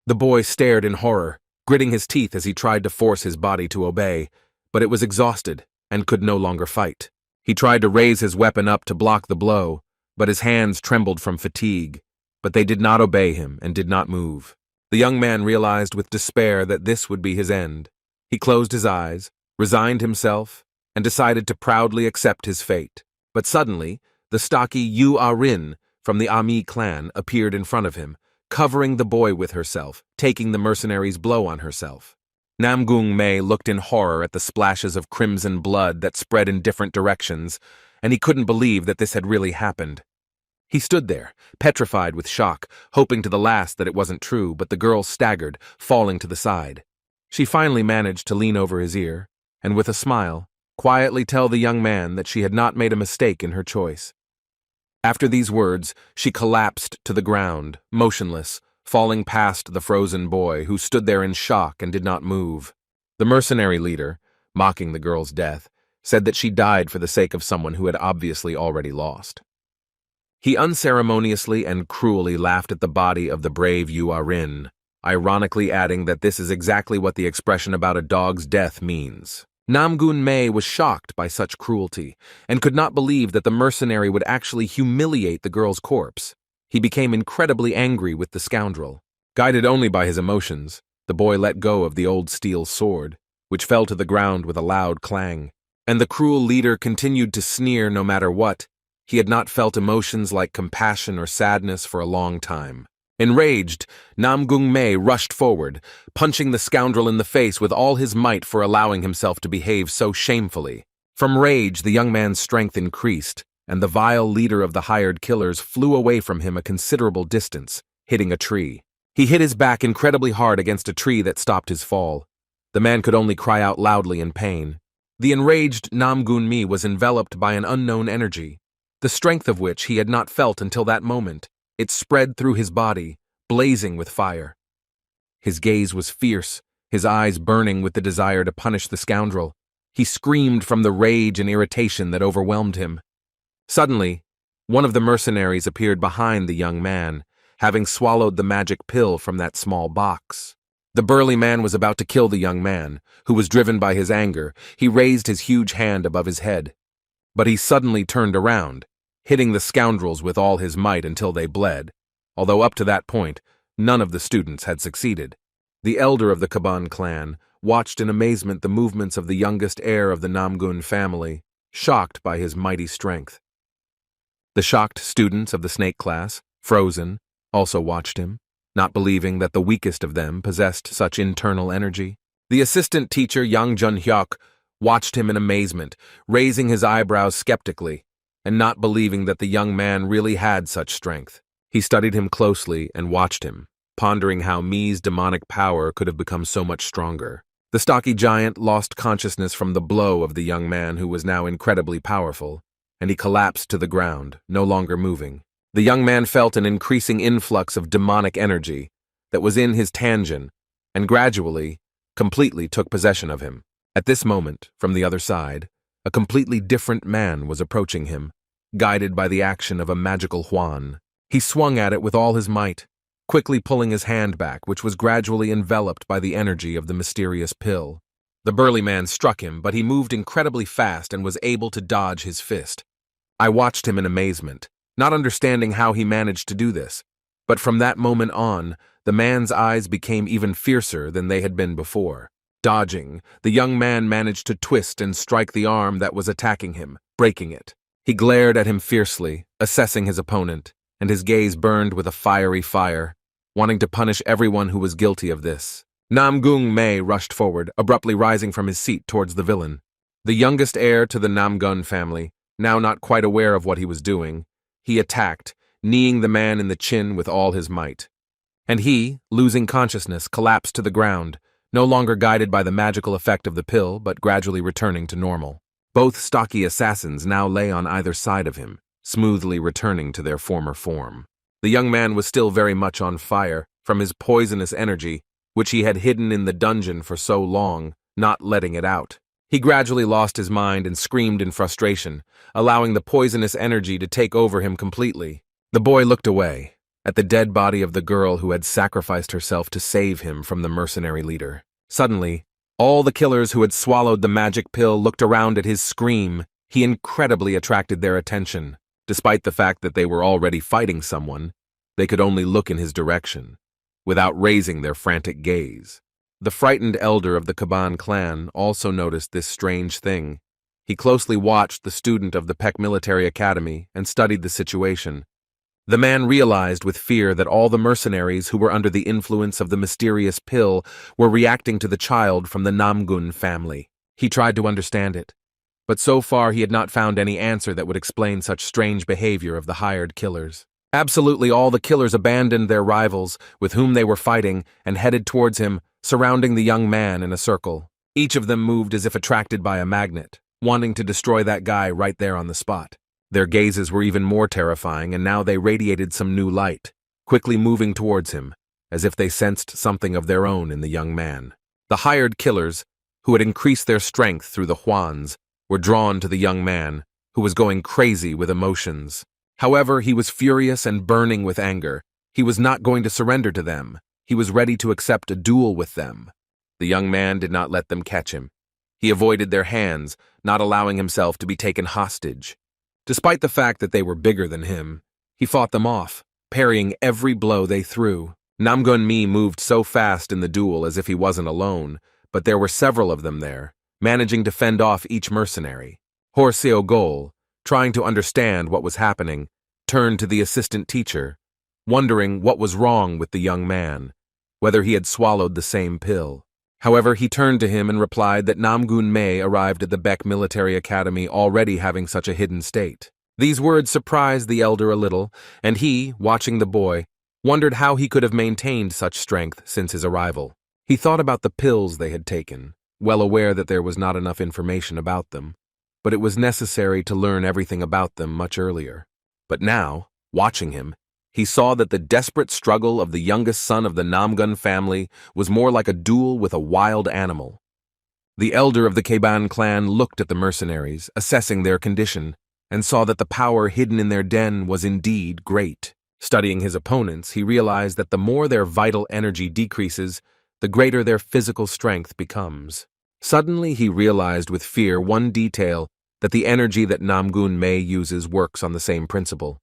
The boy stared in horror, gritting his teeth as he tried to force his body to obey, but it was exhausted and could no longer fight. He tried to raise his weapon up to block the blow, but his hands trembled from fatigue, but they did not obey him and did not move. The young man realized with despair that this would be his end. He closed his eyes, resigned himself, and decided to proudly accept his fate. But suddenly, the stocky Yu Arin from the Ami clan appeared in front of him, covering the boy with herself, taking the mercenary's blow on herself. Namgung Mei looked in horror at the splashes of crimson blood that spread in different directions, and he couldn't believe that this had really happened. He stood there, petrified with shock, hoping to the last that it wasn't true, but the girl staggered, falling to the side. She finally managed to lean over his ear, and with a smile, quietly tell the young man that she had not made a mistake in her choice. After these words, she collapsed to the ground, motionless, falling past the frozen boy, who stood there in shock and did not move. The mercenary leader, mocking the girl's death, said that she died for the sake of someone who had obviously already lost. He unceremoniously and cruelly laughed at the body of the brave Yu Arin, ironically adding that this is exactly what the expression about a dog's death means. Namgun Mei was shocked by such cruelty and could not believe that the mercenary would actually humiliate the girl's corpse. He became incredibly angry with the scoundrel. Guided only by his emotions, the boy let go of the old steel sword, which fell to the ground with a loud clang, and the cruel leader continued to sneer no matter what. He had not felt emotions like compassion or sadness for a long time. Enraged, Namgung Mei rushed forward, punching the scoundrel in the face with all his might for allowing himself to behave so shamefully. From rage, the young man's strength increased, and the vile leader of the hired killers flew away from him a considerable distance, hitting a tree. He hit his back incredibly hard against a tree that stopped his fall. The man could only cry out loudly in pain. The enraged Namgun Mei was enveloped by an unknown energy, the strength of which he had not felt until that moment. It spread through his body, blazing with fire. His gaze was fierce, his eyes burning with the desire to punish the scoundrel. He screamed from the rage and irritation that overwhelmed him. Suddenly, one of the mercenaries appeared behind the young man, having swallowed the magic pill from that small box. The burly man was about to kill the young man, who was driven by his anger. He raised his huge hand above his head. But he suddenly turned around, hitting the scoundrels with all his might until they bled, although up to that point, none of the students had succeeded. The elder of the Kaban clan watched in amazement the movements of the youngest heir of the Namgun family, shocked by his mighty strength. The shocked students of the snake class, frozen, also watched him, not believing that the weakest of them possessed such internal energy. The assistant teacher, Yang Jun-hyuk, watched him in amazement, raising his eyebrows skeptically, and not believing that the young man really had such strength. He studied him closely and watched him, pondering how Mi's demonic power could have become so much stronger. The stocky giant lost consciousness from the blow of the young man, who was now incredibly powerful, and he collapsed to the ground, no longer moving. The young man felt an increasing influx of demonic energy that was in his tangen, and gradually, completely took possession of him. At this moment, from the other side, a completely different man was approaching him, guided by the action of a magical Huan. He swung at it with all his might, quickly pulling his hand back, which was gradually enveloped by the energy of the mysterious pill. The burly man struck him, but he moved incredibly fast and was able to dodge his fist. I watched him in amazement, not understanding how he managed to do this, but from that moment on, the man's eyes became even fiercer than they had been before. Dodging, the young man managed to twist and strike the arm that was attacking him, breaking it. He glared at him fiercely, assessing his opponent, and his gaze burned with a fiery fire. wanting to punish everyone who was guilty of this. Namgung Mei rushed forward, abruptly rising from his seat towards the villain. The youngest heir to the Namgun family, now not quite aware of what he was doing, he attacked, kneeing the man in the chin with all his might. And he, losing consciousness, collapsed to the ground, no longer guided by the magical effect of the pill, but gradually returning to normal. Both stocky assassins now lay on either side of him, smoothly returning to their former form. The young man was still very much on fire from his poisonous energy, which he had hidden in the dungeon for so long, not letting it out. He gradually lost his mind and screamed in frustration, allowing the poisonous energy to take over him completely. The boy looked away, at the dead body of the girl who had sacrificed herself to save him from the mercenary leader. Suddenly, all the killers who had swallowed the magic pill looked around at his scream. He incredibly attracted their attention. Despite the fact that they were already fighting someone, they could only look in his direction, without raising their frantic gaze. The frightened elder of the Kaban clan also noticed this strange thing. He closely watched the student of the Peck Military Academy and studied the situation. The man realized with fear that all the mercenaries who were under the influence of the mysterious pill were reacting to the child from the Namgun family. He tried to understand it, but so far he had not found any answer that would explain such strange behavior of the hired killers. Absolutely all the killers abandoned their rivals with whom they were fighting and headed towards him, surrounding the young man in a circle. Each of them moved as if attracted by a magnet, wanting to destroy that guy right there on the spot. Their gazes were even more terrifying, and now they radiated some new light, quickly moving towards him, as if they sensed something of their own in the young man. The hired killers, who had increased their strength through the Huans, were drawn to the young man, who was going crazy with emotions. However, he was furious and burning with anger. He was not going to surrender to them. He was ready to accept a duel with them. The young man did not let them catch him. He avoided their hands, not allowing himself to be taken hostage. Despite the fact that they were bigger than him, he fought them off, parrying every blow they threw. Namgun Mi moved so fast in the duel as if he wasn't alone, but there were several of them there, managing to fend off each mercenary. Horseo Gol, trying to understand what was happening, turned to the assistant teacher, wondering what was wrong with the young man, whether he had swallowed the same pill. However, he turned to him and replied that Namgun Mei arrived at the Beck Military Academy already having such a hidden state. These words surprised the elder a little, and he, watching the boy, wondered how he could have maintained such strength since his arrival. He thought about the pills they had taken, well aware that there was not enough information about them, but it was necessary to learn everything about them much earlier. But now, watching him, he saw that the desperate struggle of the youngest son of the Namgun family was more like a duel with a wild animal. The elder of the Kaban clan looked at the mercenaries, assessing their condition, and saw that the power hidden in their den was indeed great. Studying his opponents, he realized that the more their vital energy decreases, the greater their physical strength becomes. Suddenly he realized with fear one detail, that the energy that Namgun Mei uses works on the same principle.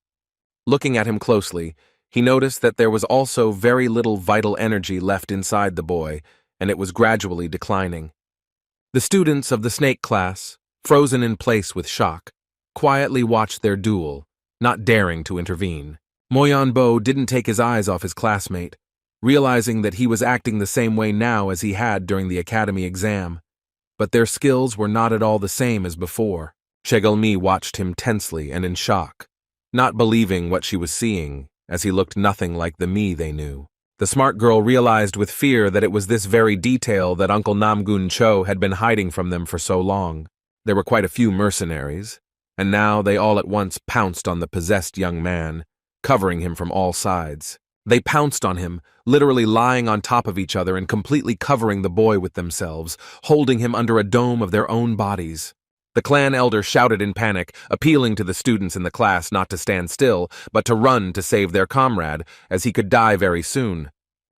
Looking at him closely, he noticed that there was also very little vital energy left inside the boy, and it was gradually declining. The students of the snake class, frozen in place with shock, quietly watched their duel, not daring to intervene. Moyanbo didn't take his eyes off his classmate, realizing that he was acting the same way now as he had during the academy exam. But their skills were not at all the same as before. Chegalmi watched him tensely and in shock, not believing what she was seeing, as he looked nothing like the me they knew. The smart girl realized with fear that it was this very detail that Uncle Namgun Cho had been hiding from them for so long. There were quite a few mercenaries, and now they all at once pounced on the possessed young man, covering him from all sides. They pounced on him, literally lying on top of each other and completely covering the boy with themselves, holding him under a dome of their own bodies. The clan elder shouted in panic, appealing to the students in the class not to stand still, but to run to save their comrade, as he could die very soon.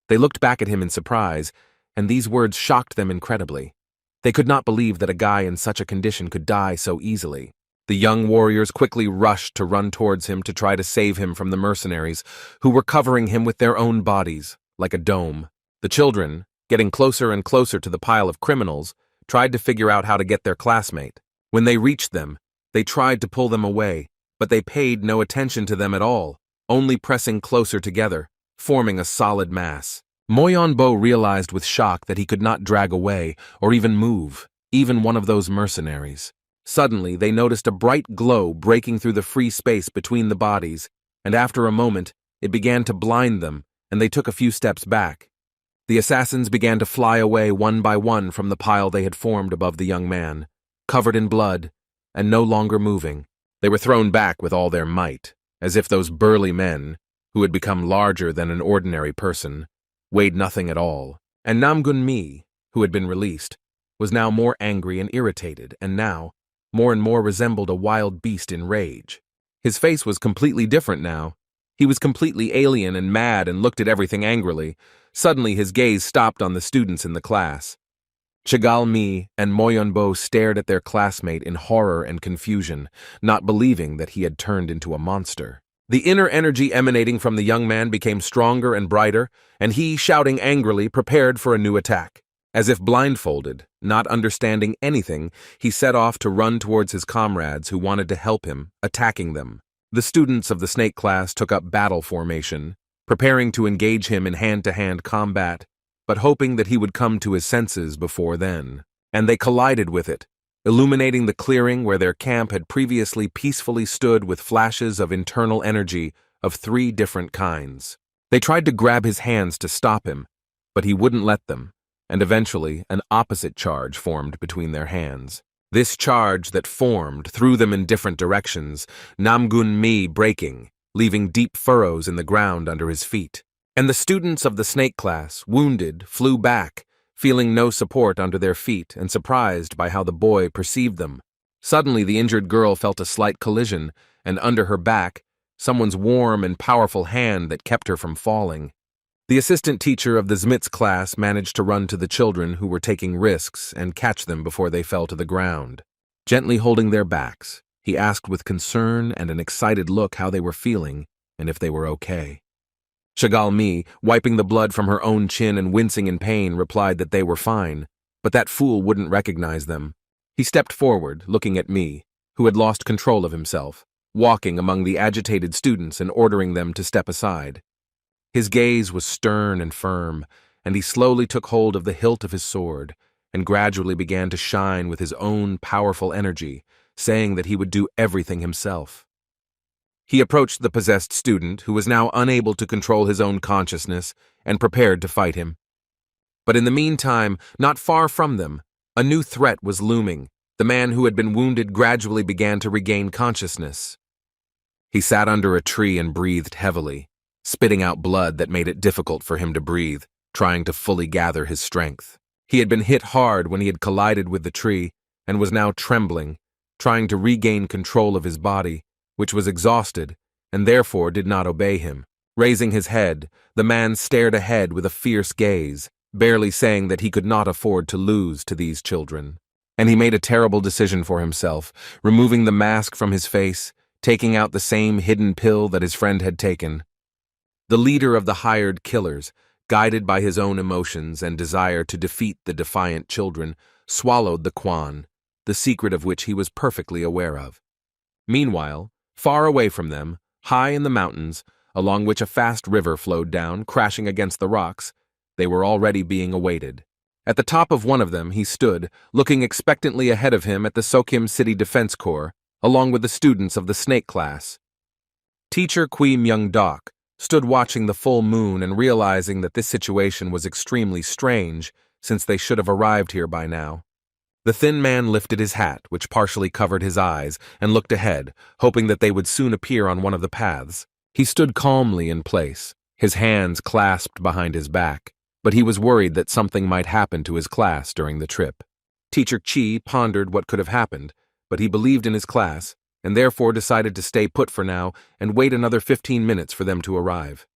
They looked back at him in surprise, and these words shocked them incredibly. They could not believe that a guy in such a condition could die so easily. The young warriors quickly rushed to run towards him to try to save him from the mercenaries, who were covering him with their own bodies, like a dome. The children, getting closer and closer to the pile of criminals, tried to figure out how to get their classmate. When they reached them, they tried to pull them away, but they paid no attention to them at all, only pressing closer together, forming a solid mass. Moyonbo realized with shock that he could not drag away or even move, even one of those mercenaries. Suddenly, they noticed a bright glow breaking through the free space between the bodies, and after a moment, it began to blind them, and they took a few steps back. The assassins began to fly away one by one from the pile they had formed above the young man, covered in blood, and no longer moving. They were thrown back with all their might, as if those burly men, who had become larger than an ordinary person, weighed nothing at all, and Namgun Mi, who had been released, was now more angry and irritated, and now, more and more resembled a wild beast in rage. His face was completely different now. He was completely alien and mad and looked at everything angrily. Suddenly his gaze stopped on the students in the class. Chigal Mi and Moyonbo stared at their classmate in horror and confusion, not believing that he had turned into a monster. The inner energy emanating from the young man became stronger and brighter, and he, shouting angrily, prepared for a new attack. As if blindfolded, not understanding anything, he set off to run towards his comrades who wanted to help him, attacking them. The students of the snake class took up battle formation, preparing to engage him in hand-to-hand combat, but hoping that he would come to his senses before then. And they collided with it, illuminating the clearing where their camp had previously peacefully stood with flashes of internal energy of 3 different kinds. They tried to grab his hands to stop him, but he wouldn't let them, and eventually an opposite charge formed between their hands. This charge that formed threw them in different directions, Namgun Mi breaking, leaving deep furrows in the ground under his feet. And the students of the snake class, wounded, flew back, feeling no support under their feet and surprised by how the boy perceived them. Suddenly the injured girl felt a slight collision, and under her back, someone's warm and powerful hand that kept her from falling. The assistant teacher of the Zmitz class managed to run to the children who were taking risks and catch them before they fell to the ground. Gently holding their backs, he asked with concern and an excited look how they were feeling and if they were okay. Chigal Mi, wiping the blood from her own chin and wincing in pain, replied that they were fine, but that fool wouldn't recognize them. He stepped forward, looking at me, who had lost control of himself, walking among the agitated students and ordering them to step aside. His gaze was stern and firm, and he slowly took hold of the hilt of his sword and gradually began to shine with his own powerful energy, saying that he would do everything himself. He approached the possessed student, who was now unable to control his own consciousness, and prepared to fight him. But in the meantime, not far from them, a new threat was looming. The man who had been wounded gradually began to regain consciousness. He sat under a tree and breathed heavily, spitting out blood that made it difficult for him to breathe, trying to fully gather his strength. He had been hit hard when he had collided with the tree and was now trembling, trying to regain control of his body, which was exhausted and therefore did not obey him. Raising his head, the man stared ahead with a fierce gaze, barely saying that he could not afford to lose to these children. And he made a terrible decision for himself, removing the mask from his face, taking out the same hidden pill that his friend had taken. The leader of the hired killers, guided by his own emotions and desire to defeat the defiant children, swallowed the Quan, the secret of which he was perfectly aware of. Meanwhile, far away from them, high in the mountains, along which a fast river flowed down, crashing against the rocks, they were already being awaited. At the top of one of them he stood, looking expectantly ahead of him at the Sokim City Defense Corps, along with the students of the snake class. Teacher Kui Myung-dok stood watching the full moon and realizing that this situation was extremely strange, since they should have arrived here by now. The thin man lifted his hat, which partially covered his eyes, and looked ahead, hoping that they would soon appear on one of the paths. He stood calmly in place, his hands clasped behind his back, but he was worried that something might happen to his class during the trip. Teacher Chi pondered what could have happened, but he believed in his class, and therefore decided to stay put for now and wait another 15 minutes for them to arrive.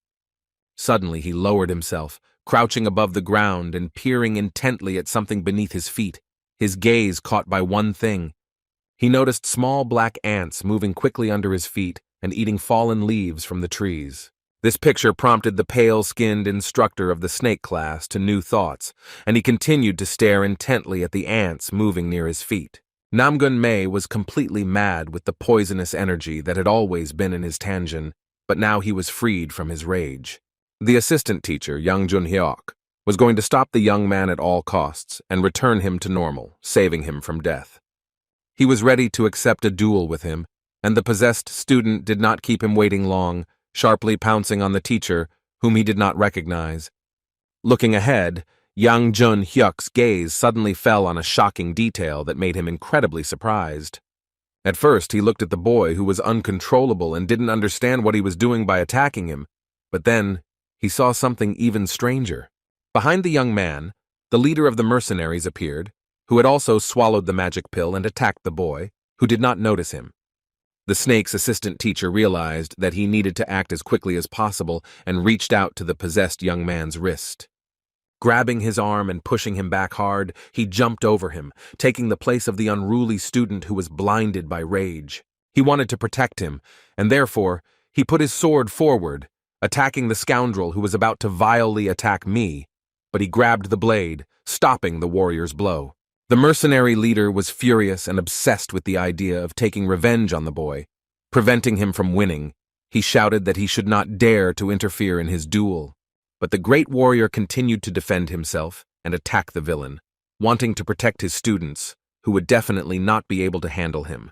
Suddenly he lowered himself, crouching above the ground and peering intently at something beneath his feet, his gaze caught by one thing. He noticed small black ants moving quickly under his feet and eating fallen leaves from the trees. This picture prompted the pale-skinned instructor of the snake class to new thoughts, and he continued to stare intently at the ants moving near his feet. Namgun Mi was completely mad with the poisonous energy that had always been in his Tanjin, but now he was freed from his rage. The assistant teacher, Young Jun-hyuk, was going to stop the young man at all costs and return him to normal, saving him from death. He was ready to accept a duel with him, and the possessed student did not keep him waiting long, sharply pouncing on the teacher, whom he did not recognize. Looking ahead, Yang Jun-hyuk's gaze suddenly fell on a shocking detail that made him incredibly surprised. At first, he looked at the boy, who was uncontrollable and didn't understand what he was doing by attacking him, but then he saw something even stranger. Behind the young man, the leader of the mercenaries appeared, who had also swallowed the magic pill and attacked the boy, who did not notice him. The snake's assistant teacher realized that he needed to act as quickly as possible and reached out to the possessed young man's wrist. Grabbing his arm and pushing him back hard, he jumped over him, taking the place of the unruly student who was blinded by rage. He wanted to protect him, and therefore, he put his sword forward, attacking the scoundrel who was about to vilely attack me, but he grabbed the blade, stopping the warrior's blow. The mercenary leader was furious and obsessed with the idea of taking revenge on the boy. Preventing him from winning, he shouted that he should not dare to interfere in his duel. But the great warrior continued to defend himself and attack the villain, wanting to protect his students, who would definitely not be able to handle him.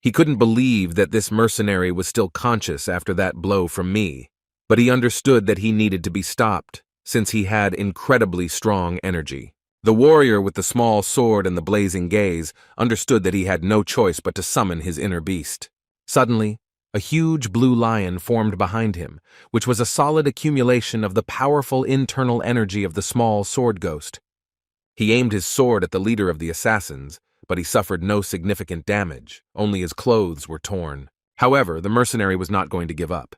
He couldn't believe that this mercenary was still conscious after that blow from me, but he understood that he needed to be stopped, since he had incredibly strong energy. The warrior with the small sword and the blazing gaze understood that he had no choice but to summon his inner beast. Suddenly, a huge blue lion formed behind him, which was a solid accumulation of the powerful internal energy of the small sword ghost. He aimed his sword at the leader of the assassins, but he suffered no significant damage, only his clothes were torn. However, the mercenary was not going to give up.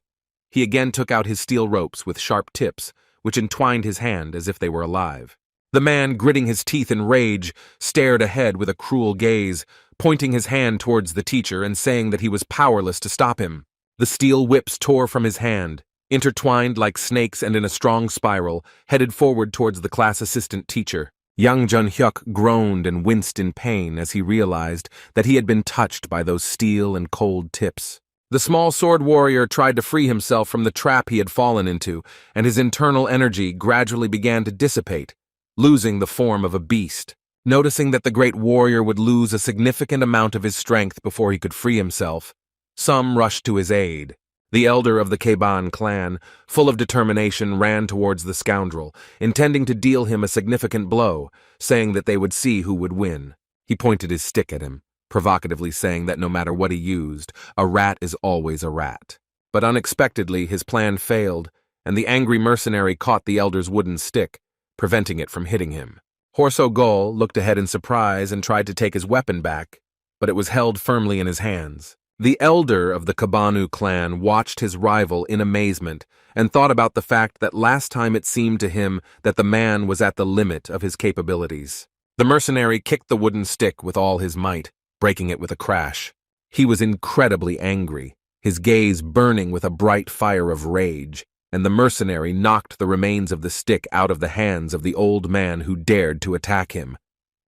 He again took out his steel ropes with sharp tips, which entwined his hand as if they were alive. The man, gritting his teeth in rage, stared ahead with a cruel gaze, pointing his hand towards the teacher and saying that he was powerless to stop him. The steel whips tore from his hand, intertwined like snakes and in a strong spiral, headed forward towards the class assistant teacher. Young Jun-hyuk groaned and winced in pain as he realized that he had been touched by those steel and cold tips. The small sword warrior tried to free himself from the trap he had fallen into, and his internal energy gradually began to dissipate, losing the form of a beast. Noticing that the great warrior would lose a significant amount of his strength before he could free himself, some rushed to his aid. The elder of the Keban clan, full of determination, ran towards the scoundrel, intending to deal him a significant blow, saying that they would see who would win. He pointed his stick at him, provocatively saying that no matter what he used, a rat is always a rat. But unexpectedly, his plan failed, and the angry mercenary caught the elder's wooden stick, preventing it from hitting him. Horsogol looked ahead in surprise and tried to take his weapon back, but it was held firmly in his hands. The elder of the Kabanu clan watched his rival in amazement and thought about the fact that last time it seemed to him that the man was at the limit of his capabilities. The mercenary kicked the wooden stick with all his might, breaking it with a crash. He was incredibly angry, his gaze burning with a bright fire of rage, and the mercenary knocked the remains of the stick out of the hands of the old man who dared to attack him.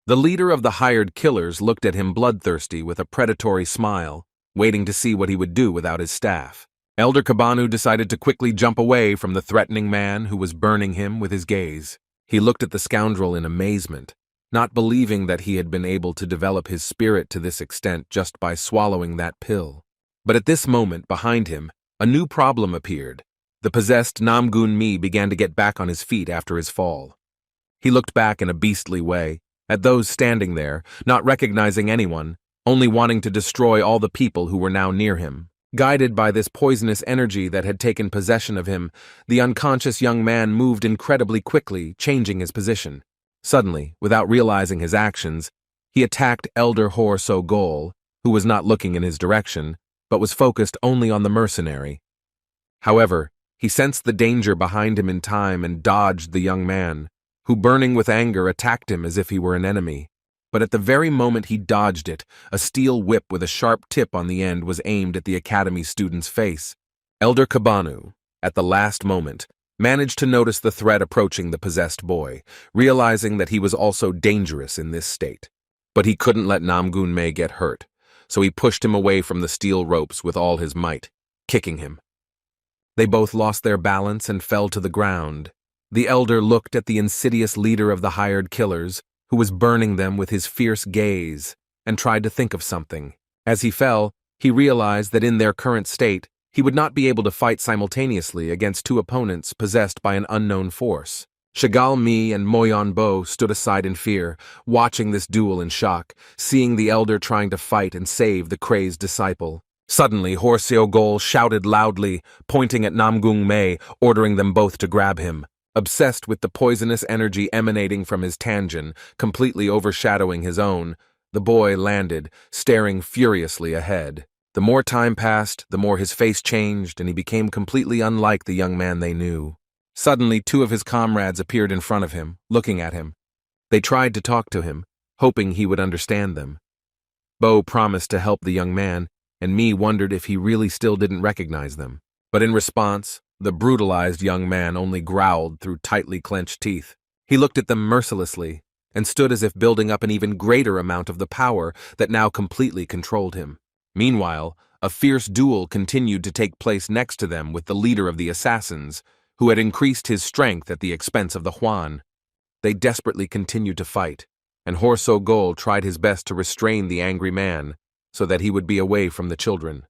The leader of the hired killers looked at him bloodthirsty with a predatory smile, waiting to see what he would do without his staff. Elder Kabanu decided to quickly jump away from the threatening man who was burning him with his gaze. He looked at the scoundrel in amazement, not believing that he had been able to develop his spirit to this extent just by swallowing that pill. But at this moment, behind him, a new problem appeared. The possessed Namgun-mi began to get back on his feet after his fall. He looked back in a beastly way, at those standing there, not recognizing anyone, only wanting to destroy all the people who were now near him. Guided by this poisonous energy that had taken possession of him, the unconscious young man moved incredibly quickly, changing his position. Suddenly, without realizing his actions, he attacked Elder Horsogol, who was not looking in his direction, but was focused only on the mercenary. However, he sensed the danger behind him in time and dodged the young man, who, burning with anger, attacked him as if he were an enemy. But at the very moment he dodged it, a steel whip with a sharp tip on the end was aimed at the academy student's face. Elder Kabanu, at the last moment, managed to notice the threat approaching the possessed boy, realizing that he was also dangerous in this state. But he couldn't let Namgun-mi get hurt, so he pushed him away from the steel ropes with all his might, kicking him. They both lost their balance and fell to the ground. The elder looked at the insidious leader of the hired killers, who was burning them with his fierce gaze, and tried to think of something. As he fell, he realized that in their current state, he would not be able to fight simultaneously against two opponents possessed by an unknown force. Shagal Mi and Moyon Bo stood aside in fear, watching this duel in shock, seeing the elder trying to fight and save the crazed disciple. Suddenly, Horseo Gol shouted loudly, pointing at Namgung Mei, ordering them both to grab him. Obsessed with the poisonous energy emanating from his tangen, completely overshadowing his own, the boy landed, staring furiously ahead. The more time passed, the more his face changed, and he became completely unlike the young man they knew. Suddenly, two of his comrades appeared in front of him, looking at him. They tried to talk to him, hoping he would understand them. Bo promised to help the young man, and Mi wondered if he really still didn't recognize them. But in response, the brutalized young man only growled through tightly clenched teeth. He looked at them mercilessly, and stood as if building up an even greater amount of the power that now completely controlled him. Meanwhile, a fierce duel continued to take place next to them with the leader of the assassins, who had increased his strength at the expense of the Huan. They desperately continued to fight, and Horso Gol tried his best to restrain the angry man so that he would be away from the children.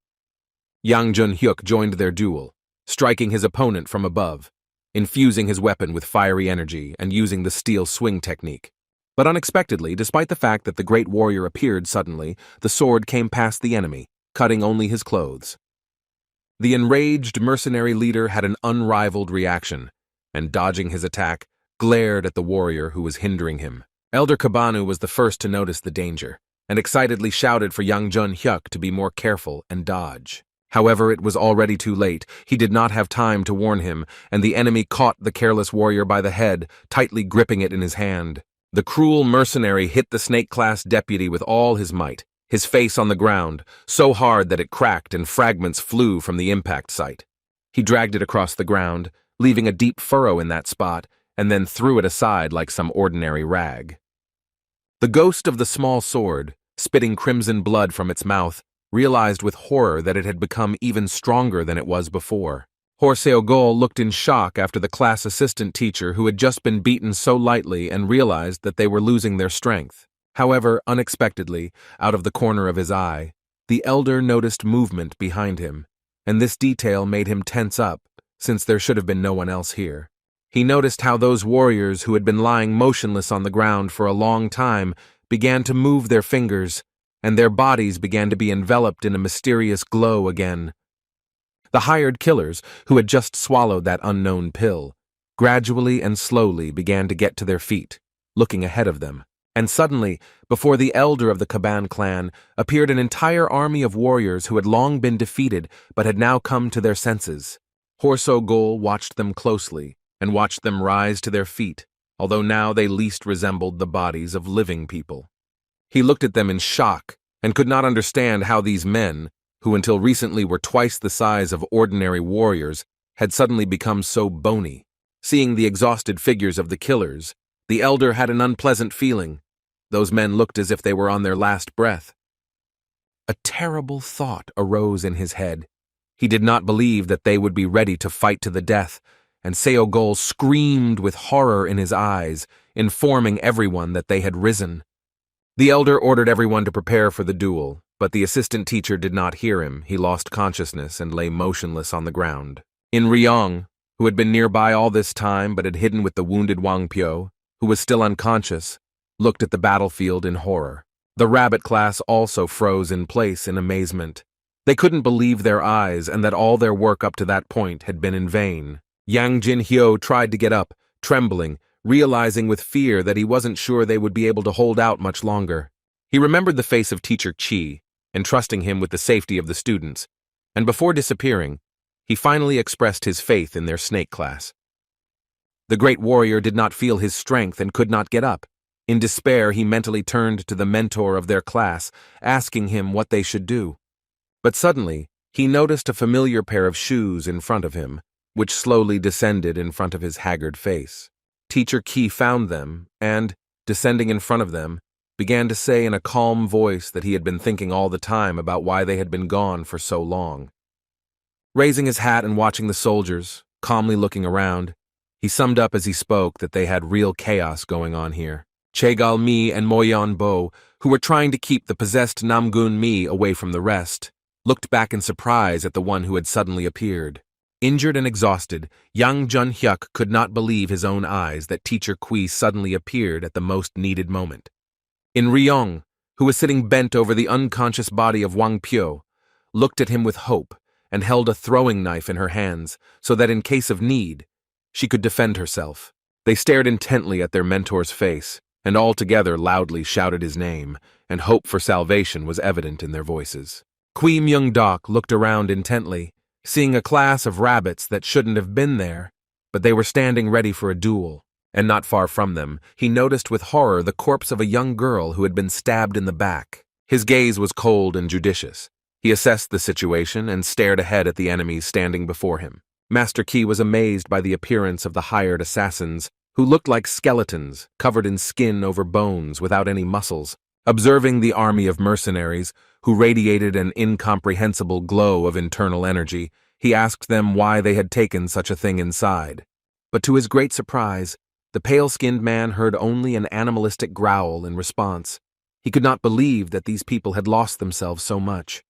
Yang Jun-hyuk joined their duel, striking his opponent from above, infusing his weapon with fiery energy and using the steel swing technique. But unexpectedly, despite the fact that the great warrior appeared suddenly, the sword came past the enemy, cutting only his clothes. The enraged mercenary leader had an unrivaled reaction, and dodging his attack, glared at the warrior who was hindering him. Elder Kabanu was the first to notice the danger, and excitedly shouted for Yang Jun-hyuk to be more careful and dodge. However, it was already too late. He did not have time to warn him, and the enemy caught the careless warrior by the head, tightly gripping it in his hand. The cruel mercenary hit the snake-class deputy with all his might, his face on the ground, so hard that it cracked and fragments flew from the impact site. He dragged it across the ground, leaving a deep furrow in that spot, and then threw it aside like some ordinary rag. The ghost of the small sword, spitting crimson blood from its mouth, realized with horror that it had become even stronger than it was before. Horseo Gol looked in shock after the class assistant teacher who had just been beaten so lightly and realized that they were losing their strength. However, unexpectedly, out of the corner of his eye, the elder noticed movement behind him, and this detail made him tense up, since there should have been no one else here. He noticed how those warriors who had been lying motionless on the ground for a long time began to move their fingers, and their bodies began to be enveloped in a mysterious glow again. The hired killers, who had just swallowed that unknown pill, gradually and slowly began to get to their feet, looking ahead of them. And suddenly, before the elder of the Kaban clan, appeared an entire army of warriors who had long been defeated but had now come to their senses. Horso Gol watched them closely and watched them rise to their feet, although now they least resembled the bodies of living people. He looked at them in shock and could not understand how these men, who until recently were twice the size of ordinary warriors, had suddenly become so bony. Seeing the exhausted figures of the killers, the elder had an unpleasant feeling. Those men looked as if they were on their last breath. A terrible thought arose in his head. He did not believe that they would be ready to fight to the death, and Seo Gol screamed with horror in his eyes, informing everyone that they had risen. The elder ordered everyone to prepare for the duel, but the assistant teacher did not hear him. He lost consciousness and lay motionless on the ground. In Ryong, who had been nearby all this time but had hidden with the wounded Wang Pyo, who was still unconscious, looked at the battlefield in horror. The rabbit class also froze in place in amazement. They couldn't believe their eyes and that all their work up to that point had been in vain. Yang Jin-hyo tried to get up, trembling, realizing with fear that he wasn't sure they would be able to hold out much longer. He remembered the face of Teacher Chi, entrusting him with the safety of the students, and before disappearing, he finally expressed his faith in their snake class. The great warrior did not feel his strength and could not get up. In despair, he mentally turned to the mentor of their class, asking him what they should do. But suddenly, he noticed a familiar pair of shoes in front of him, which slowly descended in front of his haggard face. Teacher Ki found them and, descending in front of them, began to say in a calm voice that he had been thinking all the time about why they had been gone for so long. Raising his hat and watching the soldiers, calmly looking around, he summed up as he spoke that they had real chaos going on here. Chegal Mi and Moyon Bo, who were trying to keep the possessed Namgun Mi away from the rest, looked back in surprise at the one who had suddenly appeared. Injured and exhausted, Yang Jun-hyuk could not believe his own eyes that Teacher Kui suddenly appeared at the most needed moment. In Ryong, who was sitting bent over the unconscious body of Wang Pyo, looked at him with hope and held a throwing knife in her hands so that in case of need, she could defend herself. They stared intently at their mentor's face, and all together loudly shouted his name, and hope for salvation was evident in their voices. Kui Myung-dok looked around intently, seeing a class of rabbits that shouldn't have been there, but they were standing ready for a duel. And not far from them, he noticed with horror the corpse of a young girl who had been stabbed in the back. His gaze was cold and judicious. He assessed the situation and stared ahead at the enemies standing before him. Master Qi was amazed by the appearance of the hired assassins, who looked like skeletons, covered in skin over bones without any muscles. Observing the army of mercenaries, who radiated an incomprehensible glow of internal energy, he asked them why they had taken such a thing inside. But to his great surprise, the pale-skinned man heard only an animalistic growl in response. He could not believe that these people had lost themselves so much.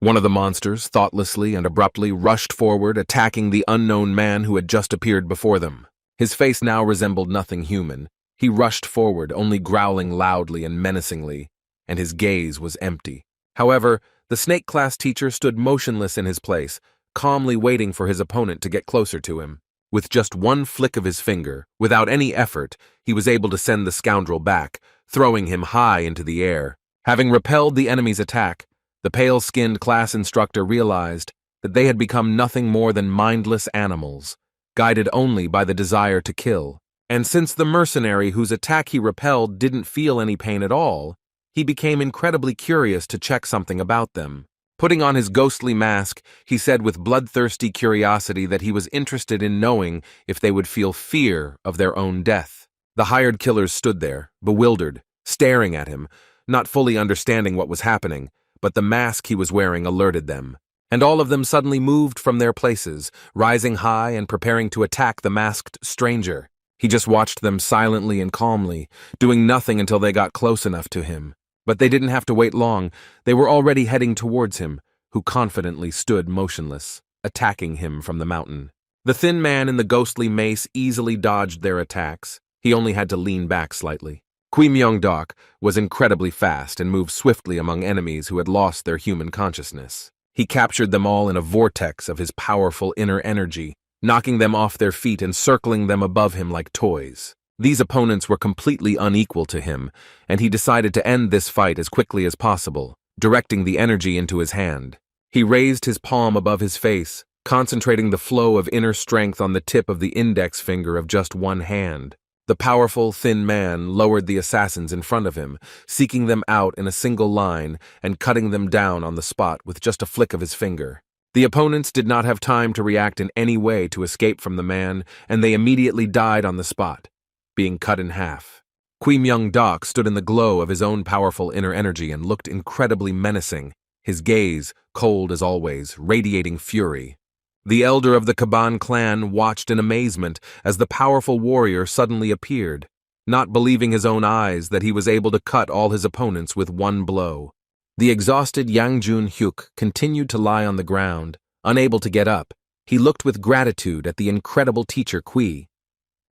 One of the monsters, thoughtlessly and abruptly, rushed forward, attacking the unknown man who had just appeared before them. His face now resembled nothing human. He rushed forward, only growling loudly and menacingly, and his gaze was empty. However, the snake class teacher stood motionless in his place, calmly waiting for his opponent to get closer to him. With just one flick of his finger, without any effort, he was able to send the scoundrel back, throwing him high into the air. Having repelled the enemy's attack, the pale-skinned class instructor realized that they had become nothing more than mindless animals, guided only by the desire to kill. And since the mercenary whose attack he repelled didn't feel any pain at all, he became incredibly curious to check something about them. Putting on his ghostly mask, he said with bloodthirsty curiosity that he was interested in knowing if they would feel fear of their own death. The hired killers stood there, bewildered, staring at him, not fully understanding what was happening, but the mask he was wearing alerted them. And all of them suddenly moved from their places, rising high and preparing to attack the masked stranger. He just watched them silently and calmly, doing nothing until they got close enough to him. But they didn't have to wait long. They were already heading towards him, who confidently stood motionless, attacking him from the mountain. The thin man in the ghostly mace easily dodged their attacks. He only had to lean back slightly. Kui Myung-dok was incredibly fast and moved swiftly among enemies who had lost their human consciousness. He captured them all in a vortex of his powerful inner energy, knocking them off their feet and circling them above him like toys. These opponents were completely unequal to him, and he decided to end this fight as quickly as possible, directing the energy into his hand. He raised his palm above his face, concentrating the flow of inner strength on the tip of the index finger of just one hand. The powerful, thin man lowered the assassins in front of him, seeking them out in a single line and cutting them down on the spot with just a flick of his finger. The opponents did not have time to react in any way to escape from the man, and they immediately died on the spot, being cut in half. Kui Myung-dok stood in the glow of his own powerful inner energy and looked incredibly menacing, his gaze, cold as always, radiating fury. The elder of the Kaban clan watched in amazement as the powerful warrior suddenly appeared, not believing his own eyes that he was able to cut all his opponents with one blow. The exhausted Yang Jun-hyuk continued to lie on the ground, unable to get up. He looked with gratitude at the incredible teacher Kui.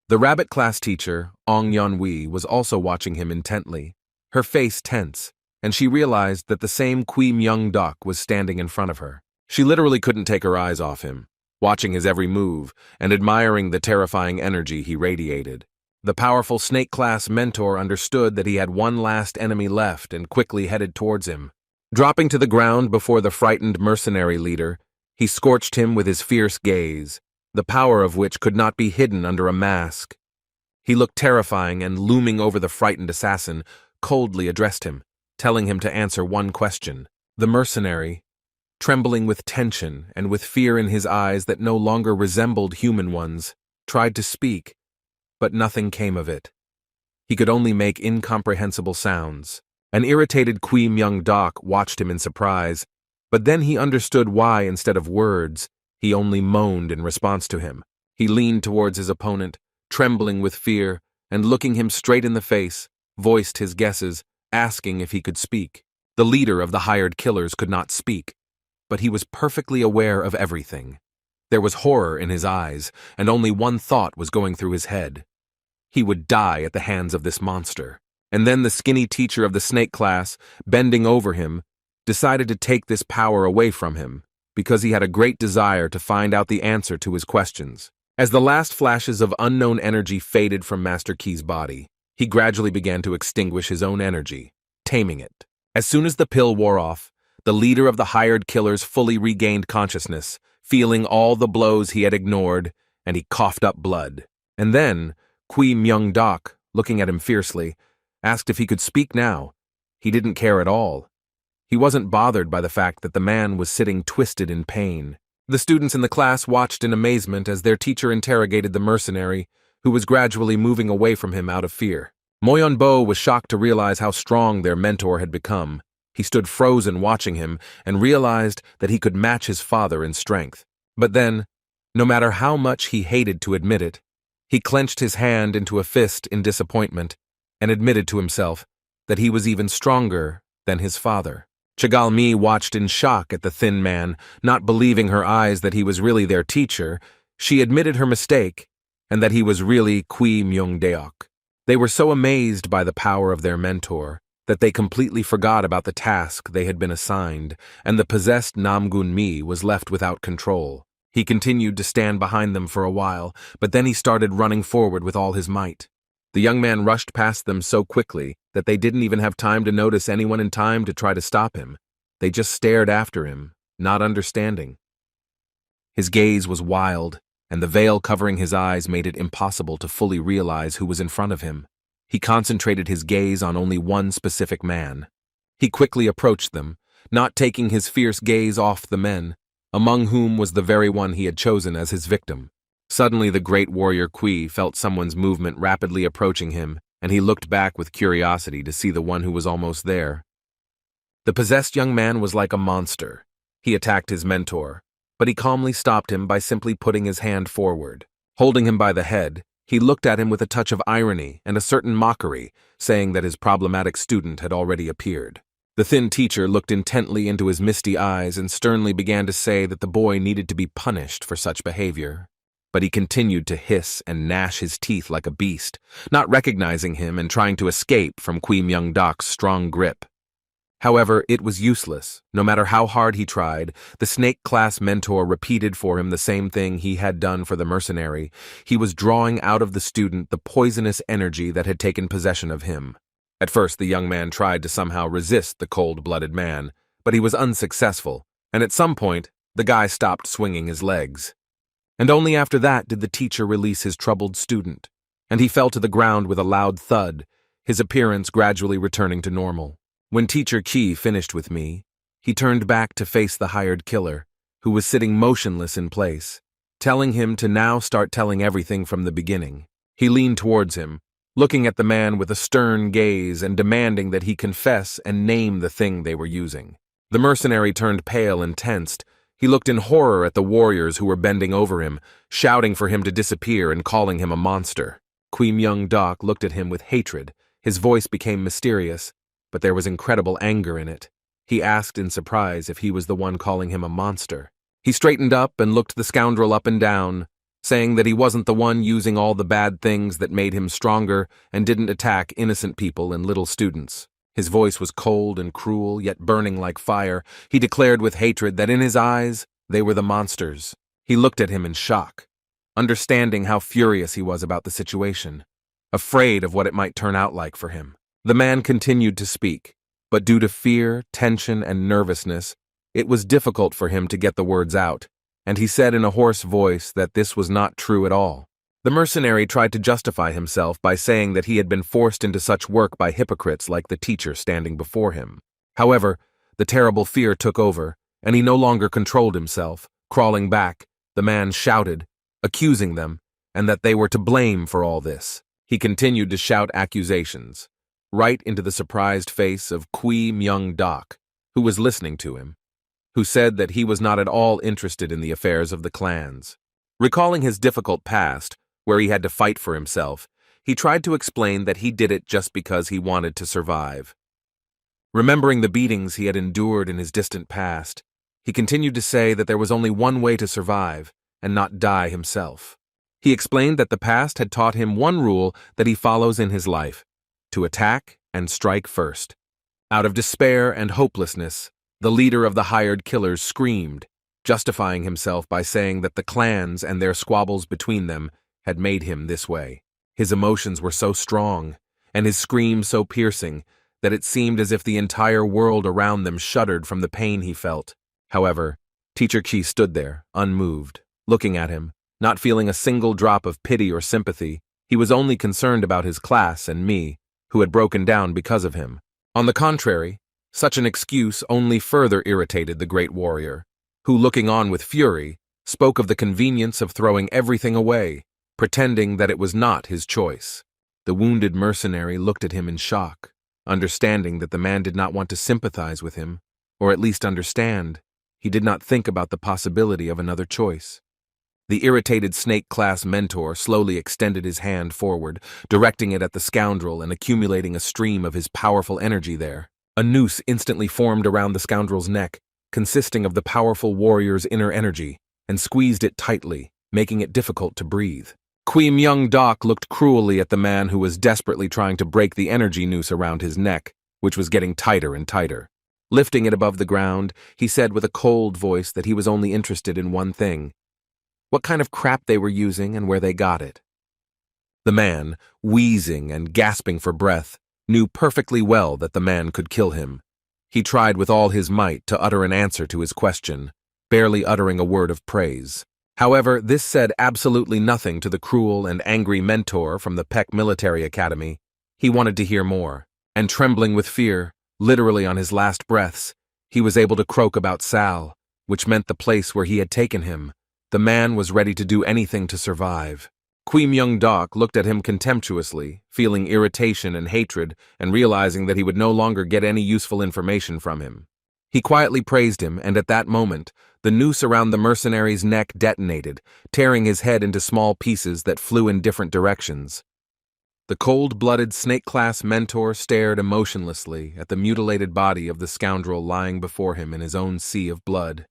The rabbit class teacher, Ong Yeon-wee, was also watching him intently, her face tense, and she realized that the same Kui Myung-dok was standing in front of her. She literally couldn't take her eyes off him, watching his every move and admiring the terrifying energy he radiated. The powerful snake class mentor understood that he had one last enemy left and quickly headed towards him. Dropping to the ground before the frightened mercenary leader, he scorched him with his fierce gaze, the power of which could not be hidden under a mask. He looked terrifying and, looming over the frightened assassin, coldly addressed him, telling him to answer one question. The mercenary, trembling with tension and with fear in his eyes that no longer resembled human ones, tried to speak, but nothing came of it. He could only make incomprehensible sounds. An irritated Kui Myung-dok watched him in surprise, But then he understood why, instead of words, he only moaned in response to him. He leaned towards his opponent, trembling with fear, and looking him straight in the face, voiced his guesses, asking if he could speak. The leader of the hired killers could not speak, but he was perfectly aware of everything. There was horror in his eyes, and only one thought was going through his head. He would die at the hands of this monster. And then the skinny teacher of the snake class, bending over him, decided to take this power away from him, because he had a great desire to find out the answer to his questions. As the last flashes of unknown energy faded from Master Key's body, he gradually began to extinguish his own energy, taming it. As soon as the pill wore off, the leader of the hired killers fully regained consciousness, feeling all the blows he had ignored, and he coughed up blood. And then, Kui Myung-dok, looking at him fiercely, asked if he could speak now. He didn't care at all. He wasn't bothered by the fact that the man was sitting twisted in pain. The students in the class watched in amazement as their teacher interrogated the mercenary, who was gradually moving away from him out of fear. Moyeon-bo was shocked to realize how strong their mentor had become. He stood frozen watching him and realized that he could match his father in strength. But then, no matter how much he hated to admit it, he clenched his hand into a fist in disappointment and admitted to himself that he was even stronger than his father. Chagal-mi watched in shock at the thin man, not believing her eyes that he was really their teacher. She admitted her mistake and that he was really Kui Myung-deok. They were so amazed by the power of their mentor that they completely forgot about the task they had been assigned, and the possessed Namgun-mi was left without control. He continued to stand behind them for a while, but then he started running forward with all his might. The young man rushed past them so quickly that they didn't even have time to notice anyone in time to try to stop him. They just stared after him, not understanding. His gaze was wild, and the veil covering his eyes made it impossible to fully realize who was in front of him. He concentrated his gaze on only one specific man. He quickly approached them, not taking his fierce gaze off the men, among whom was the very one he had chosen as his victim. Suddenly the great warrior Kui felt someone's movement rapidly approaching him, and he looked back with curiosity to see the one who was almost there. The possessed young man was like a monster. He attacked his mentor, but he calmly stopped him by simply putting his hand forward. Holding him by the head, he looked at him with a touch of irony and a certain mockery, saying that his problematic student had already appeared. The thin teacher looked intently into his misty eyes and sternly began to say that the boy needed to be punished for such behavior. But he continued to hiss and gnash his teeth like a beast, not recognizing him and trying to escape from Kui Myung-dok's strong grip. However, it was useless. No matter how hard he tried, the snake class mentor repeated for him the same thing he had done for the mercenary. He was drawing out of the student the poisonous energy that had taken possession of him. At first, the young man tried to somehow resist the cold-blooded man, but he was unsuccessful, and at some point, the guy stopped swinging his legs. And only after that did the teacher release his troubled student, and he fell to the ground with a loud thud, his appearance gradually returning to normal. When Teacher Qi finished with me, he turned back to face the hired killer, who was sitting motionless in place, telling him to now start telling everything from the beginning. He leaned towards him, looking at the man with a stern gaze and demanding that he confess and name the thing they were using. The mercenary turned pale and tensed. He looked in horror at the warriors who were bending over him, shouting for him to disappear and calling him a monster. Kui Myung-dok looked at him with hatred. His voice became mysterious, but there was incredible anger in it. He asked in surprise if he was the one calling him a monster. He straightened up and looked the scoundrel up and down, saying that he wasn't the one using all the bad things that made him stronger and didn't attack innocent people and little students. His voice was cold and cruel, yet burning like fire. He declared with hatred that in his eyes, they were the monsters. He looked at him in shock, understanding how furious he was about the situation, afraid of what it might turn out like for him. The man continued to speak, but due to fear, tension, and nervousness, it was difficult for him to get the words out, and he said in a hoarse voice that this was not true at all. The mercenary tried to justify himself by saying that he had been forced into such work by hypocrites like the teacher standing before him. However, the terrible fear took over, and he no longer controlled himself. Crawling back, the man shouted, accusing them, and that they were to blame for all this. He continued to shout accusations, right into the surprised face of Kui Myung-dok, who was listening to him. who said that he was not at all interested in the affairs of the clans. Recalling his difficult past, where he had to fight for himself, he tried to explain that he did it just because he wanted to survive. Remembering the beatings he had endured in his distant past, he continued to say that there was only one way to survive, and not die himself. He explained that the past had taught him one rule that he follows in his life: to attack and strike first. Out of despair and hopelessness, the leader of the hired killers screamed, justifying himself by saying that the clans and their squabbles between them had made him this way. His emotions were so strong, and his screams so piercing, that it seemed as if the entire world around them shuddered from the pain he felt. However, Teacher Chi stood there, unmoved, looking at him, not feeling a single drop of pity or sympathy. He was only concerned about his class and me, who had broken down because of him. On the contrary, such an excuse only further irritated the great warrior, who, looking on with fury, spoke of the convenience of throwing everything away, pretending that it was not his choice. The wounded mercenary looked at him in shock, understanding that the man did not want to sympathize with him, or at least understand. He did not think about the possibility of another choice. The irritated snake-class mentor slowly extended his hand forward, directing it at the scoundrel and accumulating a stream of his powerful energy there. A noose instantly formed around the scoundrel's neck, consisting of the powerful warrior's inner energy, and squeezed it tightly, making it difficult to breathe. Qui Myung Dok looked cruelly at the man who was desperately trying to break the energy noose around his neck, which was getting tighter and tighter. Lifting it above the ground, he said with a cold voice that he was only interested in one thing: what kind of crap they were using and where they got it. The man, wheezing and gasping for breath, knew perfectly well that the man could kill him. He tried with all his might to utter an answer to his question, barely uttering a word of praise. However, this said absolutely nothing to the cruel and angry mentor from the Peck Military Academy. He wanted to hear more, and trembling with fear, literally on his last breaths, he was able to croak about Sal, which meant the place where he had taken him. The man was ready to do anything to survive. Qui Myung Dok looked at him contemptuously, feeling irritation and hatred, and realizing that he would no longer get any useful information from him. He quietly praised him, and at that moment, the noose around the mercenary's neck detonated, tearing his head into small pieces that flew in different directions. The cold-blooded snake-class mentor stared emotionlessly at the mutilated body of the scoundrel lying before him in his own sea of blood.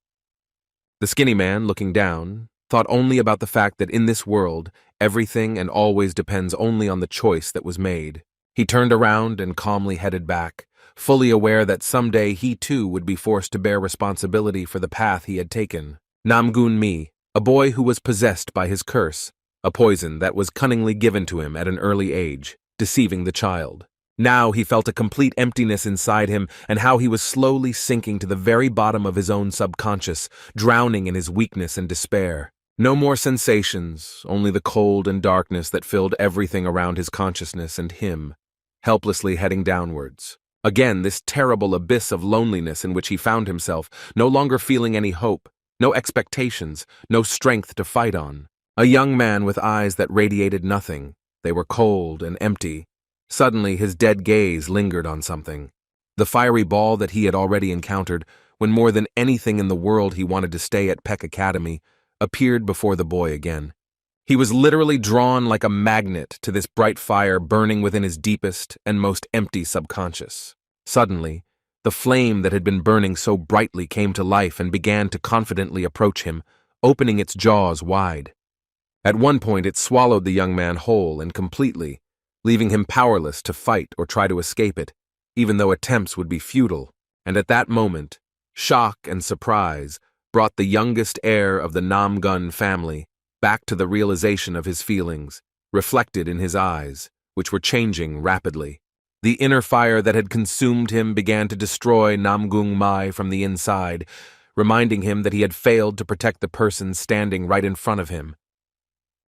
The skinny man, looking down, thought only about the fact that in this world, everything and always depends only on the choice that was made. He turned around and calmly headed back, fully aware that someday he too would be forced to bear responsibility for the path he had taken. Namgun Mi, a boy who was possessed by his curse, a poison that was cunningly given to him at an early age, deceiving the child. Now he felt a complete emptiness inside him, and how he was slowly sinking to the very bottom of his own subconscious, drowning in his weakness and despair. No more sensations, only the cold and darkness that filled everything around his consciousness and him, helplessly heading downwards. Again, this terrible abyss of loneliness in which he found himself, no longer feeling any hope, no expectations, no strength to fight on. A young man with eyes that radiated nothing. They were cold and empty. Suddenly, his dead gaze lingered on something. The fiery ball that he had already encountered, when more than anything in the world he wanted to stay at Peck Academy, appeared before the boy again. He was literally drawn like a magnet to this bright fire burning within his deepest and most empty subconscious. Suddenly, the flame that had been burning so brightly came to life and began to confidently approach him, opening its jaws wide. At one point, it swallowed the young man whole and completely, leaving him powerless to fight or try to escape it, even though attempts would be futile. And at that moment, shock and surprise brought the youngest heir of the Namgun family back to the realization of his feelings, reflected in his eyes, which were changing rapidly. The inner fire that had consumed him began to destroy Namgung Mai from the inside, reminding him that he had failed to protect the person standing right in front of him.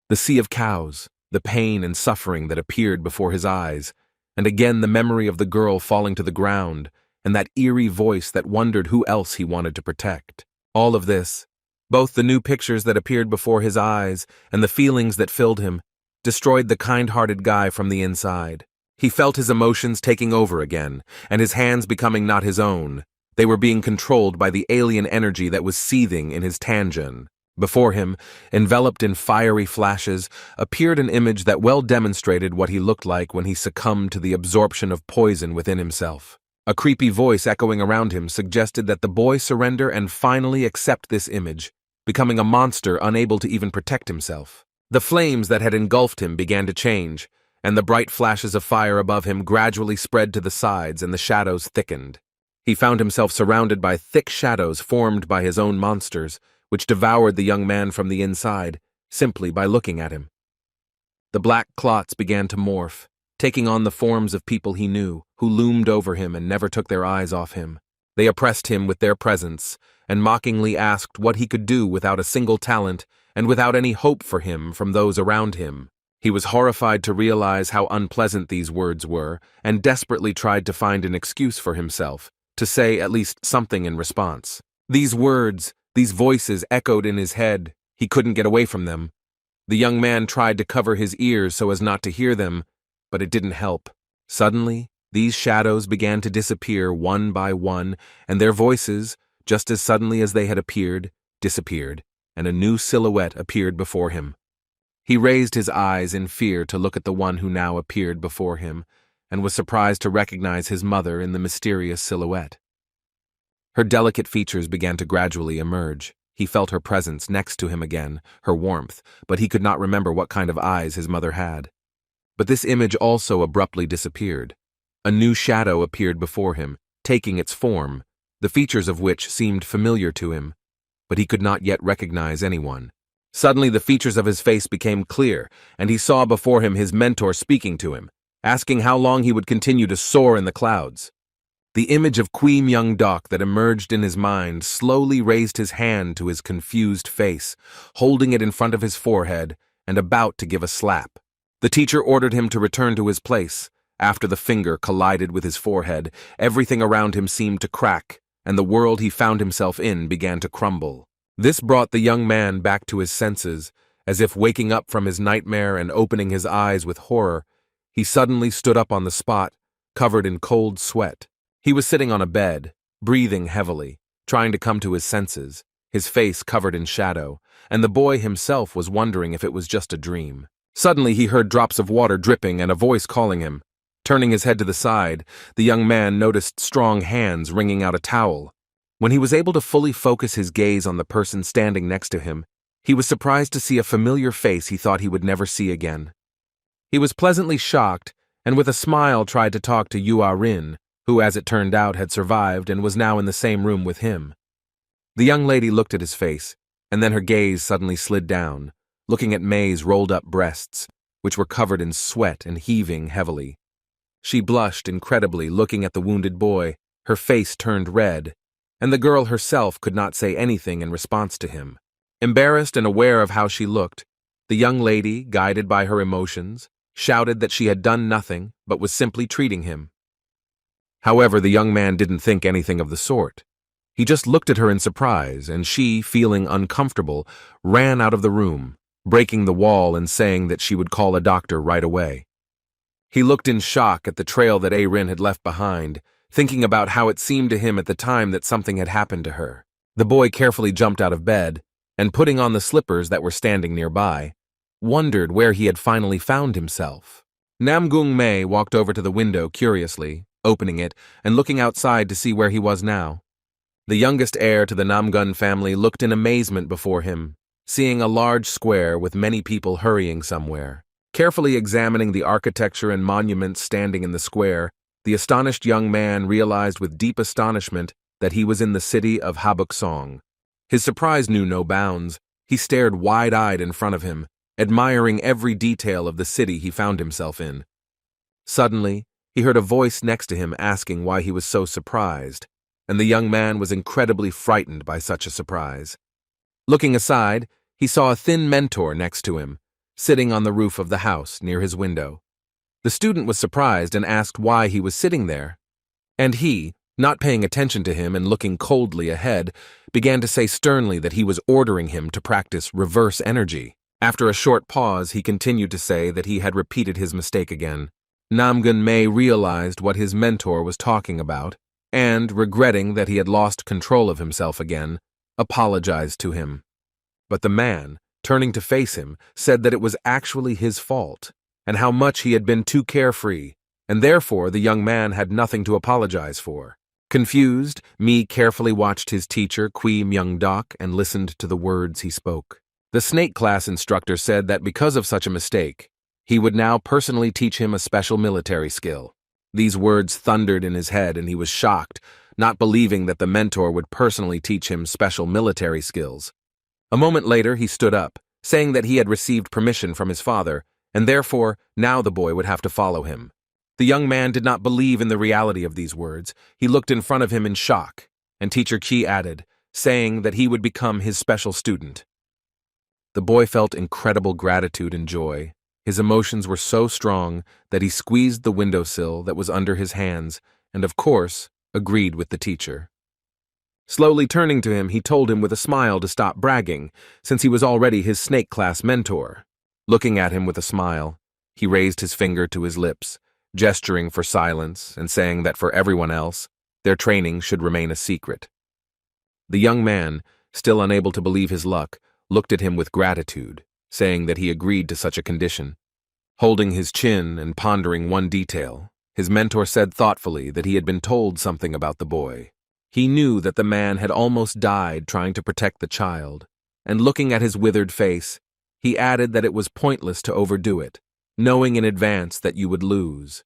The sea of cows, the pain and suffering that appeared before his eyes, and again the memory of the girl falling to the ground, and that eerie voice that wondered who else he wanted to protect. All of this, both the new pictures that appeared before his eyes and the feelings that filled him, destroyed the kind-hearted guy from the inside. He felt his emotions taking over again, and his hands becoming not his own, They were being controlled by the alien energy that was seething in his tangen. Before him, enveloped in fiery flashes, appeared an image that well demonstrated what he looked like when he succumbed to the absorption of poison within himself. A creepy voice echoing around him suggested that the boy surrender and finally accept this image, becoming a monster unable to even protect himself. The flames that had engulfed him began to change, and the bright flashes of fire above him gradually spread to the sides and the shadows thickened. He found himself surrounded by thick shadows formed by his own monsters, which devoured the young man from the inside, simply by looking at him. The black clots began to morph, taking on the forms of people he knew, who loomed over him and never took their eyes off him. They oppressed him with their presence, and mockingly asked what he could do without a single talent and without any hope for him from those around him. He was horrified to realize how unpleasant these words were, and desperately tried to find an excuse for himself, to say at least something in response. These words, these voices echoed in his head. He couldn't get away from them. The young man tried to cover his ears so as not to hear them, but it didn't help. Suddenly, these shadows began to disappear one by one, and their voices, just as suddenly as they had appeared, disappeared, and a new silhouette appeared before him. He raised his eyes in fear to look at the one who now appeared before him, and was surprised to recognize his mother in the mysterious silhouette. Her delicate features began to gradually emerge. He felt her presence next to him again, her warmth, but he could not remember what kind of eyes his mother had. But this image also abruptly disappeared. A new shadow appeared before him, taking its form, the features of which seemed familiar to him, but he could not yet recognize anyone. Suddenly the features of his face became clear, and he saw before him his mentor speaking to him, asking how long he would continue to soar in the clouds. The image of Kui Myung-dok that emerged in his mind slowly raised his hand to his confused face, holding it in front of his forehead and about to give a slap. The teacher ordered him to return to his place. After the finger collided with his forehead, everything around him seemed to crack, and the world he found himself in began to crumble. This brought the young man back to his senses, as if waking up from his nightmare and opening his eyes with horror. He suddenly stood up on the spot, covered in cold sweat. He was sitting on a bed, breathing heavily, trying to come to his senses, his face covered in shadow, and the boy himself was wondering if it was just a dream. Suddenly he heard drops of water dripping and a voice calling him. Turning his head to the side, the young man noticed strong hands wringing out a towel. When he was able to fully focus his gaze on the person standing next to him, he was surprised to see a familiar face he thought he would never see again. He was pleasantly shocked, and with a smile tried to talk to Yua Rin, who, as it turned out, had survived and was now in the same room with him. The young lady looked at his face, and then her gaze suddenly slid down, looking at May's rolled-up breasts, which were covered in sweat and heaving heavily. She blushed incredibly, looking at the wounded boy, her face turned red, and the girl herself could not say anything in response to him. Embarrassed and aware of how she looked, the young lady, guided by her emotions, shouted that she had done nothing but was simply treating him. However, the young man didn't think anything of the sort. He just looked at her in surprise, and she, feeling uncomfortable, ran out of the room, breaking the wall and saying that she would call a doctor right away. He looked in shock at the trail that Heir had left behind, thinking about how it seemed to him at the time that something had happened to her. The boy carefully jumped out of bed, and putting on the slippers that were standing nearby, wondered where he had finally found himself. Namgung Mei walked over to the window curiously, opening it and looking outside to see where he was now. The youngest heir to the Namgun family looked in amazement before him, seeing a large square with many people hurrying somewhere. Carefully examining the architecture and monuments standing in the square, the astonished young man realized with deep astonishment that he was in the city of Habuksong. His surprise knew no bounds. He stared wide-eyed in front of him, admiring every detail of the city he found himself in. Suddenly, he heard a voice next to him asking why he was so surprised, and the young man was incredibly frightened by such a surprise. Looking aside, he saw a thin mentor next to him, sitting on the roof of the house near his window. The student was surprised and asked why he was sitting there, and he, not paying attention to him and looking coldly ahead, began to say sternly that he was ordering him to practice reverse energy. After a short pause, he continued to say that he had repeated his mistake again. Namgun Mei realized what his mentor was talking about and, regretting that he had lost control of himself again, apologized to him. But the man, turning to face him, said that it was actually his fault, and how much he had been too carefree, and therefore the young man had nothing to apologize for. Confused, Mi carefully watched his teacher, Qui Myung-dok, and listened to the words he spoke. The snake class instructor said that because of such a mistake, he would now personally teach him a special military skill. These words thundered in his head, and he was shocked, not believing that the mentor would personally teach him special military skills. A moment later, he stood up, saying that he had received permission from his father, and therefore now the boy would have to follow him. The young man did not believe in the reality of these words. He looked in front of him in shock, and Teacher Qi added, saying that he would become his special student. The boy felt incredible gratitude and joy. His emotions were so strong that he squeezed the windowsill that was under his hands and, of course, agreed with the teacher. Slowly turning to him, he told him with a smile to stop bragging, since he was already his snake class mentor. Looking at him with a smile, he raised his finger to his lips, gesturing for silence and saying that for everyone else, their training should remain a secret. The young man, still unable to believe his luck, looked at him with gratitude, saying that he agreed to such a condition. Holding his chin and pondering one detail, his mentor said thoughtfully that he had been told something about the boy. He knew that the man had almost died trying to protect the child, and looking at his withered face, he added that it was pointless to overdo it, knowing in advance that you would lose.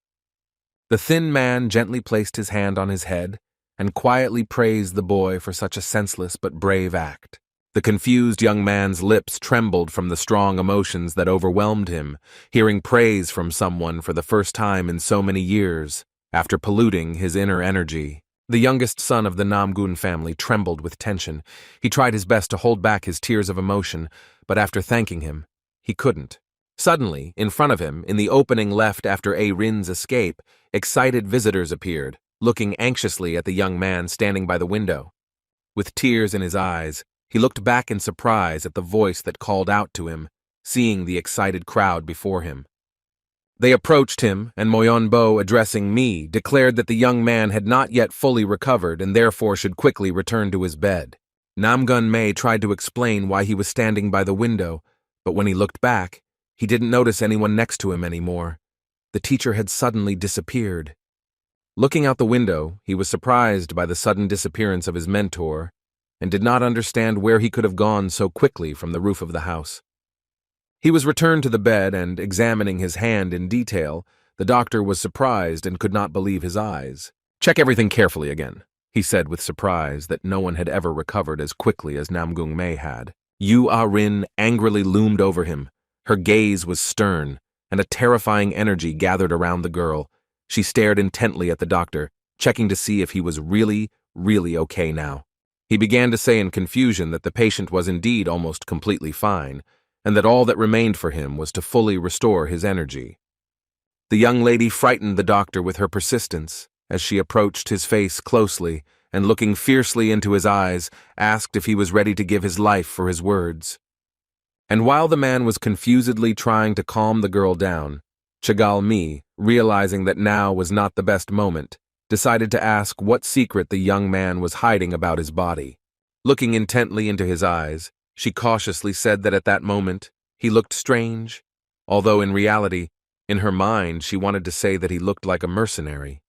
The thin man gently placed his hand on his head and quietly praised the boy for such a senseless but brave act. The confused young man's lips trembled from the strong emotions that overwhelmed him, hearing praise from someone for the first time in so many years, after polluting his inner energy. The youngest son of the Namgun family trembled with tension. He tried his best to hold back his tears of emotion, but after thanking him, he couldn't. Suddenly, in front of him, in the opening left after Rin's escape, excited visitors appeared, looking anxiously at the young man standing by the window. With tears in his eyes, he looked back in surprise at the voice that called out to him, seeing the excited crowd before him. They approached him, and Moyonbo, addressing me, declared that the young man had not yet fully recovered and therefore should quickly return to his bed. Namgun Mei tried to explain why he was standing by the window, but when he looked back, he didn't notice anyone next to him anymore. The teacher had suddenly disappeared. Looking out the window, he was surprised by the sudden disappearance of his mentor and did not understand where he could have gone so quickly from the roof of the house. He was returned to the bed and, examining his hand in detail, the doctor was surprised and could not believe his eyes. "Check everything carefully again," he said with surprise that no one had ever recovered as quickly as Namgung Mei had. Yu Ah-rin angrily loomed over him. Her gaze was stern, and a terrifying energy gathered around the girl. She stared intently at the doctor, checking to see if he was really okay now. He began to say in confusion that the patient was indeed almost completely fine, and that all that remained for him was to fully restore his energy. The young lady frightened the doctor with her persistence as she approached his face closely and, looking fiercely into his eyes, asked if he was ready to give his life for his words. And while the man was confusedly trying to calm the girl down, Chagal Mi, realizing that now was not the best moment, decided to ask what secret the young man was hiding about his body. Looking intently into his eyes, she cautiously said that at that moment, he looked strange, although in reality, in her mind, she wanted to say that he looked like a mercenary.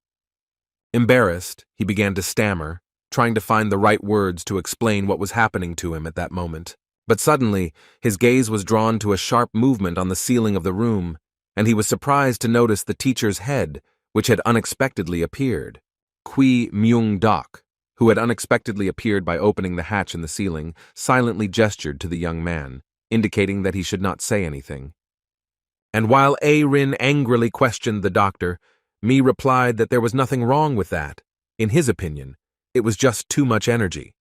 Embarrassed, he began to stammer, trying to find the right words to explain what was happening to him at that moment. But suddenly, his gaze was drawn to a sharp movement on the ceiling of the room, and he was surprised to notice the teacher's head, which had unexpectedly appeared. Qui Myung-dok, who had unexpectedly appeared by opening the hatch in the ceiling, silently gestured to the young man, indicating that he should not say anything. And while Rin angrily questioned the doctor, Mi replied that there was nothing wrong with that. In his opinion, it was just too much energy.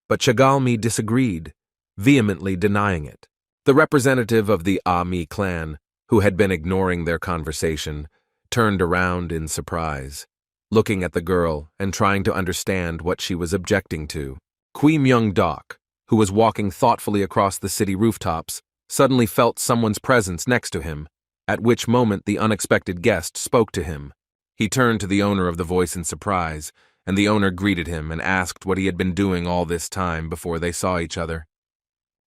But Chagalmi disagreed, vehemently denying it. The representative of the Ah-Mi clan, who had been ignoring their conversation, turned around in surprise, looking at the girl and trying to understand what she was objecting to. Qui Myung-dok, who was walking thoughtfully across the city rooftops, suddenly felt someone's presence next to him, at which moment the unexpected guest spoke to him. He turned to the owner of the voice in surprise and the owner greeted him and asked what he had been doing all this time before they saw each other.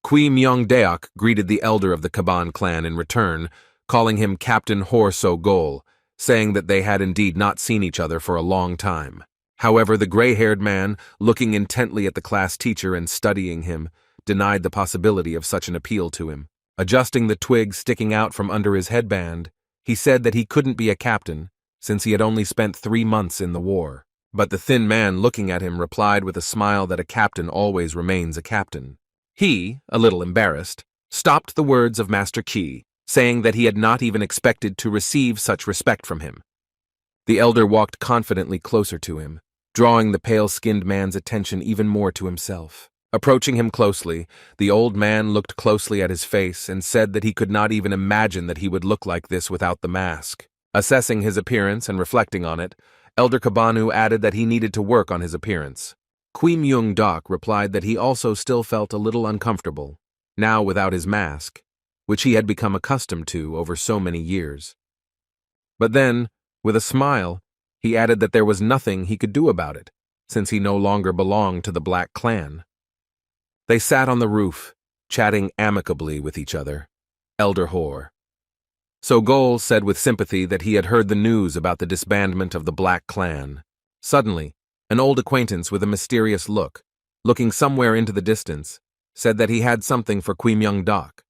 Kui Myung-deok greeted the elder of the Kaban clan in return, calling him Captain Hor So-gol, saying that they had indeed not seen each other for a long time. However, the gray-haired man, looking intently at the class teacher and studying him, denied the possibility of such an appeal to him. Adjusting the twig sticking out from under his headband, he said that he couldn't be a captain, since he had only spent 3 months in the war. But the thin man looking at him replied with a smile that a captain always remains a captain. He, a little embarrassed, stopped the words of Master Qi, saying that he had not even expected to receive such respect from him. The elder walked confidently closer to him, drawing the pale-skinned man's attention even more to himself. Approaching him closely, the old man looked closely at his face and said that he could not even imagine that he would look like this without the mask. Assessing his appearance and reflecting on it, Elder Kabanu added that he needed to work on his appearance. Kui Myung-deok replied that he also still felt a little uncomfortable, now without his mask, which he had become accustomed to over so many years. But then, with a smile, he added that there was nothing he could do about it, since he no longer belonged to the Black Clan. They sat on the roof, chatting amicably with each other. Elder Hor So-gol said with sympathy that he had heard the news about the disbandment of the Black Clan. Suddenly, an old acquaintance with a mysterious look, looking somewhere into the distance, said that he had something for Kui Myung-deok.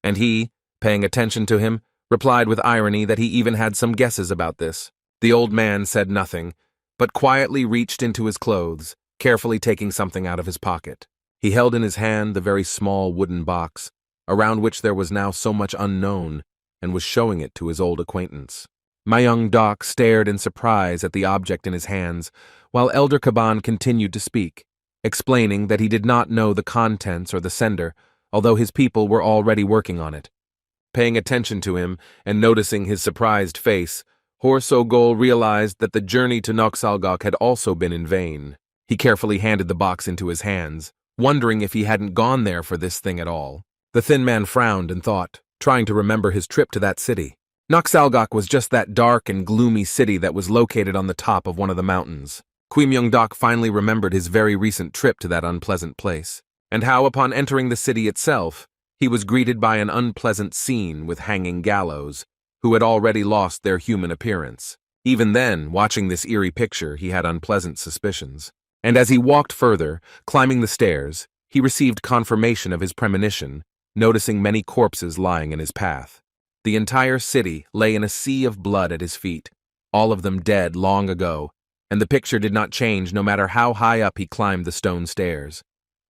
And he, paying attention to him, replied with irony that he even had some guesses about this. The old man said nothing, but quietly reached into his clothes, carefully taking something out of his pocket. He held in his hand the very small wooden box, around which there was now so much unknown, and was showing it to his old acquaintance. Myung-deok stared in surprise at the object in his hands, while Elder Kaban continued to speak, explaining that he did not know the contents or the sender, although his people were already working on it. Paying attention to him and noticing his surprised face, Hor So-gol realized that the journey to Noxalgok had also been in vain. He carefully handed the box into his hands, wondering if he hadn't gone there for this thing at all. The thin man frowned and thought, trying to remember his trip to that city. Noxalgok was just that dark and gloomy city that was located on the top of one of the mountains. Kui Myung-deok finally remembered his very recent trip to that unpleasant place, and how upon entering the city itself, he was greeted by an unpleasant scene with hanging gallows, who had already lost their human appearance. Even then, watching this eerie picture, he had unpleasant suspicions. And as he walked further, climbing the stairs, he received confirmation of his premonition, noticing many corpses lying in his path. The entire city lay in a sea of blood at his feet, all of them dead long ago, and the picture did not change no matter how high up he climbed the stone stairs.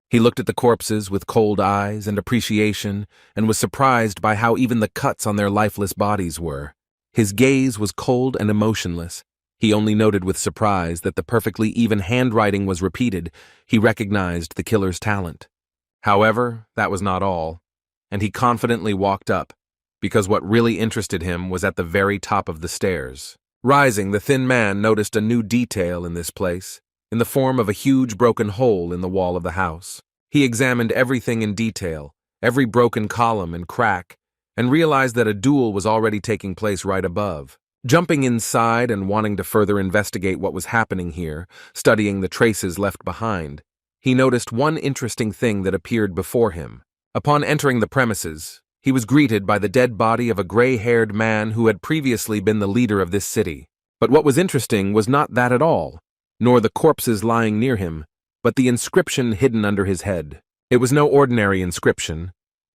He looked at the corpses with cold eyes and appreciation, and was surprised by how even the cuts on their lifeless bodies were. His gaze was cold and emotionless. He only noted with surprise that the perfectly even handwriting was repeated. He recognized the killer's talent. However, that was not all, and he confidently walked up, because what really interested him was at the very top of the stairs. Rising, the thin man noticed a new detail in this place, in the form of a huge broken hole in the wall of the house. He examined everything in detail, every broken column and crack, and realized that a duel was already taking place right above. Jumping inside and wanting to further investigate what was happening here, studying the traces left behind, he noticed one interesting thing that appeared before him. Upon entering the premises, he was greeted by the dead body of a gray-haired man who had previously been the leader of this city. But what was interesting was not that at all, nor the corpses lying near him, but the inscription hidden under his head. It was no ordinary inscription,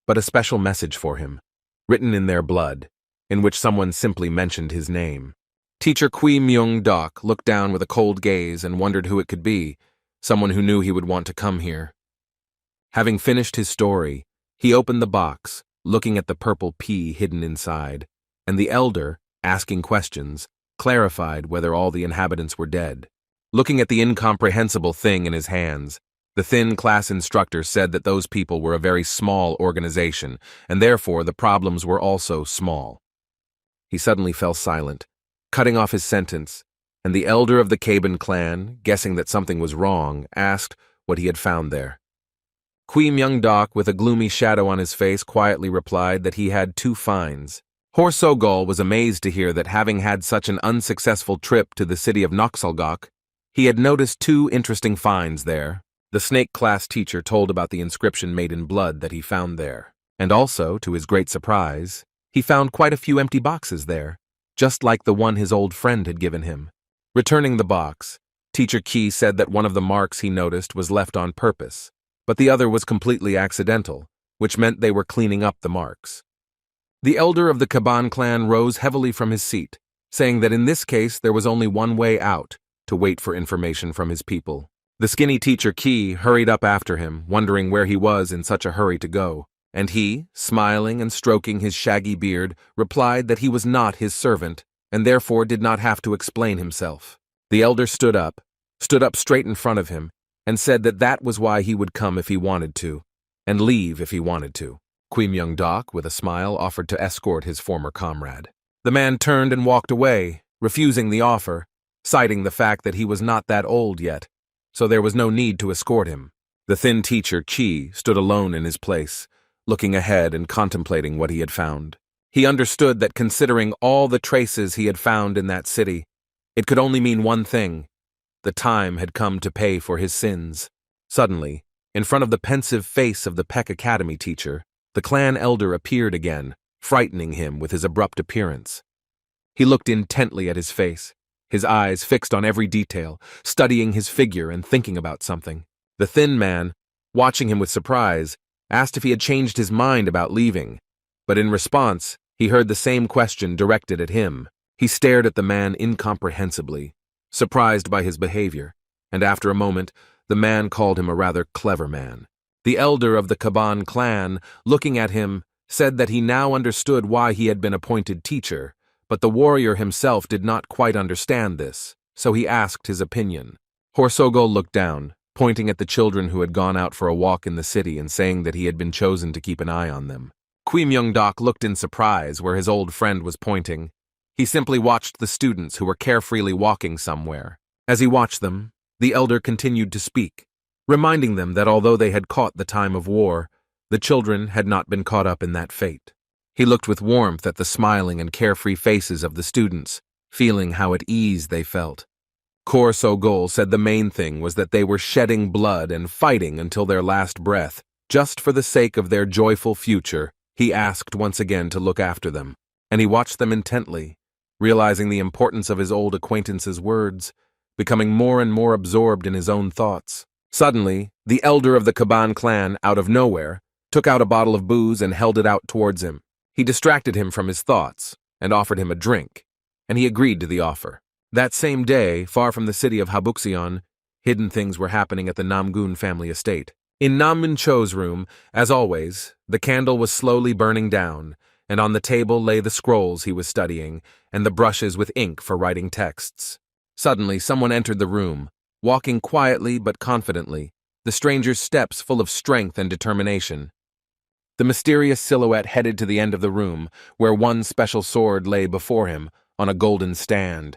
but a special message for him, written in their blood, in which someone simply mentioned his name. Teacher Kui Myung-deok looked down with a cold gaze and wondered who it could be, someone who knew he would want to come here. Having finished his story, he opened the box, looking at the purple pea hidden inside, and the elder, asking questions, clarified whether all the inhabitants were dead. Looking at the incomprehensible thing in his hands, the thin class instructor said that those people were a very small organization, and therefore the problems were also small. He suddenly fell silent, cutting off his sentence, and the elder of the Kaban clan, guessing that something was wrong, asked what he had found there. Kui Myung-deok, with a gloomy shadow on his face, quietly replied that he had 2 finds. Hor So-gol was amazed to hear that having had such an unsuccessful trip to the city of Noxalgok, He had noticed two interesting finds there. The snake class teacher told about the inscription made in blood that he found there. And also, to his great surprise, he found quite a few empty boxes there, just like the one his old friend had given him. Returning the box, Teacher Key said that one of the marks he noticed was left on purpose, but the other was completely accidental, which meant they were cleaning up the marks. The elder of the Kaban clan rose heavily from his seat, saying that in this case there was only one way out, to wait for information from his people. The skinny Teacher Key hurried up after him, wondering where he was in such a hurry to go, and he, smiling and stroking his shaggy beard, replied that he was not his servant, and therefore did not have to explain himself. The elder stood up straight in front of him, and said that that was why he would come if he wanted to, and leave if he wanted to. Qui Myung-dok, with a smile, offered to escort his former comrade. The man turned and walked away, refusing the offer, citing the fact that he was not that old yet, so there was no need to escort him. The thin teacher, Chi, stood alone in his place, looking ahead and contemplating what he had found. He understood that considering all the traces he had found in that city, it could only mean one thing: the time had come to pay for his sins. Suddenly, in front of the pensive face of the Peck Academy teacher, the clan elder appeared again, frightening him with his abrupt appearance. He looked intently at his face, his eyes fixed on every detail, studying his figure and thinking about something. The thin man, watching him with surprise, asked if he had changed his mind about leaving, but in response, he heard the same question directed at him. He stared at the man incomprehensibly, surprised by his behavior, and after a moment, the man called him a rather clever man. The elder of the Kaban clan, looking at him, said that he now understood why he had been appointed teacher, but the warrior himself did not quite understand this, so he asked his opinion. Horsogol looked down, pointing at the children who had gone out for a walk in the city and saying that he had been chosen to keep an eye on them. Qui Myung-dok looked in surprise where his old friend was pointing. He simply watched the students who were carefreely walking somewhere. As he watched them, the elder continued to speak, reminding them that although they had caught the time of war, the children had not been caught up in that fate. He looked with warmth at the smiling and carefree faces of the students, feeling how at ease they felt. Horsogol said the main thing was that they were shedding blood and fighting until their last breath, just for the sake of their joyful future. He asked once again to look after them, and he watched them intently, realizing the importance of his old acquaintance's words, becoming more and more absorbed in his own thoughts. Suddenly, the elder of the Kaban clan, out of nowhere, took out a bottle of booze and held it out towards him. He distracted him from his thoughts and offered him a drink, and he agreed to the offer. That same day, far from the city of Habuxion, hidden things were happening at the Namgun family estate. In Nam Min-cho's room, as always, the candle was slowly burning down, and on the table lay the scrolls he was studying and the brushes with ink for writing texts. Suddenly, someone entered the room, walking quietly but confidently, the stranger's steps full of strength and determination. The mysterious silhouette headed to the end of the room, where one special sword lay before him on a golden stand.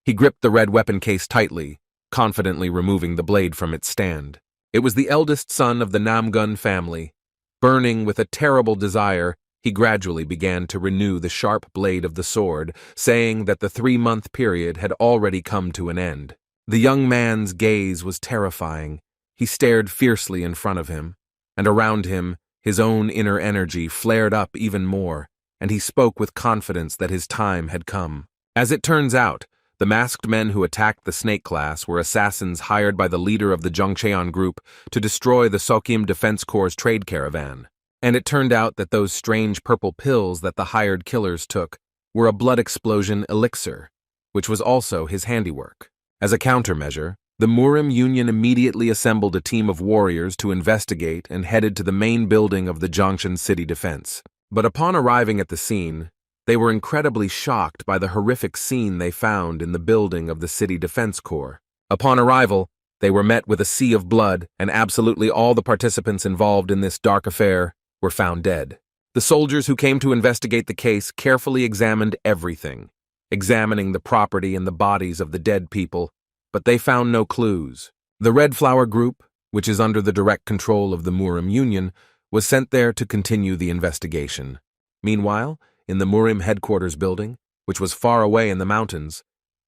He gripped the red weapon case tightly, confidently removing the blade from its stand. It was the eldest son of the Namgun family. Burning with a terrible desire, he gradually began to renew the sharp blade of the sword, saying that the 3-month period had already come to an end. The young man's gaze was terrifying. He stared fiercely in front of him, and around him, his own inner energy flared up even more, and he spoke with confidence that his time had come. As it turns out, the masked men who attacked the snake class were assassins hired by the leader of the Jongcheon group to destroy the Sokim Defense Corps' trade caravan. And it turned out that those strange purple pills that the hired killers took were a blood explosion elixir, which was also his handiwork. As a countermeasure, the Murim Union immediately assembled a team of warriors to investigate and headed to the main building of the Jongshan City Defense. But upon arriving at the scene, they were incredibly shocked by the horrific scene they found in the building of the City Defense Corps. Upon arrival, they were met with a sea of blood, and absolutely all the participants involved in this dark affair were found dead. The soldiers who came to investigate the case carefully examined everything, examining the property and the bodies of the dead people, but they found no clues. The Red Flower Group, which is under the direct control of the Murim Union, was sent there to continue the investigation. Meanwhile, in the Murim headquarters building, which was far away in the mountains,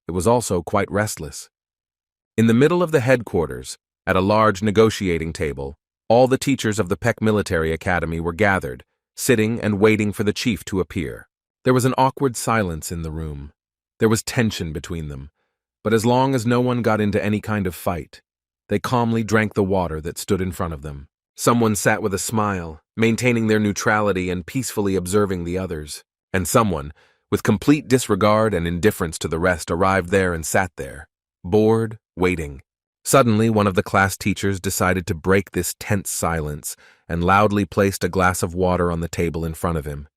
it was also quite restless. In the middle of the headquarters, at a large negotiating table, all the teachers of the Peck Military Academy were gathered, sitting and waiting for the chief to appear. There was an awkward silence in the room. There was tension between them, but as long as no one got into any kind of fight, they calmly drank the water that stood in front of them. Someone sat with a smile, maintaining their neutrality and peacefully observing the others. And someone, with complete disregard and indifference to the rest, arrived there and sat there, bored, waiting. Suddenly, one of the class teachers decided to break this tense silence and loudly placed a glass of water on the table in front of him.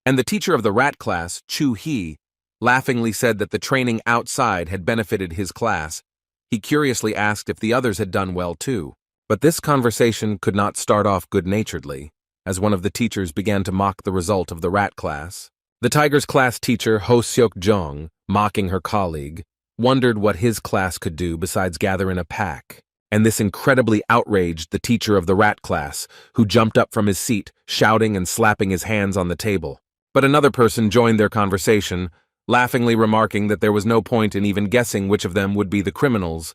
And the teacher of the rat class, Chu He, laughingly said that the training outside had benefited his class. He curiously asked if the others had done well too. But this conversation could not start off good-naturedly, as one of the teachers began to mock the result of the rat class. The tiger's class teacher, Ho Seok Jong, mocking her colleague, wondered what his class could do besides gather in a pack. And this incredibly outraged the teacher of the rat class, who jumped up from his seat, shouting and slapping his hands on the table. But another person joined their conversation, laughingly remarking that there was no point in even guessing which of them would be the criminals,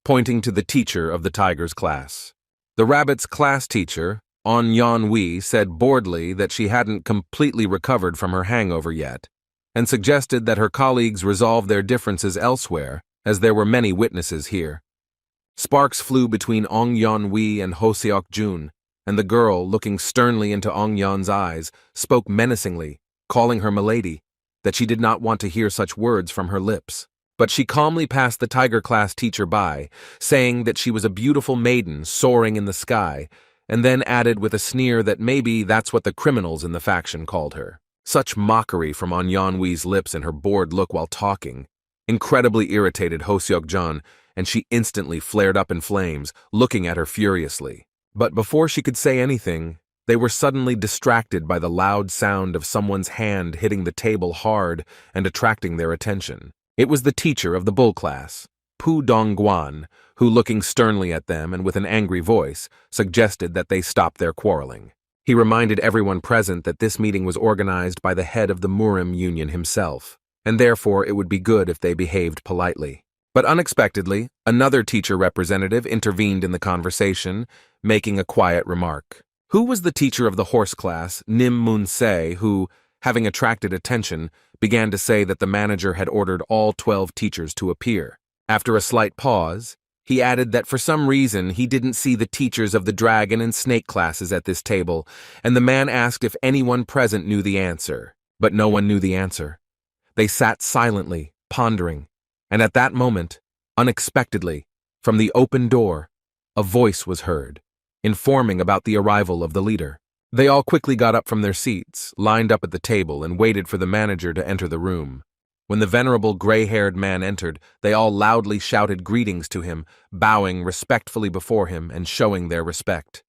pointing to the teacher of the tiger's class. The rabbit's class teacher, On Yeon Wee, said boredly that she hadn't completely recovered from her hangover yet, and suggested that her colleagues resolve their differences elsewhere, as there were many witnesses here. Sparks flew between Ong Yeon Wee and Ho Seok Jun, and the girl, looking sternly into Ong Yeon's eyes, spoke menacingly, calling her milady, that she did not want to hear such words from her lips. But she calmly passed the tiger class teacher by, saying that she was a beautiful maiden soaring in the sky, and then added with a sneer that maybe that's what the criminals in the faction called her. Such mockery from On Yeon Wee's lips and her bored look while talking incredibly irritated Ho Seok Jun, and she instantly flared up in flames, looking at her furiously. But before she could say anything, they were suddenly distracted by the loud sound of someone's hand hitting the table hard and attracting their attention. It was the teacher of the bull class, Pu Dongguan, who, looking sternly at them and with an angry voice, suggested that they stop their quarreling. He reminded everyone present that this meeting was organized by the head of the Murim Union himself, and therefore it would be good if they behaved politely. But unexpectedly, another teacher representative intervened in the conversation, making a quiet remark. Who was the teacher of the horse class, Nim Moon Se, who, having attracted attention, began to say that the manager had ordered all 12 teachers to appear. After a slight pause, he added that for some reason he didn't see the teachers of the dragon and snake classes at this table, and the man asked if anyone present knew the answer. But no one knew the answer. They sat silently, pondering, and at that moment, unexpectedly, from the open door, a voice was heard, informing about the arrival of the leader. They all quickly got up from their seats, lined up at the table, and waited for the manager to enter the room. When the venerable gray-haired man entered, they all loudly shouted greetings to him, bowing respectfully before him and showing their respect.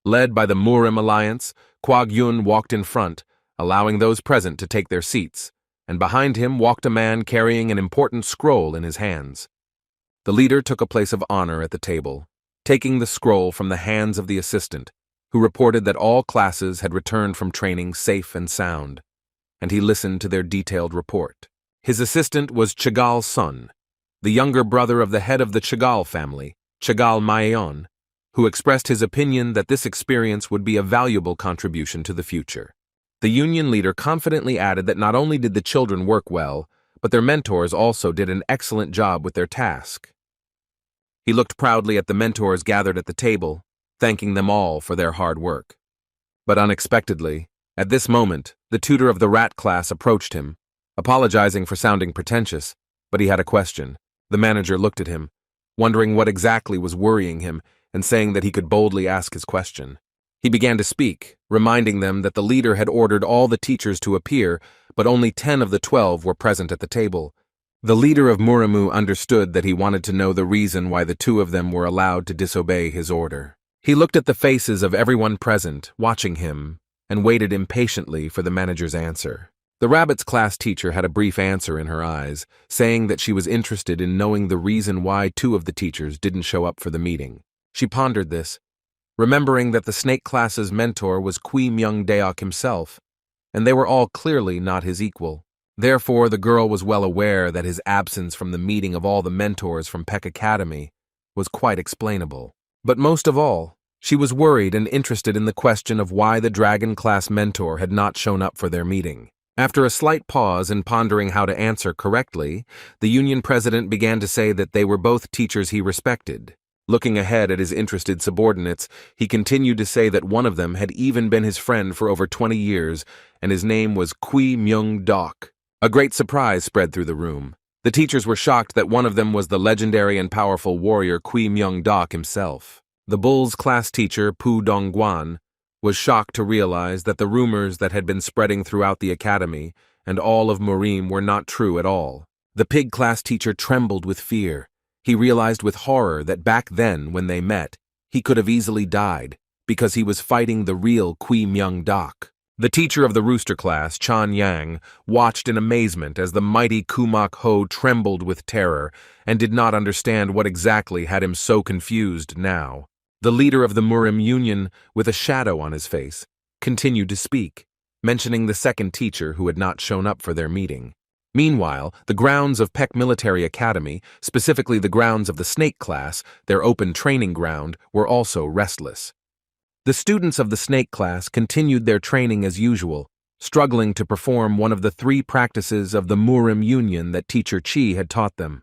Led by the Murim Alliance, Kwag Yun walked in front, allowing those present to take their seats, and behind him walked a man carrying an important scroll in his hands. The leader took a place of honor at the table, taking the scroll from the hands of the assistant, who reported that all classes had returned from training safe and sound, and he listened to their detailed report. His assistant was Chagal's son, the younger brother of the head of the Chagal family, Chagal Maeon, who expressed his opinion that this experience would be a valuable contribution to the future. The union leader confidently added that not only did the children work well, but their mentors also did an excellent job with their task. He looked proudly at the mentors gathered at the table, thanking them all for their hard work. But unexpectedly, at this moment, the tutor of the rat class approached him, apologizing for sounding pretentious, but he had a question. The manager looked at him, wondering what exactly was worrying him, and saying that he could boldly ask his question. He began to speak, reminding them that the leader had ordered all the teachers to appear, but only 10 of the 12 were present at the table. The leader of Murimu understood that he wanted to know the reason why the 2 of them were allowed to disobey his order. He looked at the faces of everyone present, watching him, and waited impatiently for the manager's answer. The rabbit's class teacher had a brief answer in her eyes, saying that she was interested in knowing the reason why 2 of the teachers didn't show up for the meeting. She pondered this, remembering that the snake class's mentor was Kui Myung Deok himself, and they were all clearly not his equal. Therefore, the girl was well aware that his absence from the meeting of all the mentors from Peck Academy was quite explainable. But most of all, she was worried and interested in the question of why the Dragon class mentor had not shown up for their meeting. After a slight pause in pondering how to answer correctly, the union president began to say that they were both teachers he respected. Looking ahead at his interested subordinates, he continued to say that one of them had even been his friend for over 20 years, and his name was Kui Myung-dok. A great surprise spread through the room. The teachers were shocked that one of them was the legendary and powerful warrior Kui Myung-dok himself. The Bulls class teacher, Pu Dongguan, was shocked to realize that the rumors that had been spreading throughout the academy and all of Murim were not true at all. The Pig class teacher trembled with fear. He realized with horror that back then, when they met, he could have easily died because he was fighting the real Kui Myung-dok. The teacher of the Rooster class, Chan Yang, watched in amazement as the mighty Kumak Ho trembled with terror and did not understand what exactly had him so confused now. The leader of the Murim Union, with a shadow on his face, continued to speak, mentioning the second teacher who had not shown up for their meeting. Meanwhile, the grounds of Peck Military Academy, specifically the grounds of the Snake class, their open training ground, were also restless. The students of the Snake class continued their training as usual, struggling to perform one of the 3 practices of the Murim Union that teacher Chi had taught them.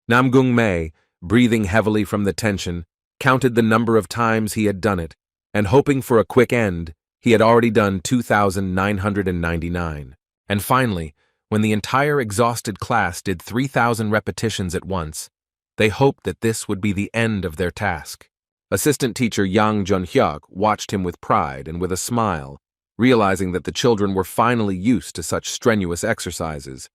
Namgung Mei, breathing heavily from the tension, counted the number of times he had done it, and hoping for a quick end, he had already done 2,999. And finally, when the entire exhausted class did 3,000 repetitions at once, they hoped that this would be the end of their task. Assistant teacher Yang Junhyuk watched him with pride and with a smile, realizing that the children were finally used to such strenuous exercises.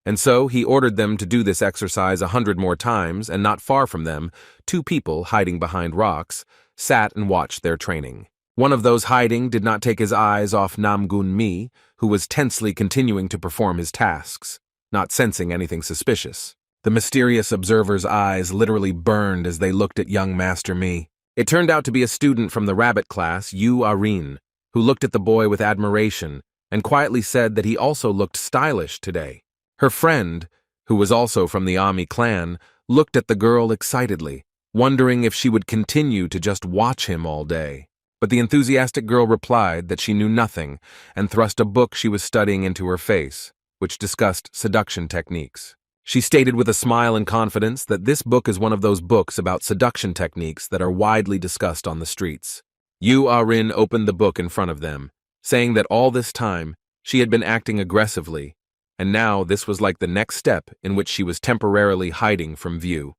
And so he ordered them to do this exercise 100 more times, and not far from them, 2 people hiding behind rocks sat and watched their training. One of those hiding did not take his eyes off Namgun Mi, who was tensely continuing to perform his tasks, not sensing anything suspicious. The mysterious observer's eyes literally burned as they looked at young Master Mi. It turned out to be a student from the rabbit class, Yu Arin, who looked at the boy with admiration and quietly said that he also looked stylish today. Her friend, who was also from the Ami clan, looked at the girl excitedly, wondering if she would continue to just watch him all day. But the enthusiastic girl replied that she knew nothing and thrust a book she was studying into her face, which discussed seduction techniques. She stated with a smile and confidence that this book is one of those books about seduction techniques that are widely discussed on the streets. Yu Arin opened the book in front of them, saying that all this time she had been acting aggressively, and now this was like the next step in which she was temporarily hiding from view.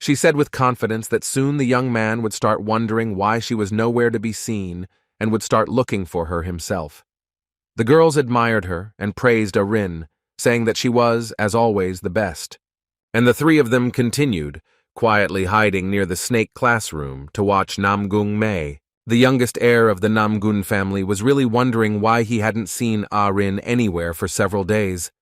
She said with confidence that soon the young man would start wondering why she was nowhere to be seen and would start looking for her himself. The girls admired her and praised Arin, saying that she was, as always, the best. And the 3 of them continued, quietly hiding near the Snake classroom to watch Namgung Mei. The youngest heir of the Namgun family was really wondering why he hadn't seen Arin anywhere for several days,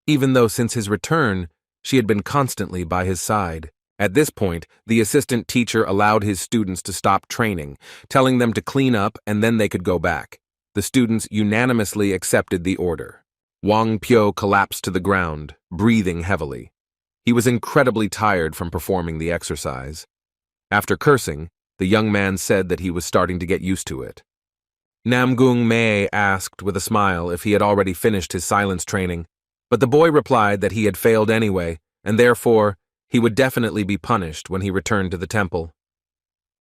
even though since his return, she had been constantly by his side. At this point, the assistant teacher allowed his students to stop training, telling them to clean up and then they could go back. The students unanimously accepted the order. Wang Pyo collapsed to the ground, breathing heavily. He was incredibly tired from performing the exercise. After cursing, the young man said that he was starting to get used to it. Namgung Mei asked with a smile if he had already finished his silence training, but the boy replied that he had failed anyway, and therefore he would definitely be punished when he returned to the temple.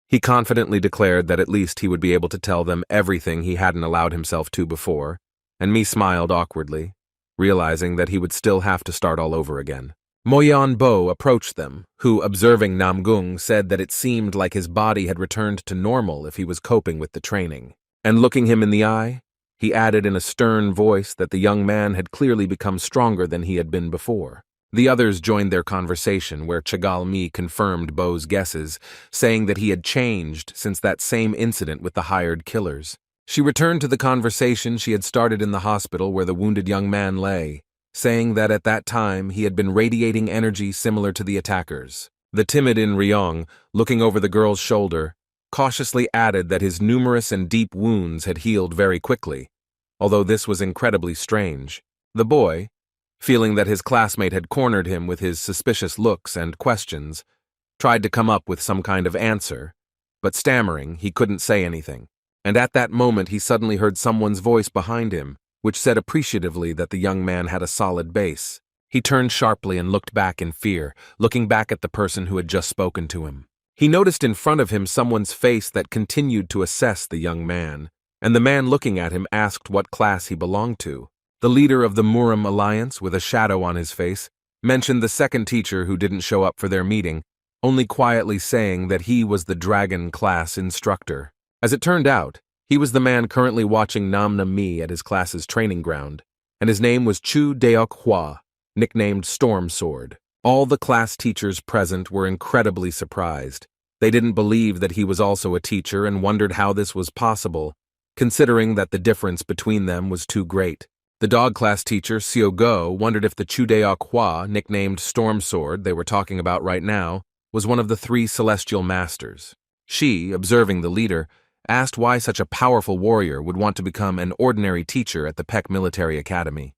He confidently declared that at least he would be able to tell them everything he hadn't allowed himself to before, and Mi smiled awkwardly, realizing that he would still have to start all over again. Moyan Bo approached them, who, observing Namgung, said that it seemed like his body had returned to normal if he was coping with the training. And looking him in the eye, he added in a stern voice that the young man had clearly become stronger than he had been before. The others joined their conversation, where Chagal Mi confirmed Bo's guesses, saying that he had changed since that same incident with the hired killers. She returned to the conversation she had started in the hospital where the wounded young man lay, saying that at that time he had been radiating energy similar to the attackers. The timid In Ryong, looking over the girl's shoulder, cautiously added that his numerous and deep wounds had healed very quickly, although this was incredibly strange. The boy, feeling that his classmate had cornered him with his suspicious looks and questions, tried to come up with some kind of answer, but stammering, he couldn't say anything. And at that moment he suddenly heard someone's voice behind him, which said appreciatively that the young man had a solid base. He turned sharply and looked back in fear, looking back at the person who had just spoken to him. He noticed in front of him someone's face that continued to assess the young man, and the man looking at him asked what class he belonged to. The leader of the Murim Alliance, with a shadow on his face, mentioned the second teacher who didn't show up for their meeting, only quietly saying that he was the dragon class instructor. As it turned out, he was the man currently watching Namna Mi at his class's training ground, and his name was Chu Deok Hua, nicknamed Storm Sword. All the class teachers present were incredibly surprised. They didn't believe that he was also a teacher and wondered how this was possible, considering that the difference between them was too great. The dog class teacher, Xiao Go, wondered if the Chu Deok Hua, nicknamed Storm Sword they were talking about right now, was one of the 3 celestial masters. She, observing the leader, asked why such a powerful warrior would want to become an ordinary teacher at the Peck Military Academy.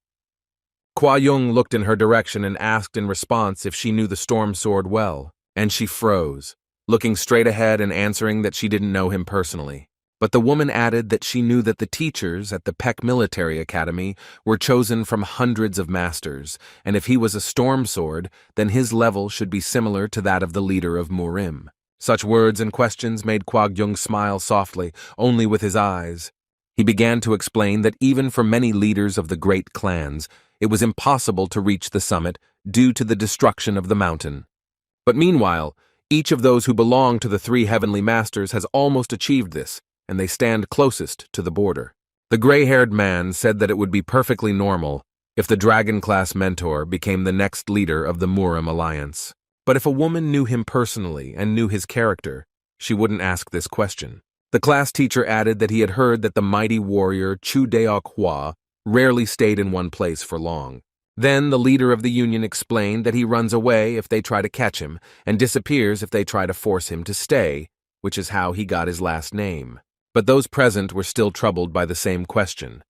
Kwa Yung looked in her direction and asked in response if she knew the Storm Sword well, and she froze, looking straight ahead and answering that she didn't know him personally. But the woman added that she knew that the teachers at the Peck Military Academy were chosen from hundreds of masters, and if he was a Storm Sword, then his level should be similar to that of the leader of Murim. Such words and questions made Kwag Yung smile softly, only with his eyes. He began to explain that even for many leaders of the great clans, it was impossible to reach the summit due to the destruction of the mountain. But meanwhile, each of those who belong to the 3 heavenly masters has almost achieved this, and they stand closest to the border. The gray-haired man said that it would be perfectly normal if the dragon-class mentor became the next leader of the Murim Alliance. But if a woman knew him personally and knew his character, she wouldn't ask this question. The class teacher added that he had heard that the mighty warrior Chu Deok Hua rarely stayed in one place for long. Then the leader of the union explained that he runs away if they try to catch him and disappears if they try to force him to stay, which is how he got his last name. But those present were still troubled by the same question.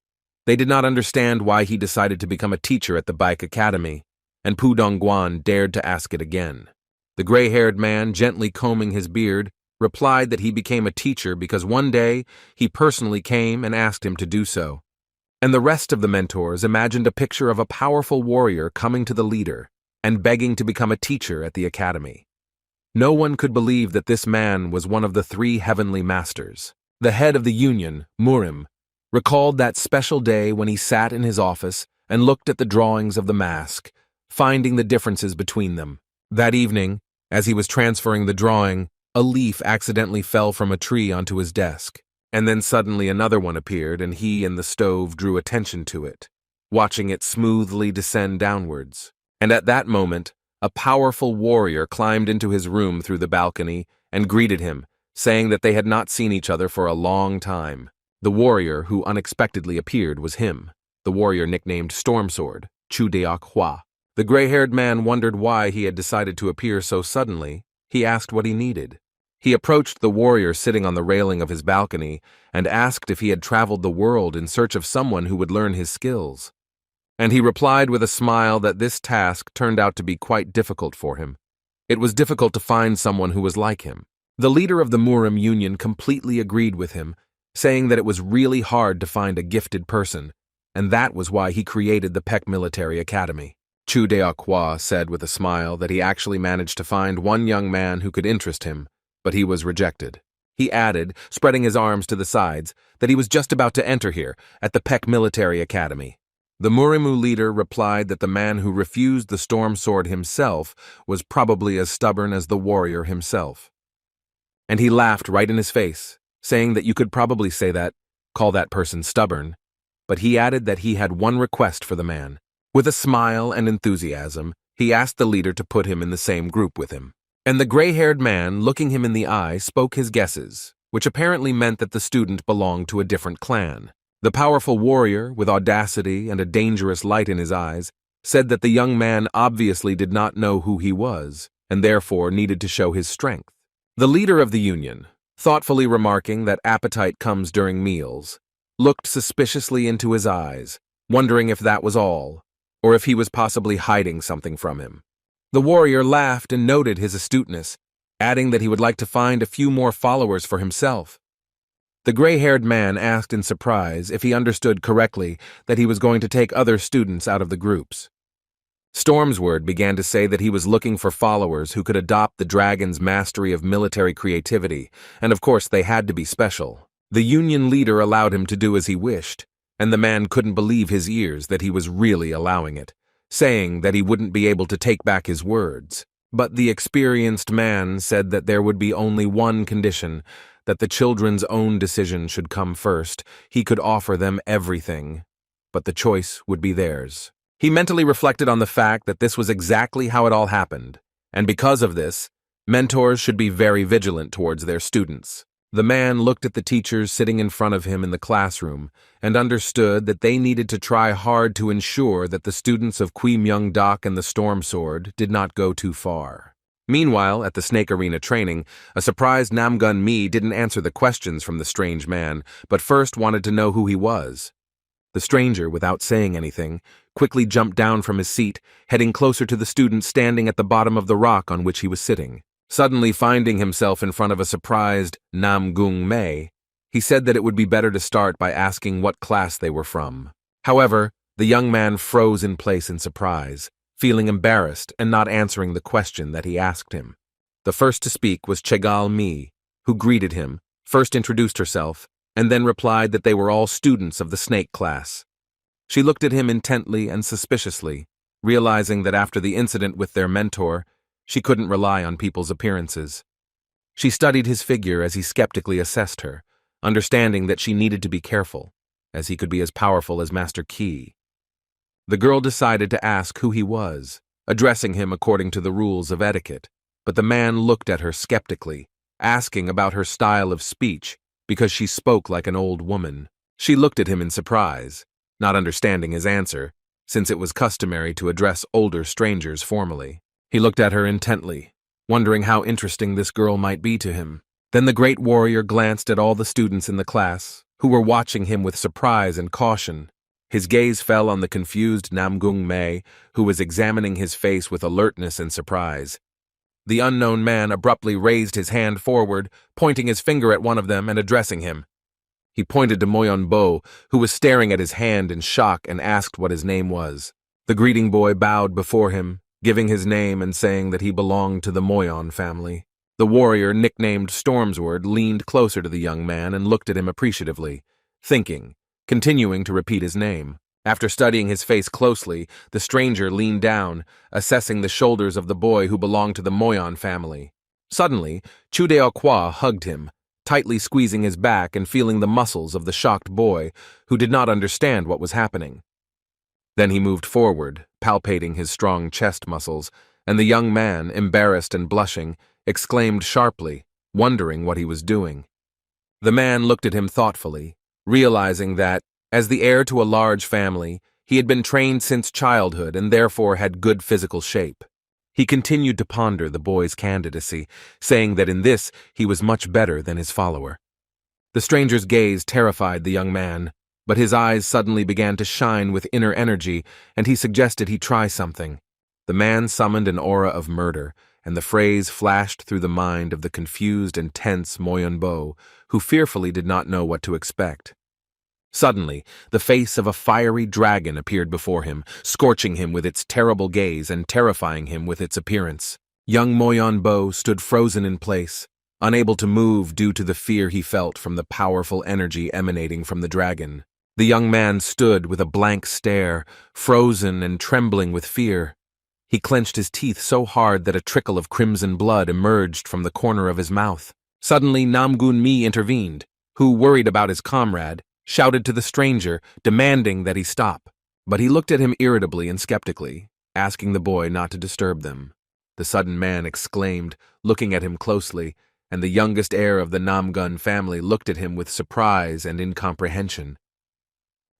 They did not understand why he decided to become a teacher at the Baik Academy, and Pu Dongguan dared to ask it again. The gray-haired man, gently combing his beard, replied that he became a teacher because one day he personally came and asked him to do so. And the rest of the mentors imagined a picture of a powerful warrior coming to the leader and begging to become a teacher at the academy. No one could believe that this man was one of the 3 heavenly masters. The head of the union, Murim, recalled that special day when he sat in his office and looked at the drawings of the mask, finding the differences between them. That evening, as he was transferring the drawing, a leaf accidentally fell from a tree onto his desk, and then suddenly another one appeared and he and the stove drew attention to it, watching it smoothly descend downwards. And at that moment, a powerful warrior climbed into his room through the balcony and greeted him, saying that they had not seen each other for a long time. The warrior who unexpectedly appeared was him, the warrior nicknamed Storm Sword, Chu Deok Hua. The gray-haired man wondered why he had decided to appear so suddenly. He asked what he needed. He approached the warrior sitting on the railing of his balcony and asked if he had traveled the world in search of someone who would learn his skills. And he replied with a smile that this task turned out to be quite difficult for him. It was difficult to find someone who was like him. The leader of the Murim Union completely agreed with him, saying that it was really hard to find a gifted person, and that was why he created the Peck Military Academy. Chu Deok Hua said with a smile that he actually managed to find one young man who could interest him, but he was rejected. He added, spreading his arms to the sides, that he was just about to enter here, at the Peck Military Academy. The Murimu leader replied that the man who refused the Storm Sword himself was probably as stubborn as the warrior himself. And he laughed right in his face, saying that you could probably say that, call that person stubborn, but he added that he had one request for the man. With a smile and enthusiasm, he asked the leader to put him in the same group with him. And the gray-haired man, looking him in the eye, spoke his guesses, which apparently meant that the student belonged to a different clan. The powerful warrior, with audacity and a dangerous light in his eyes, said that the young man obviously did not know who he was, and therefore needed to show his strength. The leader of the union, thoughtfully remarking that appetite comes during meals, looked suspiciously into his eyes, wondering if that was all, or if he was possibly hiding something from him. The warrior laughed and noted his astuteness, adding that he would like to find a few more followers for himself. The gray-haired man asked in surprise if he understood correctly that he was going to take other students out of the groups. Stormsword began to say that he was looking for followers who could adopt the dragon's mastery of military creativity, and of course they had to be special. The union leader allowed him to do as he wished, and the man couldn't believe his ears that he was really allowing it, saying that he wouldn't be able to take back his words. But the experienced man said that there would be only one condition, that the children's own decision should come first. He could offer them everything, but the choice would be theirs. He mentally reflected on the fact that this was exactly how it all happened, and because of this, mentors should be very vigilant towards their students. The man looked at the teachers sitting in front of him in the classroom and understood that they needed to try hard to ensure that the students of Qui Myung-dak and the Storm Sword did not go too far. Meanwhile, at the Snake Arena training, a surprised Namgun-mi didn't answer the questions from the strange man, but first wanted to know who he was. The stranger, without saying anything, quickly jumped down from his seat, heading closer to the student standing at the bottom of the rock on which he was sitting. Suddenly finding himself in front of a surprised Namgung-mei, he said that it would be better to start by asking what class they were from. However, the young man froze in place in surprise, feeling embarrassed and not answering the question that he asked him. The first to speak was Chegal-mi, who greeted him, first introduced herself, and then replied that they were all students of the snake class. She looked at him intently and suspiciously, realizing that after the incident with their mentor, she couldn't rely on people's appearances. She studied his figure as he skeptically assessed her, understanding that she needed to be careful, as he could be as powerful as Master Qi. The girl decided to ask who he was, addressing him according to the rules of etiquette, but the man looked at her skeptically, asking about her style of speech, because she spoke like an old woman. She looked at him in surprise, not understanding his answer, since it was customary to address older strangers formally. He looked at her intently, wondering how interesting this girl might be to him. Then the great warrior glanced at all the students in the class, who were watching him with surprise and caution. His gaze fell on the confused Namgung-mei, who was examining his face with alertness and surprise. The unknown man abruptly raised his hand forward, pointing his finger at one of them and addressing him. He pointed to Moyeon-bo, who was staring at his hand in shock, and asked what his name was. The greeting boy bowed before him, giving his name and saying that he belonged to the Moyeon family. The warrior, nicknamed Stormsword, leaned closer to the young man and looked at him appreciatively, thinking, continuing to repeat his name. After studying his face closely, the stranger leaned down, assessing the shoulders of the boy who belonged to the Moyeon family. Suddenly, Chu Deokwa hugged him, tightly squeezing his back and feeling the muscles of the shocked boy, who did not understand what was happening. Then he moved forward, palpating his strong chest muscles, and the young man, embarrassed and blushing, exclaimed sharply, wondering what he was doing. The man looked at him thoughtfully, realizing that, as the heir to a large family, he had been trained since childhood and therefore had good physical shape. He continued to ponder the boy's candidacy, saying that in this he was much better than his follower. The stranger's gaze terrified the young man, but his eyes suddenly began to shine with inner energy, and he suggested he try something. The man summoned an aura of murder, and the phrase flashed through the mind of the confused and tense Moyeon-bo, who fearfully did not know what to expect. Suddenly, the face of a fiery dragon appeared before him, scorching him with its terrible gaze and terrifying him with its appearance. Young Moyeon-bo stood frozen in place, unable to move due to the fear he felt from the powerful energy emanating from the dragon. The young man stood with a blank stare, frozen and trembling with fear. He clenched his teeth so hard that a trickle of crimson blood emerged from the corner of his mouth. Suddenly, Namgun-mi intervened, who, worried about his comrade, shouted to the stranger, demanding that he stop. But he looked at him irritably and skeptically, asking the boy not to disturb them. The sudden man exclaimed, looking at him closely, and the youngest heir of the Namgun family looked at him with surprise and incomprehension.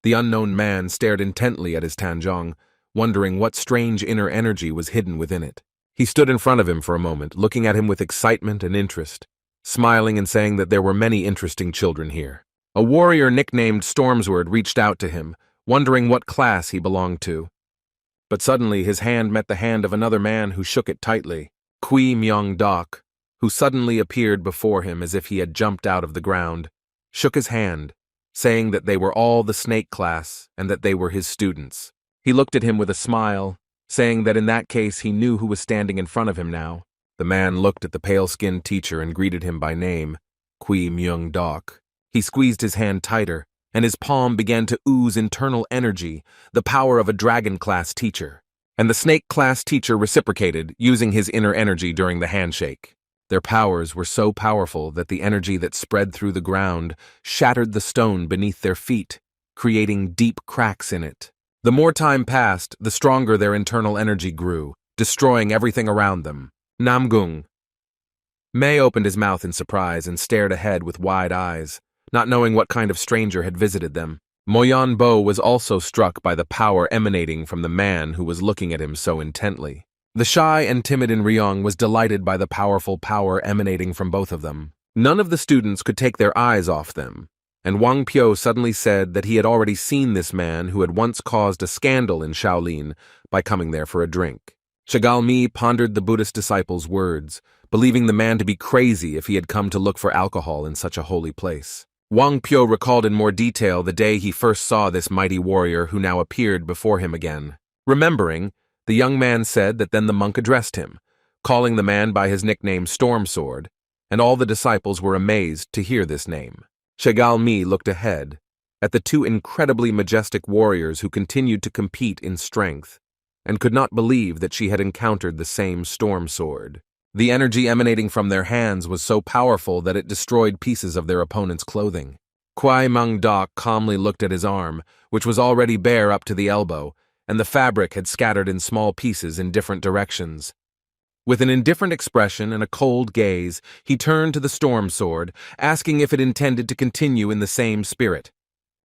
The unknown man stared intently at his Tanjong, wondering what strange inner energy was hidden within it. He stood in front of him for a moment, looking at him with excitement and interest, smiling and saying that there were many interesting children here. A warrior nicknamed Stormsword reached out to him, wondering what class he belonged to. But suddenly his hand met the hand of another man who shook it tightly, Kui Myung-dok, who suddenly appeared before him as if he had jumped out of the ground, shook his hand, saying that they were all the snake class and that they were his students. He looked at him with a smile, saying that in that case he knew who was standing in front of him now. The man looked at the pale-skinned teacher and greeted him by name, Kui Myung-dok. He squeezed his hand tighter, and his palm began to ooze internal energy, the power of a dragon-class teacher. And the snake-class teacher reciprocated, using his inner energy during the handshake. Their powers were so powerful that the energy that spread through the ground shattered the stone beneath their feet, creating deep cracks in it. The more time passed, the stronger their internal energy grew, destroying everything around them. Namgung. May opened his mouth in surprise and stared ahead with wide eyes, not knowing what kind of stranger had visited them. Moyan Bo was also struck by the power emanating from the man who was looking at him so intently. The shy and timid In Ryong was delighted by the powerful power emanating from both of them. None of the students could take their eyes off them, and Wang Pyo suddenly said that he had already seen this man who had once caused a scandal in Shaolin by coming there for a drink. Chagal Mi pondered the Buddhist disciple's words, believing the man to be crazy if he had come to look for alcohol in such a holy place. Wang Pyo recalled in more detail the day he first saw this mighty warrior who now appeared before him again. Remembering, the young man said that then the monk addressed him, calling the man by his nickname Storm Sword, and all the disciples were amazed to hear this name. Chagal Mi looked ahead, at the two incredibly majestic warriors who continued to compete in strength, and could not believe that she had encountered the same Storm Sword. The energy emanating from their hands was so powerful that it destroyed pieces of their opponent's clothing. Kui Myung-dok calmly looked at his arm, which was already bare up to the elbow, and the fabric had scattered in small pieces in different directions. With an indifferent expression and a cold gaze, he turned to the Storm Sword, asking if it intended to continue in the same spirit.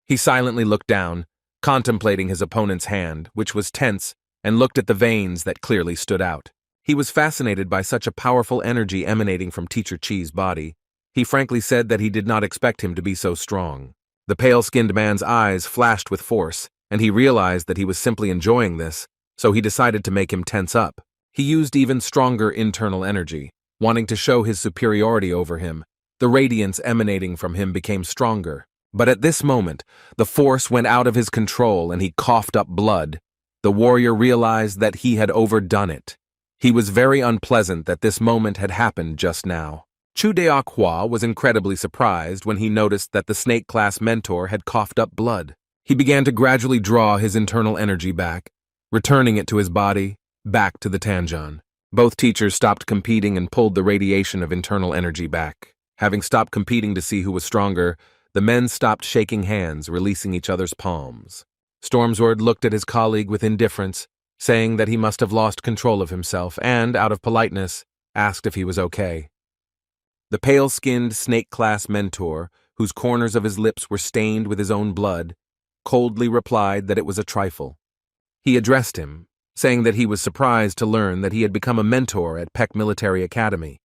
He silently looked down, contemplating his opponent's hand, which was tense, and looked at the veins that clearly stood out. He was fascinated by such a powerful energy emanating from Teacher Chi's body. He frankly said that he did not expect him to be so strong. The pale-skinned man's eyes flashed with force, and he realized that he was simply enjoying this, so he decided to make him tense up. He used even stronger internal energy, wanting to show his superiority over him. The radiance emanating from him became stronger. But at this moment, the force went out of his control and he coughed up blood. The warrior realized that he had overdone it. He was very unpleasant that this moment had happened just now. Chu Deok-hwa was incredibly surprised when he noticed that the snake-class mentor had coughed up blood. He began to gradually draw his internal energy back, returning it to his body, back to the Tanjan. Both teachers stopped competing and pulled the radiation of internal energy back. Having stopped competing to see who was stronger, the men stopped shaking hands, releasing each other's palms. Stormsword looked at his colleague with indifference, saying that he must have lost control of himself and, out of politeness, asked if he was okay. The pale-skinned snake-class mentor, whose corners of his lips were stained with his own blood, coldly replied that it was a trifle. He addressed him, saying that he was surprised to learn that he had become a mentor at Peck Military Academy.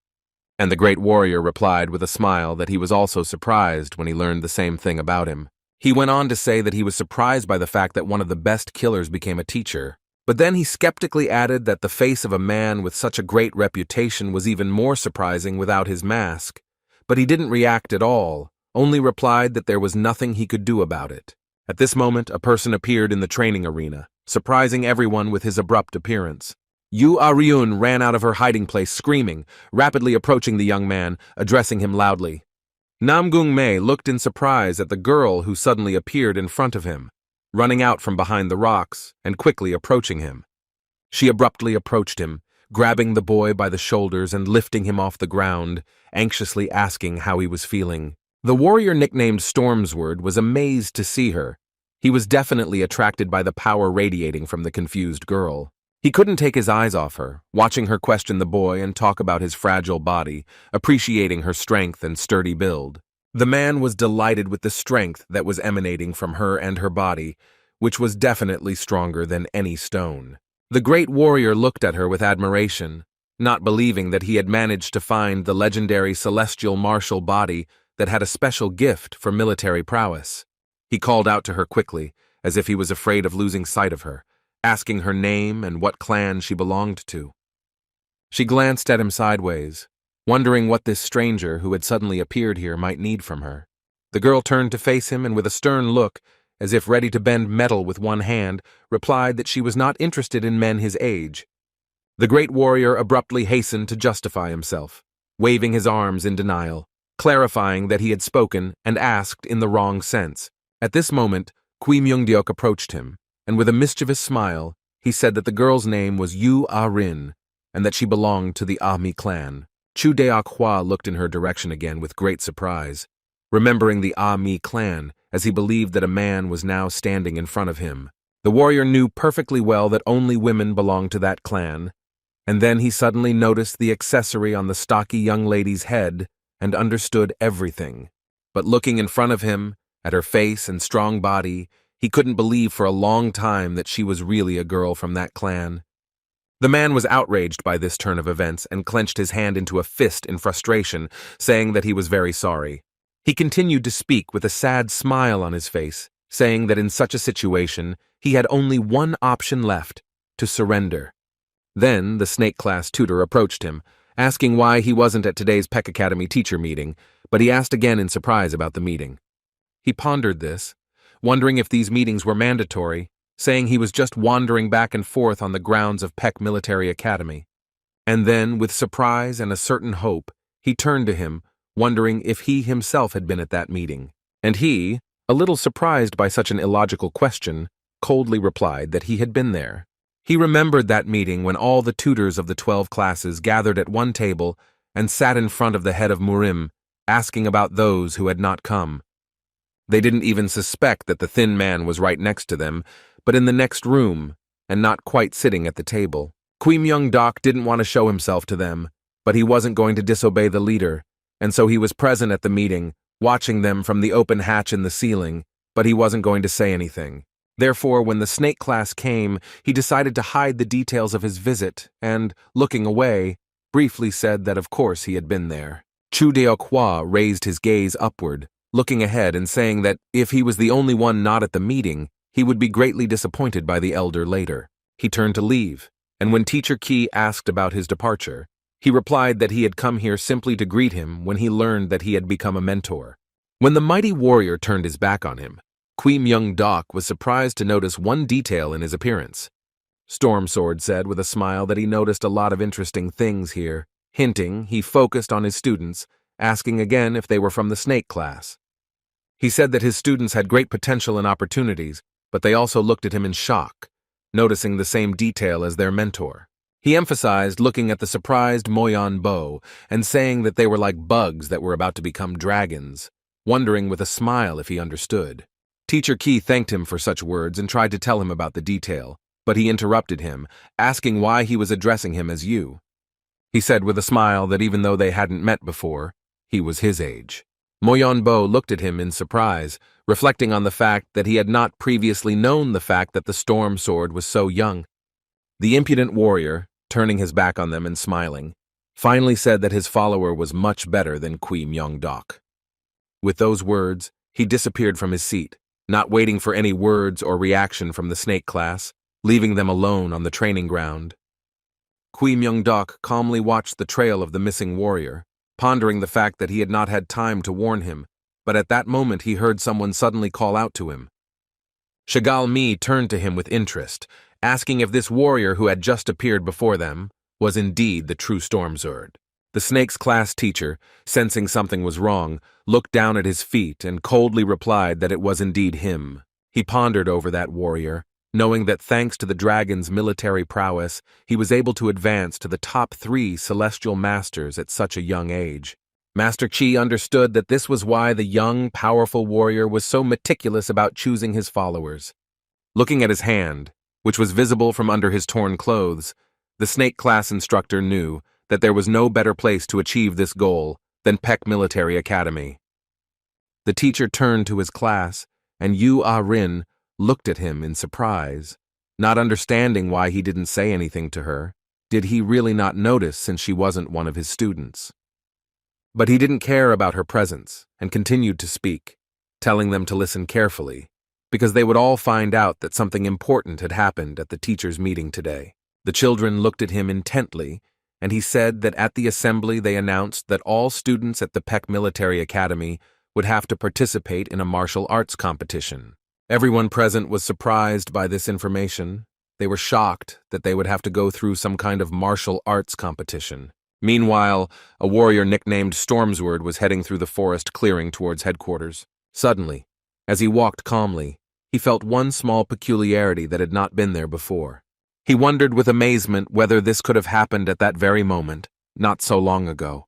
And the great warrior replied with a smile that he was also surprised when he learned the same thing about him. He went on to say that he was surprised by the fact that one of the best killers became a teacher. But then he skeptically added that the face of a man with such a great reputation was even more surprising without his mask. But he didn't react at all, only replied that there was nothing he could do about it. At this moment, a person appeared in the training arena, surprising everyone with his abrupt appearance. Yu Aryun ran out of her hiding place screaming, rapidly approaching the young man, addressing him loudly. Namgung Mei looked in surprise at the girl who suddenly appeared in front of him, running out from behind the rocks and quickly approaching him. She abruptly approached him, grabbing the boy by the shoulders and lifting him off the ground, anxiously asking how he was feeling. The warrior nicknamed Stormsword was amazed to see her. He was definitely attracted by the power radiating from the confused girl. He couldn't take his eyes off her, watching her question the boy and talk about his fragile body, appreciating her strength and sturdy build. The man was delighted with the strength that was emanating from her and her body, which was definitely stronger than any stone. The great warrior looked at her with admiration, not believing that he had managed to find the legendary celestial martial body that had a special gift for military prowess. He called out to her quickly, as if he was afraid of losing sight of her, asking her name and what clan she belonged to. She glanced at him sideways, wondering what this stranger who had suddenly appeared here might need from her. The girl turned to face him and with a stern look, as if ready to bend metal with one hand, replied that she was not interested in men his age. The great warrior abruptly hastened to justify himself, waving his arms in denial, clarifying that he had spoken and asked in the wrong sense. At this moment, Kui Myung-deok approached him, and with a mischievous smile, he said that the girl's name was Yu Ah-rin, and that she belonged to the Ah-mi clan. Chu Deok-hwa looked in her direction again with great surprise, remembering the Ah-mi clan, as he believed that a man was now standing in front of him. The warrior knew perfectly well that only women belonged to that clan, and then he suddenly noticed the accessory on the stocky young lady's head and understood everything. But looking in front of him, at her face and strong body, he couldn't believe for a long time that she was really a girl from that clan. The man was outraged by this turn of events and clenched his hand into a fist in frustration, saying that he was very sorry. He continued to speak with a sad smile on his face, saying that in such a situation, he had only one option left: to surrender. Then the snake class tutor approached him, asking why he wasn't at today's Peck Academy teacher meeting, but he asked again in surprise about the meeting. He pondered this, wondering if these meetings were mandatory, saying he was just wandering back and forth on the grounds of Peck Military Academy. And then, with surprise and a certain hope, he turned to him, wondering if he himself had been at that meeting. And he, a little surprised by such an illogical question, coldly replied that he had been there. He remembered that meeting when all the tutors of the 12 classes gathered at one table and sat in front of the head of Murim, asking about those who had not come. They didn't even suspect that the thin man was right next to them, but in the next room, and not quite sitting at the table. Kui Myung-deok didn't want to show himself to them, but he wasn't going to disobey the leader, and so he was present at the meeting, watching them from the open hatch in the ceiling, but he wasn't going to say anything. Therefore, when the snake class came, he decided to hide the details of his visit and, looking away, briefly said that of course he had been there. Chu Deok-hwa raised his gaze upward, looking ahead and saying that if he was the only one not at the meeting, he would be greatly disappointed by the elder later. He turned to leave, and when Teacher Ki asked about his departure, he replied that he had come here simply to greet him when he learned that he had become a mentor. When the mighty warrior turned his back on him, Kui Myung-deok was surprised to notice one detail in his appearance. Storm Sword said with a smile that he noticed a lot of interesting things here, hinting he focused on his students, asking again if they were from the snake class. He said that his students had great potential and opportunities, but they also looked at him in shock, noticing the same detail as their mentor. He emphasized looking at the surprised Moyon Bo and saying that they were like bugs that were about to become dragons, wondering with a smile if he understood. Teacher Ki thanked him for such words and tried to tell him about the detail, but he interrupted him, asking why he was addressing him as you. He said with a smile that even though they hadn't met before, he was his age. Moyon Bo looked at him in surprise, reflecting on the fact that he had not previously known the fact that the Storm Sword was so young. The impudent warrior, turning his back on them and smiling, finally said that his follower was much better than Kui Myung-deok. With those words, he disappeared from his seat, not waiting for any words or reaction from the snake class, leaving them alone on the training ground. Kui Myung-deok calmly watched the trail of the missing warrior, pondering the fact that he had not had time to warn him, but at that moment he heard someone suddenly call out to him. Shagal Mi turned to him with interest, asking if this warrior who had just appeared before them was indeed the true Storm Sword. The snake's class teacher, sensing something was wrong, looked down at his feet and coldly replied that it was indeed him. He pondered over that warrior, knowing that thanks to the dragon's military prowess, he was able to advance to the top 3 celestial masters at such a young age. Master Chi understood that this was why the young, powerful warrior was so meticulous about choosing his followers. Looking at his hand, which was visible from under his torn clothes, the snake class instructor knew that there was no better place to achieve this goal than Peck Military Academy. The teacher turned to his class, and Yu Ah-rin looked at him in surprise, not understanding why he didn't say anything to her. Did he really not notice since she wasn't one of his students? But he didn't care about her presence and continued to speak, telling them to listen carefully, because they would all find out that something important had happened at the teachers' meeting today. The children looked at him intently, and he said that at the assembly they announced that all students at the Peck Military Academy would have to participate in a martial arts competition. Everyone present was surprised by this information. They were shocked that they would have to go through some kind of martial arts competition. Meanwhile, a warrior nicknamed Stormsword was heading through the forest clearing towards headquarters. Suddenly, as he walked calmly, he felt one small peculiarity that had not been there before. He wondered with amazement whether this could have happened at that very moment, not so long ago.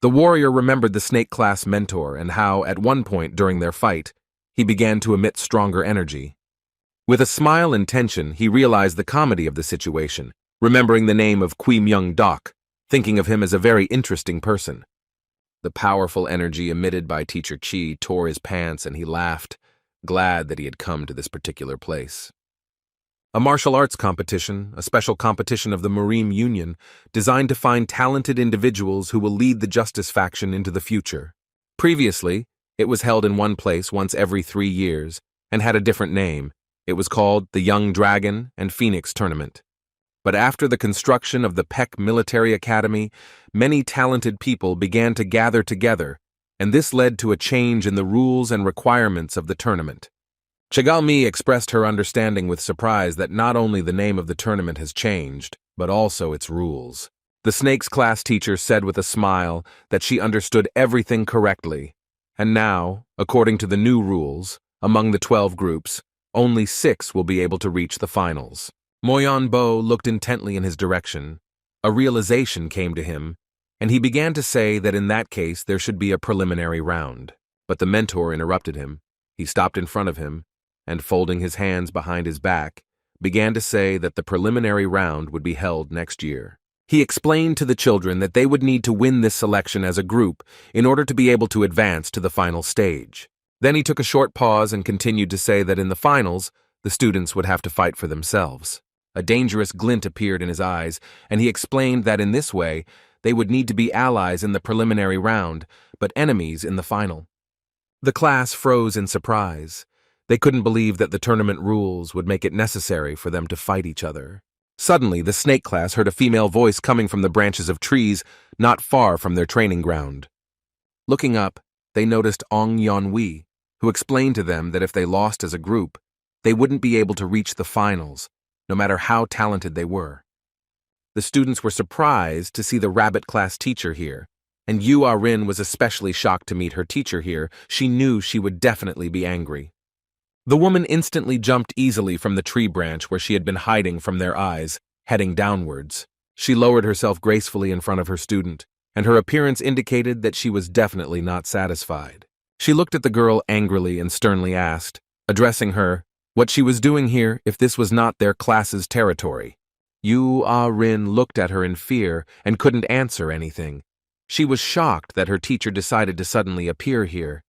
The warrior remembered the snake class mentor and how, at one point during their fight, he began to emit stronger energy. With a smile and tension, he realized the comedy of the situation, remembering the name of Qui Myung Dok, thinking of him as a very interesting person. The powerful energy emitted by Teacher Chi tore his pants and he laughed, glad that he had come to this particular place. A martial arts competition, a special competition of the Marine Union, designed to find talented individuals who will lead the Justice faction into the future. Previously, it was held in one place once every 3 years and had a different name. It was called the Young Dragon and Phoenix Tournament. But after the construction of the Peck Military Academy, many talented people began to gather together, and this led to a change in the rules and requirements of the tournament. Chegalmi expressed her understanding with surprise that not only the name of the tournament has changed, but also its rules. The Snake's class teacher said with a smile that she understood everything correctly, and now, according to the new rules, among the 12 groups, only 6 will be able to reach the finals. Moyon Bo looked intently in his direction. A realization came to him, and he began to say that in that case there should be a preliminary round. But the mentor interrupted him. He stopped in front of him, and folding his hands behind his back, began to say that the preliminary round would be held next year. He explained to the children that they would need to win this selection as a group in order to be able to advance to the final stage. Then he took a short pause and continued to say that in the finals, the students would have to fight for themselves. A dangerous glint appeared in his eyes, and he explained that in this way, they would need to be allies in the preliminary round, but enemies in the final. The class froze in surprise. They couldn't believe that the tournament rules would make it necessary for them to fight each other. Suddenly, the snake class heard a female voice coming from the branches of trees not far from their training ground. Looking up, they noticed Ong Yeon-wee, who explained to them that if they lost as a group, they wouldn't be able to reach the finals, no matter how talented they were. The students were surprised to see the rabbit class teacher here, and Yu Ah-rin was especially shocked to meet her teacher here. She knew she would definitely be angry. The woman instantly jumped easily from the tree branch where she had been hiding from their eyes, heading downwards. She lowered herself gracefully in front of her student, and her appearance indicated that she was definitely not satisfied. She looked at the girl angrily and sternly asked, addressing her, what she was doing here if this was not their class's territory. Yu Ah-rin looked at her in fear and couldn't answer anything. She was shocked that her teacher decided to suddenly appear here.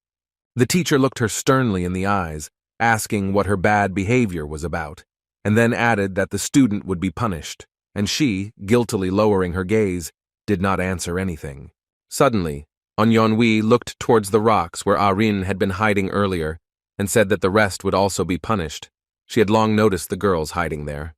The teacher looked her sternly in the eyes, asking what her bad behavior was about, and then added that the student would be punished, and she, guiltily lowering her gaze, did not answer anything. Suddenly, Ong Yeon-wee looked towards the rocks where Ah-rin had been hiding earlier, and said that the rest would also be punished. She had long noticed the girls hiding there.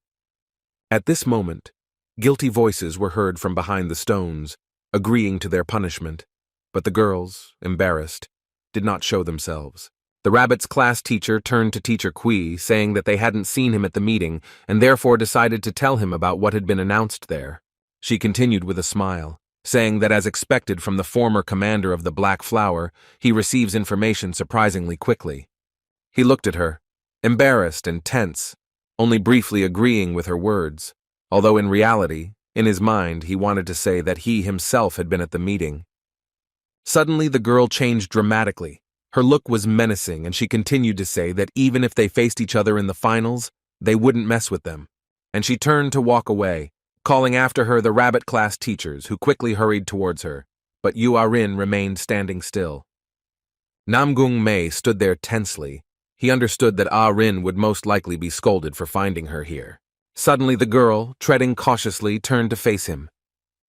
At this moment, guilty voices were heard from behind the stones, agreeing to their punishment, but the girls, embarrassed, did not show themselves. The rabbit's class teacher turned to Teacher Kui, saying that they hadn't seen him at the meeting and therefore decided to tell him about what had been announced there. She continued with a smile, saying that as expected from the former commander of the Black Flower, he receives information surprisingly quickly. He looked at her, embarrassed and tense, only briefly agreeing with her words, although in reality, in his mind, he wanted to say that he himself had been at the meeting. Suddenly, the girl changed dramatically. Her look was menacing, and she continued to say that even if they faced each other in the finals, they wouldn't mess with them. And she turned to walk away, calling after her the rabbit class teachers, who quickly hurried towards her, but Yu Ah-rin remained standing still. Namgung Mei stood there tensely. He understood that Ah-rin would most likely be scolded for finding her here. Suddenly the girl, treading cautiously, turned to face him.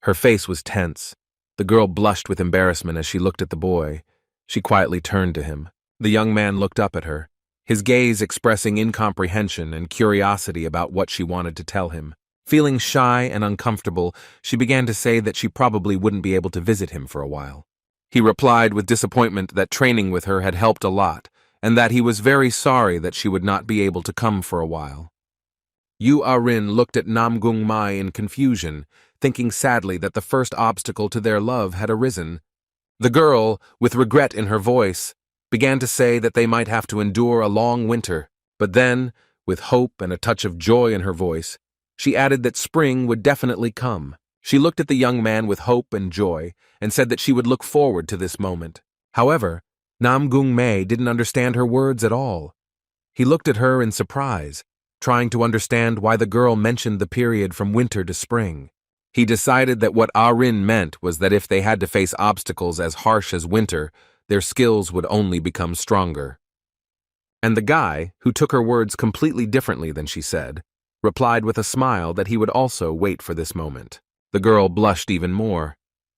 Her face was tense. The girl blushed with embarrassment as she looked at the boy. She quietly turned to him. The young man looked up at her. his gaze expressing incomprehension and curiosity about what she wanted to tell him. Feeling shy and uncomfortable, she began to say that she probably wouldn't be able to visit him for a while. He replied with disappointment that training with her had helped a lot, and that he was very sorry that she would not be able to come for a while. Yu Ah-rin looked at Namgung Mai in confusion, thinking sadly that the first obstacle to their love had arisen. The girl, with regret in her voice, began to say that they might have to endure a long winter, but then, with hope and a touch of joy in her voice, she added that spring would definitely come. She looked at the young man with hope and joy and said that she would look forward to this moment. However, Namgung Mai didn't understand her words at all. He looked at her in surprise, trying to understand why the girl mentioned the period from winter to spring. He decided that what Ah-rin meant was that if they had to face obstacles as harsh as winter, their skills would only become stronger. And the guy, who took her words completely differently than she said, replied with a smile that he would also wait for this moment. The girl blushed even more.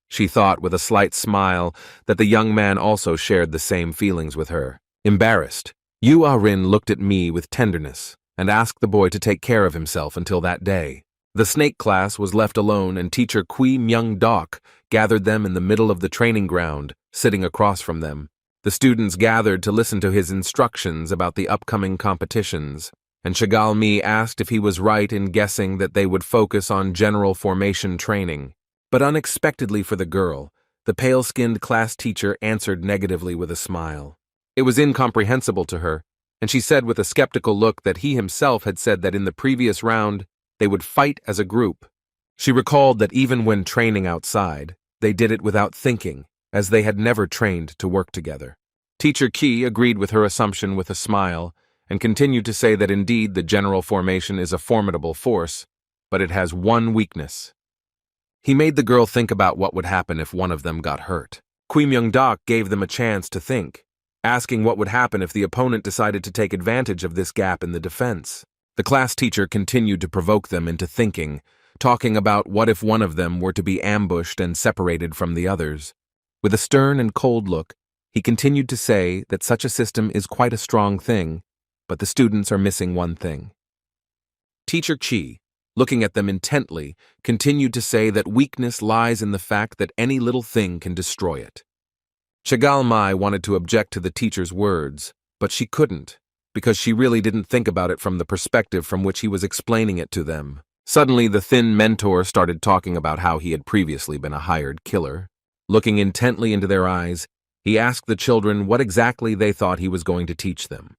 She thought with a slight smile that the young man also shared the same feelings with her. Embarrassed, Yu Ah-rin looked at me with tenderness and asked the boy to take care of himself until that day. The snake class was left alone, and teacher Kui Myung-dok gathered them in the middle of the training ground, sitting across from them. The students gathered to listen to his instructions about the upcoming competitions, and Chagal-mi asked if he was right in guessing that they would focus on general formation training. But unexpectedly for the girl, the pale-skinned class teacher answered negatively with a smile. It was incomprehensible to her, and she said with a skeptical look that he himself had said that in the previous round, they would fight as a group. She recalled that even when training outside, they did it without thinking, as they had never trained to work together. Teacher Ki agreed with her assumption with a smile, and continued to say that indeed the general formation is a formidable force, but it has one weakness. He made the girl think about what would happen if one of them got hurt. Kui Myung-dok gave them a chance to think, asking what would happen if the opponent decided to take advantage of this gap in the defense. The class teacher continued to provoke them into thinking, talking about what if one of them were to be ambushed and separated from the others. With a stern and cold look, he continued to say that such a system is quite a strong thing, but the students are missing one thing. Teacher Chi, looking at them intently, continued to say that weakness lies in the fact that any little thing can destroy it. Chagal-mai wanted to object to the teacher's words, but she couldn't, because she really didn't think about it from the perspective from which he was explaining it to them. Suddenly, the thin mentor started talking about how he had previously been a hired killer. Looking intently into their eyes, he asked the children what exactly they thought he was going to teach them.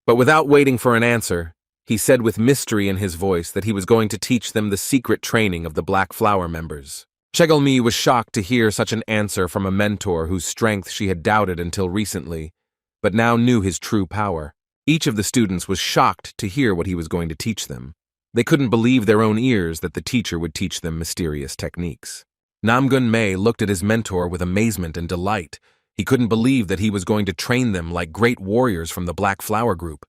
But without waiting for an answer, he said with mystery in his voice that he was going to teach them the secret training of the Black Flower members. Chegal-mi was shocked to hear such an answer from a mentor whose strength she had doubted until recently, but now knew his true power. Each of the students was shocked to hear what he was going to teach them. They couldn't believe their own ears that the teacher would teach them mysterious techniques. Namgun Mei looked at his mentor with amazement and delight. He couldn't believe that he was going to train them like great warriors from the Black Flower group.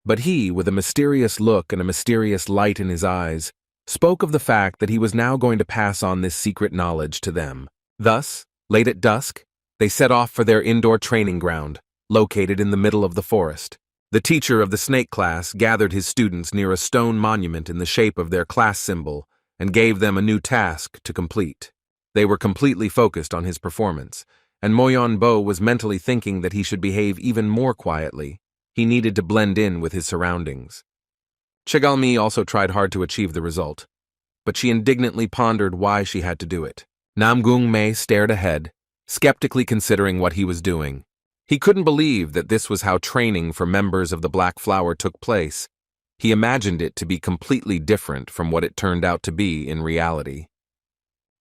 But he, with a mysterious look and a mysterious light in his eyes, spoke of the fact that he was now going to pass on this secret knowledge to them. Thus, late at dusk, they set off for their indoor training ground, located in the middle of the forest. The teacher of the snake class gathered his students near a stone monument in the shape of their class symbol and gave them a new task to complete. They were completely focused on his performance, and Moyon Bo was mentally thinking that he should behave even more quietly. He needed to blend in with his surroundings. Chegal-mi also tried hard to achieve the result, but she indignantly pondered why she had to do it. Namgung Mei stared ahead, skeptically considering what he was doing. He couldn't believe that this was how training for members of the Black Flower took place. He imagined it to be completely different from what it turned out to be in reality.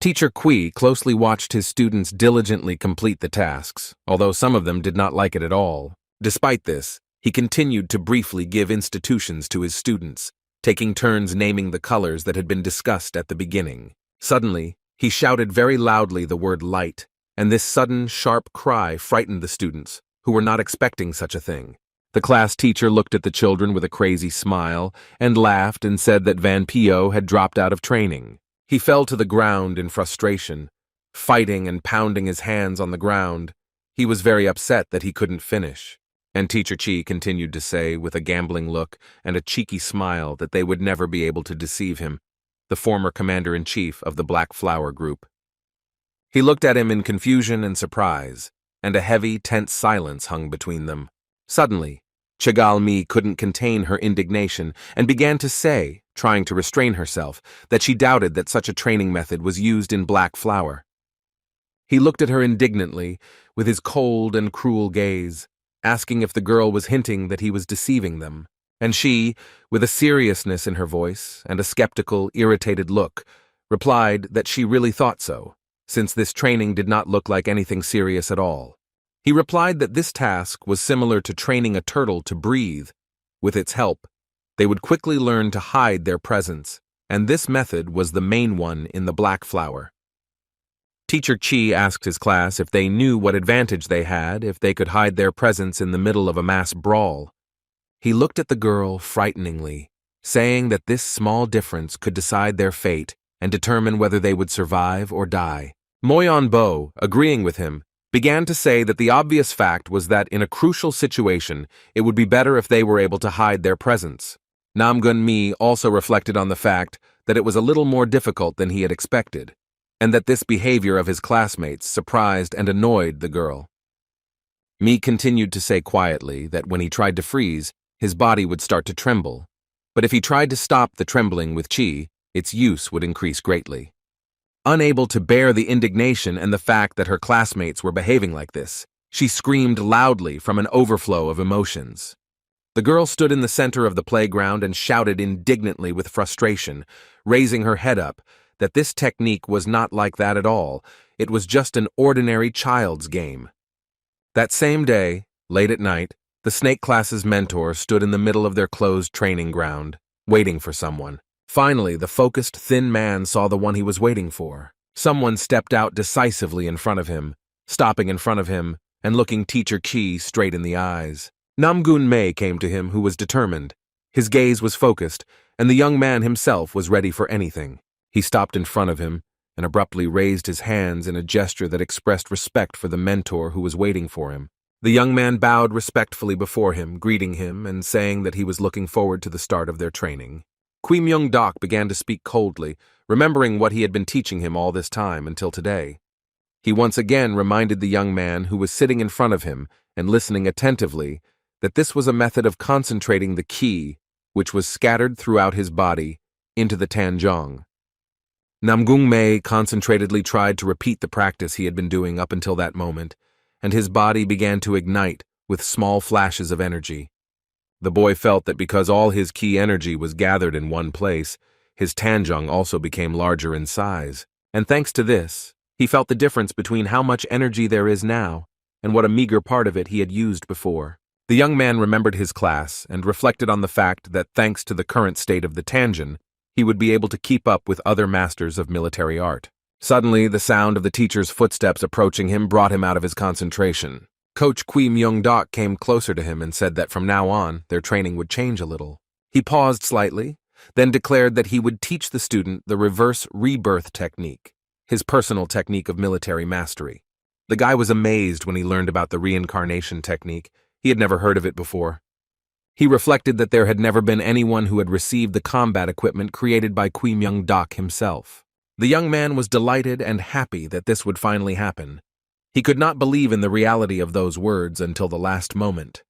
Teacher Kui closely watched his students diligently complete the tasks, although some of them did not like it at all. Despite this, he continued to briefly give institutions to his students, taking turns naming the colors that had been discussed at the beginning. Suddenly, he shouted very loudly the word light, and this sudden, sharp cry frightened the students, who were not expecting such a thing. The class teacher looked at the children with a crazy smile and laughed and said that Van Pio had dropped out of training. He fell to the ground in frustration, fighting and pounding his hands on the ground. He was very upset that he couldn't finish. And Teacher Chi continued to say, with a gambling look and a cheeky smile, that they would never be able to deceive him, the former commander-in-chief of the Black Flower Group. He looked at him in confusion and surprise, and a heavy, tense silence hung between them. Suddenly, Chigal-mi couldn't contain her indignation and began to say, trying to restrain herself, that she doubted that such a training method was used in Black Flower. He looked at her indignantly, with his cold and cruel gaze, asking if the girl was hinting that he was deceiving them, and she, with a seriousness in her voice and a skeptical, irritated look, replied that she really thought so, since this training did not look like anything serious at all. He replied that this task was similar to training a turtle to breathe. With its help, they would quickly learn to hide their presence, and this method was the main one in the Black Flower. Teacher Chi asked his class if they knew what advantage they had if they could hide their presence in the middle of a mass brawl. He looked at the girl frighteningly, saying that this small difference could decide their fate and determine whether they would survive or die. Moyeon-bo, agreeing with him, began to say that the obvious fact was that in a crucial situation, it would be better if they were able to hide their presence. Namgun-mi also reflected on the fact that it was a little more difficult than he had expected, and that this behavior of his classmates surprised and annoyed the girl. Mi continued to say quietly that when he tried to freeze, his body would start to tremble, but if he tried to stop the trembling with chi, its use would increase greatly. Unable to bear the indignation and the fact that her classmates were behaving like this, she screamed loudly from an overflow of emotions. The girl stood in the center of the playground and shouted indignantly with frustration, raising her head up, that this technique was not like that at all. It was just an ordinary child's game. That same day, late at night, the snake class's mentor stood in the middle of their closed training ground, waiting for someone. Finally, the focused, thin man saw the one he was waiting for. Someone stepped out decisively in front of him, stopping in front of him and looking Teacher Chi straight in the eyes. Namgun-mei came to him, who was determined. His gaze was focused, and the young man himself was ready for anything. He stopped in front of him and abruptly raised his hands in a gesture that expressed respect for the mentor who was waiting for him. The young man bowed respectfully before him, greeting him and saying that he was looking forward to the start of their training. Qui Myung-dok began to speak coldly, remembering what he had been teaching him all this time until today. He once again reminded the young man who was sitting in front of him and listening attentively that this was a method of concentrating the qi, which was scattered throughout his body, into the tanjong. Namgung-mei concentratedly tried to repeat the practice he had been doing up until that moment, and his body began to ignite with small flashes of energy. The boy felt that because all his ki energy was gathered in one place, his tanjong also became larger in size, and thanks to this, he felt the difference between how much energy there is now and what a meager part of it he had used before. The young man remembered his class and reflected on the fact that thanks to the current state of the tanjin, he would be able to keep up with other masters of military art. Suddenly, the sound of the teacher's footsteps approaching him brought him out of his concentration. Coach Qui Myung-dok came closer to him and said that from now on, their training would change a little. He paused slightly, then declared that he would teach the student the reverse rebirth technique, his personal technique of military mastery. The guy was amazed when he learned about the reincarnation technique. He had never heard of it before. He reflected that there had never been anyone who had received the combat equipment created by Qui Myung-dok himself. The young man was delighted and happy that this would finally happen. He could not believe in the reality of those words until the last moment.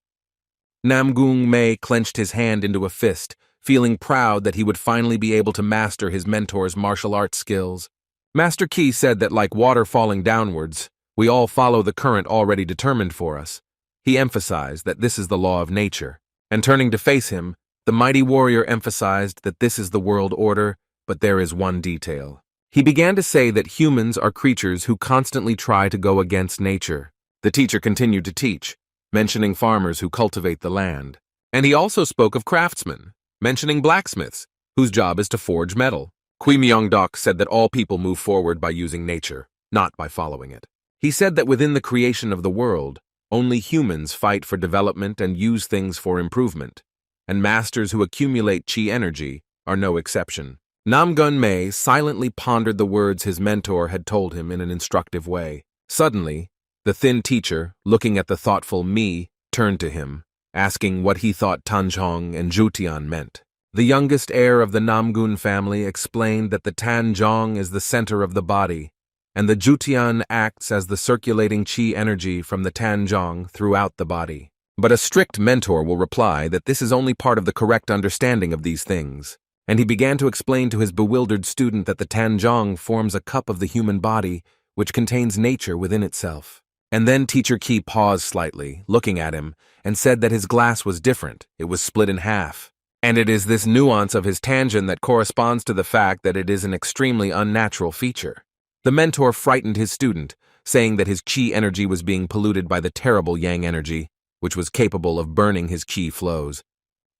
Namgung-mei clenched his hand into a fist, feeling proud that he would finally be able to master his mentor's martial arts skills. Master Qi said that like water falling downwards, we all follow the current already determined for us. He emphasized that this is the law of nature, and turning to face him, the mighty warrior emphasized that this is the world order, but there is one detail. He began to say that humans are creatures who constantly try to go against nature. The teacher continued to teach, mentioning farmers who cultivate the land. And he also spoke of craftsmen, mentioning blacksmiths, whose job is to forge metal. Qui Myung-dok said that all people move forward by using nature, not by following it. He said that within the creation of the world, only humans fight for development and use things for improvement, and masters who accumulate chi energy are no exception. Namgun-mei silently pondered the words his mentor had told him in an instructive way. Suddenly, the thin teacher, looking at the thoughtful Mi, turned to him, asking what he thought Tanjong and Jutian meant. The youngest heir of the Namgun family explained that the Tanjong is the center of the body, and the Jutian acts as the circulating qi energy from the Tanjong throughout the body. But a strict mentor will reply that this is only part of the correct understanding of these things, and he began to explain to his bewildered student that the Tanjong forms a cup of the human body which contains nature within itself. And then Teacher Qi paused slightly, looking at him, and said that his glass was different, it was split in half. And it is this nuance of his tangent that corresponds to the fact that it is an extremely unnatural feature. The mentor frightened his student, saying that his qi energy was being polluted by the terrible yang energy, which was capable of burning his qi flows.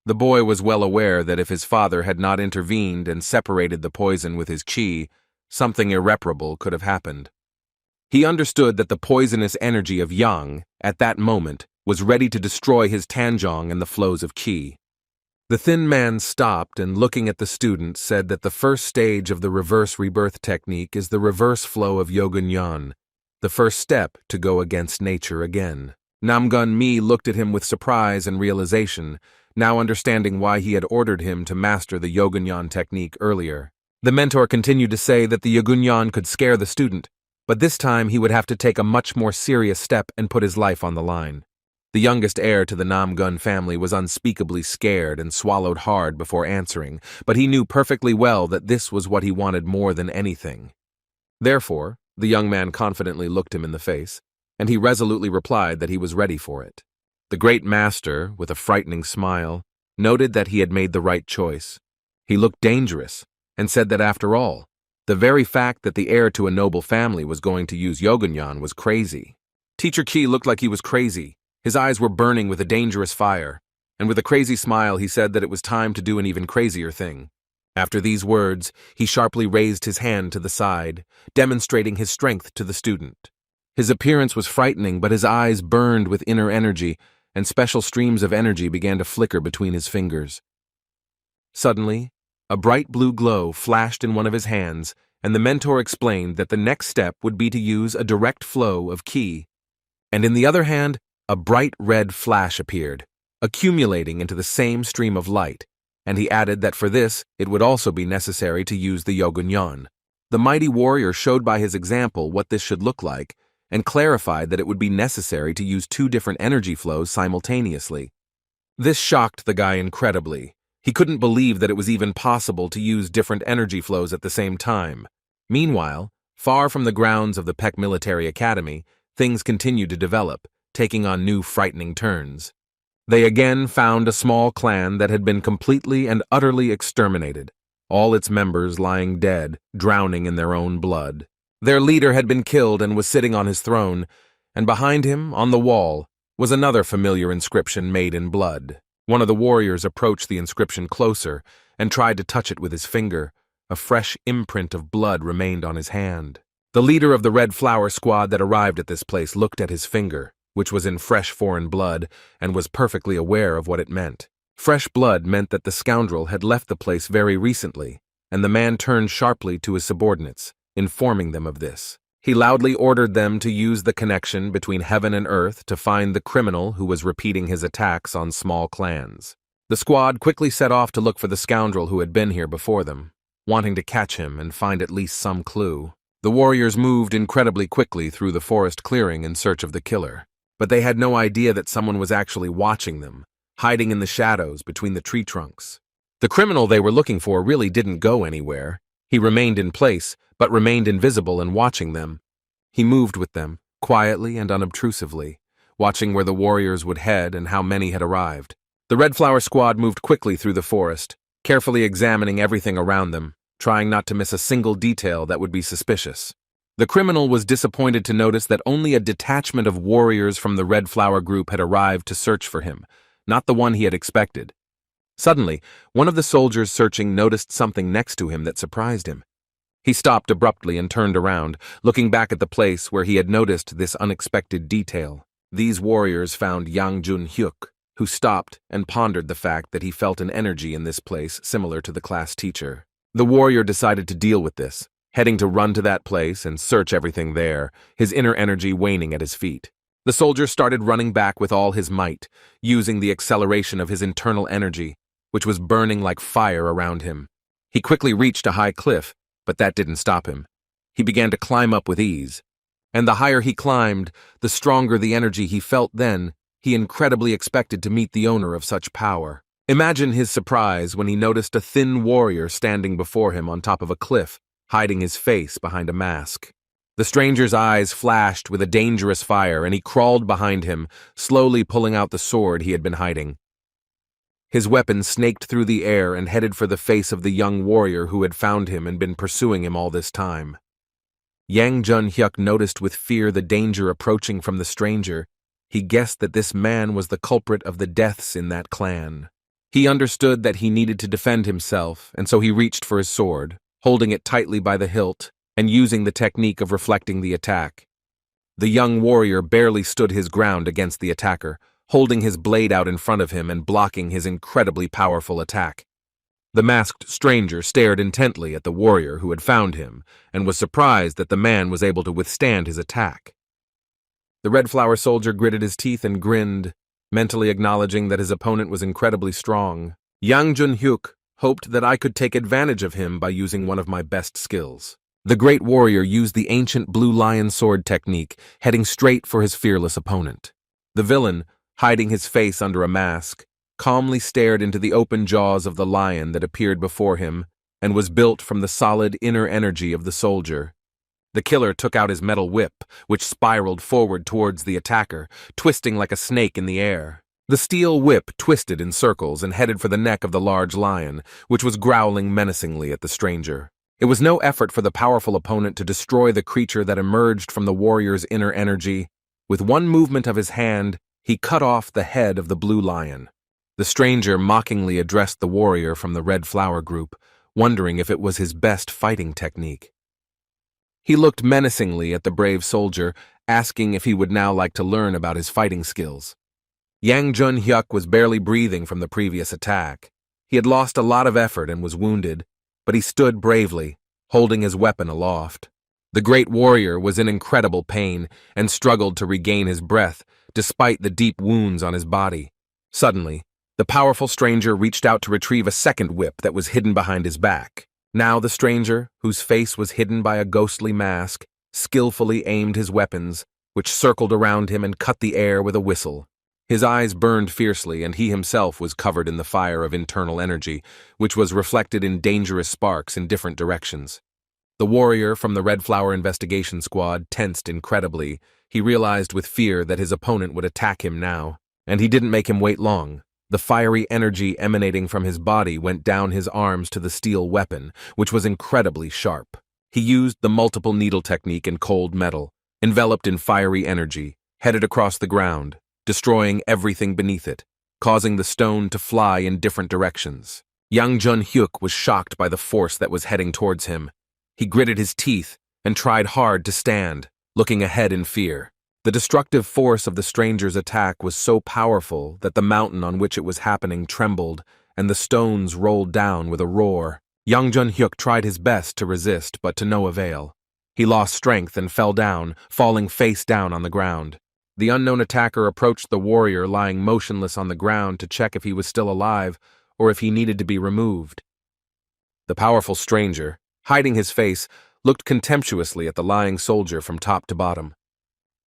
The boy was well aware that if his father had not intervened and separated the poison with his qi, something irreparable could have happened. He understood that the poisonous energy of yang, at that moment, was ready to destroy his Tanjong and the flows of qi. The thin man stopped and, looking at the student, said that the first stage of the reverse rebirth technique is the reverse flow of Yogun-yan, the first step to go against nature again. Namgun Mi looked at him with surprise and realization, now understanding why he had ordered him to master the Yogun-yan technique earlier. The mentor continued to say that the Yogun-yan could scare the student, but this time he would have to take a much more serious step and put his life on the line. The youngest heir to the Namgun family was unspeakably scared and swallowed hard before answering, but he knew perfectly well that this was what he wanted more than anything. Therefore, the young man confidently looked him in the face, and he resolutely replied that he was ready for it. The great master, with a frightening smile, noted that he had made the right choice. He looked dangerous, and said that after all, the very fact that the heir to a noble family was going to use Yogun-yan was crazy. Teacher Qi looked like he was crazy. His eyes were burning with a dangerous fire, and with a crazy smile he said that it was time to do an even crazier thing. After these words, he sharply raised his hand to the side, demonstrating his strength to the student. His appearance was frightening, but his eyes burned with inner energy, and special streams of energy began to flicker between his fingers. Suddenly, a bright blue glow flashed in one of his hands, and the mentor explained that the next step would be to use a direct flow of qi. And in the other hand, a bright red flash appeared, accumulating into the same stream of light, and he added that for this it would also be necessary to use the Yogun-yan. The mighty warrior showed by his example what this should look like, and clarified that it would be necessary to use two different energy flows simultaneously. This shocked the guy incredibly. He couldn't believe that it was even possible to use different energy flows at the same time. Meanwhile, far from the grounds of the Peck Military Academy, things continued to develop, taking on new frightening turns. They again found a small clan that had been completely and utterly exterminated, all its members lying dead, drowning in their own blood. Their leader had been killed and was sitting on his throne, and behind him, on the wall, was another familiar inscription made in blood. One of the warriors approached the inscription closer and tried to touch it with his finger. A fresh imprint of blood remained on his hand. The leader of the Red Flower Squad that arrived at this place looked at his finger, which was in fresh foreign blood, and was perfectly aware of what it meant. Fresh blood meant that the scoundrel had left the place very recently, and the man turned sharply to his subordinates, informing them of this. He loudly ordered them to use the connection between heaven and earth to find the criminal who was repeating his attacks on small clans. The squad quickly set off to look for the scoundrel who had been here before them, wanting to catch him and find at least some clue. The warriors moved incredibly quickly through the forest clearing in search of the killer. But they had no idea that someone was actually watching them, hiding in the shadows between the tree trunks. The criminal they were looking for really didn't go anywhere. He remained in place, but remained invisible and watching them. He moved with them, quietly and unobtrusively, watching where the warriors would head and how many had arrived. The Red Flower Squad moved quickly through the forest, carefully examining everything around them, trying not to miss a single detail that would be suspicious. The criminal was disappointed to notice that only a detachment of warriors from the Red Flower group had arrived to search for him, not the one he had expected. Suddenly, one of the soldiers searching noticed something next to him that surprised him. He stopped abruptly and turned around, looking back at the place where he had noticed this unexpected detail. These warriors found Yang Jun-hyuk, who stopped and pondered the fact that he felt an energy in this place similar to the class teacher. The warrior decided to deal with this, heading to run to that place and search everything there, his inner energy waning at his feet. The soldier started running back with all his might, using the acceleration of his internal energy, which was burning like fire around him. He quickly reached a high cliff, but that didn't stop him. He began to climb up with ease. And the higher he climbed, the stronger the energy he felt then. He incredibly expected to meet the owner of such power. Imagine his surprise when he noticed a thin warrior standing before him on top of a cliff, hiding his face behind a mask. The stranger's eyes flashed with a dangerous fire, and he crawled behind him, slowly pulling out the sword he had been hiding. His weapon snaked through the air and headed for the face of the young warrior who had found him and been pursuing him all this time. Yang Jun-hyuk noticed with fear the danger approaching from the stranger. He guessed that this man was the culprit of the deaths in that clan. He understood that he needed to defend himself, and so he reached for his sword, holding it tightly by the hilt and using the technique of reflecting the attack. The young warrior barely stood his ground against the attacker, holding his blade out in front of him and blocking his incredibly powerful attack. The masked stranger stared intently at the warrior who had found him and was surprised that the man was able to withstand his attack. The Red Flower soldier gritted his teeth and grinned, mentally acknowledging that his opponent was incredibly strong. Yang Jun-hyuk hoped that I could take advantage of him by using one of my best skills. The great warrior used the ancient blue lion sword technique, heading straight for his fearless opponent. The villain, hiding his face under a mask, calmly stared into the open jaws of the lion that appeared before him and was built from the solid inner energy of the soldier. The killer took out his metal whip, which spiraled forward towards the attacker, twisting like a snake in the air. The steel whip twisted in circles and headed for the neck of the large lion, which was growling menacingly at the stranger. It was no effort for the powerful opponent to destroy the creature that emerged from the warrior's inner energy. With one movement of his hand, he cut off the head of the blue lion. The stranger mockingly addressed the warrior from the Red Flower group, wondering if it was his best fighting technique. He looked menacingly at the brave soldier, asking if he would now like to learn about his fighting skills. Yang Jun-hyuk was barely breathing from the previous attack. He had lost a lot of effort and was wounded, but he stood bravely, holding his weapon aloft. The great warrior was in incredible pain and struggled to regain his breath, despite the deep wounds on his body. Suddenly, the powerful stranger reached out to retrieve a second whip that was hidden behind his back. Now the stranger, whose face was hidden by a ghostly mask, skillfully aimed his weapons, which circled around him and cut the air with a whistle. His eyes burned fiercely, and he himself was covered in the fire of internal energy, which was reflected in dangerous sparks in different directions. The warrior from the Red Flower investigation squad tensed incredibly. He realized with fear that his opponent would attack him now, and he didn't make him wait long. The fiery energy emanating from his body went down his arms to the steel weapon, which was incredibly sharp. He used the multiple needle technique in cold metal, enveloped in fiery energy, headed across the ground, destroying everything beneath it, causing the stone to fly in different directions. Yang Jun-hyuk was shocked by the force that was heading towards him. He gritted his teeth and tried hard to stand, looking ahead in fear. The destructive force of the stranger's attack was so powerful that the mountain on which it was happening trembled, and the stones rolled down with a roar. Yang Jun-hyuk tried his best to resist, but to no avail. He lost strength and fell down, falling face down on the ground. The unknown attacker approached the warrior lying motionless on the ground to check if he was still alive or if he needed to be removed. The powerful stranger, hiding his face, looked contemptuously at the lying soldier from top to bottom.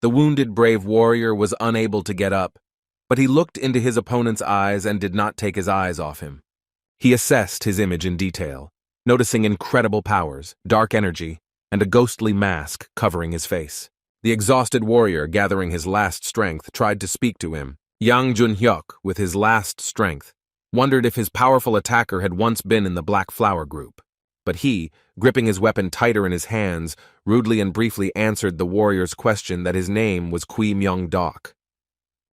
The wounded brave warrior was unable to get up, but he looked into his opponent's eyes and did not take his eyes off him. He assessed his image in detail, noticing incredible powers, dark energy, and a ghostly mask covering his face. The exhausted warrior, gathering his last strength, tried to speak to him. Yang Jun-hyuk, with his last strength, wondered if his powerful attacker had once been in the Black Flower group. But he, gripping his weapon tighter in his hands, rudely and briefly answered the warrior's question that his name was Kui Myung-dok.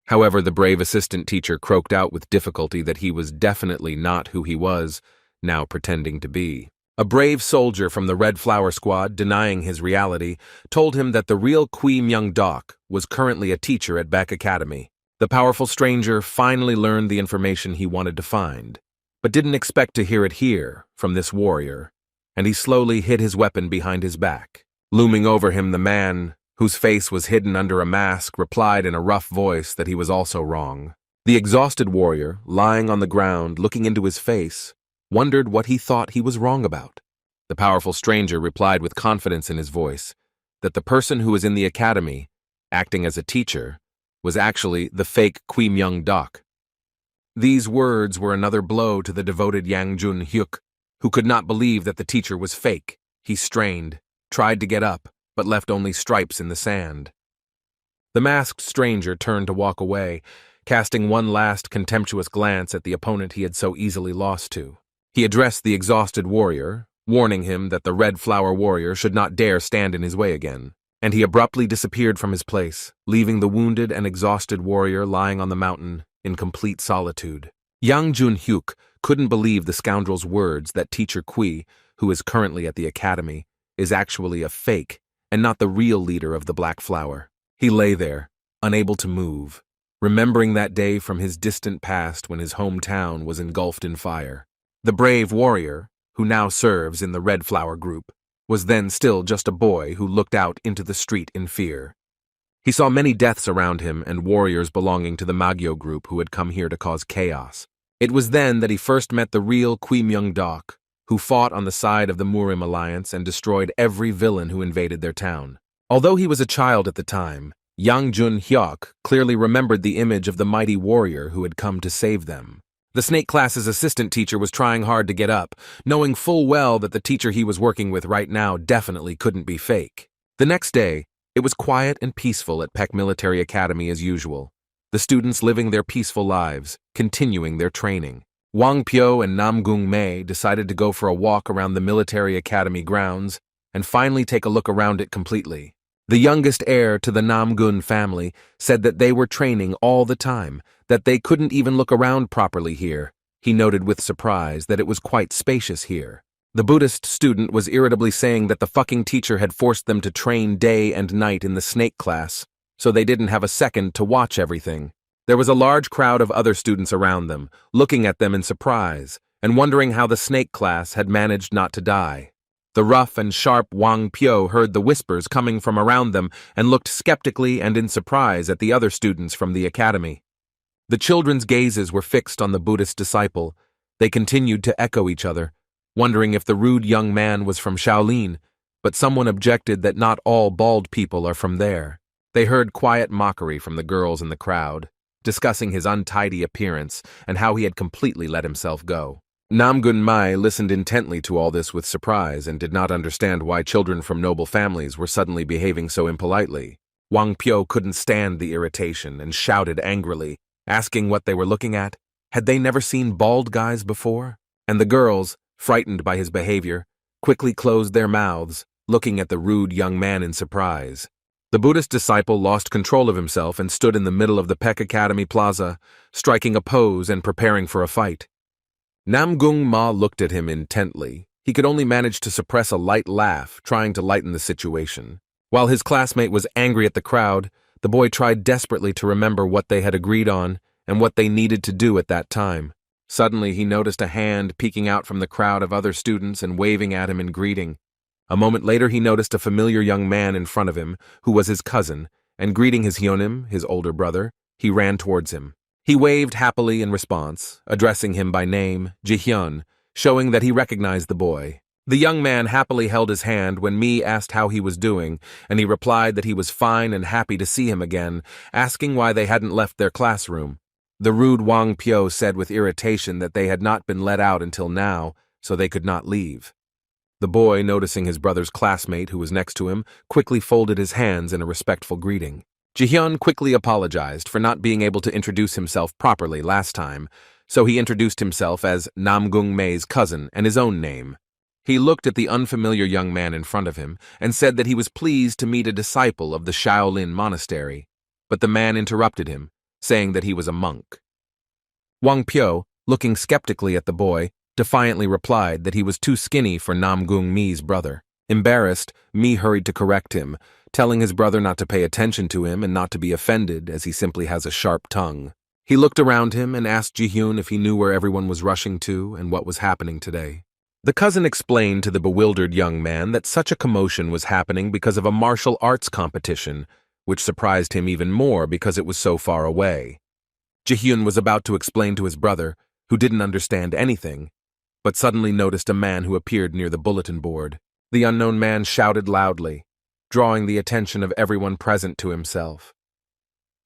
However, the brave assistant teacher croaked out with difficulty that he was definitely not who he was now pretending to be. A brave soldier from the Red Flower squad, denying his reality, told him that the real Kui Myung-dok was currently a teacher at Beck Academy. The powerful stranger finally learned the information he wanted to find, but didn't expect to hear it here from this warrior, and he slowly hid his weapon behind his back. Looming over him, the man whose face was hidden under a mask, replied in a rough voice that he was also wrong. The exhausted warrior, lying on the ground, looking into his face, wondered what he thought he was wrong about. The powerful stranger replied with confidence in his voice that the person who was in the academy, acting as a teacher, was actually the fake Qui Myung Dok. These words were another blow to the devoted Yang Jun Hyuk, who could not believe that the teacher was fake. He strained, tried to get up, but left only stripes in the sand. The masked stranger turned to walk away, casting one last contemptuous glance at the opponent he had so easily lost to. He addressed the exhausted warrior, warning him that the Red Flower warrior should not dare stand in his way again, and he abruptly disappeared from his place, leaving the wounded and exhausted warrior lying on the mountain in complete solitude. Yang Jun Hyuk couldn't believe the scoundrel's words that Teacher Kui, who is currently at the academy, is actually a fake and not the real leader of the Black Flower. He lay there, unable to move, remembering that day from his distant past when his hometown was engulfed in fire. The brave warrior, who now serves in the Red Flower group, was then still just a boy who looked out into the street in fear. He saw many deaths around him and warriors belonging to the Magyo group who had come here to cause chaos. It was then that he first met the real Qui Myung Dok, who fought on the side of the Murim alliance and destroyed every villain who invaded their town. Although he was a child at the time, Yang Jun Hyuk clearly remembered the image of the mighty warrior who had come to save them. The snake class's assistant teacher was trying hard to get up, knowing full well that the teacher he was working with right now definitely couldn't be fake. The next day, it was quiet and peaceful at Peck Military Academy as usual, the students living their peaceful lives, continuing their training. Wang Pyo and Nam Gung Mei decided to go for a walk around the military academy grounds and finally take a look around it completely. The youngest heir to the Nam Gun family said that they were training all the time, that they couldn't even look around properly here. He noted with surprise that it was quite spacious here. The Buddhist student was irritably saying that the fucking teacher had forced them to train day and night in the snake class, so they didn't have a second to watch everything. There was a large crowd of other students around them, looking at them in surprise, and wondering how the snake class had managed not to die. The rough and sharp Wang Pyo heard the whispers coming from around them and looked skeptically and in surprise at the other students from the academy. The children's gazes were fixed on the Buddhist disciple. They continued to echo each other, wondering if the rude young man was from Shaolin, but someone objected that not all bald people are from there. They heard quiet mockery from the girls in the crowd, discussing his untidy appearance and how he had completely let himself go. Nam Gun Mai listened intently to all this with surprise and did not understand why children from noble families were suddenly behaving so impolitely. Wang Pyo couldn't stand the irritation and shouted angrily, asking what they were looking at. Had they never seen bald guys before? And the girls, frightened by his behavior, quickly closed their mouths, looking at the rude young man in surprise. The Buddhist disciple lost control of himself and stood in the middle of the Peck Academy Plaza, striking a pose and preparing for a fight. Nam Gung Ma looked at him intently. He could only manage to suppress a light laugh, trying to lighten the situation. While his classmate was angry at the crowd, the boy tried desperately to remember what they had agreed on and what they needed to do at that time. Suddenly, he noticed a hand peeking out from the crowd of other students and waving at him in greeting. A moment later, he noticed a familiar young man in front of him, who was his cousin, and greeting his Hyonim, his older brother, he ran towards him. He waved happily in response, addressing him by name, Jihyun, showing that he recognized the boy. The young man happily held his hand when Mi asked how he was doing, and he replied that he was fine and happy to see him again, asking why they hadn't left their classroom. The rude Wang Pyo said with irritation that they had not been let out until now, so they could not leave. The boy, noticing his brother's classmate who was next to him, quickly folded his hands in a respectful greeting. Jihyun quickly apologized for not being able to introduce himself properly last time, so he introduced himself as Nam Gung Mei's cousin and his own name. He looked at the unfamiliar young man in front of him and said that he was pleased to meet a disciple of the Shaolin monastery, but the man interrupted him, saying that he was a monk. Wang Pyo, looking skeptically at the boy, defiantly replied that he was too skinny for Nam Gung Mi's brother. Embarrassed, Mi hurried to correct him, telling his brother not to pay attention to him and not to be offended as he simply has a sharp tongue. He looked around him and asked Jihyun if he knew where everyone was rushing to and what was happening today. The cousin explained to the bewildered young man that such a commotion was happening because of a martial arts competition, which surprised him even more because it was so far away. Ji-hyun was about to explain to his brother, who didn't understand anything, but suddenly noticed a man who appeared near the bulletin board. The unknown man shouted loudly, drawing the attention of everyone present to himself.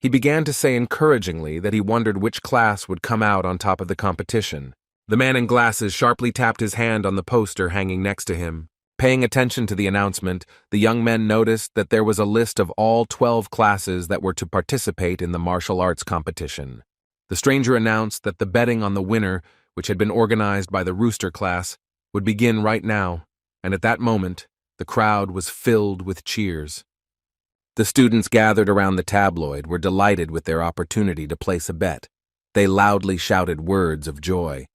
He began to say encouragingly that he wondered which class would come out on top of the competition. The man in glasses sharply tapped his hand on the poster hanging next to him. Paying attention to the announcement, the young men noticed that there was a list of all 12 classes that were to participate in the martial arts competition. The stranger announced that the betting on the winner, which had been organized by the Rooster class, would begin right now, and at that moment, the crowd was filled with cheers. The students gathered around the tabloid were delighted with their opportunity to place a bet. They loudly shouted words of joy.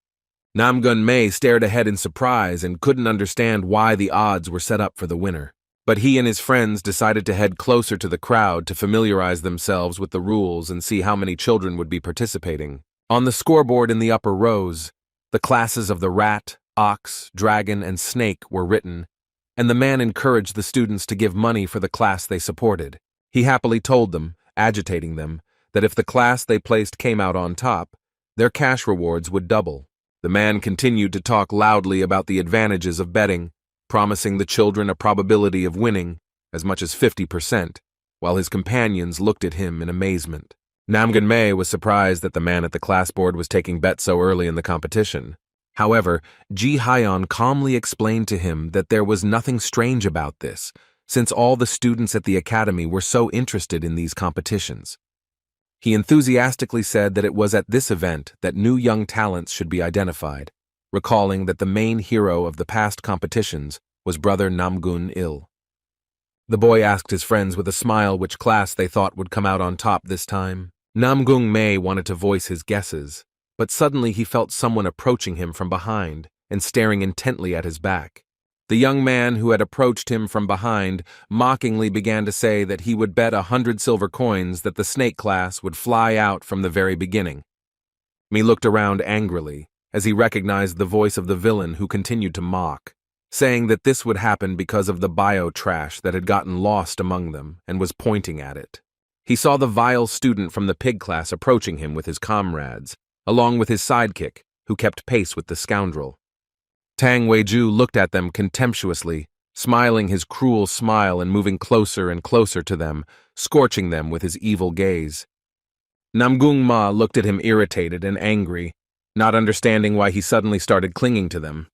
Namgun-mae stared ahead in surprise and couldn't understand why the odds were set up for the winner. But he and his friends decided to head closer to the crowd to familiarize themselves with the rules and see how many children would be participating. On the scoreboard in the upper rows, the classes of the rat, ox, dragon, and snake were written, and the man encouraged the students to give money for the class they supported. He happily told them, agitating them, that if the class they placed came out on top, their cash rewards would double. The man continued to talk loudly about the advantages of betting, promising the children a probability of winning, as much as 50%, while his companions looked at him in amazement. Namgun-mae was surprised that the man at the classboard was taking bets so early in the competition. However, Ji-hyun calmly explained to him that there was nothing strange about this, since all the students at the academy were so interested in these competitions. He enthusiastically said that it was at this event that new young talents should be identified, recalling that the main hero of the past competitions was brother Namgun-il. The boy asked his friends with a smile which class they thought would come out on top this time. Namgun-mae wanted to voice his guesses, but suddenly he felt someone approaching him from behind and staring intently at his back. The young man who had approached him from behind mockingly began to say that he would bet 100 silver coins that the snake class would fly out from the very beginning. He looked around angrily as he recognized the voice of the villain who continued to mock, saying that this would happen because of the bio trash that had gotten lost among them and was pointing at it. He saw the vile student from the pig class approaching him with his comrades, along with his sidekick, who kept pace with the scoundrel. Tang Wei-ju looked at them contemptuously, smiling his cruel smile and moving closer and closer to them, scorching them with his evil gaze. Namgung-ma looked at him irritated and angry, not understanding why he suddenly started clinging to them.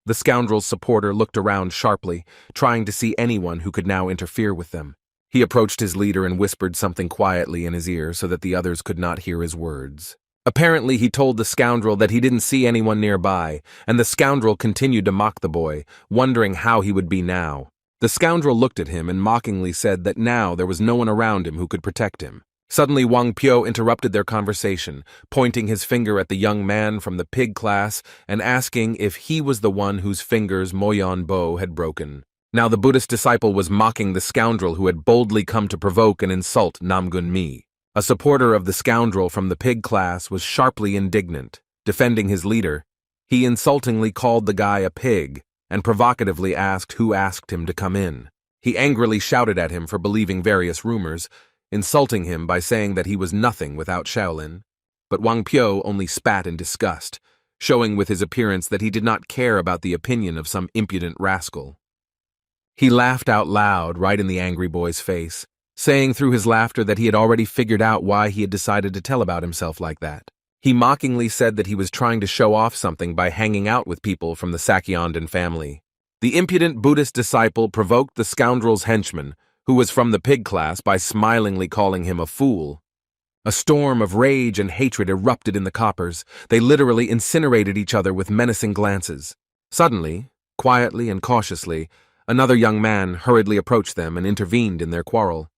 The scoundrel's supporter looked around sharply, trying to see anyone who could now interfere with them. He approached his leader and whispered something quietly in his ear so that the others could not hear his words. Apparently, he told the scoundrel that he didn't see anyone nearby, and the scoundrel continued to mock the boy, wondering how he would be now. The scoundrel looked at him and mockingly said that now there was no one around him who could protect him. Suddenly, Wang Pyo interrupted their conversation, pointing his finger at the young man from the pig class and asking if he was the one whose fingers Moyon Bo had broken. Now the Buddhist disciple was mocking the scoundrel who had boldly come to provoke and insult Namgun-mi. A supporter of the scoundrel from the pig class was sharply indignant, defending his leader. He insultingly called the guy a pig and provocatively asked who asked him to come in. He angrily shouted at him for believing various rumors, insulting him by saying that he was nothing without Shaolin. But Wang Pyo only spat in disgust, showing with his appearance that he did not care about the opinion of some impudent rascal. He laughed out loud right in the angry boy's face, saying through his laughter that he had already figured out why he had decided to tell about himself like that. He mockingly said that he was trying to show off something by hanging out with people from the Sakyondan family. The impudent Buddhist disciple provoked the scoundrel's henchman, who was from the pig class, by smilingly calling him a fool. A storm of rage and hatred erupted in the coppers. They literally incinerated each other with menacing glances. Suddenly, quietly and cautiously, another young man hurriedly approached them and intervened in their quarrel.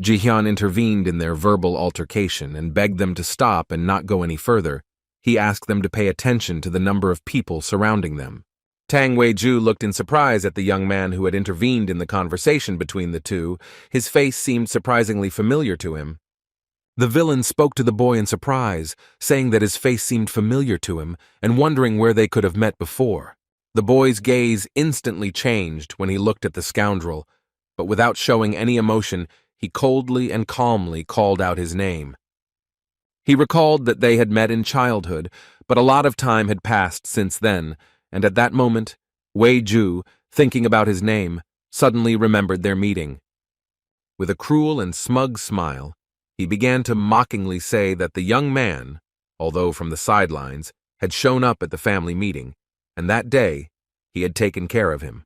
Ji-hyun intervened in their verbal altercation and begged them to stop and not go any further. He asked them to pay attention to the number of people surrounding them. Tang Wei-ju looked in surprise at the young man who had intervened in the conversation between the two. His face seemed surprisingly familiar to him. The villain spoke to the boy in surprise, saying that his face seemed familiar to him and wondering where they could have met before. The boy's gaze instantly changed when he looked at the scoundrel, but without showing any emotion, he coldly and calmly called out his name. He recalled that they had met in childhood, but a lot of time had passed since then, and at that moment, Wei Ju, thinking about his name, suddenly remembered their meeting. With a cruel and smug smile, he began to mockingly say that the young man, although from the sidelines, had shown up at the family meeting, and that day he had taken care of him.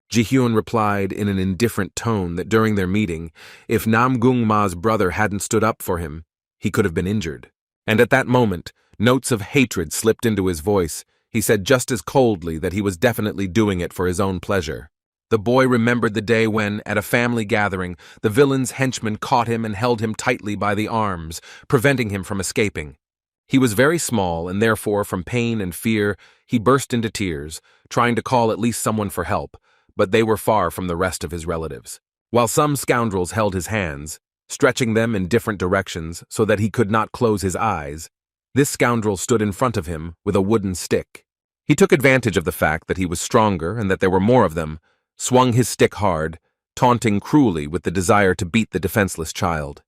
Ji-hyun replied in an indifferent tone that during their meeting, if Nam-gung-ma's brother hadn't stood up for him, he could have been injured. And at that moment, notes of hatred slipped into his voice. He said just as coldly that he was definitely doing it for his own pleasure. The boy remembered the day when, at a family gathering, the villain's henchmen caught him and held him tightly by the arms, preventing him from escaping. He was very small, and therefore, from pain and fear, he burst into tears, trying to call at least someone for help, but they were far from the rest of his relatives. While some scoundrels held his hands, stretching them in different directions so that he could not close his eyes, this scoundrel stood in front of him with a wooden stick. He took advantage of the fact that he was stronger and that there were more of them, swung his stick hard, taunting cruelly with the desire to beat the defenseless child.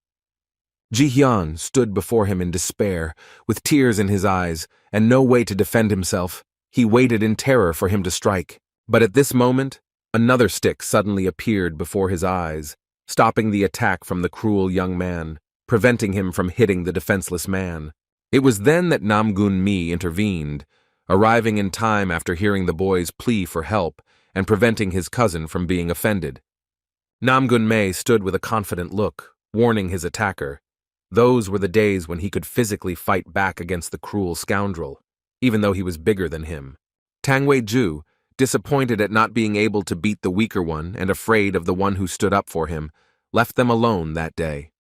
Ji-hyun stood before him in despair, with tears in his eyes and no way to defend himself. He waited in terror for him to strike. But at this moment, another stick suddenly appeared before his eyes, stopping the attack from the cruel young man, preventing him from hitting the defenseless man. It was then that Nam-gun-mi intervened, arriving in time after hearing the boy's plea for help and preventing his cousin from being offended. Nam-gun-mi stood with a confident look, warning his attacker. Those were the days when he could physically fight back against the cruel scoundrel, even though he was bigger than him. Tang Wei-ju, disappointed at not being able to beat the weaker one and afraid of the one who stood up for him, left them alone that day.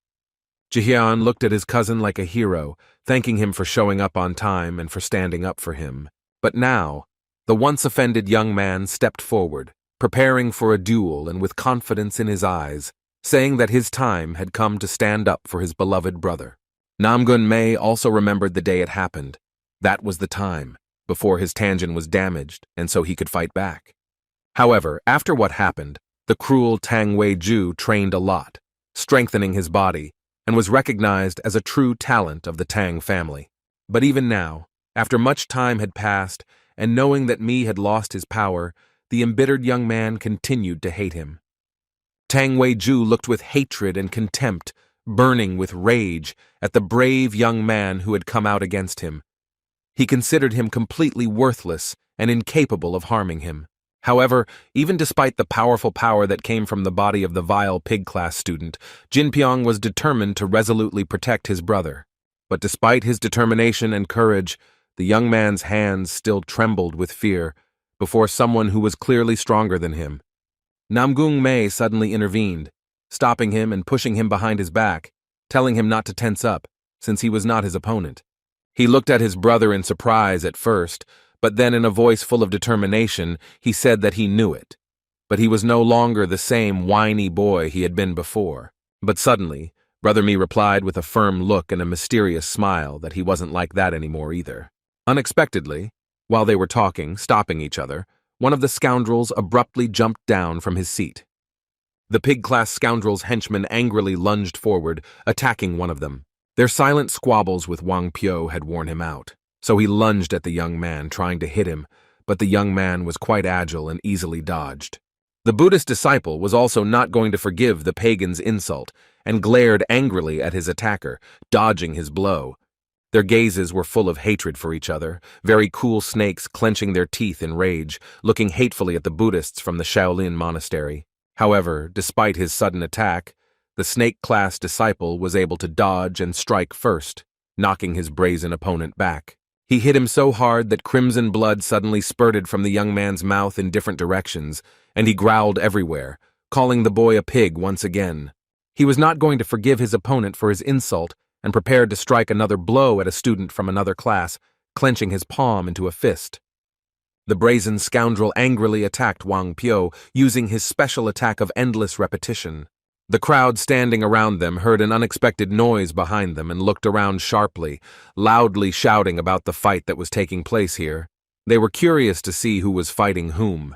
Ji-hyun looked at his cousin like a hero, thanking him for showing up on time and for standing up for him. But now, the once offended young man stepped forward, preparing for a duel and with confidence in his eyes, saying that his time had come to stand up for his beloved brother. Nam-gun-mi also remembered the day it happened. That was the time, before his tangent was damaged, and so he could fight back. However, after what happened, the cruel Tang Wei-ju trained a lot, strengthening his body, and was recognized as a true talent of the Tang family. But even now, after much time had passed, and knowing that Mi had lost his power, the embittered young man continued to hate him. Tang Wei-ju looked with hatred and contempt, burning with rage, at the brave young man who had come out against him. He considered him completely worthless and incapable of harming him. However, even despite the powerful power that came from the body of the vile pig-class student, Jin Pyong was determined to resolutely protect his brother. But despite his determination and courage, the young man's hands still trembled with fear before someone who was clearly stronger than him. Nam-gung-mi suddenly intervened, stopping him and pushing him behind his back, telling him not to tense up, since he was not his opponent. He looked at his brother in surprise at first, but then in a voice full of determination, he said that he knew it. But he was no longer the same whiny boy he had been before. But suddenly, Brother Mi replied with a firm look and a mysterious smile that he wasn't like that anymore either. Unexpectedly, while they were talking, stopping each other, one of the scoundrels abruptly jumped down from his seat. The pig-class scoundrel's henchmen angrily lunged forward, attacking one of them. Their silent squabbles with Wang Pyo had worn him out, so he lunged at the young man, trying to hit him, but the young man was quite agile and easily dodged. The Buddhist disciple was also not going to forgive the pagan's insult and glared angrily at his attacker, dodging his blow. Their gazes were full of hatred for each other, very cool snakes clenching their teeth in rage, looking hatefully at the Buddhists from the Shaolin monastery. However, despite his sudden attack, the snake-class disciple was able to dodge and strike first, knocking his brazen opponent back. He hit him so hard that crimson blood suddenly spurted from the young man's mouth in different directions, and he growled everywhere, calling the boy a pig once again. He was not going to forgive his opponent for his insult and prepared to strike another blow at a student from another class, clenching his palm into a fist. The brazen scoundrel angrily attacked Wang Pyo, using his special attack of endless repetition. The crowd standing around them heard an unexpected noise behind them and looked around sharply, loudly shouting about the fight that was taking place here. They were curious to see who was fighting whom.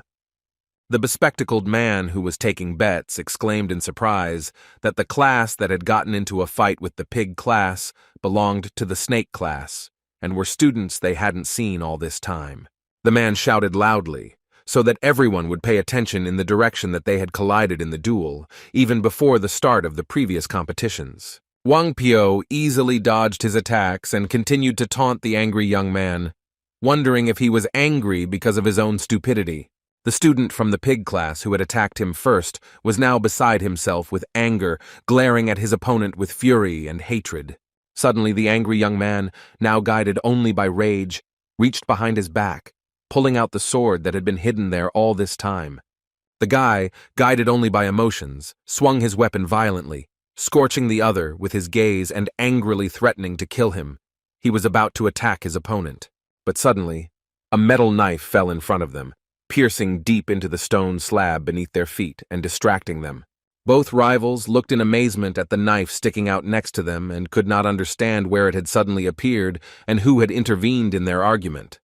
The bespectacled man who was taking bets exclaimed in surprise that the class that had gotten into a fight with the pig class belonged to the snake class, and were students they hadn't seen all this time. The man shouted loudly, so that everyone would pay attention in the direction that they had collided in the duel, even before the start of the previous competitions. Wang Piao easily dodged his attacks and continued to taunt the angry young man, wondering if he was angry because of his own stupidity. The student from the pig class who had attacked him first was now beside himself with anger, glaring at his opponent with fury and hatred. Suddenly, the angry young man, now guided only by rage, reached behind his back, pulling out the sword that had been hidden there all this time. The guy, guided only by emotions, swung his weapon violently, scorching the other with his gaze and angrily threatening to kill him. He was about to attack his opponent. But suddenly, a metal knife fell in front of them, piercing deep into the stone slab beneath their feet and distracting them. Both rivals looked in amazement at the knife sticking out next to them and could not understand where it had suddenly appeared and who had intervened in their argument.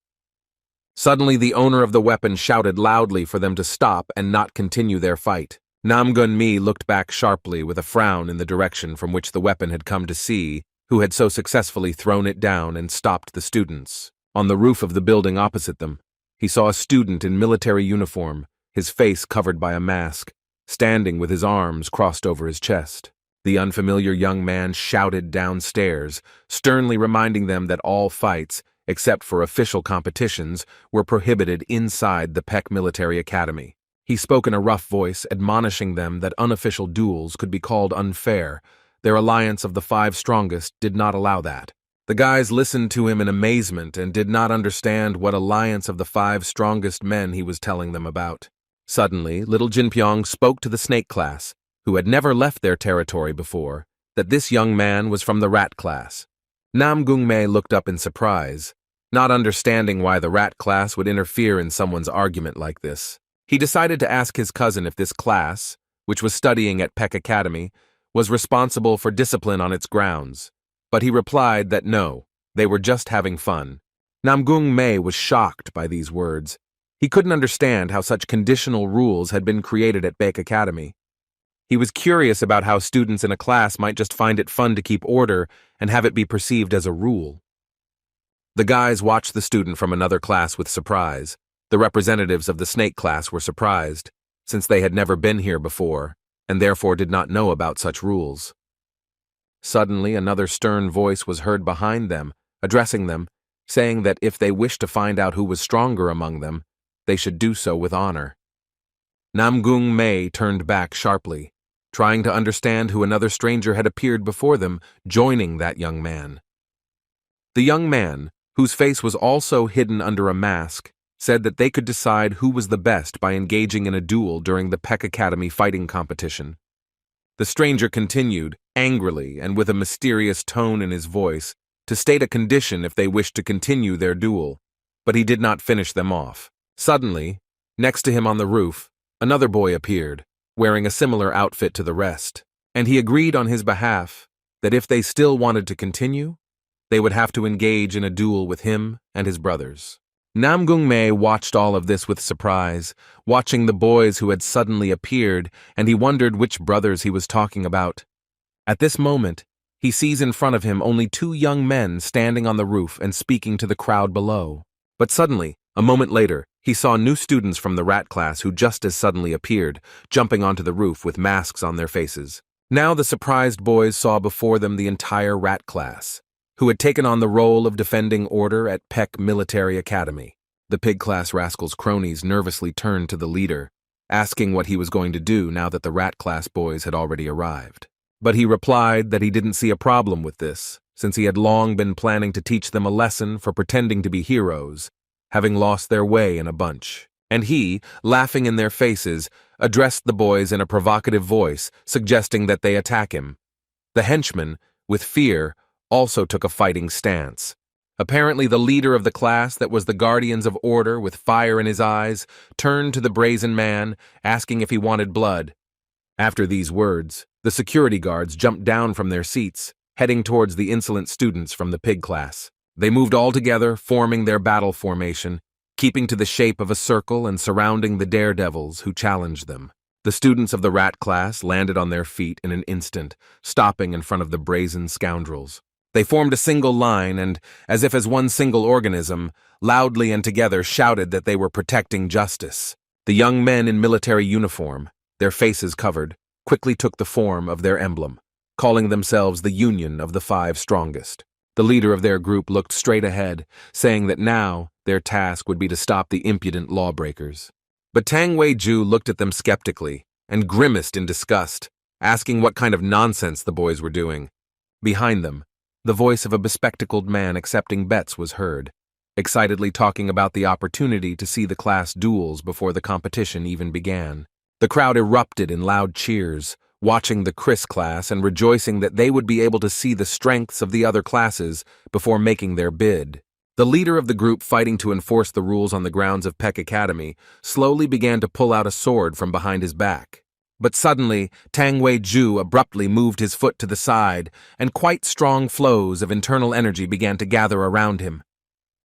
Suddenly, the owner of the weapon shouted loudly for them to stop and not continue their fight. Nam Gun-mi looked back sharply with a frown in the direction from which the weapon had come to see, who had so successfully thrown it down and stopped the students. On the roof of the building opposite them, he saw a student in military uniform, his face covered by a mask, standing with his arms crossed over his chest. The unfamiliar young man shouted downstairs, sternly reminding them that all fights, except for official competitions, were prohibited inside the Peck Military Academy. He spoke in a rough voice, admonishing them that unofficial duels could be called unfair. Their alliance of the 5 strongest did not allow that. The guys listened to him in amazement and did not understand what alliance of the 5 strongest men he was telling them about. Suddenly, little Jinpyong spoke to the snake class, who had never left their territory before, that this young man was from the rat class. Nam Gung-mei looked up in surprise, not understanding why the rat class would interfere in someone's argument like this. He decided to ask his cousin if this class, which was studying at Peck Academy, was responsible for discipline on its grounds. But he replied that no, they were just having fun. Nam Gung-mei was shocked by these words. He couldn't understand how such conditional rules had been created at Peck Academy. He was curious about how students in a class might just find it fun to keep order and have it be perceived as a rule. The guys watched the student from another class with surprise. The representatives of the snake class were surprised, since they had never been here before, and therefore did not know about such rules. Suddenly, another stern voice was heard behind them, addressing them, saying that if they wished to find out who was stronger among them, they should do so with honor. Nam Gung-mei turned back sharply, trying to understand who another stranger had appeared before them, joining that young man. The young man, whose face was also hidden under a mask, said that they could decide who was the best by engaging in a duel during the Peck Academy fighting competition. The stranger continued, angrily and with a mysterious tone in his voice, to state a condition if they wished to continue their duel, but he did not finish them off. Suddenly, next to him on the roof, another boy appeared, wearing a similar outfit to the rest, and he agreed on his behalf that if they still wanted to continue, they would have to engage in a duel with him and his brothers. Nam Gung-mei watched all of this with surprise, watching the boys who had suddenly appeared, and he wondered which brothers he was talking about. At this moment, he sees in front of him only 2 young men standing on the roof and speaking to the crowd below. But suddenly, a moment later, he saw new students from the rat class who just as suddenly appeared, jumping onto the roof with masks on their faces. Now the surprised boys saw before them the entire rat class, who had taken on the role of defending order at Peck Military Academy. The pig class rascal's cronies nervously turned to the leader, asking what he was going to do now that the rat class boys had already arrived. But he replied that he didn't see a problem with this, since he had long been planning to teach them a lesson for pretending to be heroes, having lost their way in a bunch. And he, laughing in their faces, addressed the boys in a provocative voice, suggesting that they attack him. The henchman, with fear, also took a fighting stance. Apparently the leader of the class that was the guardians of order with fire in his eyes turned to the brazen man, asking if he wanted blood. After these words, the security guards jumped down from their seats, heading towards the insolent students from the pig class. They moved all together, forming their battle formation, keeping to the shape of a circle and surrounding the daredevils who challenged them. The students of the rat class landed on their feet in an instant, stopping in front of the brazen scoundrels. They formed a single line and, as if as one single organism, loudly and together shouted that they were protecting justice. The young men in military uniform, their faces covered, quickly took the form of their emblem, calling themselves the Union of the Five Strongest. The leader of their group looked straight ahead, saying that now their task would be to stop the impudent lawbreakers. But Tang Wei-ju looked at them skeptically and grimaced in disgust, asking what kind of nonsense the boys were doing. Behind them, the voice of a bespectacled man accepting bets was heard, excitedly talking about the opportunity to see the class duels before the competition even began. The crowd erupted in loud cheers, watching the Chris class and rejoicing that they would be able to see the strengths of the other classes before making their bid. The leader of the group fighting to enforce the rules on the grounds of Peck Academy slowly began to pull out a sword from behind his back. But suddenly, Tang Wei-ju abruptly moved his foot to the side, and quite strong flows of internal energy began to gather around him.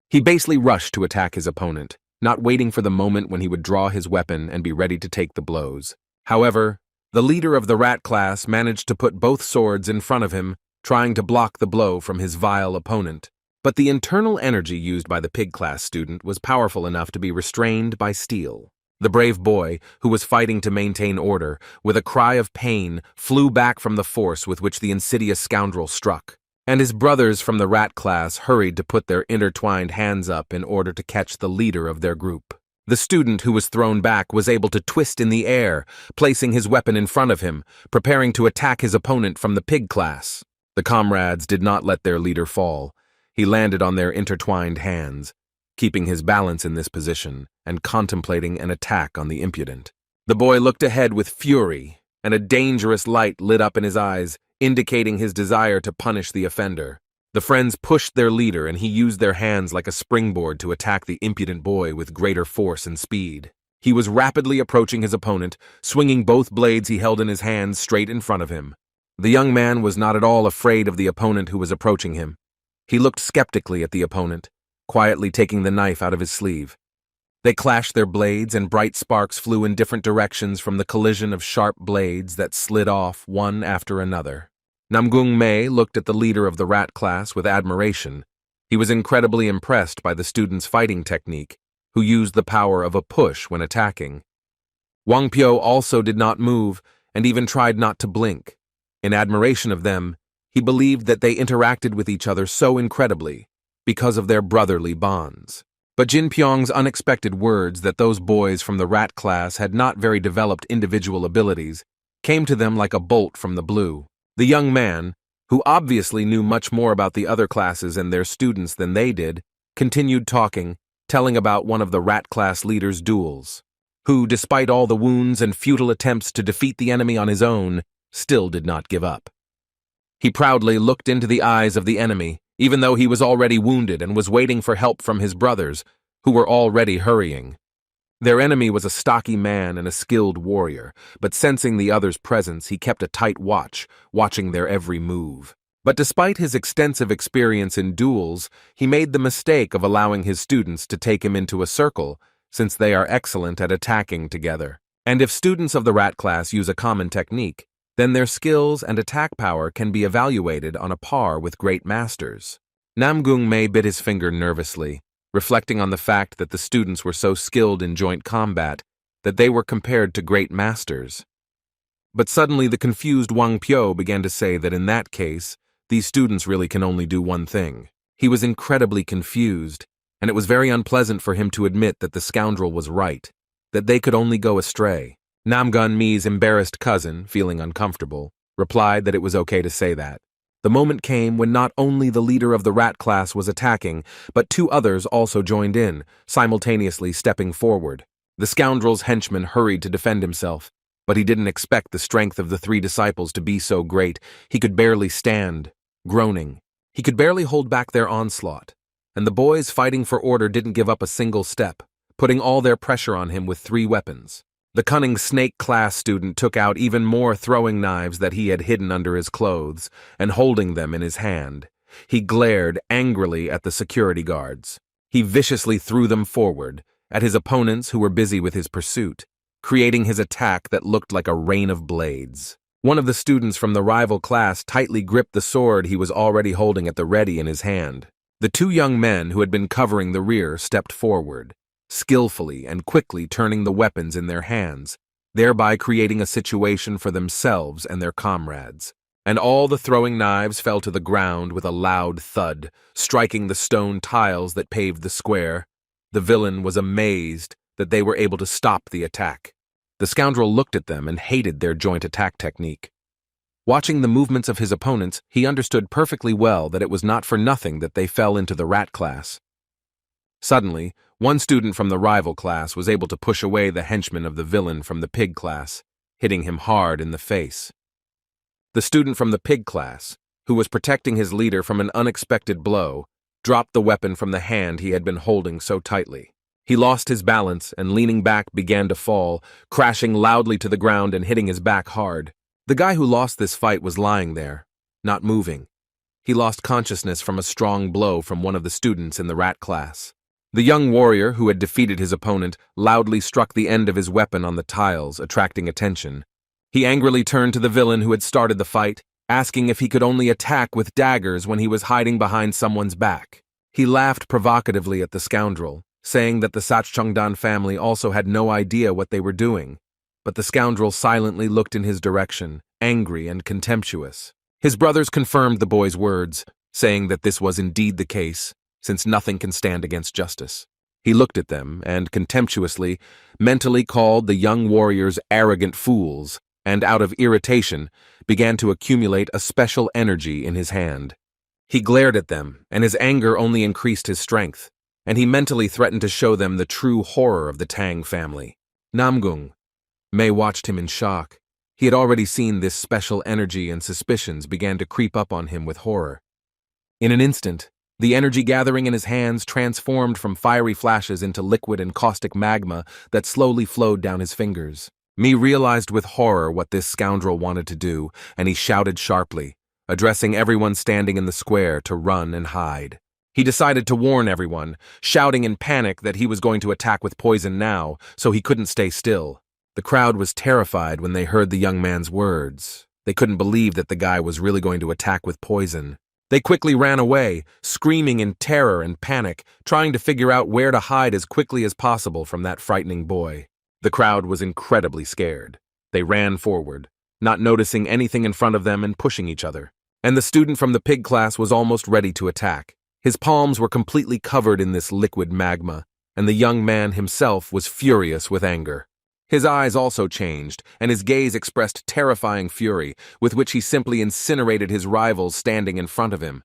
He basically rushed to attack his opponent, not waiting for the moment when he would draw his weapon and be ready to take the blows. However, the leader of the rat class managed to put both swords in front of him, trying to block the blow from his vile opponent. But the internal energy used by the pig class student was powerful enough to be restrained by steel. The brave boy, who was fighting to maintain order, with a cry of pain, flew back from the force with which the insidious scoundrel struck. And his brothers from the rat class hurried to put their intertwined hands up in order to catch the leader of their group. The student who was thrown back was able to twist in the air, placing his weapon in front of him, preparing to attack his opponent from the pig class. The comrades did not let their leader fall. He landed on their intertwined hands, keeping his balance in this position and contemplating an attack on the impudent. The boy looked ahead with fury, and a dangerous light lit up in his eyes, indicating his desire to punish the offender. The friends pushed their leader, and he used their hands like a springboard to attack the impudent boy with greater force and speed. He was rapidly approaching his opponent, swinging both blades he held in his hands straight in front of him. The young man was not at all afraid of the opponent who was approaching him. He looked skeptically at the opponent, quietly taking the knife out of his sleeve. They clashed their blades, and bright sparks flew in different directions from the collision of sharp blades that slid off one after another. Namgung Mei looked at the leader of the rat class with admiration. He was incredibly impressed by the student's fighting technique, who used the power of a push when attacking. Wang Pyo also did not move and even tried not to blink. In admiration of them, he believed that they interacted with each other so incredibly because of their brotherly bonds. But Jin Pyong's unexpected words that those boys from the rat class had not very developed individual abilities came to them like a bolt from the blue. The young man, who obviously knew much more about the other classes and their students than they did, continued talking, telling about one of the rat class leaders' duels, who, despite all the wounds and futile attempts to defeat the enemy on his own, still did not give up. He proudly looked into the eyes of the enemy, even though he was already wounded and was waiting for help from his brothers, who were already hurrying. Their enemy was a stocky man and a skilled warrior, but sensing the other's presence, he kept a tight watch, watching their every move. But despite his extensive experience in duels, he made the mistake of allowing his students to take him into a circle, since they are excellent at attacking together. And if students of the rat class use a common technique, then their skills and attack power can be evaluated on a par with great masters. Namgung Mei bit his finger nervously, reflecting on the fact that the students were so skilled in joint combat that they were compared to great masters. But suddenly the confused Wang Pyo began to say that in that case, these students really can only do one thing. He was incredibly confused, and it was very unpleasant for him to admit that the scoundrel was right, that they could only go astray. Namgun Mi's embarrassed cousin, feeling uncomfortable, replied that it was okay to say that. The moment came when not only the leader of the rat class was attacking, but two others also joined in, simultaneously stepping forward. The scoundrel's henchman hurried to defend himself, but he didn't expect the strength of the three disciples to be so great. He could barely stand, groaning. He could barely hold back their onslaught, and the boys fighting for order didn't give up a single step, putting all their pressure on him with 3 weapons. The cunning snake class student took out even more throwing knives that he had hidden under his clothes, and holding them in his hand, he glared angrily at the security guards. He viciously threw them forward, at his opponents who were busy with his pursuit, creating his attack that looked like a rain of blades. One of the students from the rival class tightly gripped the sword he was already holding at the ready in his hand. The two young men who had been covering the rear stepped forward, skillfully and quickly turning the weapons in their hands, thereby creating a situation for themselves and their comrades. And all the throwing knives fell to the ground with a loud thud, striking the stone tiles that paved the square. The villain was amazed that they were able to stop the attack. The scoundrel looked at them and hated their joint attack technique. Watching the movements of his opponents, he understood perfectly well that it was not for nothing that they fell into the rat class. Suddenly, one student from the rival class was able to push away the henchman of the villain from the pig class, hitting him hard in the face. The student from the pig class, who was protecting his leader from an unexpected blow, dropped the weapon from the hand he had been holding so tightly. He lost his balance and, leaning back, began to fall, crashing loudly to the ground and hitting his back hard. The guy who lost this fight was lying there, not moving. He lost consciousness from a strong blow from one of the students in the rat class. The young warrior who had defeated his opponent loudly struck the end of his weapon on the tiles, attracting attention. He angrily turned to the villain who had started the fight, asking if he could only attack with daggers when he was hiding behind someone's back. He laughed provocatively at the scoundrel, saying that the Sachchongdan family also had no idea what they were doing, but the scoundrel silently looked in his direction, angry and contemptuous. His brothers confirmed the boy's words, saying that this was indeed the case, since nothing can stand against justice. He looked at them and, contemptuously, mentally called the young warriors arrogant fools, and out of irritation, began to accumulate a special energy in his hand. He glared at them, and his anger only increased his strength, and he mentally threatened to show them the true horror of the Tang family. Namgung. Mei watched him in shock. He had already seen this special energy, and suspicions began to creep up on him with horror. In an instant, the energy gathering in his hands transformed from fiery flashes into liquid and caustic magma that slowly flowed down his fingers. Mi realized with horror what this scoundrel wanted to do, and he shouted sharply, addressing everyone standing in the square to run and hide. He decided to warn everyone, shouting in panic that he was going to attack with poison now, so he couldn't stay still. The crowd was terrified when they heard the young man's words. They couldn't believe that the guy was really going to attack with poison. They quickly ran away, screaming in terror and panic, trying to figure out where to hide as quickly as possible from that frightening boy. The crowd was incredibly scared. They ran forward, not noticing anything in front of them and pushing each other. And the student from the pig class was almost ready to attack. His palms were completely covered in this liquid magma, and the young man himself was furious with anger. His eyes also changed, and his gaze expressed terrifying fury, with which he simply incinerated his rivals standing in front of him.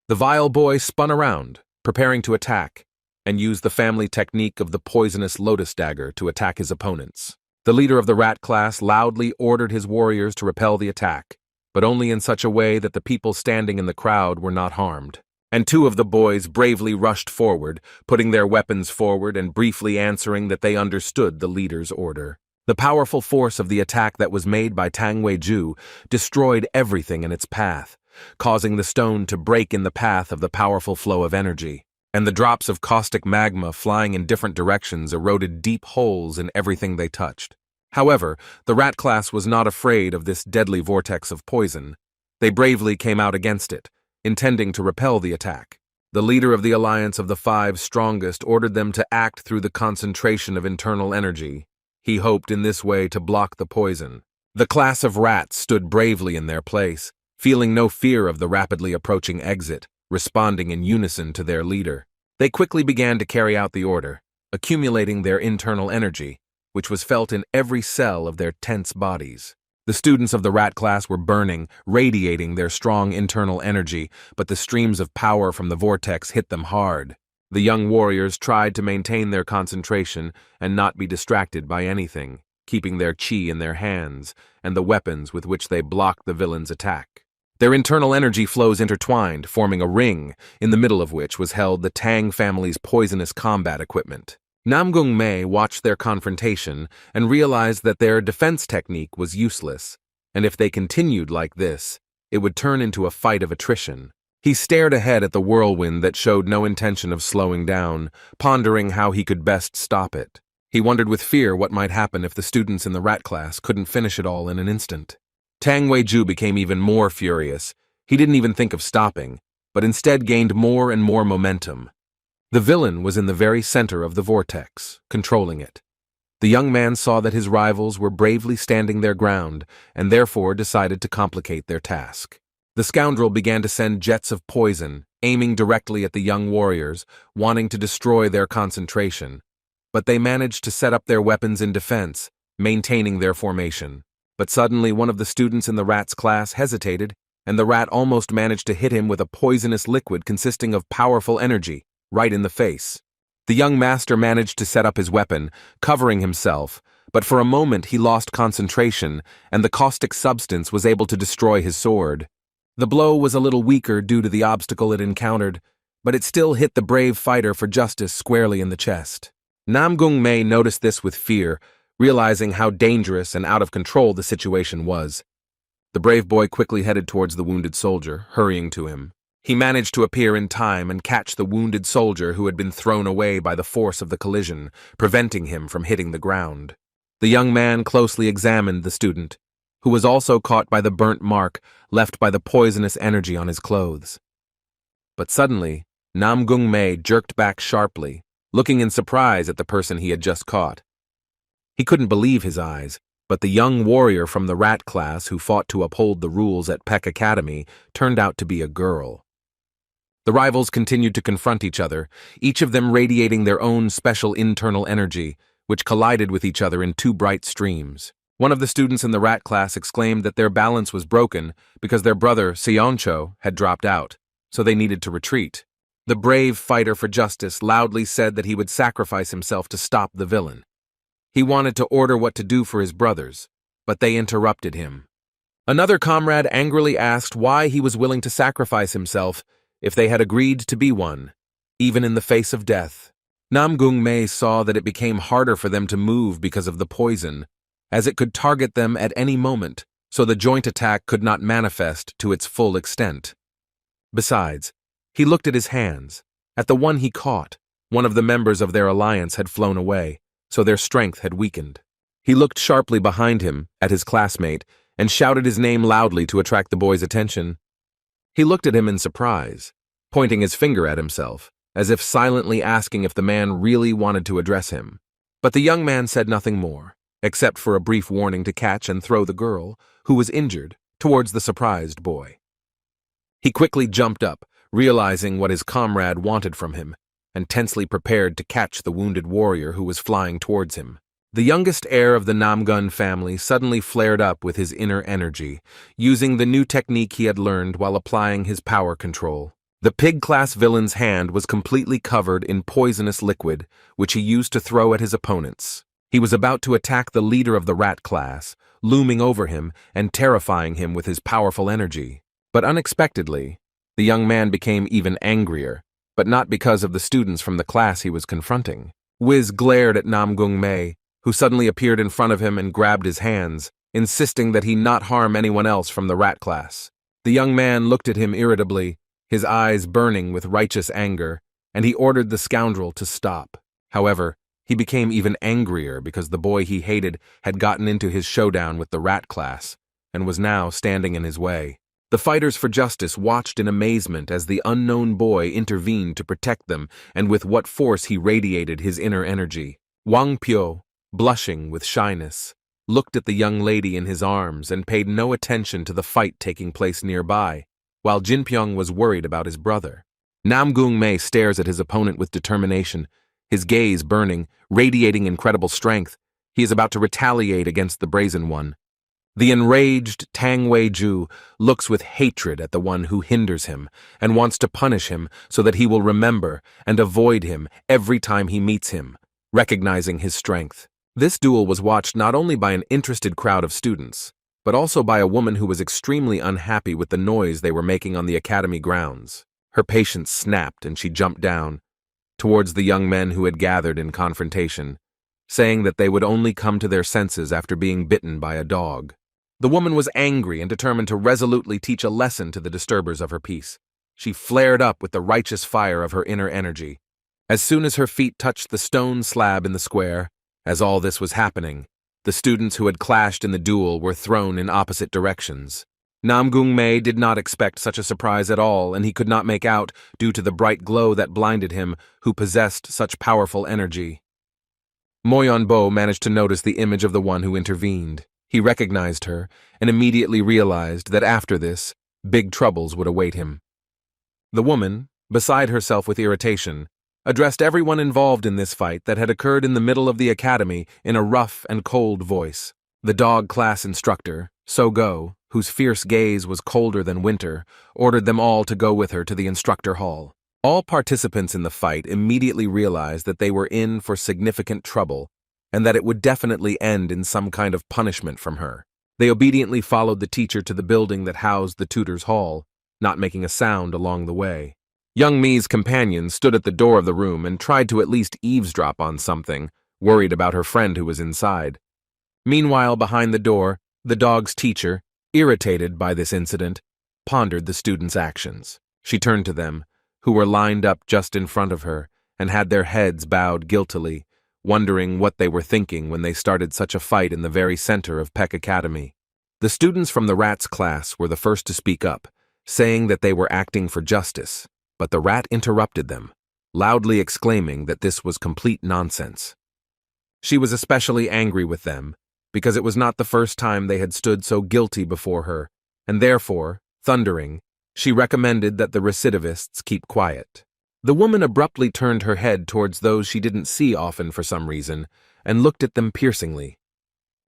The vile boy spun around, preparing to attack, and used the family technique of the poisonous lotus dagger to attack his opponents. The leader of the rat class loudly ordered his warriors to repel the attack, but only in such a way that the people standing in the crowd were not harmed. And two of the boys bravely rushed forward, putting their weapons forward and briefly answering that they understood the leader's order. The powerful force of the attack that was made by Tang Weiju destroyed everything in its path, causing the stone to break in the path of the powerful flow of energy. And the drops of caustic magma flying in different directions eroded deep holes in everything they touched. However, the rat class was not afraid of this deadly vortex of poison. They bravely came out against it, intending to repel the attack. The leader of the alliance of the five strongest ordered them to act through the concentration of internal energy. He hoped in this way to block the poison. The class of rats stood bravely in their place, feeling no fear of the rapidly approaching exit, responding in unison to their leader. They quickly began to carry out the order, accumulating their internal energy, which was felt in every cell of their tense bodies. The students of the rat class were burning, radiating their strong internal energy, but the streams of power from the vortex hit them hard. The young warriors tried to maintain their concentration and not be distracted by anything, keeping their chi in their hands and the weapons with which they blocked the villain's attack. Their internal energy flows intertwined, forming a ring, in the middle of which was held the Tang family's poisonous combat equipment. Namgung Mei watched their confrontation and realized that their defense technique was useless, and if they continued like this, it would turn into a fight of attrition. He stared ahead at the whirlwind that showed no intention of slowing down, pondering how he could best stop it. He wondered with fear what might happen if the students in the rat class couldn't finish it all in an instant. Tang Wei-ju became even more furious. He didn't even think of stopping, but instead gained more and more momentum. The villain was in the very center of the vortex, controlling it. The young man saw that his rivals were bravely standing their ground and therefore decided to complicate their task. The scoundrel began to send jets of poison, aiming directly at the young warriors, wanting to destroy their concentration. But they managed to set up their weapons in defense, maintaining their formation. But suddenly one of the students in the rat's class hesitated, and the rat almost managed to hit him with a poisonous liquid consisting of powerful energy, right in the face. The young master managed to set up his weapon, covering himself, but for a moment he lost concentration, and the caustic substance was able to destroy his sword. The blow was a little weaker due to the obstacle it encountered, but it still hit the brave fighter for justice squarely in the chest. Nam Gung Mei noticed this with fear, realizing how dangerous and out of control the situation was. The brave boy quickly headed towards the wounded soldier, hurrying to him. He managed to appear in time and catch the wounded soldier who had been thrown away by the force of the collision, preventing him from hitting the ground. The young man closely examined the student, who was also caught by the burnt mark left by the poisonous energy on his clothes. But suddenly, Nam Gung Mei jerked back sharply, looking in surprise at the person he had just caught. He couldn't believe his eyes, but the young warrior from the rat class who fought to uphold the rules at Peck Academy turned out to be a girl. The rivals continued to confront each other, each of them radiating their own special internal energy, which collided with each other in two bright streams. One of the students in the rat class exclaimed that their balance was broken because their brother, Seoncho, had dropped out, so they needed to retreat. The brave fighter for justice loudly said that he would sacrifice himself to stop the villain. He wanted to order what to do for his brothers, but they interrupted him. Another comrade angrily asked why he was willing to sacrifice himself if they had agreed to be one, even in the face of death. Nam Gung Mei saw that it became harder for them to move because of the poison, as it could target them at any moment, so the joint attack could not manifest to its full extent. Besides, he looked at his hands. At the one he caught, one of the members of their alliance had flown away, so their strength had weakened. He looked sharply behind him at his classmate and shouted his name loudly to attract the boy's attention. He looked at him in surprise, pointing his finger at himself, as if silently asking if the man really wanted to address him. But the young man said nothing more, except for a brief warning to catch and throw the girl, who was injured, towards the surprised boy. He quickly jumped up, realizing what his comrade wanted from him, and tensely prepared to catch the wounded warrior who was flying towards him. The youngest heir of the Namgun family suddenly flared up with his inner energy, using the new technique he had learned while applying his power control. The pig-class villain's hand was completely covered in poisonous liquid, which he used to throw at his opponents. He was about to attack the leader of the rat class, looming over him and terrifying him with his powerful energy. But unexpectedly, the young man became even angrier, but not because of the students from the class he was confronting. Wiz glared at Nam Gung Mei, who suddenly appeared in front of him and grabbed his hands, insisting that he not harm anyone else from the rat class. The young man looked at him irritably, his eyes burning with righteous anger, and he ordered the scoundrel to stop. However, he became even angrier because the boy he hated had gotten into his showdown with the rat class and was now standing in his way. The fighters for justice watched in amazement as the unknown boy intervened to protect them and with what force he radiated his inner energy. Wang Pyo, blushing with shyness, looked at the young lady in his arms and paid no attention to the fight taking place nearby, while Jin Pyong was worried about his brother. Nam Gung Mei stares at his opponent with determination, his gaze burning, radiating incredible strength. He is about to retaliate against the brazen one. The enraged Tang Wei-ju looks with hatred at the one who hinders him and wants to punish him so that he will remember and avoid him every time he meets him, recognizing his strength. This duel was watched not only by an interested crowd of students, but also by a woman who was extremely unhappy with the noise they were making on the academy grounds. Her patience snapped and she jumped down towards the young men who had gathered in confrontation, saying that they would only come to their senses after being bitten by a dog. The woman was angry and determined to resolutely teach a lesson to the disturbers of her peace. She flared up with the righteous fire of her inner energy. As soon as her feet touched the stone slab in the square, as all this was happening, the students who had clashed in the duel were thrown in opposite directions. Namgung Mei did not expect such a surprise at all, and he could not make out, due to the bright glow that blinded him, who possessed such powerful energy. Moyon Bo managed to notice the image of the one who intervened. He recognized her, and immediately realized that after this, big troubles would await him. The woman, beside herself with irritation, addressed everyone involved in this fight that had occurred in the middle of the academy in a rough and cold voice. The dog class instructor, So-Go, whose fierce gaze was colder than winter, ordered them all to go with her to the instructor hall. All participants in the fight immediately realized that they were in for significant trouble and that it would definitely end in some kind of punishment from her. They obediently followed the teacher to the building that housed the tutor's hall, not making a sound along the way. Young Mi's companion stood at the door of the room and tried to at least eavesdrop on something, worried about her friend who was inside. Meanwhile, behind the door, the dog's teacher, irritated by this incident, pondered the students' actions. She turned to them, who were lined up just in front of her, and had their heads bowed guiltily, wondering what they were thinking when they started such a fight in the very center of Peck Academy. The students from the rat's class were the first to speak up, saying that they were acting for justice, but the rat interrupted them, loudly exclaiming that this was complete nonsense. She was especially angry with them, because it was not the first time they had stood so guilty before her, and therefore, thundering, she recommended that the recidivists keep quiet. The woman abruptly turned her head towards those she didn't see often for some reason, and looked at them piercingly.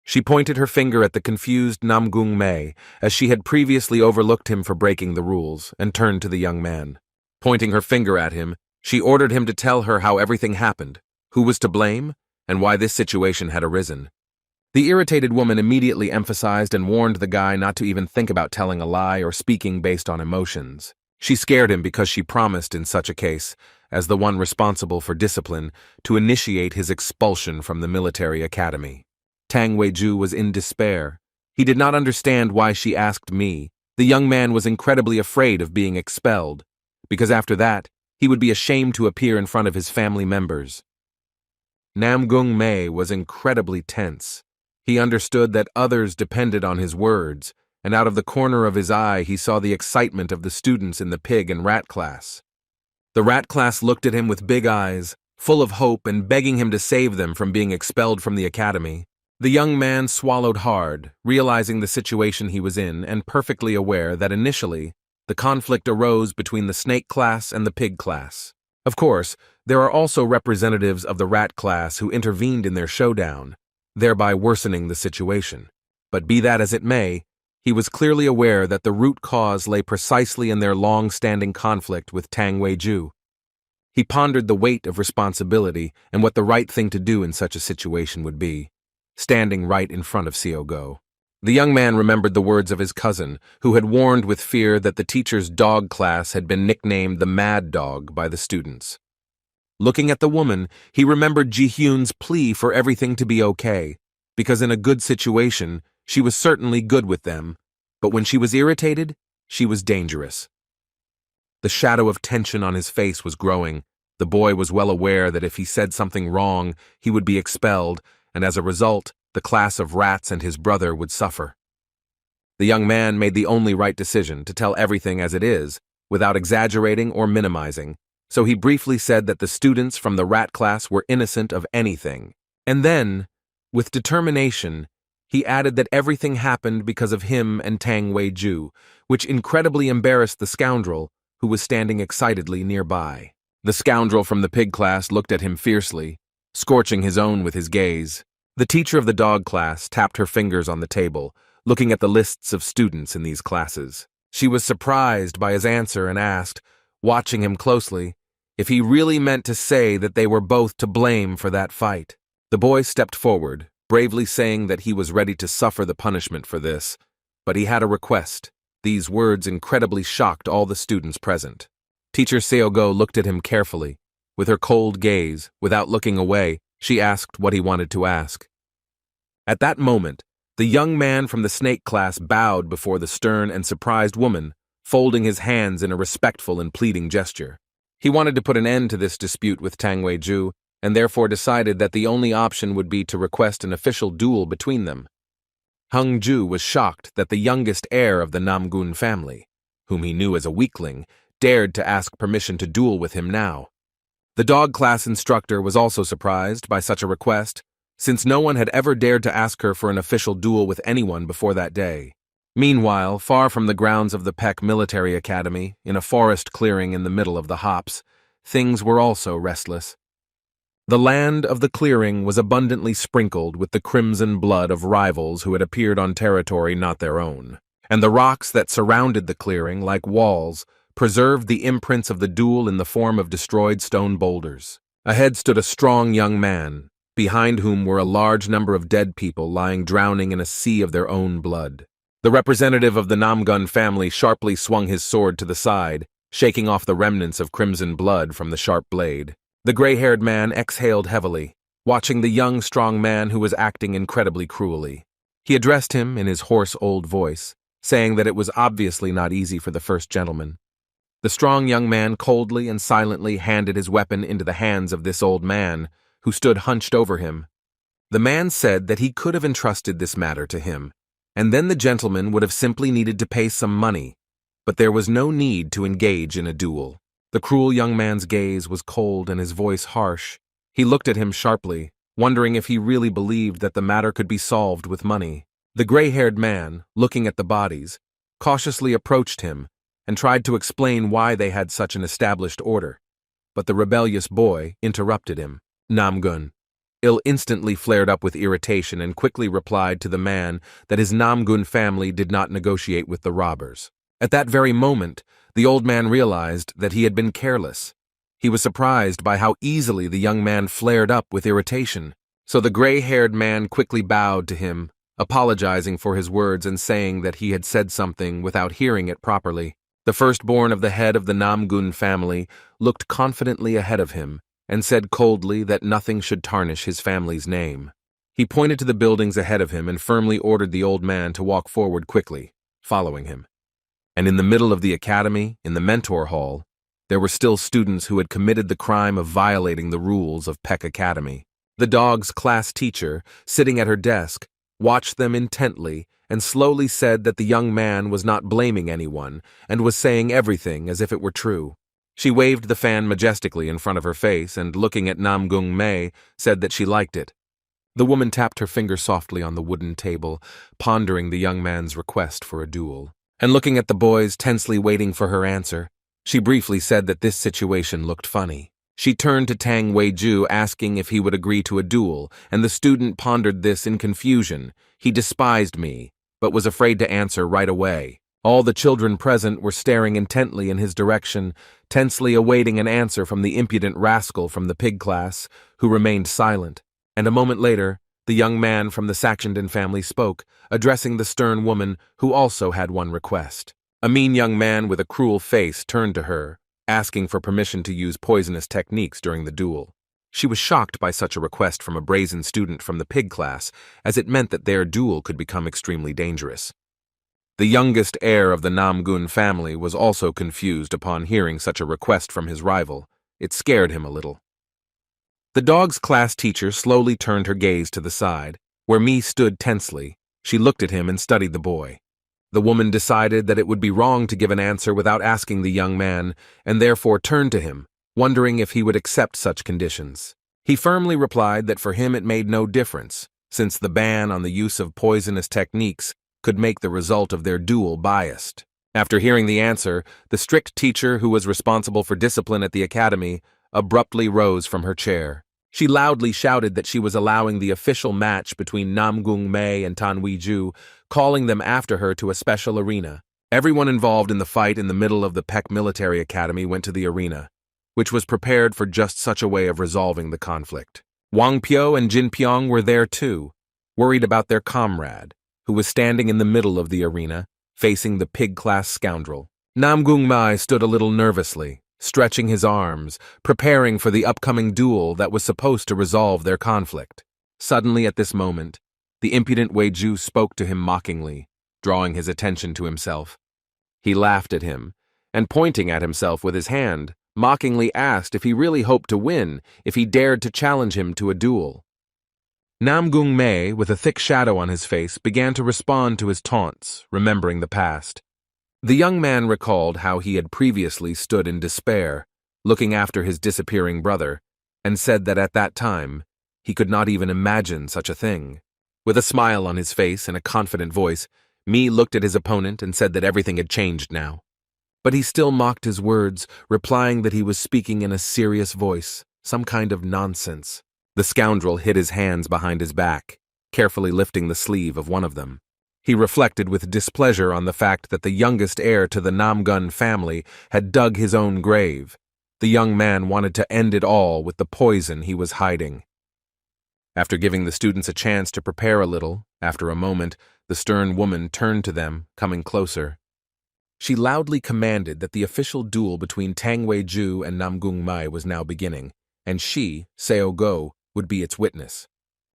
She pointed her finger at the confused Namgung Mei, as she had previously overlooked him for breaking the rules, and turned to the young man. Pointing her finger at him, she ordered him to tell her how everything happened, who was to blame, and why this situation had arisen. The irritated woman immediately emphasized and warned the guy not to even think about telling a lie or speaking based on emotions. She scared him because she promised in such a case, as the one responsible for discipline, to initiate his expulsion from the military academy. Tang Weiju was in despair. He did not understand why she asked me. The young man was incredibly afraid of being expelled, because after that, he would be ashamed to appear in front of his family members. Namgung Mei was incredibly tense. He understood that others depended on his words, and out of the corner of his eye he saw the excitement of the students in the pig and rat class. The rat class looked at him with big eyes, full of hope and begging him to save them from being expelled from the academy. The young man swallowed hard, realizing the situation he was in and perfectly aware that initially, the conflict arose between the snake class and the pig class. Of course, there are also representatives of the rat class who intervened in their showdown, thereby worsening the situation. But be that as it may, he was clearly aware that the root cause lay precisely in their long-standing conflict with Tang Weiju. He pondered the weight of responsibility and what the right thing to do in such a situation would be, standing right in front of So-Go. The young man remembered the words of his cousin, who had warned with fear that the teacher's dog class had been nicknamed the Mad Dog by the students. Looking at the woman, he remembered Ji-Hyun's plea for everything to be okay, because in a good situation, she was certainly good with them, but when she was irritated, she was dangerous. The shadow of tension on his face was growing. The boy was well aware that if he said something wrong, he would be expelled, and as a result, the class of rats and his brother would suffer. The young man made the only right decision to tell everything as it is, without exaggerating or minimizing, so he briefly said that the students from the rat class were innocent of anything. And then, with determination, he added that everything happened because of him and Tang Weiju, which incredibly embarrassed the scoundrel, who was standing excitedly nearby. The scoundrel from the pig class looked at him fiercely, scorching his own with his gaze. The teacher of the dog class tapped her fingers on the table, looking at the lists of students in these classes. She was surprised by his answer and asked, watching him closely, if he really meant to say that they were both to blame for that fight. The boy stepped forward, bravely saying that he was ready to suffer the punishment for this, but he had a request. These words incredibly shocked all the students present. Teacher So-Go looked at him carefully. With her cold gaze, without looking away, she asked what he wanted to ask. At that moment, the young man from the snake class bowed before the stern and surprised woman, folding his hands in a respectful and pleading gesture. He wanted to put an end to this dispute with Tang Wei-ju, and therefore decided that the only option would be to request an official duel between them. Hung Ju was shocked that the youngest heir of the Namgun family, whom he knew as a weakling, dared to ask permission to duel with him now. The dog class instructor was also surprised by such a request, since no one had ever dared to ask her for an official duel with anyone before that day. Meanwhile, far from the grounds of the Peck Military Academy, in a forest clearing in the middle of the hops, things were also restless. The land of the clearing was abundantly sprinkled with the crimson blood of rivals who had appeared on territory not their own, and the rocks that surrounded the clearing, like walls, preserved the imprints of the duel in the form of destroyed stone boulders. Ahead stood a strong young man, behind whom were a large number of dead people lying drowning in a sea of their own blood. The representative of the Namgun family sharply swung his sword to the side, shaking off the remnants of crimson blood from the sharp blade. The gray-haired man exhaled heavily, watching the young, strong man who was acting incredibly cruelly. He addressed him in his hoarse old voice, saying that it was obviously not easy for the first gentleman. The strong young man coldly and silently handed his weapon into the hands of this old man, who stood hunched over him. The man said that he could have entrusted this matter to him, and then the gentleman would have simply needed to pay some money, but there was no need to engage in a duel. The cruel young man's gaze was cold and his voice harsh. He looked at him sharply, wondering if he really believed that the matter could be solved with money. The gray-haired man, looking at the bodies, cautiously approached him and tried to explain why they had such an established order. But the rebellious boy interrupted him. Namgun. Il instantly flared up with irritation and quickly replied to the man that his Namgun family did not negotiate with the robbers. At that very moment, the old man realized that he had been careless. He was surprised by how easily the young man flared up with irritation. So the gray-haired man quickly bowed to him, apologizing for his words and saying that he had said something without hearing it properly. The firstborn of the head of the Namgun family looked confidently ahead of him and said coldly that nothing should tarnish his family's name. He pointed to the buildings ahead of him and firmly ordered the old man to walk forward quickly, following him. And in the middle of the academy, in the mentor hall, there were still students who had committed the crime of violating the rules of Peck Academy. The dog's class teacher, sitting at her desk, watched them intently and slowly said that the young man was not blaming anyone and was saying everything as if it were true. She waved the fan majestically in front of her face and, looking at Namgung Mei, said that she liked it. The woman tapped her finger softly on the wooden table, pondering the young man's request for a duel. And looking at the boys tensely waiting for her answer, she briefly said that this situation looked funny. She turned to Tang Wei-ju asking if he would agree to a duel, and the student pondered this in confusion. He despised me, but was afraid to answer right away. All the children present were staring intently in his direction, tensely awaiting an answer from the impudent rascal from the pig class, who remained silent. And a moment later, the young man from the Saxenden family spoke, addressing the stern woman, who also had one request. A mean young man with a cruel face turned to her, asking for permission to use poisonous techniques during the duel. She was shocked by such a request from a brazen student from the pig class, as it meant that their duel could become extremely dangerous. The youngest heir of the Namgun family was also confused upon hearing such a request from his rival. It scared him a little. The dog's class teacher slowly turned her gaze to the side, where Mi stood tensely. She looked at him and studied the boy. The woman decided that it would be wrong to give an answer without asking the young man, and therefore turned to him, wondering if he would accept such conditions. He firmly replied that for him it made no difference, since the ban on the use of poisonous techniques could make the result of their duel biased. After hearing the answer, the strict teacher who was responsible for discipline at the academy abruptly rose from her chair. She loudly shouted that she was allowing the official match between Namgung Mei and Tan Wei-ju, calling them after her to a special arena. Everyone involved in the fight in the middle of the Peck Military Academy went to the arena, which was prepared for just such a way of resolving the conflict. Wang Pyo and Jin Pyong were there too, worried about their comrade, who was standing in the middle of the arena, facing the pig-class scoundrel. Namgung Mei stood a little nervously, stretching his arms, preparing for the upcoming duel that was supposed to resolve their conflict. Suddenly at this moment, the impudent Wei-ju spoke to him mockingly, drawing his attention to himself. He laughed at him, and pointing at himself with his hand, mockingly asked if he really hoped to win if he dared to challenge him to a duel. Namgung Mei, with a thick shadow on his face, began to respond to his taunts, remembering the past. The young man recalled how he had previously stood in despair, looking after his disappearing brother, and said that at that time, he could not even imagine such a thing. With a smile on his face and a confident voice, Mi looked at his opponent and said that everything had changed now. But he still mocked his words, replying that he was speaking in a serious voice, some kind of nonsense. The scoundrel hid his hands behind his back, carefully lifting the sleeve of one of them. He reflected with displeasure on the fact that the youngest heir to the Namgun family had dug his own grave. The young man wanted to end it all with the poison he was hiding. After giving the students a chance to prepare a little, after a moment, the stern woman turned to them, coming closer. She loudly commanded that the official duel between Tang Wei-ju and Namgung Mai was now beginning, and she, Seo Go, would be its witness.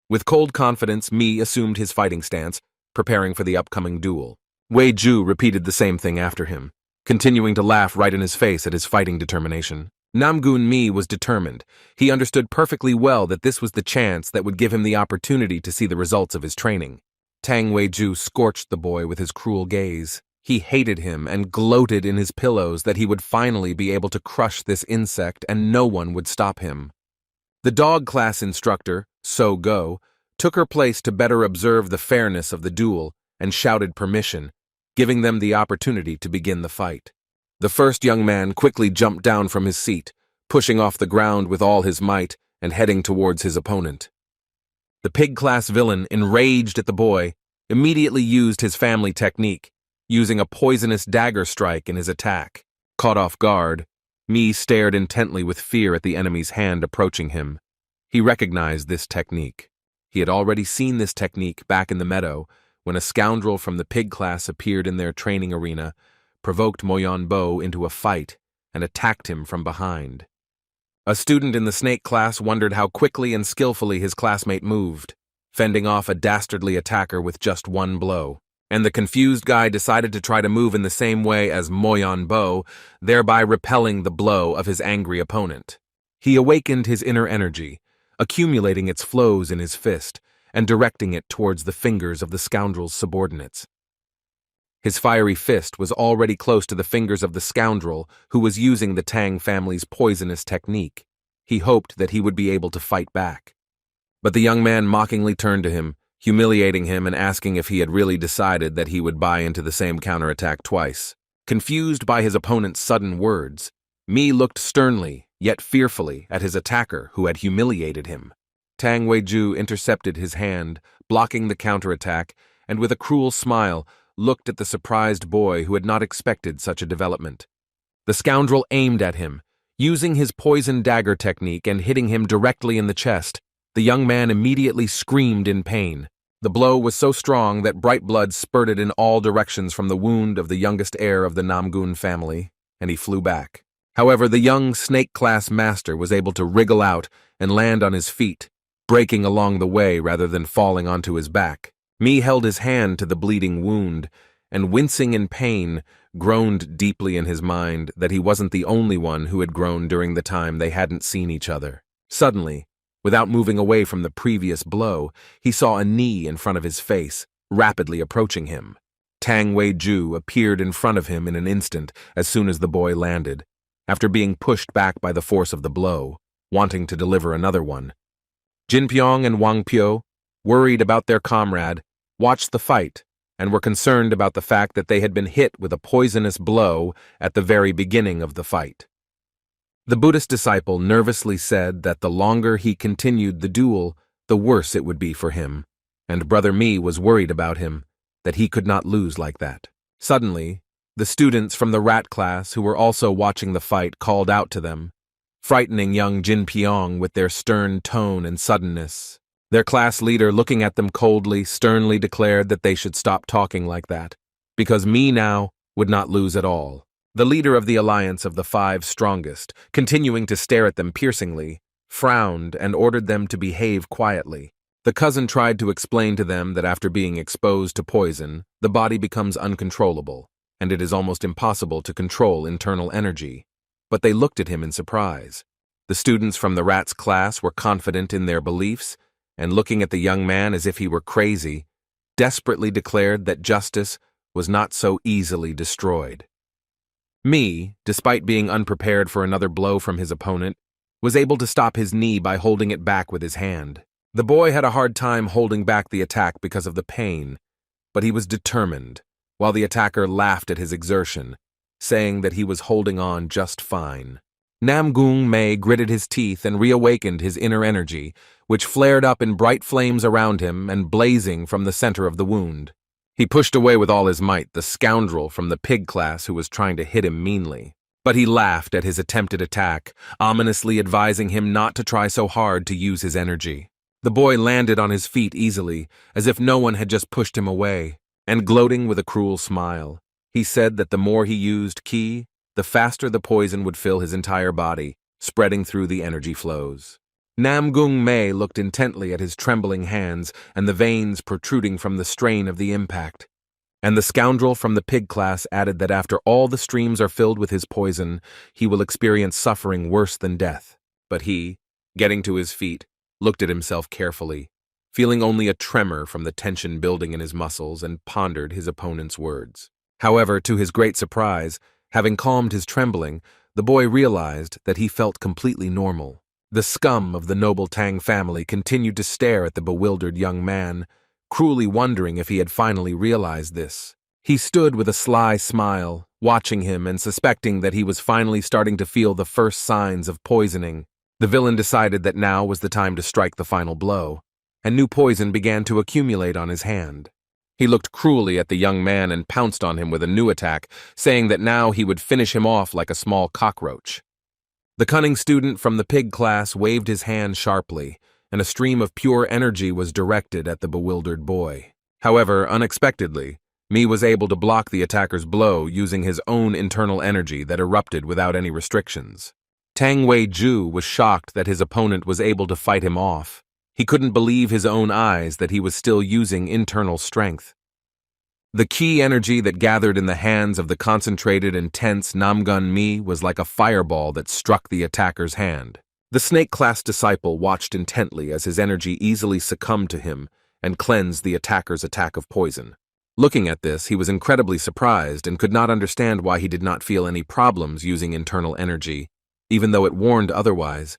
With cold confidence, Mi assumed his fighting stance, preparing for the upcoming duel. Wei-ju repeated the same thing after him, continuing to laugh right in his face at his fighting determination. Namgun Mi was determined. He understood perfectly well that this was the chance that would give him the opportunity to see the results of his training. Tang Wei-ju scorched the boy with his cruel gaze. He hated him and gloated in his pillows that he would finally be able to crush this insect and no one would stop him. The dog class instructor, So Go, took her place to better observe the fairness of the duel and shouted permission, giving them the opportunity to begin the fight. The first young man quickly jumped down from his seat, pushing off the ground with all his might and heading towards his opponent. The pig-class villain, enraged at the boy, immediately used his family technique, using a poisonous dagger strike in his attack. Caught off guard, Mi stared intently with fear at the enemy's hand approaching him. He recognized this technique. He had already seen this technique back in the meadow when a scoundrel from the pig class appeared in their training arena, provoked Moyon Bo into a fight, and attacked him from behind. A student in the snake class wondered how quickly and skillfully his classmate moved, fending off a dastardly attacker with just one blow. And the confused guy decided to try to move in the same way as Moyon Bo, thereby repelling the blow of his angry opponent. He awakened his inner energy, accumulating its flows in his fist, and directing it towards the fingers of the scoundrel's subordinates. His fiery fist was already close to the fingers of the scoundrel who was using the Tang family's poisonous technique. He hoped that he would be able to fight back. But the young man mockingly turned to him, humiliating him and asking if he had really decided that he would buy into the same counterattack twice. Confused by his opponent's sudden words, Mi looked sternly, yet fearfully, at his attacker who had humiliated him. Tang Wei-ju intercepted his hand, blocking the counterattack, and with a cruel smile, looked at the surprised boy who had not expected such a development. The scoundrel aimed at him, using his poison dagger technique and hitting him directly in the chest. The young man immediately screamed in pain. The blow was so strong that bright blood spurted in all directions from the wound of the youngest heir of the Namgun family, and he flew back. However, the young snake-class master was able to wriggle out and land on his feet, breaking along the way rather than falling onto his back. Mi held his hand to the bleeding wound, and wincing in pain, groaned deeply in his mind that he wasn't the only one who had groaned during the time they hadn't seen each other. Suddenly, without moving away from the previous blow, he saw a knee in front of his face, rapidly approaching him. Tang Wei-ju appeared in front of him in an instant as soon as the boy landed, after being pushed back by the force of the blow, wanting to deliver another one. Jin Pyong and Wang Pyo, worried about their comrade, watched the fight and were concerned about the fact that they had been hit with a poisonous blow at the very beginning of the fight. The Buddhist disciple nervously said that the longer he continued the duel, the worse it would be for him, and Brother Mi was worried about him, that he could not lose like that. Suddenly, the students from the rat class who were also watching the fight called out to them, frightening young Jin Pyong with their stern tone and suddenness. Their class leader, looking at them coldly, sternly declared that they should stop talking like that, because Mi now would not lose at all. The leader of the alliance of the 5 strongest, continuing to stare at them piercingly, frowned and ordered them to behave quietly. The cousin tried to explain to them that after being exposed to poison, the body becomes uncontrollable. and it is almost impossible to control internal energy. But they looked at him in surprise. The students from the rat's class were confident in their beliefs, and looking at the young man as if he were crazy, desperately declared that justice was not so easily destroyed. Me, despite being unprepared for another blow from his opponent, was able to stop his knee by holding it back with his hand. The boy had a hard time holding back the attack because of the pain, but he was determined, while the attacker laughed at his exertion, saying that he was holding on just fine. Namgung Mei gritted his teeth and reawakened his inner energy, which flared up in bright flames around him and blazing from the center of the wound. He pushed away with all his might the scoundrel from the pig class who was trying to hit him meanly. But he laughed at his attempted attack, ominously advising him not to try so hard to use his energy. The boy landed on his feet easily, as if no one had just pushed him away, and gloating with a cruel smile. He said that the more he used ki, the faster the poison would fill his entire body, spreading through the energy flows. Namgung Mei looked intently at his trembling hands and the veins protruding from the strain of the impact. And the scoundrel from the pig class added that after all the streams are filled with his poison, he will experience suffering worse than death. But he, getting to his feet, looked at himself carefully, feeling only a tremor from the tension building in his muscles, and pondered his opponent's words. However, to his great surprise, having calmed his trembling, the boy realized that he felt completely normal. The scum of the noble Tang family continued to stare at the bewildered young man, cruelly wondering if he had finally realized this. He stood with a sly smile, watching him and suspecting that he was finally starting to feel the first signs of poisoning. The villain decided that now was the time to strike the final blow, and new poison began to accumulate on his hand. He looked cruelly at the young man and pounced on him with a new attack, saying that now he would finish him off like a small cockroach. The cunning student from the pig class waved his hand sharply, and a stream of pure energy was directed at the bewildered boy. However, unexpectedly, Mi was able to block the attacker's blow using his own internal energy that erupted without any restrictions. Tang Wei-ju was shocked that his opponent was able to fight him off. He couldn't believe his own eyes that he was still using internal strength. The key energy that gathered in the hands of the concentrated and tense Namgun Mi was like a fireball that struck the attacker's hand. The snake-class disciple watched intently as his energy easily succumbed to him and cleansed the attacker's attack of poison. Looking at this, he was incredibly surprised and could not understand why he did not feel any problems using internal energy, even though it warned otherwise.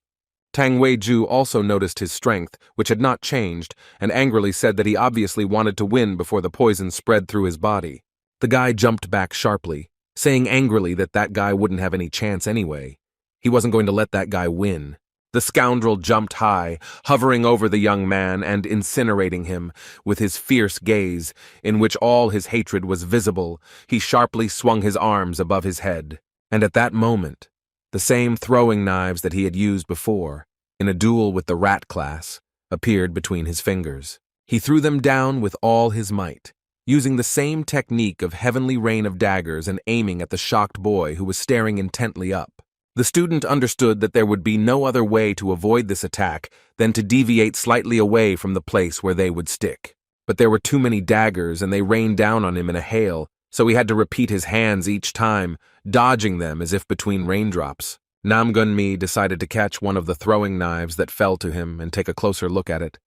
Tang Wei-ju also noticed his strength, which had not changed, and angrily said that he obviously wanted to win before the poison spread through his body. The guy jumped back sharply, saying angrily that that guy wouldn't have any chance anyway. He wasn't going to let that guy win. The scoundrel jumped high, hovering over the young man and incinerating him. With his fierce gaze, in which all his hatred was visible, he sharply swung his arms above his head. And at that moment, the same throwing knives that he had used before, in a duel with the rat class, appeared between his fingers. He threw them down with all his might, using the same technique of heavenly rain of daggers and aiming at the shocked boy who was staring intently up. The student understood that there would be no other way to avoid this attack than to deviate slightly away from the place where they would stick. But there were too many daggers and they rained down on him in a hail, so he had to repeat his hands each time, dodging them as if between raindrops. Namgun Mi decided to catch one of the throwing knives that fell to him and take a closer look at it.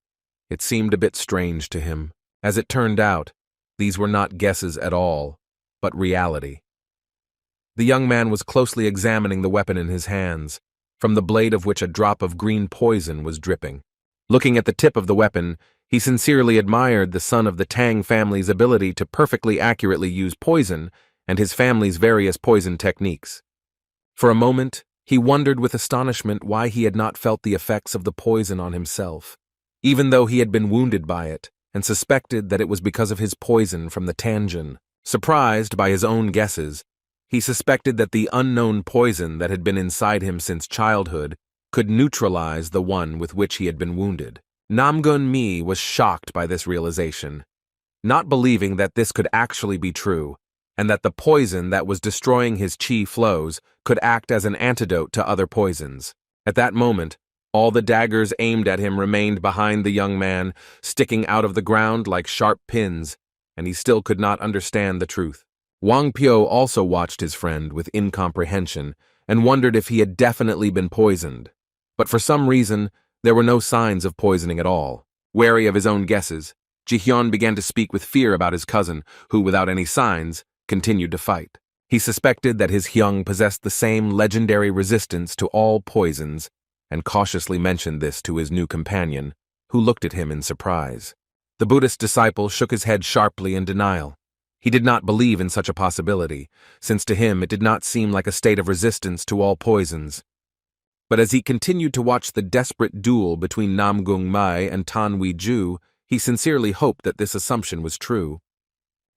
It seemed a bit strange to him. As it turned out, these were not guesses at all, but reality. The young man was closely examining the weapon in his hands, from the blade of which a drop of green poison was dripping. Looking at the tip of the weapon, he sincerely admired the son of the Tang family's ability to perfectly accurately use poison and his family's various poison techniques. For a moment, he wondered with astonishment why he had not felt the effects of the poison on himself, even though he had been wounded by it, and suspected that it was because of his poison from the Tanjin. Surprised by his own guesses, he suspected that the unknown poison that had been inside him since childhood could neutralize the one with which he had been wounded. Namgun Mi was shocked by this realization, not believing that this could actually be true, and that the poison that was destroying his chi flows could act as an antidote to other poisons. At that moment, all the daggers aimed at him remained behind the young man, sticking out of the ground like sharp pins, and he still could not understand the truth. Wang Pio also watched his friend with incomprehension and wondered if he had definitely been poisoned. But for some reason, there were no signs of poisoning at all. Wary of his own guesses, Ji-hyun began to speak with fear about his cousin, who, without any signs, continued to fight. He suspected that his Hyung possessed the same legendary resistance to all poisons, and cautiously mentioned this to his new companion, who looked at him in surprise. The Buddhist disciple shook his head sharply in denial. He did not believe in such a possibility, since to him it did not seem like a state of resistance to all poisons. But as he continued to watch the desperate duel between Nam-gung Mai and Tan Wi-ju, he sincerely hoped that this assumption was true.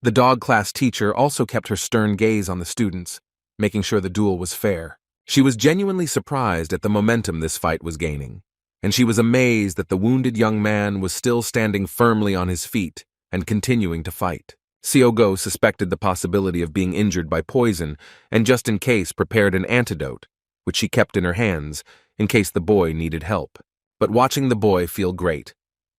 The dog class teacher also kept her stern gaze on the students, making sure the duel was fair. She was genuinely surprised at the momentum this fight was gaining, and she was amazed that the wounded young man was still standing firmly on his feet and continuing to fight. Seo-go suspected the possibility of being injured by poison and just in case prepared an antidote, which she kept in her hands in case the boy needed help. But watching the boy feel great,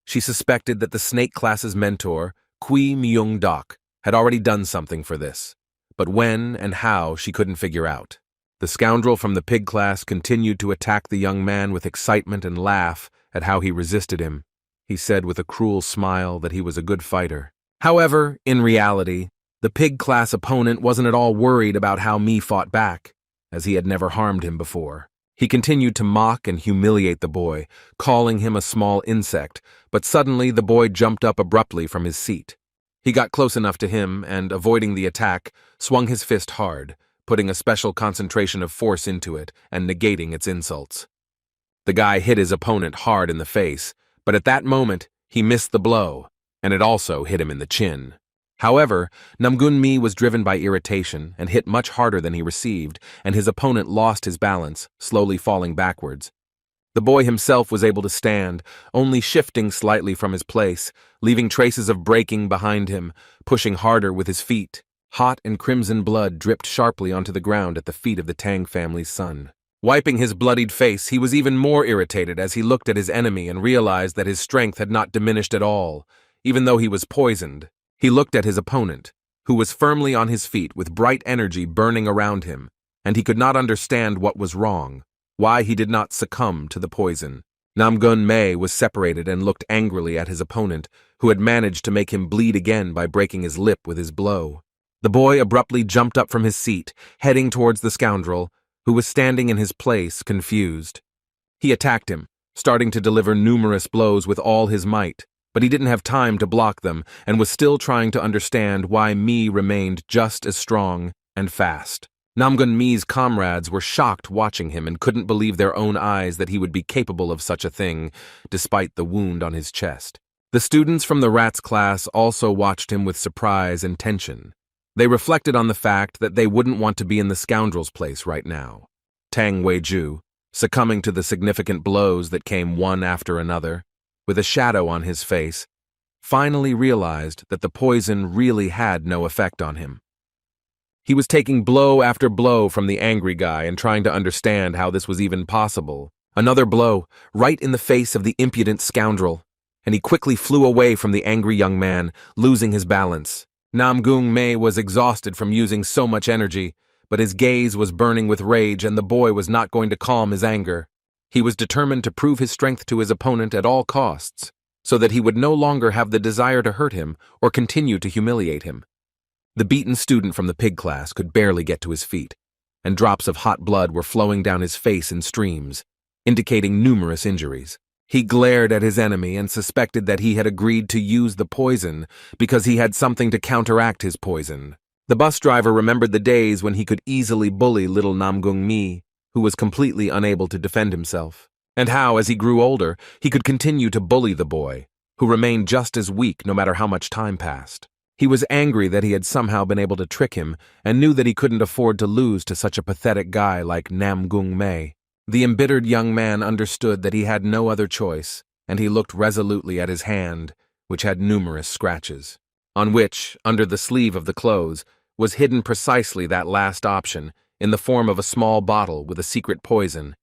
she suspected that the snake class's mentor, Kui Myung-dok, had already done something for this, but when and how she couldn't figure out. The scoundrel from the pig class continued to attack the young man with excitement and laugh at how he resisted him. He said with a cruel smile that he was a good fighter. However, in reality, the pig class opponent wasn't at all worried about how Mi fought back, as he had never harmed him before. He continued to mock and humiliate the boy, calling him a small insect, but suddenly the boy jumped up abruptly from his seat. He got close enough to him and, avoiding the attack, swung his fist hard, putting a special concentration of force into it and negating its insults. The guy hit his opponent hard in the face, but at that moment, he missed the blow, and it also hit him in the chin. However, Namgun Mi was driven by irritation and hit much harder than he received, and his opponent lost his balance, slowly falling backwards. The boy himself was able to stand, only shifting slightly from his place, leaving traces of braking behind him, pushing harder with his feet. Hot and crimson blood dripped sharply onto the ground at the feet of the Tang family's son. Wiping his bloodied face, he was even more irritated as he looked at his enemy and realized that his strength had not diminished at all, even though he was poisoned. He looked at his opponent, who was firmly on his feet with bright energy burning around him, and he could not understand what was wrong, why he did not succumb to the poison. Namgun Mei was separated and looked angrily at his opponent, who had managed to make him bleed again by breaking his lip with his blow. The boy abruptly jumped up from his seat, heading towards the scoundrel, who was standing in his place, confused. He attacked him, starting to deliver numerous blows with all his might, but he didn't have time to block them and was still trying to understand why Mi remained just as strong and fast. Namgun Mi's comrades were shocked watching him and couldn't believe their own eyes that he would be capable of such a thing, despite the wound on his chest. The students from the rats class also watched him with surprise and tension. They reflected on the fact that they wouldn't want to be in the scoundrel's place right now. Tang Wei-ju, succumbing to the significant blows that came one after another, with a shadow on his face, finally realized that the poison really had no effect on him. He was taking blow after blow from the angry guy and trying to understand how this was even possible. Another blow, right in the face of the impudent scoundrel, and he quickly flew away from the angry young man, losing his balance. Namgung Mei was exhausted from using so much energy, but his gaze was burning with rage and the boy was not going to calm his anger. He was determined to prove his strength to his opponent at all costs, so that he would no longer have the desire to hurt him or continue to humiliate him. The beaten student from the pig class could barely get to his feet, and drops of hot blood were flowing down his face in streams, indicating numerous injuries. He glared at his enemy and suspected that he had agreed to use the poison because he had something to counteract his poison. The bus driver remembered the days when he could easily bully little Namgung Mi, who was completely unable to defend himself, and how, as he grew older, he could continue to bully the boy, who remained just as weak no matter how much time passed. He was angry that he had somehow been able to trick him and knew that he couldn't afford to lose to such a pathetic guy like Namgung Mei. The embittered young man understood that he had no other choice, and he looked resolutely at his hand, which had numerous scratches, on which, under the sleeve of the clothes, was hidden precisely that last option in the form of a small bottle with a secret poison.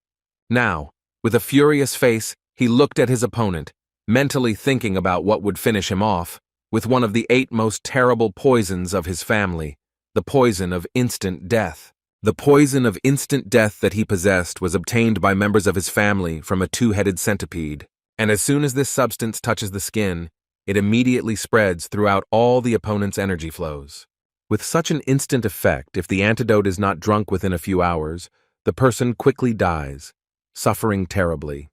Now, with a furious face, he looked at his opponent, mentally thinking about what would finish him off, with one of the 8 most terrible poisons of his family, the poison of instant death. The poison of instant death that he possessed was obtained by members of his family from a two-headed centipede, and as soon as this substance touches the skin, it immediately spreads throughout all the opponent's energy flows. With such an instant effect, if the antidote is not drunk within a few hours, the person quickly dies, suffering terribly.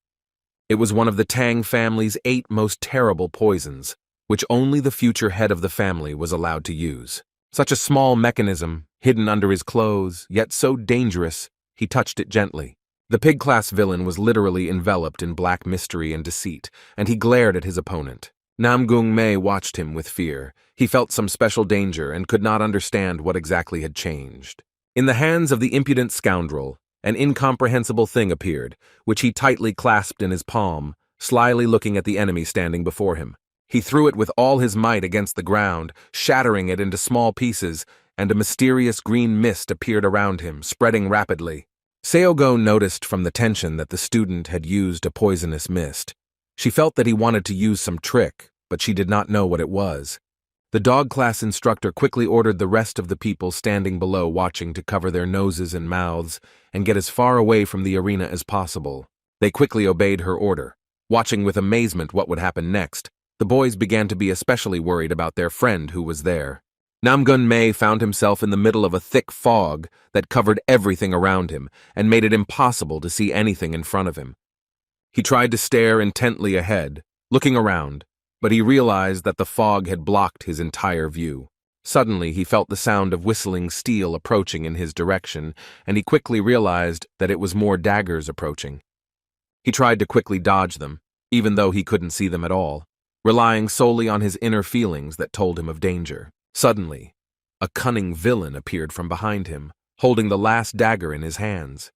It was one of the Tang family's 8 most terrible poisons, which only the future head of the family was allowed to use. Such a small mechanism, hidden under his clothes, yet so dangerous, he touched it gently. The pig-class villain was literally enveloped in black mystery and deceit, and he glared at his opponent. Nam Gung Mei watched him with fear. He felt some special danger and could not understand what exactly had changed. In the hands of the impudent scoundrel, an incomprehensible thing appeared, which he tightly clasped in his palm, slyly looking at the enemy standing before him. He threw it with all his might against the ground, shattering it into small pieces, and a mysterious green mist appeared around him, spreading rapidly. Seogo noticed from the tension that the student had used a poisonous mist. She felt that he wanted to use some trick, but she did not know what it was. The dog class instructor quickly ordered the rest of the people standing below watching to cover their noses and mouths and get as far away from the arena as possible. They quickly obeyed her order. Watching with amazement what would happen next, the boys began to be especially worried about their friend who was there. Nam Gun Mei found himself in the middle of a thick fog that covered everything around him and made it impossible to see anything in front of him. He tried to stare intently ahead, looking around, but he realized that the fog had blocked his entire view. Suddenly, he felt the sound of whistling steel approaching in his direction, and he quickly realized that it was more daggers approaching. He tried to quickly dodge them, even though he couldn't see them at all, relying solely on his inner feelings that told him of danger. Suddenly, a cunning villain appeared from behind him, holding the last dagger in his hands.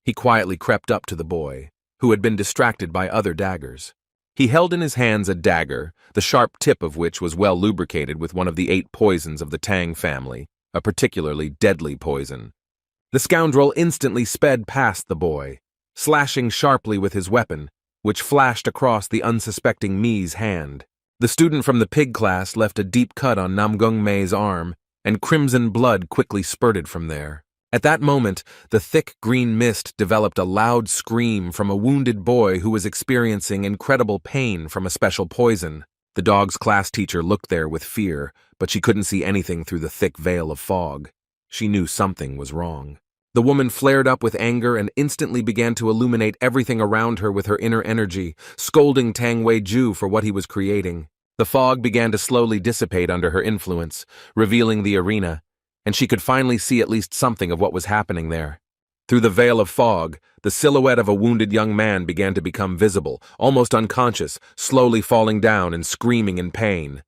He quietly crept up to the boy, who had been distracted by other daggers. He held in his hands a dagger, the sharp tip of which was well lubricated with one of the 8 poisons of the Tang family, a particularly deadly poison. The scoundrel instantly sped past the boy, slashing sharply with his weapon, which flashed across the unsuspecting Mi's hand. The student from the pig class left a deep cut on Nam Gung Mei's arm, and crimson blood quickly spurted from there. At that moment, the thick green mist developed a loud scream from a wounded boy who was experiencing incredible pain from a special poison. The dog's class teacher looked there with fear, but she couldn't see anything through the thick veil of fog. She knew something was wrong. The woman flared up with anger and instantly began to illuminate everything around her with her inner energy, scolding Tang Wei-ju for what he was creating. The fog began to slowly dissipate under her influence, revealing the arena, and she could finally see at least something of what was happening there. Through the veil of fog, the silhouette of a wounded young man began to become visible, almost unconscious, slowly falling down and screaming in pain.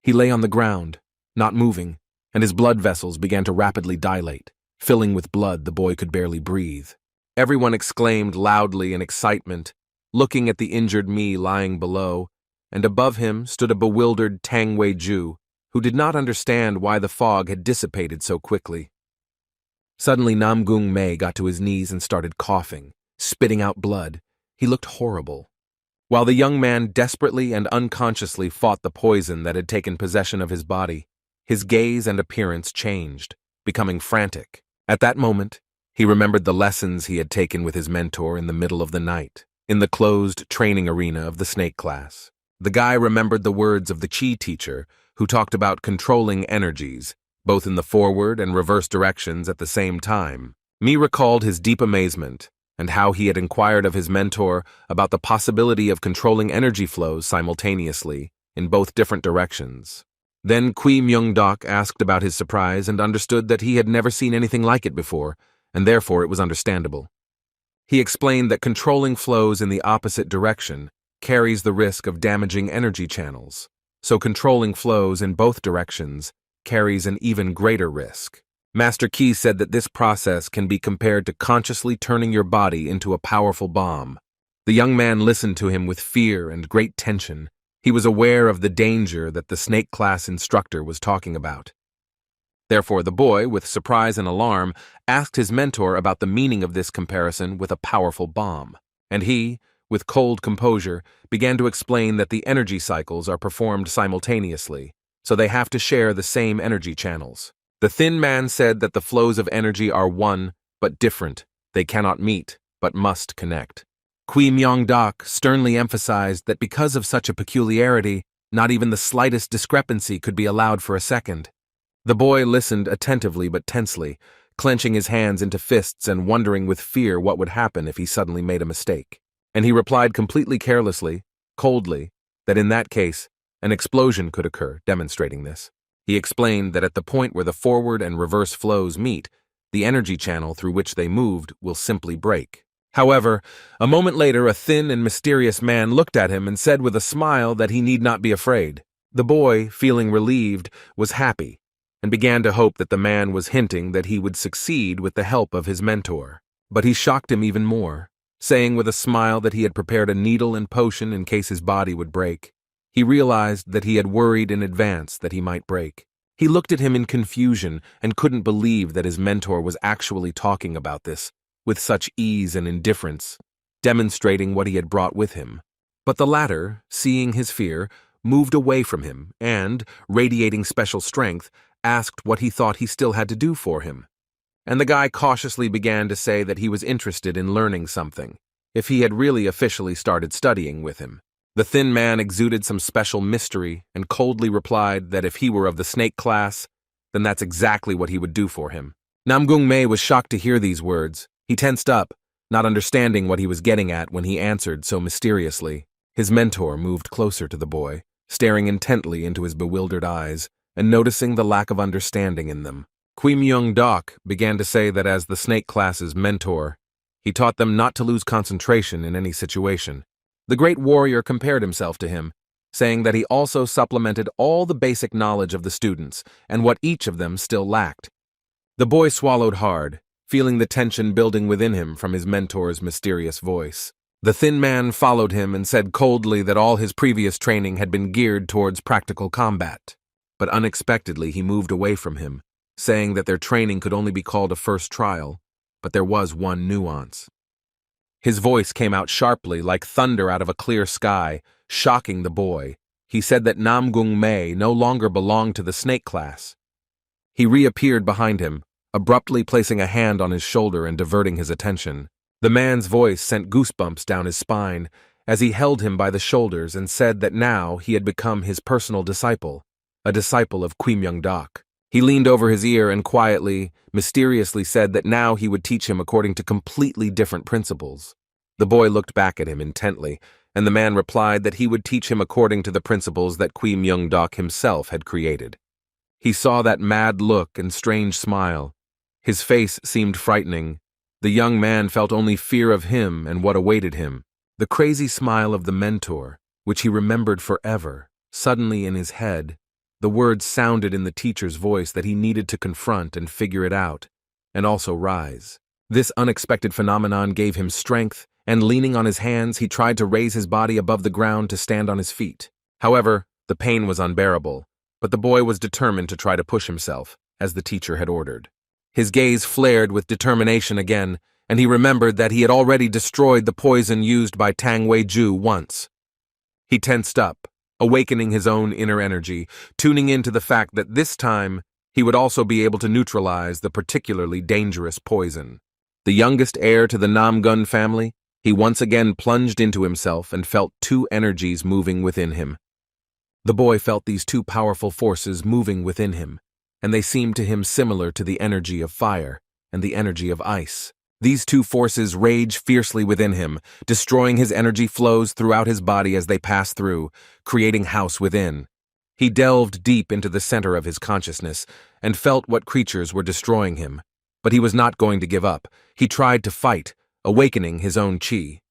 He lay on the ground, not moving, and his blood vessels began to rapidly dilate. Filling with blood, the boy could barely breathe. Everyone exclaimed loudly in excitement, looking at the injured Mi lying below, and above him stood a bewildered Tang Wei-ju, who did not understand why the fog had dissipated so quickly. Suddenly Nam Gung Mei got to his knees and started coughing, spitting out blood. He looked horrible. While the young man desperately and unconsciously fought the poison that had taken possession of his body, his gaze and appearance changed, becoming frantic. At that moment, he remembered the lessons he had taken with his mentor in the middle of the night, in the closed training arena of the snake class. The guy remembered the words of the Qi teacher, who talked about controlling energies, both in the forward and reverse directions at the same time. Mi recalled his deep amazement and how he had inquired of his mentor about the possibility of controlling energy flows simultaneously in both different directions. Then Kui Myung-dok asked about his surprise and understood that he had never seen anything like it before, and therefore it was understandable. He explained that controlling flows in the opposite direction carries the risk of damaging energy channels, so controlling flows in both directions carries an even greater risk. Master Qi said that this process can be compared to consciously turning your body into a powerful bomb. The young man listened to him with fear and great tension. He was aware of the danger that the snake class instructor was talking about. Therefore, the boy, with surprise and alarm, asked his mentor about the meaning of this comparison with a powerful bomb. And he, with cold composure, began to explain that the energy cycles are performed simultaneously, so they have to share the same energy channels. The thin man said that the flows of energy are one, but different. They cannot meet, but must connect. Qui Myung-dak sternly emphasized that because of such a peculiarity, not even the slightest discrepancy could be allowed for a second. The boy listened attentively but tensely, clenching his hands into fists and wondering with fear what would happen if he suddenly made a mistake. And he replied completely carelessly, coldly, that in that case, an explosion could occur, demonstrating this. He explained that at the point where the forward and reverse flows meet, the energy channel through which they moved will simply break. However, a moment later, a thin and mysterious man looked at him and said with a smile that he need not be afraid. The boy, feeling relieved, was happy, and began to hope that the man was hinting that he would succeed with the help of his mentor. But he shocked him even more, saying with a smile that he had prepared a needle and potion in case his body would break. He realized that he had worried in advance that he might break. He looked at him in confusion and couldn't believe that his mentor was actually talking about this, with such ease and indifference, demonstrating what he had brought with him. But the latter, seeing his fear, moved away from him and, radiating special strength, asked what he thought he still had to do for him. And the guy cautiously began to say that he was interested in learning something, if he had really officially started studying with him. The thin man exuded some special mystery and coldly replied that if he were of the snake class, then that's exactly what he would do for him. Namgung Mei was shocked to hear these words. He tensed up, not understanding what he was getting at when he answered so mysteriously. His mentor moved closer to the boy, staring intently into his bewildered eyes and noticing the lack of understanding in them. Qui Myung-dak began to say that as the snake class's mentor, he taught them not to lose concentration in any situation. The great warrior compared himself to him, saying that he also supplemented all the basic knowledge of the students and what each of them still lacked. The boy swallowed hard, feeling the tension building within him from his mentor's mysterious voice. The thin man followed him and said coldly that all his previous training had been geared towards practical combat. But unexpectedly he moved away from him, saying that their training could only be called a first trial, but there was one nuance. His voice came out sharply, like thunder out of a clear sky, shocking the boy. He said that Namgung Mei no longer belonged to the snake class. He reappeared behind him, abruptly placing a hand on his shoulder and diverting his attention. The man's voice sent goosebumps down his spine as he held him by the shoulders and said that now he had become his personal disciple, a disciple of Qui Myung-dak. He leaned over his ear and quietly, mysteriously said that now he would teach him according to completely different principles. The boy looked back at him intently, and the man replied that he would teach him according to the principles that Qui Myung-dak himself had created. He saw that mad look and strange smile. His face seemed frightening. The young man felt only fear of him and what awaited him. The crazy smile of the mentor, which he remembered forever, suddenly in his head. The words sounded in the teacher's voice that he needed to confront and figure it out, and also rise. This unexpected phenomenon gave him strength, and leaning on his hands, he tried to raise his body above the ground to stand on his feet. However, the pain was unbearable, but the boy was determined to try to push himself, as the teacher had ordered. His gaze flared with determination again, and he remembered that he had already destroyed the poison used by Tang Wei-ju once. He tensed up, awakening his own inner energy, tuning into the fact that this time he would also be able to neutralize the particularly dangerous poison. The youngest heir to the Namgun family, he once again plunged into himself and felt two energies moving within him. The boy felt these two powerful forces moving within him, and they seemed to him similar to the energy of fire and the energy of ice. These two forces rage fiercely within him, destroying his energy flows throughout his body as they pass through, creating house within. He delved deep into the center of his consciousness and felt what creatures were destroying him. But he was not going to give up. He tried to fight, awakening his own chi.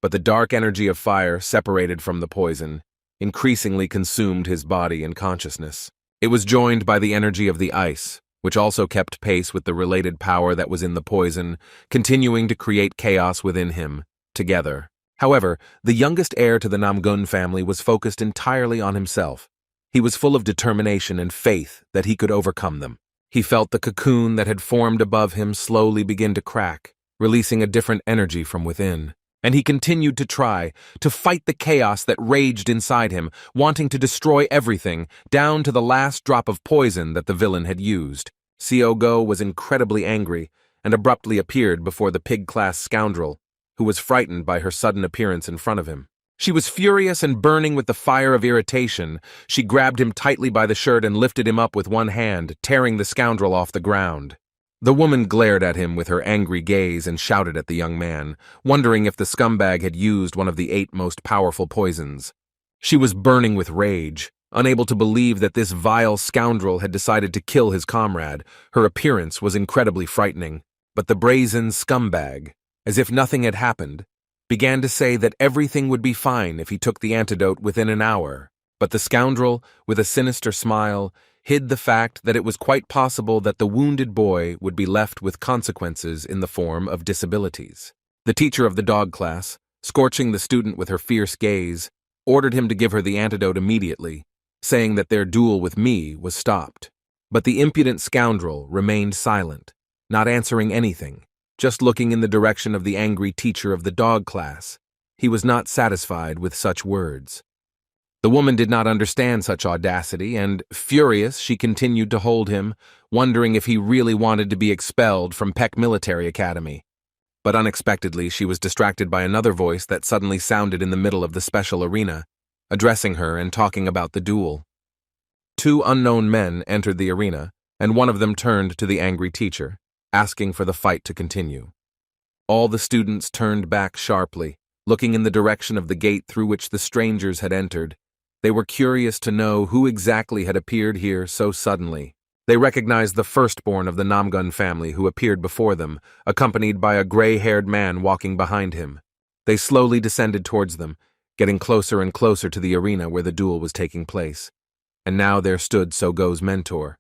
But the dark energy of fire, separated from the poison, increasingly consumed his body and consciousness. It was joined by the energy of the ice, which also kept pace with the related power that was in the poison, continuing to create chaos within him, together. However, the youngest heir to the Namgun family was focused entirely on himself. He was full of determination and faith that he could overcome them. He felt the cocoon that had formed above him slowly begin to crack, releasing a different energy from within. And he continued to try to fight the chaos that raged inside him, wanting to destroy everything, down to the last drop of poison that the villain had used. Go was incredibly angry and abruptly appeared before the pig-class scoundrel, who was frightened by her sudden appearance in front of him. She was furious and burning with the fire of irritation. She grabbed him tightly by the shirt and lifted him up with one hand, tearing the scoundrel off the ground. The woman glared at him with her angry gaze and shouted at the young man, wondering if the scumbag had used one of the 8 most powerful poisons. She was burning with rage, unable to believe that this vile scoundrel had decided to kill his comrade. Her appearance was incredibly frightening, but the brazen scumbag, as if nothing had happened, began to say that everything would be fine if he took the antidote within an hour. But the scoundrel, with a sinister smile, hid the fact that it was quite possible that the wounded boy would be left with consequences in the form of disabilities. The teacher of the dog class, scorching the student with her fierce gaze, ordered him to give her the antidote immediately, saying that their duel with me was stopped. But the impudent scoundrel remained silent, not answering anything, just looking in the direction of the angry teacher of the dog class. He was not satisfied with such words. The woman did not understand such audacity, and, furious, she continued to hold him, wondering if he really wanted to be expelled from Peck Military Academy. But unexpectedly, she was distracted by another voice that suddenly sounded in the middle of the special arena, addressing her and talking about the duel. 2 unknown men entered the arena, and one of them turned to the angry teacher, asking for the fight to continue. All the students turned back sharply, looking in the direction of the gate through which the strangers had entered. They were curious to know who exactly had appeared here so suddenly. They recognized the firstborn of the Namgun family who appeared before them, accompanied by a gray-haired man walking behind him. They slowly descended towards them, getting closer and closer to the arena where the duel was taking place. And now there stood Sogo's mentor.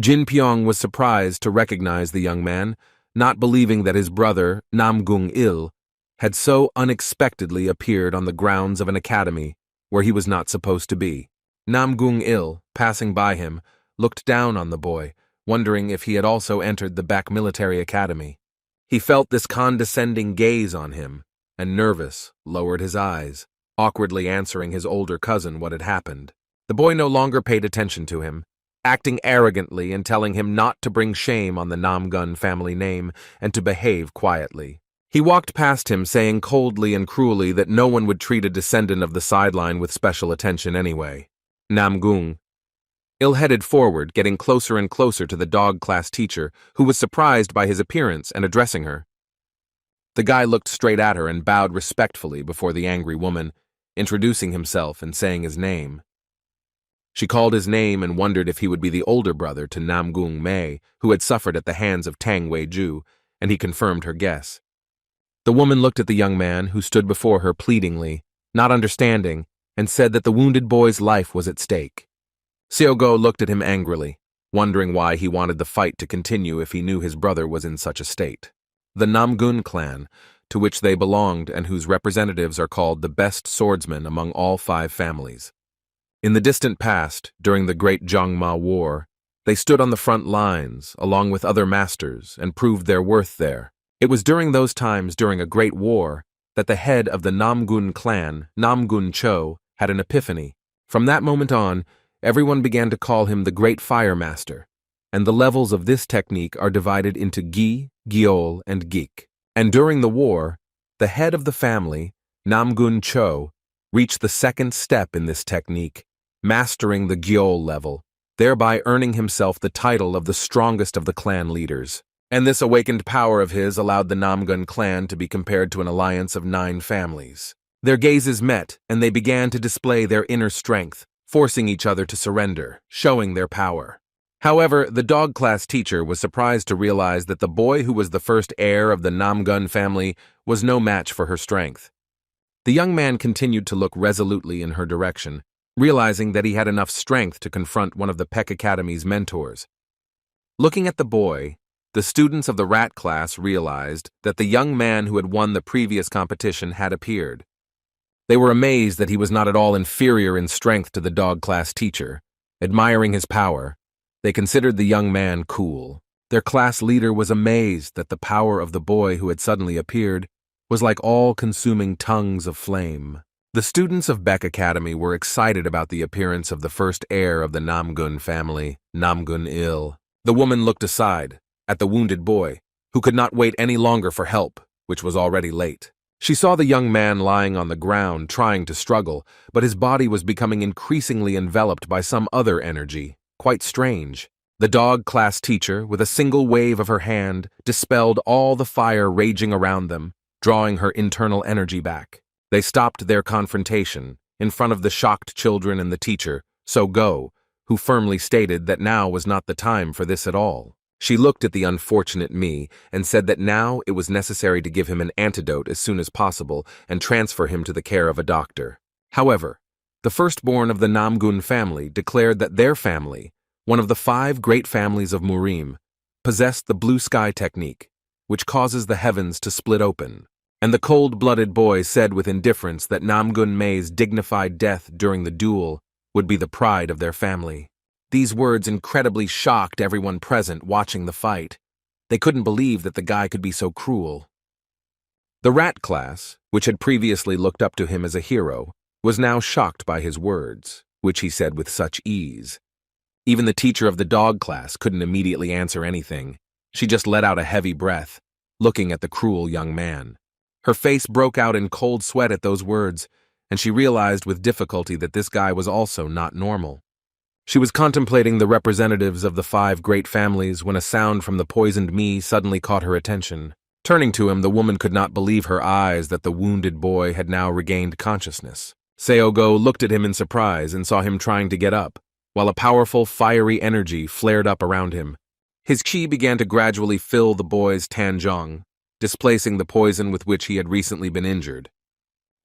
Jin Pyong was surprised to recognize the young man, not believing that his brother, Namgung-il, had so unexpectedly appeared on the grounds of an academy where he was not supposed to be. Namgung-il, passing by him, looked down on the boy, wondering if he had also entered the Peck Military Academy. He felt this condescending gaze on him, and nervous, lowered his eyes, awkwardly answering his older cousin what had happened. The boy no longer paid attention to him, acting arrogantly and telling him not to bring shame on the Namgun family name and to behave quietly. He walked past him, saying coldly and cruelly that no one would treat a descendant of the sideline with special attention anyway. Namgung-il headed forward, getting closer and closer to the dog class teacher, who was surprised by his appearance and addressing her. The guy looked straight at her and bowed respectfully before the angry woman, introducing himself and saying his name. She called his name and wondered if he would be the older brother to Namgung-mei, who had suffered at the hands of Tang Wei-ju, and he confirmed her guess. The woman looked at the young man, who stood before her pleadingly, not understanding, and said that the wounded boy's life was at stake. Xiaogo looked at him angrily, wondering why he wanted the fight to continue if he knew his brother was in such a state. The Namgun clan, to which they belonged and whose representatives are called the best swordsmen among all 5 families. In the distant past, during the Great Zhangma War, they stood on the front lines, along with other masters, and proved their worth there. It was during those times, during a great war, that the head of the Namgun clan, Namgun Cho, had an epiphany. From that moment on, everyone began to call him the Great Fire Master, and the levels of this technique are divided into Gi, Gyol, and Gik. And during the war, the head of the family, Namgun Cho, reached the 2nd step in this technique, mastering the Gyol level, thereby earning himself the title of the strongest of the clan leaders. And this awakened power of his allowed the Namgun clan to be compared to an alliance of 9 families. Their gazes met, and they began to display their inner strength, forcing each other to surrender, showing their power. However, the dog class teacher was surprised to realize that the boy who was the first heir of the Namgun family was no match for her strength. The young man continued to look resolutely in her direction, realizing that he had enough strength to confront one of the Peck Academy's mentors. Looking at the boy, the students of the rat class realized that the young man who had won the previous competition had appeared. They were amazed that he was not at all inferior in strength to the dog class teacher. Admiring his power, they considered the young man cool. Their class leader was amazed that the power of the boy who had suddenly appeared was like all-consuming tongues of flame. The students of Beck Academy were excited about the appearance of the first heir of the Namgun family, Namgun-il. The woman looked aside, at the wounded boy, who could not wait any longer for help, which was already late. She saw the young man lying on the ground, trying to struggle, but his body was becoming increasingly enveloped by some other energy, quite strange. The dog class teacher, with a single wave of her hand, dispelled all the fire raging around them, drawing her internal energy back. They stopped their confrontation, in front of the shocked children and the teacher, So-go, who firmly stated that now was not the time for this at all. She looked at the unfortunate me and said that now it was necessary to give him an antidote as soon as possible and transfer him to the care of a doctor. However, the firstborn of the Namgun family declared that their family, one of the 5 great families of Murim, possessed the blue sky technique, which causes the heavens to split open. And the cold-blooded boy said with indifference that Namgun Mei's dignified death during the duel would be the pride of their family. These words incredibly shocked everyone present watching the fight. They couldn't believe that the guy could be so cruel. The rat class, which had previously looked up to him as a hero, was now shocked by his words, which he said with such ease. Even the teacher of the dog class couldn't immediately answer anything. She just let out a heavy breath, looking at the cruel young man. Her face broke out in cold sweat at those words, and she realized with difficulty that this guy was also not normal. She was contemplating the representatives of the 5 great families when a sound from the poisoned me suddenly caught her attention. Turning to him, the woman could not believe her eyes that the wounded boy had now regained consciousness. So-go looked at him in surprise and saw him trying to get up, while a powerful, fiery energy flared up around him. His qi began to gradually fill the boy's tanjong, displacing the poison with which he had recently been injured.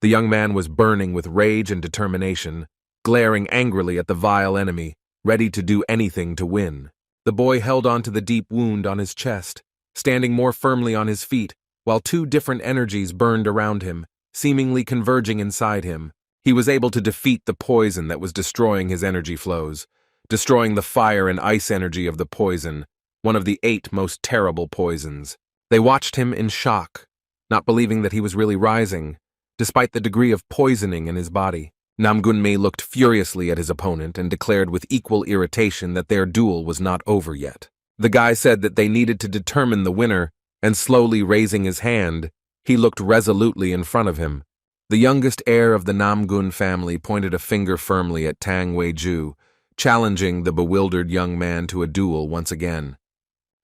The young man was burning with rage and determination, glaring angrily at the vile enemy, ready to do anything to win. The boy held on to the deep wound on his chest, standing more firmly on his feet, while 2 different energies burned around him, seemingly converging inside him. He was able to defeat the poison that was destroying his energy flows, destroying the fire and ice energy of the poison, one of the 8 most terrible poisons. They watched him in shock, not believing that he was really rising, despite the degree of poisoning in his body. Namgun Mei looked furiously at his opponent and declared with equal irritation that their duel was not over yet. The guy said that they needed to determine the winner, and slowly raising his hand, he looked resolutely in front of him. The youngest heir of the Namgun family pointed a finger firmly at Tang Wei-ju, challenging the bewildered young man to a duel once again.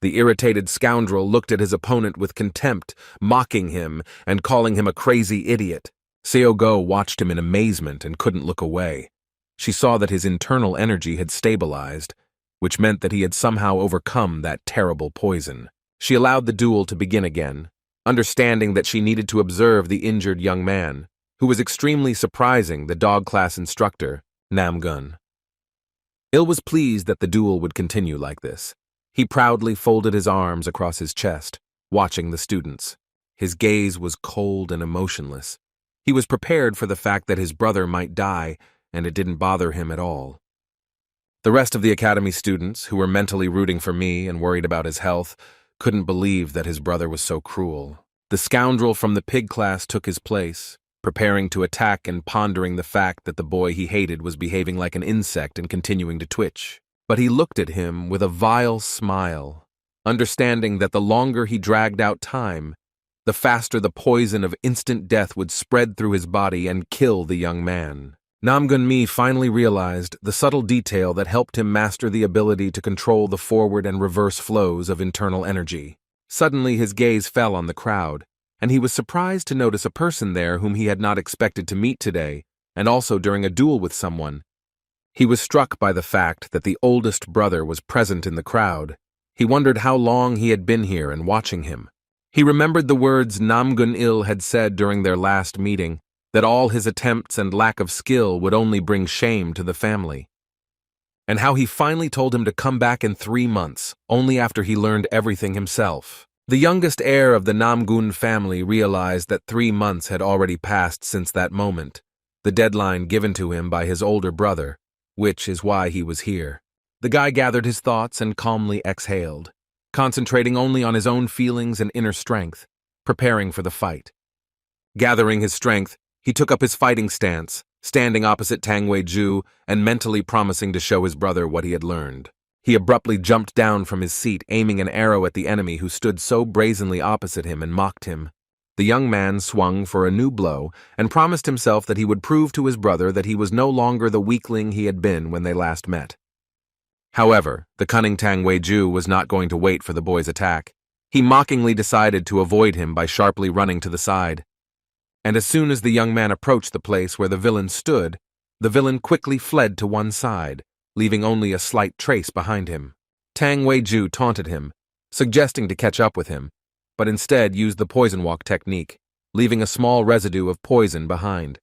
The irritated scoundrel looked at his opponent with contempt, mocking him and calling him a crazy idiot. So-go watched him in amazement and couldn't look away. She saw that his internal energy had stabilized, which meant that he had somehow overcome that terrible poison. She allowed the duel to begin again, understanding that she needed to observe the injured young man, who was extremely surprising the dog class instructor, Namgun. Il was pleased that the duel would continue like this. He proudly folded his arms across his chest, watching the students. His gaze was cold and emotionless. He was prepared for the fact that his brother might die, and it didn't bother him at all. The rest of the academy students, who were mentally rooting for me and worried about his health, couldn't believe that his brother was so cruel. The scoundrel from the pig class took his place, preparing to attack and pondering the fact that the boy he hated was behaving like an insect and continuing to twitch. But he looked at him with a vile smile, understanding that the longer he dragged out time, the faster the poison of instant death would spread through his body and kill the young man. Namgun Mi finally realized the subtle detail that helped him master the ability to control the forward and reverse flows of internal energy. Suddenly his gaze fell on the crowd, and he was surprised to notice a person there whom he had not expected to meet today, and also during a duel with someone. He was struck by the fact that the oldest brother was present in the crowd. He wondered how long he had been here and watching him. He remembered the words Namgun-il had said during their last meeting, that all his attempts and lack of skill would only bring shame to the family, and how he finally told him to come back in 3 months, only after he learned everything himself. The youngest heir of the Namgun family realized that 3 months had already passed since that moment, the deadline given to him by his older brother, which is why he was here. The guy gathered his thoughts and calmly exhaled, concentrating only on his own feelings and inner strength, preparing for the fight. Gathering his strength, he took up his fighting stance, standing opposite Tang Wei-ju and mentally promising to show his brother what he had learned. He abruptly jumped down from his seat, aiming an arrow at the enemy who stood so brazenly opposite him and mocked him. The young man swung for a new blow and promised himself that he would prove to his brother that he was no longer the weakling he had been when they last met. However, the cunning Tang Wei-ju was not going to wait for the boy's attack. He mockingly decided to avoid him by sharply running to the side. And as soon as the young man approached the place where the villain stood, the villain quickly fled to one side, leaving only a slight trace behind him. Tang Wei-ju taunted him, suggesting to catch up with him, but instead used the poison walk technique, leaving a small residue of poison behind.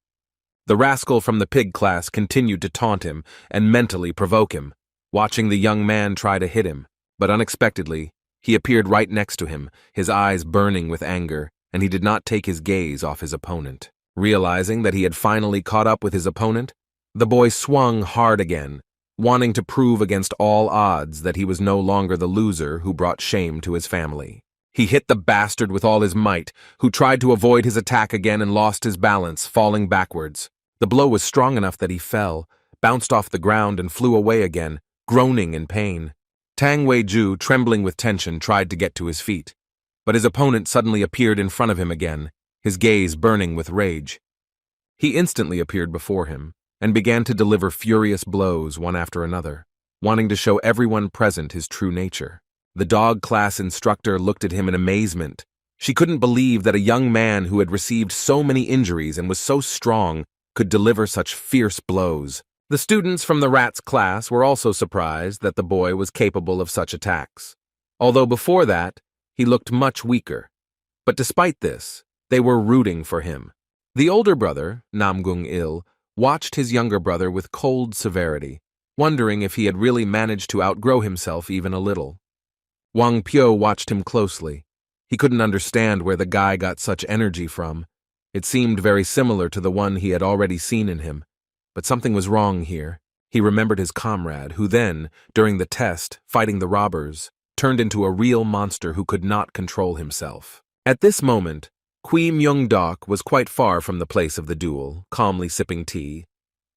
The rascal from the pig class continued to taunt him and mentally provoke him, watching the young man try to hit him, but unexpectedly, he appeared right next to him, his eyes burning with anger, and he did not take his gaze off his opponent. Realizing that he had finally caught up with his opponent, the boy swung hard again, wanting to prove against all odds that he was no longer the loser who brought shame to his family. He hit the bastard with all his might, who tried to avoid his attack again and lost his balance, falling backwards. The blow was strong enough that he fell, bounced off the ground and flew away again, groaning in pain. Tang Wei-ju, trembling with tension, tried to get to his feet, but his opponent suddenly appeared in front of him again, his gaze burning with rage. He instantly appeared before him and began to deliver furious blows one after another, wanting to show everyone present his true nature. The dog class instructor looked at him in amazement. She couldn't believe that a young man who had received so many injuries and was so strong could deliver such fierce blows. The students from the rats class were also surprised that the boy was capable of such attacks, although before that, he looked much weaker. But despite this, they were rooting for him. The older brother, Namgung-il, watched his younger brother with cold severity, wondering if he had really managed to outgrow himself even a little. Wang Pyo watched him closely. He couldn't understand where the guy got such energy from. It seemed very similar to the one he had already seen in him. But something was wrong here. He remembered his comrade, who then, during the test, fighting the robbers, turned into a real monster who could not control himself. At this moment, Kui Myung-dok was quite far from the place of the duel, calmly sipping tea.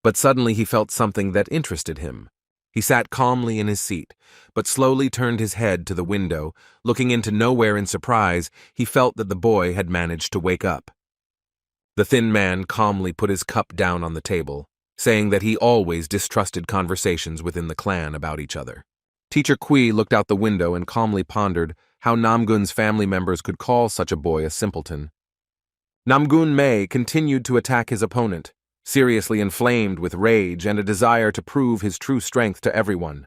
But suddenly he felt something that interested him. He sat calmly in his seat, but slowly turned his head to the window. Looking into nowhere in surprise, he felt that the boy had managed to wake up. The thin man calmly put his cup down on the table, saying that he always distrusted conversations within the clan about each other. Teacher Kui looked out the window and calmly pondered how Namgun's family members could call such a boy a simpleton. Namgun Mei continued to attack his opponent, seriously inflamed with rage and a desire to prove his true strength to everyone.